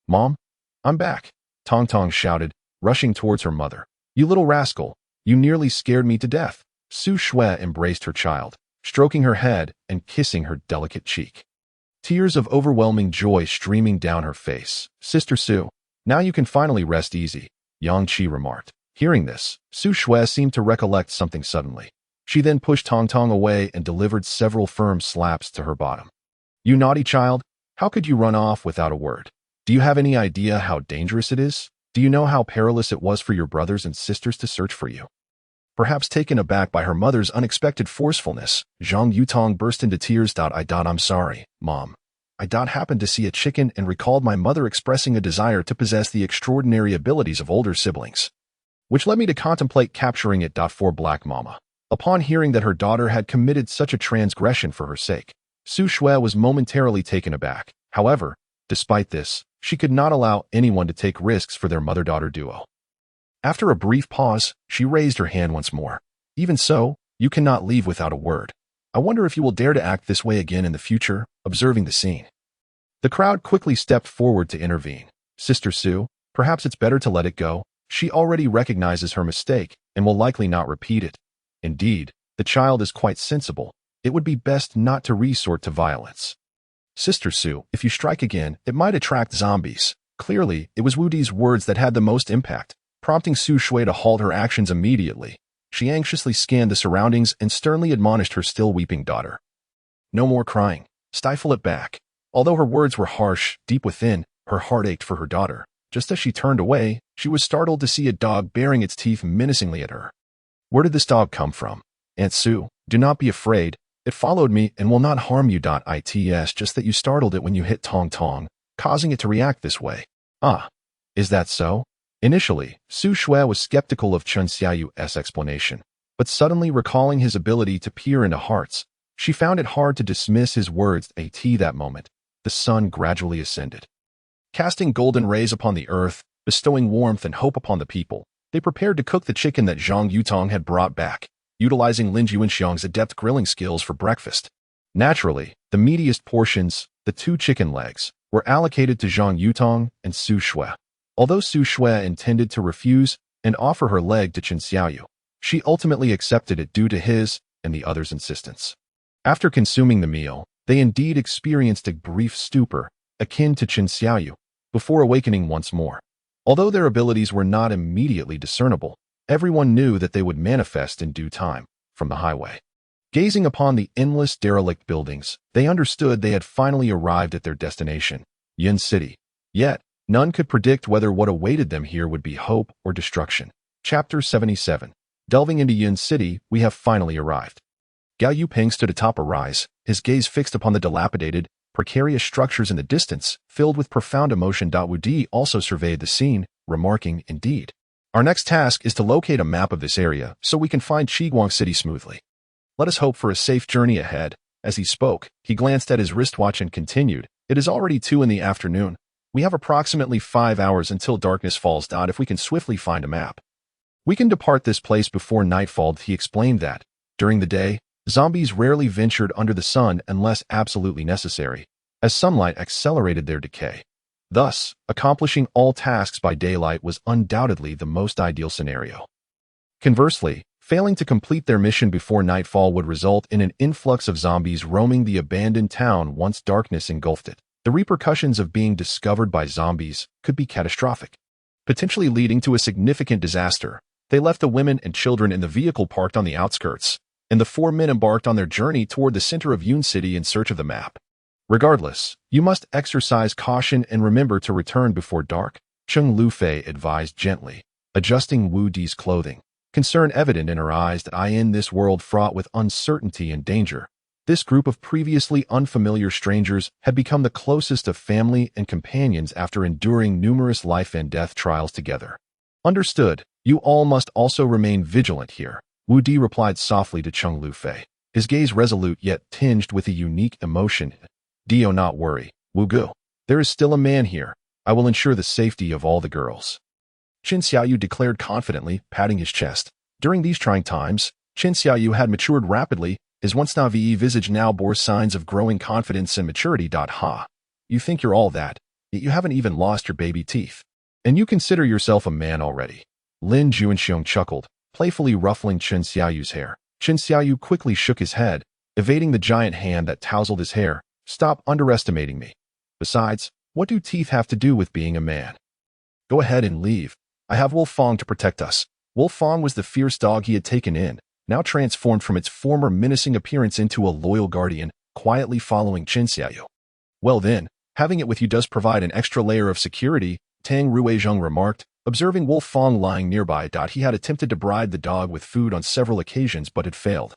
"Mom, I'm back," Tong Tong shouted, rushing towards her mother. "You little rascal, you nearly scared me to death." Su Shui embraced her child, stroking her head and kissing her delicate cheek. Tears of overwhelming joy streaming down her face. "Sister Su, now you can finally rest easy," Yang Qi remarked. Hearing this, Su Shui seemed to recollect something suddenly. She then pushed Tong Tong away and delivered several firm slaps to her bottom. "You naughty child, how could you run off without a word? Do you have any idea how dangerous it is? Do you know how perilous it was for your brothers and sisters to search for you?" Perhaps taken aback by her mother's unexpected forcefulness, Zhang Yutong burst into tears. "I'm sorry, Mom. I happened to see a chicken and recalled my mother expressing a desire to possess the extraordinary abilities of older siblings, which led me to contemplate capturing it. For Black Mama." Upon hearing that her daughter had committed such a transgression for her sake, Su Shui was momentarily taken aback. However, despite this, she could not allow anyone to take risks for their mother-daughter duo. After a brief pause, she raised her hand once more. "Even so, you cannot leave without a word. I wonder if you will dare to act this way again in the future." Observing the scene, the crowd quickly stepped forward to intervene. "Sister Su, perhaps it's better to let it go. She already recognizes her mistake and will likely not repeat it. Indeed, the child is quite sensible. It would be best not to resort to violence. Sister Su, if you strike again, it might attract zombies." Clearly, it was Wu Di's words that had the most impact, prompting Su Shui to halt her actions immediately. She anxiously scanned the surroundings and sternly admonished her still weeping daughter. "No more crying. Stifle it back." Although her words were harsh, deep within, her heart ached for her daughter. Just as she turned away, she was startled to see a dog baring its teeth menacingly at her. "Where did this dog come from?" "Aunt Su, do not be afraid. It followed me and will not harm you. It's just that you startled it when you hit Tong Tong, causing it to react this way." "Ah, is that so?" Initially, Su Shui was skeptical of Chen Xiaoyu's explanation, but suddenly recalling his ability to peer into hearts, she found it hard to dismiss his words. That moment, the sun gradually ascended, casting golden rays upon the earth, bestowing warmth and hope upon the people. They prepared to cook the chicken that Zhang Yutong had brought back, utilizing Lin Yuanxiang's adept grilling skills for breakfast. Naturally, the meatiest portions, the 2 chicken legs, were allocated to Zhang Yutong and Su Shui. Although Su Shui intended to refuse and offer her leg to Chen Xiaoyu, she ultimately accepted it due to his and the others' insistence. After consuming the meal, they indeed experienced a brief stupor, akin to Chen Xiaoyu, before awakening once more. Although their abilities were not immediately discernible, everyone knew that they would manifest in due time from the highway. Gazing upon the endless derelict buildings, they understood they had finally arrived at their destination, Yin City. Yet, none could predict whether what awaited them here would be hope or destruction. Chapter 77. Delving into Yin City, we have finally arrived. Gao Yuping stood atop a rise, his gaze fixed upon the dilapidated, precarious structures in the distance, filled with profound emotion. Wu Di also surveyed the scene, remarking, "Indeed. Our next task is to locate a map of this area so we can find Qiguang City smoothly. Let us hope for a safe journey ahead." As he spoke, he glanced at his wristwatch and continued, "It is already 2 in the afternoon. We have approximately 5 hours until darkness falls. If we can swiftly find a map, we can depart this place before nightfall." He explained that, during the day, zombies rarely ventured under the sun unless absolutely necessary, as sunlight accelerated their decay. Thus, accomplishing all tasks by daylight was undoubtedly the most ideal scenario. Conversely, failing to complete their mission before nightfall would result in an influx of zombies roaming the abandoned town once darkness engulfed it. The repercussions of being discovered by zombies could be catastrophic, potentially leading to a significant disaster. They left the women and children in the vehicle parked on the outskirts, and the four men embarked on their journey toward the center of Yun City in search of the map. Regardless, you must exercise caution and remember to return before dark, Cheng Lufei advised gently, adjusting Wu Di's clothing, concern evident in her eyes that in this world fraught with uncertainty and danger, this group of previously unfamiliar strangers had become the closest of family and companions after enduring numerous life and death trials together. Understood, you all must also remain vigilant here, Wu Di replied softly to Cheng Lufei, his gaze resolute yet tinged with a unique emotion. Do not worry, Wu Gu. There is still a man here. I will ensure the safety of all the girls. Qin Xiaoyu declared confidently, patting his chest. During these trying times, Qin Xiaoyu had matured rapidly. His once naive visage now bore signs of growing confidence and maturity. Ha! You think you're all that, yet you haven't even lost your baby teeth. And you consider yourself a man already. Lin Juanxiong chuckled, playfully ruffling Qin Xiaoyu's hair. Qin Xiaoyu quickly shook his head, evading the giant hand that tousled his hair. Stop underestimating me. Besides, what do teeth have to do with being a man? Go ahead and leave. I have Wolfang to protect us. Wolfang was the fierce dog he had taken in, now transformed from its former menacing appearance into a loyal guardian, quietly following Qin Xiaoyu. Well then, having it with you does provide an extra layer of security, Tang Ruizheng remarked, observing Wolfang lying nearby. He had attempted to bribe the dog with food on several occasions but had failed,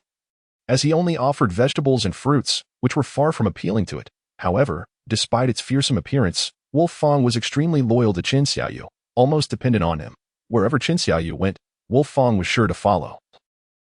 as he only offered vegetables and fruits, which were far from appealing to it. However, despite its fearsome appearance, Wolfang was extremely loyal to Qin Xiaoyu, almost dependent on him. Wherever Qin Xiaoyu went, Wolfang was sure to follow.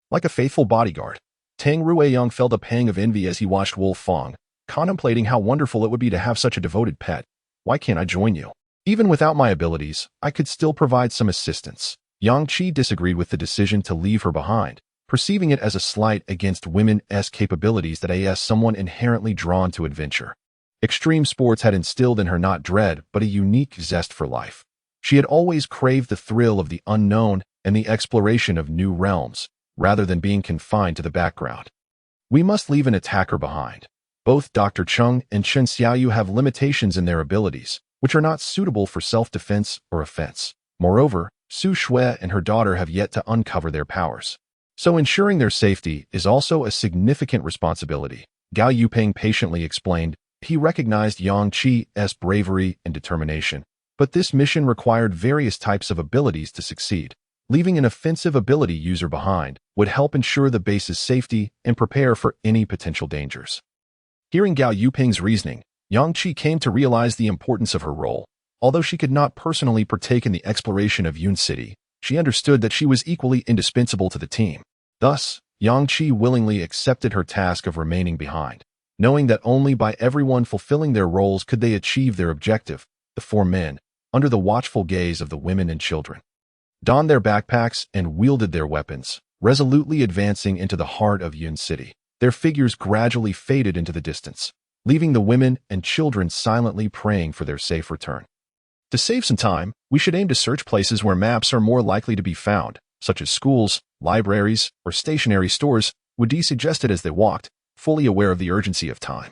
Like a faithful bodyguard, Tang Ruiyang felt a pang of envy as he watched Wolfang, contemplating how wonderful it would be to have such a devoted pet. Why can't I join you? Even without my abilities, I could still provide some assistance. Yang Qi disagreed with the decision to leave her behind, perceiving it as a slight against women's capabilities that as someone inherently drawn to adventure. Extreme sports had instilled in her not dread, but a unique zest for life. She had always craved the thrill of the unknown and the exploration of new realms, rather than being confined to the background. We must leave an attacker behind. Both Dr. Cheng and Qin Xiaoyu have limitations in their abilities, which are not suitable for self-defense or offense. Moreover, Su Shui and her daughter have yet to uncover their powers. So ensuring their safety is also a significant responsibility, Gao Yuping patiently explained. He recognized Yang Qi's bravery and determination, but this mission required various types of abilities to succeed. Leaving an offensive ability user behind would help ensure the base's safety and prepare for any potential dangers. Hearing Gao Yuping's reasoning, Yang Qi came to realize the importance of her role. Although she could not personally partake in the exploration of Yun City, she understood that she was equally indispensable to the team. Thus, Yang Qi willingly accepted her task of remaining behind. Knowing that only by everyone fulfilling their roles could they achieve their objective, the four men, under the watchful gaze of the women and children, donned their backpacks and wielded their weapons, resolutely advancing into the heart of Yun City. Their figures gradually faded into the distance, leaving the women and children silently praying for their safe return. To save some time, we should aim to search places where maps are more likely to be found, such as schools, libraries, or stationery stores, Wu Di suggested as they walked, fully aware of the urgency of time.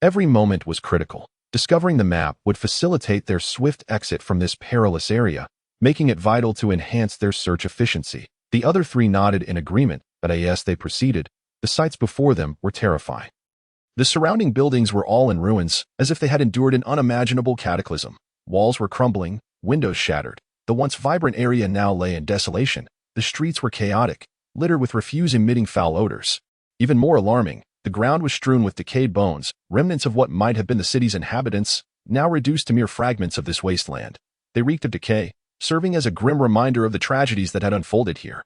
Every moment was critical. Discovering the map would facilitate their swift exit from this perilous area, making it vital to enhance their search efficiency. The other three nodded in agreement, but as they proceeded, the sights before them were terrifying. The surrounding buildings were all in ruins, as if they had endured an unimaginable cataclysm. Walls were crumbling, windows shattered. The once vibrant area now lay in desolation. The streets were chaotic, littered with refuse emitting foul odors. Even more alarming, the ground was strewn with decayed bones, remnants of what might have been the city's inhabitants, now reduced to mere fragments of this wasteland. They reeked of decay, serving as a grim reminder of the tragedies that had unfolded here.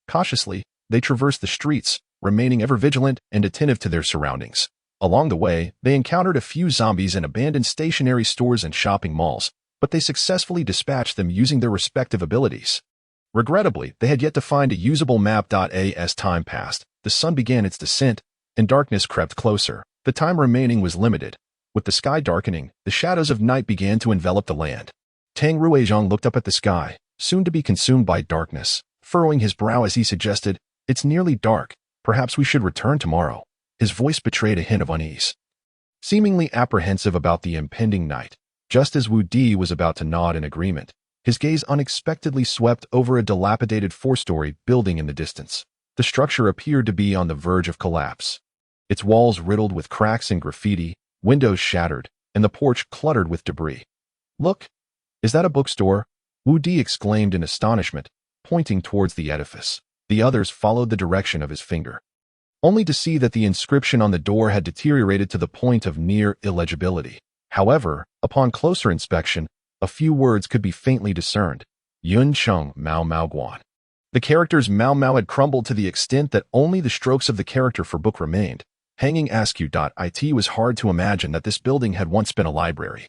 Cautiously, they traversed the streets, remaining ever vigilant and attentive to their surroundings. Along the way, they encountered a few zombies in abandoned stationery stores and shopping malls, but they successfully dispatched them using their respective abilities. Regrettably, they had yet to find a usable map. As time passed, the sun began its descent, and darkness crept closer. The time remaining was limited. With the sky darkening, the shadows of night began to envelop the land. Tang Ruizheng looked up at the sky, soon to be consumed by darkness, furrowing his brow as he suggested, "It's nearly dark. Perhaps we should return tomorrow." His voice betrayed a hint of unease. Seemingly apprehensive about the impending night, just as Wu Di was about to nod in agreement, His gaze unexpectedly swept over a dilapidated four-story building in the distance. The structure appeared to be on the verge of collapse. Its walls riddled with cracks and graffiti, windows shattered, and the porch cluttered with debris. "Look! Is that a bookstore?" Wu Di exclaimed in astonishment, pointing towards the edifice. The others followed the direction of his finger, only to see that the inscription on the door had deteriorated to the point of near illegibility. However, upon closer inspection, a few words could be faintly discerned. Yun Cheng Mao Mao Guan. The characters Mao Mao had crumbled to the extent that only the strokes of the character for book remained. Hanging Askew.it was hard to imagine that this building had once been a library.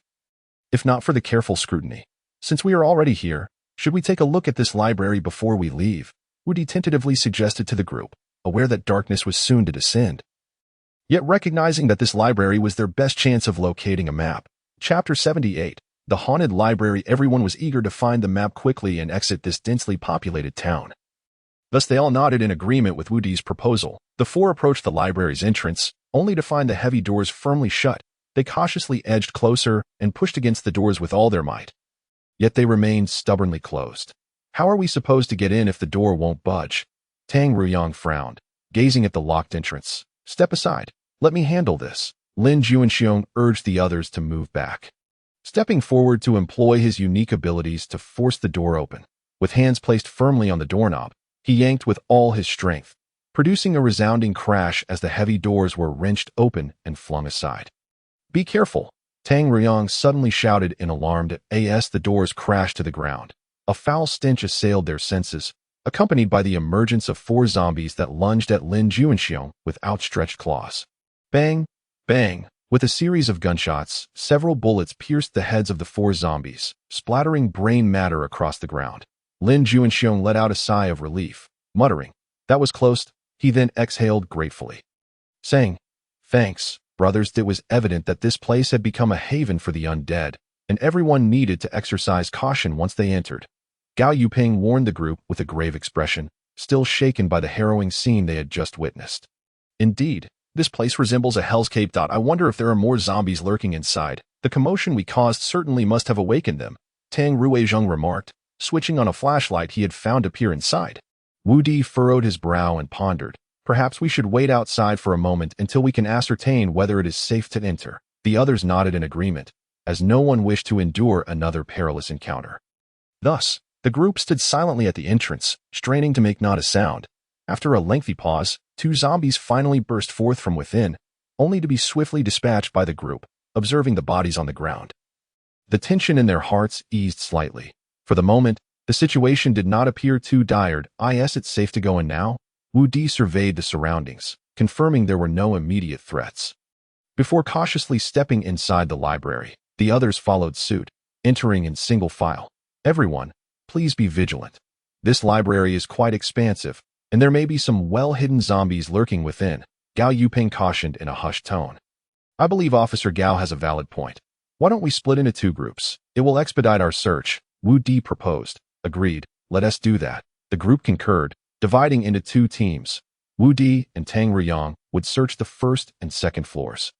If not for the careful scrutiny. "Since we are already here, should we take a look at this library before we leave?" Wu Di tentatively suggested to the group, aware that darkness was soon to descend. Yet recognizing that this library was their best chance of locating a map. Chapter 78. The Haunted Library. Everyone was eager to find the map quickly and exit this densely populated town. Thus they all nodded in agreement with Wu Di's proposal. The four approached the library's entrance, only to find the heavy doors firmly shut. They cautiously edged closer and pushed against the doors with all their might. Yet they remained stubbornly closed. "How are we supposed to get in if the door won't budge?" Tang Ruyang frowned, gazing at the locked entrance. "Step aside. Let me handle this." Lin Juanxiong urged the others to move back, stepping forward to employ his unique abilities to force the door open. With hands placed firmly on the doorknob, he yanked with all his strength, producing a resounding crash as the heavy doors were wrenched open and flung aside. "Be careful!" Tang Ruyang suddenly shouted in alarmed as the doors crashed to the ground. A foul stench assailed their senses, accompanied by the emergence of four zombies that lunged at Lin Juanxiong with outstretched claws. Bang! Bang! With a series of gunshots, several bullets pierced the heads of the four zombies, splattering brain matter across the ground. Lin Juanxiong let out a sigh of relief, muttering, "That was close." He then exhaled gratefully, saying, "Thanks, brothers." It was evident that this place had become a haven for the undead, and everyone needed to exercise caution once they entered. Gao Yuping warned the group with a grave expression, still shaken by the harrowing scene they had just witnessed. "Indeed, this place resembles a hellscape. I wonder if there are more zombies lurking inside. The commotion we caused certainly must have awakened them," Tang Ruizhong remarked, switching on a flashlight he had found to peer inside. Wu Di furrowed his brow and pondered, "Perhaps we should wait outside for a moment until we can ascertain whether it is safe to enter." The others nodded in agreement, as no one wished to endure another perilous encounter. Thus, the group stood silently at the entrance, straining to make not a sound. After a lengthy pause, two zombies finally burst forth from within, only to be swiftly dispatched by the group, observing the bodies on the ground. The tension in their hearts eased slightly. For the moment, the situation did not appear too dire. "Is it safe to go in now?" Wu Di surveyed the surroundings, confirming there were no immediate threats. Before cautiously stepping inside the library, the others followed suit, entering in single file. "Everyone, please be vigilant. This library is quite expansive, and there may be some well-hidden zombies lurking within," Gao Yuping cautioned in a hushed tone. "I believe Officer Gao has a valid point. Why don't we split into two groups? It will expedite our search," Wu Di proposed. "Agreed, let us do that." The group concurred, dividing into two teams. Wu Di and Tang Ruyang would search the first and second floors,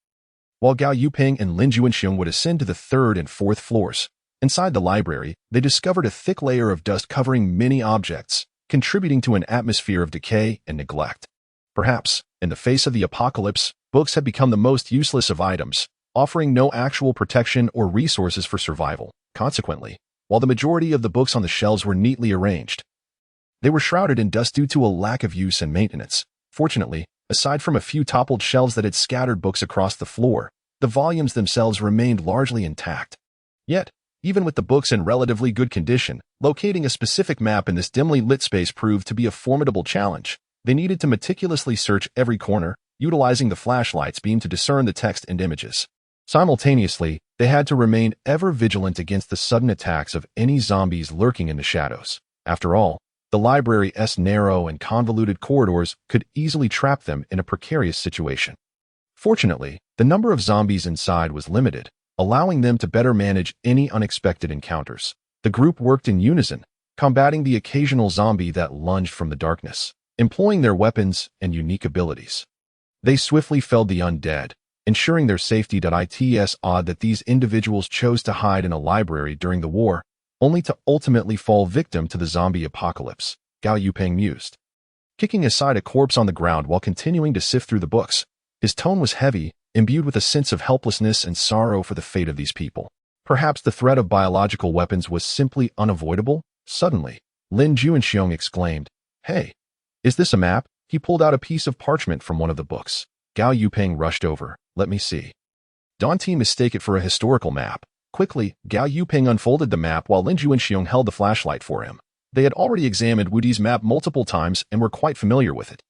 while Gao Yuping and Lin Juanxiong would ascend to the third and fourth floors. Inside the library, they discovered a thick layer of dust covering many objects, contributing to an atmosphere of decay and neglect. Perhaps, in the face of the apocalypse, books had become the most useless of items, offering no actual protection or resources for survival. Consequently, while the majority of the books on the shelves were neatly arranged, they were shrouded in dust due to a lack of use and maintenance. Fortunately, aside from a few toppled shelves that had scattered books across the floor, the volumes themselves remained largely intact. Yet, even with the books in relatively good condition, locating a specific map in this dimly lit space proved to be a formidable challenge. They needed to meticulously search every corner, utilizing the flashlight's beam to discern the text and images. Simultaneously, they had to remain ever vigilant against the sudden attacks of any zombies lurking in the shadows. After all, the library's narrow and convoluted corridors could easily trap them in a precarious situation. Fortunately, the number of zombies inside was limited, allowing them to better manage any unexpected encounters. The group worked in unison, combating the occasional zombie that lunged from the darkness, employing their weapons and unique abilities. They swiftly felled the undead, ensuring their safety. It's odd that these individuals chose to hide in a library during the war, only to ultimately fall victim to the zombie apocalypse, Gao Yupeng mused. Kicking aside a corpse on the ground while continuing to sift through the books, his tone was heavy, imbued with a sense of helplessness and sorrow for the fate of these people. Perhaps the threat of biological weapons was simply unavoidable? Suddenly, Lin Juanxiong exclaimed, "Hey, is this a map?" He pulled out a piece of parchment from one of the books. Gao Yupeng rushed over. "Let me see." Don't mistake it for a historical map. Quickly, Gao Yupeng unfolded the map while Lin Juanxiong held the flashlight for him. They had already examined Wu Di's map multiple times and were quite familiar with it.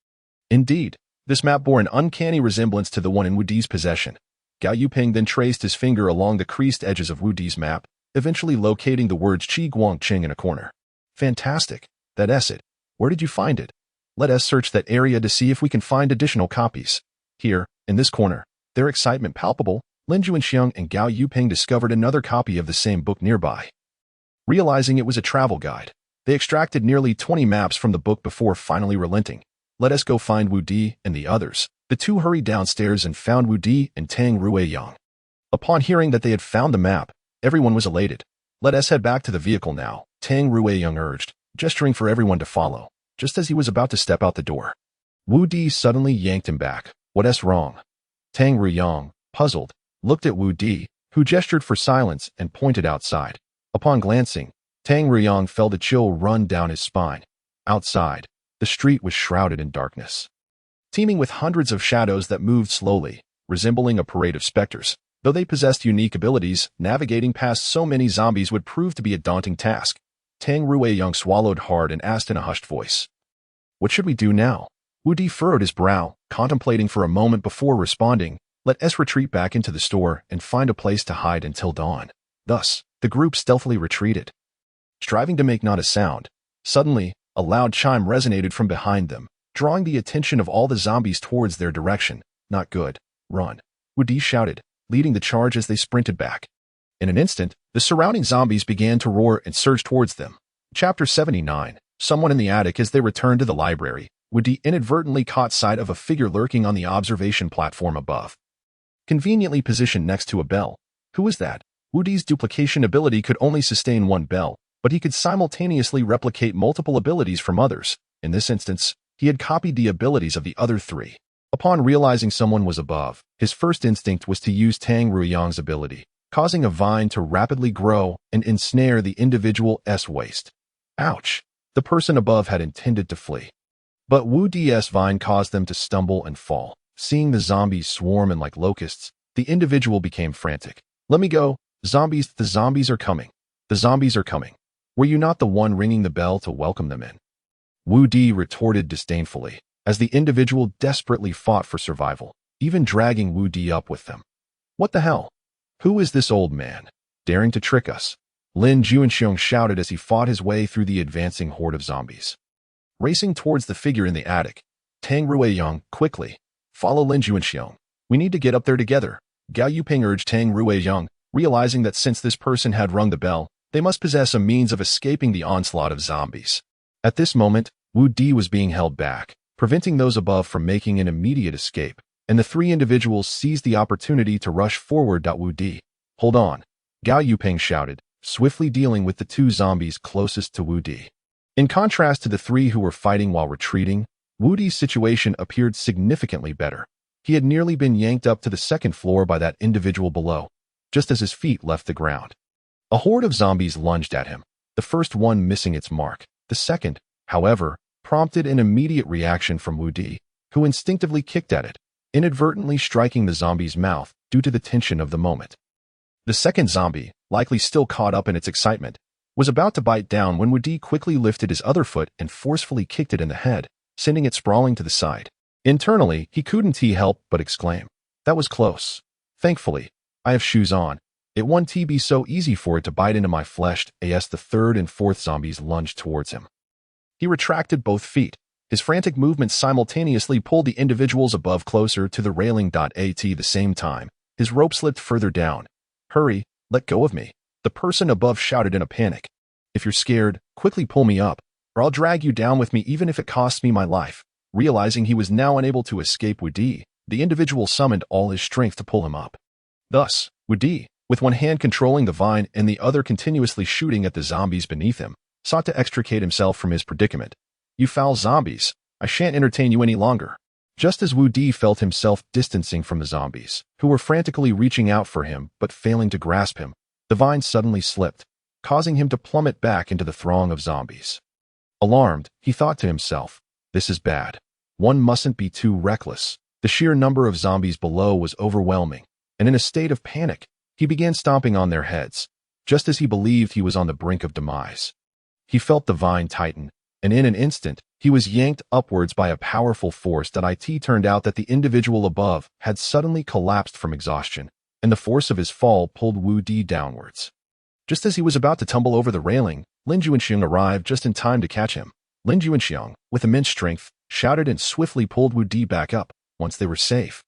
Indeed, this map bore an uncanny resemblance to the one in Wu Di's possession. Gao Yupeng then traced his finger along the creased edges of Wu Di's map, eventually locating the words Qi Guang Qing in a corner. "Fantastic. That's it. Where did you find it? Let us search that area to see if we can find additional copies." Here, in this corner, their excitement palpable, Lin Juanxiong and Gao Yupeng discovered another copy of the same book nearby. Realizing it was a travel guide, they extracted nearly 20 maps from the book before finally relenting. "Let us go find Wu Di and the others." The two hurried downstairs and found Wu Di and Tang Ruiyang. Upon hearing that they had found the map, everyone was elated. "Let us head back to the vehicle now," Tang Ruiyang urged, gesturing for everyone to follow. Just as he was about to step out the door, Wu Di suddenly yanked him back. "What's wrong?" Tang Ruiyang, puzzled, looked at Wu Di, who gestured for silence and pointed outside. Upon glancing, Tang Ruiyang felt a chill run down his spine. Outside, the street was shrouded in darkness, teeming with hundreds of shadows that moved slowly, resembling a parade of specters. Though they possessed unique abilities, navigating past so many zombies would prove to be a daunting task. Tang Ruiyang swallowed hard and asked in a hushed voice, "What should we do now?" Wu Di furrowed his brow, contemplating for a moment before responding. "Let us retreat back into the store and find a place to hide until dawn." Thus, the group stealthily retreated, striving to make not a sound. Suddenly, a loud chime resonated from behind them, drawing the attention of all the zombies towards their direction. "Not good. Run," Wu Di shouted, leading the charge as they sprinted back. In an instant, the surrounding zombies began to roar and surge towards them. Chapter 79. Someone in the attic. As they returned to the library, Wu Di inadvertently caught sight of a figure lurking on the observation platform above, conveniently positioned next to a bell. Who was that? Wu Di's duplication ability could only sustain one bell, but he could simultaneously replicate multiple abilities from others. In this instance, he had copied the abilities of the other three. Upon realizing someone was above, his first instinct was to use Tang Ruiyang's ability, causing a vine to rapidly grow and ensnare the individual's waist. Ouch! The person above had intended to flee, but Wu Di's vine caused them to stumble and fall. Seeing the zombies swarm in like locusts, the individual became frantic. "Let me go! Zombies! The zombies are coming! The zombies are coming! Were you not the one ringing the bell to welcome them in?" Wu Di retorted disdainfully, as the individual desperately fought for survival, even dragging Wu Di up with them. "What the hell? Who is this old man, daring to trick us?" Lin Juanxiong shouted as he fought his way through the advancing horde of zombies. Racing towards the figure in the attic, Tang Ruiyang, "Quickly, follow Lin Juanxiong. We need to get up there together." Gao Yupeng urged Tang Ruiyang, realizing that since this person had rung the bell, they must possess a means of escaping the onslaught of zombies. At this moment, Wu Di was being held back, preventing those above from making an immediate escape, and the three individuals seized the opportunity to rush forward. "Wu Di, hold on," Gao Yupeng shouted, swiftly dealing with the two zombies closest to Wu Di. In contrast to the three who were fighting while retreating, Wu Di's situation appeared significantly better. He had nearly been yanked up to the second floor by that individual below, just as his feet left the ground. A horde of zombies lunged at him, the first one missing its mark. The second, however, prompted an immediate reaction from Wu Di, who instinctively kicked at it, inadvertently striking the zombie's mouth due to the tension of the moment. The second zombie, likely still caught up in its excitement, was about to bite down when Wu Di quickly lifted his other foot and forcefully kicked it in the head, sending it sprawling to the side. Internally, he couldn't help but exclaim, "That was close. Thankfully, I have shoes on. It won't be so easy for it to bite into my flesh." As the third and fourth zombies lunged towards him, he retracted both feet. His frantic movements simultaneously pulled the individuals above closer to the railing. At the same time, his rope slipped further down. "Hurry, let go of me," the person above shouted in a panic. "If you're scared, quickly pull me up, or I'll drag you down with me even if it costs me my life." Realizing he was now unable to escape Wu Di, the individual summoned all his strength to pull him up. Thus, Wu Di, with one hand controlling the vine and the other continuously shooting at the zombies beneath him, sought to extricate himself from his predicament. "You foul zombies, I shan't entertain you any longer." Just as Wu Di felt himself distancing from the zombies, who were frantically reaching out for him but failing to grasp him, the vine suddenly slipped, causing him to plummet back into the throng of zombies. Alarmed, he thought to himself, "This is bad. One mustn't be too reckless." The sheer number of zombies below was overwhelming, and in a state of panic, he began stomping on their heads, just as he believed he was on the brink of demise. He felt the vine tighten, and in an instant, he was yanked upwards by a powerful force that it turned out that the individual above had suddenly collapsed from exhaustion, and the force of his fall pulled Wu Di downwards. Just as he was about to tumble over the railing, Lin Juanxiong arrived just in time to catch him. Lin Juanxiong, with immense strength, shouted and swiftly pulled Wu Di back up once they were safe.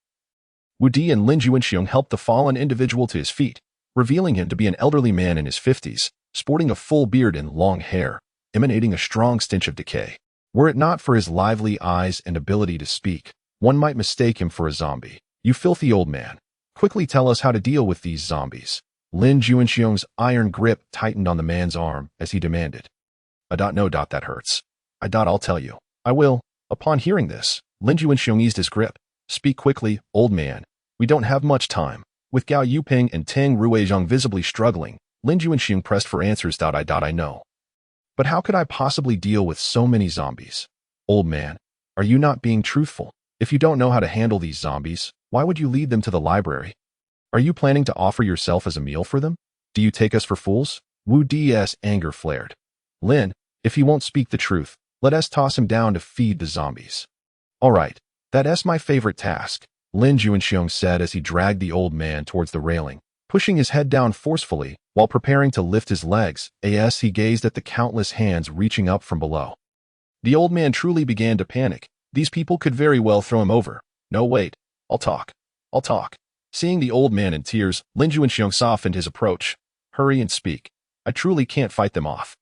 Wu Di and Lin Juanxiong helped the fallen individual to his feet, revealing him to be an elderly man in his 50s, sporting a full beard and long hair, emanating a strong stench of decay. Were it not for his lively eyes and ability to speak, one might mistake him for a zombie. "You filthy old man, quickly tell us how to deal with these zombies." Lin Juanxiong's iron grip tightened on the man's arm as he demanded. "I don't know. That hurts. I'll tell you. I will." Upon hearing this, Lin Juanxiong eased his grip. "Speak quickly, old man. We don't have much time." With Gao Yuping and Tang Ruizhong visibly struggling, Lin Juanxiong pressed for answers. "I know. But how could I possibly deal with so many zombies?" "Old man, are you not being truthful? If you don't know how to handle these zombies, why would you lead them to the library? Are you planning to offer yourself as a meal for them? Do you take us for fools?" Wu Di's anger flared. "Lin, if he won't speak the truth, let us toss him down to feed the zombies." "All right, that's my favorite task," Lin Juanxiong said as he dragged the old man towards the railing, pushing his head down forcefully while preparing to lift his legs as he gazed at the countless hands reaching up from below. The old man truly began to panic. These people could very well throw him over. "No, wait. I'll talk. Seeing the old man in tears, Lin Juanxiong softened his approach. "Hurry and speak. I truly can't fight them off."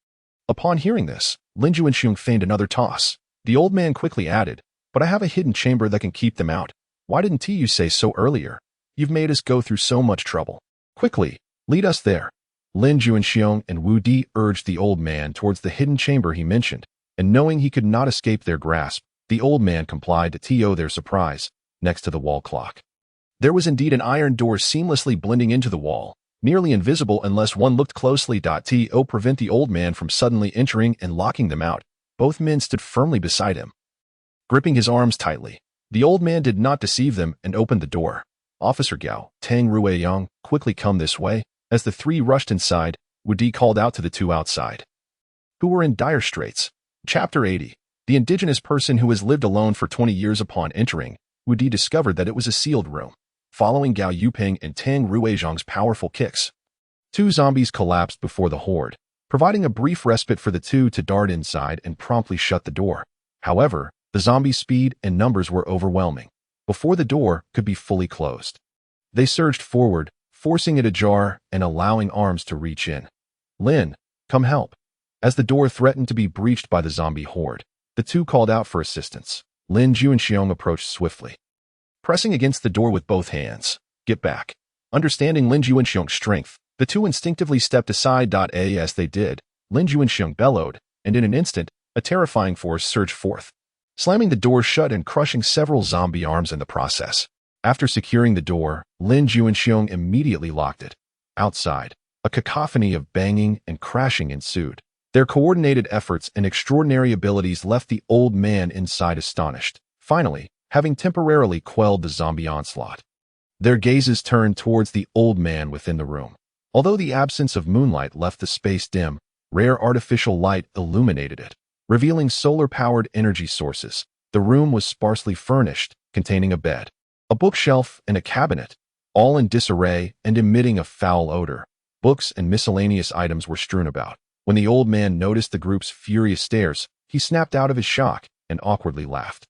Upon hearing this, Lin Juanxiong feigned another toss. The old man quickly added, "But I have a hidden chamber that can keep them out. Why didn't you say so earlier? You've made us go through so much trouble. Quickly, lead us there." Lin Juanxiong and Wu Di urged the old man towards the hidden chamber he mentioned, and knowing he could not escape their grasp, the old man complied to their surprise, next to the wall clock. There was indeed an iron door seamlessly blending into the wall, nearly invisible unless one looked closely. To prevent the old man from suddenly entering and locking them out, both men stood firmly beside him. Gripping his arms tightly, the old man did not deceive them and opened the door. "Officer Gao, Tang Ruiyang, quickly come this way." As the three rushed inside, Wu Di called out to the two outside, who were in dire straits. Chapter 80. The indigenous person who has lived alone for 20 years. Upon entering, Wu Di discovered that it was a sealed room. Following Gao Yuping and Tang Ruizhong's powerful kicks, two zombies collapsed before the horde, providing a brief respite for the two to dart inside and promptly shut the door. However, the zombies' speed and numbers were overwhelming. Before the door could be fully closed, they surged forward, forcing it ajar and allowing arms to reach in. "Lin, come help." As the door threatened to be breached by the zombie horde, the two called out for assistance. Lin Juanxiong approached swiftly, pressing against the door with both hands. "Get back." Understanding Lin Juanxiong's strength, the two instinctively stepped aside. As they did, Lin Juanxiong bellowed, and in an instant, a terrifying force surged forth, slamming the door shut and crushing several zombie arms in the process. After securing the door, Lin Juanxiong immediately locked it. Outside, a cacophony of banging and crashing ensued. Their coordinated efforts and extraordinary abilities left the old man inside astonished. Finally, having temporarily quelled the zombie onslaught, their gazes turned towards the old man within the room. Although the absence of moonlight left the space dim, rare artificial light illuminated it, revealing solar-powered energy sources. The room was sparsely furnished, containing a bed, a bookshelf, and a cabinet, all in disarray and emitting a foul odor. Books and miscellaneous items were strewn about. When the old man noticed the group's furious stares, he snapped out of his shock and awkwardly laughed.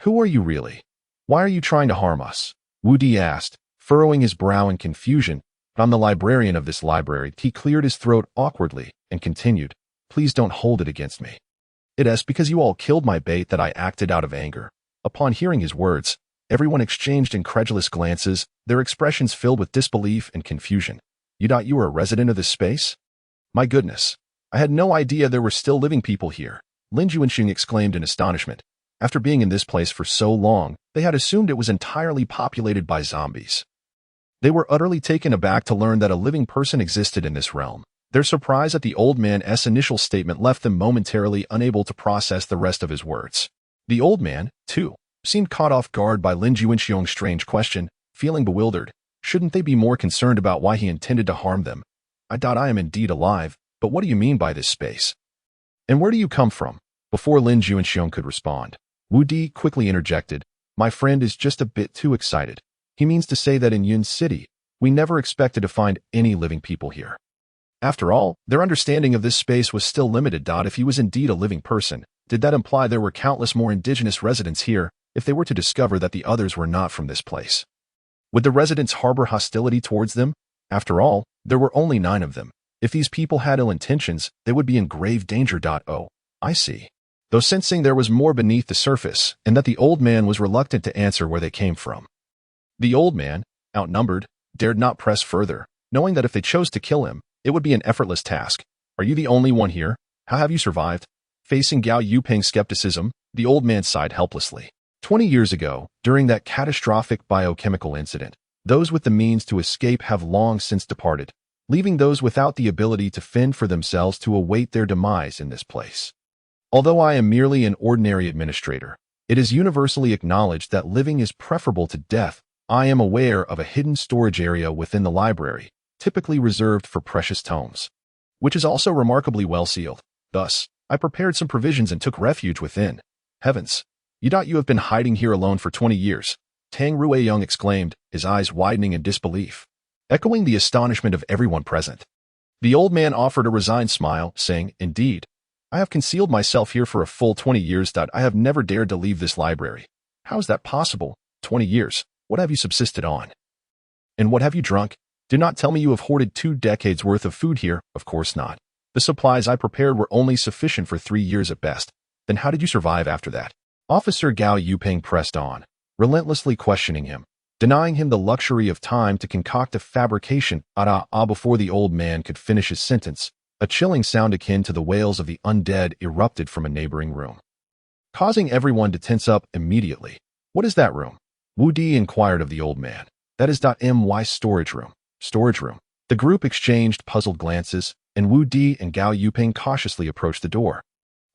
"Who are you really? Why are you trying to harm us?" Wu Di asked, furrowing his brow in confusion. "I'm the librarian of this library." He cleared his throat awkwardly and continued, "Please don't hold it against me. It's because you all killed my bait that I acted out of anger." Upon hearing his words, everyone exchanged incredulous glances, their expressions filled with disbelief and confusion. You were a resident of this space? My goodness. I had no idea there were still living people here, Lin Juanxing exclaimed in astonishment. After being in this place for so long, they had assumed it was entirely populated by zombies. They were utterly taken aback to learn that a living person existed in this realm. Their surprise at the old man's initial statement left them momentarily unable to process the rest of his words. The old man, too, seemed caught off guard by Lin Juanxiong's strange question, feeling bewildered. Shouldn't they be more concerned about why he intended to harm them? I am indeed alive, but what do you mean by this space? And where do you come from? Before Lin Juanxiong could respond, Wu Di quickly interjected, my friend is just a bit too excited. He means to say that in Yun City, we never expected to find any living people here. After all, their understanding of this space was still limited. If he was indeed a living person, did that imply there were countless more indigenous residents here if they were to discover that the others were not from this place? Would the residents harbor hostility towards them? After all, there were only 9 of them. If these people had ill intentions, they would be in grave danger. Oh, I see. Though sensing there was more beneath the surface, and that the old man was reluctant to answer where they came from. The old man, outnumbered, dared not press further, knowing that if they chose to kill him, it would be an effortless task. Are you the only one here? How have you survived? Facing Gao Yuping's skepticism, the old man sighed helplessly. 20 years ago, during that catastrophic biochemical incident, those with the means to escape have long since departed, leaving those without the ability to fend for themselves to await their demise in this place. Although I am merely an ordinary administrator, it is universally acknowledged that living is preferable to death. I am aware of a hidden storage area within the library, typically reserved for precious tomes, which is also remarkably well sealed. Thus, I prepared some provisions and took refuge within. Heavens! You have been hiding here alone for 20 years, Tang Rueyong exclaimed, his eyes widening in disbelief, echoing the astonishment of everyone present. The old man offered a resigned smile, saying, indeed, I have concealed myself here for a full 20 years. I have never dared to leave this library. How is that possible? 20 years. What have you subsisted on? And what have you drunk? Do not tell me you have hoarded 2 decades worth of food here. Of course not. The supplies I prepared were only sufficient for 3 years at best. Then how did you survive after that? Officer Gao Yuping pressed on, relentlessly questioning him, denying him the luxury of time to concoct a fabrication. Before the old man could finish his sentence, a chilling sound akin to the wails of the undead erupted from a neighboring room, causing everyone to tense up immediately. What is that room? Wu Di inquired of the old man. That is my storage room. Storage room. The group exchanged puzzled glances, and Wu Di and Gao Yuping cautiously approached the door,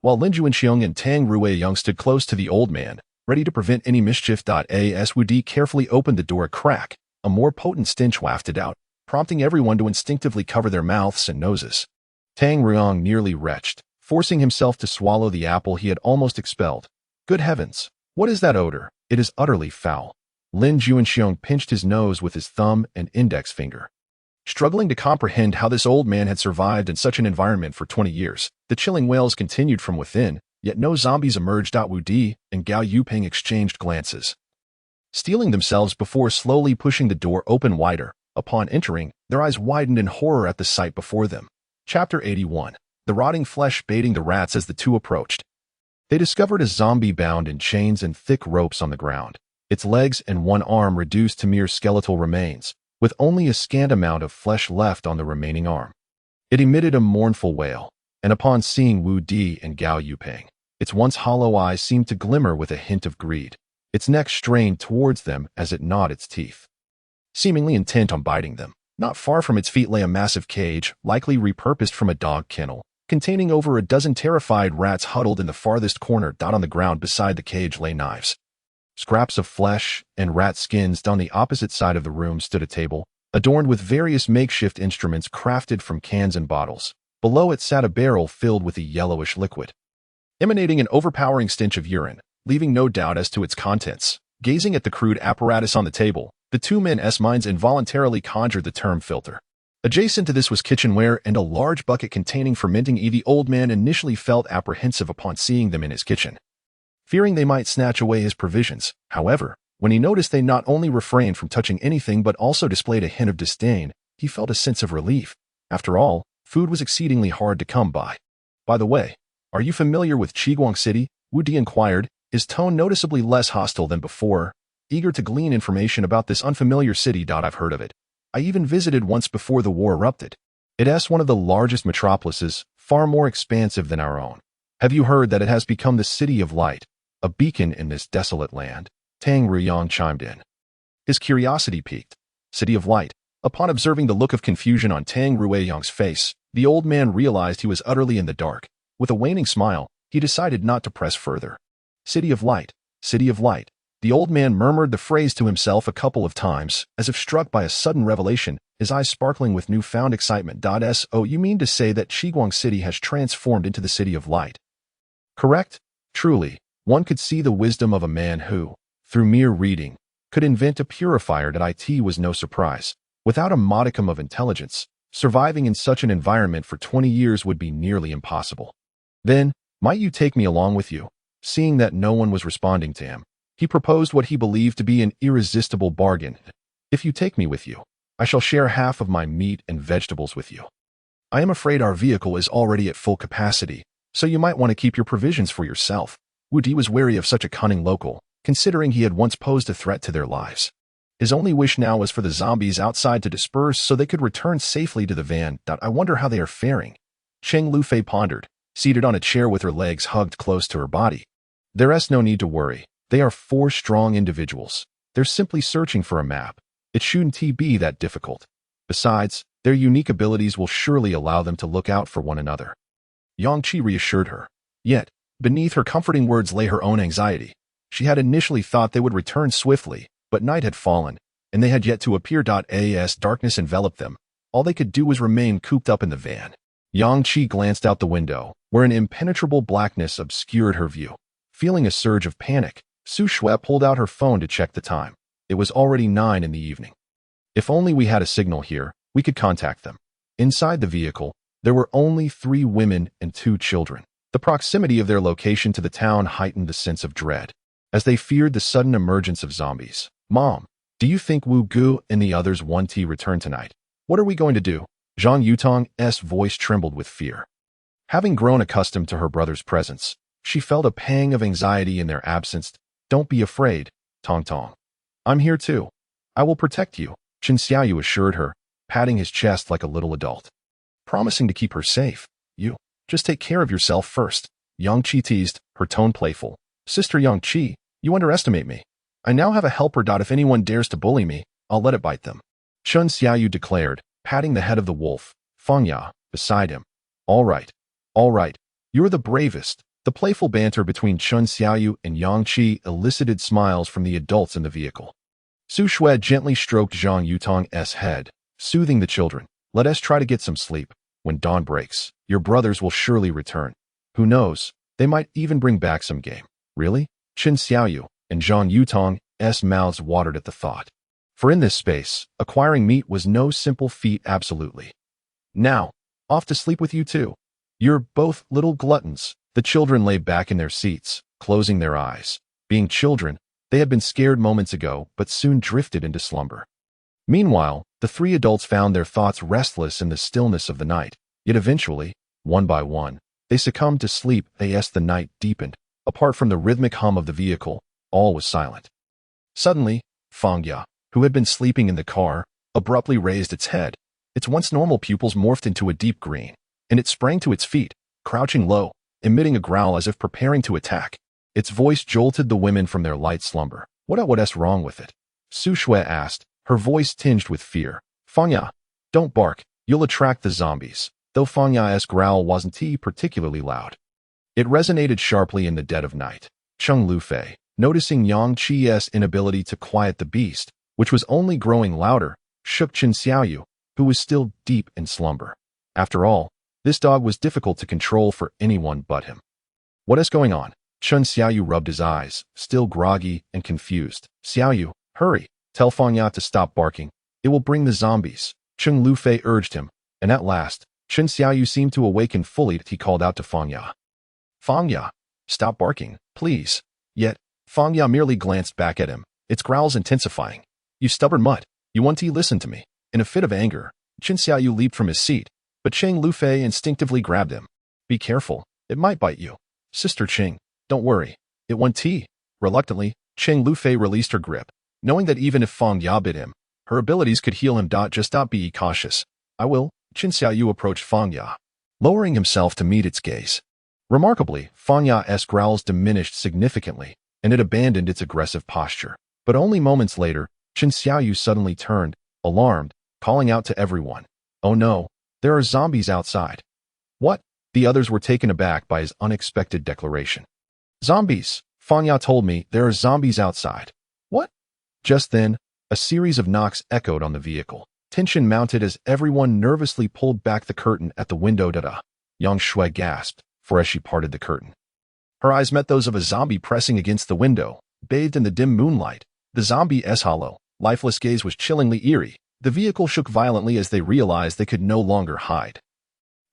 while Lin Juanxiong and Tang Rueyong stood close to the old man, ready to prevent any mischief. As Wu Di carefully opened the door a crack, a more potent stench wafted out, prompting everyone to instinctively cover their mouths and noses. Tang Rueyong nearly retched, forcing himself to swallow the apple he had almost expelled. Good heavens! What is that odor? It is utterly foul. Lin Juanxiong pinched his nose with his thumb and index finger. Struggling to comprehend how this old man had survived in such an environment for 20 years, the chilling wails continued from within, yet no zombies emerged. Wu Di and Gao Yuping exchanged glances, steeling themselves before slowly pushing the door open wider. Upon entering, their eyes widened in horror at the sight before them. Chapter 81. The rotting flesh baiting the rats. As the two approached, they discovered a zombie bound in chains and thick ropes on the ground, its legs and one arm reduced to mere skeletal remains, with only a scant amount of flesh left on the remaining arm. It emitted a mournful wail, and upon seeing Wu Di and Gao Yuping, its once hollow eyes seemed to glimmer with a hint of greed. Its neck strained towards them as it gnawed its teeth, seemingly intent on biting them. Not far from its feet lay a massive cage, likely repurposed from a dog kennel, containing over a dozen terrified rats huddled in the farthest corner. On the ground beside the cage lay knives, scraps of flesh, and rat skins. On the opposite side of the room stood a table, adorned with various makeshift instruments crafted from cans and bottles. Below it sat a barrel filled with a yellowish liquid, emanating an overpowering stench of urine, leaving no doubt as to its contents. Gazing at the crude apparatus on the table, the two men's minds involuntarily conjured the term filter. Adjacent to this was kitchenware and a large bucket containing fermenting e. The old man initially felt apprehensive upon seeing them in his kitchen, fearing they might snatch away his provisions. However, when he noticed they not only refrained from touching anything but also displayed a hint of disdain, he felt a sense of relief. After all, food was exceedingly hard to come by. By the way, are you familiar with Qiguang City? Wu Di inquired, his tone noticeably less hostile than before, eager to glean information about this unfamiliar city. I've heard of it. I even visited once before the war erupted. It's one of the largest metropolises, far more expansive than our own. Have you heard that it has become the city of light, a beacon in this desolate land? Tang Ruyang chimed in. His curiosity piqued. City of light. Upon observing the look of confusion on Tang Ruyang's face, the old man realized he was utterly in the dark. With a waning smile, he decided not to press further. City of light. City of light. The old man murmured the phrase to himself a couple of times, as if struck by a sudden revelation, his eyes sparkling with newfound excitement. So you mean to say that Qiguang City has transformed into the City of Light? Correct? Truly, one could see the wisdom of a man who, through mere reading, could invent a purifier. That it was no surprise. Without a modicum of intelligence, surviving in such an environment for 20 years would be nearly impossible. Then, might you take me along with you? Seeing that no one was responding to him, he proposed what he believed to be an irresistible bargain. If you take me with you, I shall share half of my meat and vegetables with you. I am afraid our vehicle is already at full capacity, so you might want to keep your provisions for yourself. Wu Di was wary of such a cunning local, considering he had once posed a threat to their lives. His only wish now was for the zombies outside to disperse so they could return safely to the van. I wonder how they are faring. Cheng Lufei pondered, seated on a chair with her legs hugged close to her body. There's no need to worry. They are 4 strong individuals. They're simply searching for a map. It shouldn't be that difficult. Besides, their unique abilities will surely allow them to look out for one another. Yang Qi reassured her. Yet, beneath her comforting words lay her own anxiety. She had initially thought they would return swiftly, but night had fallen, and they had yet to appear. As darkness enveloped them, all they could do was remain cooped up in the van. Yang Qi glanced out the window, where an impenetrable blackness obscured her view. Feeling a surge of panic, Su Shui pulled out her phone to check the time. It was already 9 in the evening. If only we had a signal here, we could contact them. Inside the vehicle, there were only 3 women and 2 children. The proximity of their location to the town heightened the sense of dread, as they feared the sudden emergence of zombies. Mom, do you think Wu Gu and the others want to return tonight? What are we going to do? Zhang Yutong's voice trembled with fear. Having grown accustomed to her brother's presence, she felt a pang of anxiety in their absence. Don't be afraid, Tong Tong. I'm here too. I will protect you, Chen Xiaoyu assured her, patting his chest like a little adult. Promising to keep her safe. You, just take care of yourself first. Yang Qi teased, her tone playful. Sister Yang Qi, you underestimate me. I now have a helper. If anyone dares to bully me, I'll let it bite them. Chen Xiaoyu declared, patting the head of the wolf, Feng Ya, beside him. All right. You're the bravest. The playful banter between Chen Xiaoyu and Yang Qi elicited smiles from the adults in the vehicle. Su Shui gently stroked Zhang Yutong's head, soothing the children. Let us try to get some sleep. When dawn breaks, your brothers will surely return. Who knows, they might even bring back some game. Really? Chen Xiaoyu and Zhang Yutong's mouths watered at the thought. For in this space, acquiring meat was no simple feat. Absolutely. Now, off to sleep with you too. You're both little gluttons. The children lay back in their seats, closing their eyes. Being children, they had been scared moments ago, but soon drifted into slumber. Meanwhile, the 3 adults found their thoughts restless in the stillness of the night. Yet eventually, one by one, they succumbed to sleep. As the night deepened, apart from the rhythmic hum of the vehicle, all was silent. Suddenly, Feng Ya, who had been sleeping in the car, abruptly raised its head. Its once normal pupils morphed into a deep green, and it sprang to its feet, crouching low, emitting a growl as if preparing to attack. Its voice jolted the women from their light slumber. What's wrong with it? Su Shui asked, her voice tinged with fear. Feng Ya, don't bark, you'll attract the zombies. Though Feng Ya's growl wasn't particularly loud, it resonated sharply in the dead of night. Cheng Lufei, noticing Yang Qi's inability to quiet the beast, which was only growing louder, shook Chen Xiaoyu, who was still deep in slumber. After all, this dog was difficult to control for anyone but him. What is going on? Chen Xiaoyu rubbed his eyes, still groggy and confused. Xiaoyu, hurry, tell Feng Ya to stop barking. It will bring the zombies. Cheng Lufei urged him, and at last, Chen Xiaoyu seemed to awaken fully. He called out to Feng Ya. Feng Ya, stop barking, please. Yet, Feng Ya merely glanced back at him, its growls intensifying. You stubborn mutt, you want to listen to me. In a fit of anger, Chen Xiaoyu leaped from his seat, but Cheng Lufei instinctively grabbed him. Be careful, it might bite you. Sister Cheng, don't worry, it won't. Reluctantly, Cheng Lufei released her grip, knowing that even if Feng Ya bit him, Her abilities could heal him. Just be cautious. I will. Qin Xiaoyu approached Fang Ya, lowering himself to meet its gaze. Remarkably, Fang Ya's growls diminished significantly, and it abandoned its aggressive posture. But only moments later, Qin Xiaoyu suddenly turned, alarmed, calling out to everyone. Oh no, there are zombies outside. What? The others were taken aback by his unexpected declaration. Zombies, Fang Ya told me, there are zombies outside. What? Just then, a series of knocks echoed on the vehicle. Tension mounted as everyone nervously pulled back the curtain at the window. Yang Shui gasped, for as she parted the curtain, her eyes met those of a zombie pressing against the window, bathed in the dim moonlight. The zombie's hollow, lifeless gaze was chillingly eerie. The vehicle shook violently as they realized they could no longer hide.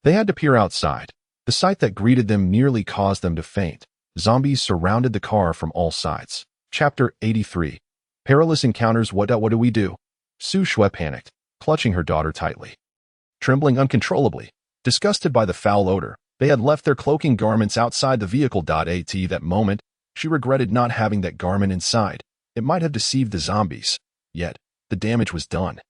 They had to peer outside. The sight that greeted them nearly caused them to faint. Zombies surrounded the car from all sides. Chapter 83. Perilous Encounters. What do we do? Su Shui panicked, clutching her daughter tightly. Trembling uncontrollably, disgusted by the foul odor, they had left their cloaking garments outside the vehicle. At that moment, she regretted not having that garment inside. It might have deceived the zombies. Yet, the damage was done.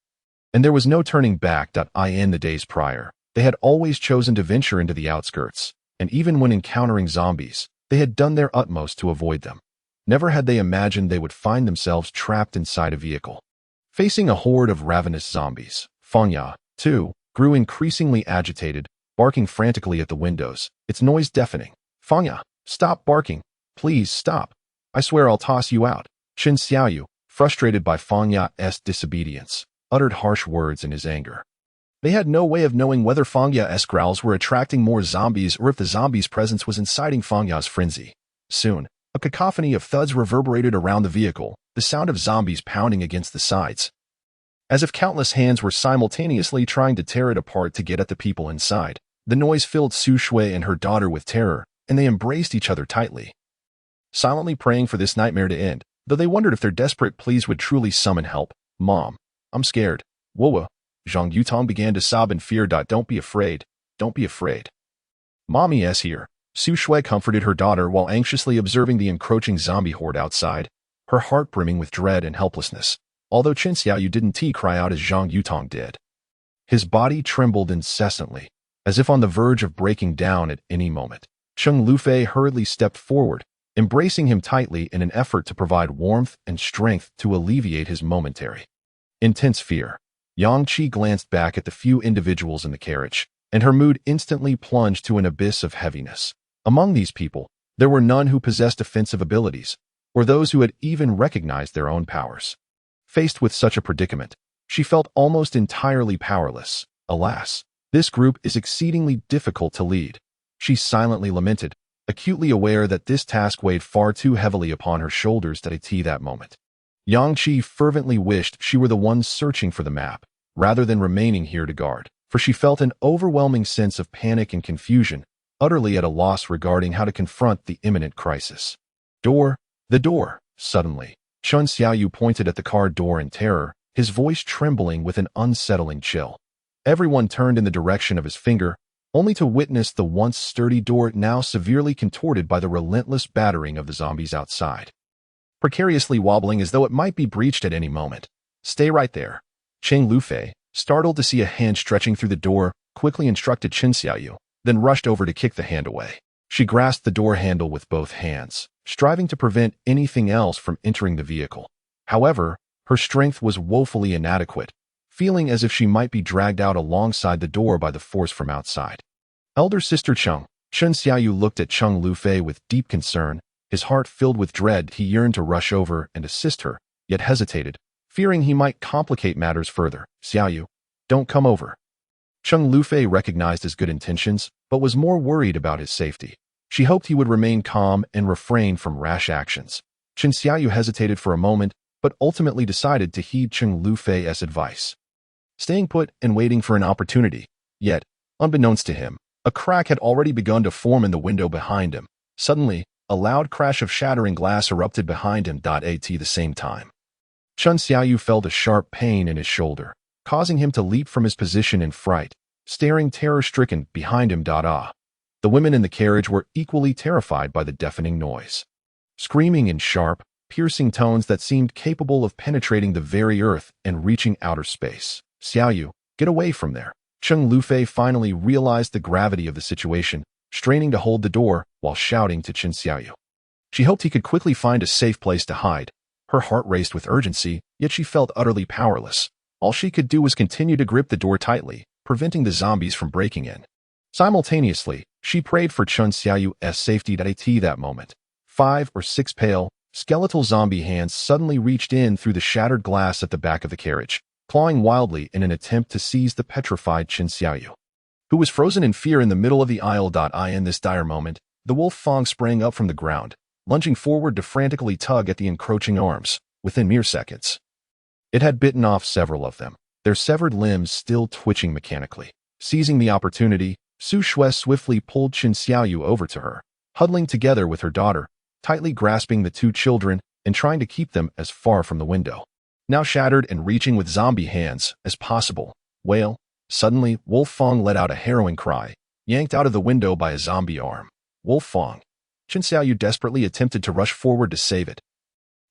And there was no turning back. In the days prior, they had always chosen to venture into the outskirts, and even when encountering zombies, they had done their utmost to avoid them. Never had they imagined they would find themselves trapped inside a vehicle. Facing a horde of ravenous zombies, Fang Ya, too, grew increasingly agitated, barking frantically at the windows, its noise deafening. Fang Ya, stop barking. Please stop. I swear I'll toss you out. Qin Xiaoyu, frustrated by Fang Ya's disobedience, uttered harsh words in his anger. They had no way of knowing whether Fang Ya's growls were attracting more zombies or if the zombies' presence was inciting Fang Ya's frenzy. Soon, a cacophony of thuds reverberated around the vehicle, the sound of zombies pounding against the sides, as if countless hands were simultaneously trying to tear it apart to get at the people inside. The noise filled Su Shui and her daughter with terror, and they embraced each other tightly, silently praying for this nightmare to end, though they wondered if their desperate pleas would truly summon help. Mom, I'm scared. Whoa. Zhang Yutong began to sob in fear. Don't be afraid. Don't be afraid. Mommy's here. Su Shui comforted her daughter while anxiously observing the encroaching zombie horde outside, her heart brimming with dread and helplessness, although Qin Xiaoyu didn't cry out as Zhang Yutong did. His body trembled incessantly, as if on the verge of breaking down at any moment. Cheng Lufei hurriedly stepped forward, embracing him tightly in an effort to provide warmth and strength to alleviate his momentary, intense fear. Yang Qi glanced back at the few individuals in the carriage, and her mood instantly plunged to an abyss of heaviness. Among these people, there were none who possessed offensive abilities, or those who had even recognized their own powers. Faced with such a predicament, she felt almost entirely powerless. Alas, this group is exceedingly difficult to lead. She silently lamented, acutely aware that this task weighed far too heavily upon her shoulders at that moment. Yang Qi fervently wished she were the one searching for the map, rather than remaining here to guard, for she felt an overwhelming sense of panic and confusion, utterly at a loss regarding how to confront the imminent crisis. The door. Suddenly, Qin Xiaoyu pointed at the car door in terror, his voice trembling with an unsettling chill. Everyone turned in the direction of his finger, only to witness the once sturdy door now severely contorted by the relentless battering of the zombies outside, precariously wobbling as though it might be breached at any moment. Stay right there. Cheng Lufei, startled to see a hand stretching through the door, quickly instructed Qin Xiaoyu, then rushed over to kick the hand away. She grasped the door handle with both hands, striving to prevent anything else from entering the vehicle. However, her strength was woefully inadequate, feeling as if she might be dragged out alongside the door by the force from outside. Elder sister Qin Xiaoyu looked at Cheng Lufei with deep concern, his heart filled with dread. He yearned to rush over and assist her, yet hesitated, fearing he might complicate matters further. Xiaoyu, don't come over. Cheng Lufei recognized his good intentions, but was more worried about his safety. She hoped he would remain calm and refrain from rash actions. Qin Xiaoyu hesitated for a moment, but ultimately decided to heed Cheng Lufei's advice, staying put and waiting for an opportunity. Yet, unbeknownst to him, a crack had already begun to form in the window behind him. Suddenly, a loud crash of shattering glass erupted behind him. At the same time, Qin Xiaoyu felt a sharp pain in his shoulder, causing him to leap from his position in fright, staring terror-stricken behind him. The women in the carriage were equally terrified by the deafening noise. Screaming in sharp, piercing tones that seemed capable of penetrating the very earth and reaching outer space. Xiaoyu, get away from there. Cheng Lufei finally realized the gravity of the situation, straining to hold the door while shouting to Qin Xiaoyu. She hoped he could quickly find a safe place to hide. Her heart raced with urgency, yet she felt utterly powerless. All she could do was continue to grip the door tightly, preventing the zombies from breaking in. Simultaneously, she prayed for Chen Xiaoyu's safety. At that moment, 5 or 6 pale, skeletal zombie hands suddenly reached in through the shattered glass at the back of the carriage, clawing wildly in an attempt to seize the petrified Qin Xiaoyu, who was frozen in fear in the middle of the aisle. In this dire moment, the wolf Fong sprang up from the ground, lunging forward to frantically tug at the encroaching arms. Within mere seconds, it had bitten off several of them, their severed limbs still twitching mechanically. Seizing the opportunity, Su Shui swiftly pulled Qin Xiaoyu over to her, huddling together with her daughter, tightly grasping the 2 children and trying to keep them as far from the window, now shattered and reaching with zombie hands, as possible. Wail. Suddenly, Wolf Fong let out a harrowing cry, yanked out of the window by a zombie arm. Wolf Fong. Qin Xiaoyu desperately attempted to rush forward to save it,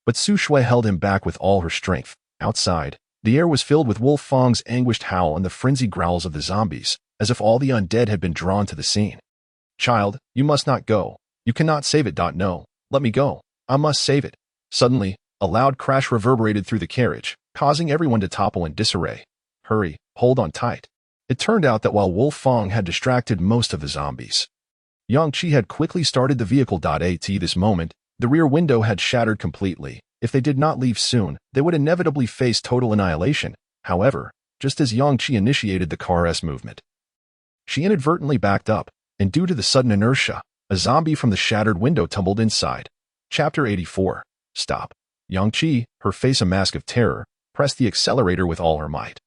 but Su Shui held him back with all her strength. Outside, the air was filled with Wolf Fong's anguished howl and the frenzied growls of the zombies, as if all the undead had been drawn to the scene. Child, you must not go. You cannot save it. No, let me go. I must save it. Suddenly, a loud crash reverberated through the carriage, causing everyone to topple in disarray. Hurry, hold on tight. It turned out that while Wolf Fong had distracted most of the zombies, Yang Qi had quickly started the vehicle. At this moment, the rear window had shattered completely. If they did not leave soon, they would inevitably face total annihilation. However, just as Yang Qi initiated the car's movement, she inadvertently backed up, and due to the sudden inertia, a zombie from the shattered window tumbled inside. Chapter 84. Stop. Yang Qi, her face a mask of terror, pressed the accelerator with all her might,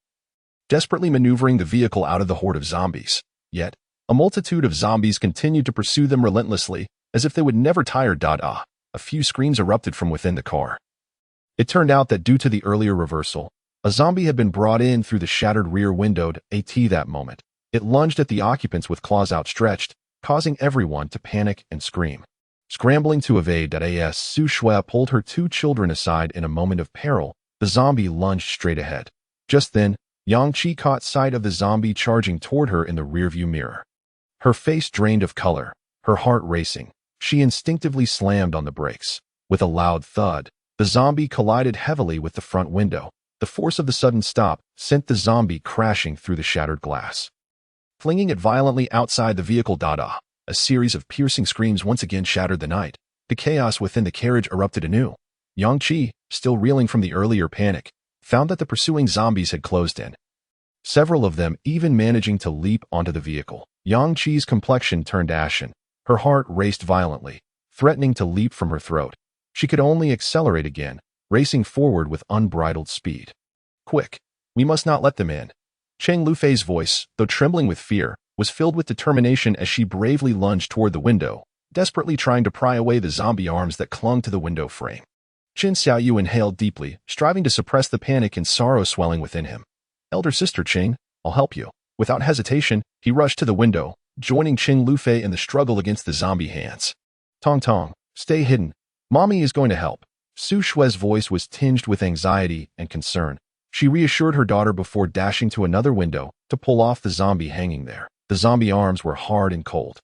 desperately maneuvering the vehicle out of the horde of zombies. Yet, a multitude of zombies continued to pursue them relentlessly, as if they would never tire. A few screams erupted from within the car. It turned out that due to the earlier reversal, a zombie had been brought in through the shattered rear window. At that moment, it lunged at the occupants with claws outstretched, causing everyone to panic and scream. Scrambling to evade. As Su Shui pulled her 2 children aside in a moment of peril, the zombie lunged straight ahead. Just then, Yang Qi caught sight of the zombie charging toward her in the rearview mirror. Her face drained of color, her heart racing, she instinctively slammed on the brakes. With a loud thud, the zombie collided heavily with the front window. The force of the sudden stop sent the zombie crashing through the shattered glass, flinging it violently outside the vehicle. A series of piercing screams once again shattered the night. The chaos within the carriage erupted anew. Yang Qi, still reeling from the earlier panic, found that the pursuing zombies had closed in, several of them even managing to leap onto the vehicle. Yang Qi's complexion turned ashen. Her heart raced violently, threatening to leap from her throat. She could only accelerate again, racing forward with unbridled speed. Quick, we must not let them in. Cheng Lufei's voice, though trembling with fear, was filled with determination as she bravely lunged toward the window, desperately trying to pry away the zombie arms that clung to the window frame. Qin Xiaoyu inhaled deeply, striving to suppress the panic and sorrow swelling within him. Elder sister Qing, I'll help you. Without hesitation, he rushed to the window, joining Cheng Lufei in the struggle against the zombie hands. Tong Tong, stay hidden. Mommy is going to help. Su Shui's voice was tinged with anxiety and concern. She reassured her daughter before dashing to another window to pull off the zombie hanging there. The zombie arms were hard and cold,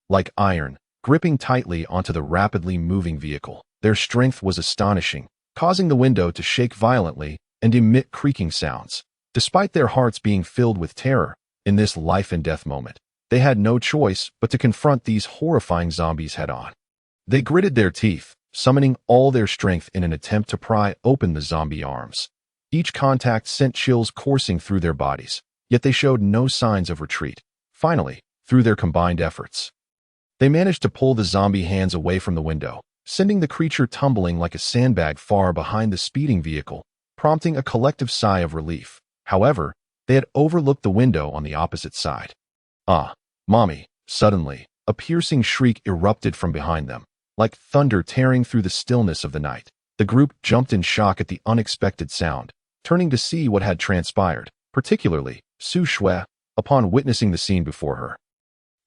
like iron, gripping tightly onto the rapidly moving vehicle. Their strength was astonishing, causing the window to shake violently and emit creaking sounds. Despite their hearts being filled with terror in this life-and-death moment, they had no choice but to confront these horrifying zombies head-on. They gritted their teeth, summoning all their strength in an attempt to pry open the zombie arms. Each contact sent chills coursing through their bodies, yet they showed no signs of retreat. Finally, through their combined efforts, they managed to pull the zombie hands away from the window, sending the creature tumbling like a sandbag far behind the speeding vehicle, prompting a collective sigh of relief. However, they had overlooked the window on the opposite side. Ah, Mommy! Suddenly, a piercing shriek erupted from behind them, like thunder tearing through the stillness of the night. The group jumped in shock at the unexpected sound, turning to see what had transpired, particularly Su Shui, upon witnessing the scene before her.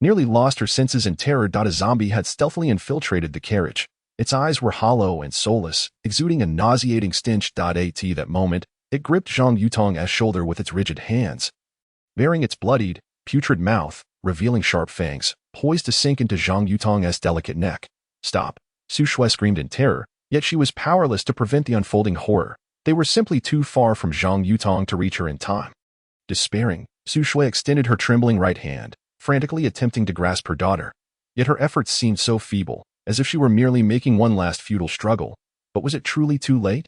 Nearly lost her senses in terror. A zombie had stealthily infiltrated the carriage, Its eyes were hollow and soulless, exuding a nauseating stench. At that moment, it gripped Zhang Yutong's shoulder with its rigid hands, baring its bloodied, putrid mouth, revealing sharp fangs, poised to sink into Zhang Yutong's delicate neck. Stop! Su Shui screamed in terror, yet she was powerless to prevent the unfolding horror. They were simply too far from Zhang Yutong to reach her in time. Despairing, Su Shui extended her trembling right hand, frantically attempting to grasp her daughter. Yet her efforts seemed so feeble, as if she were merely making one last futile struggle. But was it truly too late?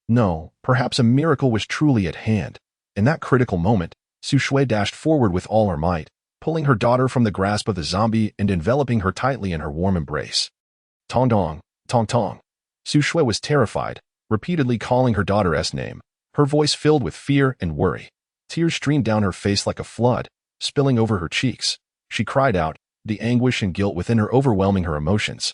No, perhaps a miracle was truly at hand. In that critical moment, Su Shui dashed forward with all her might, pulling her daughter from the grasp of the zombie and enveloping her tightly in her warm embrace. Tong dong, tong tong. Su Shui was terrified, repeatedly calling her daughter's name, her voice filled with fear and worry. Tears streamed down her face like a flood, spilling over her cheeks. She cried out, the anguish and guilt within her overwhelming her emotions.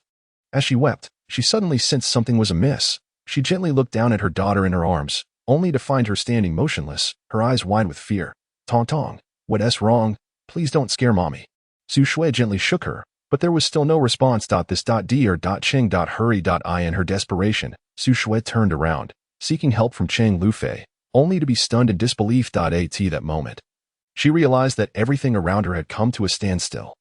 As she wept, she suddenly sensed something was amiss. She gently looked down at her daughter in her arms, only to find her standing motionless, her eyes wide with fear. Tong tong, what's wrong? Please don't scare mommy. Su Shui gently shook her, but there was still no response. This dear Cheng hurry. In her desperation, Su Shui turned around, seeking help from Cheng Lufei, only to be stunned in disbelief. At that moment, she realized that everything around her had come to a standstill.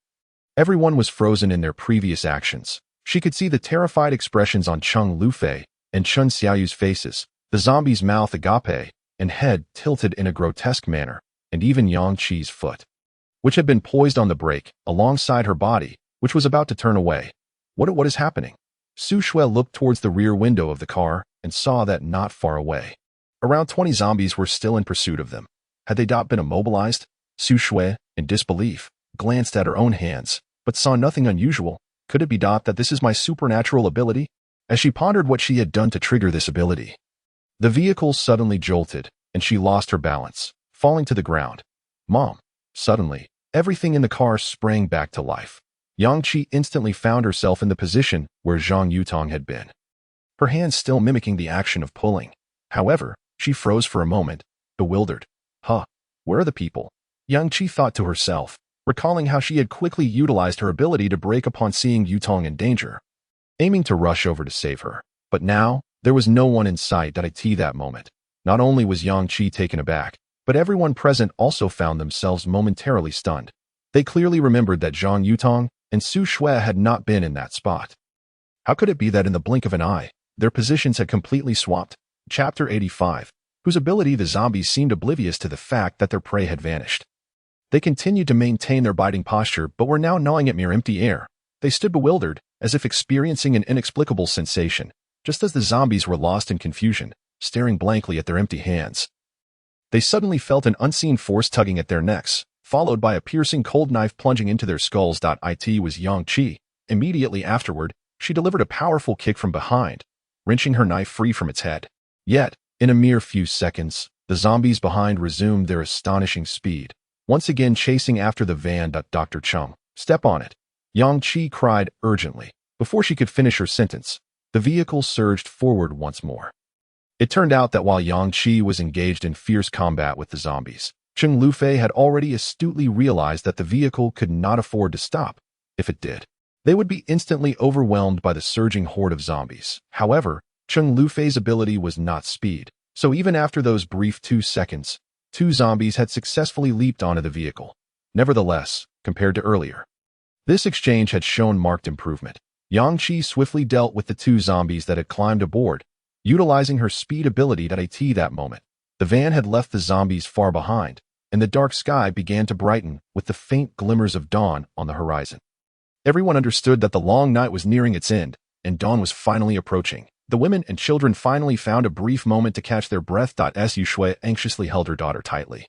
Everyone was frozen in their previous actions. She could see the terrified expressions on Cheng Lufei and Chun Xiaoyu's faces, the zombie's mouth agape and head tilted in a grotesque manner, and even Yang Qi's foot, which had been poised on the brake, alongside her body, which was about to turn away. What is happening? Su Shui looked towards the rear window of the car and saw that not far away, around 20 zombies were still in pursuit of them. Had they not been immobilized? Su Shui, in disbelief, glanced at her own hands, but saw nothing unusual. Could it be that this is my supernatural ability? As she pondered what she had done to trigger this ability, the vehicle suddenly jolted, and she lost her balance, falling to the ground. Mom! Suddenly, everything in the car sprang back to life. Yang Qi instantly found herself in the position where Zhang Yutong had been, her hands still mimicking the action of pulling. However, she froze for a moment, bewildered. Where are the people? Yang Qi thought to herself, recalling how she had quickly utilized her ability to brake upon seeing Yutong in danger, aiming to rush over to save her. But now, there was no one in sight. At that moment, not only was Yang Qi taken aback, but everyone present also found themselves momentarily stunned. They clearly remembered that Zhang Yutong and Su Shui had not been in that spot. How could it be that in the blink of an eye, their positions had completely swapped? Chapter 85, whose ability the zombies seemed oblivious to the fact that their prey had vanished. They continued to maintain their biting posture but were now gnawing at mere empty air. They stood bewildered, as if experiencing an inexplicable sensation, just as the zombies were lost in confusion, staring blankly at their empty hands. They suddenly felt an unseen force tugging at their necks, followed by a piercing cold knife plunging into their skulls. It was Yang Qi. Immediately afterward, she delivered a powerful kick from behind, wrenching her knife free from its head. Yet, in a mere few seconds, the zombies behind resumed their astonishing speed, once again chasing after the van. Dr. Chung, step on it. Yang Qi cried urgently. Before she could finish her sentence, the vehicle surged forward once more. It turned out that while Yang Qi was engaged in fierce combat with the zombies, Cheng Lufei had already astutely realized that the vehicle could not afford to stop. If it did, they would be instantly overwhelmed by the surging horde of zombies. However, Cheng Lufei's ability was not speed, so even after those brief 2 seconds, 2 zombies had successfully leaped onto the vehicle. Nevertheless, compared to earlier, this exchange had shown marked improvement. Yang Qi swiftly dealt with the 2 zombies that had climbed aboard, utilizing her speed ability. At that moment, the van had left the zombies far behind, and the dark sky began to brighten with the faint glimmers of dawn on the horizon. Everyone understood that the long night was nearing its end, and dawn was finally approaching. The women and children finally found a brief moment to catch their breath. Su Shui anxiously held her daughter tightly,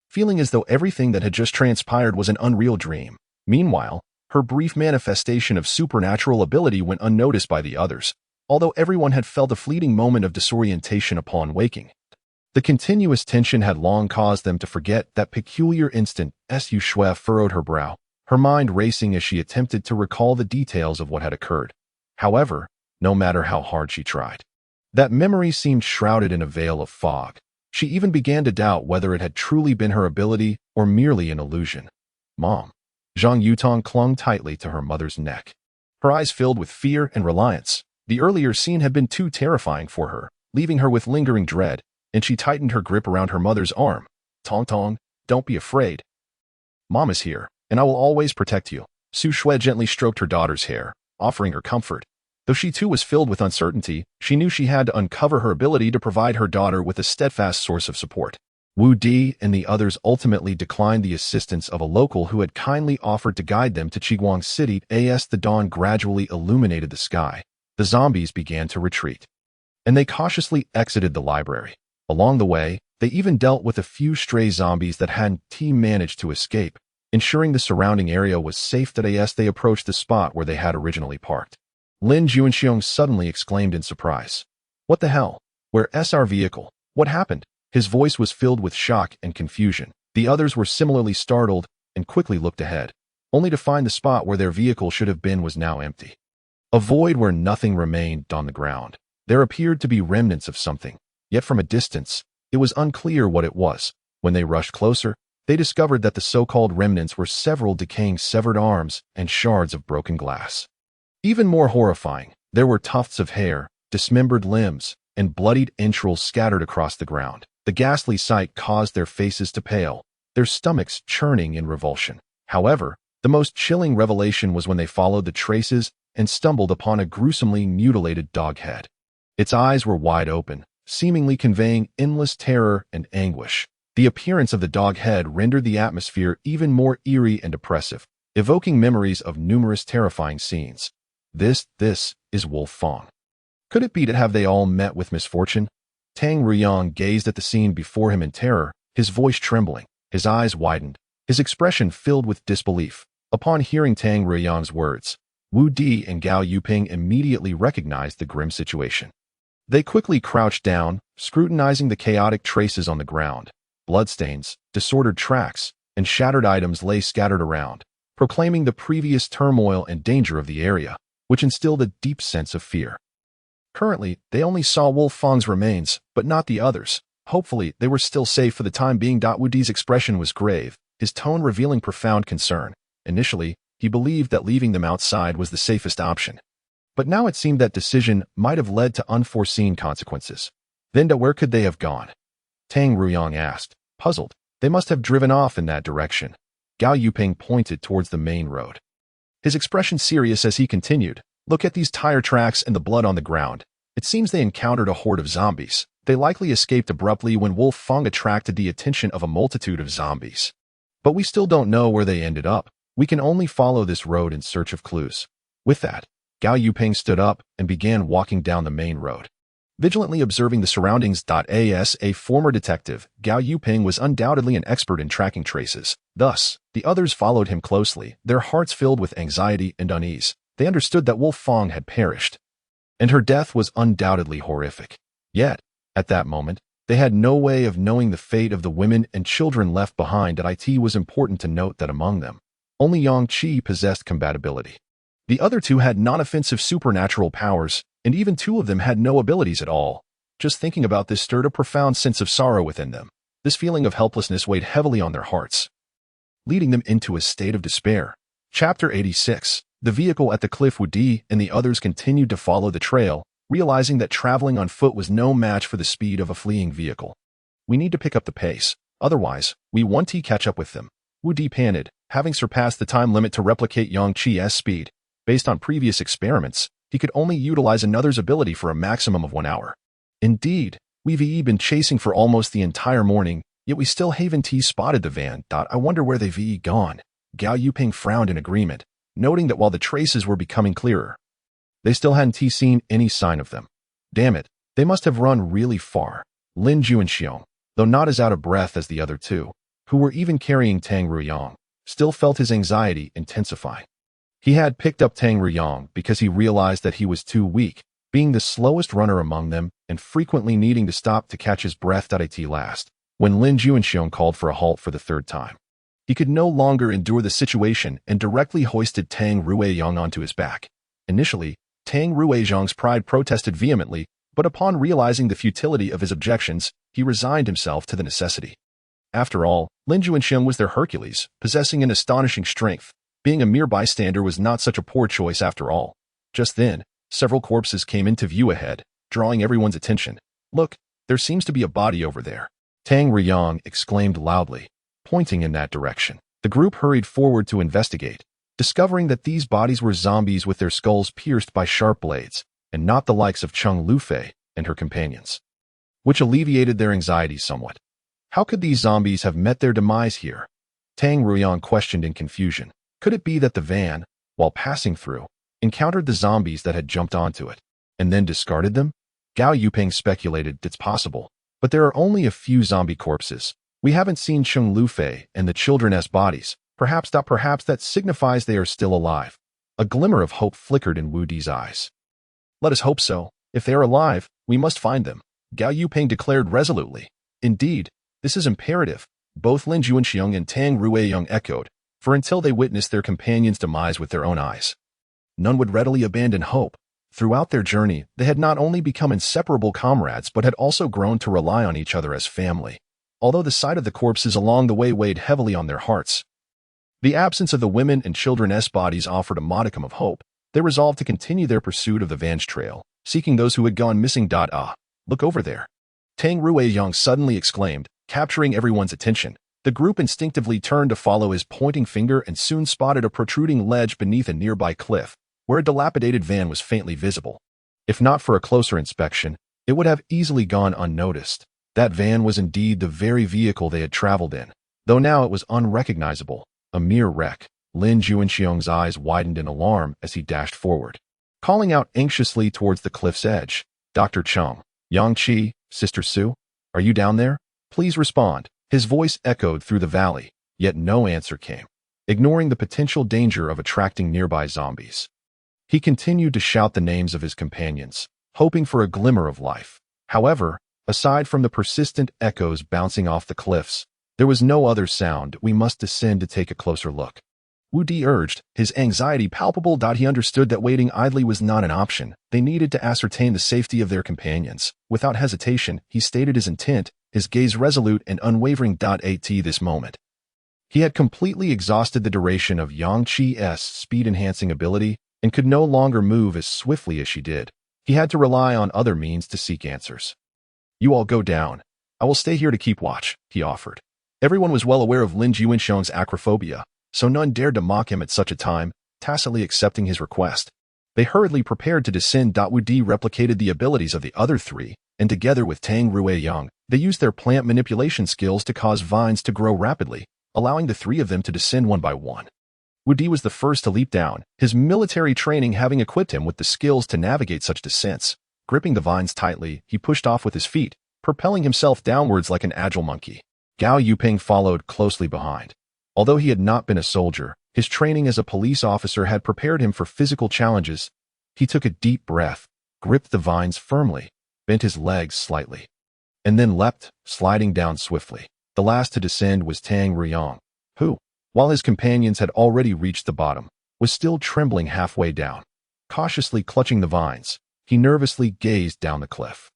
feeling as though everything that had just transpired was an unreal dream. Meanwhile, her brief manifestation of supernatural ability went unnoticed by the others, although everyone had felt a fleeting moment of disorientation upon waking. The continuous tension had long caused them to forget that peculiar instant. Su Shui furrowed her brow, her mind racing as she attempted to recall the details of what had occurred. However, no matter how hard she tried, that memory seemed shrouded in a veil of fog. She even began to doubt whether it had truly been her ability or merely an illusion. Mom. Zhang Yutong clung tightly to her mother's neck, her eyes filled with fear and reliance. The earlier scene had been too terrifying for her, leaving her with lingering dread, and she tightened her grip around her mother's arm. Tong Tong, don't be afraid. Mom is here, and I will always protect you. Su Shui gently stroked her daughter's hair, offering her comfort. Though she too was filled with uncertainty, she knew she had to uncover her ability to provide her daughter with a steadfast source of support. Wu Di and the others ultimately declined the assistance of a local who had kindly offered to guide them to Qiguang City. As the dawn gradually illuminated the sky, the zombies began to retreat, and they cautiously exited the library. Along the way, they even dealt with a few stray zombies that hadn't managed to escape, ensuring the surrounding area was safe. As they approached the spot where they had originally parked, Lin Juanxiong suddenly exclaimed in surprise. What the hell? Where's our vehicle? What happened? His voice was filled with shock and confusion. The others were similarly startled and quickly looked ahead, only to find the spot where their vehicle should have been was now empty. A void where nothing remained on the ground. There appeared to be remnants of something, yet from a distance, it was unclear what it was. When they rushed closer, they discovered that the so-called remnants were several decaying severed arms and shards of broken glass. Even more horrifying, there were tufts of hair, dismembered limbs, and bloodied entrails scattered across the ground. The ghastly sight caused their faces to pale, their stomachs churning in revulsion. However, the most chilling revelation was when they followed the traces and stumbled upon a gruesomely mutilated dog head. Its eyes were wide open, seemingly conveying endless terror and anguish. The appearance of the dog head rendered the atmosphere even more eerie and oppressive, evoking memories of numerous terrifying scenes. This is Wolf Fong. Could it be that have they all met with misfortune? Tang Ruyang gazed at the scene before him in terror, his voice trembling, his eyes widened, his expression filled with disbelief. Upon hearing Tang Ruyang's words, Wu Di and Gao Yuping immediately recognized the grim situation. They quickly crouched down, scrutinizing the chaotic traces on the ground. Bloodstains, disordered tracks, and shattered items lay scattered around, proclaiming the previous turmoil and danger of the area, which instilled a deep sense of fear. Currently, they only saw Wolf Fong's remains, but not the others. Hopefully, they were still safe for the time being. Wu Di's expression was grave, his tone revealing profound concern. Initially, he believed that leaving them outside was the safest option. But now it seemed that decision might have led to unforeseen consequences. Then where could they have gone? Tang Ruyang asked, puzzled. They must have driven off in that direction. Gao Yuping pointed towards the main road, his expression serious as he continued. Look at these tire tracks and the blood on the ground. It seems they encountered a horde of zombies. They likely escaped abruptly when Wolf Fong attracted the attention of a multitude of zombies. But we still don't know where they ended up. We can only follow this road in search of clues. With that, Gao Yuping stood up and began walking down the main road, vigilantly observing the surroundings. As a former detective, Gao Yuping was undoubtedly an expert in tracking traces. Thus, the others followed him closely, their hearts filled with anxiety and unease. They understood that Wolf Fong had perished, and her death was undoubtedly horrific. Yet, at that moment, they had no way of knowing the fate of the women and children left behind. It was important to note that among them, only Yang Qi possessed compatibility. The other two had non-offensive supernatural powers, and even two of them had no abilities at all. Just thinking about this stirred a profound sense of sorrow within them. This feeling of helplessness weighed heavily on their hearts, leading them into a state of despair. Chapter 86. The vehicle at the cliff. Wu Di and the others continued to follow the trail, realizing that traveling on foot was no match for the speed of a fleeing vehicle. We need to pick up the pace, otherwise, we won't catch up with them. Wu Di panted, having surpassed the time limit to replicate Yang Qi's speed. Based on previous experiments, he could only utilize another's ability for a maximum of 1 hour. Indeed, we've been chasing for almost the entire morning, yet we still haven't spotted the van. I wonder where they've gone. Gao Yuping frowned in agreement, noting that while the traces were becoming clearer, they still hadn't seen any sign of them. Damn it, they must have run really far. Lin Juanxiong, though not as out of breath as the other two, who were even carrying Tang Ruyang, still felt his anxiety intensify. He had picked up Tang Ruyang because he realized that he was too weak, being the slowest runner among them and frequently needing to stop to catch his breath. At last, when Lin Juanxiong called for a halt for the third time, he could no longer endure the situation and directly hoisted Tang Ruizhang onto his back. Initially, Tang Ruizhang's pride protested vehemently, but upon realizing the futility of his objections, he resigned himself to the necessity. After all, Lin Juanxiong was their Hercules, possessing an astonishing strength. Being a mere bystander was not such a poor choice after all. Just then, Several corpses came into view ahead, drawing everyone's attention. "Look, there seems to be a body over there," Tang Riyang exclaimed loudly, pointing in that direction. The group hurried forward to investigate, discovering that these bodies were zombies with their skulls pierced by sharp blades, and not the likes of Cheng Lufei and her companions, which alleviated their anxiety somewhat. How could these zombies have met their demise here? Tang Ruyang questioned in confusion. Could it be that the van, while passing through, encountered the zombies that had jumped onto it, and then discarded them? Gao Yuping speculated it's possible, but there are only a few zombie corpses. We haven't seen Cheng Lufei and the children's bodies. Perhaps that signifies they are still alive. A glimmer of hope flickered in Wu Di's eyes. Let us hope so. If they are alive, we must find them, Gao Yuping declared resolutely. Indeed, this is imperative, both Lin Juanxiong and Tang Ruiyang echoed, for until they witnessed their companion's demise with their own eyes, none would readily abandon hope. Throughout their journey, they had not only become inseparable comrades but had also grown to rely on each other as family. Although the sight of the corpses along the way weighed heavily on their hearts, the absence of the women and children's bodies offered a modicum of hope. They resolved to continue their pursuit of the van's trail, seeking those who had gone missing. Look over there, Tang Ruiyang suddenly exclaimed, capturing everyone's attention. The group instinctively turned to follow his pointing finger and soon spotted a protruding ledge beneath a nearby cliff, where a dilapidated van was faintly visible. If not for a closer inspection, it would have easily gone unnoticed. That van was indeed the very vehicle they had traveled in, though now it was unrecognizable, a mere wreck. Lin Juanxiong's eyes widened in alarm as he dashed forward, calling out anxiously towards the cliff's edge. Dr. Cheng, Yang Qi, Sister Su, are you down there? Please respond. His voice echoed through the valley, yet no answer came. Ignoring the potential danger of attracting nearby zombies, he continued to shout the names of his companions, hoping for a glimmer of life. However, aside from the persistent echoes bouncing off the cliffs, there was no other sound. We must descend to take a closer look, Wu Di urged, his anxiety palpable. He understood that waiting idly was not an option. They needed to ascertain the safety of their companions. Without hesitation, he stated his intent, his gaze resolute and unwavering. At this moment, he had completely exhausted the duration of Yang Qi's speed-enhancing ability and could no longer move as swiftly as she did. He had to rely on other means to seek answers. You all go down. I will stay here to keep watch, he offered. Everyone was well aware of Lin Juanxiong's acrophobia, so none dared to mock him at such a time, tacitly accepting his request. They hurriedly prepared to descend. Wu Di replicated the abilities of the other three, and together with Tang Ruiyang, they used their plant manipulation skills to cause vines to grow rapidly, allowing the three of them to descend one by one. Wu Di was the first to leap down, his military training having equipped him with the skills to navigate such descents. Gripping the vines tightly, he pushed off with his feet, propelling himself downwards like an agile monkey. Gao Yuping followed closely behind. Although he had not been a soldier, his training as a police officer had prepared him for physical challenges. He took a deep breath, gripped the vines firmly, bent his legs slightly, and then leapt, sliding down swiftly. The last to descend was Tang Ruyang, who, while his companions had already reached the bottom, was still trembling halfway down. Cautiously clutching the vines, he nervously gazed down the cliff.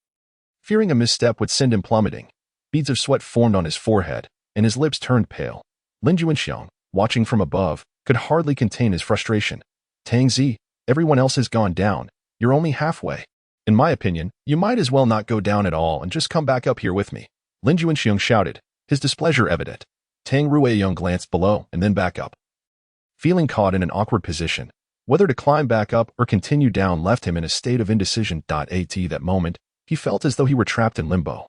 Fearing a misstep would send him plummeting, beads of sweat formed on his forehead, and his lips turned pale. Lin Juanxiong, watching from above, could hardly contain his frustration. Tang Zi, everyone else has gone down. You're only halfway. In my opinion, you might as well not go down at all and just come back up here with me, Lin Juanxiong shouted, his displeasure evident. Tang Ruiyang glanced below and then back up. Feeling caught in an awkward position, whether to climb back up or continue down left him in a state of indecision. At that moment, he felt as though he were trapped in limbo,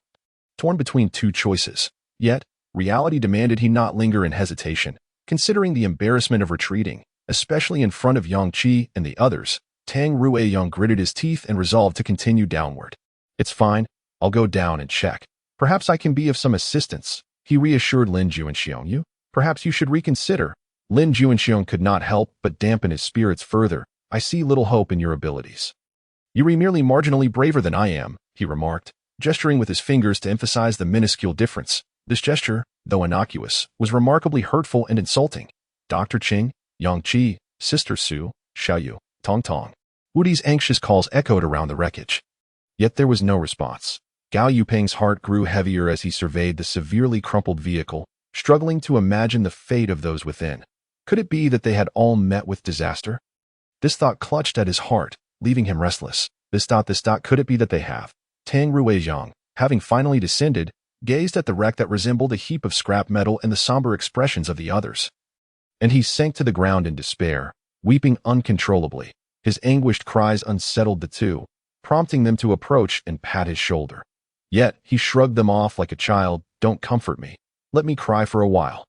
torn between two choices. Yet, reality demanded he not linger in hesitation. Considering the embarrassment of retreating, especially in front of Yang Qi and the others, Tang Ruiyang gritted his teeth and resolved to continue downward. It's fine, I'll go down and check. Perhaps I can be of some assistance, he reassured Lin Juanxiong. Perhaps you should reconsider. Lin Juanxiong could not help but dampen his spirits further. I see little hope in your abilities. You are merely marginally braver than I am, he remarked, gesturing with his fingers to emphasize the minuscule difference. This gesture, though innocuous, was remarkably hurtful and insulting. Dr. Qing, Yang Qi, Sister Su, Xiaoyu, Tong Tong. Wu Di's anxious calls echoed around the wreckage. Yet there was no response. Gao Yuping's heart grew heavier as he surveyed the severely crumpled vehicle, struggling to imagine the fate of those within. Could it be that they had all met with disaster? This thought clutched at his heart, leaving him restless. Could it be that they have? Tang Ruizhang, having finally descended, gazed at the wreck that resembled a heap of scrap metal and the somber expressions of the others. And he sank to the ground in despair, weeping uncontrollably. His anguished cries unsettled the two, prompting them to approach and pat his shoulder. Yet he shrugged them off like a child. Don't comfort me. Let me cry for a while.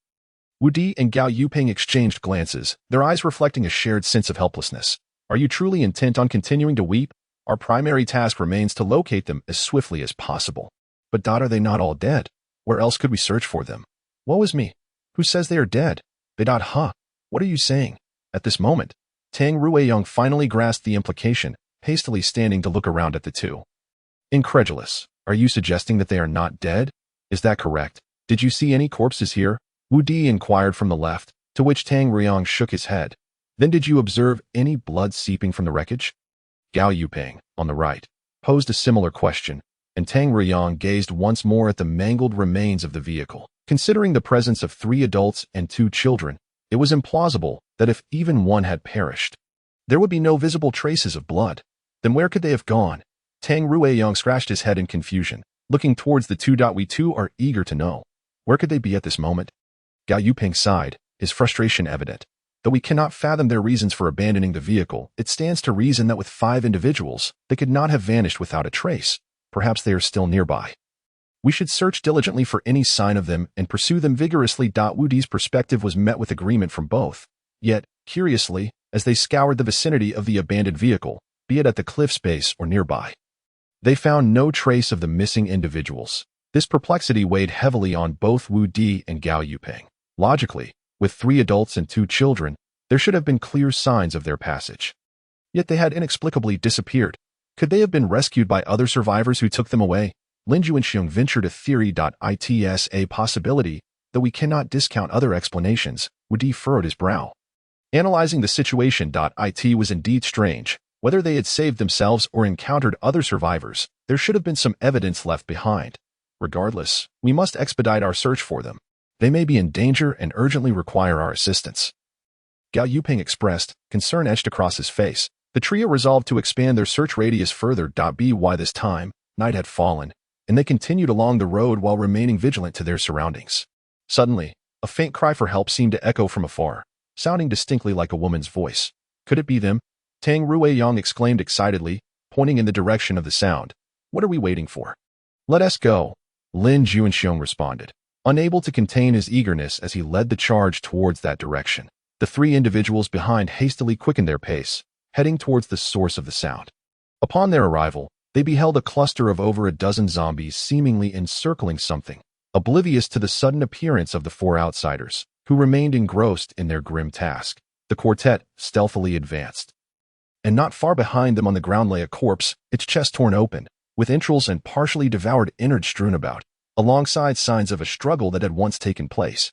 Wu Di and Gao Yuping exchanged glances, their eyes reflecting a shared sense of helplessness. Are you truly intent on continuing to weep? Our primary task remains to locate them as swiftly as possible. But are they not all dead? Where else could we search for them? Woe is me. Who says they are dead? What are you saying? At this moment, Tang Ruiyang finally grasped the implication, hastily standing to look around at the two. Incredulous. Are you suggesting that they are not dead? Is that correct? Did you see any corpses here? Wu Di inquired from the left, to which Tang Ruiyang shook his head. Then did you observe any blood seeping from the wreckage? Gao Yuping, on the right, posed a similar question, and Tang Ruiyang gazed once more at the mangled remains of the vehicle. Considering the presence of 3 adults and 2 children, it was implausible that if even one had perished, there would be no visible traces of blood. Then where could they have gone? Tang Ruiyang scratched his head in confusion, looking towards the two. We too are eager to know. Where could they be at this moment? Gao Yuping sighed, his frustration evident. Though we cannot fathom their reasons for abandoning the vehicle, it stands to reason that with 5 individuals, they could not have vanished without a trace. Perhaps they are still nearby. We should search diligently for any sign of them and pursue them vigorously. Wu Di's perspective was met with agreement from both. Yet, curiously, as they scoured the vicinity of the abandoned vehicle, be it at the cliff's base or nearby, they found no trace of the missing individuals. This perplexity weighed heavily on both Wu Di and Gao Yuping. Logically, with 3 adults and 2 children, there should have been clear signs of their passage. Yet they had inexplicably disappeared. Could they have been rescued by other survivors who took them away? Lin Juanxiong ventured a theory. It's a possibility, though we cannot discount other explanations. Wu Di furrowed his brow. Analyzing the situation. It was indeed strange. Whether they had saved themselves or encountered other survivors, there should have been some evidence left behind. Regardless, we must expedite our search for them. They may be in danger and urgently require our assistance. Gao Yuping expressed, concern etched across his face. The trio resolved to expand their search radius further. By this time, night had fallen, and they continued along the road while remaining vigilant to their surroundings. Suddenly, a faint cry for help seemed to echo from afar, sounding distinctly like a woman's voice. Could it be them? Tang Ruiyang exclaimed excitedly, pointing in the direction of the sound. What are we waiting for? Let us go, Lin Juanxiong responded, unable to contain his eagerness as he led the charge towards that direction. The 3 individuals behind hastily quickened their pace, heading towards the source of the sound. Upon their arrival, they beheld a cluster of over a dozen zombies seemingly encircling something, oblivious to the sudden appearance of the 4 outsiders, who remained engrossed in their grim task. The quartet stealthily advanced. And not far behind them on the ground lay a corpse, its chest torn open, with entrails and partially devoured innards strewn about, alongside signs of a struggle that had once taken place.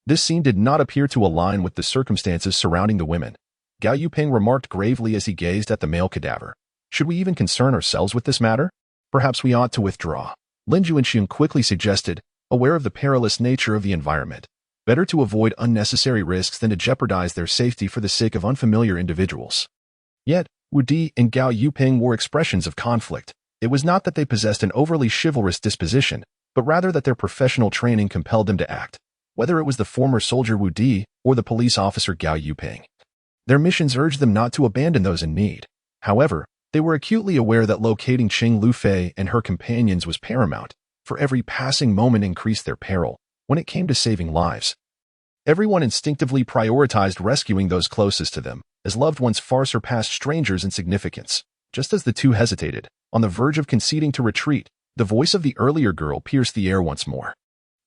This scene did not appear to align with the circumstances surrounding the women. Gao Yuping remarked gravely as he gazed at the male cadaver. Should we even concern ourselves with this matter? Perhaps we ought to withdraw. Lin Juanxiong quickly suggested, aware of the perilous nature of the environment. Better to avoid unnecessary risks than to jeopardize their safety for the sake of unfamiliar individuals. Yet, Wu Di and Gao Yuping wore expressions of conflict. It was not that they possessed an overly chivalrous disposition, but rather that their professional training compelled them to act, whether it was the former soldier Wu Di or the police officer Gao Yuping. Their missions urged them not to abandon those in need. However, they were acutely aware that locating Qing Lufei and her companions was paramount, for every passing moment increased their peril when it came to saving lives. Everyone instinctively prioritized rescuing those closest to them, as loved ones far surpassed strangers in significance. Just as the two hesitated, on the verge of conceding to retreat, the voice of the earlier girl pierced the air once more.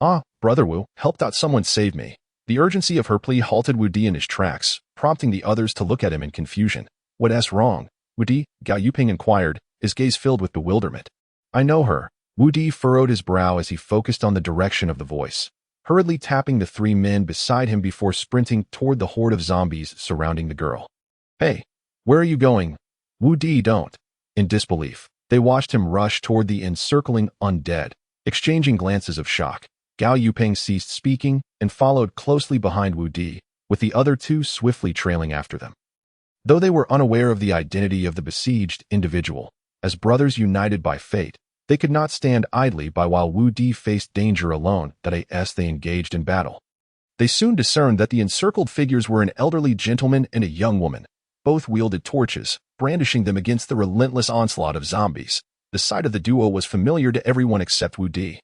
Ah, Brother Wu, help! Someone save me. The urgency of her plea halted Wu Di in his tracks, prompting the others to look at him in confusion. What's wrong? Wu Di, Gao Yuping inquired, his gaze filled with bewilderment. I know her. Wu Di furrowed his brow as he focused on the direction of the voice, hurriedly tapping the 3 men beside him before sprinting toward the horde of zombies surrounding the girl. Hey, where are you going? Wu Di don't. In disbelief, they watched him rush toward the encircling undead, exchanging glances of shock. Gao Yuping ceased speaking and followed closely behind Wu Di, with the other 2 swiftly trailing after them. Though they were unaware of the identity of the besieged individual, as brothers united by fate, they could not stand idly by while Wu Di faced danger alone as they engaged in battle. They soon discerned that the encircled figures were an elderly gentleman and a young woman. Both wielded torches, brandishing them against the relentless onslaught of zombies. The sight of the duo was familiar to everyone except Wu Di,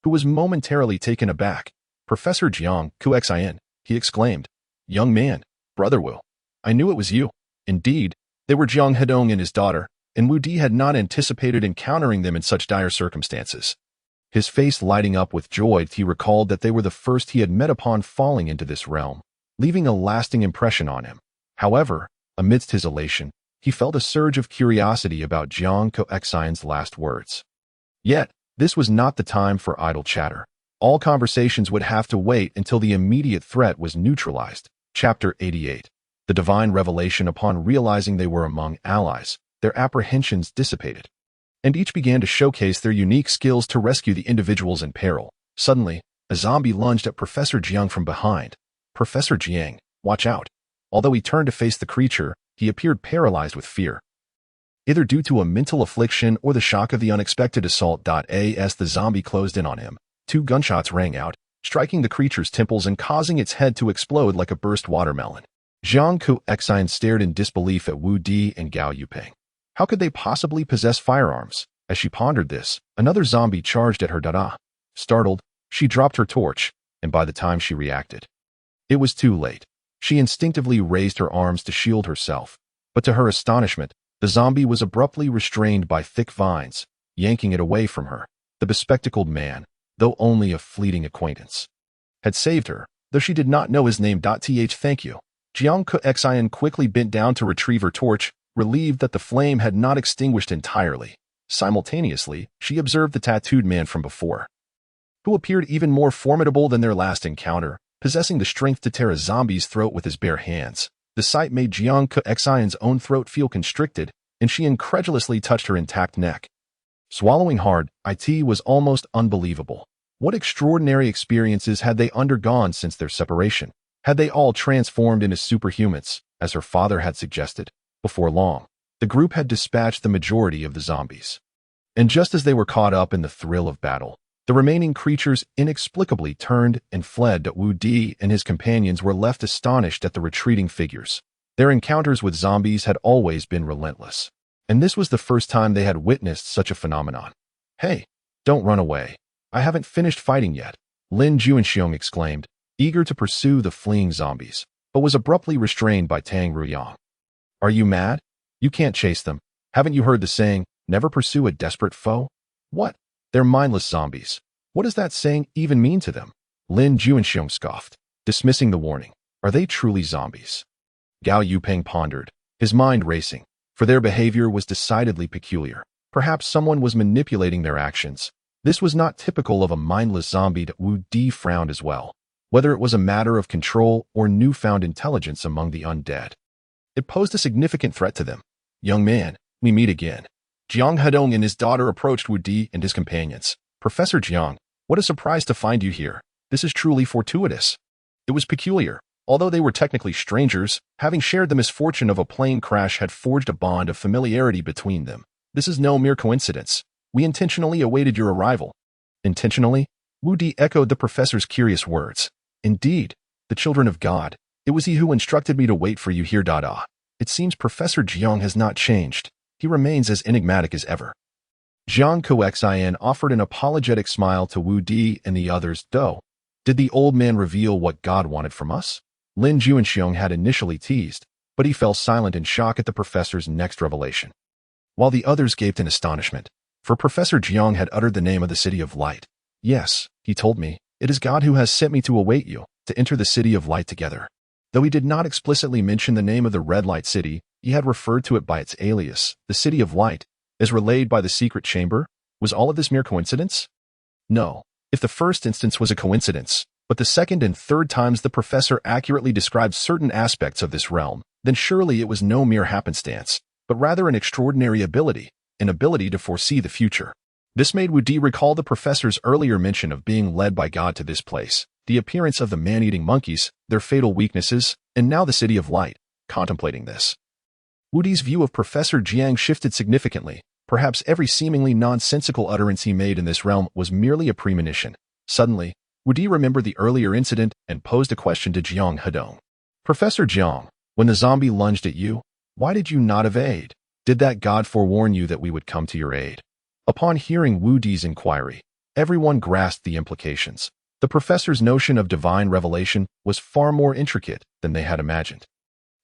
who was momentarily taken aback. "Professor Jiang Kuxin," he exclaimed. "Young man, Brother Wu, I knew it was you." Indeed, they were Jiang Hedong and his daughter, and Wu Di had not anticipated encountering them in such dire circumstances. His face lighting up with joy, he recalled that they were the first he had met upon falling into this realm, leaving a lasting impression on him. However, amidst his elation, he felt a surge of curiosity about Jiang Kuxin's last words. Yet, this was not the time for idle chatter. All conversations would have to wait until the immediate threat was neutralized. Chapter 88. The divine revelation. Upon realizing they were among allies, their apprehensions dissipated, and each began to showcase their unique skills to rescue the individuals in peril. Suddenly, a zombie lunged at Professor Jiang from behind. "Professor Jiang, watch out." Although he turned to face the creature, he appeared paralyzed with fear, either due to a mental affliction or the shock of the unexpected assault. As the zombie closed in on him, 2 gunshots rang out, striking the creature's temples and causing its head to explode like a burst watermelon. Jiang Kuxin stared in disbelief at Wu Di and Gao Yupeng. How could they possibly possess firearms? As she pondered this, another zombie charged at her. Startled, she dropped her torch, and by the time she reacted, it was too late. She instinctively raised her arms to shield herself, but to her astonishment, the zombie was abruptly restrained by thick vines, yanking it away from her. The bespectacled man, though only a fleeting acquaintance, had saved her, though she did not know his name. Thank you. Jiang Kuxin quickly bent down to retrieve her torch, relieved that the flame had not extinguished entirely. Simultaneously, she observed the tattooed man from before, who appeared even more formidable than their last encounter, possessing the strength to tear a zombie's throat with his bare hands. The sight made Jiang Kuxin's own throat feel constricted, and she incredulously touched her intact neck. Swallowing hard, it was almost unbelievable. What extraordinary experiences had they undergone since their separation? Had they all transformed into superhumans, as her father had suggested? Before long, the group had dispatched the majority of the zombies. And just as they were caught up in the thrill of battle, the remaining creatures inexplicably turned and fled. Wu Di and his companions were left astonished at the retreating figures. Their encounters with zombies had always been relentless, and this was the first time they had witnessed such a phenomenon. "Hey, don't run away. I haven't finished fighting yet," Lin Juanxiong exclaimed, eager to pursue the fleeing zombies, but was abruptly restrained by Tang Ruyang. "Are you mad? You can't chase them. Haven't you heard the saying, never pursue a desperate foe?" "What? They're mindless zombies. What does that saying even mean to them?" Lin Juanxiong scoffed, dismissing the warning. "Are they truly zombies?" Gao Yupeng pondered, his mind racing, for their behavior was decidedly peculiar. Perhaps someone was manipulating their actions. This was not typical of a mindless zombie. Wu Di frowned as well, whether it was a matter of control or newfound intelligence among the undead. It posed a significant threat to them. "Young man, we meet again." Jiang Hedong and his daughter approached Wu Di and his companions. "Professor Jiang, what a surprise to find you here. This is truly fortuitous." It was peculiar. Although they were technically strangers, having shared the misfortune of a plane crash had forged a bond of familiarity between them. "This is no mere coincidence. We intentionally awaited your arrival." "Intentionally?" Wu Di echoed the professor's curious words. "Indeed, the children of God. It was he who instructed me to wait for you here. It seems Professor Jiang has not changed. He remains as enigmatic as ever." Jiang Kuxin offered an apologetic smile to Wu Di and the others. Did the old man reveal what God wanted from us?" Lin Juanxiong had initially teased, but he fell silent in shock at the professor's next revelation, while the others gaped in astonishment, for Professor Jiang had uttered the name of the City of Light. "Yes, he told me, it is God who has sent me to await you, to enter the City of Light together." Though he did not explicitly mention the name of the Red Light City, he had referred to it by its alias, the City of Light, as relayed by the secret chamber. Was all of this mere coincidence? No. If the first instance was a coincidence, but the second and third times the professor accurately described certain aspects of this realm, then surely it was no mere happenstance, but rather an extraordinary ability, an ability to foresee the future. This made Wu Di recall the professor's earlier mention of being led by God to this place, the appearance of the man-eating monkeys, their fatal weaknesses, and now the City of Light. contemplating this. Wu Di's view of Professor Jiang shifted significantly. Perhaps every seemingly nonsensical utterance he made in this realm was merely a premonition. Suddenly, Wu Di remembered the earlier incident and posed a question to Jiang Hedong. Professor Jiang, when the zombie lunged at you, why did you not evade? Did that god forewarn you that we would come to your aid? Upon hearing Wu Di's inquiry, everyone grasped the implications. The professor's notion of divine revelation was far more intricate than they had imagined.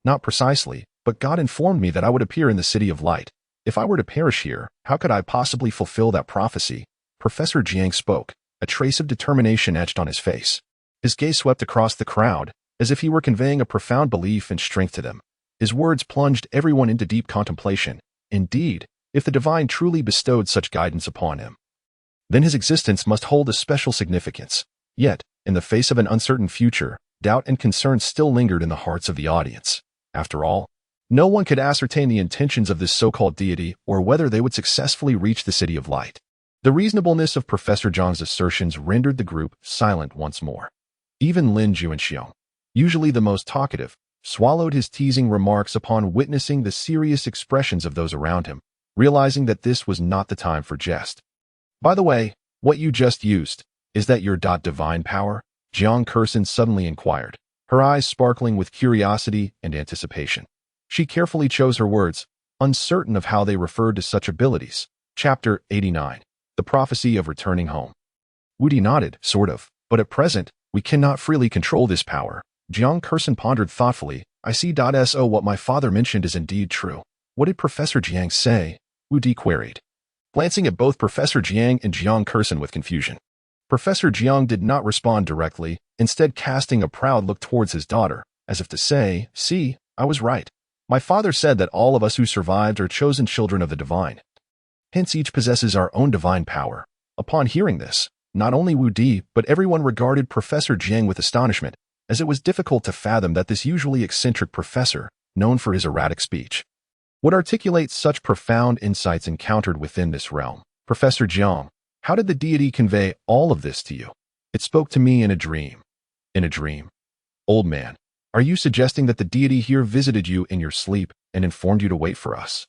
Not precisely, but God informed me that I would appear in the City of Light. If I were to perish here, how could I possibly fulfill that prophecy? Professor Jiang spoke, a trace of determination etched on his face. His gaze swept across the crowd, as if he were conveying a profound belief and strength to them. His words plunged everyone into deep contemplation. Indeed, if the divine truly bestowed such guidance upon him, then his existence must hold a special significance. Yet, in the face of an uncertain future, doubt and concern still lingered in the hearts of the audience. After all, no one could ascertain the intentions of this so-called deity or whether they would successfully reach the City of Light. The reasonableness of Professor Zhang's assertions rendered the group silent once more. Even Lin Juanxiong, usually the most talkative, swallowed his teasing remarks upon witnessing the serious expressions of those around him, realizing that this was not the time for jest. By the way, what you just used, is that your divine power? Jiang Kursin suddenly inquired, her eyes sparkling with curiosity and anticipation. She carefully chose her words, uncertain of how they referred to such abilities. Chapter 89. The Prophecy of Returning Home. Wu Di nodded, sort of, but at present, we cannot freely control this power. Jiang Kursin pondered thoughtfully. I see. So what my father mentioned is indeed true. What did Professor Jiang say? Wu Di queried, glancing at both Professor Jiang and Jiang Kursin with confusion. Professor Jiang did not respond directly, instead casting a proud look towards his daughter, as if to say, see, I was right. My father said that all of us who survived are chosen children of the divine. Hence each possesses our own divine power. Upon hearing this, not only Wu Di, but everyone regarded Professor Jiang with astonishment, as it was difficult to fathom that this usually eccentric professor, known for his erratic speech, would articulate such profound insights encountered within this realm. Professor Jiang, how did the deity convey all of this to you? It spoke to me in a dream. In a dream? Old man, are you suggesting that the deity here visited you in your sleep and informed you to wait for us?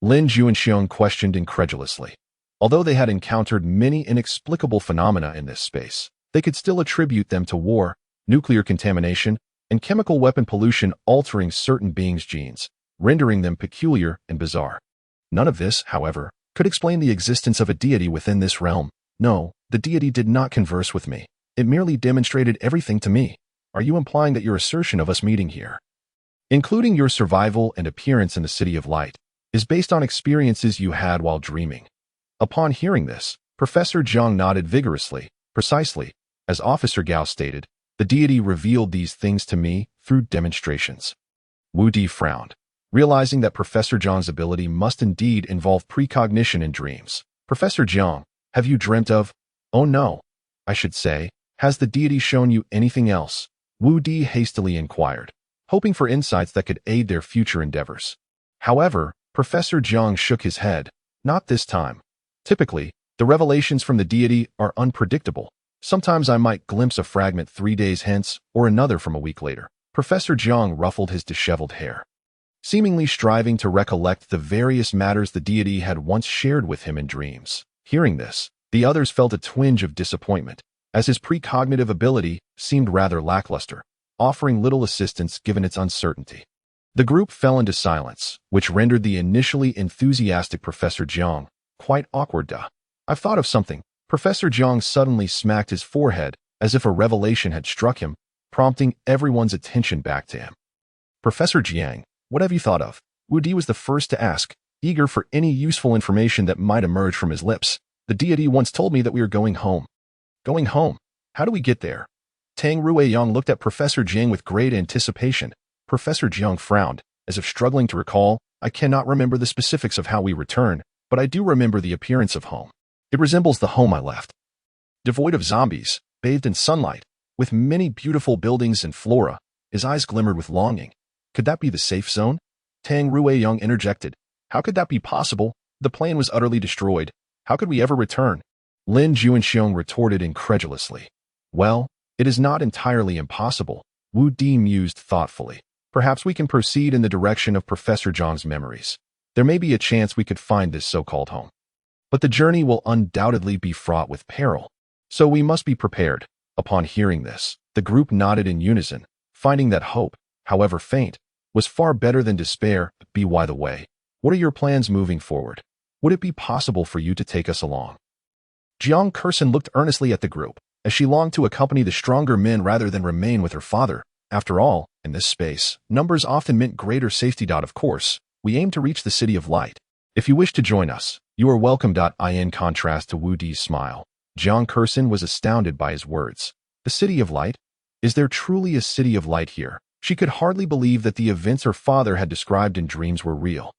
Lin Juanxiong questioned incredulously. Although they had encountered many inexplicable phenomena in this space, they could still attribute them to war, nuclear contamination, and chemical weapon pollution altering certain beings' genes, rendering them peculiar and bizarre. None of this, however, could explain the existence of a deity within this realm. No, the deity did not converse with me. It merely demonstrated everything to me. Are you implying that your assertion of us meeting here, including your survival and appearance in the City of Light, is based on experiences you had while dreaming? Upon hearing this, Professor Jiang nodded vigorously. Precisely, as Officer Gao stated, the deity revealed these things to me through demonstrations. Wu Di frowned, realizing that Professor Jiang's ability must indeed involve precognition in dreams. Professor Jiang, have you dreamt of? Oh no. I should say, has the deity shown you anything else? Wu Di hastily inquired, hoping for insights that could aid their future endeavors. However, Professor Jiang shook his head. Not this time. Typically, the revelations from the deity are unpredictable. Sometimes I might glimpse a fragment 3 days hence, or another from a week later. Professor Jiang ruffled his disheveled hair, seemingly striving to recollect the various matters the deity had once shared with him in dreams. Hearing this, the others felt a twinge of disappointment, as his precognitive ability seemed rather lackluster, offering little assistance given its uncertainty. The group fell into silence, which rendered the initially enthusiastic Professor Jiang quite awkward. I've thought of something. Professor Jiang suddenly smacked his forehead as if a revelation had struck him, prompting everyone's attention back to him. Professor Jiang, what have you thought of? Wu Di was the first to ask, eager for any useful information that might emerge from his lips. The deity once told me that we are going home. Going home? How do we get there? Tang Ruiyang looked at Professor Jiang with great anticipation. Professor Jiang frowned, as if struggling to recall. I cannot remember the specifics of how we return, but I do remember the appearance of home. It resembles the home I left. Devoid of zombies, bathed in sunlight, with many beautiful buildings and flora. His eyes glimmered with longing. Could that be the safe zone? Tang Ruiyang interjected. How could that be possible? The plane was utterly destroyed. How could we ever return? Lin Juanxiong retorted incredulously. Well, it is not entirely impossible, Wu Di mused thoughtfully. Perhaps we can proceed in the direction of Professor Zhang's memories. There may be a chance we could find this so-called home. But the journey will undoubtedly be fraught with peril. So we must be prepared. Upon hearing this, the group nodded in unison, finding that hope, however faint, was far better than despair. By the way, what are your plans moving forward? Would it be possible for you to take us along? Jiang Kursen looked earnestly at the group, as she longed to accompany the stronger men rather than remain with her father. After all, in this space, numbers often meant greater safety. Of course, we aim to reach the City of Light. If you wish to join us, you are welcome. In contrast to Wu Di's smile, Jiang Kursen was astounded by his words. The City of Light? Is there truly a City of Light here? She could hardly believe that the events her father had described in dreams were real.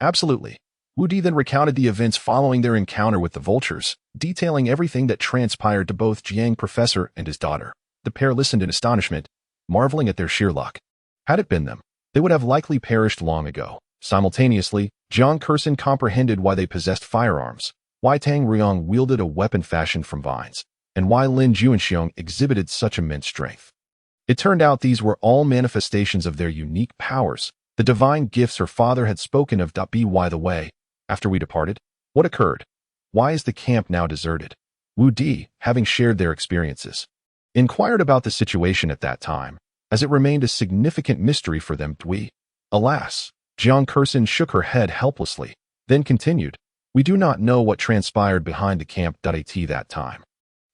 Absolutely. Wu Di then recounted the events following their encounter with the vultures, detailing everything that transpired to both Jiang Professor and his daughter. The pair listened in astonishment, marveling at their sheer luck. Had it been them, they would have likely perished long ago. Simultaneously, Jiang Kursen comprehended why they possessed firearms, why Tang Ruyang wielded a weapon fashioned from vines, and why Lin Juanxiong exhibited such immense strength. It turned out these were all manifestations of their unique powers, the divine gifts her father had spoken of. By the way, after we departed, what occurred? Why is the camp now deserted? Wu Di, having shared their experiences, inquired about the situation at that time, as it remained a significant mystery for them. Alas, Jiang Kursen shook her head helplessly, then continued, we do not know what transpired behind the camp. At that time,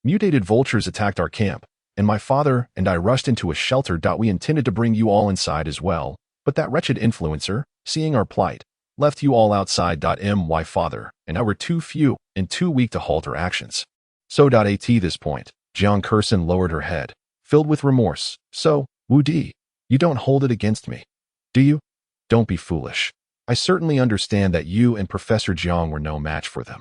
mutated vultures attacked our camp, and my father and I rushed into a shelter. We intended to bring you all inside as well, but that wretched influencer, seeing our plight, left you all outside. My father and I were too few and too weak to halt our actions. So at this point, Jiang Kursen lowered her head, filled with remorse. So, Wu Di, you don't hold it against me, do you? Don't be foolish. I certainly understand that you and Professor Jiang were no match for them.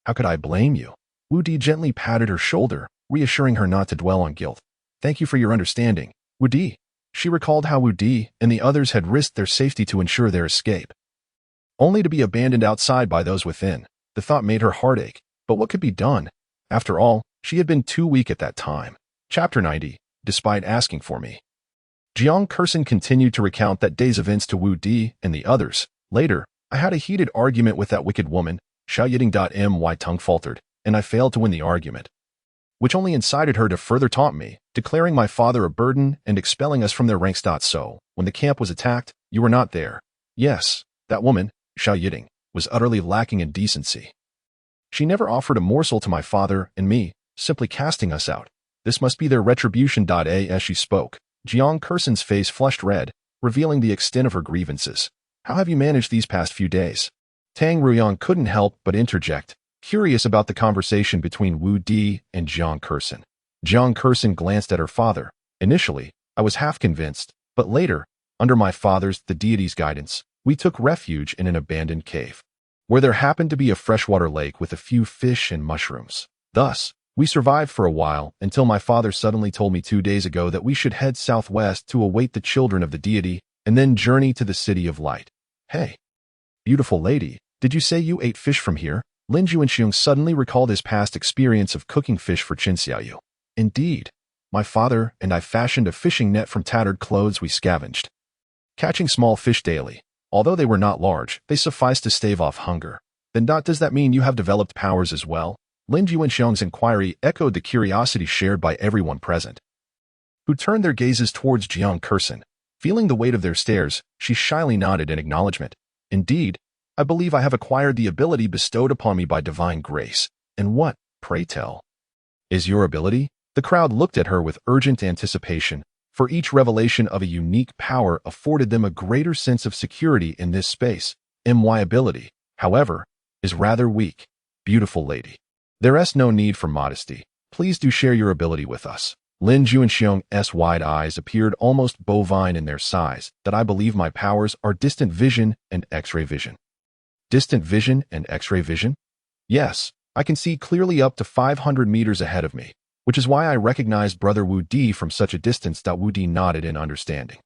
How could I blame you? Wu Di gently patted her shoulder, reassuring her not to dwell on guilt. Thank you for your understanding, Wu Di. She recalled how Wu Di and the others had risked their safety to ensure their escape, only to be abandoned outside by those within. The thought made her heartache, but what could be done? After all, she had been too weak at that time. Chapter 90, despite asking for me. Jiang Kursen continued to recount that day's events to Wu Di and the others. Later, I had a heated argument with that wicked woman, Xiao Yiding. My tongue faltered, and I failed to win the argument, which only incited her to further taunt me, declaring my father a burden and expelling us from their ranks. So, when the camp was attacked, you were not there. Yes, that woman, Xiao Yiding, was utterly lacking in decency. She never offered a morsel to my father and me, simply casting us out. This must be their retribution. As she spoke, Jiang Kursen's face flushed red, revealing the extent of her grievances. How have you managed these past few days? Tang Ruyang couldn't help but interject, curious about the conversation between Wu Di and Jiang Kursen. Jiang Kursen glanced at her father. Initially, I was half convinced, but later, under my father's, the deity's guidance, we took refuge in an abandoned cave, where there happened to be a freshwater lake with a few fish and mushrooms. Thus, we survived for a while until my father suddenly told me 2 days ago that we should head southwest to await the children of the deity and then journey to the City of Light. Hey, beautiful lady, did you say you ate fish from here? Lin Juanxiong suddenly recalled his past experience of cooking fish for Qin Xiaoyu. Indeed, my father and I fashioned a fishing net from tattered clothes we scavenged, catching small fish daily. Although they were not large, they sufficed to stave off hunger. Then does that mean you have developed powers as well? Lin Juanxiong's inquiry echoed the curiosity shared by everyone present, who turned their gazes towards Jiang Kursen. Feeling the weight of their stares, she shyly nodded in acknowledgement. Indeed, I believe I have acquired the ability bestowed upon me by divine grace. And what, pray tell, is your ability? The crowd looked at her with urgent anticipation, for each revelation of a unique power afforded them a greater sense of security in this space. My ability, however, is rather weak. Beautiful lady, there is no need for modesty. Please do share your ability with us. Lin Juanxiong's wide eyes appeared almost bovine in their size. That I believe my powers are distant vision and X-ray vision. Distant vision and X-ray vision? Yes, I can see clearly up to 500 meters ahead of me, which is why I recognized Brother Wu Di from such a distance. Wu Di nodded in understanding.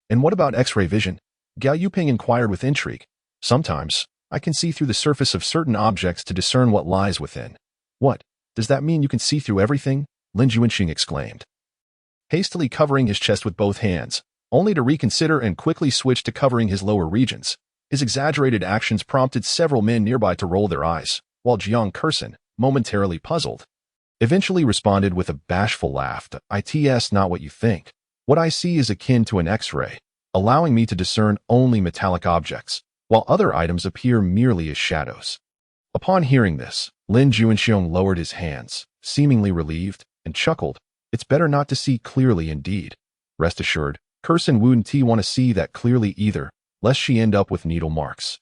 And what about X-ray vision? Gao Yuping inquired with intrigue. Sometimes, I can see through the surface of certain objects to discern what lies within. What, does that mean you can see through everything? Lin Juanxing exclaimed, hastily covering his chest with both hands. only to reconsider and quickly switch to covering his lower regions. His exaggerated actions prompted several men nearby to roll their eyes, while Jiang Kursen, momentarily puzzled, eventually responded with a bashful laugh. It's not what you think. What I see is akin to an X-ray, allowing me to discern only metallic objects, while other items appear merely as shadows. Upon hearing this, Lin Juanxiong lowered his hands, seemingly relieved, and chuckled. It's better not to see clearly indeed. Rest assured, Kursen wouldn't want to see that clearly either, lest she end up with needle marks.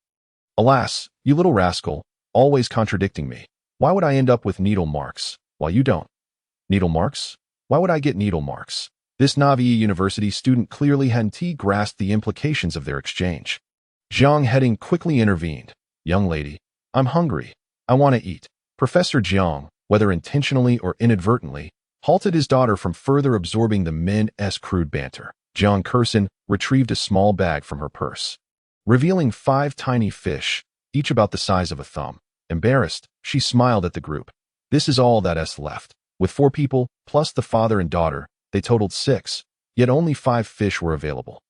Alas, you little rascal, always contradicting me. Why would I end up with needle marks, while you don't? Needle marks? Why would I get needle marks? This Navi University student clearly hadn't grasped the implications of their exchange. Jiang Heading quickly intervened. Young lady, I'm hungry. I want to eat. Professor Jiang, whether intentionally or inadvertently, halted his daughter from further absorbing the men's crude banter. Jiang Kursen retrieved a small bag from her purse, revealing 5 tiny fish, each about the size of a thumb. Embarrassed, she smiled at the group. This is all that's left. With 4 people, plus the father and daughter, they totaled 6, yet only 5 fish were available.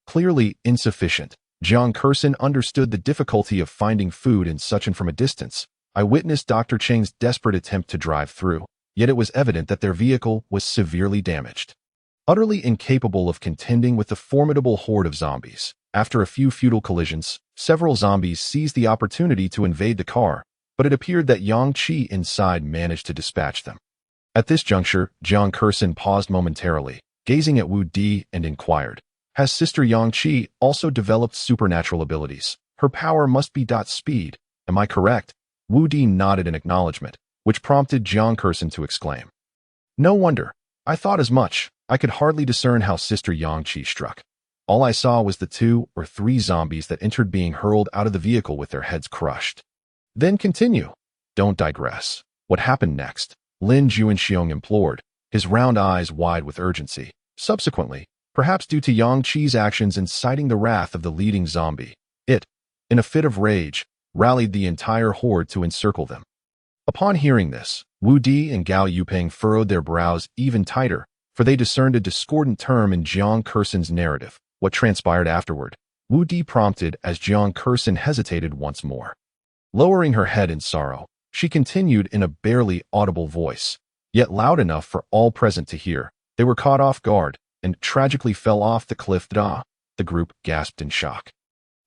Clearly insufficient. Jiang Kursen understood the difficulty of finding food in such and from a distance. I witnessed Dr. Cheng's desperate attempt to drive through, yet it was evident that their vehicle was severely damaged. Utterly incapable of contending with the formidable horde of zombies, after a few futile collisions, several zombies seized the opportunity to invade the car, but it appeared that Yang Qi inside managed to dispatch them. At this juncture, Jiang Kursen paused momentarily, gazing at Wu Di, and inquired, has Sister Yang Qi also developed supernatural abilities? Her power must be speed, am I correct? Wu Di nodded in acknowledgement, which prompted Jiang Kursen to exclaim. No wonder. I thought as much. I could hardly discern how Sister Yang Qi struck. All I saw was the 2 or 3 zombies that entered being hurled out of the vehicle with their heads crushed. Then continue. Don't digress. What happened next? Lin Juanxiong implored, his round eyes wide with urgency. Subsequently, perhaps due to Yang Qi's actions inciting the wrath of the leading zombie, it, in a fit of rage, rallied the entire horde to encircle them. Upon hearing this, Wu Di and Gao Yupeng furrowed their brows even tighter, for they discerned a discordant term in Jiang Kursen's narrative. What transpired afterward, Wu Di prompted as Jiang Kursen hesitated once more. Lowering her head in sorrow, she continued in a barely audible voice, yet loud enough for all present to hear. They were caught off guard and tragically fell off the cliff. The group gasped in shock.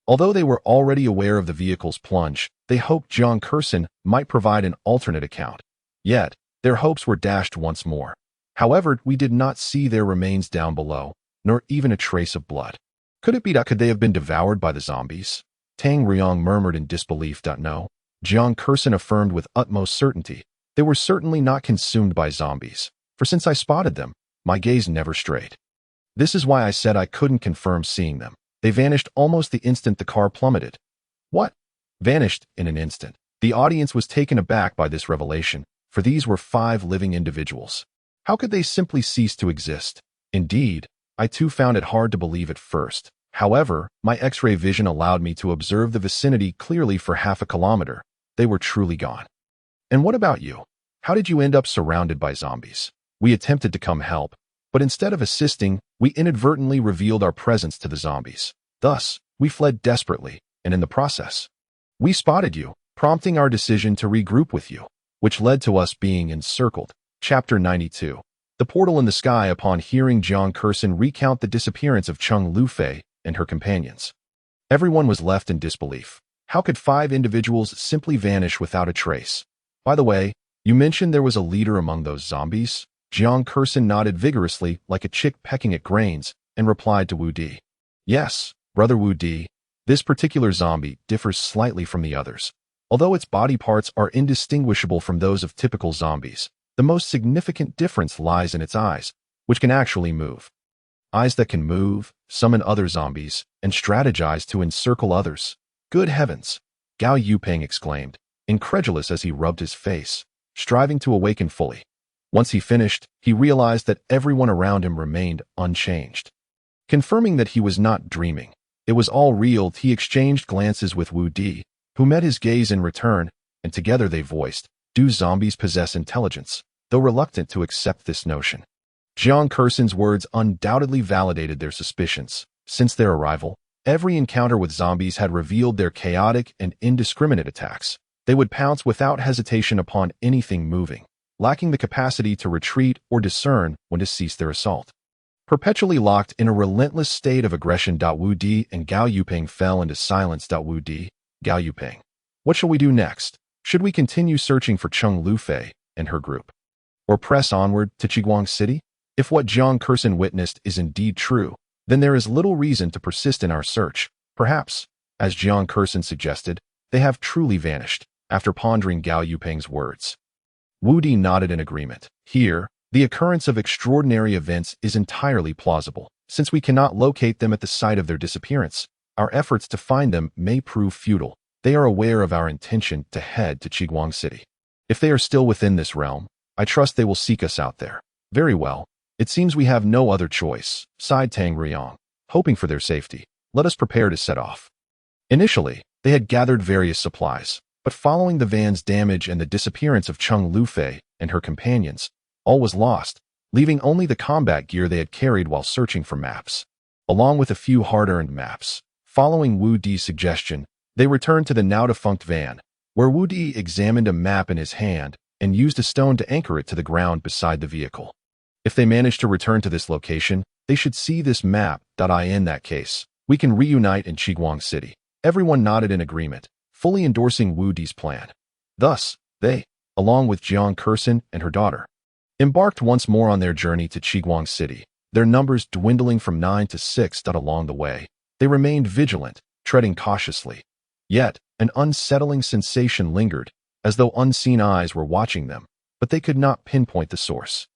Although they were already aware of the vehicle's plunge, they hoped Jiang Kursen might provide an alternate account. Yet, their hopes were dashed once more. However, we did not see their remains down below, nor even a trace of blood. Could it be that they have been devoured by the zombies? Tang Riong murmured in disbelief. No. Jiang Kursen affirmed with utmost certainty. They were certainly not consumed by zombies, for since I spotted them, my gaze never strayed. This is why I said I couldn't confirm seeing them. They vanished almost the instant the car plummeted. What? Vanished in an instant. The audience was taken aback by this revelation, for these were 5 living individuals. How could they simply cease to exist? Indeed, I too found it hard to believe at first. However, my X-ray vision allowed me to observe the vicinity clearly for half a kilometer. They were truly gone. And what about you? How did you end up surrounded by zombies? We attempted to come help, but instead of assisting, we inadvertently revealed our presence to the zombies. Thus, we fled desperately, and in the process, we spotted you, prompting our decision to regroup with you, which led to us being encircled. Chapter 92. The portal in the sky. Upon hearing Jiang Kursen recount the disappearance of Cheng Lufei and her companions, everyone was left in disbelief. How could 5 individuals simply vanish without a trace? By the way, you mentioned there was a leader among those zombies? Jiang Kursen nodded vigorously like a chick pecking at grains and replied to Wu Di. Yes, Brother Wu Di, this particular zombie differs slightly from the others. Although its body parts are indistinguishable from those of typical zombies, the most significant difference lies in its eyes, which can actually move. Eyes that can move, summon other zombies, and strategize to encircle others. Good heavens! Gao Yupeng exclaimed, incredulous as he rubbed his face, striving to awaken fully. Once he finished, he realized that everyone around him remained unchanged. Confirming that he was not dreaming, it was all real. He exchanged glances with Wu Di, who met his gaze in return, and together they voiced, do zombies possess intelligence? Though reluctant to accept this notion, Jiang Kursen's words undoubtedly validated their suspicions. Since their arrival, every encounter with zombies had revealed their chaotic and indiscriminate attacks. They would pounce without hesitation upon anything moving, lacking the capacity to retreat or discern when to cease their assault. Perpetually locked in a relentless state of aggression, Wu Di and Gao Yuping fell into silence. Wu Di, Gao Yuping. What shall we do next? Should we continue searching for Cheng Lufei and her group? Or press onward to Qiguang City? If what Jiang Kursen witnessed is indeed true, then there is little reason to persist in our search. Perhaps, as Jiang Kursen suggested, they have truly vanished. After pondering Gao Yuping's words, Wu Di nodded in agreement. Here, the occurrence of extraordinary events is entirely plausible. Since we cannot locate them at the site of their disappearance, our efforts to find them may prove futile. They are aware of our intention to head to Qiguang City. If they are still within this realm, I trust they will seek us out there. Very well. It seems we have no other choice, sighed Tang Riyong. Hoping for their safety, let us prepare to set off. Initially, they had gathered various supplies, but following the van's damage and the disappearance of Cheng Lufei and her companions, all was lost, leaving only the combat gear they had carried while searching for maps. Along with a few hard-earned maps, following Wu Di's suggestion, they returned to the now-defunct van, where Wu Di examined a map in his hand and used a stone to anchor it to the ground beside the vehicle. If they manage to return to this location, they should see this map. In that case, we can reunite in Qiguang City. Everyone nodded in agreement, fully endorsing Wu Di's plan. Thus, they, along with Jiang Kursen and her daughter, embarked once more on their journey to Qiguang City, their numbers dwindling from 9 to 6. Along the way, they remained vigilant, treading cautiously. Yet, an unsettling sensation lingered, as though unseen eyes were watching them, but they could not pinpoint the source.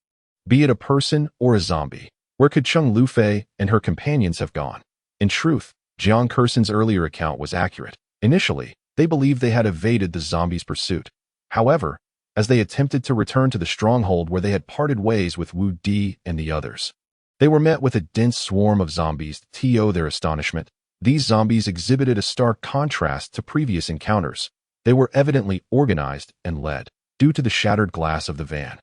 Be it a person or a zombie, where could Cheng Lufei and her companions have gone? In truth, Jiang Kursen's earlier account was accurate. Initially, they believed they had evaded the zombies' pursuit. However, as they attempted to return to the stronghold where they had parted ways with Wu Di and the others, they were met with a dense swarm of zombies. To their astonishment, these zombies exhibited a stark contrast to previous encounters. They were evidently organized and led, due to the shattered glass of the van.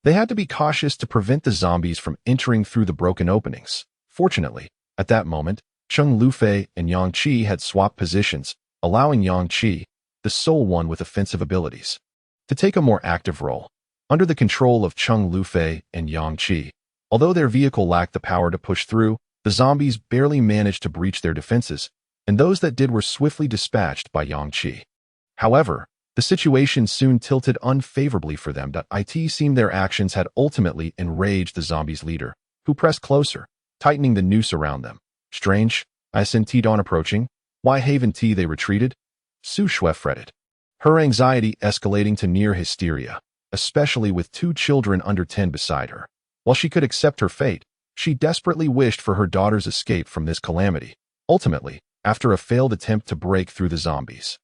They had to be cautious to prevent the zombies from entering through the broken openings. Fortunately, at that moment, Cheng Lufei and Yang Qi had swapped positions, allowing Yang Qi, the sole one with offensive abilities, to take a more active role. Under the control of Cheng Lufei and Yang Qi, although their vehicle lacked the power to push through, the zombies barely managed to breach their defenses, and those that did were swiftly dispatched by Yang Qi. However, the situation soon tilted unfavorably for them. It seemed their actions had ultimately enraged the zombies' leader, who pressed closer, tightening the noose around them. Strange, I sent dawn approaching. Why haven't they retreated? Su Shui fretted, her anxiety escalating to near hysteria, especially with 2 children under 10 beside her. While she could accept her fate, she desperately wished for her daughter's escape from this calamity. Ultimately, after a failed attempt to break through the zombies,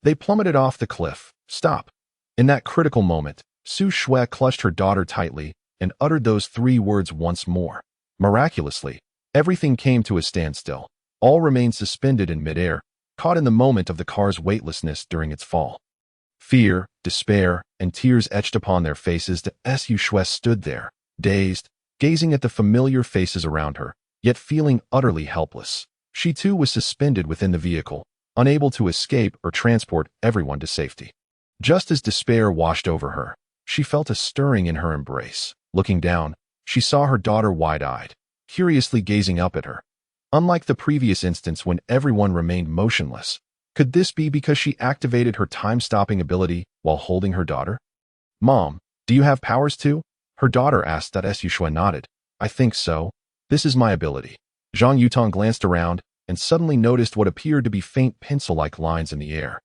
they plummeted off the cliff. Stop. In that critical moment, Su Shui clutched her daughter tightly and uttered those 3 words once more. Miraculously, everything came to a standstill. All remained suspended in midair, caught in the moment of the car's weightlessness during its fall. Fear, despair, and tears etched upon their faces. Su Shui stood there, dazed, gazing at the familiar faces around her, yet feeling utterly helpless. She too was suspended within the vehicle, unable to escape or transport everyone to safety. Just as despair washed over her, she felt a stirring in her embrace. Looking down, she saw her daughter wide-eyed, curiously gazing up at her. Unlike the previous instance when everyone remained motionless, could this be because she activated her time-stopping ability while holding her daughter? Mom, do you have powers too? Her daughter asked. Su Shui nodded. I think so. This is my ability. Zhang Yutong glanced around and suddenly noticed what appeared to be faint pencil-like lines in the air.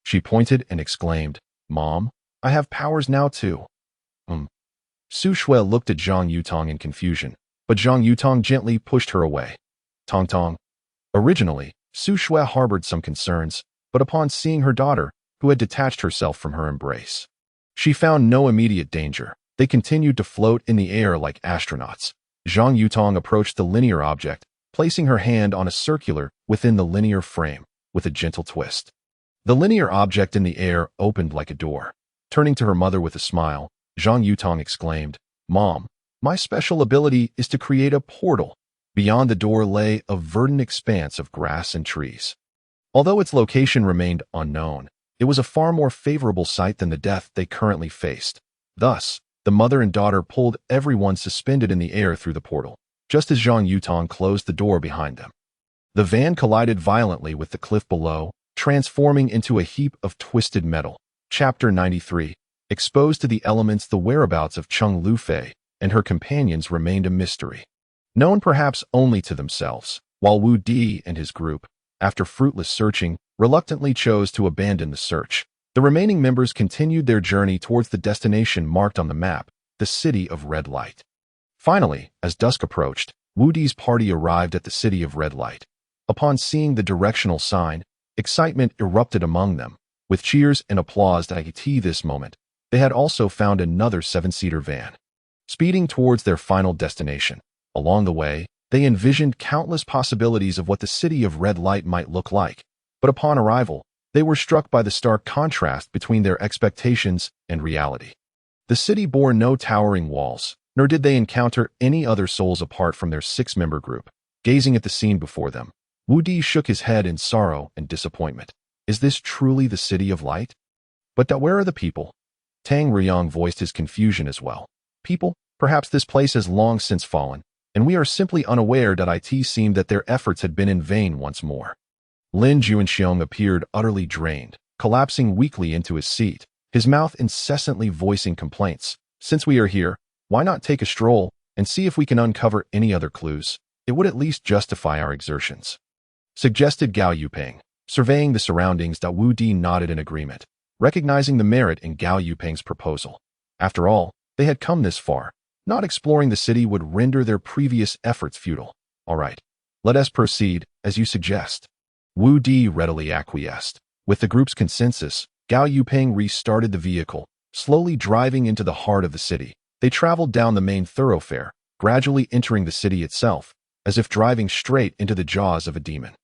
She pointed and exclaimed, Mom, I have powers now too. Su Shui looked at Zhang Yutong in confusion, but Zhang Yutong gently pushed her away. Tong Tong. Originally, Su Shui harbored some concerns, but upon seeing her daughter, who had detached herself from her embrace, she found no immediate danger. They continued to float in the air like astronauts. Zhang Yutong approached the linear object, placing her hand on a circular within the linear frame, with a gentle twist. The linear object in the air opened like a door. Turning to her mother with a smile, Zhang Yutong exclaimed, Mom, My special ability is to create a portal. Beyond the door lay a verdant expanse of grass and trees. Although its location remained unknown, it was a far more favorable sight than the death they currently faced. Thus, the mother and daughter pulled everyone suspended in the air through the portal, just as Zhang Yutong closed the door behind them. The van collided violently with the cliff below, transforming into a heap of twisted metal. Chapter 93. Exposed to the elements, the whereabouts of Cheng Lufei and her companions remained a mystery, known perhaps only to themselves, while Wu Di and his group, after fruitless searching, reluctantly chose to abandon the search. The remaining members continued their journey towards the destination marked on the map, the City of Red Light. Finally, as dusk approached, Wu Di's party arrived at the City of Red Light. Upon seeing the directional sign, excitement erupted among them, with cheers and applause at this moment. They had also found another 7-seater van. Speeding towards their final destination, along the way, they envisioned countless possibilities of what the City of Red Light might look like. But upon arrival, they were struck by the stark contrast between their expectations and reality. The city bore no towering walls, nor did they encounter any other souls apart from their 6-member group. Gazing at the scene before them, Wu Di shook his head in sorrow and disappointment. Is this truly the City of Light? But where are the people? Tang Riyang voiced his confusion as well. People? Perhaps this place has long since fallen, and we are simply unaware that it seemed that their efforts had been in vain once more. Lin Juanxiong appeared utterly drained, collapsing weakly into his seat, his mouth incessantly voicing complaints. Since we are here, why not take a stroll and see if we can uncover any other clues? It would at least justify our exertions, suggested Gao Yuping. Surveying the surroundings, Wu Di nodded in agreement, recognizing the merit in Gao Yuping's proposal. After all, they had come this far. Not exploring the city would render their previous efforts futile. All right, let us proceed, as you suggest. Wu Di readily acquiesced. With the group's consensus, Gao Yuping restarted the vehicle, slowly driving into the heart of the city. They traveled down the main thoroughfare, gradually entering the city itself, as if driving straight into the jaws of a demon.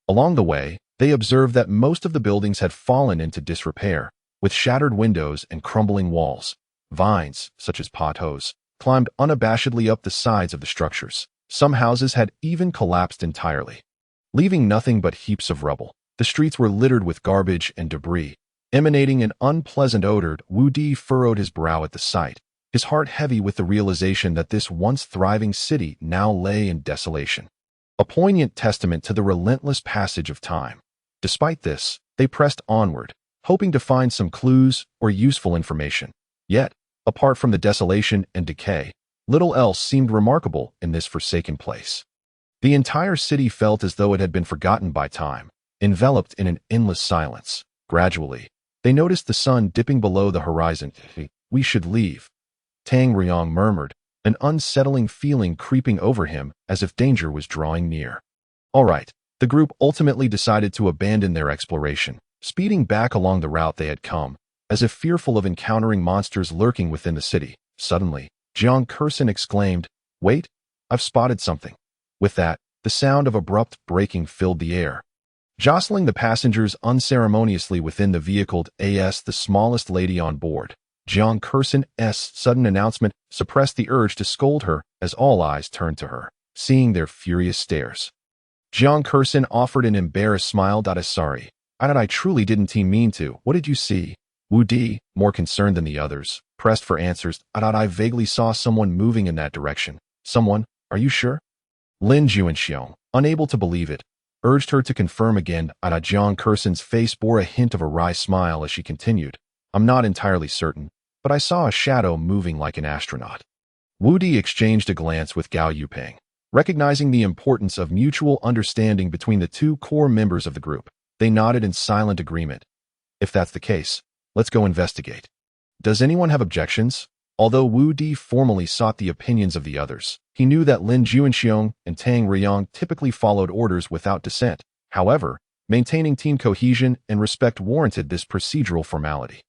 Along the way, they observed that most of the buildings had fallen into disrepair, with shattered windows and crumbling walls. Vines, such as potholes, climbed unabashedly up the sides of the structures. Some houses had even collapsed entirely, leaving nothing but heaps of rubble. The streets were littered with garbage and debris, emanating an unpleasant odor. Wu Di furrowed his brow at the sight, his heart heavy with the realization that this once thriving city now lay in desolation. A poignant testament to the relentless passage of time. Despite this, they pressed onward, hoping to find some clues or useful information. Yet, apart from the desolation and decay, little else seemed remarkable in this forsaken place. The entire city felt as though it had been forgotten by time, enveloped in an endless silence. Gradually, they noticed the sun dipping below the horizon. We should leave, Tang Riyang murmured, an unsettling feeling creeping over him as if danger was drawing near. All right, the group ultimately decided to abandon their exploration, speeding back along the route they had come, as if fearful of encountering monsters lurking within the city. Suddenly, Jiang Kursin exclaimed, "Wait, I've spotted something." With that, the sound of abrupt braking filled the air, jostling the passengers unceremoniously within the vehicle. The smallest lady on board. Jiang Kursin's sudden announcement suppressed the urge to scold her as all eyes turned to her, seeing their furious stares. Jiang Kursin offered an embarrassed smile. Sorry, I truly didn't mean to. What did you see? Wu Di, more concerned than the others, pressed for answers. I vaguely saw someone moving in that direction. Someone? Are you sure? Lin Juanxiong, unable to believe it, urged her to confirm again. Jiang Kursin's face bore a hint of a wry smile as she continued. I'm not entirely certain, but I saw a shadow moving like an astronaut. Wu Di exchanged a glance with Gao Yuping, recognizing the importance of mutual understanding between the two core members of the group. They nodded in silent agreement. If that's the case, let's go investigate. Does anyone have objections? Although Wu Di formally sought the opinions of the others, he knew that Lin Juanxiong and Tang Riyang typically followed orders without dissent. However, maintaining team cohesion and respect warranted this procedural formality.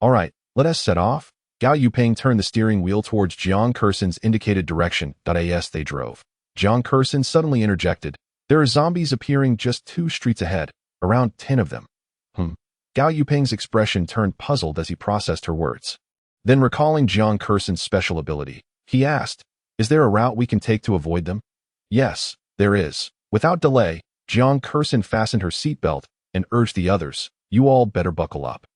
All right, let us set off. Gao Yuping turned the steering wheel towards Jiang Kursin's indicated direction. As they drove, Jiang Kursin suddenly interjected, "There are zombies appearing just 2 streets ahead, around 10 of them." Gao Yuping's expression turned puzzled as he processed her words. Then recalling Jiang Kursin's special ability, He asked, "Is there a route we can take to avoid them?" "Yes, there is." Without delay, Jiang Kursin fastened her seatbelt and urged the others, "You all better buckle up.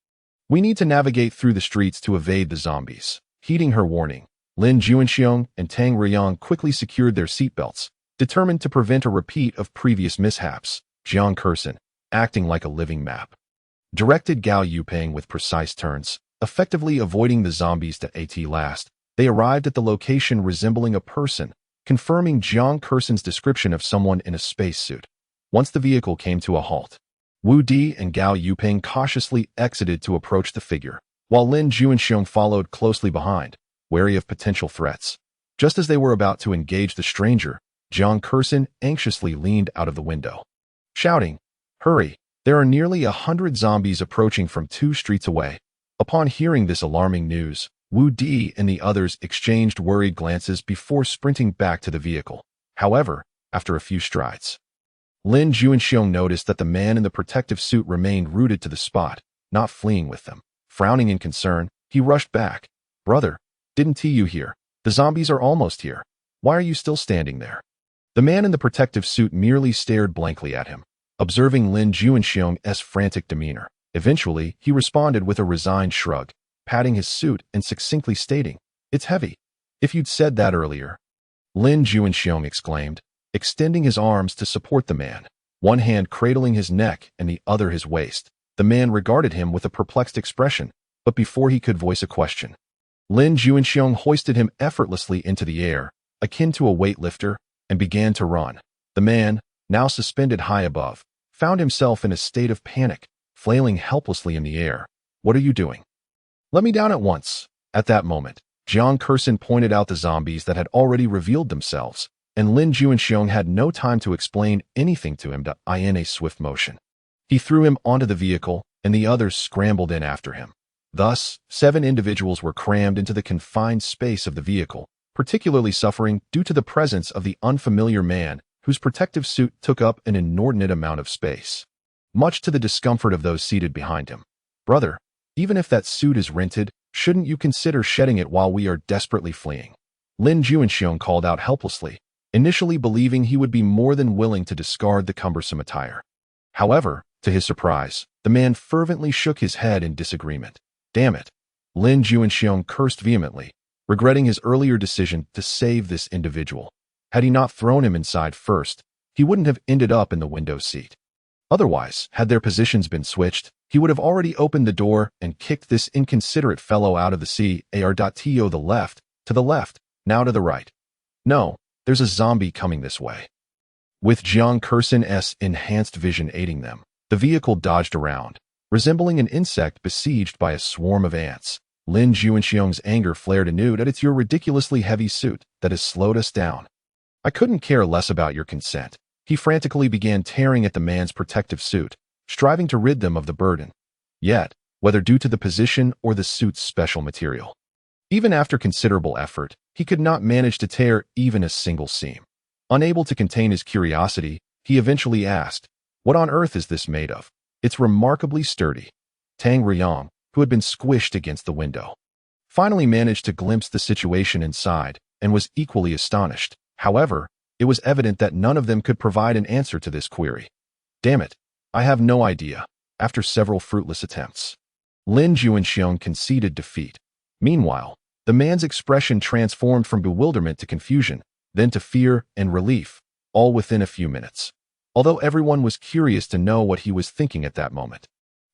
We need to navigate through the streets to evade the zombies." Heeding her warning, Lin Juanxiong and Tang Riyang quickly secured their seatbelts, determined to prevent a repeat of previous mishaps. Jiang Kursin, acting like a living map, directed Gao Yupeng with precise turns, effectively avoiding the zombies at last. They arrived at the location resembling a person, confirming Jiang Kursin's description of someone in a spacesuit. Once the vehicle came to a halt, Wu Di and Gao Yupeng cautiously exited to approach the figure, while Lin Juanxiong followed closely behind, wary of potential threats. Just as they were about to engage the stranger, Jiang Kursin anxiously leaned out of the window, shouting, "Hurry! There are nearly 100 zombies approaching from 2 streets away." Upon hearing this alarming news, Wu Di and the others exchanged worried glances before sprinting back to the vehicle. However, after a few strides, Lin Juanxiong noticed that the man in the protective suit remained rooted to the spot, not fleeing with them. Frowning in concern, he rushed back. "Brother, didn't you hear? The zombies are almost here. Why are you still standing there?" The man in the protective suit merely stared blankly at him, observing Lin Juanxiong's frantic demeanor. Eventually, he responded with a resigned shrug, patting his suit and succinctly stating, "It's heavy." "If you'd said that earlier," Lin Juanxiong exclaimed, extending his arms to support the man, one hand cradling his neck and the other his waist. The man regarded him with a perplexed expression, but before he could voice a question, Lin Juanxiong hoisted him effortlessly into the air, akin to a weightlifter, and began to run. The man, now suspended high above, found himself in a state of panic, flailing helplessly in the air. "What are you doing? Let me down at once." At that moment, Jiang Kursin pointed out the zombies that had already revealed themselves, and Lin Juanxiong had no time to explain anything to him in a swift motion. He threw him onto the vehicle, and the others scrambled in after him. Thus, 7 individuals were crammed into the confined space of the vehicle, particularly suffering due to the presence of the unfamiliar man whose protective suit took up an inordinate amount of space, much to the discomfort of those seated behind him. "Brother, even if that suit is rented, shouldn't you consider shedding it while we are desperately fleeing?" Lin Juanxiong called out helplessly, initially believing he would be more than willing to discard the cumbersome attire. However, to his surprise, the man fervently shook his head in disagreement. "Damn it!" Lin Juanxiong cursed vehemently, regretting his earlier decision to save this individual. Had he not thrown him inside first, he wouldn't have ended up in the window seat. Otherwise, had their positions been switched, he would have already opened the door and kicked this inconsiderate fellow out of the sea. To the left, now to the right. "No, there's a zombie coming this way." With Jiang Kursin's enhanced vision aiding them, the vehicle dodged around, resembling an insect besieged by a swarm of ants. Lin Juanxiong's anger flared anew that "It's your ridiculously heavy suit that has slowed us down. I couldn't care less about your consent." He frantically began tearing at the man's protective suit, striving to rid them of the burden. Yet, whether due to the position or the suit's special material, even after considerable effort, he could not manage to tear even a single seam. Unable to contain his curiosity, he eventually asked, "What on earth is this made of? It's remarkably sturdy." Tang Riyang, who had been squished against the window, finally managed to glimpse the situation inside and was equally astonished. However, it was evident that none of them could provide an answer to this query. "Damn it, I have no idea." After several fruitless attempts, Lin Juanxiong conceded defeat. Meanwhile, the man's expression transformed from bewilderment to confusion, then to fear and relief, all within a few minutes. Although everyone was curious to know what he was thinking at that moment,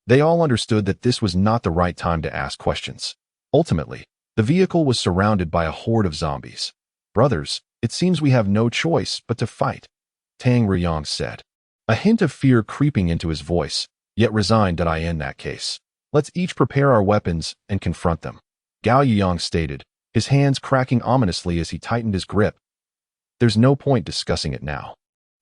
they all understood that this was not the right time to ask questions. Ultimately, the vehicle was surrounded by a horde of zombies. "Brothers, it seems we have no choice but to fight," Tang Riyang said, a hint of fear creeping into his voice, yet resigned that in that case, "Let's each prepare our weapons and confront them," Gao Yang stated, his hands cracking ominously as he tightened his grip. "There's no point discussing it now.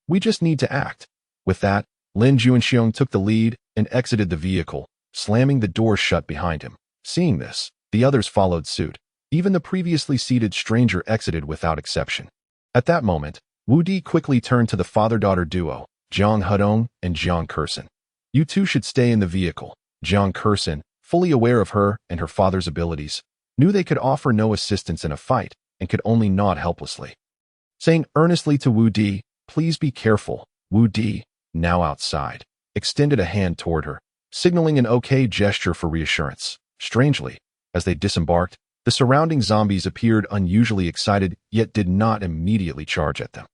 We just need to act." With that, Lin Juanxiong took the lead and exited the vehicle, slamming the door shut behind him. Seeing this, the others followed suit. Even the previously seated stranger exited without exception. At that moment, Wu Di quickly turned to the father-daughter duo, Jiang Hudong and Jiang Kursin. "You two should stay in the vehicle." Jiang Kursin, fully aware of her and her father's abilities, knew they could offer no assistance in a fight, and could only nod helplessly. Saying earnestly to Wu Di, "Please be careful," Wu Di, now outside, extended a hand toward her, signaling an okay gesture for reassurance. Strangely, as they disembarked, the surrounding zombies appeared unusually excited, yet did not immediately charge at them.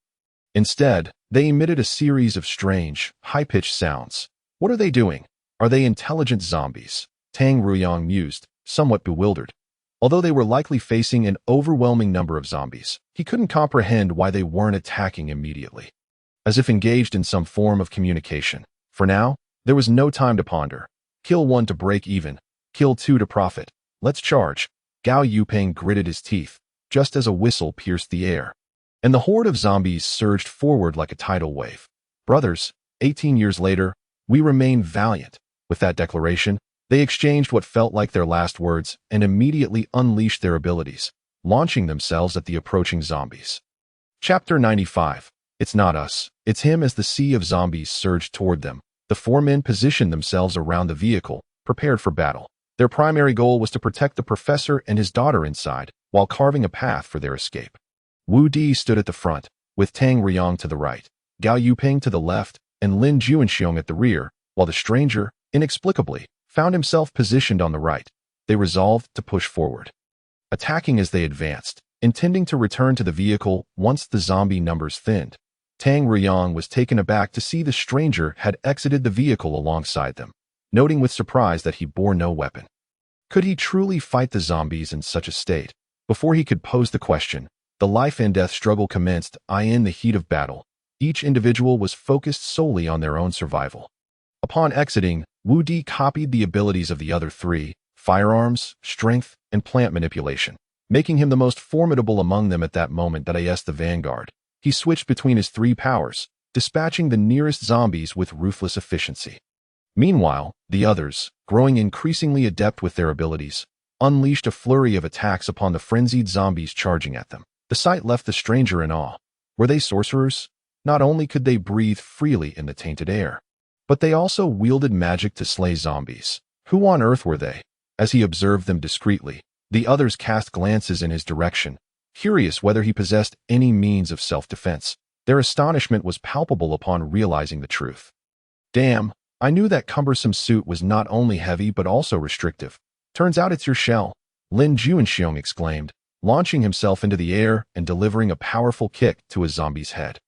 Instead, they emitted a series of strange, high-pitched sounds. "What are they doing? Are they intelligent zombies?" Tang Ruyang mused, somewhat bewildered. Although they were likely facing an overwhelming number of zombies, he couldn't comprehend why they weren't attacking immediately. As if engaged in some form of communication. For now, there was no time to ponder. Kill one to break even. Kill two to profit. Let's charge. Gao Yupeng gritted his teeth, just as a whistle pierced the air. And the horde of zombies surged forward like a tidal wave. "Brothers, 18 years later, we remain valiant." With that declaration, they exchanged what felt like their last words and immediately unleashed their abilities, launching themselves at the approaching zombies. Chapter 95. It's not us, it's him. As the sea of zombies surged toward them, the four men positioned themselves around the vehicle, prepared for battle. Their primary goal was to protect the professor and his daughter inside, while carving a path for their escape. Wu Di stood at the front, with Tang Ruyang to the right, Gao Yuping to the left, and Lin Juanxiong at the rear, while the stranger, inexplicably, found himself positioned on the right. They resolved to push forward, attacking as they advanced, intending to return to the vehicle once the zombie numbers thinned. Tang Ruyang was taken aback to see the stranger had exited the vehicle alongside them, noting with surprise that he bore no weapon. Could he truly fight the zombies in such a state? Before he could pose the question, the life and death struggle commenced. In the heat of battle, each individual was focused solely on their own survival. Upon exiting, Wu Di copied the abilities of the other three: firearms, strength, and plant manipulation, making him the most formidable among them at that moment. The vanguard. He switched between his three powers, dispatching the nearest zombies with ruthless efficiency. Meanwhile, the others, growing increasingly adept with their abilities, unleashed a flurry of attacks upon the frenzied zombies charging at them. The sight left the stranger in awe. Were they sorcerers? Not only could they breathe freely in the tainted air, but they also wielded magic to slay zombies. Who on earth were they? As he observed them discreetly, the others cast glances in his direction, curious whether he possessed any means of self-defense. Their astonishment was palpable upon realizing the truth. "Damn, I knew that cumbersome suit was not only heavy but also restrictive. Turns out it's your shell," Lin Juanxiong exclaimed, launching himself into the air and delivering a powerful kick to a zombie's head.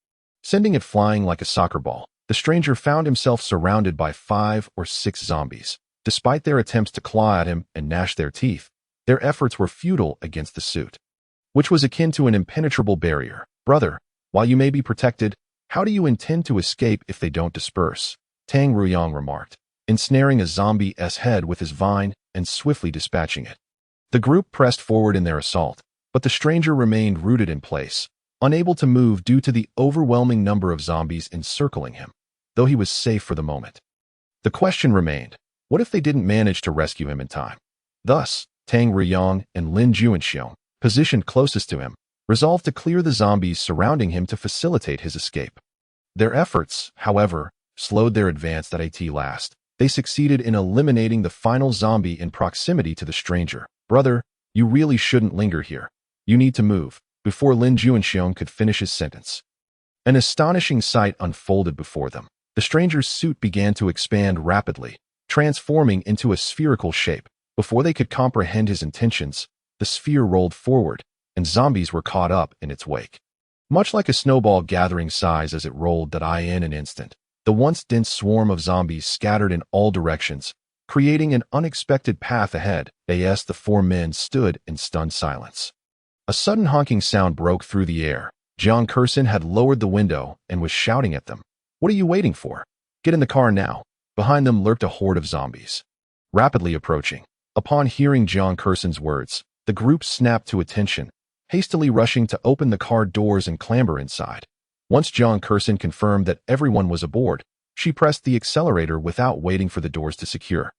Sending it flying like a soccer ball, the stranger found himself surrounded by 5 or 6 zombies. Despite their attempts to claw at him and gnash their teeth, their efforts were futile against the suit, which was akin to an impenetrable barrier. "Brother, while you may be protected, how do you intend to escape if they don't disperse?" Tang Ruyang remarked, ensnaring a zombie's head with his vine and swiftly dispatching it. The group pressed forward in their assault, but the stranger remained rooted in place, unable to move due to the overwhelming number of zombies encircling him, though he was safe for the moment. The question remained, what if they didn't manage to rescue him in time? Thus, Tang Ruyang and Lin Juanxiong, positioned closest to him, resolved to clear the zombies surrounding him to facilitate his escape. Their efforts, however, slowed their advance. At last, they succeeded in eliminating the final zombie in proximity to the stranger. "Brother, you really shouldn't linger here. You need to move." Before Lin Juanxiong could finish his sentence, an astonishing sight unfolded before them. The stranger's suit began to expand rapidly, transforming into a spherical shape. Before they could comprehend his intentions, the sphere rolled forward, and zombies were caught up in its wake. Much like a snowball gathering size as it rolled. In an instant, the once dense swarm of zombies scattered in all directions, creating an unexpected path ahead. The 4 men stood in stunned silence. A sudden honking sound broke through the air. Jiang Kersen had lowered the window and was shouting at them. "What are you waiting for? Get in the car now." Behind them lurked a horde of zombies, rapidly approaching. Upon hearing Jiang Kersen's words, the group snapped to attention, hastily rushing to open the car doors and clamber inside. Once Jiang Kersen confirmed that everyone was aboard, she pressed the accelerator without waiting for the doors to secure.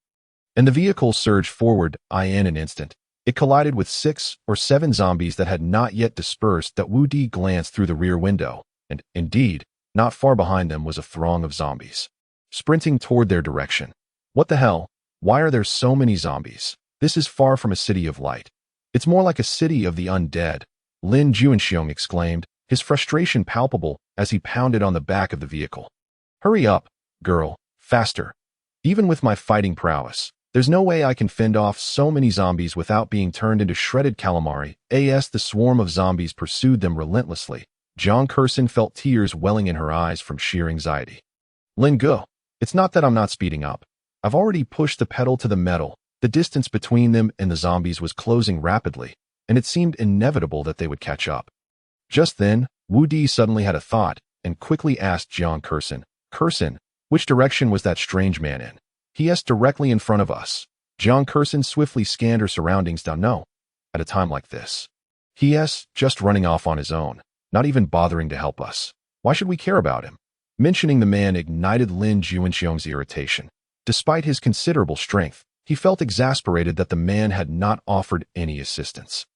And the vehicle surged forward. In an instant, it collided with 6 or 7 zombies that had not yet dispersed. Wu Di glanced through the rear window, and, indeed, not far behind them was a throng of zombies, sprinting toward their direction. "What the hell? Why are there so many zombies? This is far from a city of light. It's more like a city of the undead," Lin Juanxiong exclaimed, his frustration palpable as he pounded on the back of the vehicle. Hurry up, girl, faster. Even with my fighting prowess, there's no way I can fend off so many zombies without being turned into shredded calamari. As the swarm of zombies pursued them relentlessly, Jiang Kursin felt tears welling in her eyes from sheer anxiety. Lin Go, it's not that I'm not speeding up. I've already pushed the pedal to the metal. The distance between them and the zombies was closing rapidly, and it seemed inevitable that they would catch up. Just then, Wu Di suddenly had a thought and quickly asked Jiang Kursin, Kursin, which direction was that strange man in? He directly in front of us. Jiang Kursin swiftly scanned her surroundings down. No, at a time like this. He's just running off on his own, not even bothering to help us. Why should we care about him? Mentioning the man ignited Lin Juanxiong's irritation. Despite his considerable strength, he felt exasperated that the man had not offered any assistance.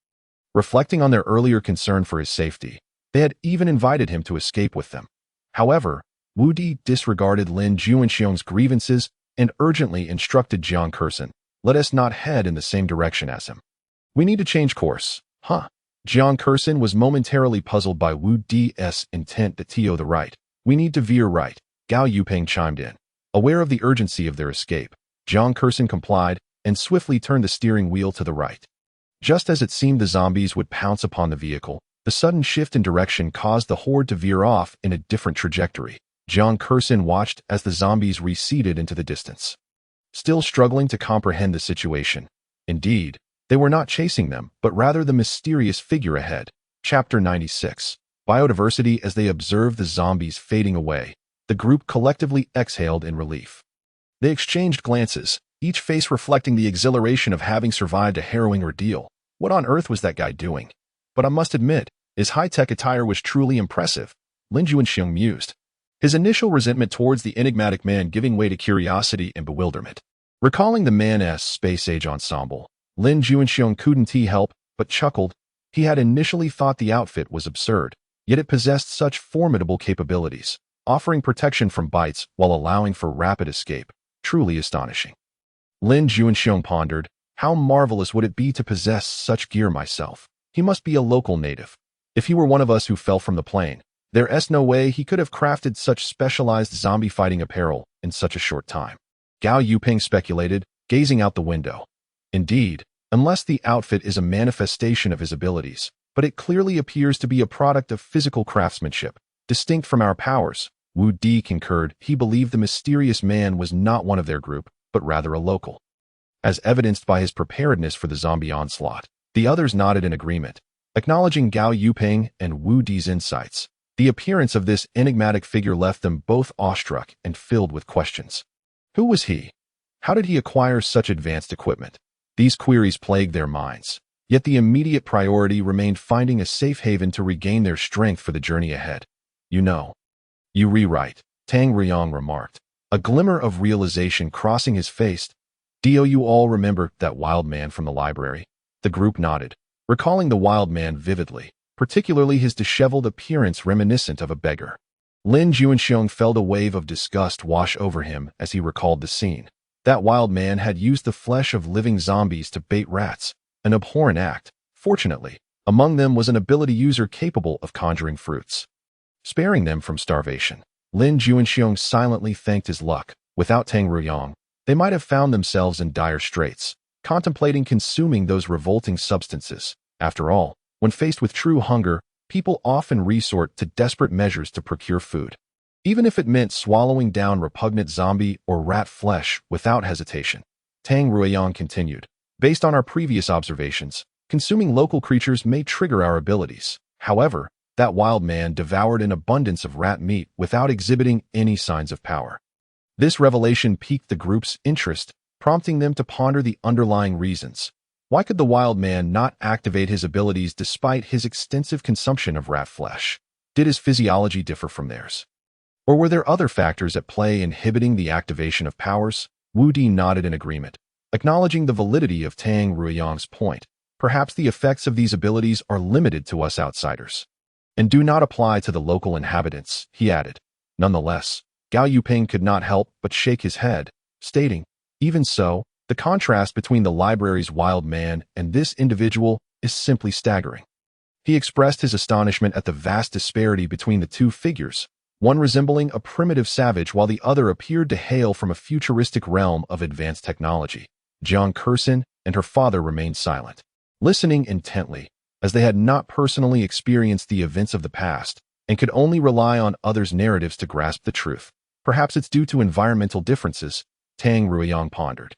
Reflecting on their earlier concern for his safety, they had even invited him to escape with them. However, Wu Di disregarded Lin Juanxiong's grievances and urgently instructed Jiang Kursin, let us not head in the same direction as him. We need to change course. Huh? Jiang Kursin was momentarily puzzled by Wu Di's intent to to the right. We need to veer right, Gao Yupeng chimed in. Aware of the urgency of their escape, Jiang Kursin complied and swiftly turned the steering wheel to the right. Just as it seemed the zombies would pounce upon the vehicle, the sudden shift in direction caused the horde to veer off in a different trajectory. Jiang Kursin watched as the zombies receded into the distance. Still struggling to comprehend the situation. Indeed, they were not chasing them, but rather the mysterious figure ahead. Chapter 96. Biodiversity. As they observed the zombies fading away, the group collectively exhaled in relief. They exchanged glances, each face reflecting the exhilaration of having survived a harrowing ordeal. What on earth was that guy doing? But I must admit, his high-tech attire was truly impressive, Lin Juanxiong mused. His initial resentment towards the enigmatic man giving way to curiosity and bewilderment. Recalling the man's space-age ensemble, Lin Juanxiong couldn't help but chuckled. He had initially thought the outfit was absurd, yet it possessed such formidable capabilities, offering protection from bites while allowing for rapid escape. Truly astonishing. Lin Juanxiong pondered, how marvelous would it be to possess such gear myself? He must be a local native. If he were one of us who fell from the plane, there's no way he could have crafted such specialized zombie fighting apparel in such a short time. Gao Yuping speculated, gazing out the window. Indeed, unless the outfit is a manifestation of his abilities, but it clearly appears to be a product of physical craftsmanship, distinct from our powers. Wu Di concurred. He believed the mysterious man was not one of their group, but rather a local. As evidenced by his preparedness for the zombie onslaught, the others nodded in agreement, acknowledging Gao Yuping and Wu Di's insights. The appearance of this enigmatic figure left them both awestruck and filled with questions. Who was he? How did he acquire such advanced equipment? These queries plagued their minds, yet the immediate priority remained finding a safe haven to regain their strength for the journey ahead. You rewrite, Tang Ruyang remarked, a glimmer of realization crossing his face. Do you all remember that wild man from the library? The group nodded, recalling the wild man vividly, particularly his disheveled appearance reminiscent of a beggar. Lin Juanxiong felt a wave of disgust wash over him as he recalled the scene. That wild man had used the flesh of living zombies to bait rats, an abhorrent act. Fortunately, among them was an ability user capable of conjuring fruits, sparing them from starvation. Lin Juanxiong silently thanked his luck. Without Tang Ruyang, they might have found themselves in dire straits, contemplating consuming those revolting substances. After all, when faced with true hunger, people often resort to desperate measures to procure food, even if it meant swallowing down repugnant zombie or rat flesh without hesitation. Tang Ruyang continued, based on our previous observations, consuming local creatures may trigger our abilities. However, that wild man devoured an abundance of rat meat without exhibiting any signs of power. This revelation piqued the group's interest, prompting them to ponder the underlying reasons. Why could the wild man not activate his abilities despite his extensive consumption of rat flesh? Did his physiology differ from theirs? Or were there other factors at play inhibiting the activation of powers? Wu Di nodded in agreement, acknowledging the validity of Tang Ruyang's point. Perhaps the effects of these abilities are limited to us outsiders, and do not apply to the local inhabitants, he added. Nonetheless, Gao Yuping could not help but shake his head, stating, even so, the contrast between the library's wild man and this individual is simply staggering. He expressed his astonishment at the vast disparity between the two figures, one resembling a primitive savage while the other appeared to hail from a futuristic realm of advanced technology. Jiang Kursin and her father remained silent, listening intently, as they had not personally experienced the events of the past and could only rely on others' narratives to grasp the truth. Perhaps it's due to environmental differences, Tang Ruiyang pondered.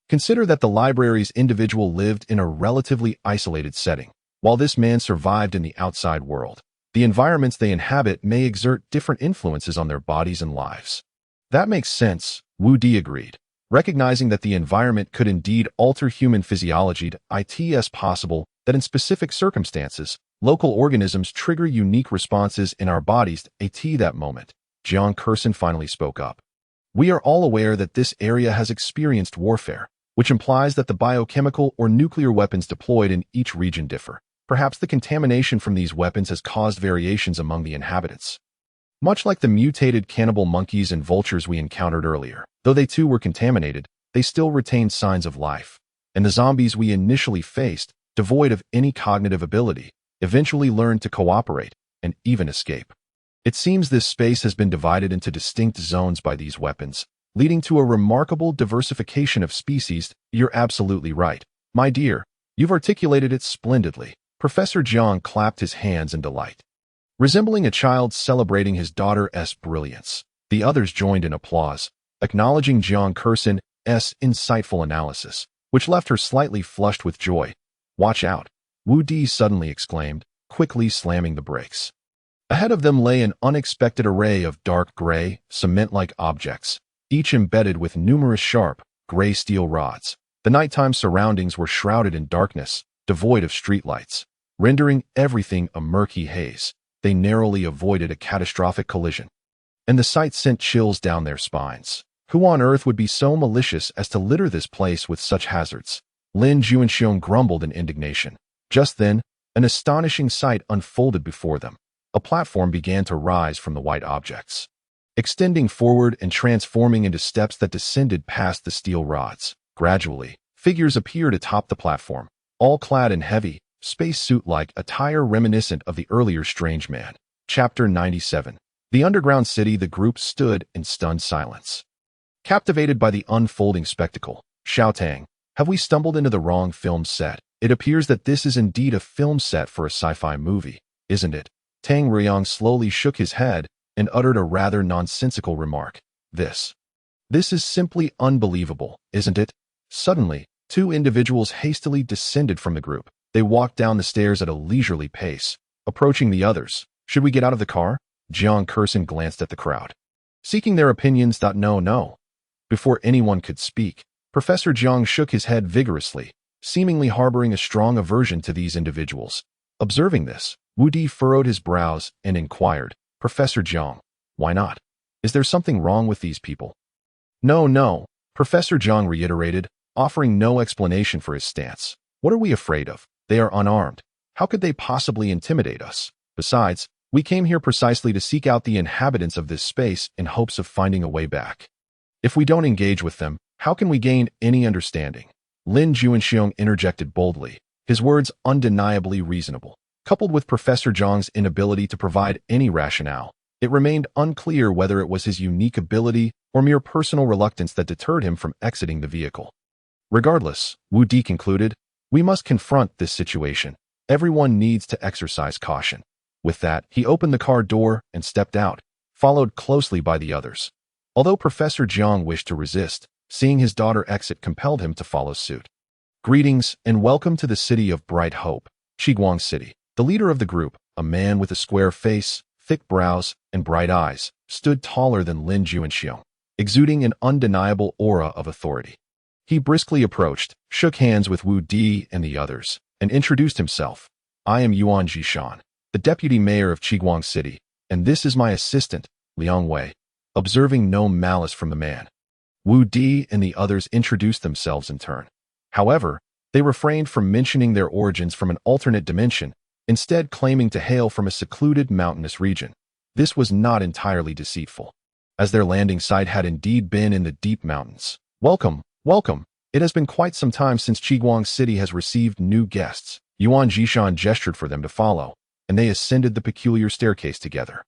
Consider that the library's individual lived in a relatively isolated setting, while this man survived in the outside world. The environments they inhabit may exert different influences on their bodies and lives. That makes sense, Wu Di agreed, recognizing that the environment could indeed alter human physiology. It's possible that in specific circumstances, local organisms trigger unique responses in our bodies. At that moment, Jiang Kursin finally spoke up. We are all aware that this area has experienced warfare, which implies that the biochemical or nuclear weapons deployed in each region differ. Perhaps the contamination from these weapons has caused variations among the inhabitants. Much like the mutated cannibal monkeys and vultures we encountered earlier, though they too were contaminated, they still retained signs of life. And the zombies we initially faced, devoid of any cognitive ability, eventually learned to cooperate and even escape. It seems this space has been divided into distinct zones by these weapons, leading to a remarkable diversification of species. You're absolutely right, my dear. You've articulated it splendidly. Professor Jiang clapped his hands in delight. Resembling a child celebrating his daughter's brilliance, the others joined in applause, acknowledging Jiang Kursin's insightful analysis, which left her slightly flushed with joy. Watch out, Wu Di suddenly exclaimed, quickly slamming the brakes. Ahead of them lay an unexpected array of dark gray, cement-like objects, each embedded with numerous sharp, gray steel rods. The nighttime surroundings were shrouded in darkness, devoid of streetlights, rendering everything a murky haze. They narrowly avoided a catastrophic collision, and the sight sent chills down their spines. Who on earth would be so malicious as to litter this place with such hazards? Lin Juanxiong grumbled in indignation. Just then, an astonishing sight unfolded before them. A platform began to rise from the white objects, extending forward and transforming into steps that descended past the steel rods. Gradually, figures appeared atop the platform, all clad in heavy, spacesuit-like attire reminiscent of the earlier Strange Man. Chapter 97. The underground city. The group stood in stunned silence, captivated by the unfolding spectacle. Xiao Tang, have we stumbled into the wrong film set? It appears that this is indeed a film set for a sci-fi movie, isn't it? Tang Ruiyang slowly shook his head and uttered a rather nonsensical remark. This is simply unbelievable, isn't it? Suddenly, two individuals hastily descended from the group. They walked down the stairs at a leisurely pace, approaching the others. Should we get out of the car? Jiang Kursin glanced at the crowd, seeking their opinions. No. Before anyone could speak, Professor Jiang shook his head vigorously, seemingly harboring a strong aversion to these individuals. Observing this, Wu Di furrowed his brows and inquired, Professor Jiang, why not? Is there something wrong with these people? No, Professor Jiang reiterated, offering no explanation for his stance. What are we afraid of? They are unarmed. How could they possibly intimidate us? Besides, we came here precisely to seek out the inhabitants of this space in hopes of finding a way back. If we don't engage with them, how can we gain any understanding? Lin Juanxiong interjected boldly, his words undeniably reasonable. Coupled with Professor Jiang's inability to provide any rationale, it remained unclear whether it was his unique ability or mere personal reluctance that deterred him from exiting the vehicle. Regardless, Wu Di concluded, we must confront this situation. Everyone needs to exercise caution. With that, he opened the car door and stepped out, followed closely by the others. Although Professor Jiang wished to resist, seeing his daughter exit compelled him to follow suit. Greetings and welcome to the city of Bright Hope, Qiguang City. The leader of the group, a man with a square face, thick brows, and bright eyes, stood taller than Lin Juanxiong, exuding an undeniable aura of authority. He briskly approached, shook hands with Wu Di and the others, and introduced himself. I am Yuan Jishan, the deputy mayor of Qiguang City, and this is my assistant, Liang Wei. Observing no malice from the man, Wu Di and the others introduced themselves in turn. However, they refrained from mentioning their origins from an alternate dimension, instead claiming to hail from a secluded mountainous region. This was not entirely deceitful, as their landing site had indeed been in the deep mountains. Welcome. It has been quite some time since Qiguang City has received new guests, Yuan Jishan gestured for them to follow, and they ascended the peculiar staircase together.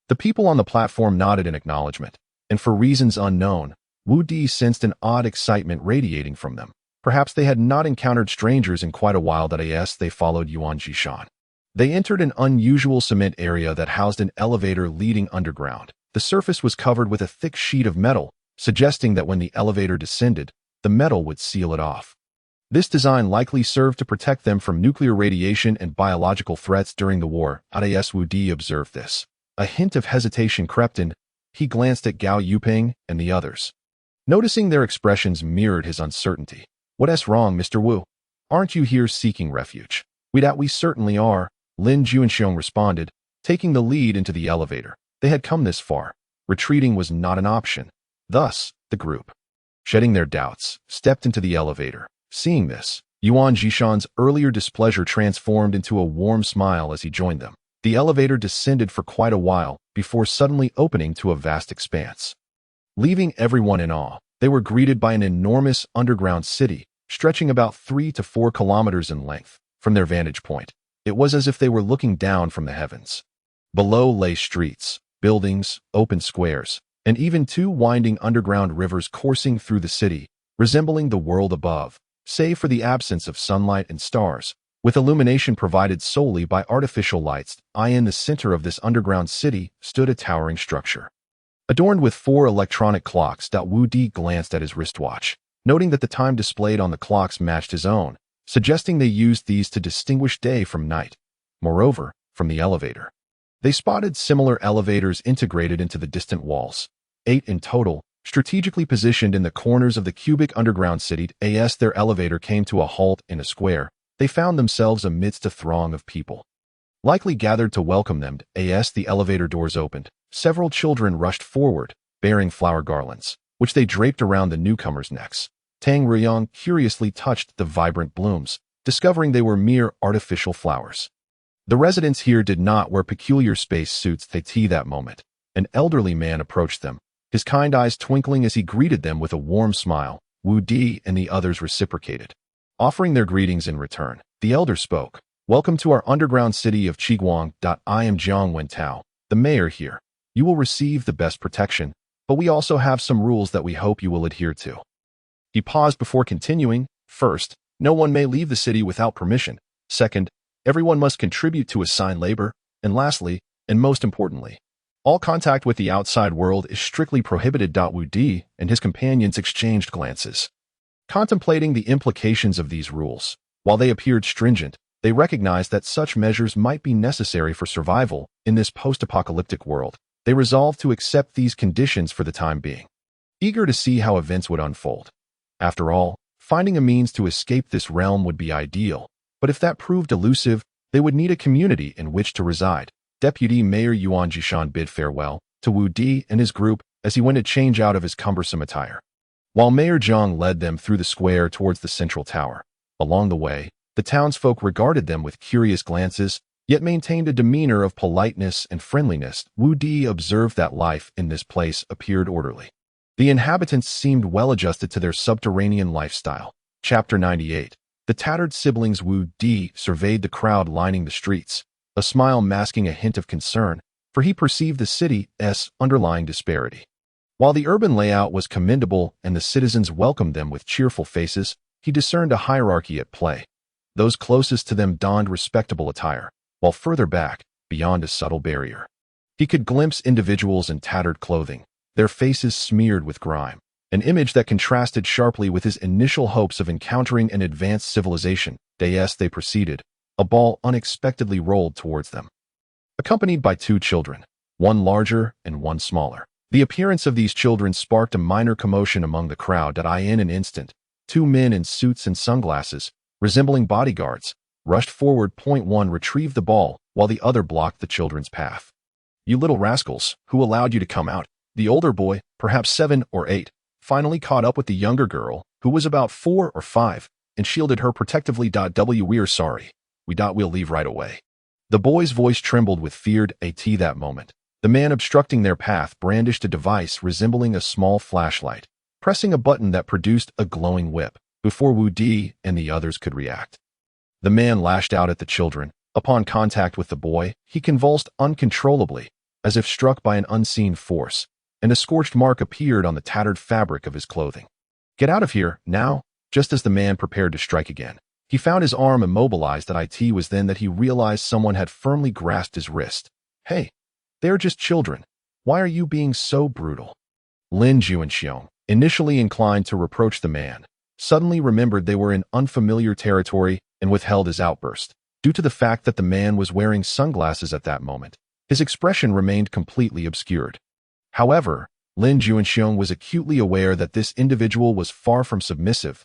The people on the platform nodded in acknowledgement, and for reasons unknown, Wu Di sensed an odd excitement radiating from them. Perhaps they had not encountered strangers in quite a while. As they followed Yuan Jishan, they entered an unusual cement area that housed an elevator leading underground. The surface was covered with a thick sheet of metal, suggesting that when the elevator descended, the metal would seal it off. This design likely served to protect them from nuclear radiation and biological threats during the war. As Wu Di observed this, a hint of hesitation crept in. He glanced at Gao Yuping and the others. Noticing their expressions mirrored his uncertainty. "What's wrong, Mr. Wu? Aren't you here seeking refuge?" We certainly are," Lin Juanxiong responded, taking the lead into the elevator. They had come this far. Retreating was not an option. Thus, the group, shedding their doubts, stepped into the elevator. Seeing this, Yuan Jishan's earlier displeasure transformed into a warm smile as he joined them. The elevator descended for quite a while before suddenly opening to a vast expanse. Leaving everyone in awe, they were greeted by an enormous underground city, stretching about 3 to 4 kilometers in length. From their vantage point, it was as if they were looking down from the heavens. Below lay streets, buildings, open squares, and even 2 winding underground rivers coursing through the city, resembling the world above, save for the absence of sunlight and stars, with illumination provided solely by artificial lights. In the center of this underground city stood a towering structure, adorned with 4 electronic clocks. Wu Di glanced at his wristwatch, noting that the time displayed on the clocks matched his own, suggesting they used these to distinguish day from night. Moreover, from the elevator, they spotted similar elevators integrated into the distant walls, 8 in total, strategically positioned in the corners of the cubic underground city. As their elevator came to a halt in a square, they found themselves amidst a throng of people, likely gathered to welcome them. As the elevator doors opened, several children rushed forward, bearing flower garlands, which they draped around the newcomers' necks. Tang Ruyang curiously touched the vibrant blooms, discovering they were mere artificial flowers. The residents here did not wear peculiar space suits. That moment, an elderly man approached them, his kind eyes twinkling as he greeted them with a warm smile. Wu Di and the others reciprocated, offering their greetings in return. The elder spoke. "Welcome to our underground city of Qiguang. I am Jiang Wentao, the mayor here. You will receive the best protection, but we also have some rules that we hope you will adhere to." He paused before continuing. "First, no one may leave the city without permission. Second, everyone must contribute to assigned labor. And lastly, and most importantly, all contact with the outside world is strictly prohibited." Wu Di and his companions exchanged glances, contemplating the implications of these rules. While they appeared stringent, they recognized that such measures might be necessary for survival in this post-apocalyptic world. They resolved to accept these conditions for the time being, eager to see how events would unfold. After all, finding a means to escape this realm would be ideal, but if that proved elusive, they would need a community in which to reside. Deputy Mayor Yuan Jishan bid farewell to Wu Di and his group as he went to change out of his cumbersome attire, while Mayor Zhang led them through the square towards the central tower. Along the way, the townsfolk regarded them with curious glances, yet maintained a demeanor of politeness and friendliness. Wu Di observed that life in this place appeared orderly. The inhabitants seemed well adjusted to their subterranean lifestyle. Chapter 98. The tattered siblings. Wu Di surveyed the crowd lining the streets, a smile masking a hint of concern, for he perceived the city's underlying disparity. While the urban layout was commendable and the citizens welcomed them with cheerful faces, he discerned a hierarchy at play. Those closest to them donned respectable attire, while further back, beyond a subtle barrier, he could glimpse individuals in tattered clothing, their faces smeared with grime, an image that contrasted sharply with his initial hopes of encountering an advanced civilization. As they proceeded, a ball unexpectedly rolled towards them, accompanied by 2 children, one larger and one smaller. The appearance of these children sparked a minor commotion among the crowd. In an instant, 2 men in suits and sunglasses, resembling bodyguards, rushed forward. One retrieved the ball, while the other blocked the children's path. "You little rascals, who allowed you to come out?" The older boy, perhaps 7 or 8, finally caught up with the younger girl, who was about 4 or 5, and shielded her protectively. "We're sorry. We'll leave right away." The boy's voice trembled with fear. That moment, the man obstructing their path brandished a device resembling a small flashlight, pressing a button that produced a glowing whip before Wu Di and the others could react. The man lashed out at the children. Upon contact with the boy, he convulsed uncontrollably, as if struck by an unseen force, and a scorched mark appeared on the tattered fabric of his clothing. "Get out of here, now!" Just as the man prepared to strike again, he found his arm immobilized. It was then that he realized someone had firmly grasped his wrist. "Hey, they're just children. Why are you being so brutal?" Lin Juanxiong, initially inclined to reproach the man, suddenly remembered they were in unfamiliar territory and withheld his outburst. Due to the fact that the man was wearing sunglasses at that moment, his expression remained completely obscured. However, Lin Juanxiong was acutely aware that this individual was far from submissive.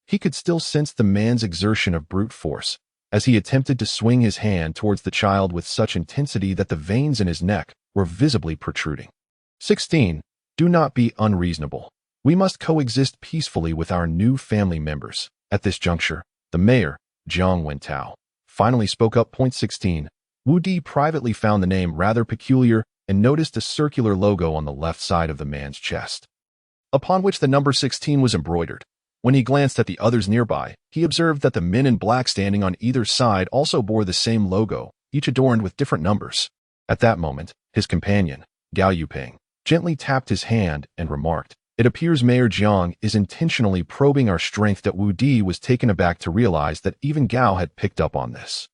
He could still sense the man's exertion of brute force, as he attempted to swing his hand towards the child with such intensity that the veins in his neck were visibly protruding. 16. Do not be unreasonable. We must coexist peacefully with our new family members. At this juncture, the mayor, Jiang Wentao, finally spoke up. 16. Wu Di privately found the name rather peculiar and noticed a circular logo on the left side of the man's chest, upon which the number 16 was embroidered. When he glanced at the others nearby, he observed that the men in black standing on either side also bore the same logo, each adorned with different numbers. At that moment, his companion, Gao Yuping, gently tapped his hand and remarked, "It appears Mayor Jiang is intentionally probing our strength." That Wu Di was taken aback to realize that even Gao had picked up on this.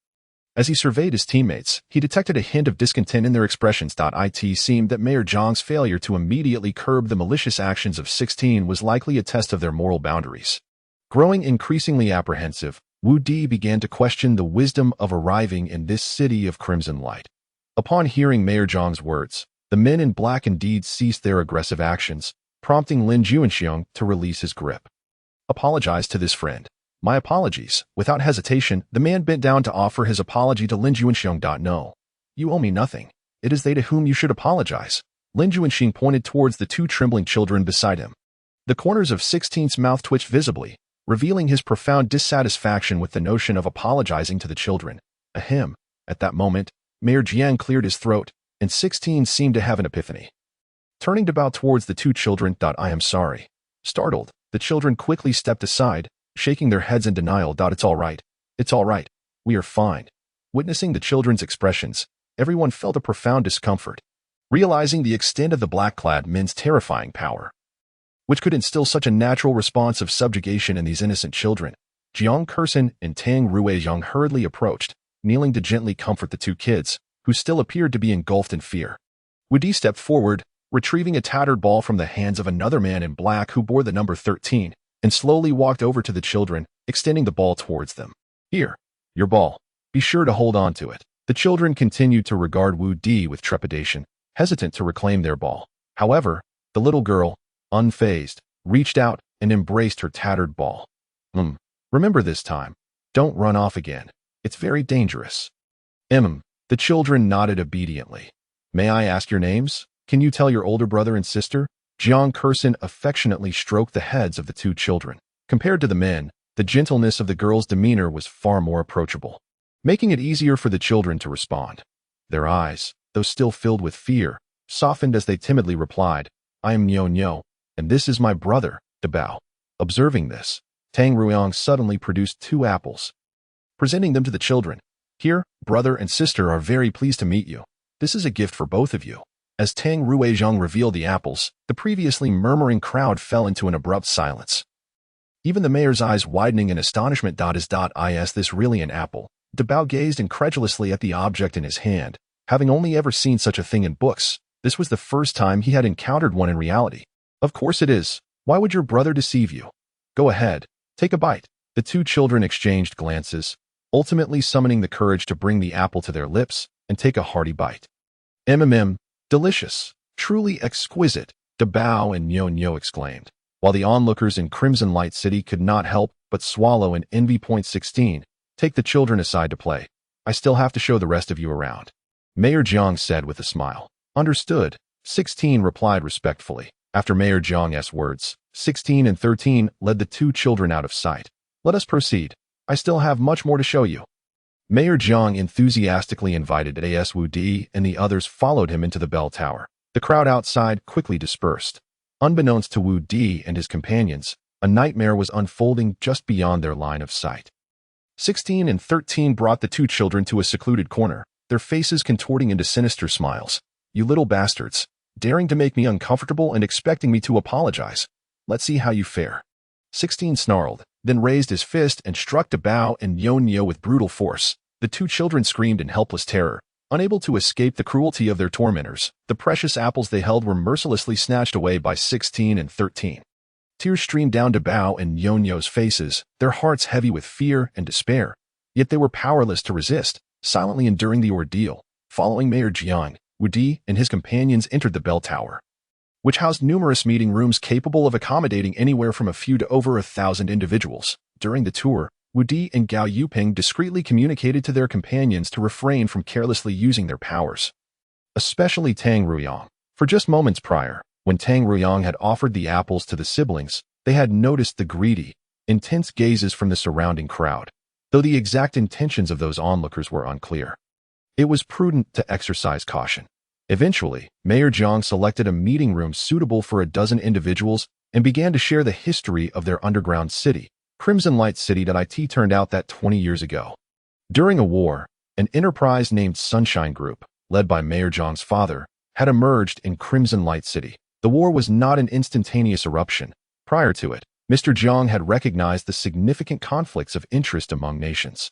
As he surveyed his teammates, he detected a hint of discontent in their expressions. It seemed that Mayor Jiang's failure to immediately curb the malicious actions of 16 was likely a test of their moral boundaries. Growing increasingly apprehensive, Wu Di began to question the wisdom of arriving in this city of crimson light. Upon hearing Mayor Jiang's words, the men in black indeed ceased their aggressive actions, prompting Lin Juanxiong to release his grip. "Apologize to this friend." "My apologies." Without hesitation, the man bent down to offer his apology to Lin Juanxiong. "No. You owe me nothing. It is they to whom you should apologize." Lin Juanxiong pointed towards the two trembling children beside him. The corners of 16's mouth twitched visibly, revealing his profound dissatisfaction with the notion of apologizing to the children. Ahem. At that moment, Mayor Jiang cleared his throat, and 16 seemed to have an epiphany. Turning to bow towards the two children, "I am sorry." Startled, the children quickly stepped aside, shaking their heads in denial. "It's all right. It's all right. We are fine." Witnessing the children's expressions, everyone felt a profound discomfort, realizing the extent of the black-clad men's terrifying power, which could instill such a natural response of subjugation in these innocent children. Jiang Kursin and Tang Ruizhang hurriedly approached, kneeling to gently comfort the two kids, who still appeared to be engulfed in fear. Wu Di stepped forward, retrieving a tattered ball from the hands of another man in black who bore the number 13, and slowly walked over to the children, extending the ball towards them. "Here, your ball. Be sure to hold on to it." The children continued to regard Wu Di with trepidation, hesitant to reclaim their ball. However, the little girl, unfazed, reached out and embraced her tattered ball. Remember this time. Don't run off again. It's very dangerous." The children nodded obediently. "May I ask your names? Can you tell your older brother and sister?" Jiang Kursin affectionately stroked the heads of the two children. Compared to the men, the gentleness of the girl's demeanor was far more approachable, making it easier for the children to respond. Their eyes, though still filled with fear, softened as they timidly replied, "I am Nyo Nyo, and this is my brother, Dabao." Observing this, Tang Ruiyang suddenly produced 2 apples, presenting them to the children. "Here, brother and sister are very pleased to meet you. This is a gift for both of you." As Tang Ruizhang revealed the apples, the previously murmuring crowd fell into an abrupt silence. Even the mayor's eyes widening in astonishment. "Is this really an apple?" Dabao gazed incredulously at the object in his hand, having only ever seen such a thing in books. This was the first time he had encountered one in reality. "Of course it is. Why would your brother deceive you? Go ahead, take a bite." The two children exchanged glances, ultimately summoning the courage to bring the apple to their lips and take a hearty bite. Delicious, truly exquisite," Dabao and Nyo Nyo exclaimed, while the onlookers in Crimson Light City could not help but swallow in envy. 16. Take the children aside to play. I still have to show the rest of you around. Mayor Jiang said with a smile. Understood, 16 replied respectfully. After Mayor Jiang's words, 16 and 13 led the two children out of sight. Let us proceed. I still have much more to show you. Mayor Jiang enthusiastically invited A.S. Wu Di, and the others followed him into the bell tower. The crowd outside quickly dispersed. Unbeknownst to Wu Di and his companions, a nightmare was unfolding just beyond their line of sight. 16 and 13 brought the two children to a secluded corner, their faces contorting into sinister smiles. "You little bastards, daring to make me uncomfortable and expecting me to apologize. Let's see how you fare." 16 snarled, then raised his fist and struck Bao and Yonyo with brutal force. The two children screamed in helpless terror, unable to escape the cruelty of their tormentors. The precious apples they held were mercilessly snatched away by 16 and 13. Tears streamed down Bao and Yonyo's faces, their hearts heavy with fear and despair. Yet they were powerless to resist, silently enduring the ordeal. Following Mayor Jiang, Wu Di and his companions entered the bell tower, which housed numerous meeting rooms capable of accommodating anywhere from a few to over 1,000 individuals. During the tour, Wu Di and Gao Yuping discreetly communicated to their companions to refrain from carelessly using their powers. Especially Tang Ruyang. For just moments prior, when Tang Ruyang had offered the apples to the siblings, they had noticed the greedy, intense gazes from the surrounding crowd, though the exact intentions of those onlookers were unclear. It was prudent to exercise caution. Eventually, Mayor Jiang selected a meeting room suitable for a dozen individuals and began to share the history of their underground city, Crimson Light City. It turned out that 20 years ago, during a war, an enterprise named Sunshine Group, led by Mayor Jiang's father, had emerged in Crimson Light City. The war was not an instantaneous eruption. Prior to it, Mr. Jiang had recognized the significant conflicts of interest among nations,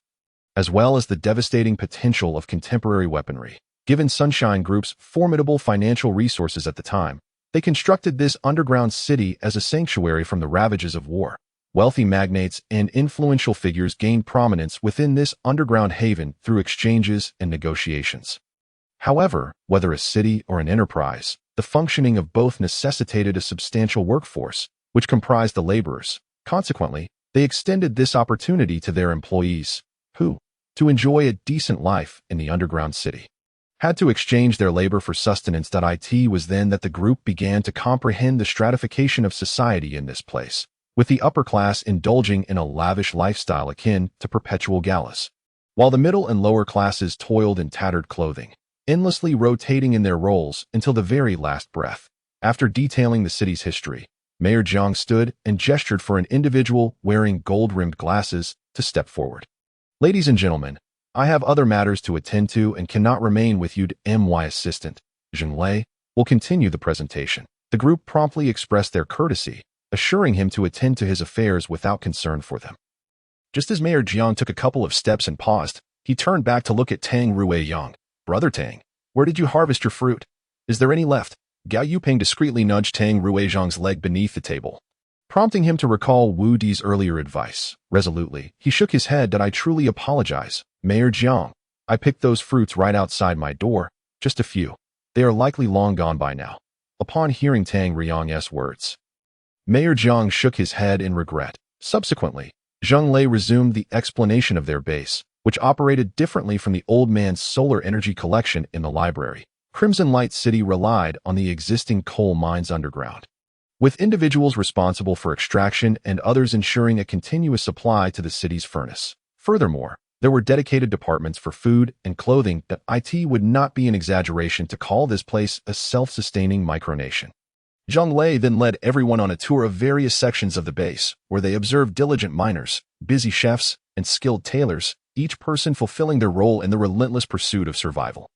as well as the devastating potential of contemporary weaponry. Given Sunshine Group's formidable financial resources at the time, they constructed this underground city as a sanctuary from the ravages of war. Wealthy magnates and influential figures gained prominence within this underground haven through exchanges and negotiations. However, whether a city or an enterprise, the functioning of both necessitated a substantial workforce, which comprised the laborers. Consequently, they extended this opportunity to their employees, who, to enjoy a decent life in the underground city, had to exchange their labor for sustenance. It was then that the group began to comprehend the stratification of society in this place, with the upper class indulging in a lavish lifestyle akin to perpetual galas, while the middle and lower classes toiled in tattered clothing, endlessly rotating in their roles until the very last breath. After detailing the city's history, Mayor Jiang stood and gestured for an individual wearing gold-rimmed glasses to step forward. "Ladies and gentlemen, I have other matters to attend to and cannot remain with you." My assistant, Zheng Lei, will continue the presentation. The group promptly expressed their courtesy, assuring him to attend to his affairs without concern for them. Just as Mayor Jiang took a couple of steps and paused, he turned back to look at Tang Ruiyang. "Brother Tang, where did you harvest your fruit? Is there any left?" Gao Yuping discreetly nudged Tang Ruiyang's leg beneath the table, prompting him to recall Wu Di's earlier advice. Resolutely, he shook his head. "I truly apologize, Mayor Jiang. I picked those fruits right outside my door, just a few. They are likely long gone by now." Upon hearing Tang Ruiyang's words, Mayor Jiang shook his head in regret. Subsequently, Zheng Lei resumed the explanation of their base, which operated differently from the old man's solar energy collection in the library. Crimson Light City relied on the existing coal mines underground, with individuals responsible for extraction and others ensuring a continuous supply to the city's furnace. Furthermore, there were dedicated departments for food and clothing. It would not be an exaggeration to call this place a self-sustaining micronation. Zheng Lei then led everyone on a tour of various sections of the base, where they observed diligent miners, busy chefs, and skilled tailors, each person fulfilling their role in the relentless pursuit of survival.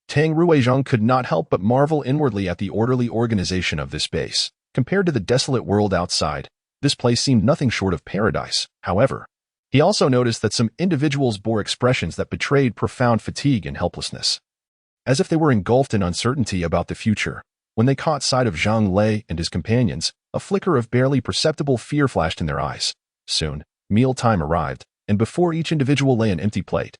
Tang Ruiyang could not help but marvel inwardly at the orderly organization of this base. Compared to the desolate world outside, this place seemed nothing short of paradise. However, he also noticed that some individuals bore expressions that betrayed profound fatigue and helplessness, as if they were engulfed in uncertainty about the future. When they caught sight of Zheng Lei and his companions, a flicker of barely perceptible fear flashed in their eyes. Soon, mealtime arrived, and before each individual lay an empty plate.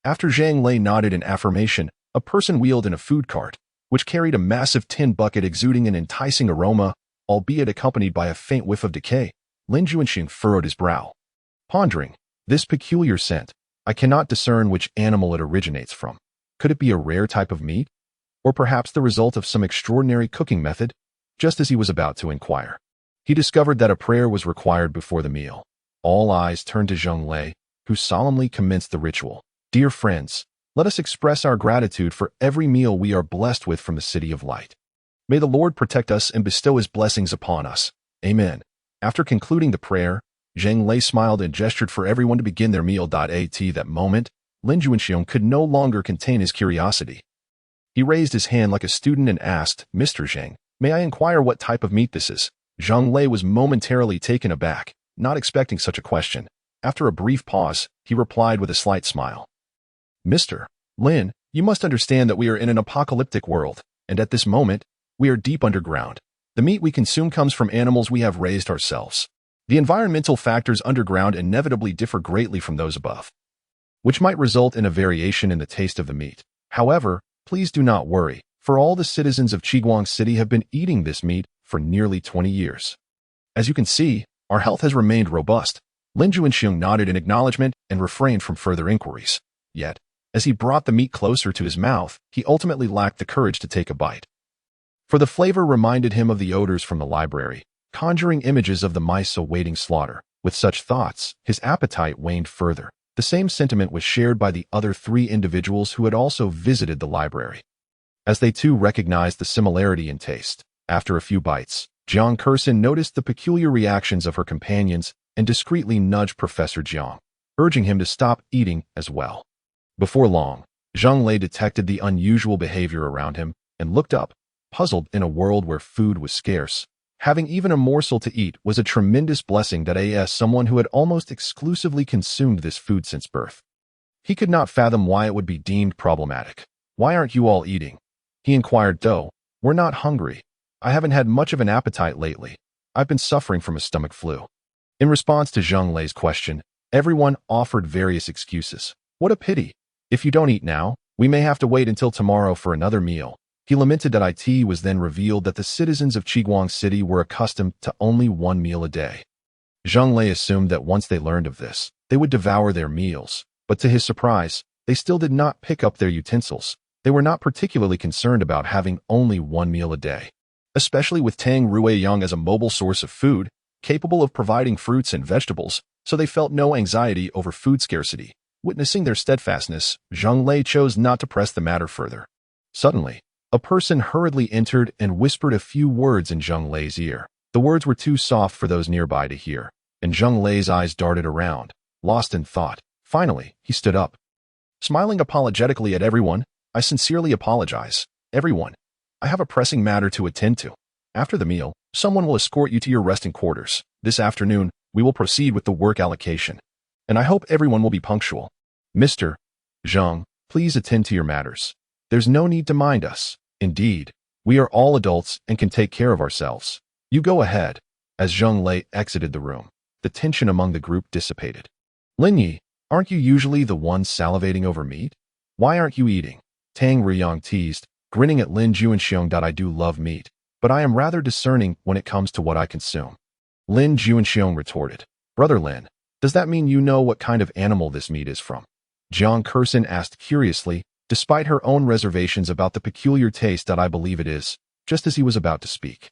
After Zheng Lei nodded in affirmation, a person wheeled in a food cart, which carried a massive tin bucket exuding an enticing aroma, albeit accompanied by a faint whiff of decay. Lin Juanxing furrowed his brow, pondering, "This peculiar scent, I cannot discern which animal it originates from. Could it be a rare type of meat? Or perhaps the result of some extraordinary cooking method?" Just as he was about to inquire, he discovered that a prayer was required before the meal. All eyes turned to Zheng Lei, who solemnly commenced the ritual. "Dear friends, let us express our gratitude for every meal we are blessed with from the City of Light. May the Lord protect us and bestow his blessings upon us. Amen." After concluding the prayer, Zhang Lei smiled and gestured for everyone to begin their meal. At that moment, Lin Juanxiong could no longer contain his curiosity. He raised his hand like a student and asked, "Mr. Zhang, may I inquire what type of meat this is?" Zhang Lei was momentarily taken aback, not expecting such a question. After a brief pause, he replied with a slight smile. "Mr. Lin, you must understand that we are in an apocalyptic world, and at this moment, we are deep underground. The meat we consume comes from animals we have raised ourselves. The environmental factors underground inevitably differ greatly from those above, which might result in a variation in the taste of the meat. However, please do not worry, for all the citizens of Qiguang City have been eating this meat for nearly 20 years. As you can see, our health has remained robust." Lin Juanxiong nodded in acknowledgement and refrained from further inquiries. Yet, as he brought the meat closer to his mouth, he ultimately lacked the courage to take a bite. For the flavor reminded him of the odors from the library, conjuring images of the mice awaiting slaughter. With such thoughts, his appetite waned further. The same sentiment was shared by the other 3 individuals who had also visited the library, as they too recognized the similarity in taste. After a few bites, Jiang Kursin noticed the peculiar reactions of her companions and discreetly nudged Professor Jiang, urging him to stop eating as well. Before long, Zhang Lei detected the unusual behavior around him and looked up, puzzled. In a world where food was scarce, having even a morsel to eat was a tremendous blessing. That as someone who had almost exclusively consumed this food since birth, he could not fathom why it would be deemed problematic. "Why aren't you all eating?" he inquired. "Though, we're not hungry. I haven't had much of an appetite lately. I've been suffering from a stomach flu." In response to Zhang Lei's question, everyone offered various excuses. "What a pity. If you don't eat now, we may have to wait until tomorrow for another meal." He lamented that it was then revealed that the citizens of Qiguang City were accustomed to only 1 meal a day. Zhang Lei assumed that once they learned of this, they would devour their meals, but to his surprise, they still did not pick up their utensils. They were not particularly concerned about having only 1 meal a day, especially with Tang Ruiyang as a mobile source of food, capable of providing fruits and vegetables, so they felt no anxiety over food scarcity. Witnessing their steadfastness, Zhang Lei chose not to press the matter further. Suddenly, a person hurriedly entered and whispered a few words in Zhang Lei's ear. The words were too soft for those nearby to hear, and Zhang Lei's eyes darted around, lost in thought. Finally, he stood up, smiling apologetically at everyone. "I sincerely apologize, everyone. I have a pressing matter to attend to. After the meal, someone will escort you to your resting quarters. This afternoon, we will proceed with the work allocation, and I hope everyone will be punctual. Mr. Zhang, please attend to your matters. There's no need to mind us. Indeed, we are all adults and can take care of ourselves. You go ahead." As Zhang Lei exited the room, the tension among the group dissipated. "Lin Yi, aren't you usually the one salivating over meat? Why aren't you eating?" Tang Ruiyang teased, grinning at Lin Juanxiong. "I do love meat, but I am rather discerning when it comes to what I consume." Lin Juanxiong retorted, "Brother Lin, does that mean you know what kind of animal this meat is from?" Jiang Kursin asked curiously, despite her own reservations about the peculiar taste. "I believe it is." Just as he was about to speak,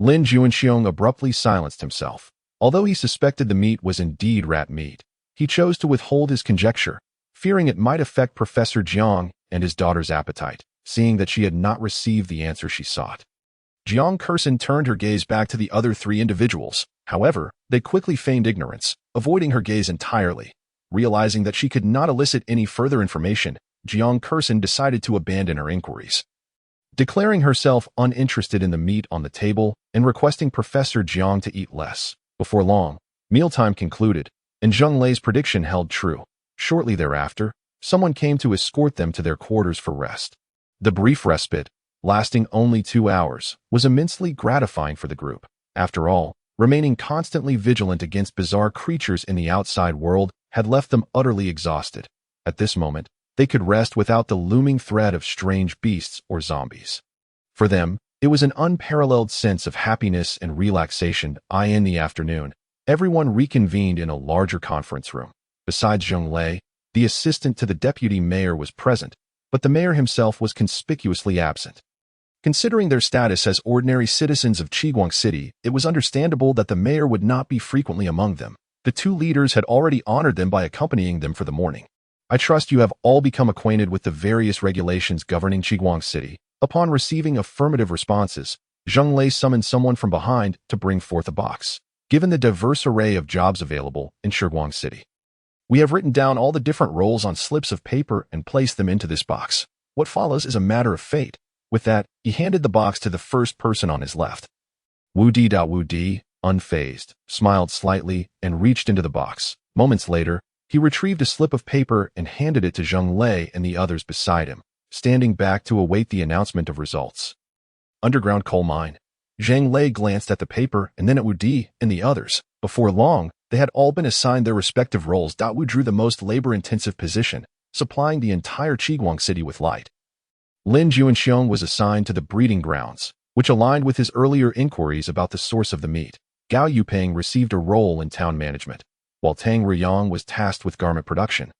Lin Juanxiong abruptly silenced himself. Although he suspected the meat was indeed rat meat, he chose to withhold his conjecture, fearing it might affect Professor Jiang and his daughter's appetite, seeing that she had not received the answer she sought. Jiang Kursin turned her gaze back to the other 3 individuals. However, they quickly feigned ignorance, avoiding her gaze entirely. Realizing that she could not elicit any further information, Jiang Kursin decided to abandon her inquiries, declaring herself uninterested in the meat on the table and requesting Professor Jiang to eat less. Before long, mealtime concluded, and Zhang Lei's prediction held true. Shortly thereafter, someone came to escort them to their quarters for rest. The brief respite, lasting only 2 hours, was immensely gratifying for the group. After all, remaining constantly vigilant against bizarre creatures in the outside world had left them utterly exhausted. At this moment, they could rest without the looming threat of strange beasts or zombies. For them, it was an unparalleled sense of happiness and relaxation. In the afternoon, everyone reconvened in a larger conference room. Besides Zhang Lei, the assistant to the deputy mayor was present, but the mayor himself was conspicuously absent. Considering their status as ordinary citizens of Qiguang City, it was understandable that the mayor would not be frequently among them. The 2 leaders had already honored them by accompanying them for the morning. "I trust you have all become acquainted with the various regulations governing Qiguang City." Upon receiving affirmative responses, Zhang Lei summoned someone from behind to bring forth a box. given the diverse array of jobs available in Shiguang City. We have written down all the different roles on slips of paper and placed them into this box. What follows is a matter of fate. With that, he handed the box to the first person on his left. Wu Di, unfazed, smiled slightly and reached into the box. Moments later, he retrieved a slip of paper and handed it to Zheng Lei and the others beside him, standing back to await the announcement of results. Underground coal mine. Zheng Lei glanced at the paper and then at Wu Di and the others. Before long, they had all been assigned their respective roles. Wu drew the most labor-intensive position, supplying the entire Qiguang city with light. Lin Juanxiong was assigned to the breeding grounds, which aligned with his earlier inquiries about the source of the meat. Gao Yupeng received a role in town management, while Tang Riyang was tasked with garment production,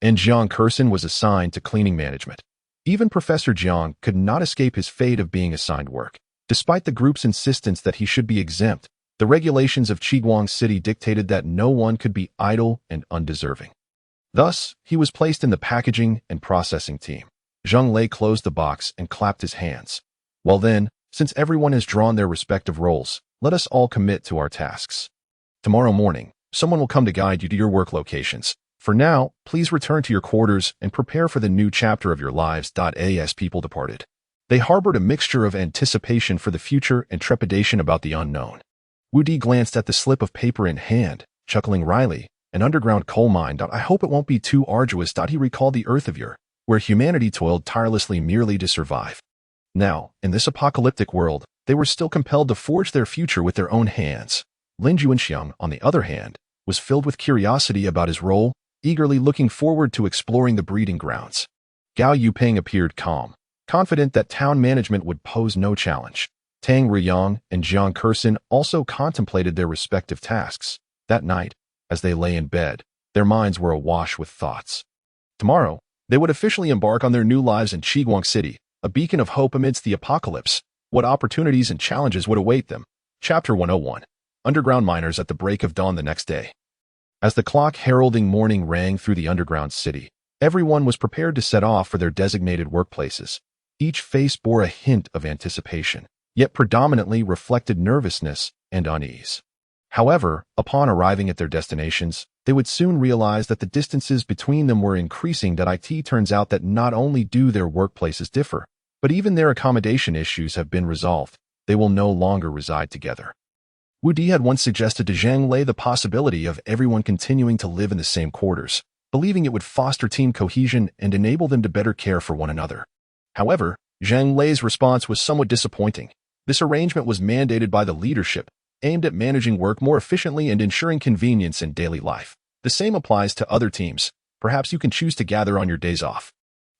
and Jiang Kursin was assigned to cleaning management. Even Professor Jiang could not escape his fate of being assigned work. Despite the group's insistence that he should be exempt, the regulations of Qiguang City dictated that no one could be idle and undeserving. Thus, he was placed in the packaging and processing team. Zheng Lei closed the box and clapped his hands. Well then, since everyone has drawn their respective roles, let us all commit to our tasks. Tomorrow morning, someone will come to guide you to your work locations. For now, please return to your quarters and prepare for the new chapter of your lives. As people departed, they harbored a mixture of anticipation for the future and trepidation about the unknown. Wu Di glanced at the slip of paper in hand, chuckling wryly. An underground coal mine. I hope it won't be too arduous. He recalled the Earth of yore, where humanity toiled tirelessly merely to survive. Now, in this apocalyptic world, they were still compelled to forge their future with their own hands. Lin Juanxiong, on the other hand, was filled with curiosity about his role, eagerly looking forward to exploring the breeding grounds. Gao Yupeng appeared calm, confident that town management would pose no challenge. Tang Riyang and Jiang Kursin also contemplated their respective tasks. That night, as they lay in bed, their minds were awash with thoughts. Tomorrow, they would officially embark on their new lives in Qiguang City, a beacon of hope amidst the apocalypse. What opportunities and challenges would await them? Chapter 101. Underground miners at the break of dawn the next day. As the clock heralding morning rang through the underground city, everyone was prepared to set off for their designated workplaces. Each face bore a hint of anticipation, yet predominantly reflected nervousness and unease. However, upon arriving at their destinations, they would soon realize that the distances between them were increasing. It turns out that not only do their workplaces differ, but even their accommodation issues have been resolved. They will no longer reside together. Wu Di had once suggested to Zheng Lei the possibility of everyone continuing to live in the same quarters, believing it would foster team cohesion and enable them to better care for one another. However, Zheng Lei's response was somewhat disappointing. This arrangement was mandated by the leadership, aimed at managing work more efficiently and ensuring convenience in daily life. The same applies to other teams. Perhaps you can choose to gather on your days off.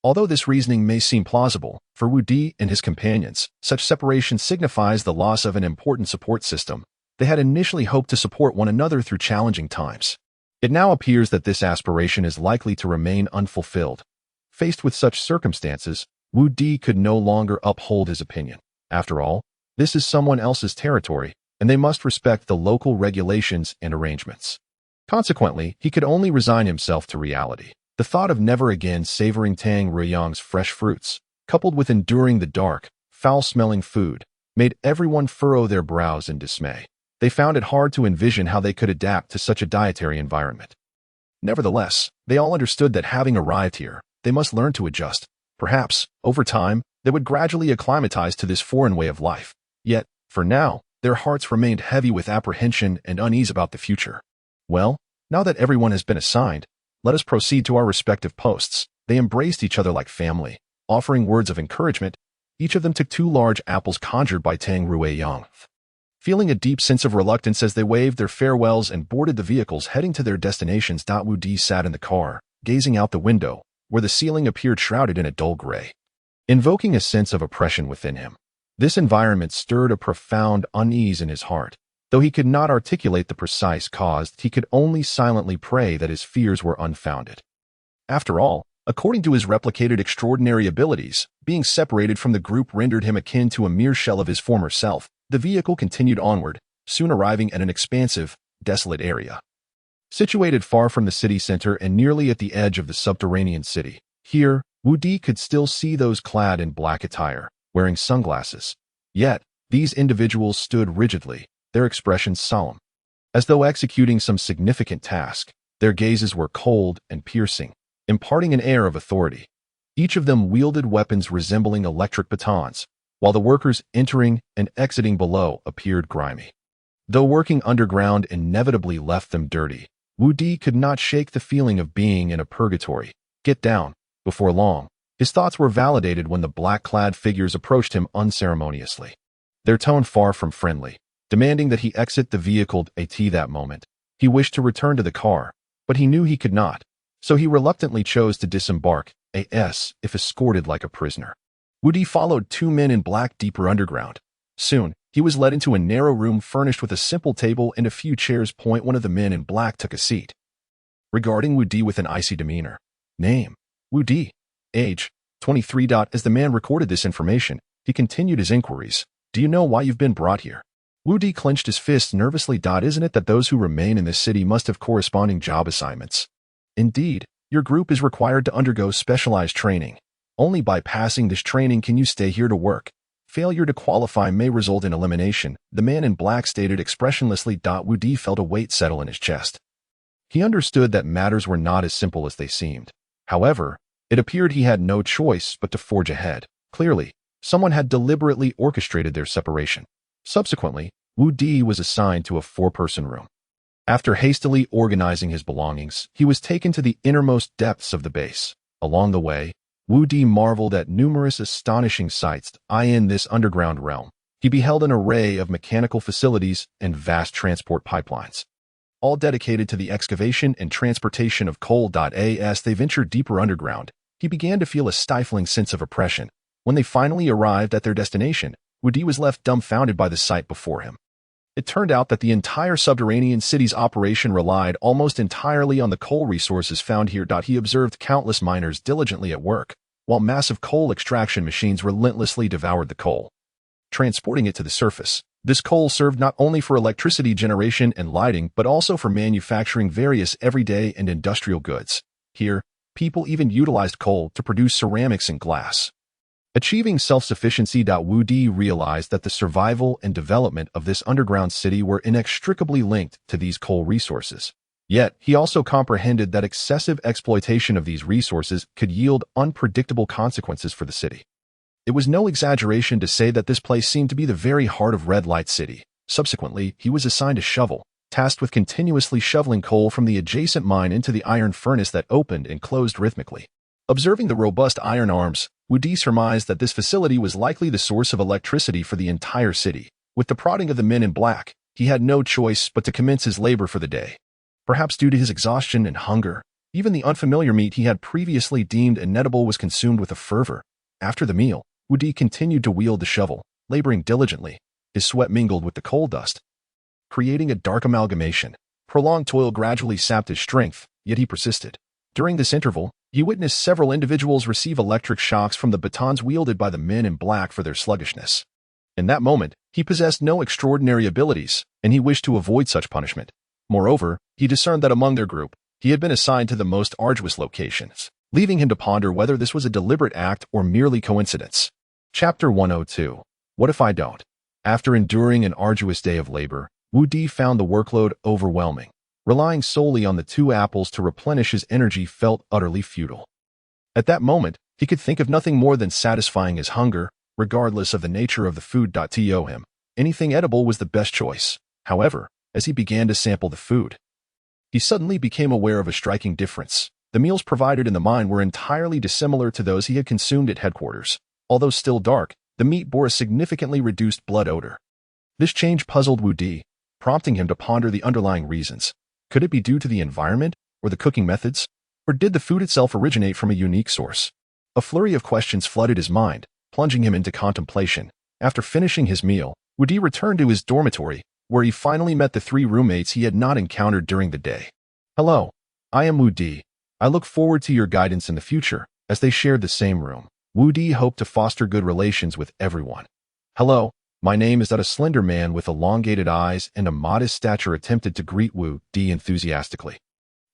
Although this reasoning may seem plausible, for Wu Di and his companions, such separation signifies the loss of an important support system. They had initially hoped to support one another through challenging times. It now appears that this aspiration is likely to remain unfulfilled. Faced with such circumstances, Wu Di could no longer uphold his opinion. After all, this is someone else's territory, and they must respect the local regulations and arrangements. Consequently, he could only resign himself to reality. The thought of never again savoring Tang Riyang's fresh fruits, coupled with enduring the dark, foul-smelling food, made everyone furrow their brows in dismay. They found it hard to envision how they could adapt to such a dietary environment. Nevertheless, they all understood that having arrived here, they must learn to adjust. Perhaps, over time, they would gradually acclimatize to this foreign way of life. Yet, for now, their hearts remained heavy with apprehension and unease about the future. Well, now that everyone has been assigned, let us proceed to our respective posts. They embraced each other like family, offering words of encouragement. Each of them took 2 large apples conjured by Tang Ruiyang. Feeling a deep sense of reluctance as they waved their farewells and boarded the vehicles heading to their destinations. Wu Di sat in the car, gazing out the window, where the ceiling appeared shrouded in a dull gray, invoking a sense of oppression within him. This environment stirred a profound unease in his heart. Though he could not articulate the precise cause, he could only silently pray that his fears were unfounded. After all, according to his replicated extraordinary abilities, being separated from the group rendered him akin to a mere shell of his former self. The vehicle continued onward, soon arriving at an expansive, desolate area. Situated far from the city center and nearly at the edge of the subterranean city, here, Wu Di could still see those clad in black attire, wearing sunglasses. Yet, these individuals stood rigidly, their expressions solemn. As though executing some significant task, their gazes were cold and piercing, imparting an air of authority. Each of them wielded weapons resembling electric batons, while the workers entering and exiting below appeared grimy. Though working underground inevitably left them dirty, Wu Di could not shake the feeling of being in a purgatory. Get down. Before long, his thoughts were validated when the black-clad figures approached him unceremoniously. Their tone far from friendly, demanding that he exit the vehicle at that moment. He wished to return to the car, but he knew he could not, so he reluctantly chose to disembark, if escorted like a prisoner. Wu Di followed two men in black deeper underground. Soon, he was led into a narrow room furnished with a simple table and a few chairs. One of the men in black took a seat, regarding Wu Di with an icy demeanor. Name: Wu Di. Age: 23. As the man recorded this information, he continued his inquiries. Do you know why you've been brought here? Wu Di clenched his fists nervously. Isn't it that those who remain in this city must have corresponding job assignments? Indeed, your group is required to undergo specialized training. Only by passing this training can you stay here to work. Failure to qualify may result in elimination, the man in black stated expressionlessly. Wu Di felt a weight settle in his chest. He understood that matters were not as simple as they seemed. However, it appeared he had no choice but to forge ahead. Clearly, someone had deliberately orchestrated their separation. Subsequently, Wu Di was assigned to a four-person room. After hastily organizing his belongings, he was taken to the innermost depths of the base. Along the way, Wu Di marveled at numerous astonishing sights. In this underground realm, he beheld an array of mechanical facilities and vast transport pipelines, all dedicated to the excavation and transportation of coal. As they ventured deeper underground, he began to feel a stifling sense of oppression. When they finally arrived at their destination, Wu Di was left dumbfounded by the sight before him. It turned out that the entire subterranean city's operation relied almost entirely on the coal resources found here. He observed countless miners diligently at work, while massive coal extraction machines relentlessly devoured the coal, transporting it to the surface. This coal served not only for electricity generation and lighting, but also for manufacturing various everyday and industrial goods. Here, people even utilized coal to produce ceramics and glass. Achieving self-sufficiency. Wu Di realized that the survival and development of this underground city were inextricably linked to these coal resources. Yet, he also comprehended that excessive exploitation of these resources could yield unpredictable consequences for the city. It was no exaggeration to say that this place seemed to be the very heart of Red Light City. Subsequently, he was assigned a shovel, tasked with continuously shoveling coal from the adjacent mine into the iron furnace that opened and closed rhythmically. Observing the robust iron arms, Wu Di surmised that this facility was likely the source of electricity for the entire city. With the prodding of the men in black, he had no choice but to commence his labor for the day. Perhaps due to his exhaustion and hunger, even the unfamiliar meat he had previously deemed inedible was consumed with a fervor. After the meal, Wu Di continued to wield the shovel, laboring diligently. His sweat mingled with the coal dust, creating a dark amalgamation. Prolonged toil gradually sapped his strength, yet he persisted. During this interval, he witnessed several individuals receive electric shocks from the batons wielded by the men in black for their sluggishness. In that moment, he possessed no extraordinary abilities, and he wished to avoid such punishment. Moreover, he discerned that among their group, he had been assigned to the most arduous locations, leaving him to ponder whether this was a deliberate act or merely coincidence. Chapter 102. What if I don't? After enduring an arduous day of labor, Wu Di found the workload overwhelming. Relying solely on the two apples to replenish his energy felt utterly futile. At that moment, he could think of nothing more than satisfying his hunger, regardless of the nature of the food. To him, anything edible was the best choice. However, as he began to sample the food, he suddenly became aware of a striking difference. The meals provided in the mine were entirely dissimilar to those he had consumed at headquarters. Although still dark, the meat bore a significantly reduced blood odor. This change puzzled Wu Di, prompting him to ponder the underlying reasons. Could it be due to the environment, or the cooking methods, or did the food itself originate from a unique source? A flurry of questions flooded his mind, plunging him into contemplation. After finishing his meal, Wu Di returned to his dormitory, where he finally met the three roommates he had not encountered during the day. Hello, I am Wu Di. I look forward to your guidance in the future. As they shared the same room, Wu Di hoped to foster good relations with everyone. Hello, my name is. A slender man with elongated eyes and a modest stature attempted to greet Wu Di enthusiastically,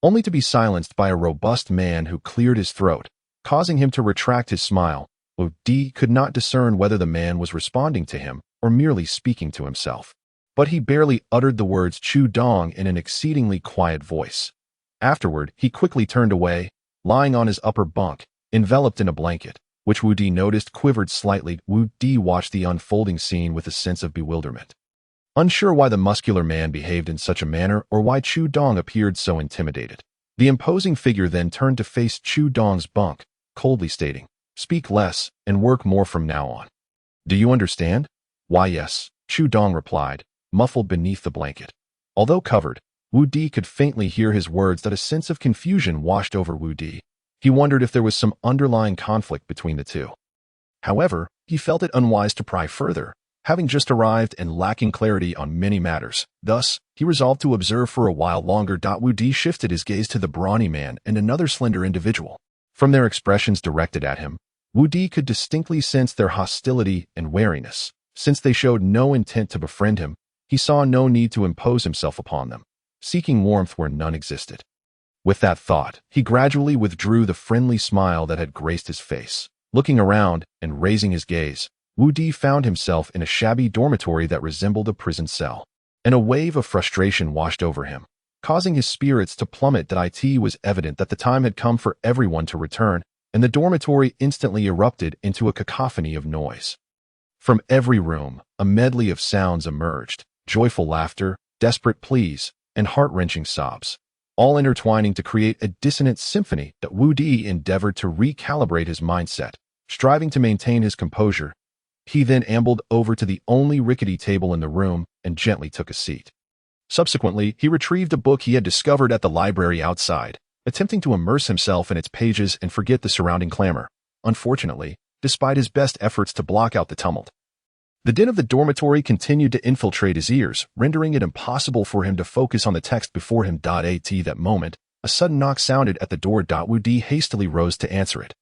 only to be silenced by a robust man who cleared his throat, causing him to retract his smile. Wu Di could not discern whether the man was responding to him or merely speaking to himself. but he barely uttered the words Chu Dong in an exceedingly quiet voice. Afterward, he quickly turned away, lying on his upper bunk, enveloped in a blanket, which Wu Di noticed quivered slightly. Wu Di watched the unfolding scene with a sense of bewilderment. Unsure why the muscular man behaved in such a manner or why Chu Dong appeared so intimidated. The imposing figure then turned to face Chu Dong's bunk, coldly stating, "Speak less and work more from now on. Do you understand?" "Why, yes," Chu Dong replied, muffled beneath the blanket. Although covered, Wu Di could faintly hear his words that a sense of confusion washed over Wu Di. He wondered if there was some underlying conflict between the two. However, he felt it unwise to pry further, having just arrived and lacking clarity on many matters. Thus, he resolved to observe for a while longer. Wu Di shifted his gaze to the brawny man and another slender individual. From their expressions directed at him, Wu Di could distinctly sense their hostility and wariness. Since they showed no intent to befriend him, he saw no need to impose himself upon them, seeking warmth where none existed. With that thought, he gradually withdrew the friendly smile that had graced his face. Looking around and raising his gaze, Wu Di found himself in a shabby dormitory that resembled a prison cell, and a wave of frustration washed over him, causing his spirits to plummet. It was evident that the time had come for everyone to return, and the dormitory instantly erupted into a cacophony of noise. From every room, a medley of sounds emerged, joyful laughter, desperate pleas, and heart-wrenching sobs, all intertwining to create a dissonant symphony. That Wu Di endeavored to recalibrate his mindset, striving to maintain his composure. He then ambled over to the only rickety table in the room and gently took a seat. Subsequently, he retrieved a book he had discovered at the library outside, attempting to immerse himself in its pages and forget the surrounding clamor. Unfortunately, despite his best efforts to block out the tumult, the din of the dormitory continued to infiltrate his ears, rendering it impossible for him to focus on the text before him. At that moment, a sudden knock sounded at the door. Wu Di hastily rose to answer it,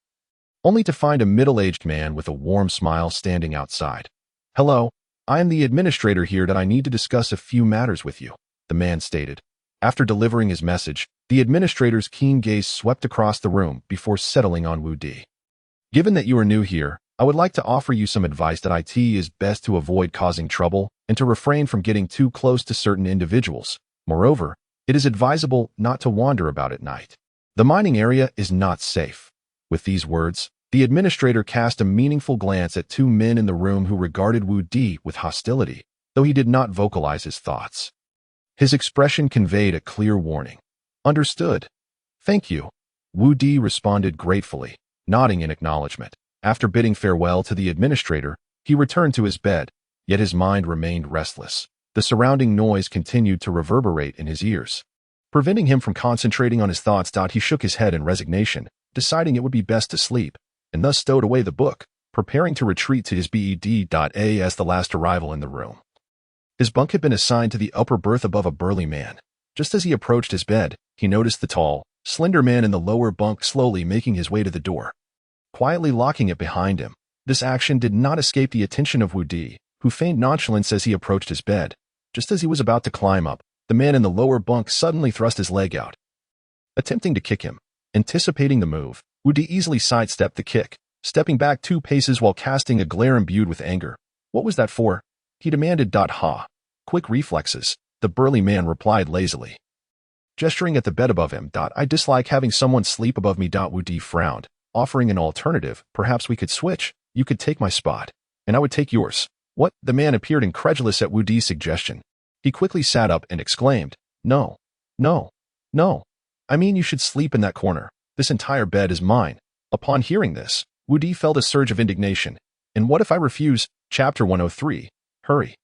only to find a middle-aged man with a warm smile standing outside. "Hello, I am the administrator here. I need to discuss a few matters with you," the man stated. After delivering his message, the administrator's keen gaze swept across the room before settling on Wu Di. "Given that you are new here, I would like to offer you some advice. It is best to avoid causing trouble and to refrain from getting too close to certain individuals. Moreover, it is advisable not to wander about at night. The mining area is not safe." With these words, the administrator cast a meaningful glance at two men in the room who regarded Wu Di with hostility, though he did not vocalize his thoughts. His expression conveyed a clear warning. "Understood. Thank you," Wu Di responded gratefully, nodding in acknowledgement. After bidding farewell to the administrator, he returned to his bed, yet his mind remained restless. The surrounding noise continued to reverberate in his ears, preventing him from concentrating on his thoughts. He shook his head in resignation, deciding it would be best to sleep, and thus stowed away the book, preparing to retreat to his bed. As the last arrival in the room, his bunk had been assigned to the upper berth above a burly man. Just as he approached his bed, he noticed the tall, slender man in the lower bunk slowly making his way to the door, quietly locking it behind him. This action did not escape the attention of Wu Di, who feigned nonchalance as he approached his bed. Just as he was about to climb up, the man in the lower bunk suddenly thrust his leg out, attempting to kick him. Anticipating the move, Wu Di easily sidestepped the kick, stepping back 2 paces while casting a glare imbued with anger. "What was that for?" he demanded. "Ha. Quick reflexes," the burly man replied lazily, gesturing at the bed above him. "I dislike having someone sleep above me." Wu Di frowned, offering an alternative. "Perhaps we could switch. You could take my spot, and I would take yours." "What?" The man appeared incredulous at Wu Di's suggestion. He quickly sat up and exclaimed, No. I mean, you should sleep in that corner. This entire bed is mine." Upon hearing this, Wu Di felt a surge of indignation. "And what if I refuse?" Chapter 103. Hurry.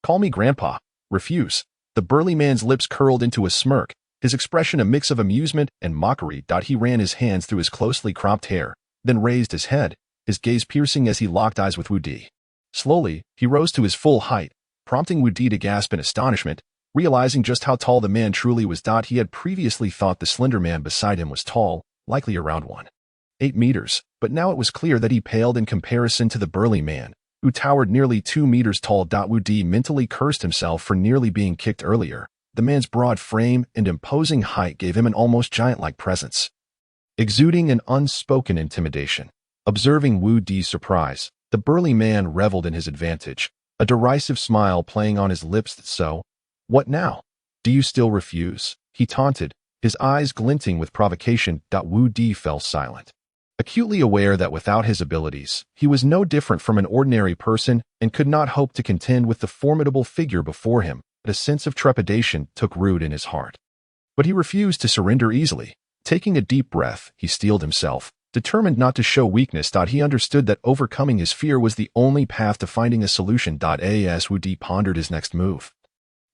"Call me Grandpa." "Refuse." The burly man's lips curled into a smirk, his expression a mix of amusement and mockery. He ran his hands through his closely cropped hair, then raised his head, his gaze piercing as he locked eyes with Wu Di. Slowly, he rose to his full height, prompting Wu Di to gasp in astonishment, realizing just how tall the man truly was. He had previously thought the slender man beside him was tall, likely around 1.8 meters, but now it was clear that he paled in comparison to the burly man, who towered nearly 2 meters tall. Wu Di mentally cursed himself for nearly being kicked earlier. The man's broad frame and imposing height gave him an almost giant-like presence, exuding an unspoken intimidation. Observing Wu Di's surprise, the burly man reveled in his advantage, a derisive smile playing on his lips. So, what now? Do you still refuse? He taunted, his eyes glinting with provocation. Wu Di fell silent, acutely aware that without his abilities, he was no different from an ordinary person and could not hope to contend with the formidable figure before him. But a sense of trepidation took root in his heart. But he refused to surrender easily. Taking a deep breath, he steeled himself, determined not to show weakness. He understood that overcoming his fear was the only path to finding a solution. As Wu Di pondered his next move,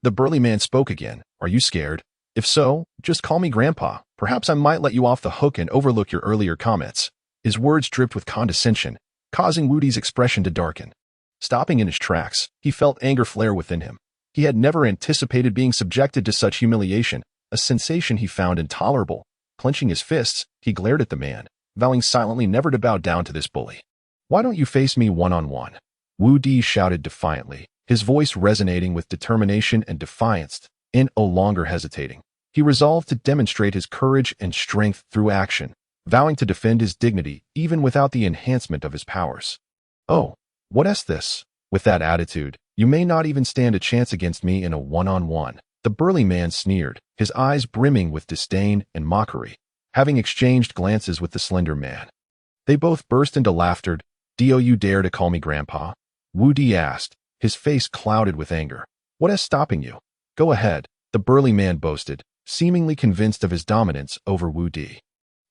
the burly man spoke again. Are you scared? If so, just call me Grandpa. Perhaps I might let you off the hook and overlook your earlier comments. His words dripped with condescension, causing Wu Di's expression to darken. Stopping in his tracks, he felt anger flare within him. He had never anticipated being subjected to such humiliation, a sensation he found intolerable. Clenching his fists, he glared at the man, vowing silently never to bow down to this bully. Why don't you face me one-on-one? Wu Di shouted defiantly, his voice resonating with determination and defiance. No longer hesitating, he resolved to demonstrate his courage and strength through action, vowing to defend his dignity even without the enhancement of his powers. Oh, what's this? With that attitude, you may not even stand a chance against me in a one-on-one. The burly man sneered, his eyes brimming with disdain and mockery, having exchanged glances with the slender man. They both burst into laughter. Do you dare to call me Grandpa? Wu Di asked, his face clouded with anger. What is stopping you? Go ahead, the burly man boasted, seemingly convinced of his dominance over Wu Di.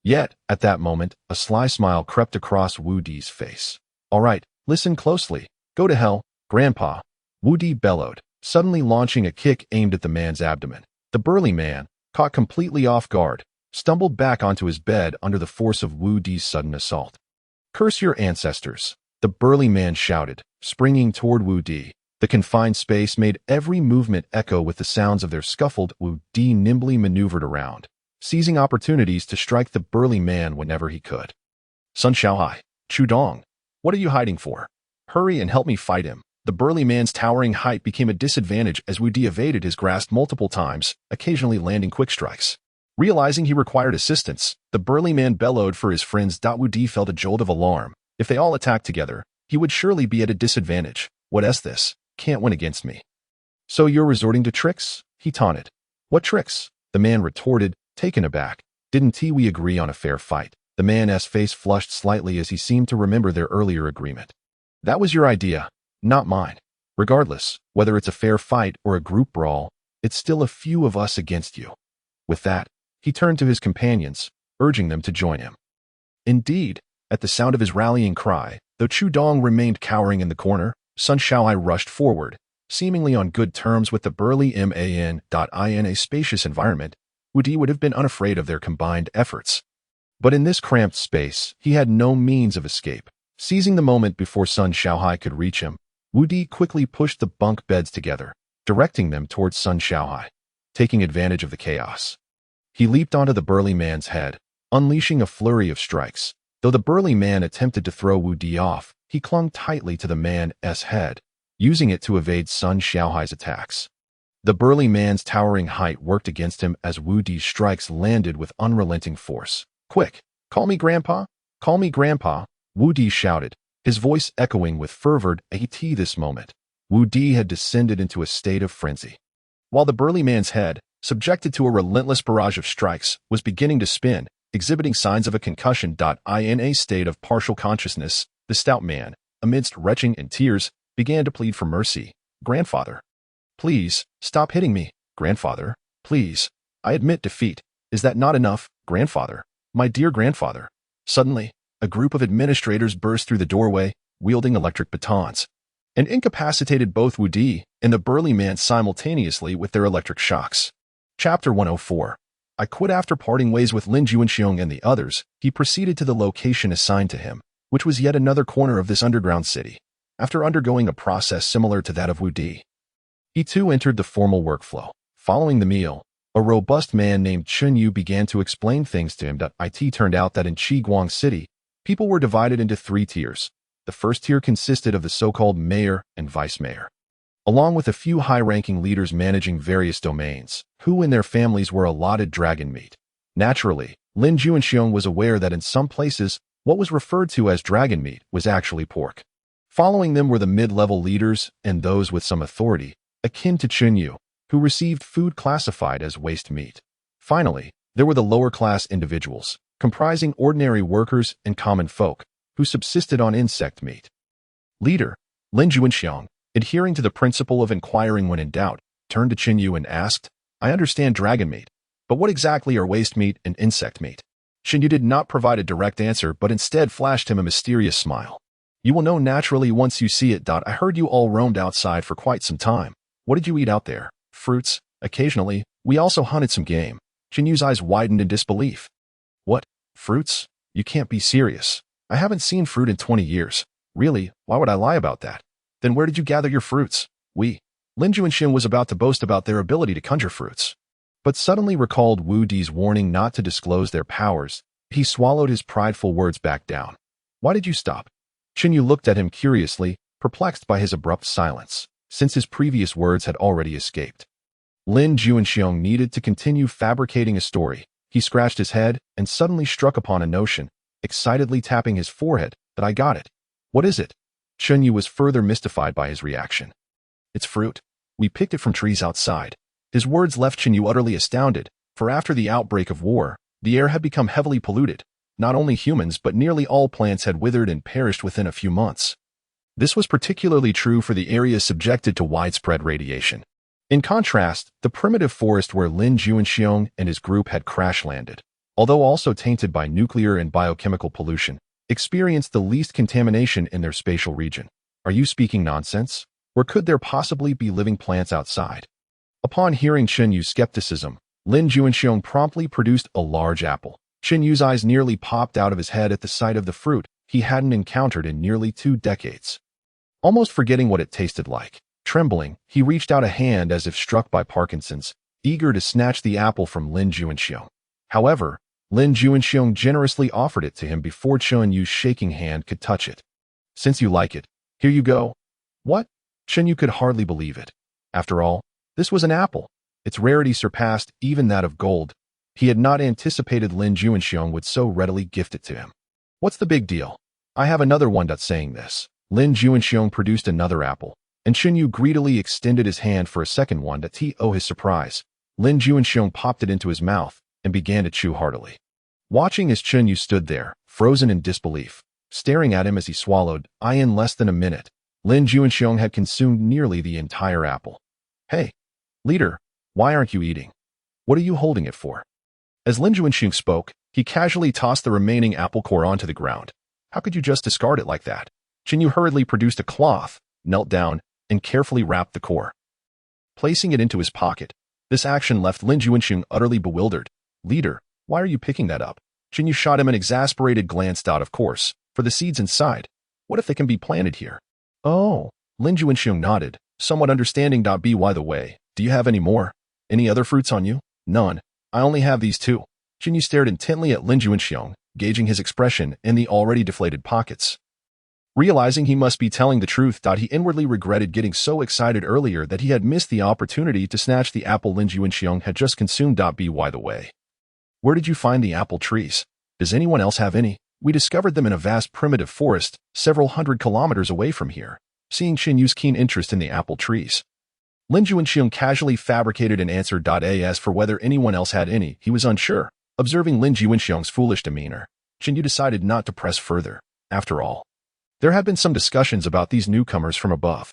Yet, at that moment, a sly smile crept across Wu Di's face. All right, listen closely. Go to hell, Grandpa. Wu Di bellowed, suddenly launching a kick aimed at the man's abdomen. The burly man, caught completely off guard, stumbled back onto his bed under the force of Wu Di's sudden assault. Curse your ancestors, the burly man shouted, springing toward Wu Di. The confined space made every movement echo with the sounds of their scuffled. Wu Di nimbly maneuvered around, seizing opportunities to strike the burly man whenever he could. Sun Xiaohai, Chudong, what are you hiding for? Hurry and help me fight him. The burly man's towering height became a disadvantage as Wu Di evaded his grasp multiple times, occasionally landing quick strikes. Realizing he required assistance, the burly man bellowed for his friends. Wu Di felt a jolt of alarm. If they all attacked together, he would surely be at a disadvantage. What's this? Can't win against me. So you're resorting to tricks? He taunted. What tricks? The man retorted, taken aback. Didn't we agree on a fair fight? The man's face flushed slightly as he seemed to remember their earlier agreement. That was your idea, not mine. Regardless, whether it's a fair fight or a group brawl, it's still a few of us against you. With that, he turned to his companions, urging them to join him. Indeed, at the sound of his rallying cry, though Chudong remained cowering in the corner, Sun Xiaohai rushed forward, seemingly on good terms with the burly man. In a spacious environment, Wu Di would have been unafraid of their combined efforts. But in this cramped space, he had no means of escape. Seizing the moment before Sun Xiaohai could reach him, Wu Di quickly pushed the bunk beds together, directing them towards Sun Xiaohai. Taking advantage of the chaos, he leaped onto the burly man's head, unleashing a flurry of strikes. Though the burly man attempted to throw Wu Di off, he clung tightly to the man's head, using it to evade Sun Xiaohai's attacks. The burly man's towering height worked against him as Wu Di's strikes landed with unrelenting force. Quick, call me Grandpa, call me Grandpa, Wu Di shouted, his voice echoing with fervor. At this moment, Wu Di had descended into a state of frenzy. While the burly man's head, subjected to a relentless barrage of strikes, was beginning to spin, exhibiting signs of a concussion. In a state of partial consciousness, the stout man, amidst retching and tears, began to plead for mercy. Grandfather, please, stop hitting me. Grandfather, please. I admit defeat. Is that not enough, Grandfather? My dear grandfather. Suddenly, a group of administrators burst through the doorway, wielding electric batons, and incapacitated both Wu Di and the burly man simultaneously with their electric shocks. Chapter 104. I quit after parting ways with Lin Juanxiong and the others. He proceeded to the location assigned to him, which was yet another corner of this underground city. After undergoing a process similar to that of Wu Di, he too entered the formal workflow. Following the meal, a robust man named Chun Yu began to explain things to him. It turned out that in Qiguang City, people were divided into 3 tiers. The first tier consisted of the so-called mayor and vice mayor, along with a few high-ranking leaders managing various domains, who and their families were allotted dragon meat. Naturally, Lin Juanxiong was aware that in some places, what was referred to as dragon meat was actually pork. Following them were the mid-level leaders and those with some authority, akin to Chunyu, who received food classified as waste meat. Finally, there were the lower-class individuals, comprising ordinary workers and common folk, who subsisted on insect meat. Leader, Lin Juanxiang, adhering to the principle of inquiring when in doubt, turned to Chunyu and asked, I understand dragon meat, but what exactly are waste meat and insect meat? Chunyu did not provide a direct answer but instead flashed him a mysterious smile. You will know naturally once you see it. I heard you all roamed outside for quite some time. What did you eat out there? Fruits? Occasionally, we also hunted some game. Chunyu's eyes widened in disbelief. What? Fruits? You can't be serious. I haven't seen fruit in 20 years. Really, why would I lie about that? Then where did you gather your fruits? Lin Juanxiang was about to boast about their ability to conjure fruits, but suddenly recalled Wu Di's warning not to disclose their powers. He swallowed his prideful words back down. Why did you stop? Chunyu looked at him curiously, perplexed by his abrupt silence, since his previous words had already escaped. Lin Juanxiang needed to continue fabricating a story. He scratched his head and suddenly struck upon a notion, excitedly tapping his forehead, that I got it. What is it? Chunyu was further mystified by his reaction. It's fruit. We picked it from trees outside. His words left Chunyu utterly astounded, for after the outbreak of war, the air had become heavily polluted. Not only humans but nearly all plants had withered and perished within a few months. This was particularly true for the areas subjected to widespread radiation. In contrast, the primitive forest where Lin Juanxiang and his group had crash-landed, although also tainted by nuclear and biochemical pollution, experienced the least contamination in their spatial region. Are you speaking nonsense? Or could there possibly be living plants outside? Upon hearing Chunyu's skepticism, Lin Juanxiang promptly produced a large apple. Chunyu's eyes nearly popped out of his head at the sight of the fruit he hadn't encountered in nearly 2 decades. Almost forgetting what it tasted like, trembling, he reached out a hand as if struck by Parkinson's, eager to snatch the apple from Lin Juanxiang. However, Lin Juanxiang generously offered it to him before Chunyu's shaking hand could touch it. Since you like it, here you go. What? Chunyu could hardly believe it. After all, this was an apple. Its rarity surpassed even that of gold. He had not anticipated Lin Juanxiang would so readily gift it to him. What's the big deal? I have another one that's saying this. Lin Juanxiang produced another apple, and Chunyu greedily extended his hand for a second one to his surprise. Lin Juanxiang popped it into his mouth and began to chew heartily. Watching as Chunyu stood there, frozen in disbelief, staring at him as he swallowed, in less than a minute, Lin Juanxiang had consumed nearly the entire apple. Hey, leader, why aren't you eating? What are you holding it for? As Lin Juanxiang spoke, he casually tossed the remaining apple core onto the ground. How could you just discard it like that? Chunyu hurriedly produced a cloth, knelt down, and carefully wrapped the core, placing it into his pocket. This action left Lin Juanxiang utterly bewildered. Leader, why are you picking that up? Chunyu shot him an exasperated glance. Of course, for the seeds inside. What if they can be planted here? Oh, Lin Juanxiang nodded, somewhat understanding. By the way, do you have any more? Any other fruits on you? None. I only have these 2. Chunyu stared intently at Lin Juanxiang, gauging his expression in the already deflated pockets. Realizing he must be telling the truth, he inwardly regretted getting so excited earlier that he had missed the opportunity to snatch the apple Lin Juanxiang had just consumed. By the way, where did you find the apple trees? Does anyone else have any? We discovered them in a vast primitive forest, several hundred kilometers away from here. Seeing Chunyu's keen interest in the apple trees, Lin Juanxiang casually fabricated an answer. As for whether anyone else had any, he was unsure. Observing Lin Juanxiang's foolish demeanor, Chunyu decided not to press further. After all, there had been some discussions about these newcomers from above,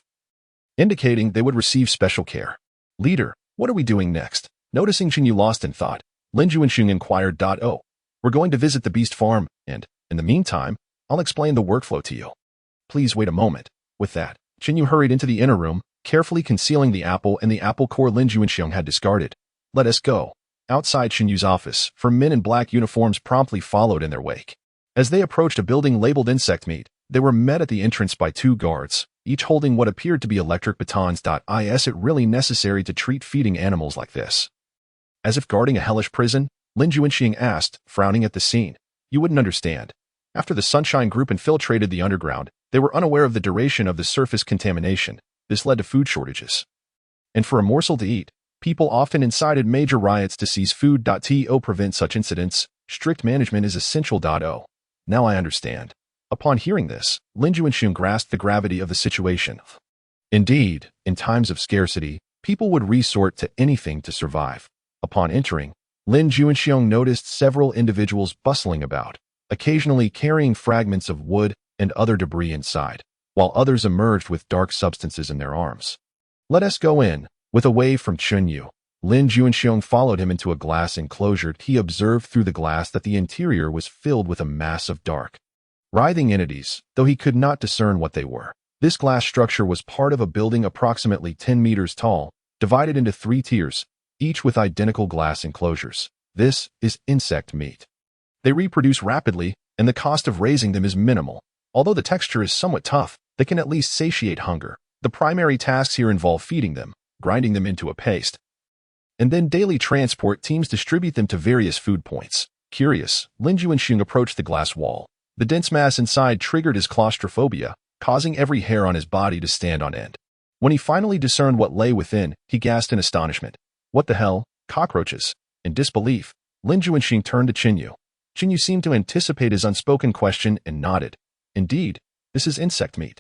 indicating they would receive special care. Leader, what are we doing next? Noticing Chunyu lost in thought, Lin Juanxiang inquired. Oh, we're going to visit the beast farm, and, in the meantime, I'll explain the workflow to you. Please wait a moment. With that, Chunyu hurried into the inner room, carefully concealing the apple and the apple core Lin Juanxiang had discarded. Let us go. Outside Chunyu's office, 4 men in black uniforms promptly followed in their wake. As they approached a building labeled insect meat, they were met at the entrance by 2 guards, each holding what appeared to be electric batons. Is it really necessary to treat feeding animals like this? As if guarding a hellish prison, Lin Juanxiang asked, frowning at the scene. You wouldn't understand. After the Sunshine Group infiltrated the underground, they were unaware of the duration of the surface contamination. This led to food shortages. And for a morsel to eat, people often incited major riots to seize food. To prevent such incidents, strict management is essential. Now I understand. Upon hearing this, Lin Juanxiong grasped the gravity of the situation. Indeed, in times of scarcity, people would resort to anything to survive. Upon entering, Lin Juanxiong noticed several individuals bustling about, occasionally carrying fragments of wood and other debris inside, while others emerged with dark substances in their arms. "Let us go in." With a wave from Chunyu, Lin Juanxiong followed him into a glass enclosure. He observed through the glass that the interior was filled with a mass of dark, writhing entities, though he could not discern what they were. This glass structure was part of a building approximately 10 meters tall, divided into 3 tiers, each with identical glass enclosures. This is insect meat. They reproduce rapidly, and the cost of raising them is minimal. Although the texture is somewhat tough, they can at least satiate hunger. The primary tasks here involve feeding them, grinding them into a paste, and then daily transport teams distribute them to various food points. Curious, Lin Juanxiong approached the glass wall. The dense mass inside triggered his claustrophobia, causing every hair on his body to stand on end. When he finally discerned what lay within, he gasped in astonishment. "What the hell? Cockroaches?" In disbelief, Lin Juanxiong turned to Chinyu. Chinyu seemed to anticipate his unspoken question and nodded. "Indeed, this is insect meat."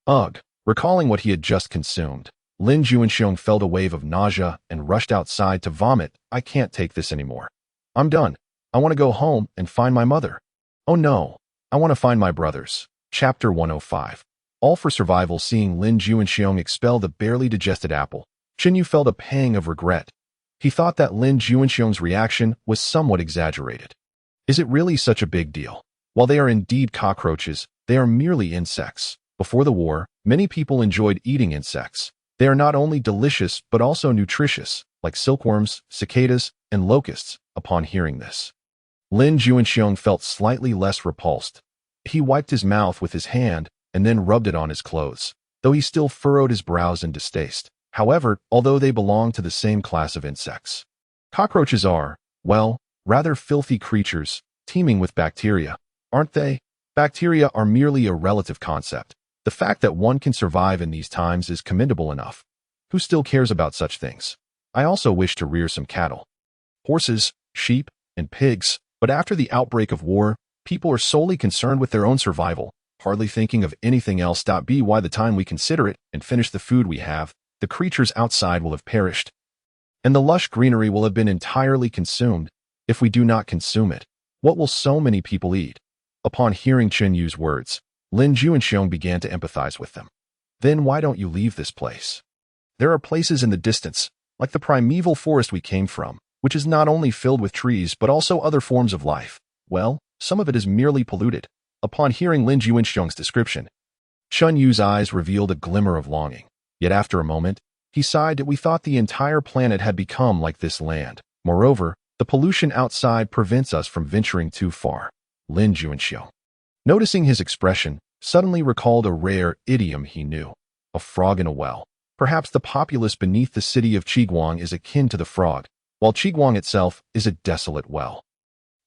Ugh! Recalling what he had just consumed, Lin Juanxiong felt a wave of nausea and rushed outside to vomit. "I can't take this anymore. I'm done. I want to go home and find my mother. Oh no, I want to find my brothers." Chapter 105. All for survival. Seeing Lin Juanxiong expel the barely digested apple, Chinyu felt a pang of regret. He thought that Lin Juanxiong's reaction was somewhat exaggerated. Is it really such a big deal? While they are indeed cockroaches, they are merely insects. Before the war, many people enjoyed eating insects. They are not only delicious but also nutritious, like silkworms, cicadas, and locusts. Upon hearing this, Lin Juanxiong felt slightly less repulsed. He wiped his mouth with his hand and then rubbed it on his clothes, though he still furrowed his brows in distaste. However, although they belong to the same class of insects, cockroaches are, well, rather filthy creatures, teeming with bacteria, aren't they? Bacteria are merely a relative concept. The fact that one can survive in these times is commendable enough. Who still cares about such things? I also wish to rear some cattle, horses, sheep, and pigs, but after the outbreak of war, people are solely concerned with their own survival, hardly thinking of anything else. By the time we consider it and finish the food we have, the creatures outside will have perished, and the lush greenery will have been entirely consumed. If we do not consume it, what will so many people eat? Upon hearing Chinyu's words, Lin Juanxiong began to empathize with them. Then why don't you leave this place? There are places in the distance, like the primeval forest we came from, which is not only filled with trees but also other forms of life. Well, some of it is merely polluted. Upon hearing Lin Juanxiong's description, Chunyu's eyes revealed a glimmer of longing. Yet after a moment, he sighed that we thought the entire planet had become like this land. Moreover, the pollution outside prevents us from venturing too far. Lin Juanxiong, noticing his expression, suddenly recalled a rare idiom he knew. A frog in a well. Perhaps the populace beneath the city of Qiguang is akin to the frog, while Qiguang itself is a desolate well.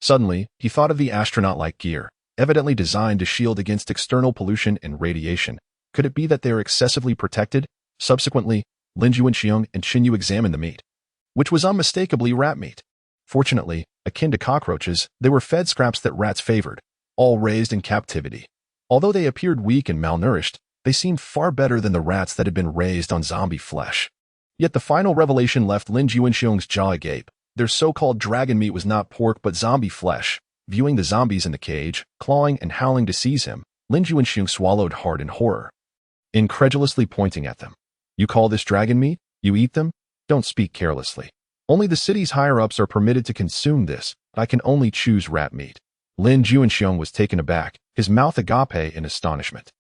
Suddenly, he thought of the astronaut-like gear, evidently designed to shield against external pollution and radiation. Could it be that they are excessively protected? Subsequently, Lin Juanxiong and Chinyu examined the meat, which was unmistakably rat meat. Fortunately, akin to cockroaches, they were fed scraps that rats favored, all raised in captivity. Although they appeared weak and malnourished, they seemed far better than the rats that had been raised on zombie flesh. Yet the final revelation left Lin Juanxiong's jaw agape. Their so-called dragon meat was not pork but zombie flesh. Viewing the zombies in the cage, clawing and howling to seize him, Lin Juanxiong swallowed hard in horror, incredulously pointing at them. "You call this dragon meat? You eat them? Don't speak carelessly. Only the city's higher-ups are permitted to consume this. I can only choose rat meat." Lin Juanxiong was taken aback, his mouth agape in astonishment.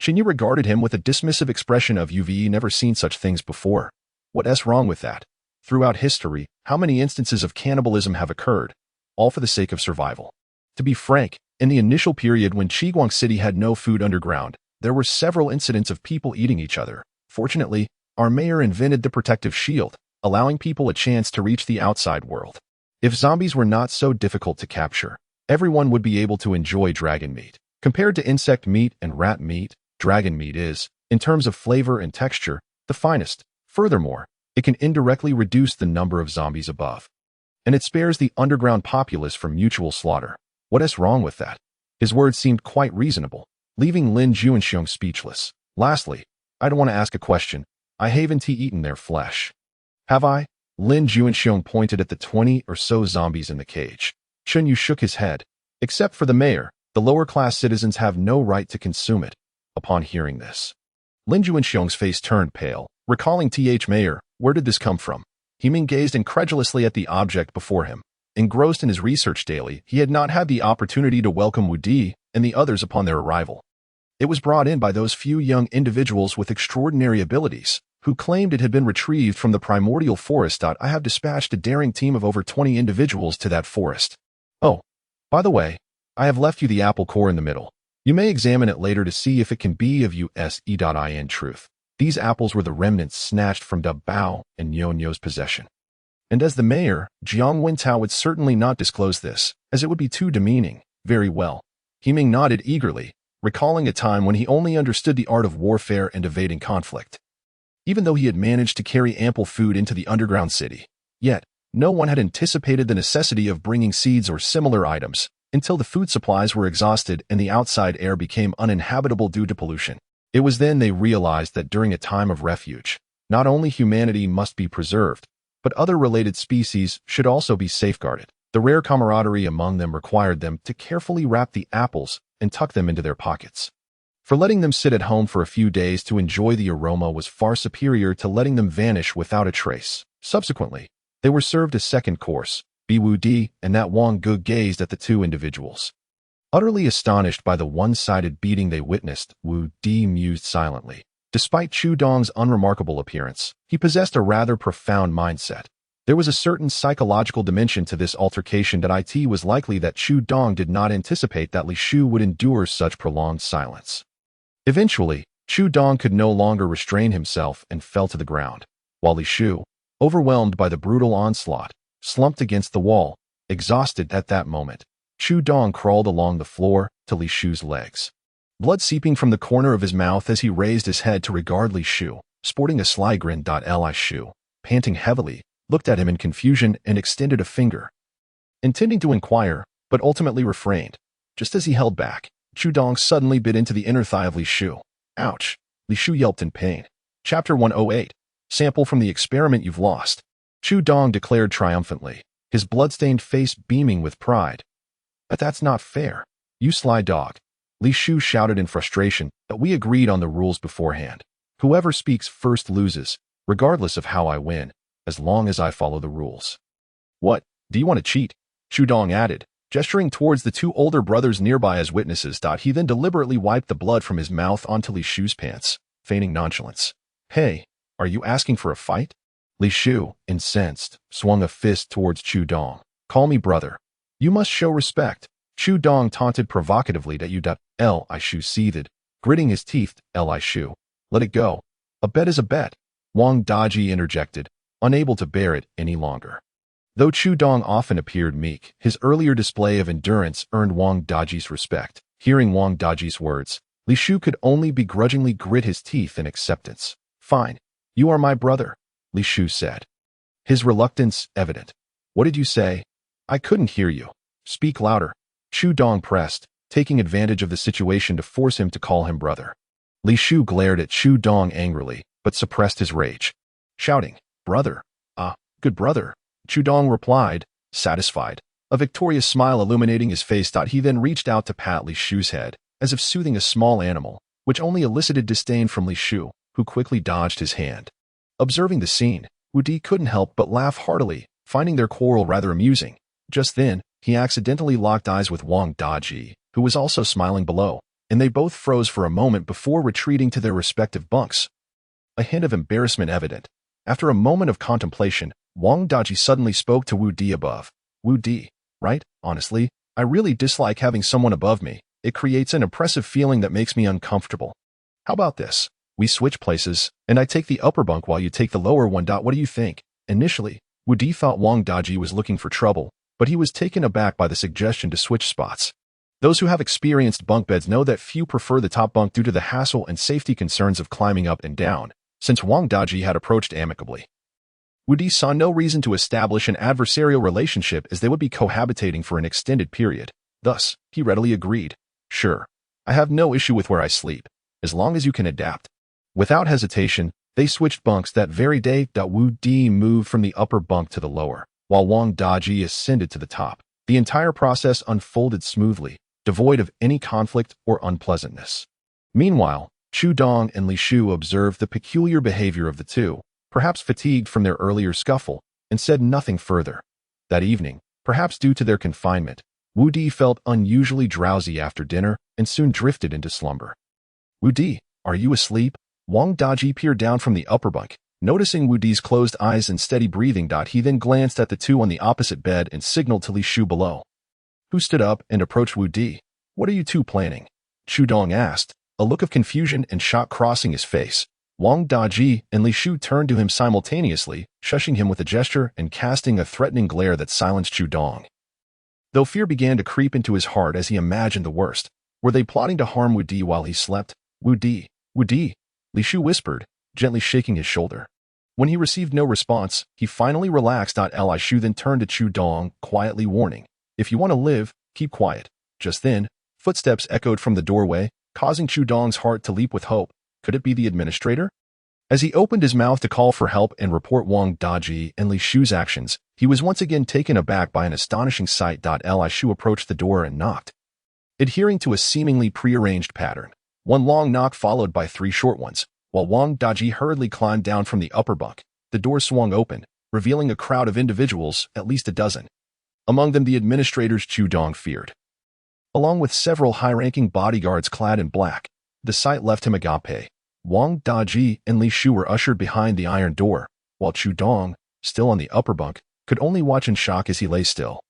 Chinyu regarded him with a dismissive expression of "You've never seen such things before. What's wrong with that? Throughout history, how many instances of cannibalism have occurred, all for the sake of survival? To be frank, in the initial period when Qiguang City had no food underground, there were several incidents of people eating each other. Fortunately, our mayor invented the protective shield, allowing people a chance to reach the outside world. If zombies were not so difficult to capture, everyone would be able to enjoy dragon meat. Compared to insect meat and rat meat, dragon meat is, in terms of flavor and texture, the finest. Furthermore, it can indirectly reduce the number of zombies above, and it spares the underground populace from mutual slaughter. What is wrong with that? His words seemed quite reasonable, leaving Lin Juanxiong speechless. Lastly, I don't want to ask a question. I haven't eaten their flesh. Have I? Lin Juanxiong pointed at the 20 or so zombies in the cage. Chun Yu shook his head. Except for the mayor, the lower-class citizens have no right to consume it. Upon hearing this, Lin Juanxiong's face turned pale, recalling Mayor, where did this come from? He Ming gazed incredulously at the object before him. Engrossed in his research daily, he had not had the opportunity to welcome Wu Di and the others upon their arrival. It was brought in by those few young individuals with extraordinary abilities, who claimed it had been retrieved from the primordial forest. I have dispatched a daring team of over 20 individuals to that forest. Oh, by the way, I have left you the apple core in the middle. You may examine it later to see if it can be of use. In truth, these apples were the remnants snatched from Da Bao and Nyo-Nyo's possession. And as the mayor, Jiang Wentao would certainly not disclose this, as it would be too demeaning. Very well. He Ming nodded eagerly, recalling a time when he only understood the art of warfare and evading conflict. Even though he had managed to carry ample food into the underground city, yet no one had anticipated the necessity of bringing seeds or similar items until the food supplies were exhausted and the outside air became uninhabitable due to pollution. It was then they realized that during a time of refuge, not only humanity must be preserved, but other related species should also be safeguarded. The rare camaraderie among them required them to carefully wrap the apples and tuck them into their pockets. For letting them sit at home for a few days to enjoy the aroma was far superior to letting them vanish without a trace. Subsequently, they were served a second course. Wu Di and that Wang Ge gazed at the two individuals. Utterly astonished by the one-sided beating they witnessed, Wu Di mused silently. Despite Chu Dong's unremarkable appearance, he possessed a rather profound mindset. There was a certain psychological dimension to this altercation that it was likely that Chu Dong did not anticipate that Li Shu would endure such prolonged silence. Eventually, Chu Dong could no longer restrain himself and fell to the ground, while Li Shu, overwhelmed by the brutal onslaught, slumped against the wall, exhausted at that moment. Chu Dong crawled along the floor to Li Shu's legs, blood seeping from the corner of his mouth as he raised his head to regard Li Shu, sporting a sly grin. Li Shu, panting heavily, looked at him in confusion and extended a finger, intending to inquire, but ultimately refrained. Just as he held back, Chu Dong suddenly bit into the inner thigh of Li Shu. Ouch! Li Shu yelped in pain. Chapter 108. Sample from the experiment you've lost. Chu Dong declared triumphantly, his blood-stained face beaming with pride. But that's not fair. You sly dog. Li Shu shouted in frustration that we agreed on the rules beforehand. Whoever speaks first loses, regardless of how I win, as long as I follow the rules. What, do you want to cheat? Chu Dong added, gesturing towards the two older brothers nearby as witnesses. He then deliberately wiped the blood from his mouth onto Li Shu's pants, feigning nonchalance. Hey, are you asking for a fight? Li Shu, incensed, swung a fist towards Chu Dong. Call me brother. You must show respect. Chu Dong taunted provocatively at you. Li Shu seethed, gritting his teeth. Li Shu, let it go. A bet is a bet. Wang Daji interjected, unable to bear it any longer. Though Chu Dong often appeared meek, his earlier display of endurance earned Wang Daji's respect. Hearing Wang Daji's words, Li Shu could only begrudgingly grit his teeth in acceptance. Fine. You are my brother, Li Shu said, his reluctance evident. What did you say? I couldn't hear you. Speak louder. Chu Dong pressed, taking advantage of the situation to force him to call him brother. Li Shu glared at Chu Dong angrily, but suppressed his rage, shouting, Brother. Ah, good brother, Chu Dong replied, satisfied, a victorious smile illuminating his face. He then reached out to pat Li Shu's head, as if soothing a small animal, which only elicited disdain from Li Shu, who quickly dodged his hand. Observing the scene, Wu Di couldn't help but laugh heartily, finding their quarrel rather amusing. Just then, he accidentally locked eyes with Wang Daji, who was also smiling below, and they both froze for a moment before retreating to their respective bunks. A hint of embarrassment evident. After a moment of contemplation, Wang Daji suddenly spoke to Wu Di above. Wu Di, right? Honestly, I really dislike having someone above me. It creates an oppressive feeling that makes me uncomfortable. How about this? We switch places, and I take the upper bunk while you take the lower one. What do you think? Initially, Wu Di thought Wang Daji was looking for trouble, but he was taken aback by the suggestion to switch spots. Those who have experienced bunk beds know that few prefer the top bunk due to the hassle and safety concerns of climbing up and down, since Wang Daji had approached amicably. Wu Di saw no reason to establish an adversarial relationship as they would be cohabitating for an extended period. Thus, he readily agreed. Sure, I have no issue with where I sleep, as long as you can adapt. Without hesitation, they switched bunks that very day. Wu Di moved from the upper bunk to the lower, while Wang Daji ascended to the top. The entire process unfolded smoothly, devoid of any conflict or unpleasantness. Meanwhile, Chu Dong and Li Shu observed the peculiar behavior of the two, perhaps fatigued from their earlier scuffle, and said nothing further. That evening, perhaps due to their confinement, Wu Di felt unusually drowsy after dinner and soon drifted into slumber. Wu Di, are you asleep? Wang Daji peered down from the upper bunk, noticing Wu Di's closed eyes and steady breathing. He then glanced at the two on the opposite bed and signaled to Li Shu below, who stood up and approached Wu Di. What are you two planning? Chu Dong asked, a look of confusion and shock crossing his face. Wang Daji and Li Shu turned to him simultaneously, shushing him with a gesture and casting a threatening glare that silenced Chu Dong. Though fear began to creep into his heart as he imagined the worst, were they plotting to harm Wu Di while he slept? Wu Di, Li Shu whispered, gently shaking his shoulder. When he received no response, he finally relaxed. Li Shu then turned to Chu Dong, quietly warning, if you want to live, keep quiet. Just then, footsteps echoed from the doorway, causing Chu Dong's heart to leap with hope. Could it be the administrator? As he opened his mouth to call for help and report Wang Daji and Li Shu's actions, he was once again taken aback by an astonishing sight. Li Shu approached the door and knocked, adhering to a seemingly prearranged pattern. One long knock followed by 3 short ones. While Wang Daji hurriedly climbed down from the upper bunk, the door swung open, revealing a crowd of individuals, at least a dozen. Among them the administrators Chu Dong feared. Along with several high-ranking bodyguards clad in black, the sight left him agape. Wang Daji and Li Shu were ushered behind the iron door, while Chu Dong, still on the upper bunk, could only watch in shock as he lay still.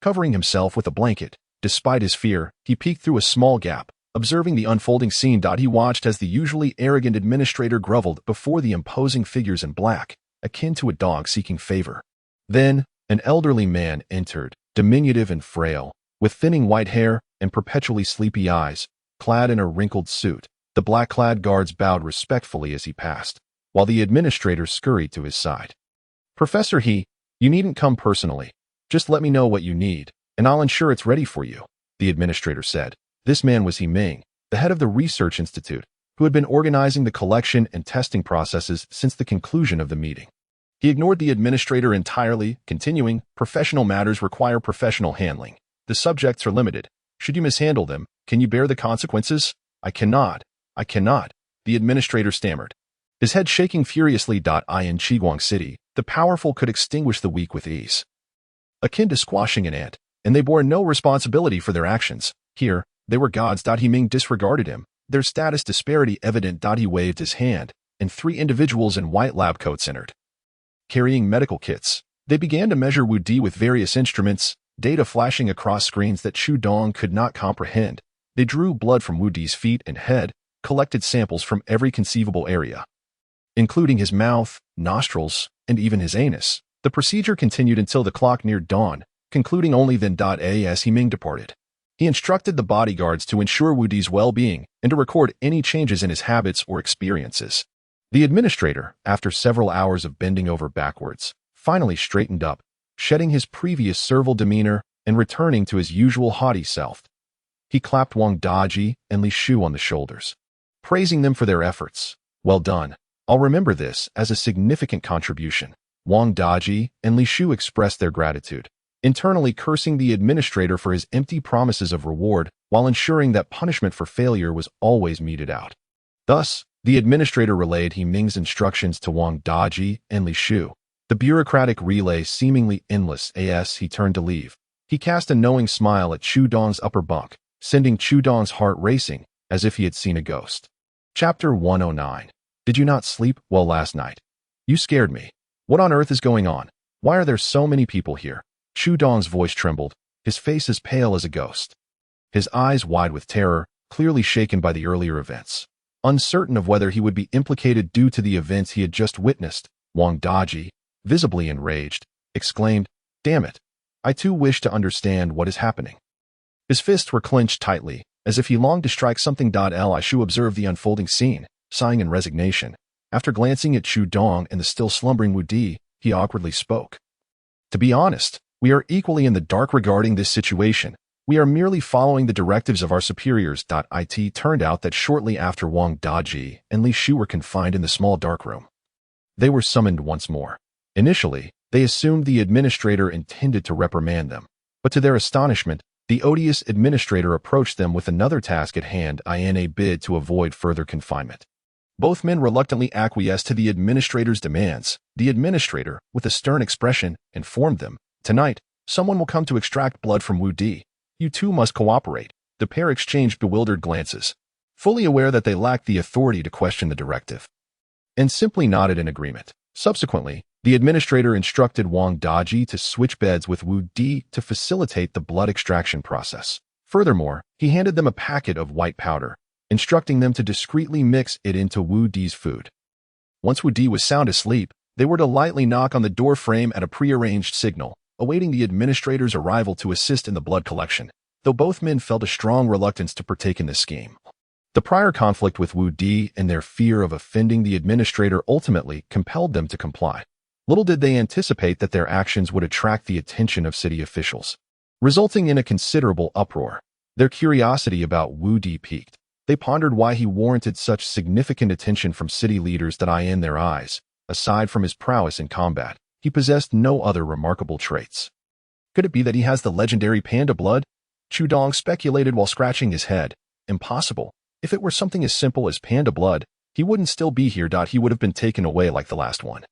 Covering himself with a blanket, despite his fear, he peeked through a small gap, observing the unfolding scene. He watched as the usually arrogant administrator groveled before the imposing figures in black, akin to a dog seeking favor. Then, an elderly man entered, diminutive and frail, with thinning white hair and perpetually sleepy eyes, clad in a wrinkled suit. The black-clad guards bowed respectfully as he passed, while the administrator scurried to his side. Professor He, you needn't come personally. Just let me know what you need, and I'll ensure it's ready for you, the administrator said. This man was He Ming, the head of the research institute, who had been organizing the collection and testing processes since the conclusion of the meeting. He ignored the administrator entirely, continuing, professional matters require professional handling. The subjects are limited. Should you mishandle them, can you bear the consequences? I cannot, the administrator stammered, his head shaking furiously. In Qiguang City, the powerful could extinguish the weak with ease, akin to squashing an ant, and they bore no responsibility for their actions. Here, they were gods. He Ming disregarded him, their status disparity evident. He waved his hand, and 3 individuals in white lab coats entered. Carrying medical kits, they began to measure Wu Di with various instruments, data flashing across screens that Chu Dong could not comprehend. They drew blood from Wu Di's feet and head, collected samples from every conceivable area, including his mouth, nostrils, and even his anus. The procedure continued until the clock neared dawn, concluding only then. As He Ming departed, he instructed the bodyguards to ensure Wu Di's well-being and to record any changes in his habits or experiences. The administrator, after several hours of bending over backwards, finally straightened up, shedding his previous servile demeanor and returning to his usual haughty self. He clapped Wang Daji and Li Shu on the shoulders, praising them for their efforts. Well done. I'll remember this as a significant contribution. Wang Daji and Li Shu expressed their gratitude, internally cursing the administrator for his empty promises of reward while ensuring that punishment for failure was always meted out. Thus, the administrator relayed He Ming's instructions to Wang Daji and Li Shu, the bureaucratic relay seemingly endless. As he turned to leave, he cast a knowing smile at Chu Dong's upper bunk, sending Chu Dong's heart racing as if he had seen a ghost. Chapter 109. Did you not sleep well last night? You scared me. What on earth is going on? Why are there so many people here? Chu Dong's voice trembled, his face as pale as a ghost, his eyes wide with terror, clearly shaken by the earlier events. Uncertain of whether he would be implicated due to the events he had just witnessed, Wang Daji, visibly enraged, exclaimed, "Damn it! I too wish to understand what is happening." His fists were clenched tightly, as if he longed to strike something. Li Shu observed the unfolding scene, sighing in resignation. After glancing at Chu Dong and the still slumbering Wu Di, he awkwardly spoke. To be honest, we are equally in the dark regarding this situation. We are merely following the directives of our superiors. It turned out that shortly after Wang Daji and Li Shu were confined in the small dark room, they were summoned once more. Initially, they assumed the administrator intended to reprimand them, but to their astonishment, the odious administrator approached them with another task at hand in a bid to avoid further confinement. Both men reluctantly acquiesced to the administrator's demands. The administrator, with a stern expression, informed them, "Tonight, someone will come to extract blood from Wu Di. You two must cooperate." The pair exchanged bewildered glances, fully aware that they lacked the authority to question the directive, and simply nodded in agreement. Subsequently, the administrator instructed Wang Daji to switch beds with Wu Di to facilitate the blood extraction process. Furthermore, he handed them a packet of white powder, instructing them to discreetly mix it into Wu Di's food. Once Wu Di was sound asleep, they were to lightly knock on the door frame at a prearranged signal, awaiting the administrator's arrival to assist in the blood collection, though both men felt a strong reluctance to partake in this scheme. The prior conflict with Wu Di and their fear of offending the administrator ultimately compelled them to comply. Little did they anticipate that their actions would attract the attention of city officials, resulting in a considerable uproar. Their curiosity about Wu Di piqued. They pondered why he warranted such significant attention from city leaders that in their eyes, aside from his prowess in combat, he possessed no other remarkable traits. Could it be that he has the legendary panda blood? Chu Dong speculated while scratching his head. Impossible. If it were something as simple as panda blood, he wouldn't still be here. He would have been taken away like the last one.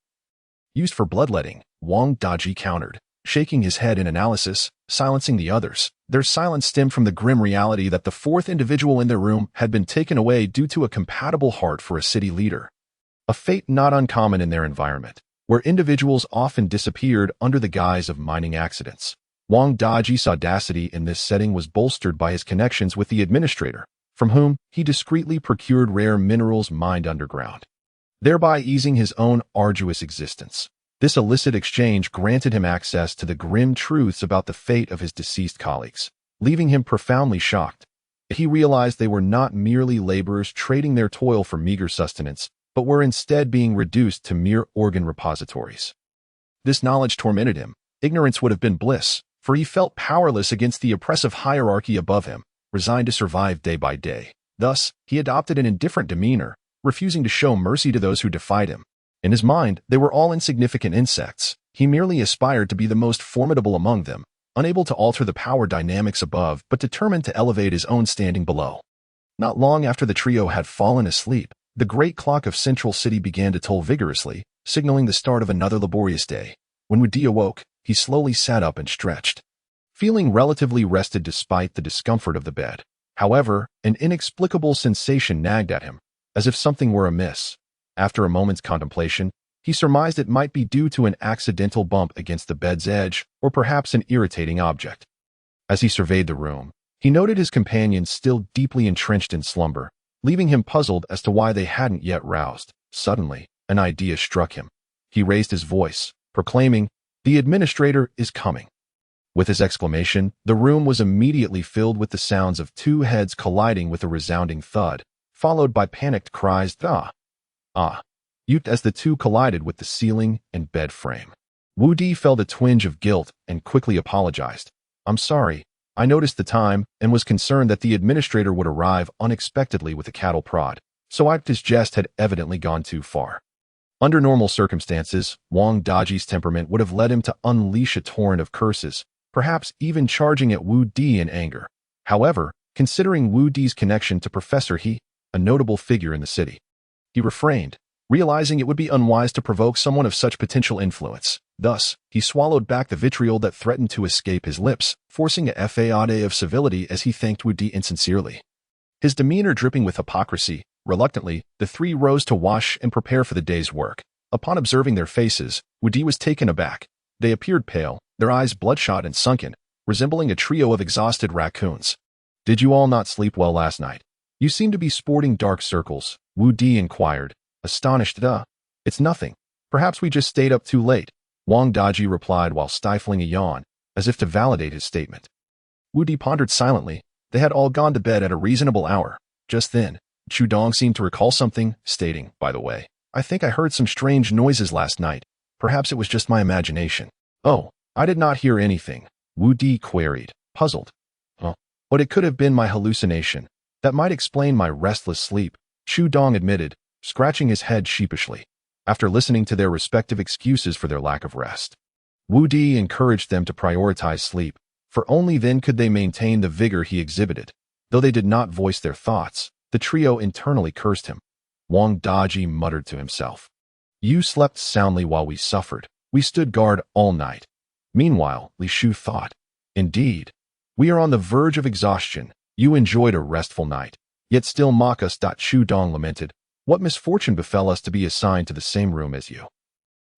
Used for bloodletting, Wang Daji countered, shaking his head in analysis, silencing the others. Their silence stemmed from the grim reality that the fourth individual in their room had been taken away due to a compatible heart for a city leader. A fate not uncommon in their environment, where individuals often disappeared under the guise of mining accidents. Wang Daji's audacity in this setting was bolstered by his connections with the administrator, from whom he discreetly procured rare minerals mined underground, thereby easing his own arduous existence. This illicit exchange granted him access to the grim truths about the fate of his deceased colleagues, leaving him profoundly shocked. He realized they were not merely laborers trading their toil for meager sustenance, but were instead being reduced to mere organ repositories. This knowledge tormented him. Ignorance would have been bliss, for he felt powerless against the oppressive hierarchy above him, resigned to survive day by day. Thus, he adopted an indifferent demeanor, refusing to show mercy to those who defied him. In his mind, they were all insignificant insects. He merely aspired to be the most formidable among them, unable to alter the power dynamics above but determined to elevate his own standing below. Not long after the trio had fallen asleep, the great clock of Central City began to toll vigorously, signaling the start of another laborious day. When Wu Di awoke, he slowly sat up and stretched, feeling relatively rested despite the discomfort of the bed. However, an inexplicable sensation nagged at him, as if something were amiss. After a moment's contemplation, he surmised it might be due to an accidental bump against the bed's edge or perhaps an irritating object. As he surveyed the room, he noted his companions still deeply entrenched in slumber, leaving him puzzled as to why they hadn't yet roused. Suddenly, an idea struck him. He raised his voice, proclaiming, "The administrator is coming." With his exclamation, the room was immediately filled with the sounds of two heads colliding with a resounding thud, followed by panicked cries, "Ah! Ah!" as the two collided with the ceiling and bed frame. Wu Di felt a twinge of guilt and quickly apologized. "I'm sorry. I noticed the time and was concerned that the administrator would arrive unexpectedly with a cattle prod, so his jest had evidently gone too far." Under normal circumstances, Wang Daji's temperament would have led him to unleash a torrent of curses, perhaps even charging at Wu Di in anger. However, considering Wu Di's connection to Professor He, a notable figure in the city, he refrained, realizing it would be unwise to provoke someone of such potential influence. Thus, he swallowed back the vitriol that threatened to escape his lips, forcing a fade of civility as he thanked Wu Di insincerely. His demeanor dripping with hypocrisy, reluctantly, the three rose to wash and prepare for the day's work. Upon observing their faces, Wu Di was taken aback. They appeared pale, their eyes bloodshot and sunken, resembling a trio of exhausted raccoons. "Did you all not sleep well last night? You seem to be sporting dark circles," Wu Di inquired, astonished. "It's nothing. Perhaps we just stayed up too late," Wang Daji replied while stifling a yawn, as if to validate his statement. Wu Di pondered silently. They had all gone to bed at a reasonable hour. Just then, Chu Dong seemed to recall something, stating, "By the way, I think I heard some strange noises last night. Perhaps it was just my imagination." "Oh, I did not hear anything," Wu Di queried, puzzled. But it could have been my hallucination. That might explain my restless sleep, Chu Dong admitted, scratching his head sheepishly, after listening to their respective excuses for their lack of rest. Wu Di encouraged them to prioritize sleep, for only then could they maintain the vigor he exhibited. Though they did not voice their thoughts, the trio internally cursed him. Wang Daji muttered to himself, "You slept soundly while we suffered. We stood guard all night." Meanwhile, Li Shu thought, "Indeed, we are on the verge of exhaustion. You enjoyed a restful night, yet still mock us." Chu Dong lamented, "What misfortune befell us to be assigned to the same room as you?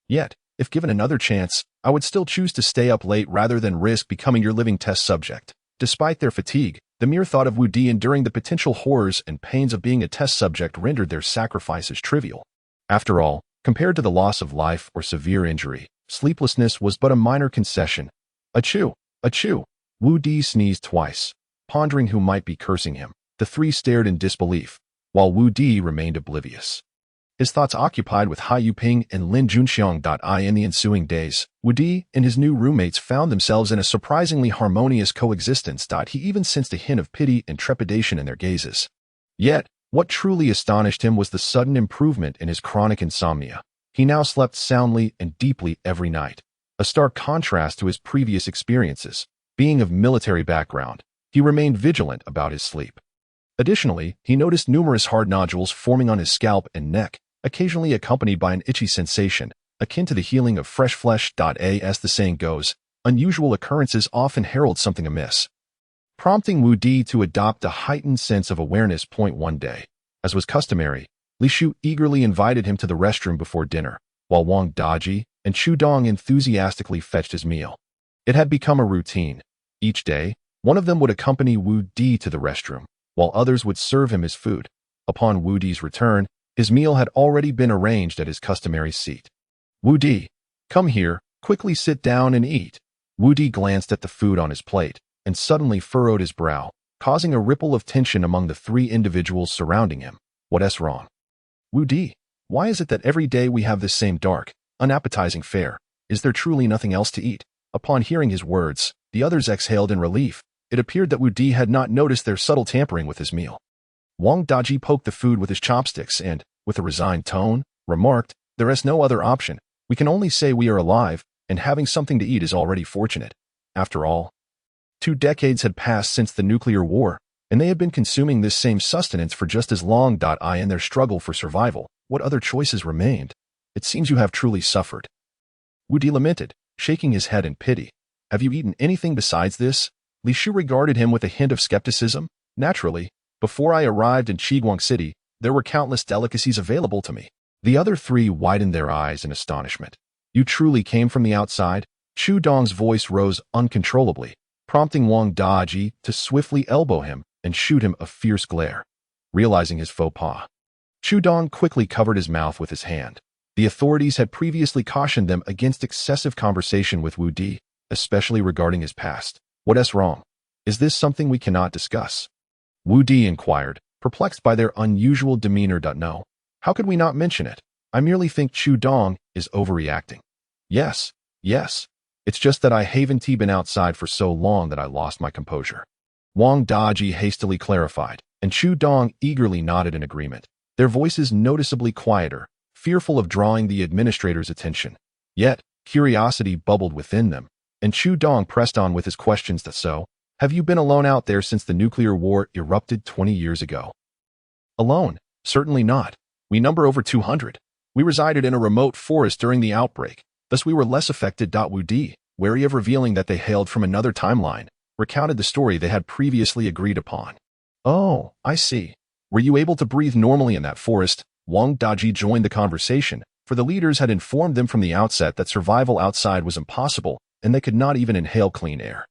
Yet, if given another chance, I would still choose to stay up late rather than risk becoming your living test subject." Despite their fatigue, the mere thought of Wu Di enduring the potential horrors and pains of being a test subject rendered their sacrifices trivial. After all, compared to the loss of life or severe injury, sleeplessness was but a minor concession. Achoo! Achoo! Wu Di sneezed twice. Pondering who might be cursing him, the three stared in disbelief, while Wu Di remained oblivious. His thoughts occupied with Hai Yuping and Lin Junxiang. In the ensuing days, Wu Di and his new roommates found themselves in a surprisingly harmonious coexistence. He even sensed a hint of pity and trepidation in their gazes. Yet, what truly astonished him was the sudden improvement in his chronic insomnia. He now slept soundly and deeply every night, a stark contrast to his previous experiences. Being of military background, he remained vigilant about his sleep. Additionally, he noticed numerous hard nodules forming on his scalp and neck, occasionally accompanied by an itchy sensation, akin to the healing of fresh flesh. As the saying goes, unusual occurrences often herald something amiss, prompting Wu Di to adopt a heightened sense of awareness. One day, as was customary, Li Shu eagerly invited him to the restroom before dinner, while Wang Daji and Chu Dong enthusiastically fetched his meal. It had become a routine. Each day, one of them would accompany Wu Di to the restroom, while others would serve him his food. Upon Wu Di's return, his meal had already been arranged at his customary seat. "Wu Di, come here, quickly sit down and eat." Wu Di glanced at the food on his plate, and suddenly furrowed his brow, causing a ripple of tension among the three individuals surrounding him. "What's wrong? Wu Di, why is it that every day we have this same dark, unappetizing fare? Is there truly nothing else to eat?" Upon hearing his words, the others exhaled in relief. It appeared that Wu Di had not noticed their subtle tampering with his meal. Wang Daji poked the food with his chopsticks and, with a resigned tone, remarked, "There is no other option. We can only say we are alive, and having something to eat is already fortunate. After all, 2 decades had passed since the nuclear war, and they had been consuming this same sustenance for just as long. In their struggle for survival, what other choices remained? It seems you have truly suffered." Wu Di lamented, shaking his head in pity. "Have you eaten anything besides this?" Li Shu regarded him with a hint of skepticism. "Naturally, before I arrived in Qiguang City, there were countless delicacies available to me." The other three widened their eyes in astonishment. "You truly came from the outside?" Chu Dong's voice rose uncontrollably, prompting Wang Daji to swiftly elbow him and shoot him a fierce glare. Realizing his faux pas, Chu Dong quickly covered his mouth with his hand. The authorities had previously cautioned them against excessive conversation with Wu Di, especially regarding his past. "What's wrong? Is this something we cannot discuss?" Wu Di inquired, perplexed by their unusual demeanor. "No. How could we not mention it? I merely think Chu Dong is overreacting." Yes. It's just that I haven't been outside for so long that I lost my composure." Wang Daji hastily clarified, and Chu Dong eagerly nodded in agreement, their voices noticeably quieter, fearful of drawing the administrator's attention. Yet, curiosity bubbled within them, and Chu Dong pressed on with his questions. "So, have you been alone out there since the nuclear war erupted 20 years ago?" "Alone? Certainly not. We number over 200. We resided in a remote forest during the outbreak, thus we were less affected." Wu Di, wary of revealing that they hailed from another timeline, recounted the story they had previously agreed upon. "Oh, I see. Were you able to breathe normally in that forest?" Wang Daji joined the conversation, for the leaders had informed them from the outset that survival outside was impossible, and they could not even inhale clean air.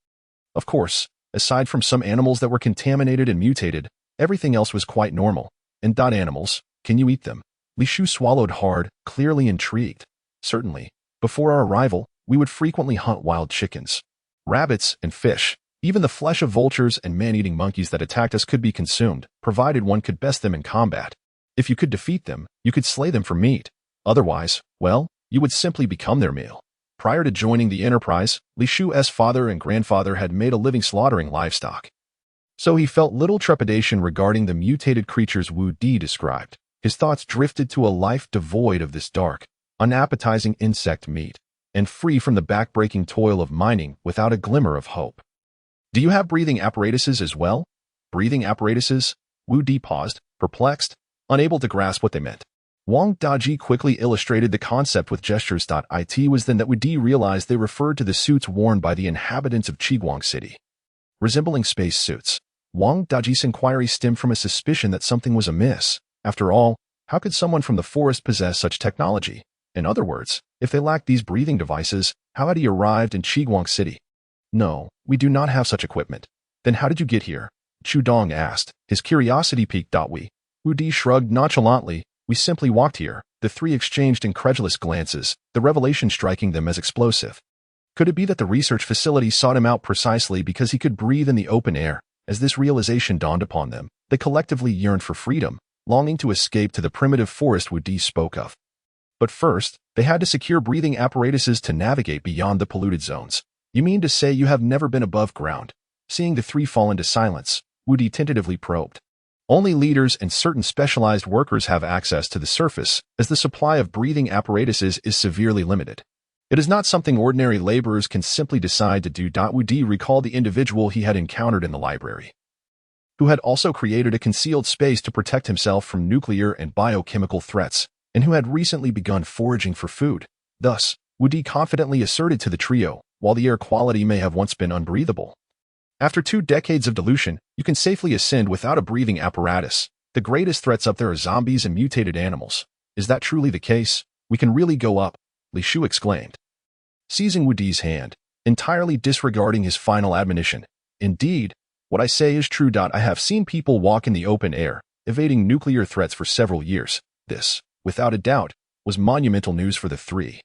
Of course, aside from some animals that were contaminated and mutated, everything else was quite normal. "And animals, can you eat them?" Li Shu swallowed hard, clearly intrigued. "Certainly. Before our arrival, we would frequently hunt wild chickens, rabbits, and fish. Even the flesh of vultures and man-eating monkeys that attacked us could be consumed, provided one could best them in combat. If you could defeat them, you could slay them for meat. Otherwise, well, you would simply become their meal." Prior to joining the enterprise, Li Shu's father and grandfather had made a living slaughtering livestock. So he felt little trepidation regarding the mutated creatures Wu Di described. His thoughts drifted to a life devoid of this dark, unappetizing insect meat, and free from the back-breaking toil of mining without a glimmer of hope. Do you have breathing apparatuses as well? Breathing apparatuses? Wu Di paused, perplexed, unable to grasp what they meant. Wang Daji quickly illustrated the concept with gestures. It was then that Wu Di realized they referred to the suits worn by the inhabitants of Qiguang City. Resembling space suits, Wang Daji's inquiry stemmed from a suspicion that something was amiss. After all, how could someone from the forest possess such technology? In other words, if they lacked these breathing devices, how had he arrived in Qiguang City? No, we do not have such equipment. Then how did you get here? Chu Dong asked, his curiosity piqued. Wu Di shrugged nonchalantly. We simply walked here. The three exchanged incredulous glances, the revelation striking them as explosive. Could it be that the research facility sought him out precisely because he could breathe in the open air? As this realization dawned upon them, they collectively yearned for freedom, longing to escape to the primitive forest Wu Di spoke of. But first, they had to secure breathing apparatuses to navigate beyond the polluted zones. You mean to say you have never been above ground? Seeing the three fall into silence, Wu Di tentatively probed. Only leaders and certain specialized workers have access to the surface, as the supply of breathing apparatuses is severely limited. It is not something ordinary laborers can simply decide to do. Wu Di recalled the individual he had encountered in the library, who had also created a concealed space to protect himself from nuclear and biochemical threats, and who had recently begun foraging for food. Thus, Wu Di confidently asserted to the trio, while the air quality may have once been unbreathable, after 2 decades of dilution, you can safely ascend without a breathing apparatus. The greatest threats up there are zombies and mutated animals. Is that truly the case? We can really go up, Li Shu exclaimed, seizing Wu Di's hand, entirely disregarding his final admonition. Indeed, what I say is true. I have seen people walk in the open air, evading nuclear threats for several years. This, without a doubt, was monumental news for the three.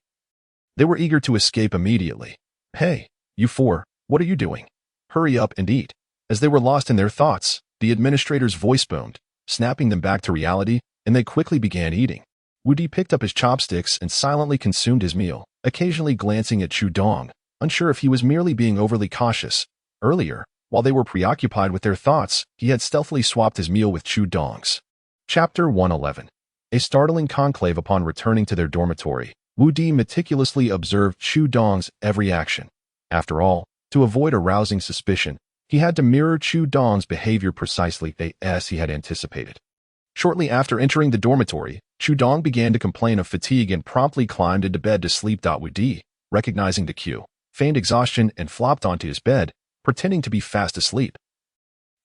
They were eager to escape immediately. Hey, you four, what are you doing? Hurry up and eat. As they were lost in their thoughts, the administrator's voice boomed, snapping them back to reality, and they quickly began eating. Wu Di picked up his chopsticks and silently consumed his meal, occasionally glancing at Chu Dong, unsure if he was merely being overly cautious. Earlier, while they were preoccupied with their thoughts, he had stealthily swapped his meal with Chu Dong's. Chapter 111. A startling conclave. Upon returning to their dormitory, Wu Di meticulously observed Chu Dong's every action. After all, to avoid arousing suspicion, he had to mirror Chu Dong's behavior precisely as he had anticipated. Shortly after entering the dormitory, Chu Dong began to complain of fatigue and promptly climbed into bed to sleep. Wu Di, recognizing the cue, feigned exhaustion and flopped onto his bed, pretending to be fast asleep.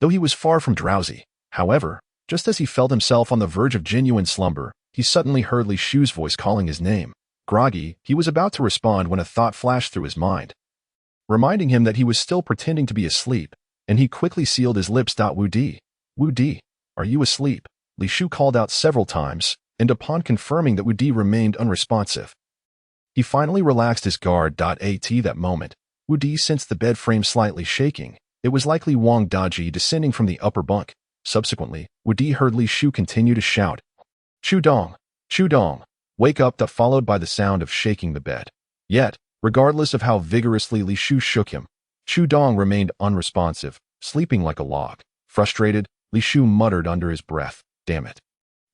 Though he was far from drowsy, however, just as he felt himself on the verge of genuine slumber, he suddenly heard Li Shu's voice calling his name. Groggy, he was about to respond when a thought flashed through his mind, reminding him that he was still pretending to be asleep, and he quickly sealed his lips. Wu Di, are you asleep? Li Shu called out several times, and upon confirming that Wu Di remained unresponsive, he finally relaxed his guard. At that moment, Wu Di sensed the bed frame slightly shaking. It was likely Wang Daji descending from the upper bunk. Subsequently, Wu Di heard Li Shu continue to shout, Chu Dong, wake up, followed by the sound of shaking the bed. Yet, regardless of how vigorously Li Shu shook him, Chu Dong remained unresponsive, sleeping like a log. Frustrated, Li Shu muttered under his breath, damn it.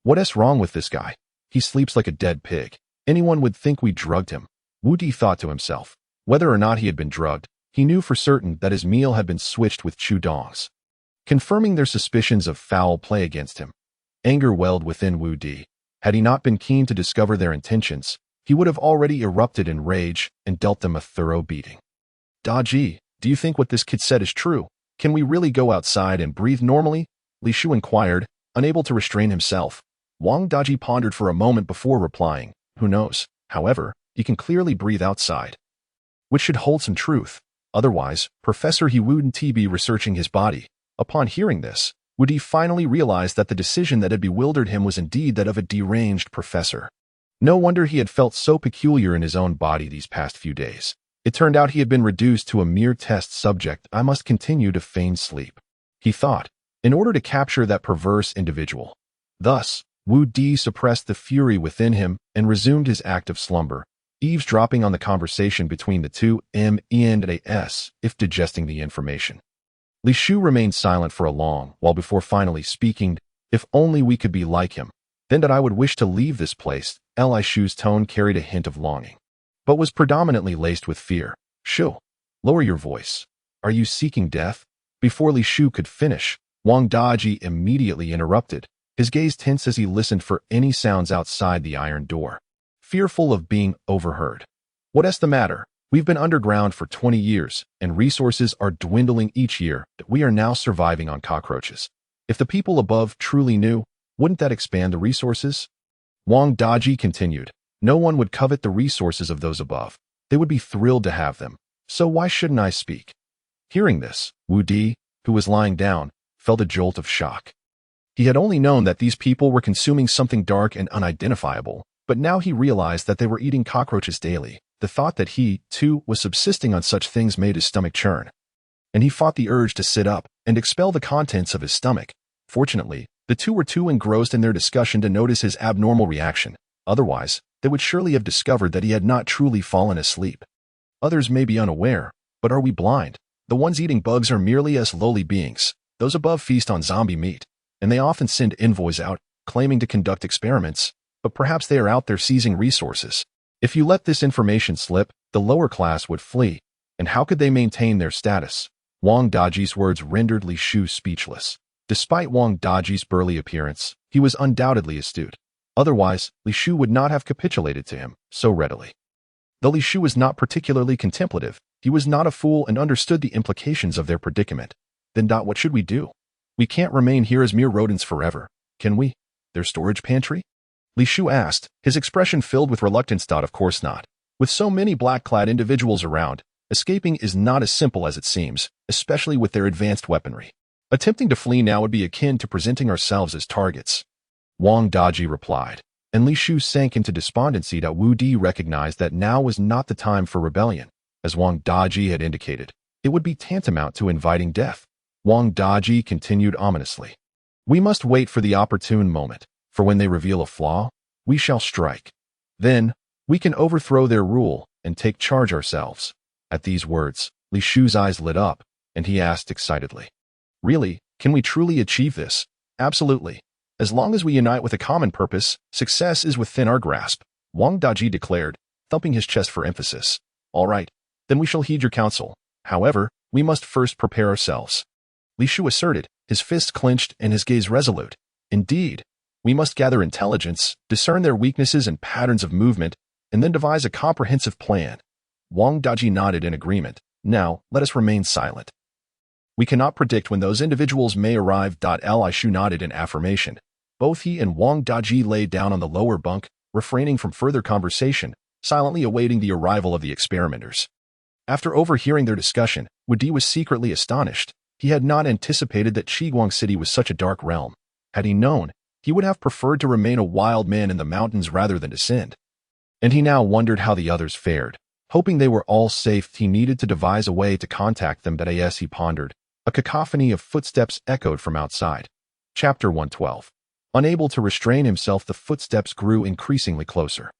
What is wrong with this guy? He sleeps like a dead pig. Anyone would think we drugged him. Wu Di thought to himself. Whether or not he had been drugged, he knew for certain that his meal had been switched with Chu Dong's, confirming their suspicions of foul play against him. Anger welled within Wu Di. Had he not been keen to discover their intentions, he would have already erupted in rage and dealt them a thorough beating. Daji, do you think what this kid said is true? Can we really go outside and breathe normally? Li Shu inquired, unable to restrain himself. Wang Daji pondered for a moment before replying. Who knows? However, you can clearly breathe outside, which should hold some truth. Otherwise, Professor he wouldn't be researching his body. Upon hearing this, Wu Di finally realized that the decision that had bewildered him was indeed that of a deranged professor. No wonder he had felt so peculiar in his own body these past few days. It turned out he had been reduced to a mere test subject. I must continue to feign sleep, he thought, in order to capture that perverse individual. Thus, Wu Di suppressed the fury within him and resumed his active slumber, eavesdropping on the conversation between the two M and A S, if digesting the information. Li Shu remained silent for a long while before finally speaking. If only we could be like him, then that I would wish to leave this place. Li Shu's tone carried a hint of longing, but was predominantly laced with fear. Shu, lower your voice. Are you seeking death? Before Li Shu could finish, Wang Daji immediately interrupted, his gaze tense as he listened for any sounds outside the iron door, fearful of being overheard. What's the matter? We've been underground for 20 years, and resources are dwindling each year. We are now surviving on cockroaches. If the people above truly knew, wouldn't that expand the resources? Wang Daji continued. No one would covet the resources of those above. They would be thrilled to have them. So why shouldn't I speak? Hearing this, Wu Di, who was lying down, felt a jolt of shock. He had only known that these people were consuming something dark and unidentifiable, but now he realized that they were eating cockroaches daily. The thought that he, too, was subsisting on such things made his stomach churn, and he fought the urge to sit up and expel the contents of his stomach. Fortunately, the two were too engrossed in their discussion to notice his abnormal reaction. Otherwise, they would surely have discovered that he had not truly fallen asleep. Others may be unaware, but are we blind? The ones eating bugs are merely as lowly beings. Those above feast on zombie meat, and they often send envoys out, claiming to conduct experiments, but perhaps they are out there seizing resources. If you let this information slip, the lower class would flee, and how could they maintain their status? Wang Daji's words rendered Li Shu speechless. Despite Wang Daji's burly appearance, he was undoubtedly astute. Otherwise, Li Shu would not have capitulated to him so readily. Though Li Shu was not particularly contemplative, he was not a fool and understood the implications of their predicament. Then what should we do? We can't remain here as mere rodents forever, can we? Their storage pantry? Li Shu asked, his expression filled with reluctance. Of course not. With so many black-clad individuals around, escaping is not as simple as it seems, especially with their advanced weaponry. Attempting to flee now would be akin to presenting ourselves as targets. Wang Daji replied, and Li Shu sank into despondency. Wu Di recognized that now was not the time for rebellion. As Wang Daji had indicated, it would be tantamount to inviting death. Wang Daji continued ominously. We must wait for the opportune moment, for when they reveal a flaw, we shall strike. Then, we can overthrow their rule and take charge ourselves. At these words, Li Shu's eyes lit up, and he asked excitedly, really, can we truly achieve this? Absolutely. As long as we unite with a common purpose, success is within our grasp, Wang Daji declared, thumping his chest for emphasis. All right, then we shall heed your counsel. However, we must first prepare ourselves. Li Shu asserted, his fists clenched and his gaze resolute. Indeed, we must gather intelligence, discern their weaknesses and patterns of movement, and then devise a comprehensive plan. Wang Daji nodded in agreement. Now, let us remain silent. We cannot predict when those individuals may arrive. Li Shu nodded in affirmation. Both he and Wang Daji lay down on the lower bunk, refraining from further conversation, silently awaiting the arrival of the experimenters. After overhearing their discussion, Wu Di was secretly astonished. He had not anticipated that Qiguang City was such a dark realm. Had he known, he would have preferred to remain a wild man in the mountains rather than descend. And he now wondered how the others fared. Hoping they were all safe, he needed to devise a way to contact them. As he pondered, a cacophony of footsteps echoed from outside. Chapter 112. Unable to restrain himself, the footsteps grew increasingly closer,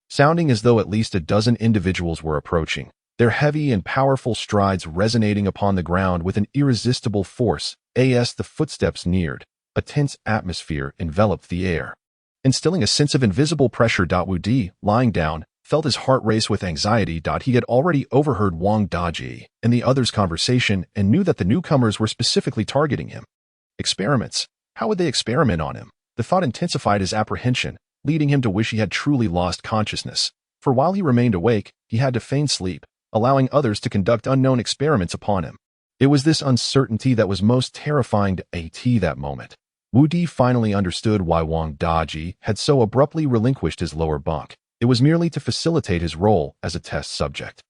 sounding as though at least a dozen individuals were approaching, their heavy and powerful strides resonating upon the ground with an irresistible force. As the footsteps neared, a tense atmosphere enveloped the air, instilling a sense of invisible pressure. Wu Di, lying down, felt his heart race with anxiety. He had already overheard Wang Daji and the others' conversation and knew that the newcomers were specifically targeting him. Experiments? How would they experiment on him? The thought intensified his apprehension, leading him to wish he had truly lost consciousness. For while he remained awake, he had to feign sleep, allowing others to conduct unknown experiments upon him. It was this uncertainty that was most terrifying to that moment. Wu Di finally understood why Wang Daji had so abruptly relinquished his lower bunk. It was merely to facilitate his role as a test subject.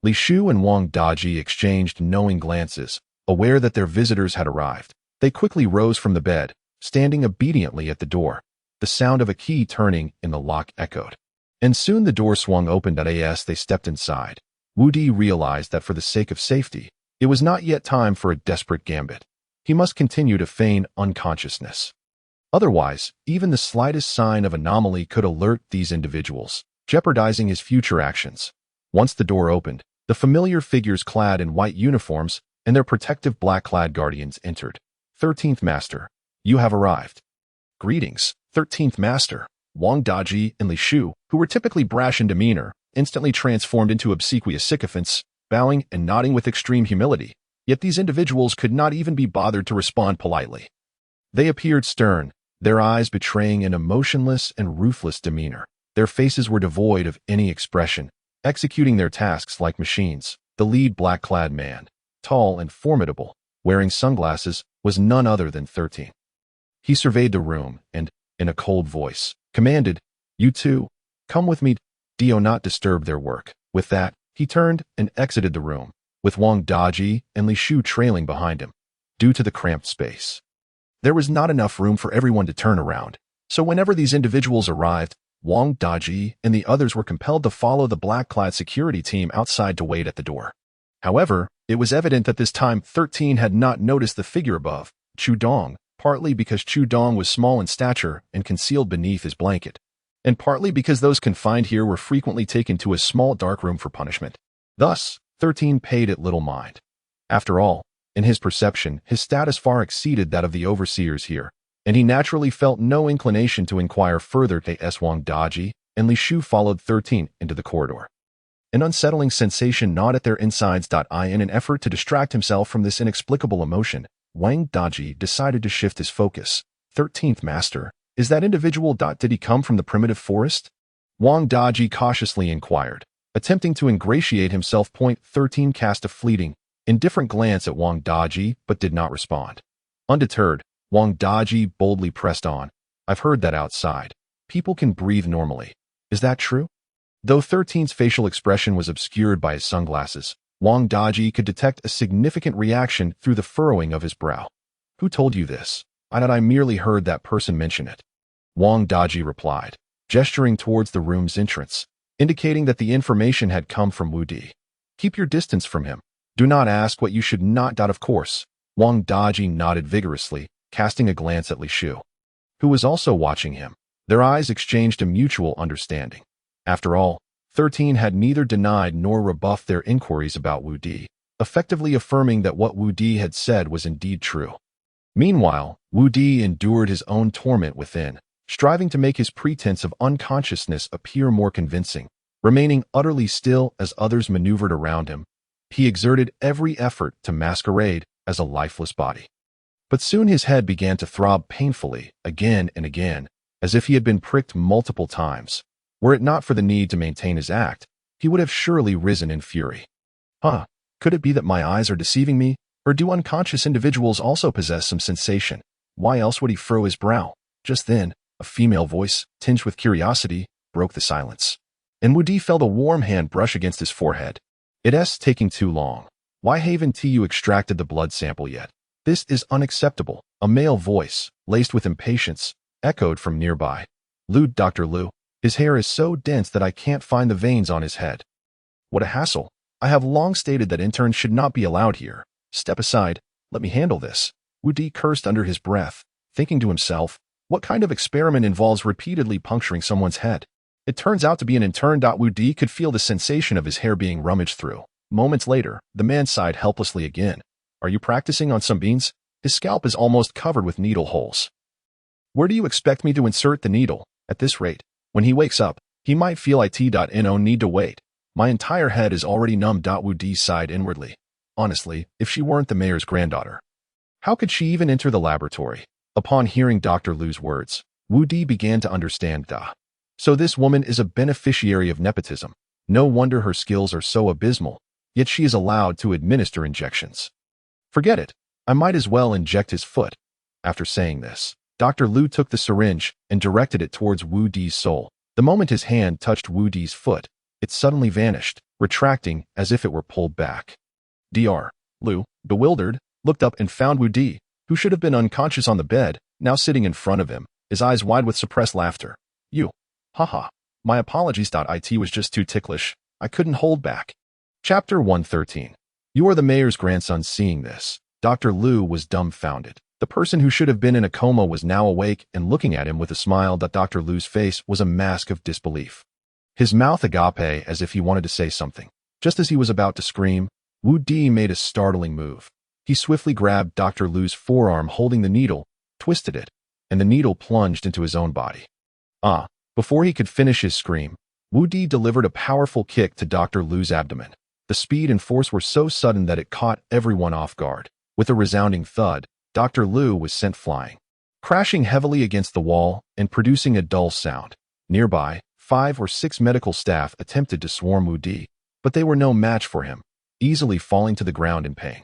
Li Shu and Wang Daji exchanged knowing glances, aware that their visitors had arrived. They quickly rose from the bed, standing obediently at the door. The sound of a key turning in the lock echoed, and soon the door swung open. As they stepped inside, Wu Di realized that for the sake of safety, it was not yet time for a desperate gambit. He must continue to feign unconsciousness. Otherwise, even the slightest sign of anomaly could alert these individuals, jeopardizing his future actions. Once the door opened, the familiar figures clad in white uniforms and their protective black-clad guardians entered. 13th Master, you have arrived. Greetings, 13th Master. Wang Daji and Li Shu, who were typically brash in demeanor, instantly transformed into obsequious sycophants, bowing and nodding with extreme humility. Yet these individuals could not even be bothered to respond politely. They appeared stern, their eyes betraying an emotionless and ruthless demeanor. Their faces were devoid of any expression, executing their tasks like machines. The lead black-clad man, tall and formidable, wearing sunglasses, was none other than 13. He surveyed the room and, in a cold voice, commanded, "You two, come with me. Do not disturb their work." With that, he turned and exited the room, with Wang Daji and Li Shu trailing behind him. Due to the cramped space, there was not enough room for everyone to turn around, so whenever these individuals arrived, Wang Daji and the others were compelled to follow the black-clad security team outside to wait at the door. However, it was evident that this time 13 had not noticed the figure above, Chu Dong, partly because Chu Dong was small in stature and concealed beneath his blanket, and partly because those confined here were frequently taken to a small dark room for punishment. Thus, 13 paid it little mind. After all, in his perception, his status far exceeded that of the overseers here, and he naturally felt no inclination to inquire further. As Wang Daji and Li Shu followed 13 into the corridor. An unsettling sensation gnawed at their insides. In an effort to distract himself from this inexplicable emotion, Wang Daji decided to shift his focus. 13th Master, is that individual? Did he come from the primitive forest? Wang Daji cautiously inquired, attempting to ingratiate himself. 13 cast a fleeting, indifferent glance at Wang Daji but did not respond. Undeterred, Wang Daji boldly pressed on. I've heard that outside people can breathe normally. Is that true? Though 13's facial expression was obscured by his sunglasses, Wang Daji could detect a significant reaction through the furrowing of his brow. Who told you this? I merely heard that person mention it. Wang Daji replied, gesturing towards the room's entrance, indicating that the information had come from Wu Di. Keep your distance from him. Do not ask what you should not. Of course. Wang Daji nodded vigorously, casting a glance at Li Shu, who was also watching him. Their eyes exchanged a mutual understanding. After all, 13 had neither denied nor rebuffed their inquiries about Wu Di, effectively affirming that what Wu Di had said was indeed true. Meanwhile, Wu Di endured his own torment within, striving to make his pretense of unconsciousness appear more convincing. Remaining utterly still as others maneuvered around him, he exerted every effort to masquerade as a lifeless body. But soon his head began to throb painfully, again and again, as if he had been pricked multiple times. Were it not for the need to maintain his act, he would have surely risen in fury. Could it be that my eyes are deceiving me, or do unconscious individuals also possess some sensation? Why else would he furrow his brow? Just then, a female voice, tinged with curiosity, broke the silence. And Wu Di felt a warm hand brush against his forehead. It's taking too long. Why haven't you extracted the blood sample yet? This is unacceptable. A male voice, laced with impatience, echoed from nearby. Dr. Lu. His hair is so dense that I can't find the veins on his head. What a hassle. I have long stated that interns should not be allowed here. Step aside. Let me handle this. Wu Di cursed under his breath, thinking to himself, what kind of experiment involves repeatedly puncturing someone's head? It turns out to be an intern. Wu Di could feel the sensation of his hair being rummaged through. Moments later, the man sighed helplessly again. Are you practicing on some beans? His scalp is almost covered with needle holes. Where do you expect me to insert the needle? At this rate, when he wakes up, he might feel no need to wait. My entire head is already numb. Wu Di sighed inwardly. Honestly, if she weren't the mayor's granddaughter, how could she even enter the laboratory? Upon hearing Dr. Lu's words, Wu Di began to understand. So this woman is a beneficiary of nepotism. No wonder her skills are so abysmal, yet she is allowed to administer injections. Forget it. I might as well inject his foot. After saying this, Dr. Lu took the syringe and directed it towards Wu Di's soul. The moment his hand touched Wu Di's foot, it suddenly vanished, retracting as if it were pulled back. Dr. Lu, bewildered, looked up and found Wu Di, who should have been unconscious on the bed, now sitting in front of him, his eyes wide with suppressed laughter. You. Haha. My apologies. It was just too ticklish. I couldn't hold back. Chapter 113. You are the mayor's grandson. Seeing this, Dr. Lu was dumbfounded. The person who should have been in a coma was now awake and looking at him with a smile. Dr. Lu's face was a mask of disbelief. His mouth agape as if he wanted to say something. Just as he was about to scream, Wu Di made a startling move. He swiftly grabbed Dr. Lu's forearm holding the needle, twisted it, and the needle plunged into his own body. Before he could finish his scream, Wu Di delivered a powerful kick to Dr. Lu's abdomen. The speed and force were so sudden that it caught everyone off guard. With a resounding thud, Dr. Lu was sent flying, crashing heavily against the wall and producing a dull sound. Nearby, 5 or 6 medical staff attempted to swarm Wu Di, but they were no match for him, easily falling to the ground in pain.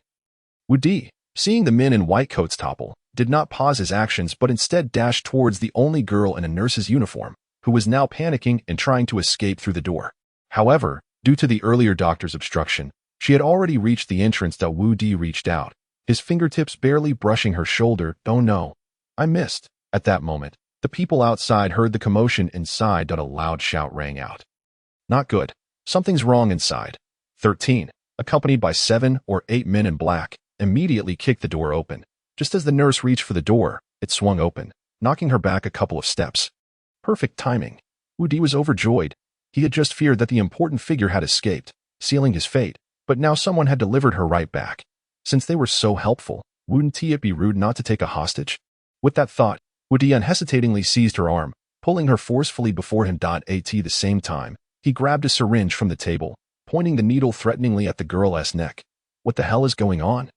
Wu Di, seeing the men in white coats topple, did not pause his actions but instead dashed towards the only girl in a nurse's uniform, who was now panicking and trying to escape through the door. However, due to the earlier doctor's obstruction, she had already reached the entrance. Wu Di reached out, his fingertips barely brushing her shoulder. "Oh no, I missed." At that moment, the people outside heard the commotion inside. A loud shout rang out. "Not good. Something's wrong inside." 13, accompanied by 7 or 8 men in black, immediately kicked the door open. Just as the nurse reached for the door, it swung open, knocking her back a couple of steps. Perfect timing. Wu Di was overjoyed. He had just feared that the important figure had escaped, sealing his fate, but now someone had delivered her right back. Since they were so helpful, wouldn't it be rude not to take a hostage? With that thought, Wu Di unhesitatingly seized her arm, pulling her forcefully before him. At the same time, he grabbed a syringe from the table, pointing the needle threateningly at the girl's neck. What the hell is going on?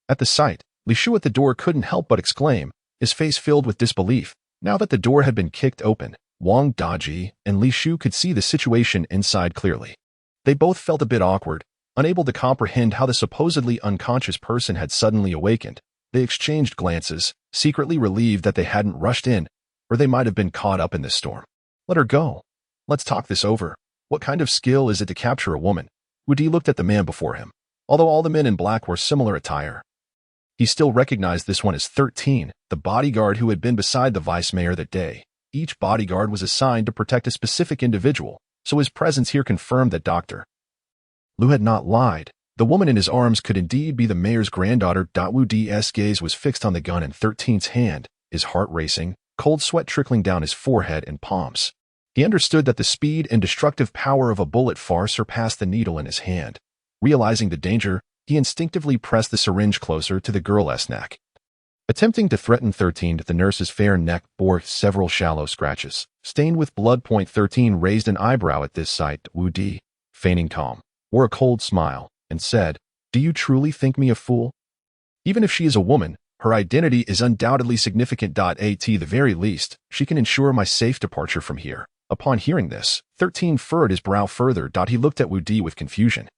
At the sight, Li Shu at the door couldn't help but exclaim, his face filled with disbelief. Now that the door had been kicked open, Wang Daji and Li Shu could see the situation inside clearly. They both felt a bit awkward, unable to comprehend how the supposedly unconscious person had suddenly awakened. They exchanged glances, secretly relieved that they hadn't rushed in, or they might have been caught up in this storm. "Let her go. Let's talk this over. What kind of skill is it to capture a woman?" Wu Di looked at the man before him. Although all the men in black wore similar attire, he still recognized this one as 13, the bodyguard who had been beside the vice mayor that day. Each bodyguard was assigned to protect a specific individual, so his presence here confirmed that Dr. Lu had not lied. The woman in his arms could indeed be the mayor's granddaughter. Wu Di's gaze was fixed on the gun in 13's hand, his heart racing, cold sweat trickling down his forehead and palms. He understood that the speed and destructive power of a bullet far surpassed the needle in his hand. Realizing the danger, he instinctively pressed the syringe closer to the girl's neck. Attempting to threaten 13, the nurse's fair neck bore several shallow scratches, stained with blood. 13 raised an eyebrow at this sight. Wu Di, feigning calm, wore a cold smile, and said, "Do you truly think me a fool? Even if she is a woman, her identity is undoubtedly significant. At the very least, she can ensure my safe departure from here." Upon hearing this, 13 furrowed his brow further. He looked at Wu Di with confusion,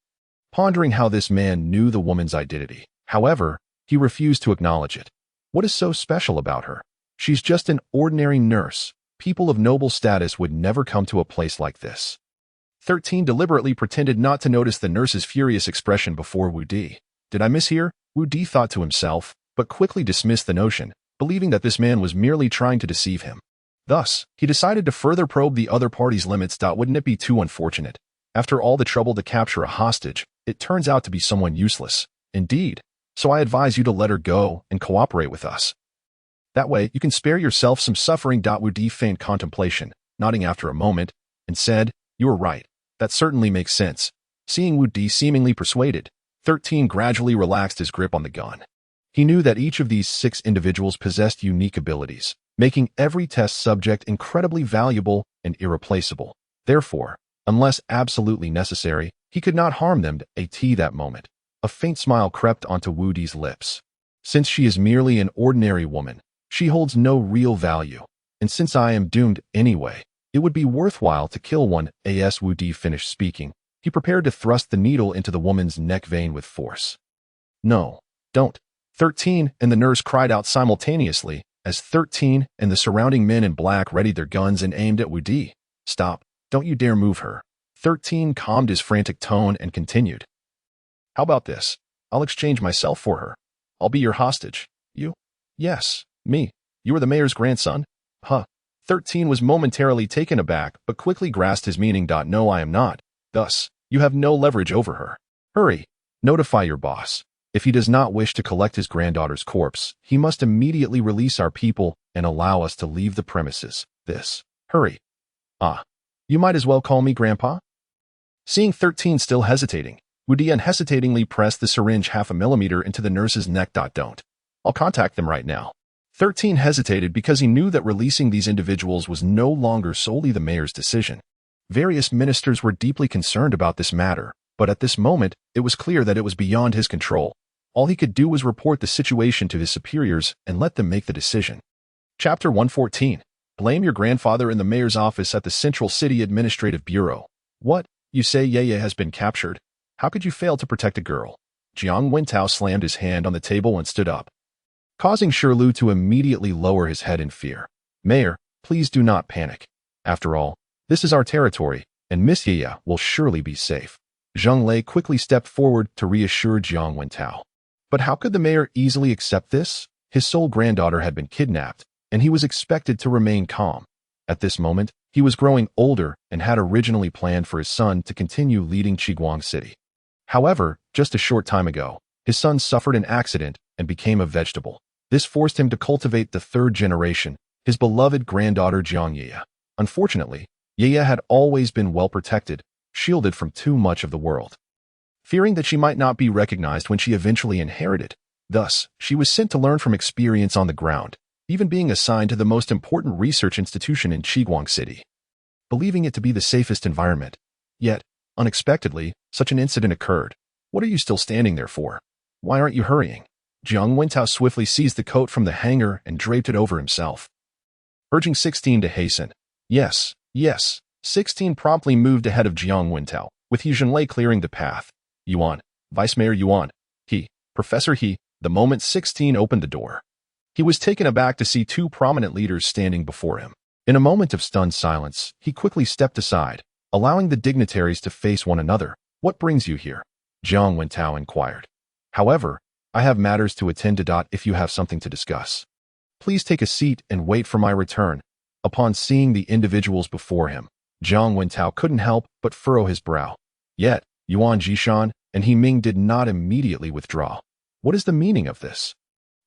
pondering how this man knew the woman's identity. However, he refused to acknowledge it. What is so special about her? She's just an ordinary nurse. People of noble status would never come to a place like this. 13 deliberately pretended not to notice the nurse's furious expression before Wu Di. Did I mishear? Wu Di thought to himself, but quickly dismissed the notion, believing that this man was merely trying to deceive him. Thus, he decided to further probe the other party's limits. Wouldn't it be too unfortunate? After all the trouble to capture a hostage, it turns out to be someone useless. Indeed, so I advise you to let her go and cooperate with us. That way, you can spare yourself some suffering. Wu Di feigned contemplation, nodding after a moment, and said, "You are right. That certainly makes sense." Seeing Wu Di seemingly persuaded, 13 gradually relaxed his grip on the gun. He knew that each of these 6 individuals possessed unique abilities, making every test subject incredibly valuable and irreplaceable. Therefore, unless absolutely necessary, he could not harm them. At that moment, a faint smile crept onto Wu Di's lips. Since she is merely an ordinary woman, she holds no real value, and since I am doomed anyway, it would be worthwhile to kill one. As Wu Di finished speaking, he prepared to thrust the needle into the woman's neck vein with force. "No, don't." 13 and the nurse cried out simultaneously, as 13 and the surrounding men in black readied their guns and aimed at Wu Di. "Stop, don't you dare move her." 13 calmed his frantic tone and continued. "How about this? I'll exchange myself for her. I'll be your hostage." "You?" "Yes, me. You are the mayor's grandson?" "Huh." 13 was momentarily taken aback, but quickly grasped his meaning. "No, I am not. Thus, you have no leverage over her. Hurry, notify your boss. If he does not wish to collect his granddaughter's corpse, he must immediately release our people and allow us to leave the premises. Hurry." "Ah, you might as well call me Grandpa." Seeing 13 still hesitating, Wu Di unhesitatingly pressed the syringe half a millimeter into the nurse's neck. Don't. I'll contact them right now. 13 hesitated because he knew that releasing these individuals was no longer solely the mayor's decision. Various ministers were deeply concerned about this matter, but at this moment, it was clear that it was beyond his control. All he could do was report the situation to his superiors and let them make the decision. Chapter 114. Blame your grandfather in the mayor's office at the Central City Administrative Bureau. What? You say Yeye has been captured? How could you fail to protect a girl? Jiang Wentao slammed his hand on the table and stood up, causing Shirlu to immediately lower his head in fear. Mayor, please do not panic. After all, this is our territory, and Miss Yeye will surely be safe. Zheng Lei quickly stepped forward to reassure Jiang Wentao. But how could the mayor easily accept this? His sole granddaughter had been kidnapped, and he was expected to remain calm. At this moment, he was growing older and had originally planned for his son to continue leading Qiguang City. However, just a short time ago, his son suffered an accident and became a vegetable. This forced him to cultivate the third generation, his beloved granddaughter Jiang Yeye. Unfortunately, Yeye had always been well protected, shielded from too much of the world. Fearing that she might not be recognized when she eventually inherited, thus, she was sent to learn from experience on the ground, even being assigned to the most important research institution in Qiguang City, believing it to be the safest environment. Yet, unexpectedly, such an incident occurred. What are you still standing there for? Why aren't you hurrying? Jiang Wentao swiftly seized the coat from the hanger and draped it over himself, urging 16 to hasten. Yes, yes. 16 promptly moved ahead of Jiang Wentao, with He Zhenlei clearing the path. Yuan, Vice Mayor Yuan, Professor He. The moment 16 opened the door, he was taken aback to see two prominent leaders standing before him. In a moment of stunned silence, he quickly stepped aside, allowing the dignitaries to face one another. What brings you here? Jiang Wentao inquired. However, I have matters to attend to. If you have something to discuss, please take a seat and wait for my return. Upon seeing the individuals before him, Jiang Wentao couldn't help but furrow his brow. Yet, Yuan Jishan and He Ming did not immediately withdraw. What is the meaning of this?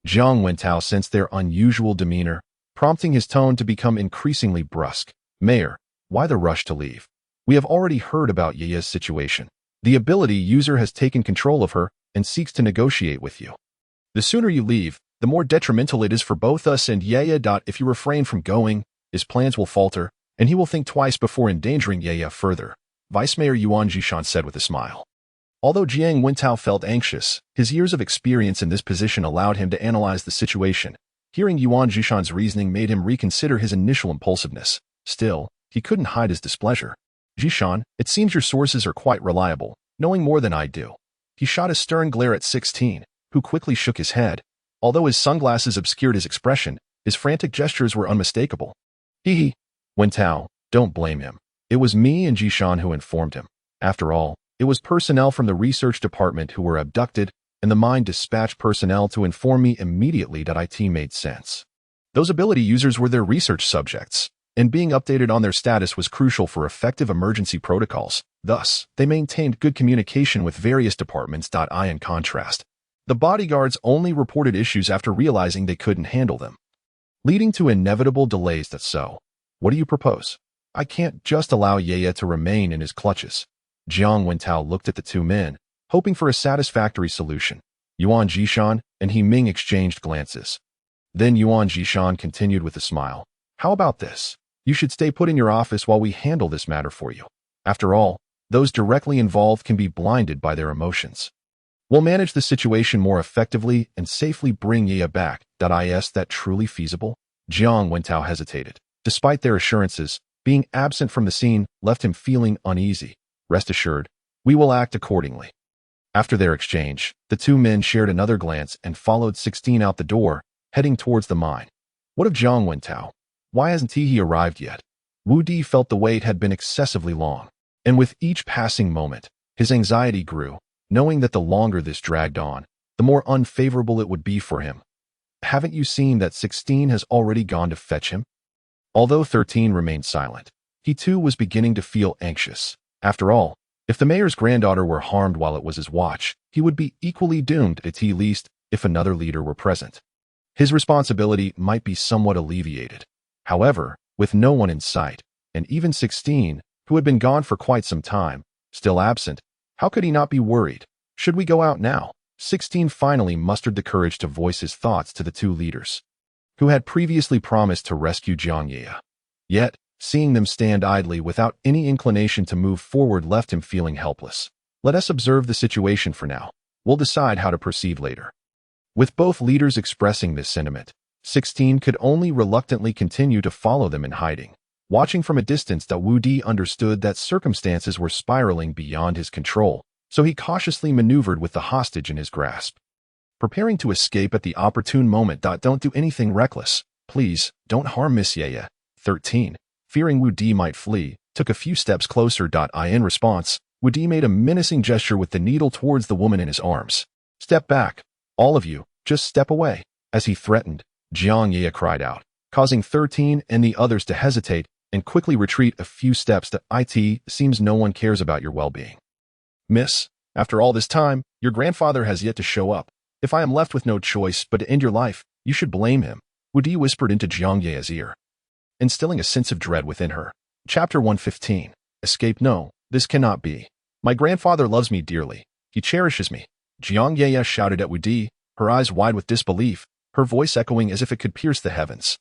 Jiang Wentao sensed their unusual demeanor, prompting his tone to become increasingly brusque. Mayor, why the rush to leave? We have already heard about Yeye's situation. The ability user has taken control of her and seeks to negotiate with you. The sooner you leave, the more detrimental it is for both us and Yeye. If you refrain from going, his plans will falter, and he will think twice before endangering Yeye further, Vice Mayor Yuan Jishan said with a smile. Although Jiang Wentao felt anxious, his years of experience in this position allowed him to analyze the situation. Hearing Yuan Jishan's reasoning made him reconsider his initial impulsiveness. Still, he couldn't hide his displeasure. Jishan, it seems your sources are quite reliable, knowing more than I do. He shot a stern glare at 16, who quickly shook his head. Although his sunglasses obscured his expression, his frantic gestures were unmistakable. Wentao, don't blame him. It was me and Jishan who informed him. After all, it was personnel from the research department who were abducted, and the mine dispatched personnel to inform me immediately that IT made sense. Those ability users were their research subjects, and being updated on their status was crucial for effective emergency protocols. Thus, they maintained good communication with various departments. In contrast, the bodyguards only reported issues after realizing they couldn't handle them, leading to inevitable delays. What do you propose? I can't just allow Yeye to remain in his clutches. Jiang Wentao looked at the two men, hoping for a satisfactory solution. Yuan Jishan and He Ming exchanged glances. Then Yuan Jishan continued with a smile. How about this? You should stay put in your office while we handle this matter for you. After all, those directly involved can be blinded by their emotions. We'll manage the situation more effectively and safely bring Yeye back. Is that truly feasible? Jiang Wentao hesitated. Despite their assurances, being absent from the scene left him feeling uneasy. Rest assured, we will act accordingly. After their exchange, the two men shared another glance and followed 16 out the door, heading towards the mine. What of Jiang Wentao? Why hasn't he arrived yet? Wu Di felt the wait had been excessively long, and with each passing moment, his anxiety grew, knowing that the longer this dragged on, the more unfavorable it would be for him. Haven't you seen that 16 has already gone to fetch him? Although 13 remained silent, he too was beginning to feel anxious. After all, if the mayor's granddaughter were harmed while it was his watch, he would be equally doomed at least if another leader were present. His responsibility might be somewhat alleviated. However, with no one in sight, and even 16, who had been gone for quite some time, still absent, How could he not be worried? Should we go out now? 16 finally mustered the courage to voice his thoughts to the two leaders, who had previously promised to rescue Jiang Ye. Yet, seeing them stand idly without any inclination to move forward left him feeling helpless. Let us observe the situation for now. We'll decide how to proceed later. With both leaders expressing this sentiment, 16 could only reluctantly continue to follow them in hiding. Watching from a distance, Wu Di understood that circumstances were spiraling beyond his control, so he cautiously maneuvered with the hostage in his grasp, preparing to escape at the opportune moment. Don't do anything reckless. Please, don't harm Miss Ye. 13, fearing Wu Di might flee, took a few steps closer. In response, Wu Di made a menacing gesture with the needle towards the woman in his arms. Step back. All of you, just step away. As he threatened, Jiang Ye cried out, causing 13 and the others to hesitate and quickly retreat a few steps. It seems no one cares about your well-being. Miss, after all this time, your grandfather has yet to show up. If I am left with no choice but to end your life, you should blame him, Wu Di whispered into Jiang Ye's ear, instilling a sense of dread within her. Chapter 115. Escape. No, this cannot be. My grandfather loves me dearly. He cherishes me. Jiang Ye shouted at Wu Di, her eyes wide with disbelief, her voice echoing as if it could pierce the heavens.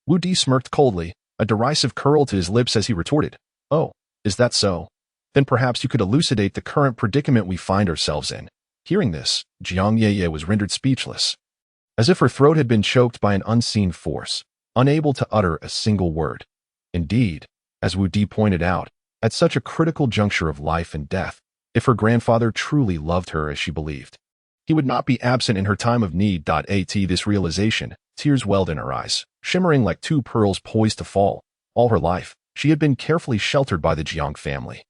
Wu Di smirked coldly, a derisive curl to his lips as he retorted, "Oh, is that so? Then perhaps you could elucidate the current predicament we find ourselves in." Hearing this, Jiang Ye was rendered speechless, as if her throat had been choked by an unseen force, unable to utter a single word. Indeed, as Wu Di pointed out, at such a critical juncture of life and death, if her grandfather truly loved her as she believed, he would not be absent in her time of need. At this realization, tears welled in her eyes, shimmering like two pearls poised to fall. All her life, she had been carefully sheltered by the Jiang family,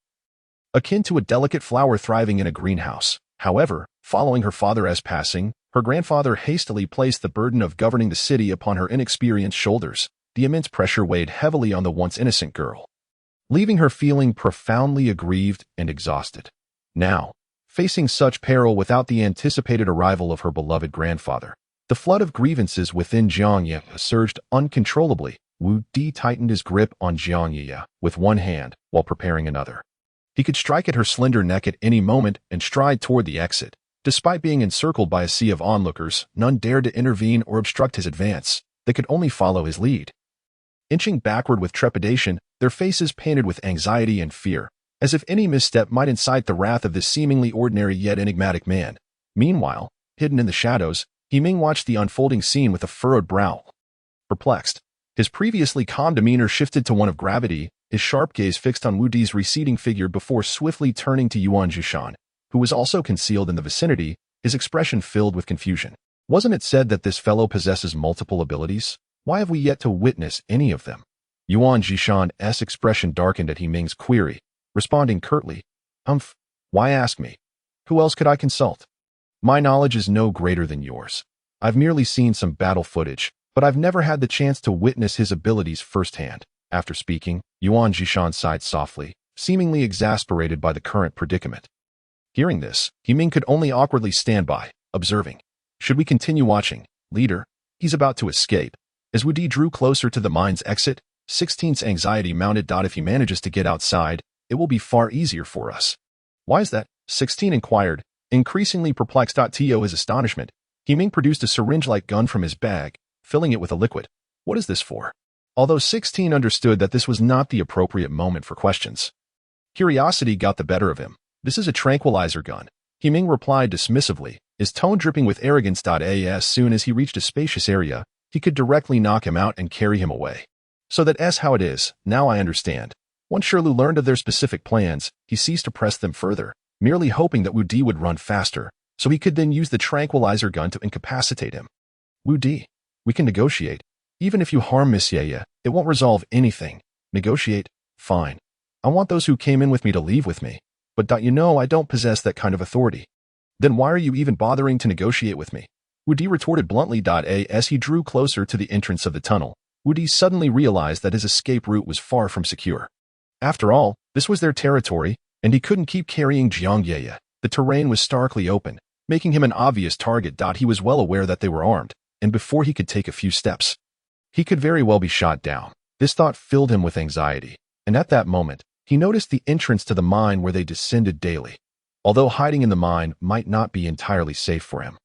akin to a delicate flower thriving in a greenhouse. However, following her father's passing, her grandfather hastily placed the burden of governing the city upon her inexperienced shoulders. The immense pressure weighed heavily on the once innocent girl, leaving her feeling profoundly aggrieved and exhausted. Now, facing such peril without the anticipated arrival of her beloved grandfather, the flood of grievances within Jiang Ye surged uncontrollably. Wu Di tightened his grip on Jiang Ye with one hand while preparing another. He could strike at her slender neck at any moment and stride toward the exit. Despite being encircled by a sea of onlookers, none dared to intervene or obstruct his advance. They could only follow his lead, inching backward with trepidation, their faces painted with anxiety and fear, as if any misstep might incite the wrath of this seemingly ordinary yet enigmatic man. Meanwhile, hidden in the shadows, Ming watched the unfolding scene with a furrowed brow. Perplexed, his previously calm demeanor shifted to one of gravity, his sharp gaze fixed on Wu Di's receding figure before swiftly turning to Yuan Jishan, who was also concealed in the vicinity, his expression filled with confusion. Wasn't it said that this fellow possesses multiple abilities? Why have we yet to witness any of them? Yuan Jishan's expression darkened at Ming's query, responding curtly, Why ask me? Who else could I consult? My knowledge is no greater than yours. I've merely seen some battle footage, but I've never had the chance to witness his abilities firsthand. After speaking, Yuan Jishan sighed softly, seemingly exasperated by the current predicament. Hearing this, Ming could only awkwardly stand by, observing, "Should we continue watching, leader? He's about to escape." As Wu Di drew closer to the mine's exit, 16's anxiety mounted. If he manages to get outside, it will be far easier for us. Why is that? 16 inquired, increasingly perplexed. To his astonishment, Ming produced a syringe-like gun from his bag, filling it with a liquid. What is this for? Although 16 understood that this was not the appropriate moment for questions, curiosity got the better of him. This is a tranquilizer gun, Ming replied dismissively, his tone dripping with arrogance. As soon as he reached a spacious area, he could directly knock him out and carry him away. So that's how it is. Now I understand. Once Shirlu learned of their specific plans, he ceased to press them further, merely hoping that Wu Di would run faster, so he could then use the tranquilizer gun to incapacitate him. Wu Di, we can negotiate. Even if you harm Miss Ye, it won't resolve anything. Negotiate? Fine. I want those who came in with me to leave with me. But I don't possess that kind of authority. Then why are you even bothering to negotiate with me? Wu Di retorted bluntly. As he drew closer to the entrance of the tunnel, Wu Di suddenly realized that his escape route was far from secure. After all, this was their territory, and he couldn't keep carrying Jiang Ye. The terrain was starkly open, making him an obvious target. He was well aware that they were armed, and before he could take a few steps, he could very well be shot down. This thought filled him with anxiety, and at that moment, he noticed the entrance to the mine where they descended daily. although hiding in the mine might not be entirely safe for him.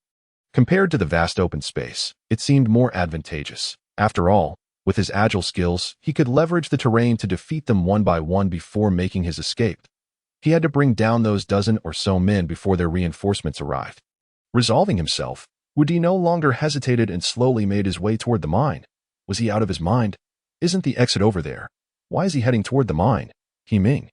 Compared to the vast open space, it seemed more advantageous. After all, with his agile skills, he could leverage the terrain to defeat them one by one before making his escape. He had to bring down those dozen or so men before their reinforcements arrived. Resolving himself, Woody no longer hesitated and slowly made his way toward the mine. Was he out of his mind? Isn't the exit over there? Why is he heading toward the mine? He Ming,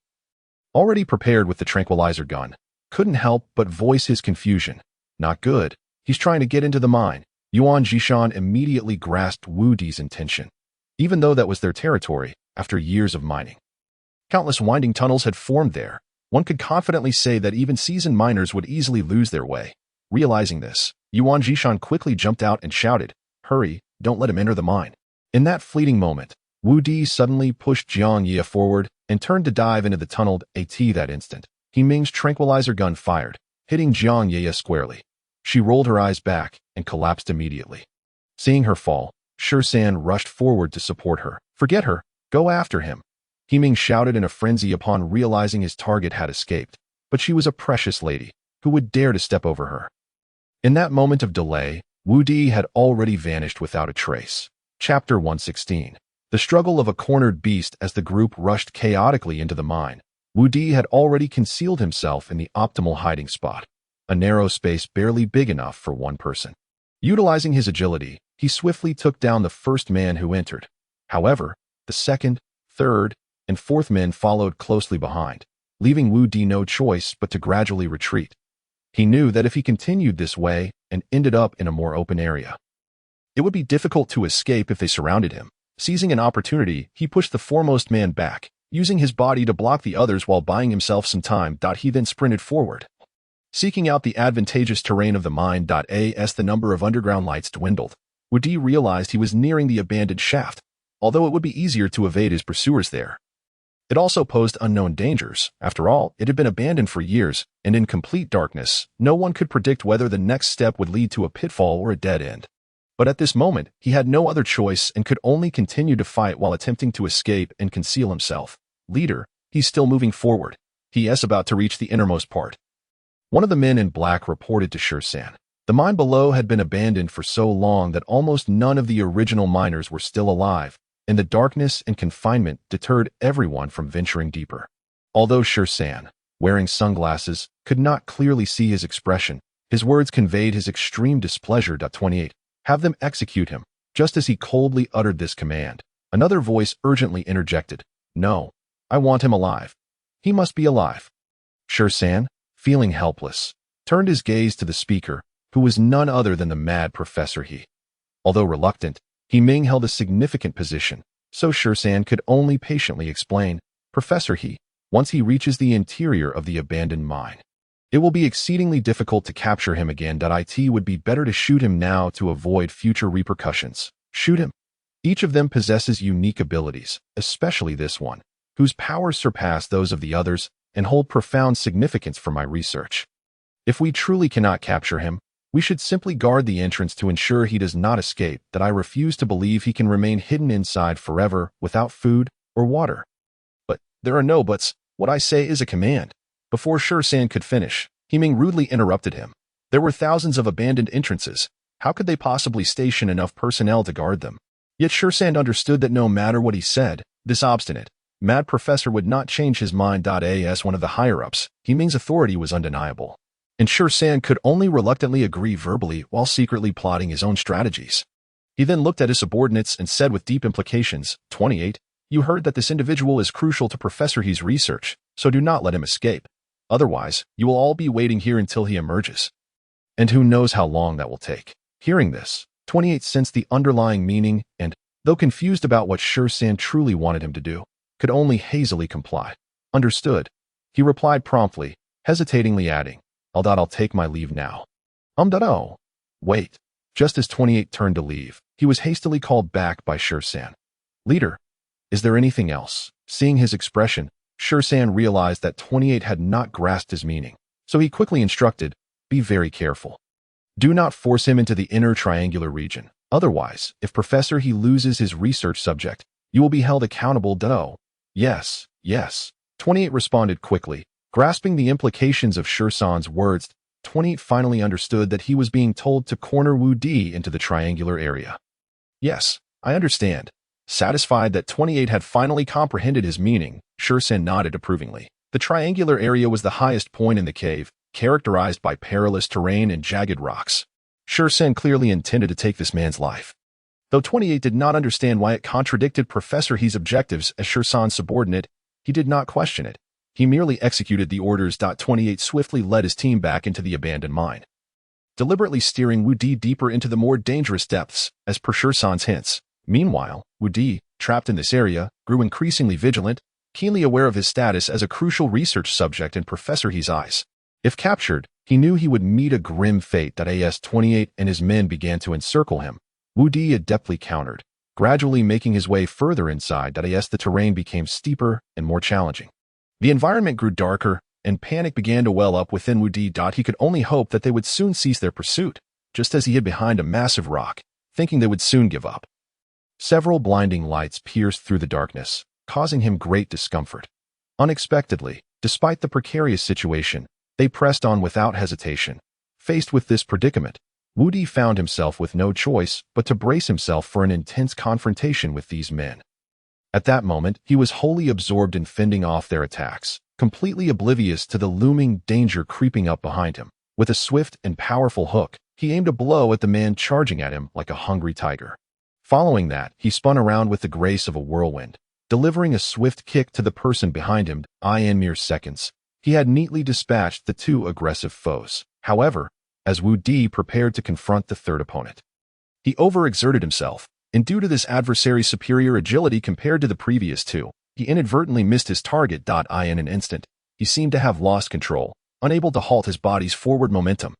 already prepared with the tranquilizer gun, couldn't help but voice his confusion. Not good. He's trying to get into the mine. Yuan Jishan immediately grasped Wu Di's intention, even though that was their territory after years of mining. Countless winding tunnels had formed there. One could confidently say that even seasoned miners would easily lose their way. Realizing this, Yuan Jishan quickly jumped out and shouted, "Hurry, don't let him enter the mine." In that fleeting moment, Wu Di suddenly pushed Jiang Ye forward and turned to dive into the tunnel. That instant, He Ming's tranquilizer gun fired, hitting Jiang Ye squarely. She rolled her eyes back and collapsed immediately. Seeing her fall, San rushed forward to support her. "Forget her, go after him," He Ming shouted in a frenzy upon realizing his target had escaped, but she was a precious lady. Who would dare to step over her? In that moment of delay, Wu Di had already vanished without a trace. Chapter 116. The struggle of a cornered beast. As the group rushed chaotically into the mine, Wu Di had already concealed himself in the optimal hiding spot, a narrow space barely big enough for one person. Utilizing his agility, he swiftly took down the first man who entered. However, the second, third, and fourth men followed closely behind, leaving Wu Di no choice but to gradually retreat. He knew that if he continued this way and ended up in a more open area, it would be difficult to escape if they surrounded him. Seizing an opportunity, he pushed the foremost man back, using his body to block the others while buying himself some time. He then sprinted forward, seeking out the advantageous terrain of the mine. As the number of underground lights dwindled, Wu Di realized he was nearing the abandoned shaft, although it would be easier to evade his pursuers there. It also posed unknown dangers. After all, it had been abandoned for years, and in complete darkness, no one could predict whether the next step would lead to a pitfall or a dead end. But at this moment, he had no other choice and could only continue to fight while attempting to escape and conceal himself. "Leader, he's still moving forward. He is about to reach the innermost part," one of the men in black reported to San. The mine below had been abandoned for so long that almost none of the original miners were still alive, and the darkness and confinement deterred everyone from venturing deeper. Although San, wearing sunglasses, could not clearly see his expression, his words conveyed his extreme displeasure. 28. Have them execute him. Just as he coldly uttered this command, another voice urgently interjected, "No, I want him alive. He must be alive." San, feeling helpless, turned his gaze to the speaker, who was none other than the mad Professor He. Although reluctant, He Ming held a significant position, so San could only patiently explain, "Professor He, once he reaches the interior of the abandoned mine, it will be exceedingly difficult to capture him again. It would be better to shoot him now to avoid future repercussions." Shoot him. Each of them possesses unique abilities, especially this one, whose powers surpass those of the others and hold profound significance for my research. If we truly cannot capture him, we should simply guard the entrance to ensure he does not escape. I refuse to believe he can remain hidden inside forever without food or water. "But there are no buts. What I say is a command." Before San could finish, He Ming rudely interrupted him. There were thousands of abandoned entrances. How could they possibly station enough personnel to guard them? Yet San understood that no matter what he said, this obstinate, mad professor would not change his mind. As one of the higher-ups, He Ming's authority was undeniable, and San could only reluctantly agree verbally while secretly plotting his own strategies. He then looked at his subordinates and said with deep implications, 28, "You heard that this individual is crucial to Professor He's research, so do not let him escape. Otherwise, you will all be waiting here until he emerges. And who knows how long that will take." Hearing this, 28 sensed the underlying meaning and, though confused about what San truly wanted him to do, could only hazily comply. "Understood," he replied promptly, hesitatingly adding, I'll take my leave now." Oh. Wait. Just as 28 turned to leave, he was hastily called back by San. "Leader, is there anything else?" Seeing his expression, San realized that 28 had not grasped his meaning, so he quickly instructed, "Be very careful. Do not force him into the inner triangular region. Otherwise, if Professor He loses his research subject, you will be held accountable." "Yes. 28 responded quickly, Grasping the implications of Shursan's words, 28 finally understood that he was being told to corner Wu Di into the triangular area. Yes, I understand. Satisfied that 28 had finally comprehended his meaning, Shursan nodded approvingly. The triangular area was the highest point in the cave, characterized by perilous terrain and jagged rocks. Shursan clearly intended to take this man's life. Though 28 did not understand why it contradicted Professor He's objectives as Shursan's subordinate, he did not question it. He merely executed the orders. 28 swiftly led his team back into the abandoned mine, deliberately steering Wu Di deeper into the more dangerous depths, as per Shursan's hints. Meanwhile, Wu Di, trapped in this area, grew increasingly vigilant, keenly aware of his status as a crucial research subject in Professor He's eyes. If captured, he knew he would meet a grim fate. As 28 and his men began to encircle him, Wu Di adeptly countered, gradually making his way further inside. As the terrain became steeper and more challenging, the environment grew darker, and panic began to well up within Wu Di. He could only hope that they would soon cease their pursuit, just as he hid behind a massive rock, thinking they would soon give up. Several blinding lights pierced through the darkness, causing him great discomfort. Unexpectedly, despite the precarious situation, they pressed on without hesitation. Faced with this predicament, Wu Di found himself with no choice but to brace himself for an intense confrontation with these men. At that moment, he was wholly absorbed in fending off their attacks, completely oblivious to the looming danger creeping up behind him. With a swift and powerful hook, he aimed a blow at the man charging at him like a hungry tiger. Following that, he spun around with the grace of a whirlwind, delivering a swift kick to the person behind him. In mere seconds, he had neatly dispatched the two aggressive foes. However, as Wu Di prepared to confront the third opponent, he overexerted himself, and due to this adversary's superior agility compared to the previous two, he inadvertently missed his target. In an instant, he seemed to have lost control, unable to halt his body's forward momentum.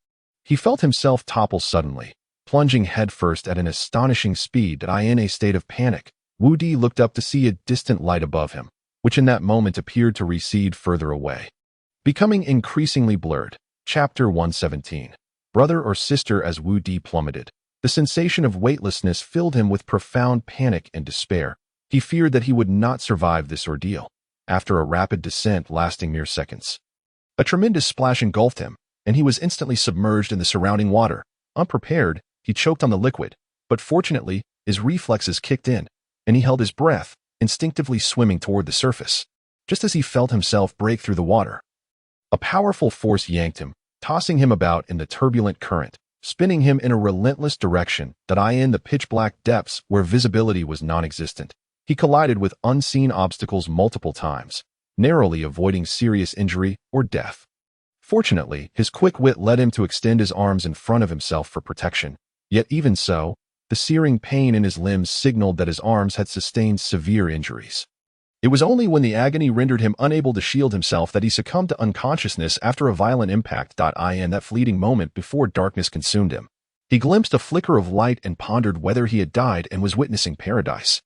He felt himself topple suddenly, plunging headfirst at an astonishing speed. In a state of panic, Wu Di looked up to see a distant light above him, which in that moment appeared to recede further away, becoming increasingly blurred. Chapter 117. Brother or sister. As Wu Di plummeted, the sensation of weightlessness filled him with profound panic and despair. He feared that he would not survive this ordeal. After a rapid descent lasting mere seconds, a tremendous splash engulfed him, and he was instantly submerged in the surrounding water. Unprepared, he choked on the liquid, but fortunately, his reflexes kicked in, and he held his breath, instinctively swimming toward the surface. Just as he felt himself break through the water, a powerful force yanked him, tossing him about in the turbulent current, spinning him in a relentless direction. In the pitch-black depths where visibility was non-existent, he collided with unseen obstacles multiple times, narrowly avoiding serious injury or death. Fortunately, his quick wit led him to extend his arms in front of himself for protection. Yet even so, the searing pain in his limbs signaled that his arms had sustained severe injuries. It was only when the agony rendered him unable to shield himself that he succumbed to unconsciousness after a violent impact. In that fleeting moment before darkness consumed him, he glimpsed a flicker of light and pondered whether he had died and was witnessing paradise.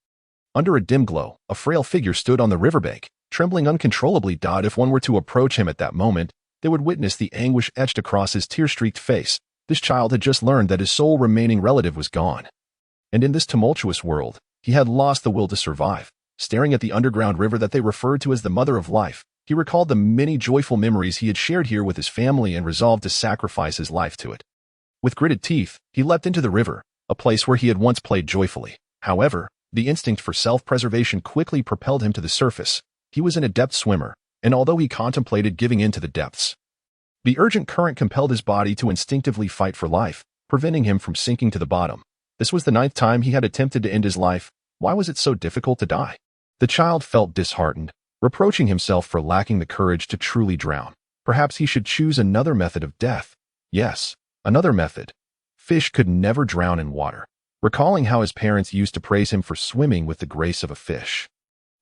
Under a dim glow, a frail figure stood on the riverbank, trembling uncontrollably. If one were to approach him at that moment, they would witness the anguish etched across his tear-streaked face. This child had just learned that his sole remaining relative was gone. And in this tumultuous world, he had lost the will to survive. Staring at the underground river that they referred to as the mother of life, he recalled the many joyful memories he had shared here with his family and resolved to sacrifice his life to it. With gritted teeth, he leapt into the river, a place where he had once played joyfully. However, the instinct for self-preservation quickly propelled him to the surface. He was an adept swimmer, and although he contemplated giving in to the depths, the urgent current compelled his body to instinctively fight for life, preventing him from sinking to the bottom. This was the 9th time he had attempted to end his life. Why was it so difficult to die? The child felt disheartened, reproaching himself for lacking the courage to truly drown. Perhaps he should choose another method of death. Yes, another method. Fish could never drown in water. Recalling how his parents used to praise him for swimming with the grace of a fish,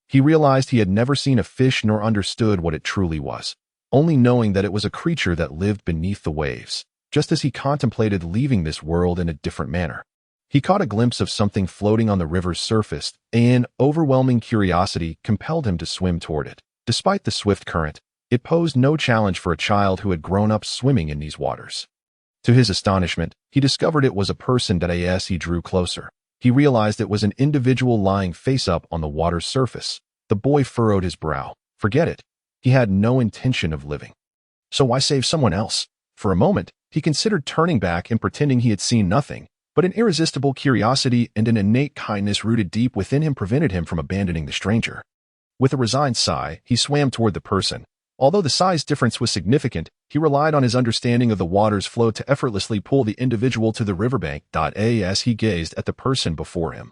he realized he had never seen a fish nor understood what it truly was, only knowing that it was a creature that lived beneath the waves. Just as he contemplated leaving this world in a different manner, he caught a glimpse of something floating on the river's surface, and overwhelming curiosity compelled him to swim toward it. Despite the swift current, it posed no challenge for a child who had grown up swimming in these waters. To his astonishment, he discovered it was a person. As he drew closer, he realized it was an individual lying face up on the water's surface. The boy furrowed his brow. Forget it. He had no intention of living. So why save someone else? For a moment, he considered turning back and pretending he had seen nothing, but an irresistible curiosity and an innate kindness rooted deep within him prevented him from abandoning the stranger. With a resigned sigh, he swam toward the person. Although the size difference was significant, he relied on his understanding of the water's flow to effortlessly pull the individual to the riverbank. As he gazed at the person before him,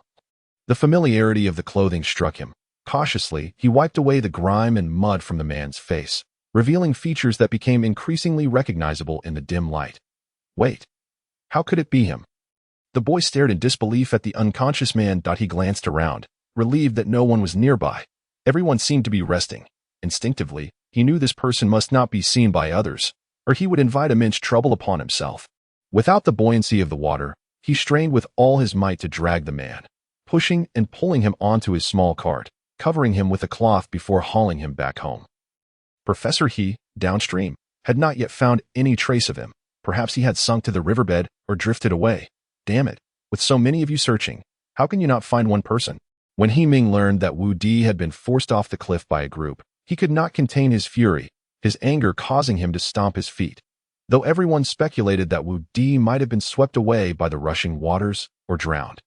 the familiarity of the clothing struck him. Cautiously, he wiped away the grime and mud from the man's face, revealing features that became increasingly recognizable in the dim light. Wait, how could it be him? The boy stared in disbelief at the unconscious man. He glanced around, relieved that no one was nearby. Everyone seemed to be resting. Instinctively, he knew this person must not be seen by others, or he would invite immense trouble upon himself. Without the buoyancy of the water, he strained with all his might to drag the man, pushing and pulling him onto his small cart, covering him with a cloth before hauling him back home. Professor He, downstream, had not yet found any trace of him. Perhaps he had sunk to the riverbed or drifted away. Damn it, with so many of you searching, how can you not find one person? When He Ming learned that Wu Di had been forced off the cliff by a group, he could not contain his fury, his anger causing him to stomp his feet. Though everyone speculated that Wu Di might have been swept away by the rushing waters or drowned,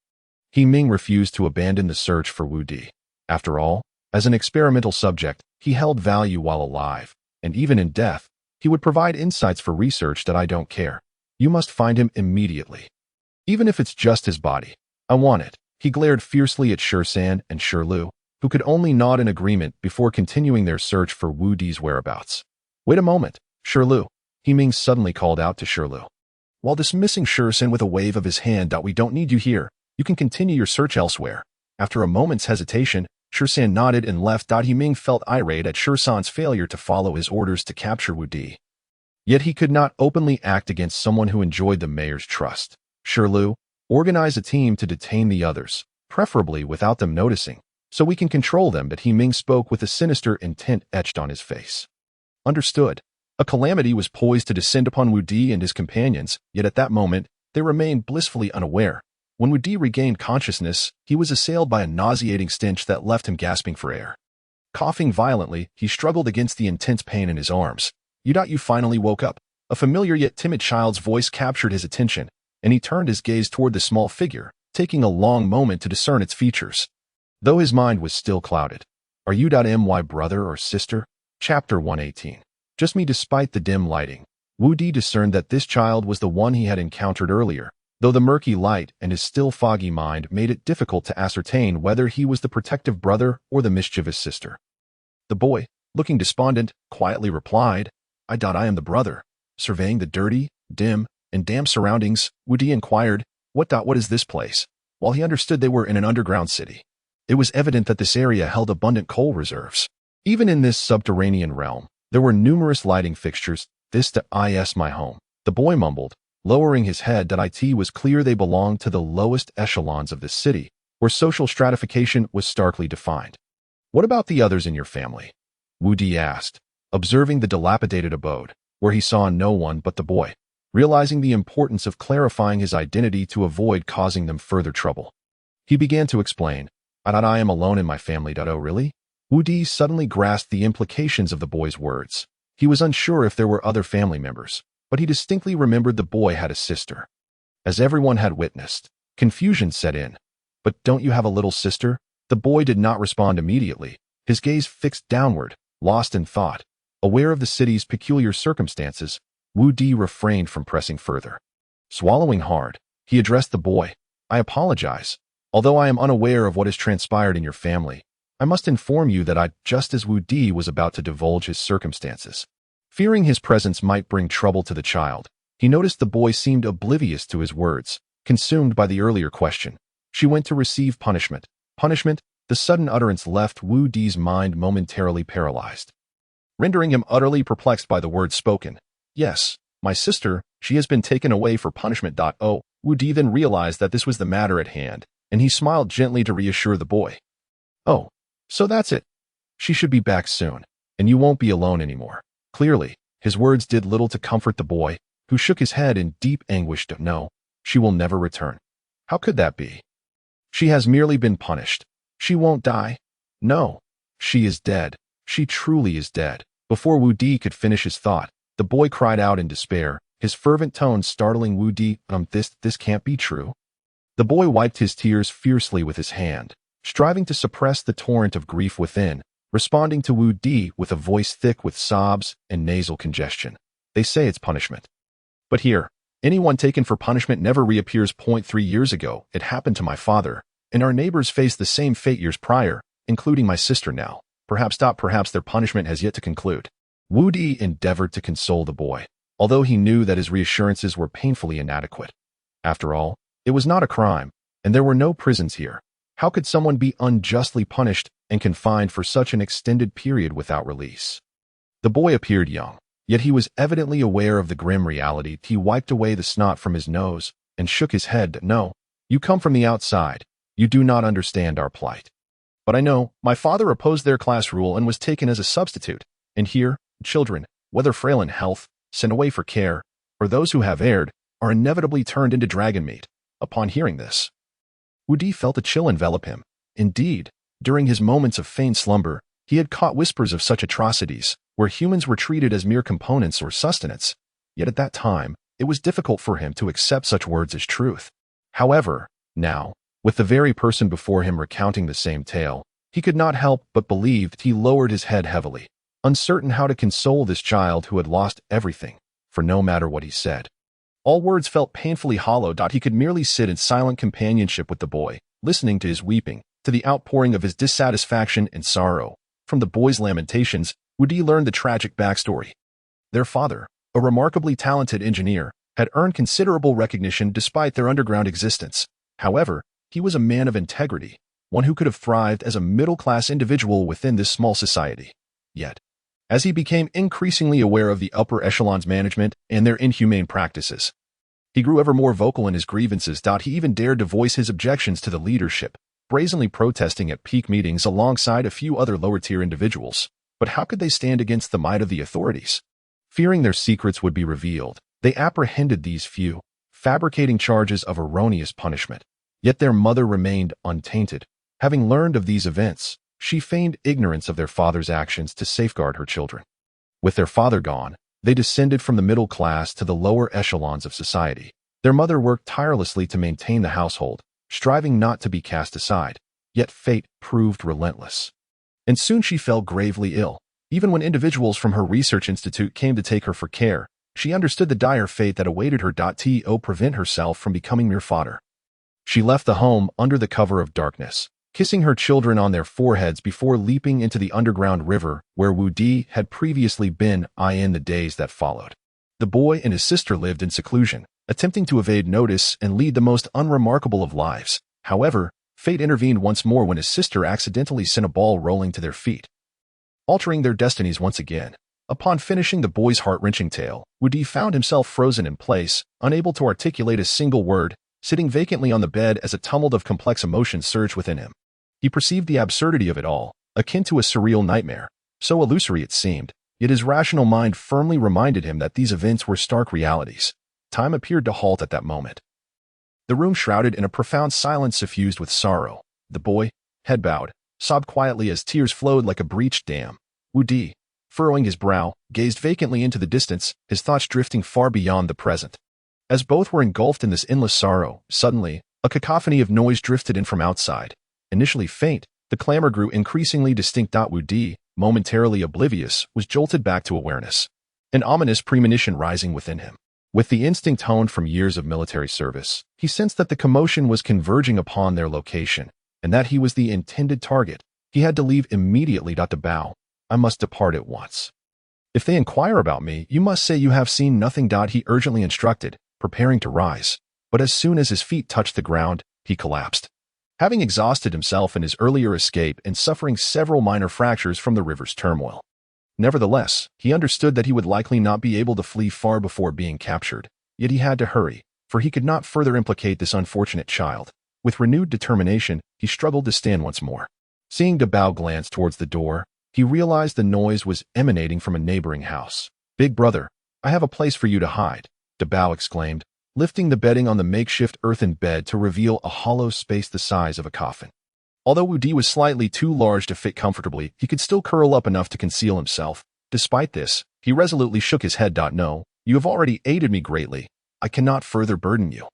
He Ming refused to abandon the search for Wu Di. After all, as an experimental subject, he held value while alive, and even in death, he would provide insights for research that I don't care. You must find him immediately. Even if it's just his body. I want it. He glared fiercely at Shursan and Shirlu, who could only nod in agreement before continuing their search for Wu Di's whereabouts. Wait a moment, Shirlu, He Ming suddenly called out to Shirlu. While dismissing Shursan with a wave of his hand. We don't need you here. You can continue your search elsewhere. After a moment's hesitation, Shursan nodded and left. He Ming felt irate at Shursan's failure to follow his orders to capture Wu Di. Yet he could not openly act against someone who enjoyed the mayor's trust. Shirlu, organize a team to detain the others, preferably without them noticing, so we can control them. He Ming spoke with a sinister intent etched on his face. Understood. A calamity was poised to descend upon Wu Di and his companions, yet at that moment, they remained blissfully unaware. When Wu Di regained consciousness, he was assailed by a nauseating stench that left him gasping for air. Coughing violently, he struggled against the intense pain in his arms. You finally woke up. A familiar yet timid child's voice captured his attention, and he turned his gaze toward the small figure, taking a long moment to discern its features. Though his mind was still clouded. Are you my brother or sister? Chapter 118. Just me. Despite the dim lighting, Wu Di discerned that this child was the one he had encountered earlier, though the murky light and his still foggy mind made it difficult to ascertain whether he was the protective brother or the mischievous sister. The boy, looking despondent, quietly replied, I am the brother. Surveying the dirty, dim, and damp surroundings, Wu Di inquired, What is this place? While he understood they were in an underground city, it was evident that this area held abundant coal reserves. Even in this subterranean realm, there were numerous lighting fixtures. This is my home, the boy mumbled, lowering his head. It was clear they belonged to the lowest echelons of this city, where social stratification was starkly defined. What about the others in your family? Wu Di asked, observing the dilapidated abode, where he saw no one but the boy, realizing the importance of clarifying his identity to avoid causing them further trouble. He began to explain, I am alone in my family. Oh really? Wu Di suddenly grasped the implications of the boy's words. He was unsure if there were other family members, but he distinctly remembered the boy had a sister. As everyone had witnessed, confusion set in. But don't you have a little sister? The boy did not respond immediately, his gaze fixed downward, lost in thought. Aware of the city's peculiar circumstances, Wu Di refrained from pressing further. Swallowing hard, he addressed the boy. I apologize. Although I am unaware of what has transpired in your family, I must inform you that just as Wu Di was about to divulge his circumstances, fearing his presence might bring trouble to the child, he noticed the boy seemed oblivious to his words, consumed by the earlier question. She went to receive punishment. Punishment? The sudden utterance left Wu Di's mind momentarily paralyzed, rendering him utterly perplexed by the words spoken. Yes, my sister, she has been taken away for punishment. Wu Di then realized that this was the matter at hand, and he smiled gently to reassure the boy. Oh, so that's it. She should be back soon, and you won't be alone anymore. Clearly, his words did little to comfort the boy, who shook his head in deep anguish. No, she will never return. How could that be? She has merely been punished. She won't die. No, she is dead. She truly is dead. Before Wu Di could finish his thought, the boy cried out in despair, his fervent tones startling Wu Di. This can't be true." The boy wiped his tears fiercely with his hand, striving to suppress the torrent of grief within, responding to Wu Di with a voice thick with sobs and nasal congestion. "They say it's punishment. But here, anyone taken for punishment never reappears. 3 years ago, it happened to my father, and our neighbors faced the same fate years prior, including my sister now. Perhaps their punishment has yet to conclude." Wu Di endeavored to console the boy, although he knew that his reassurances were painfully inadequate. After all, it was not a crime, and there were no prisons here. How could someone be unjustly punished and confined for such an extended period without release? The boy appeared young, yet he was evidently aware of the grim reality. He wiped away the snot from his nose and shook his head. "No, you come from the outside. You do not understand our plight. But I know, my father opposed their class rule and was taken as a substitute. And here, children, whether frail in health, sent away for care, or those who have erred, are inevitably turned into dragon meat." Upon hearing this, Wu Di felt a chill envelop him. Indeed, during his moments of feigned slumber, he had caught whispers of such atrocities, where humans were treated as mere components or sustenance. Yet at that time, it was difficult for him to accept such words as truth. However, now, with the very person before him recounting the same tale, he could not help but believe. He lowered his head heavily, uncertain how to console this child who had lost everything, for no matter what he said, all words felt painfully hollow. He could merely sit in silent companionship with the boy, listening to his weeping, to the outpouring of his dissatisfaction and sorrow. From the boy's lamentations, Wu Di learned the tragic backstory. Their father, a remarkably talented engineer, had earned considerable recognition despite their underground existence. However, he was a man of integrity, one who could have thrived as a middle-class individual within this small society. Yet, as he became increasingly aware of the upper echelon's management and their inhumane practices, he grew ever more vocal in his grievances. He even dared to voice his objections to the leadership, brazenly protesting at peak meetings alongside a few other lower-tier individuals. But how could they stand against the might of the authorities? Fearing their secrets would be revealed, they apprehended these few, fabricating charges of erroneous punishment. Yet their mother remained untainted. Having learned of these events, she feigned ignorance of their father's actions to safeguard her children. With their father gone, they descended from the middle class to the lower echelons of society. Their mother worked tirelessly to maintain the household, striving not to be cast aside. Yet fate proved relentless. And soon she fell gravely ill. Even when individuals from her research institute came to take her for care, she understood the dire fate that awaited her. To prevent herself from becoming mere fodder, she left the home under the cover of darkness, kissing her children on their foreheads before leaping into the underground river where Wu Di had previously been. In the days that followed, the boy and his sister lived in seclusion, attempting to evade notice and lead the most unremarkable of lives. However, fate intervened once more when his sister accidentally sent a ball rolling to their feet, altering their destinies once again. Upon finishing the boy's heart-wrenching tale, Wu Di found himself frozen in place, unable to articulate a single word, sitting vacantly on the bed as a tumult of complex emotions surged within him. He perceived the absurdity of it all, akin to a surreal nightmare. So illusory it seemed, yet his rational mind firmly reminded him that these events were stark realities. Time appeared to halt at that moment. The room shrouded in a profound silence suffused with sorrow. The boy, head bowed, sobbed quietly as tears flowed like a breached dam. Wu Di, furrowing his brow, gazed vacantly into the distance, his thoughts drifting far beyond the present. As both were engulfed in this endless sorrow, suddenly, a cacophony of noise drifted in from outside. Initially faint, the clamor grew increasingly distinct. Wu Di, momentarily oblivious, was jolted back to awareness, an ominous premonition rising within him. With the instinct honed from years of military service, he sensed that the commotion was converging upon their location, and that he was the intended target. He had to leave immediately. To bow. "I must depart at once. If they inquire about me, you must say you have seen nothing." He urgently instructed, preparing to rise. But as soon as his feet touched the ground, he collapsed. Having exhausted himself in his earlier escape and suffering several minor fractures from the river's turmoil. Nevertheless, he understood that he would likely not be able to flee far before being captured. Yet he had to hurry, for he could not further implicate this unfortunate child. With renewed determination, he struggled to stand once more. Seeing Dabao glance towards the door, he realized the noise was emanating from a neighboring house. "Big brother, I have a place for you to hide," Dabao exclaimed, lifting the bedding on the makeshift earthen bed to reveal a hollow space the size of a coffin. Although Wu Di was slightly too large to fit comfortably, he could still curl up enough to conceal himself. Despite this, he resolutely shook his head. No, you have already aided me greatly. I cannot further burden you.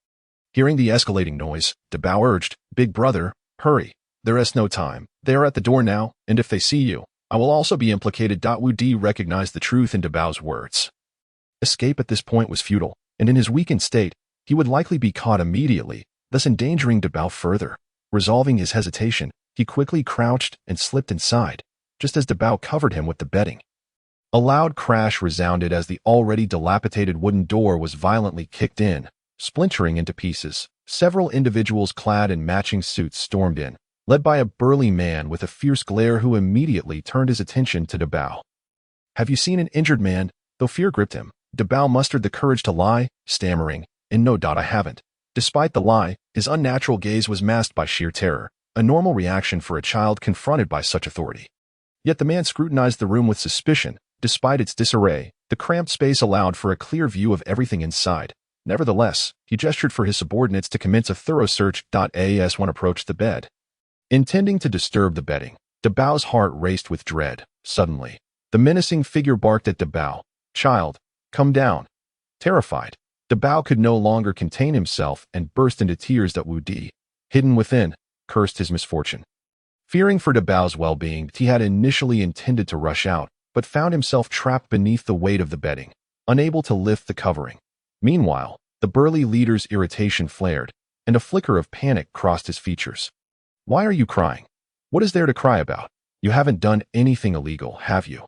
Hearing the escalating noise, Dabao urged, Big brother, hurry. There is no time. They are at the door now, and if they see you, I will also be implicated. Wu Di recognized the truth in Dabao's words. Escape at this point was futile, and in his weakened state, he would likely be caught immediately, thus endangering Dabao further. Resolving his hesitation, he quickly crouched and slipped inside, just as Dabao covered him with the bedding. A loud crash resounded as the already dilapidated wooden door was violently kicked in, splintering into pieces. Several individuals clad in matching suits stormed in, led by a burly man with a fierce glare who immediately turned his attention to Dabao. Have you seen an injured man? Though fear gripped him, Dabao mustered the courage to lie, stammering, No, I haven't. Despite the lie, his unnatural gaze was masked by sheer terror, a normal reaction for a child confronted by such authority. Yet the man scrutinized the room with suspicion. Despite its disarray, the cramped space allowed for a clear view of everything inside. Nevertheless, he gestured for his subordinates to commence a thorough search. As one approached the bed, intending to disturb the bedding, Dabao's heart raced with dread. Suddenly, the menacing figure barked at Dabao, Child, come down. Terrified, Dabao could no longer contain himself and burst into tears. Wu Di, hidden within, cursed his misfortune. Fearing for Dabao's well-being, he had initially intended to rush out, but found himself trapped beneath the weight of the bedding, unable to lift the covering. Meanwhile, the burly leader's irritation flared, and a flicker of panic crossed his features. Why are you crying? What is there to cry about? You haven't done anything illegal, have you?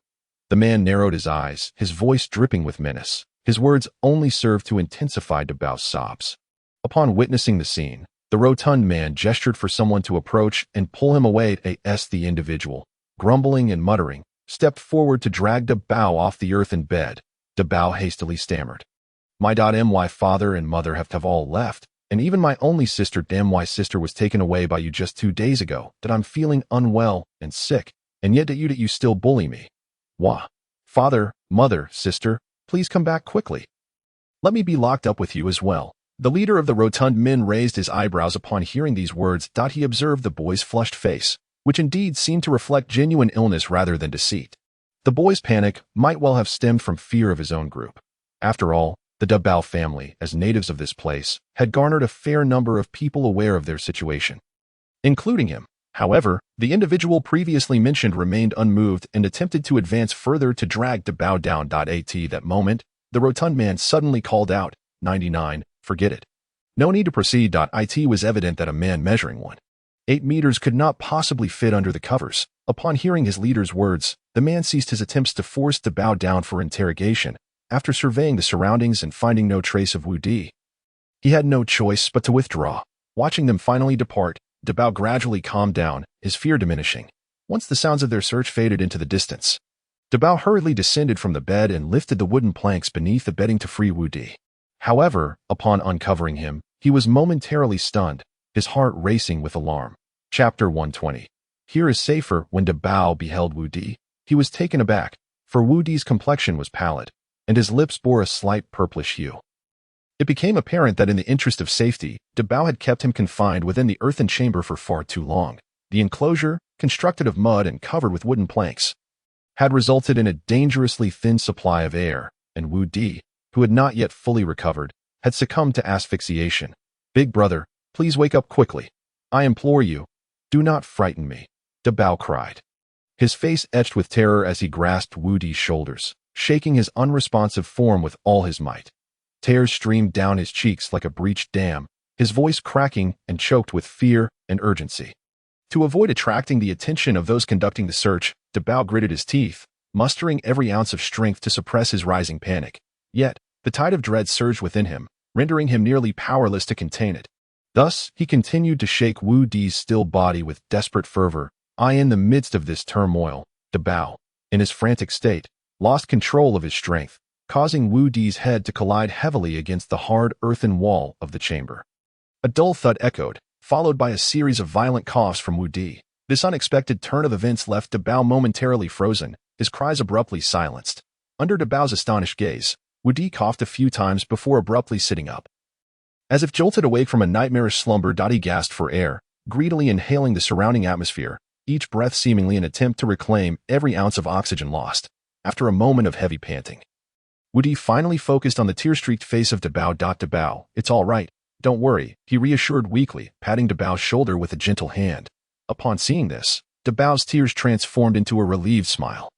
The man narrowed his eyes, his voice dripping with menace. His words only served to intensify Dabao's sobs. Upon witnessing the scene, the rotund man gestured for someone to approach and pull him away. The individual, grumbling and muttering, stepped forward to drag Dabao off the earthen bed. Dabao hastily stammered. My father and mother have all left, and even my only sister. My sister was taken away by you just 2 days ago. That I'm feeling unwell and sick, and yet that you still bully me. Wah. Father, mother, sister, please come back quickly. Let me be locked up with you as well. The leader of the rotund men raised his eyebrows upon hearing these words. He observed the boy's flushed face, which indeed seemed to reflect genuine illness rather than deceit. The boy's panic might well have stemmed from fear of his own group. After all, the Dabao family, as natives of this place, had garnered a fair number of people aware of their situation, including him. However, the individual previously mentioned remained unmoved and attempted to advance further to drag Dabao down. At that moment, the rotund man suddenly called out, 99, forget it. No need to proceed. It was evident that a man measuring 1.8 meters could not possibly fit under the covers. Upon hearing his leader's words, the man ceased his attempts to force Dabao down for interrogation. After surveying the surroundings and finding no trace of Wu Di, he had no choice but to withdraw. Watching them finally depart, Dabao gradually calmed down, his fear diminishing. Once the sounds of their search faded into the distance, Dabao hurriedly descended from the bed and lifted the wooden planks beneath the bedding to free Wu Di. However, upon uncovering him, he was momentarily stunned, his heart racing with alarm. Chapter 120. Here is safer. When Dabao beheld Wu Di, he was taken aback, for Wu Di's complexion was pallid, and his lips bore a slight purplish hue. It became apparent that in the interest of safety, Dabao had kept him confined within the earthen chamber for far too long. The enclosure, constructed of mud and covered with wooden planks, had resulted in a dangerously thin supply of air, and Wu Di, who had not yet fully recovered, had succumbed to asphyxiation. Big brother, please wake up quickly. I implore you. Do not frighten me, Dabao cried. His face etched with terror as he grasped Wu Di's shoulders, shaking his unresponsive form with all his might. Tears streamed down his cheeks like a breached dam, his voice cracking and choked with fear and urgency. To avoid attracting the attention of those conducting the search, Dabao gritted his teeth, mustering every ounce of strength to suppress his rising panic. Yet, the tide of dread surged within him, rendering him nearly powerless to contain it. Thus, he continued to shake Wu Di's still body with desperate fervor. In the midst of this turmoil, Dabao, in his frantic state, lost control of his strength, causing Wu Di's head to collide heavily against the hard earthen wall of the chamber. A dull thud echoed, followed by a series of violent coughs from Wu Di. This unexpected turn of events left Dabao momentarily frozen, his cries abruptly silenced. Under Dabao's astonished gaze, Wu Di coughed a few times before abruptly sitting up. As if jolted awake from a nightmarish slumber, he gasped for air, greedily inhaling the surrounding atmosphere, each breath seemingly an attempt to reclaim every ounce of oxygen lost. After a moment of heavy panting, Wu Di finally focused on the tear-streaked face of Dabao. Dabao, it's all right. Don't worry, he reassured weakly, patting Dabao's shoulder with a gentle hand. Upon seeing this, Dabao's tears transformed into a relieved smile.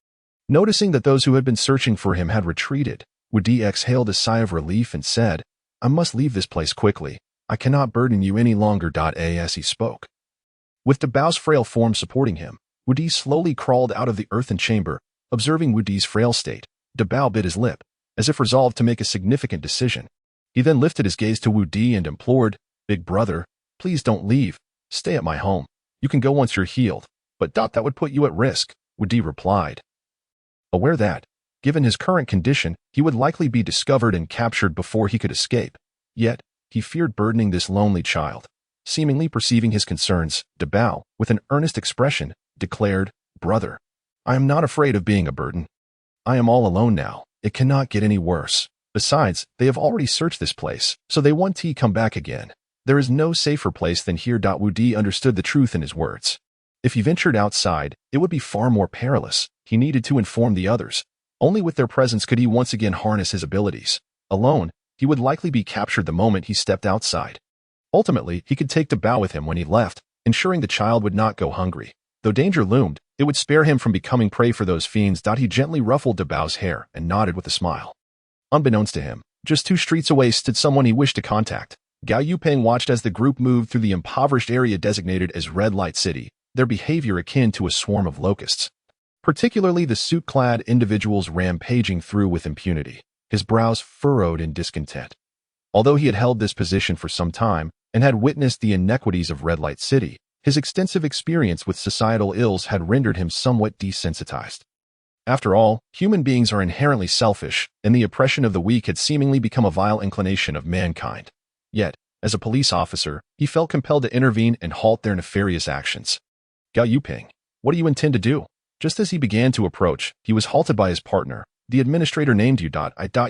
Noticing that those who had been searching for him had retreated, Wu Di exhaled a sigh of relief and said, I must leave this place quickly. I cannot burden you any longer. As he spoke, with Dabao's frail form supporting him, Wu Di slowly crawled out of the earthen chamber. Observing Wu Di's frail state, Dabao bit his lip, as if resolved to make a significant decision. He then lifted his gaze to Wu Di and implored, Big brother, please don't leave. Stay at my home. You can go once you're healed, but that would put you at risk, Wu Di replied. Aware that, given his current condition, he would likely be discovered and captured before he could escape. Yet, he feared burdening this lonely child. Seemingly perceiving his concerns, Dabao, with an earnest expression, declared, Brother, I am not afraid of being a burden. I am all alone now. It cannot get any worse. Besides, they have already searched this place, so they want to come back again. There is no safer place than here. Wu Di understood the truth in his words. If he ventured outside, it would be far more perilous. He needed to inform the others. Only with their presence could he once again harness his abilities. Alone, he would likely be captured the moment he stepped outside. Ultimately, he could take Dabao with him when he left, ensuring the child would not go hungry. Though danger loomed, it would spare him from becoming prey for those fiends. He gently ruffled Dabao's hair and nodded with a smile. Unbeknownst to him, just 2 streets away stood someone he wished to contact. Gao Yupeng watched as the group moved through the impoverished area designated as Red Light City, their behavior akin to a swarm of locusts. Particularly the suit-clad individuals rampaging through with impunity. His brows furrowed in discontent. Although he had held this position for some time and had witnessed the inequities of Red Light City, his extensive experience with societal ills had rendered him somewhat desensitized. After all, human beings are inherently selfish, and the oppression of the weak had seemingly become a vile inclination of mankind. Yet, as a police officer, he felt compelled to intervene and halt their nefarious actions. Gao Yupeng, what do you intend to do? Just as he began to approach, he was halted by his partner. The administrator named you.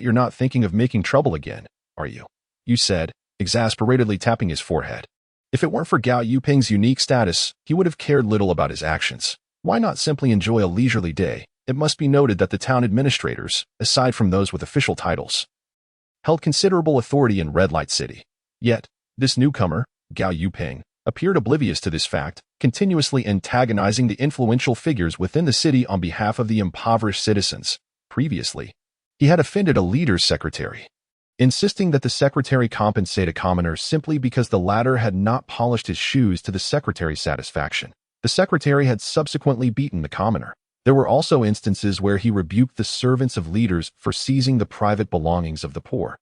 You're not thinking of making trouble again, are you? You said, exasperatedly tapping his forehead. If it weren't for Gao Yupeng's unique status, he would have cared little about his actions. Why not simply enjoy a leisurely day? It must be noted that the town administrators, aside from those with official titles, held considerable authority in Red Light City. Yet, this newcomer, Gao Yupeng, appeared oblivious to this fact, continuously antagonizing the influential figures within the city on behalf of the impoverished citizens. Previously, he had offended a leader's secretary, insisting that the secretary compensate a commoner simply because the latter had not polished his shoes to the secretary's satisfaction. The secretary had subsequently beaten the commoner. There were also instances where he rebuked the servants of leaders for seizing the private belongings of the poor,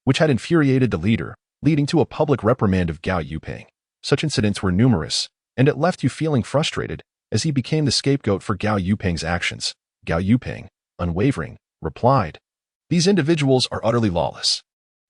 which had infuriated the leader, leading to a public reprimand of Gao Yupeng. Such incidents were numerous, and it left you feeling frustrated as he became the scapegoat for Gao Yupeng's actions. Gao Yupeng, unwavering, replied, These individuals are utterly lawless.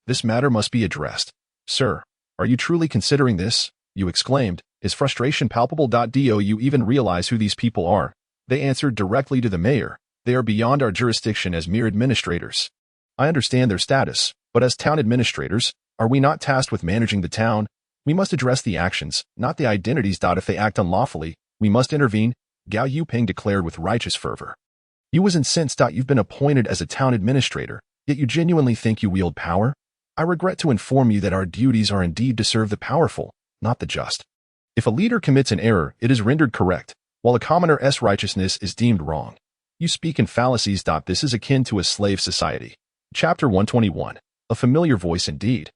This matter must be addressed. Sir, are you truly considering this? You exclaimed, his frustration palpable. Do you even realize who these people are? They answered directly to the mayor. They are beyond our jurisdiction as mere administrators. I understand their status, but as town administrators, are we not tasked with managing the town? We must address the actions, not the identities. If they act unlawfully, we must intervene, Gao Yupeng declared with righteous fervor. You was incensed. You've been appointed as a town administrator, yet you genuinely think you wield power? I regret to inform you that our duties are indeed to serve the powerful, not the just. If a leader commits an error, it is rendered correct, while a commoner's righteousness is deemed wrong. You speak in fallacies. This is akin to a slave society. Chapter 121. A familiar voice indeed.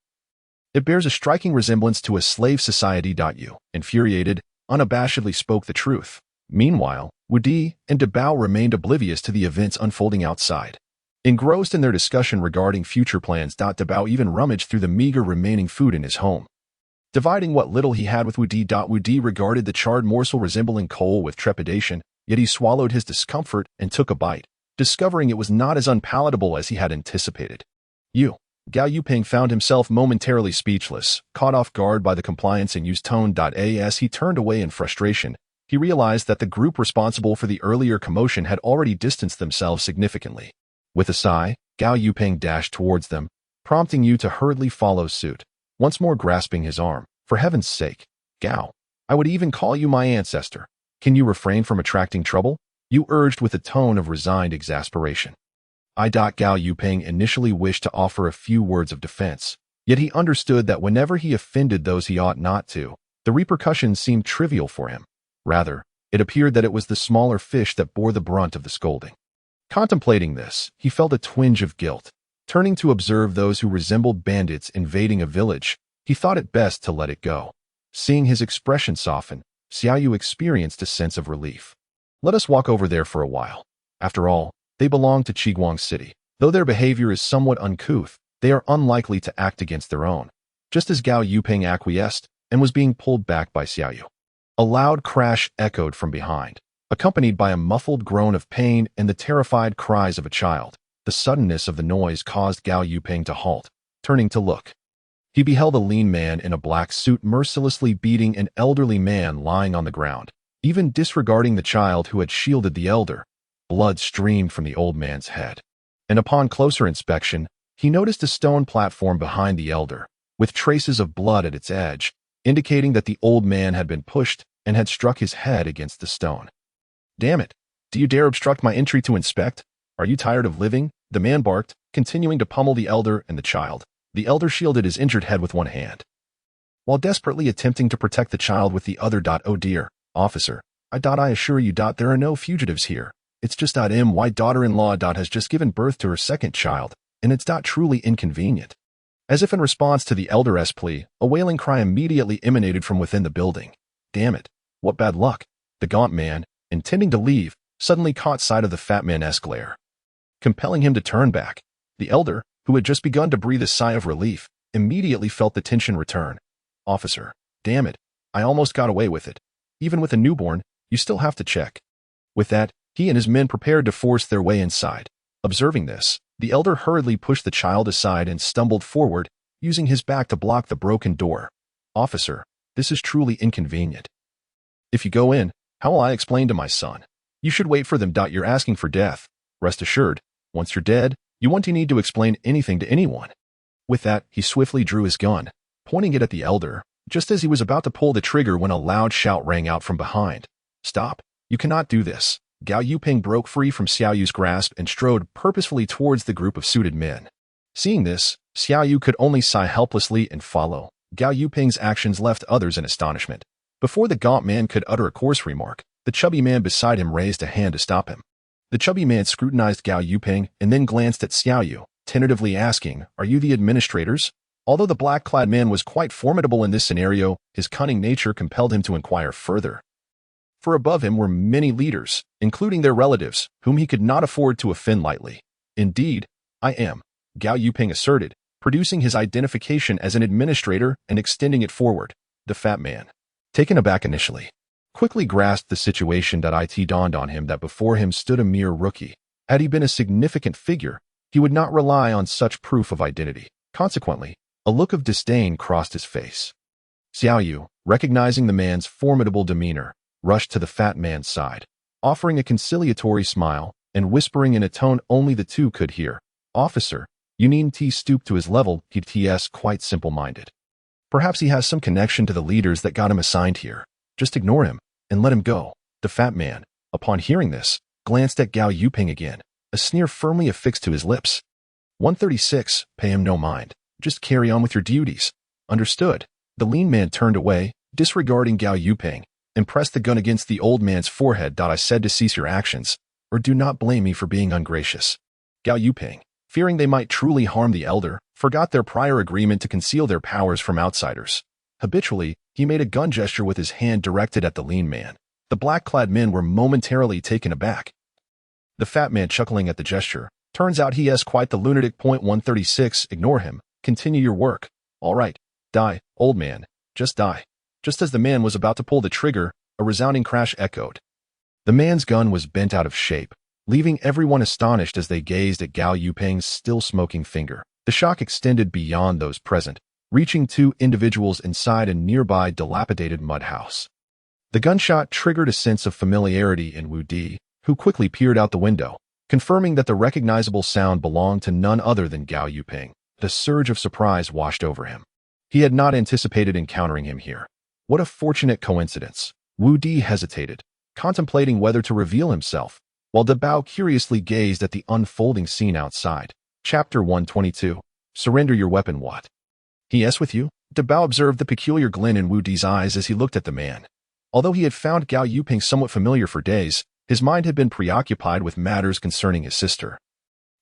It bears a striking resemblance to a slave society. You, infuriated, unabashedly spoke the truth. Meanwhile, Wu Di and Dabao remained oblivious to the events unfolding outside. Engrossed in their discussion regarding future plans. Dabao even rummaged through the meager remaining food in his home. Dividing what little he had with Wu Di. Wu Di regarded the charred morsel resembling coal with trepidation, yet he swallowed his discomfort and took a bite, discovering it was not as unpalatable as he had anticipated. Gao Yupeng found himself momentarily speechless, caught off guard by the compliance and used tone. As he turned away in frustration, he realized that the group responsible for the earlier commotion had already distanced themselves significantly. With a sigh, Gao Yupeng dashed towards them, prompting Yu to hurriedly follow suit, once more grasping his arm. For heaven's sake, Gao, I would even call you my ancestor. Can you refrain from attracting trouble? Yu urged with a tone of resigned exasperation. Gao Yuping initially wished to offer a few words of defense, yet he understood that whenever he offended those he ought not to, the repercussions seemed trivial for him. Rather, it appeared that it was the smaller fish that bore the brunt of the scolding. Contemplating this, he felt a twinge of guilt. Turning to observe those who resembled bandits invading a village, he thought it best to let it go. Seeing his expression soften, Xiaoyu experienced a sense of relief. Let us walk over there for a while. After all, they belong to Qiguang City. Though their behavior is somewhat uncouth, they are unlikely to act against their own. Just as Gao Yuping acquiesced and was being pulled back by Xiaoyu. A loud crash echoed from behind, accompanied by a muffled groan of pain and the terrified cries of a child. The suddenness of the noise caused Gao Yuping to halt, turning to look. He beheld a lean man in a black suit mercilessly beating an elderly man lying on the ground. Even disregarding the child who had shielded the elder, blood streamed from the old man's head. And upon closer inspection, he noticed a stone platform behind the elder, with traces of blood at its edge, indicating that the old man had been pushed and had struck his head against the stone. "Damn it! Do you dare obstruct my entry to inspect? Are you tired of living?" the man barked, continuing to pummel the elder and the child. The elder shielded his injured head with one hand, while desperately attempting to protect the child with the other. "Oh dear, officer, I assure you, there are no fugitives here. It's just my daughter-in-law has just given birth to her second child, and it's truly inconvenient." As if in response to the elder's plea, a wailing cry immediately emanated from within the building. "Damn it, what bad luck." The gaunt man, intending to leave, suddenly caught sight of the fat man's glare, compelling him to turn back. The elder, who had just begun to breathe a sigh of relief, immediately felt the tension return. "Officer, damn it, I almost got away with it. Even with a newborn, you still have to check." With that, he and his men prepared to force their way inside. Observing this, the elder hurriedly pushed the child aside and stumbled forward, using his back to block the broken door. "Officer, this is truly inconvenient. If you go in, how will I explain to my son? You should wait for them. You're asking for death. Rest assured, once you're dead, you won't need to explain anything to anyone." With that, he swiftly drew his gun, pointing it at the elder, just as he was about to pull the trigger when a loud shout rang out from behind. "Stop! You cannot do this." Gao Yuping broke free from Xiaoyu's grasp and strode purposefully towards the group of suited men. Seeing this, Xiaoyu could only sigh helplessly and follow. Gao Yuping's actions left others in astonishment. Before the gaunt man could utter a coarse remark, the chubby man beside him raised a hand to stop him. The chubby man scrutinized Gao Yuping and then glanced at Xiaoyu, tentatively asking, "Are you the administrators?" Although the black-clad man was quite formidable in this scenario, his cunning nature compelled him to inquire further. For above him were many leaders, including their relatives, whom he could not afford to offend lightly. "Indeed, I am," Gao Yuping asserted, producing his identification as an administrator and extending it forward. The fat man, taken aback initially, quickly grasped the situation. It dawned on him that before him stood a mere rookie. Had he been a significant figure, he would not rely on such proof of identity. Consequently, a look of disdain crossed his face. Xiaoyu, recognizing the man's formidable demeanor, rushed to the fat man's side, offering a conciliatory smile and whispering in a tone only the two could hear, "Officer, you needn't stoop to his level. He's quite simple-minded. Perhaps he has some connection to the leaders that got him assigned here. Just ignore him and let him go." The fat man, upon hearing this, glanced at Gao Yuping again, a sneer firmly affixed to his lips. 136, pay him no mind. Just carry on with your duties. Understood. The lean man turned away, disregarding Gao Yuping, and pressed the gun against the old man's forehead. "I said to cease your actions, or do not blame me for being ungracious." Gao Yuping, fearing they might truly harm the elder, forgot their prior agreement to conceal their powers from outsiders. Habitually, he made a gun gesture with his hand directed at the lean man. The black-clad men were momentarily taken aback. The fat man chuckling at the gesture. "Turns out he is quite the lunatic. 136, ignore him. Continue your work. All right. Die, old man. Just die." Just as the man was about to pull the trigger, a resounding crash echoed. The man's gun was bent out of shape, leaving everyone astonished as they gazed at Gao Yuping's still smoking finger. The shock extended beyond those present, reaching two individuals inside a nearby dilapidated mud house. The gunshot triggered a sense of familiarity in Wu Di, who quickly peered out the window, confirming that the recognizable sound belonged to none other than Gao Yuping. The surge of surprise washed over him. He had not anticipated encountering him here. What a fortunate coincidence. Wu Di hesitated, contemplating whether to reveal himself, while Debao curiously gazed at the unfolding scene outside. Chapter 122. Surrender your weapon. What? He asked with you? Debao observed the peculiar glint in Wu Di's eyes as he looked at the man. Although he had found Gao Yuping somewhat familiar for days, his mind had been preoccupied with matters concerning his sister,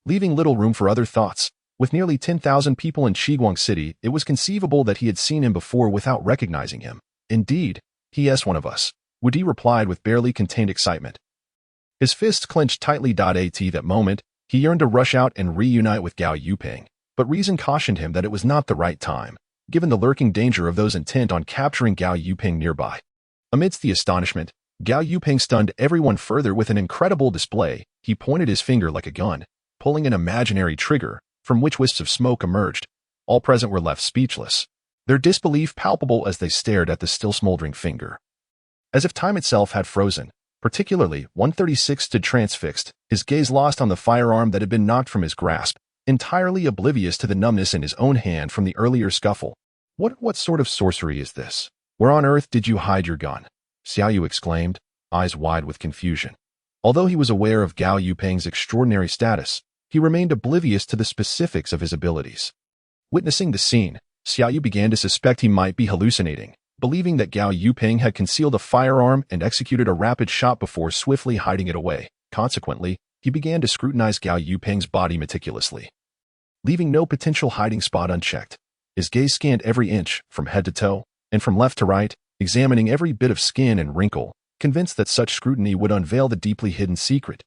leaving little room for other thoughts. With nearly 10,000 people in Qiguang City, it was conceivable that he had seen him before without recognizing him. Indeed, he is one of us, Wu Di replied with barely contained excitement. His fists clenched tightly. At that moment, he yearned to rush out and reunite with Gao Yuping, but reason cautioned him that it was not the right time, given the lurking danger of those intent on capturing Gao Yuping nearby. Amidst the astonishment, Gao Yuping stunned everyone further with an incredible display. He pointed his finger like a gun, pulling an imaginary trigger, from which wisps of smoke emerged. All present were left speechless, their disbelief palpable as they stared at the still smoldering finger. As if time itself had frozen, particularly 136 stood transfixed, his gaze lost on the firearm that had been knocked from his grasp, entirely oblivious to the numbness in his own hand from the earlier scuffle. What sort of sorcery is this? Where on earth did you hide your gun? Xiaoyu exclaimed, eyes wide with confusion. Although he was aware of Gao Yuping's extraordinary status, he remained oblivious to the specifics of his abilities. Witnessing the scene, Xiaoyu began to suspect he might be hallucinating, believing that Gao Yuping had concealed a firearm and executed a rapid shot before swiftly hiding it away. Consequently, he began to scrutinize Gao Yuping's body meticulously, leaving no potential hiding spot unchecked. His gaze scanned every inch, from head to toe, and from left to right, examining every bit of skin and wrinkle, convinced that such scrutiny would unveil the deeply hidden secret.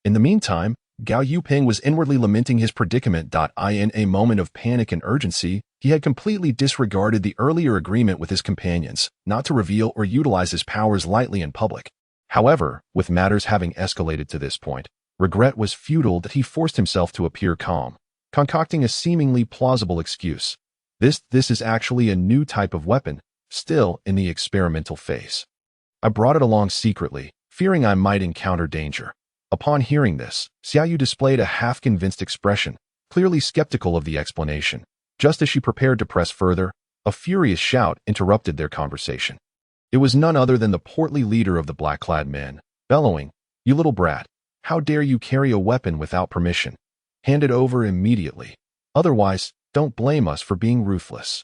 In the meantime, Gao Yuping was inwardly lamenting his predicament. In a moment of panic and urgency, he had completely disregarded the earlier agreement with his companions, not to reveal or utilize his powers lightly in public. However, with matters having escalated to this point, regret was futile that he forced himself to appear calm, concocting a seemingly plausible excuse. This is actually a new type of weapon, still in the experimental phase. I brought it along secretly, fearing I might encounter danger. Upon hearing this, Xiaoyu displayed a half-convinced expression, clearly skeptical of the explanation. Just as she prepared to press further, a furious shout interrupted their conversation. It was none other than the portly leader of the black-clad men, bellowing, "You little brat, how dare you carry a weapon without permission? Hand it over immediately. Otherwise, don't blame us for being ruthless."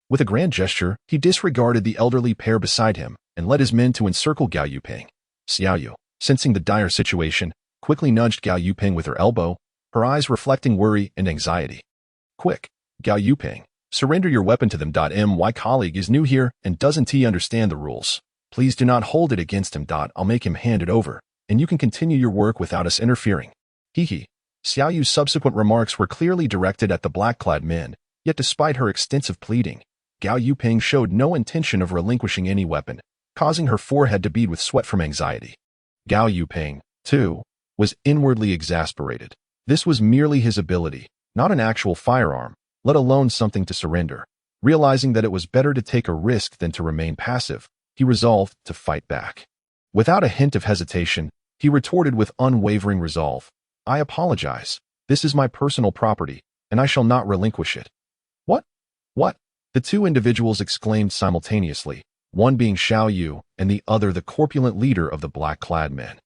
With a grand gesture, he disregarded the elderly pair beside him and led his men to encircle Gao Yuping. Xiaoyu, sensing the dire situation, quickly nudged Gao Yuping with her elbow, her eyes reflecting worry and anxiety. "Quick, Gao Yuping, surrender your weapon to them. My colleague is new here and doesn't understand the rules. Please do not hold it against him. I'll make him hand it over, and you can continue your work without us interfering." Hee. Xiaoyu's subsequent remarks were clearly directed at the black-clad men, yet despite her extensive pleading, Gao Yuping showed no intention of relinquishing any weapon, causing her forehead to bead with sweat from anxiety. Gao Yuping, too, was inwardly exasperated. This was merely his ability, not an actual firearm, let alone something to surrender. Realizing that it was better to take a risk than to remain passive, he resolved to fight back. Without a hint of hesitation, he retorted with unwavering resolve, "I apologize. This is my personal property, and I shall not relinquish it." What? The two individuals exclaimed simultaneously, one being Xiaoyu and the other the corpulent leader of the black-clad men.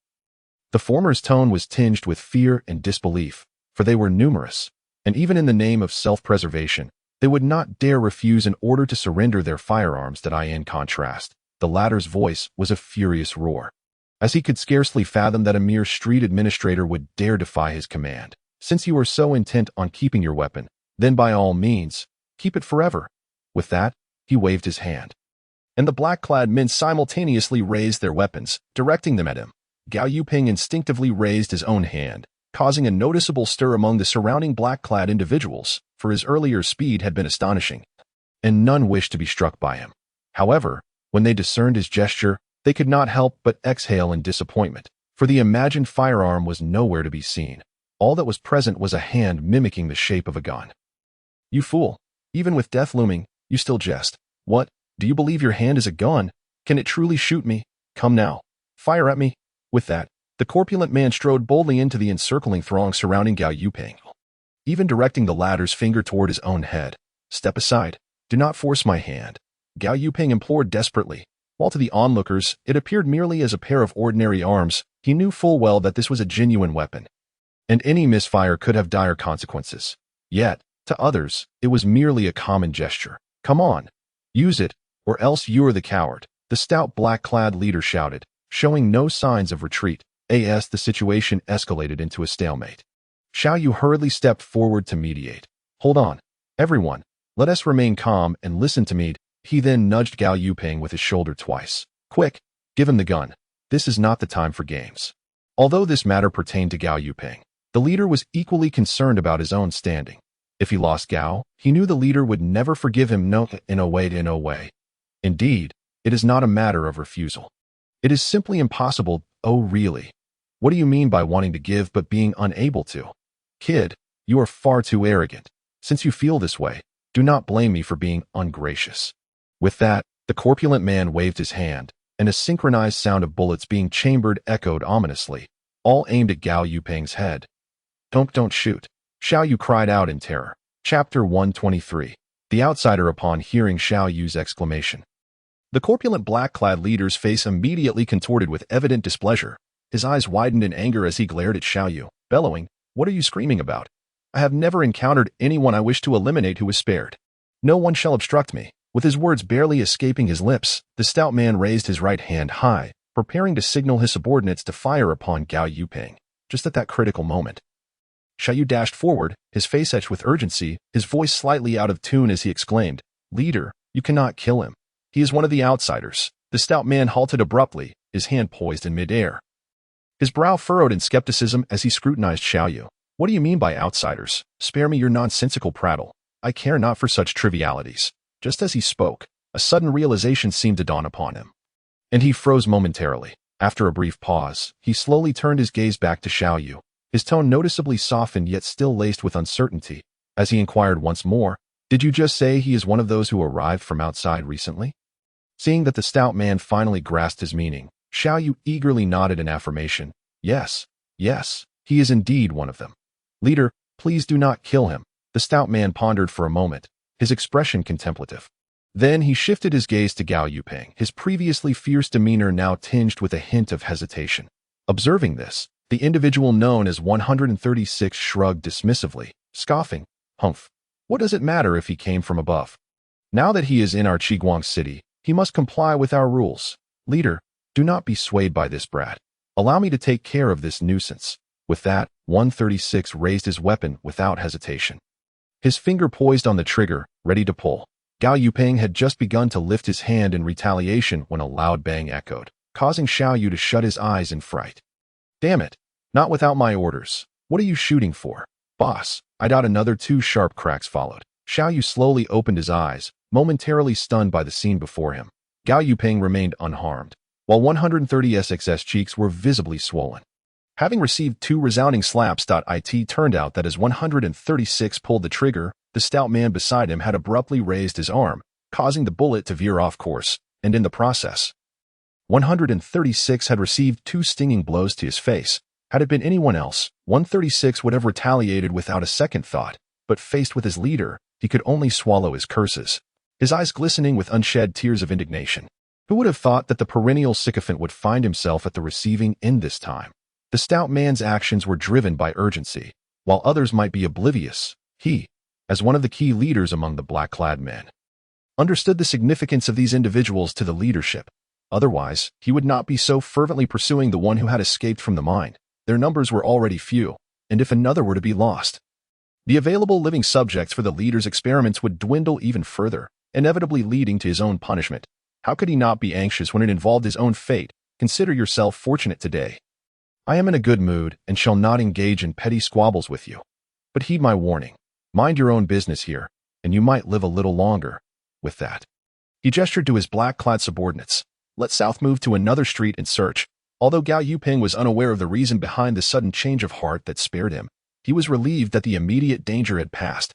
The former's tone was tinged with fear and disbelief, for they were numerous, and even in the name of self-preservation, they would not dare refuse an order to surrender their firearms. In contrast, the latter's voice was a furious roar, as he could scarcely fathom that a mere street administrator would dare defy his command. "Since you are so intent on keeping your weapon, then by all means, keep it forever." With that, he waved his hand, and the black-clad men simultaneously raised their weapons, directing them at him. Gao Yuping instinctively raised his own hand, causing a noticeable stir among the surrounding black-clad individuals, for his earlier speed had been astonishing, and none wished to be struck by him. However, when they discerned his gesture, they could not help but exhale in disappointment, for the imagined firearm was nowhere to be seen. All that was present was a hand mimicking the shape of a gun. "You fool! Even with death looming, you still jest. What? Do you believe your hand is a gun? Can it truly shoot me? Come now. Fire at me." With that, the corpulent man strode boldly into the encircling throng surrounding Gao Yuping, even directing the latter's finger toward his own head. "Step aside. Do not force my hand," Gao Yuping implored desperately, While to the onlookers, it appeared merely as a pair of ordinary arms, he knew full well that this was a genuine weapon, and any misfire could have dire consequences. Yet, to others, it was merely a common gesture. "Come on, use it, or else you're the coward," the stout black-clad leader shouted, showing no signs of retreat. As the situation escalated into a stalemate, Xiao Yu hurriedly stepped forward to mediate. "Hold on, everyone. Let us remain calm and listen to me." He then nudged Gao Yuping with his shoulder twice. "Quick, give him the gun. This is not the time for games." Although this matter pertained to Gao Yuping, the leader was equally concerned about his own standing. If he lost Gao, he knew the leader would never forgive him. No way. Indeed, it is not a matter of refusal. It is simply impossible. "Oh, really? What do you mean by wanting to give but being unable to?" "Kid, you are far too arrogant. Since you feel this way, do not blame me for being ungracious." With that, the corpulent man waved his hand, and a synchronized sound of bullets being chambered echoed ominously, all aimed at Gao Yuping's head. Don't shoot," Xiao Yu cried out in terror. Chapter 123. The outsider. Upon hearing Xiao Yu's exclamation, the corpulent black-clad leader's face immediately contorted with evident displeasure. His eyes widened in anger as he glared at Xiao Yu, bellowing, "What are you screaming about? I have never encountered anyone I wish to eliminate who was spared. No one shall obstruct me." With his words barely escaping his lips, the stout man raised his right hand high, preparing to signal his subordinates to fire upon Gao Yuping. Just at that critical moment, Xiao Yu dashed forward, his face etched with urgency, his voice slightly out of tune as he exclaimed, "Leader, you cannot kill him. He is one of the outsiders." The stout man halted abruptly, his hand poised in midair. His brow furrowed in skepticism as he scrutinized Xiao Yu. "What do you mean by outsiders? Spare me your nonsensical prattle. I care not for such trivialities." Just as he spoke, a sudden realization seemed to dawn upon him, and he froze momentarily. After a brief pause, he slowly turned his gaze back to Xiao Yu, his tone noticeably softened yet still laced with uncertainty, as he inquired once more, "Did you just say he is one of those who arrived from outside recently?" Seeing that the stout man finally grasped his meaning, Xiao Yu eagerly nodded in affirmation. Yes, he is indeed one of them." "Leader, please do not kill him." The stout man pondered for a moment, his expression contemplative. Then he shifted his gaze to Gao Yuping, his previously fierce demeanor now tinged with a hint of hesitation. Observing this, the individual known as 136 shrugged dismissively, scoffing, "Humph. What does it matter if he came from above? Now that he is in our Qiguang city, he must comply with our rules. Leader, do not be swayed by this brat. Allow me to take care of this nuisance." With that, 136 raised his weapon without hesitation, his finger poised on the trigger, ready to pull. Gao Yuping had just begun to lift his hand in retaliation when a loud bang echoed, causing Xiao Yu to shut his eyes in fright. "Damn it! Not without my orders. What are you shooting for, boss?" I doubt another 2 sharp cracks followed. Xiao Yu slowly opened his eyes, momentarily stunned by the scene before him. Gao Yuping remained unharmed, while 130's cheeks were visibly swollen. Having received 2 resounding slaps, it turned out that as 136 pulled the trigger, the stout man beside him had abruptly raised his arm, causing the bullet to veer off course, and in the process, 136 had received 2 stinging blows to his face. Had it been anyone else, 136 would have retaliated without a second thought, but faced with his leader, he could only swallow his curses, his eyes glistening with unshed tears of indignation. Who would have thought that the perennial sycophant would find himself at the receiving end this time? The stout man's actions were driven by urgency. While others might be oblivious, he, as one of the key leaders among the black-clad men, understood the significance of these individuals to the leadership. Otherwise, he would not be so fervently pursuing the one who had escaped from the mine. Their numbers were already few, and if another were to be lost, the available living subjects for the leader's experiments would dwindle even further, inevitably leading to his own punishment. How could he not be anxious when it involved his own fate? Consider yourself fortunate today. I am in a good mood and shall not engage in petty squabbles with you. But heed my warning. Mind your own business here, and you might live a little longer. With that, he gestured to his black-clad subordinates. Let South move to another street and search. Although Gao Yuping was unaware of the reason behind the sudden change of heart that spared him, he was relieved that the immediate danger had passed.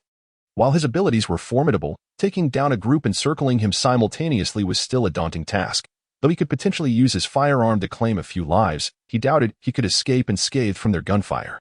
While his abilities were formidable, taking down a group encircling him simultaneously was still a daunting task. Though he could potentially use his firearm to claim a few lives, he doubted he could escape unscathed from their gunfire.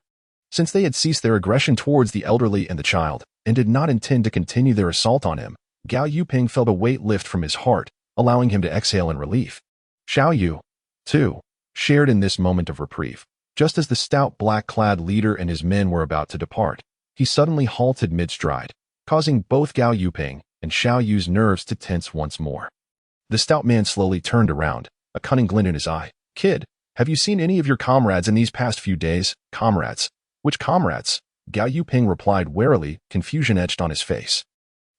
Since they had ceased their aggression towards the elderly and the child, and did not intend to continue their assault on him, Gao Yuping felt a weight lift from his heart, allowing him to exhale in relief. Xiao Yu, too, shared in this moment of reprieve. Just as the stout black-clad leader and his men were about to depart, he suddenly halted mid-stride, causing both Gao Yuping and Xiao Yu's nerves to tense once more. The stout man slowly turned around, a cunning glint in his eye. "Kid, have you seen any of your comrades in these past few days?" "Comrades? Which comrades?" Gao Yuping replied warily, confusion etched on his face.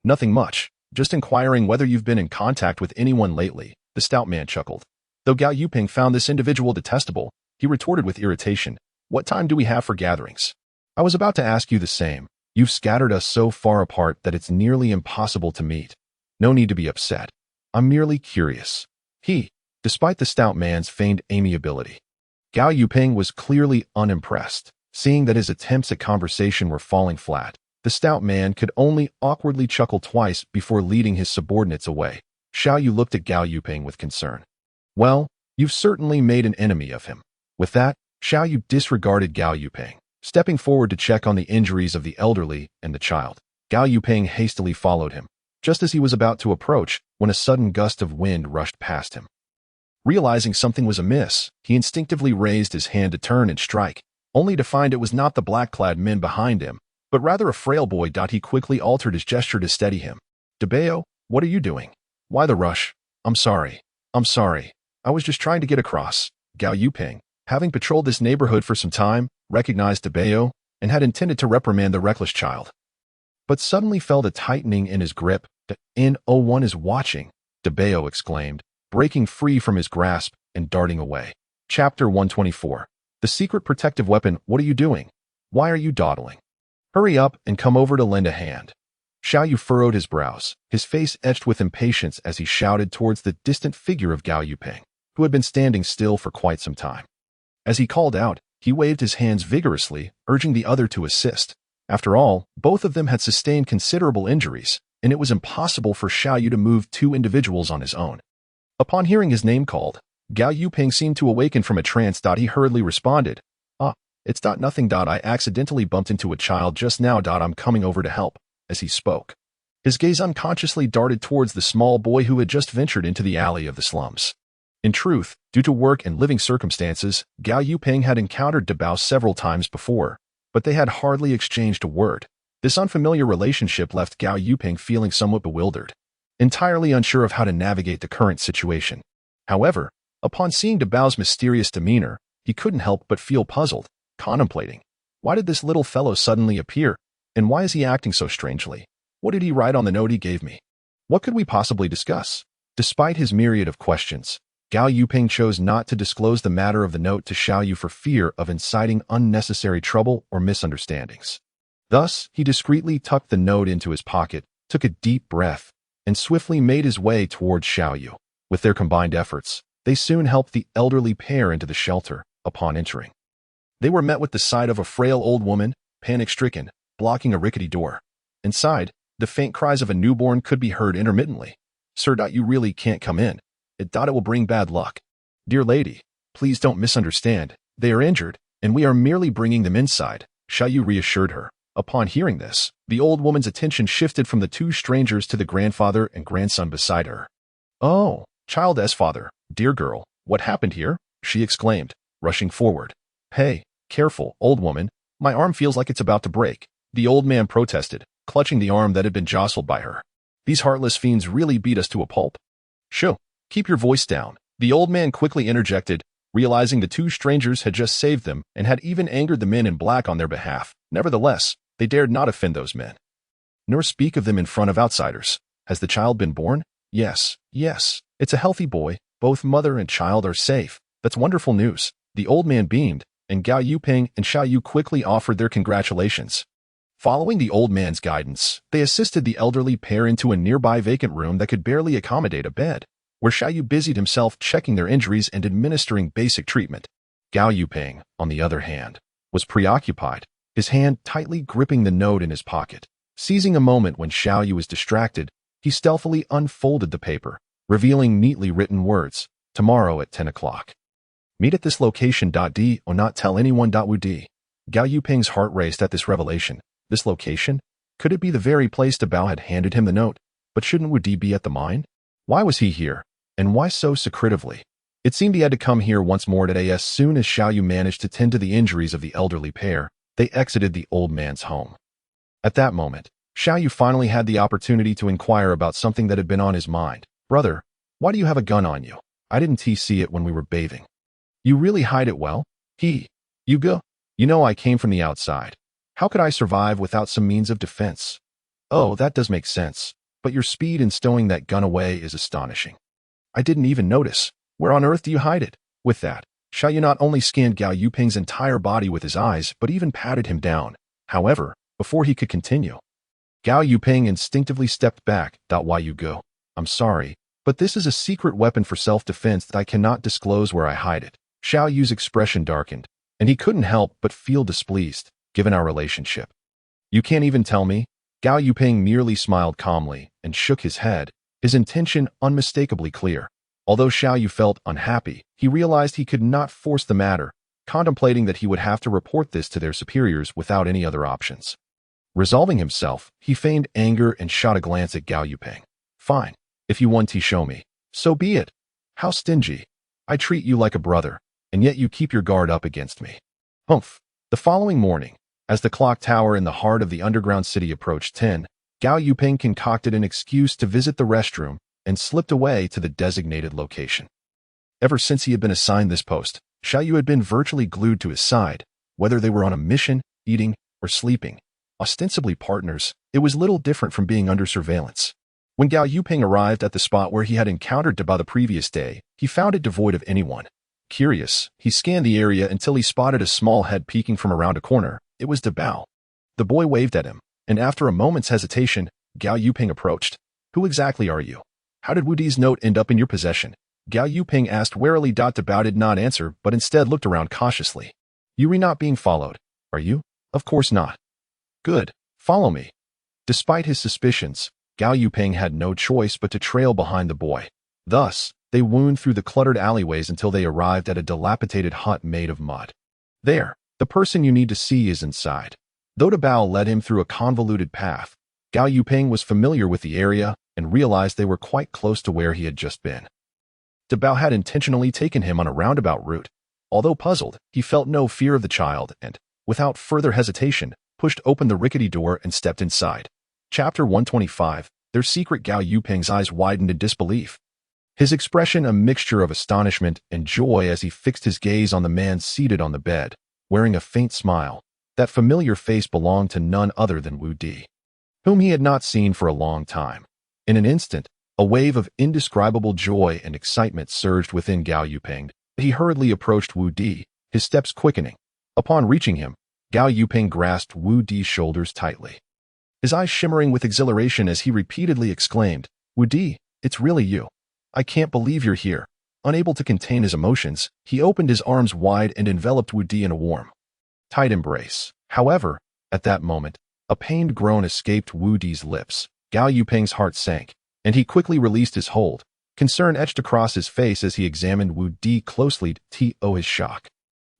"Nothing much, just inquiring whether you've been in contact with anyone lately," the stout man chuckled. Though Gao Yuping found this individual detestable, he retorted with irritation, "What time do we have for gatherings?" "I was about to ask you the same. You've scattered us so far apart that it's nearly impossible to meet. No need to be upset. I'm merely curious." Despite the stout man's feigned amiability, Gao Yuping was clearly unimpressed. Seeing that his attempts at conversation were falling flat, the stout man could only awkwardly chuckle twice before leading his subordinates away. Xiao Yu looked at Gao Yuping with concern. "Well, you've certainly made an enemy of him." With that, Xiao Yu disregarded Gao Yuping, stepping forward to check on the injuries of the elderly and the child. Gao Yuping hastily followed him, just as he was about to approach when a sudden gust of wind rushed past him. Realizing something was amiss, he instinctively raised his hand to turn and strike, only to find it was not the black-clad men behind him, but rather a frail boy. He quickly altered his gesture to steady him. "Debeo, what are you doing? Why the rush?" I'm sorry. I was just trying to get across." Gao Yuping, having patrolled this neighborhood for some time, recognized Debeo and had intended to reprimand the reckless child, but suddenly felt a tightening in his grip. "N01 is watching," Debeo exclaimed, breaking free from his grasp and darting away. Chapter 124. The secret protective weapon. "What are you doing? Why are you dawdling? Hurry up and come over to lend a hand." Xiao Yu furrowed his brows, his face etched with impatience as he shouted towards the distant figure of Gao Yuping, who had been standing still for quite some time. As he called out, he waved his hands vigorously, urging the other to assist. After all, both of them had sustained considerable injuries, and it was impossible for Xiao Yu to move two individuals on his own. Upon hearing his name called, Gao Yuping seemed to awaken from a trance. He hurriedly responded, It's nothing. I accidentally bumped into a child just now. I'm coming over to help." As he spoke, his gaze unconsciously darted towards the small boy who had just ventured into the alley of the slums. In truth, due to work and living circumstances, Gao Yuping had encountered Debao several times before, but they had hardly exchanged a word. This unfamiliar relationship left Gao Yuping feeling somewhat bewildered, entirely unsure of how to navigate the current situation. However, upon seeing Debao's mysterious demeanor, he couldn't help but feel puzzled, contemplating, why did this little fellow suddenly appear, and why is he acting so strangely? What did he write on the note he gave me? What could we possibly discuss? Despite his myriad of questions, Gao Yuping chose not to disclose the matter of the note to Xiao Yu for fear of inciting unnecessary trouble or misunderstandings. Thus, he discreetly tucked the note into his pocket, took a deep breath, and swiftly made his way towards Xiao Yu. With their combined efforts, they soon helped the elderly pair into the shelter. Upon entering, they were met with the sight of a frail old woman, panic-stricken, blocking a rickety door. Inside, the faint cries of a newborn could be heard intermittently. "Sir, you really can't come in. It will bring bad luck." "Dear lady, please don't misunderstand. They are injured, and we are merely bringing them inside," Xiao Yu reassured her. Upon hearing this, the old woman's attention shifted from the two strangers to the grandfather and grandson beside her. "Oh, child's father, dear girl, what happened here?" she exclaimed, rushing forward. "Hey, careful, old woman. My arm feels like it's about to break," the old man protested, clutching the arm that had been jostled by her. "These heartless fiends really beat us to a pulp." "Shoo, keep your voice down," the old man quickly interjected, realizing the two strangers had just saved them and had even angered the men in black on their behalf. Nevertheless, they dared not offend those men, nor speak of them in front of outsiders. "Has the child been born?" Yes, it's a healthy boy. Both mother and child are safe." "That's wonderful news." The old man beamed, and Gao Yuping and Xiao Yu quickly offered their congratulations. Following the old man's guidance, they assisted the elderly pair into a nearby vacant room that could barely accommodate a bed, where Xiao Yu busied himself checking their injuries and administering basic treatment. Gao Yuping, on the other hand, was preoccupied, his hand tightly gripping the note in his pocket. Seizing a moment when Xiao Yu was distracted, he stealthily unfolded the paper, revealing neatly written words, "Tomorrow at 10 o'clock. Meet at this location. Do not tell anyone. Would." Gao Yuping's heart raced at this revelation. This location? Could it be the very place Debao had handed him the note? But shouldn't Would be at the mine? Why was he here? And why so secretively? It seemed he had to come here once more today. As soon as Xiao Yu managed to tend to the injuries of the elderly pair, they exited the old man's home. At that moment, Xiao Yu finally had the opportunity to inquire about something that had been on his mind. Brother, why do you have a gun on you? I didn't see it when we were bathing. You really hide it well? You go. You know I came from the outside. How could I survive without some means of defense? Oh, that does make sense. But your speed in stowing that gun away is astonishing. I didn't even notice. Where on earth do you hide it? With that, Xiao Yu not only scanned Gao Yuping's entire body with his eyes, but even patted him down. However, before he could continue, Gao Yuping instinctively stepped back. Why you go? I'm sorry, but this is a secret weapon for self-defense that I cannot disclose where I hide it. Xiao Yu's expression darkened, and he couldn't help but feel displeased, given our relationship. You can't even tell me? Gao Yuping merely smiled calmly and shook his head, his intention unmistakably clear. Although Xiao Yu felt unhappy, he realized he could not force the matter, contemplating that he would have to report this to their superiors without any other options. Resolving himself, he feigned anger and shot a glance at Gao Yuping. Fine, if you want to show me, so be it. How stingy. I treat you like a brother, and yet you keep your guard up against me. Humph. The following morning, as the clock tower in the heart of the underground city approached 10, Gao Yuping concocted an excuse to visit the restroom and slipped away to the designated location. Ever since he had been assigned this post, Xiao Yu had been virtually glued to his side, whether they were on a mission, eating, or sleeping. Ostensibly partners, it was little different from being under surveillance. When Gao Yuping arrived at the spot where he had encountered Dabao the previous day, he found it devoid of anyone. Curious, he scanned the area until he spotted a small head peeking from around a corner. It was Dabao. The boy waved at him, and after a moment's hesitation, Gao Yuping approached. Who exactly are you? How did Wu Di's note end up in your possession? Gao Yuping asked warily. Dabao did not answer, but instead looked around cautiously. You are not being followed, are you? Of course not. Good. Follow me. Despite his suspicions, Gao Yuping had no choice but to trail behind the boy. Thus, they wound through the cluttered alleyways until they arrived at a dilapidated hut made of mud. There, the person you need to see is inside. Though Dabao led him through a convoluted path, Gao Yuping was familiar with the area and realized they were quite close to where he had just been. Dabao had intentionally taken him on a roundabout route. Although puzzled, he felt no fear of the child and, without further hesitation, pushed open the rickety door and stepped inside. Chapter 125, Their Secret. Gao Yuping's eyes widened in disbelief, his expression a mixture of astonishment and joy as he fixed his gaze on the man seated on the bed, wearing a faint smile. That familiar face belonged to none other than Wu Di, whom he had not seen for a long time. In an instant, a wave of indescribable joy and excitement surged within Gao Yuping. He hurriedly approached Wu Di, his steps quickening. Upon reaching him, Gao Yuping grasped Wu Di's shoulders tightly, his eyes shimmering with exhilaration as he repeatedly exclaimed, Wu Di, it's really you. I can't believe you're here. Unable to contain his emotions, he opened his arms wide and enveloped Wu Di in a warm, tight embrace. However, at that moment, a pained groan escaped Wu Di's lips. Gao Yuping's heart sank, and he quickly released his hold. Concern etched across his face as he examined Wu Di closely. His shock.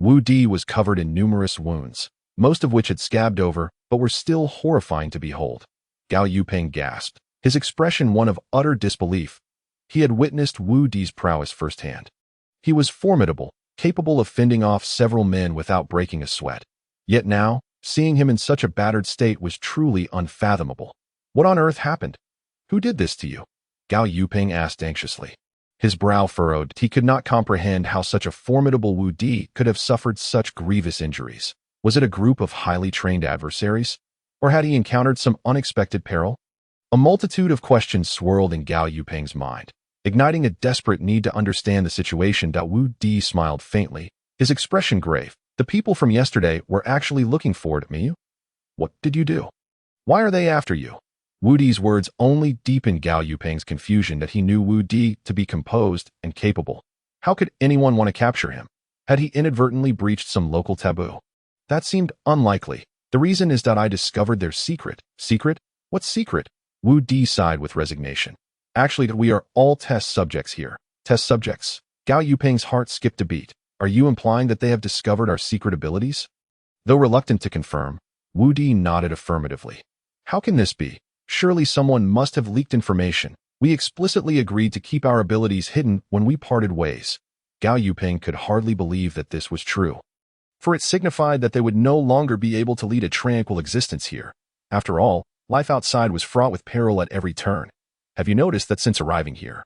Wu Di was covered in numerous wounds, most of which had scabbed over, but were still horrifying to behold. Gao Yuping gasped, his expression one of utter disbelief. He had witnessed Wu Di's prowess firsthand. He was formidable, capable of fending off several men without breaking a sweat. Yet now, seeing him in such a battered state was truly unfathomable. What on earth happened? Who did this to you? Gao Yuping asked anxiously. His brow furrowed. He could not comprehend how such a formidable Wu Di could have suffered such grievous injuries. Was it a group of highly trained adversaries? Or had he encountered some unexpected peril? A multitude of questions swirled in Gao Yuping's mind, igniting a desperate need to understand the situation. Wu Di smiled faintly, his expression grave. The people from yesterday were actually looking for me. What did you do? Why are they after you? Wu Di's words only deepened Gao Yuping's confusion that he knew Wu Di to be composed and capable. How could anyone want to capture him? Had he inadvertently breached some local taboo? That seemed unlikely. The reason is that I discovered their secret. Secret? What secret? Wu Di sighed with resignation. Actually, we are all test subjects here. Test subjects? Gao Yuping's heart skipped a beat. Are you implying that they have discovered our secret abilities? Though reluctant to confirm, Wu Di nodded affirmatively. How can this be? Surely someone must have leaked information. We explicitly agreed to keep our abilities hidden when we parted ways. Gao Yuping could hardly believe that this was true, for it signified that they would no longer be able to lead a tranquil existence here. After all, life outside was fraught with peril at every turn. Have you noticed that since arriving here,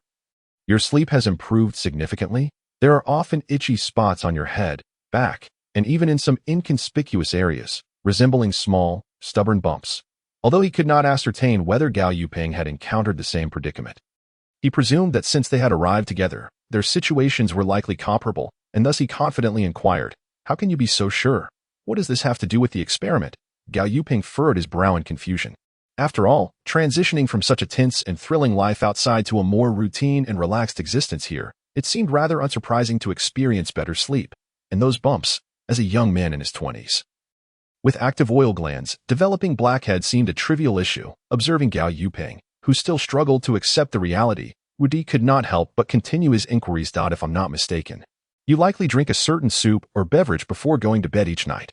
your sleep has improved significantly? There are often itchy spots on your head, back, and even in some inconspicuous areas, resembling small, stubborn bumps. Although he could not ascertain whether Gao Yuping had encountered the same predicament, he presumed that since they had arrived together, their situations were likely comparable, and thus he confidently inquired, "How can you be so sure? What does this have to do with the experiment?" Gao Yuping furrowed his brow in confusion. After all, transitioning from such a tense and thrilling life outside to a more routine and relaxed existence here, it seemed rather unsurprising to experience better sleep, and those bumps, as a young man in his 20s. With active oil glands, developing blackheads seemed a trivial issue. Observing Gao Yuping, who still struggled to accept the reality, Wu Di could not help but continue his inquiries. "If I'm not mistaken, you likely drink a certain soup or beverage before going to bed each night,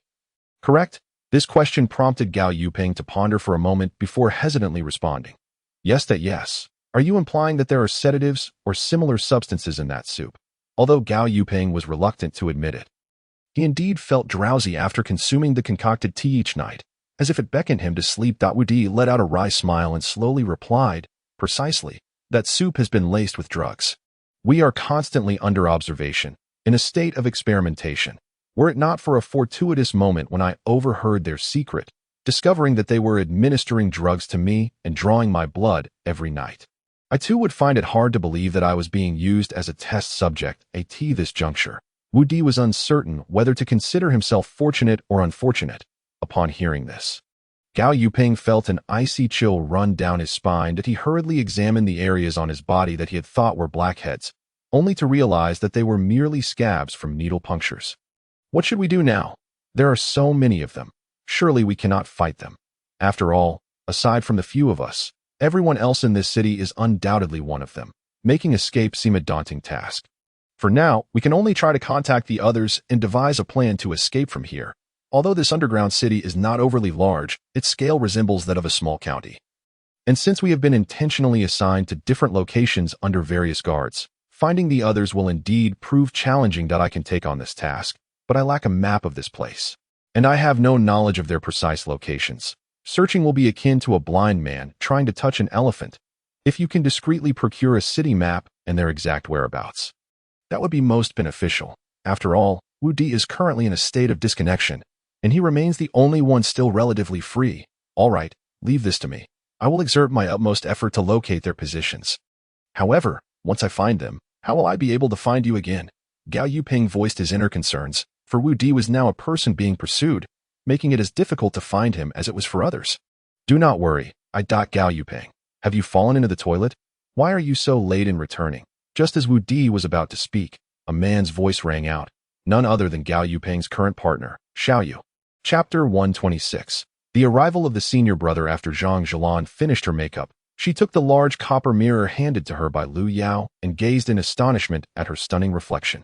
correct?" This question prompted Gao Yuping to ponder for a moment before hesitantly responding, Yes. Are you implying that there are sedatives or similar substances in that soup?" Although Gao Yuping was reluctant to admit it, he indeed felt drowsy after consuming the concocted tea each night, as if it beckoned him to sleep. Wu Di let out a wry smile and slowly replied, "Precisely. That soup has been laced with drugs. We are constantly under observation, in a state of experimentation. Were it not for a fortuitous moment when I overheard their secret, discovering that they were administering drugs to me and drawing my blood every night, I too would find it hard to believe that I was being used as a test subject." At this juncture, Wu Di was uncertain whether to consider himself fortunate or unfortunate. Upon hearing this, Gao Yuping felt an icy chill run down his spine as he hurriedly examined the areas on his body that he had thought were blackheads, only to realize that they were merely scabs from needle punctures. What should we do now? There are so many of them. Surely we cannot fight them. After all, aside from the few of us, everyone else in this city is undoubtedly one of them, making escape seem a daunting task. For now, we can only try to contact the others and devise a plan to escape from here. Although this underground city is not overly large, its scale resembles that of a small county. And since we have been intentionally assigned to different locations under various guards, finding the others will indeed prove challenging. I can take on this task, but I lack a map of this place, and I have no knowledge of their precise locations. Searching will be akin to a blind man trying to touch an elephant. If you can discreetly procure a city map and their exact whereabouts, that would be most beneficial. After all, Wu Di is currently in a state of disconnection, and he remains the only one still relatively free. All right, leave this to me. I will exert my utmost effort to locate their positions. However, once I find them, how will I be able to find you again? Gao Yuping voiced his inner concerns, for Wu Di was now a person being pursued, making it as difficult to find him as it was for others. Do not worry, Gao Yuping. Have you fallen into the toilet? Why are you so late in returning? Just as Wu Di was about to speak, a man's voice rang out, none other than Gao Yuping's current partner, Xiaoyu. Chapter 126. The arrival of the senior brother. After Zhang Zhilan finished her makeup, she took the large copper mirror handed to her by Lu Yao and gazed in astonishment at her stunning reflection.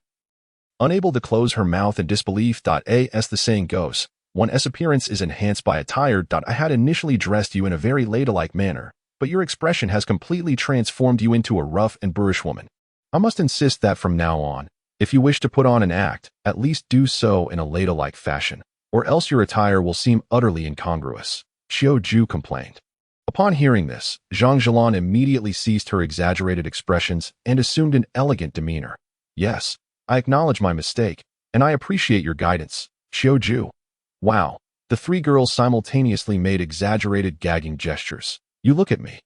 Unable to close her mouth in disbelief. As the saying goes, one's appearance is enhanced by attire. I had initially dressed you in a very ladylike manner, but your expression has completely transformed you into a rough and boorish woman. I must insist that from now on, if you wish to put on an act, at least do so in a ladylike fashion, or else your attire will seem utterly incongruous, Xiao Ju complained. Upon hearing this, Zhang Zhilan immediately ceased her exaggerated expressions and assumed an elegant demeanor. Yes, I acknowledge my mistake, and I appreciate your guidance, Xiao Ju. Wow. The three girls simultaneously made exaggerated gagging gestures. You look at me,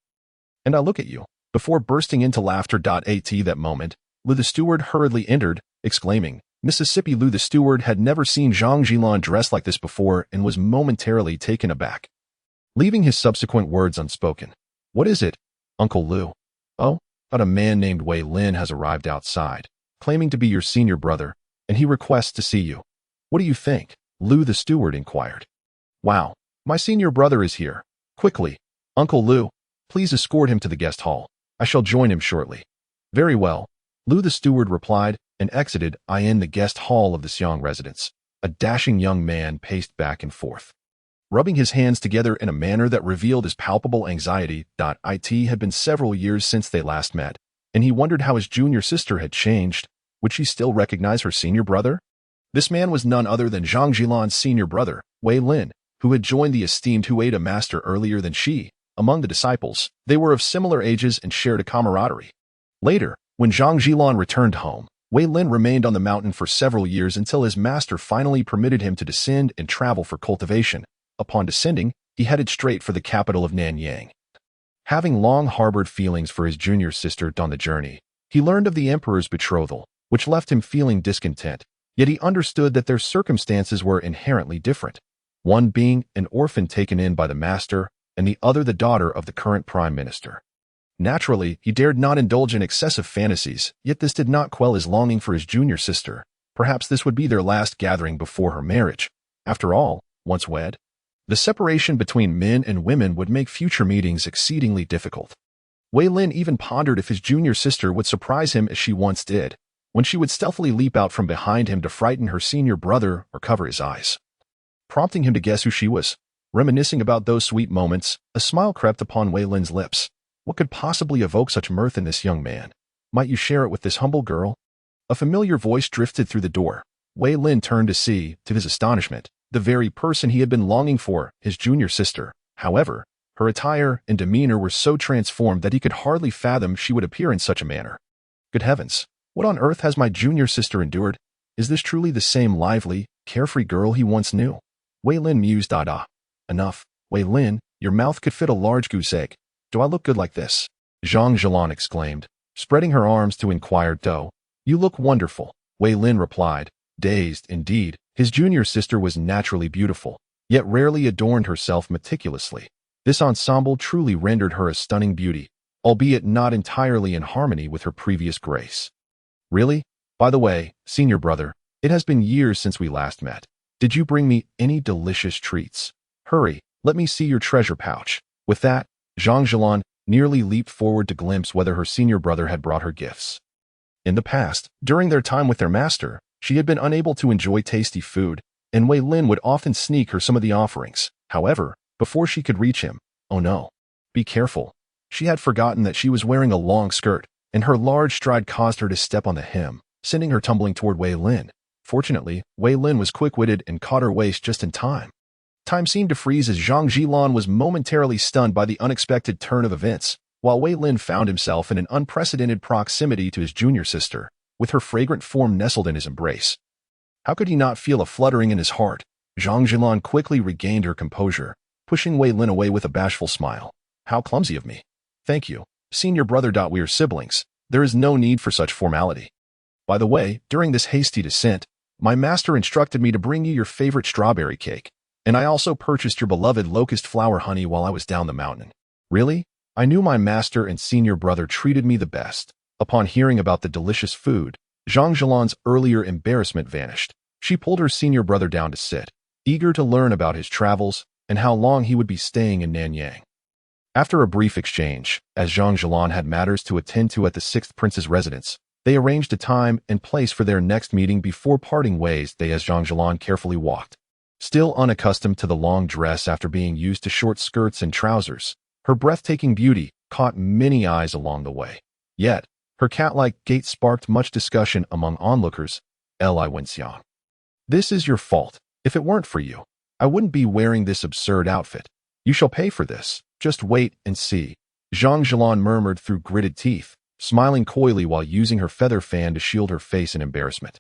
and I look at you, before bursting into laughter. At that moment, Lu the steward hurriedly entered, exclaiming, Mississippi. Lu the steward had never seen Zhang Zhilan dressed like this before and was momentarily taken aback, leaving his subsequent words unspoken. What is it, Uncle Lu? Oh, but a man named Wei Lin has arrived outside, claiming to be your senior brother, and he requests to see you. What do you think? Lu the steward inquired. Wow, my senior brother is here. Quickly, Uncle Lu, please escort him to the guest hall. I shall join him shortly. Very well, Lu the steward replied, and exited in the guest hall of the Xiang residence. A dashing young man paced back and forth, rubbing his hands together in a manner that revealed his palpable anxiety. It had been several years since they last met, and he wondered how his junior sister had changed. Would she still recognize her senior brother? This man was none other than Zhang Jilan's senior brother, Wei Lin, who had joined the esteemed Hueda master earlier than she. Among the disciples, they were of similar ages and shared a camaraderie. Later, when Zhang Jilan returned home, Wei Lin remained on the mountain for several years until his master finally permitted him to descend and travel for cultivation. Upon descending, he headed straight for the capital of Nanyang. Having long harbored feelings for his junior sister on the journey, he learned of the emperor's betrothal, which left him feeling discontent, yet he understood that their circumstances were inherently different, one being an orphan taken in by the master, and the other the daughter of the current prime minister. Naturally, he dared not indulge in excessive fantasies, yet this did not quell his longing for his junior sister. Perhaps this would be their last gathering before her marriage. After all, once wed, the separation between men and women would make future meetings exceedingly difficult. Wei Lin even pondered if his junior sister would surprise him as she once did, when she would stealthily leap out from behind him to frighten her senior brother or cover his eyes. Prompting him to guess who she was. Reminiscing about those sweet moments, a smile crept upon Wei Lin's lips. What could possibly evoke such mirth in this young man? Might you share it with this humble girl? A familiar voice drifted through the door. Wei Lin turned to see, to his astonishment, the very person he had been longing for, his junior sister. However, her attire and demeanor were so transformed that he could hardly fathom she would appear in such a manner. Good heavens, what on earth has my junior sister endured? Is this truly the same lively, carefree girl he once knew? Wei Lin mused. Enough. Wei Lin, your mouth could fit a large goose egg. Do I look good like this? Zhang Jilan exclaimed, spreading her arms to inquire. You look wonderful, Wei Lin replied, dazed. Indeed, his junior sister was naturally beautiful, yet rarely adorned herself meticulously. This ensemble truly rendered her a stunning beauty, albeit not entirely in harmony with her previous grace. Really? By the way, senior brother, it has been years since we last met. Did you bring me any delicious treats? Hurry, let me see your treasure pouch. With that, Zhang Jilan nearly leaped forward to glimpse whether her senior brother had brought her gifts. In the past, during their time with their master, she had been unable to enjoy tasty food, and Wei Lin would often sneak her some of the offerings. However, before she could reach him, oh no, be careful. She had forgotten that she was wearing a long skirt, and her large stride caused her to step on the hem, sending her tumbling toward Wei Lin. Fortunately, Wei Lin was quick-witted and caught her waist just in time. Time seemed to freeze as Zhang Jilan was momentarily stunned by the unexpected turn of events, while Wei Lin found himself in an unprecedented proximity to his junior sister, with her fragrant form nestled in his embrace. How could he not feel a fluttering in his heart? Zhang Jilan quickly regained her composure, pushing Wei Lin away with a bashful smile. How clumsy of me. Thank you, senior brother. We are siblings. There is no need for such formality. By the way, during this hasty descent, my master instructed me to bring you your favorite strawberry cake, and I also purchased your beloved locust flower honey while I was down the mountain. Really? I knew my master and senior brother treated me the best. Upon hearing about the delicious food, Zhang Jilan's earlier embarrassment vanished. She pulled her senior brother down to sit, eager to learn about his travels and how long he would be staying in Nanyang. After a brief exchange, as Zhang Jilan had matters to attend to at the 6th prince's residence, they arranged a time and place for their next meeting before parting ways. As Zhang Jilan carefully walked, still unaccustomed to the long dress after being used to short skirts and trousers, her breathtaking beauty caught many eyes along the way. Yet, her cat-like gait sparked much discussion among onlookers. Li Wenxiang. This is your fault. If it weren't for you, I wouldn't be wearing this absurd outfit. You shall pay for this. Just wait and see. Zhang Jilan murmured through gritted teeth, smiling coyly while using her feather fan to shield her face in embarrassment.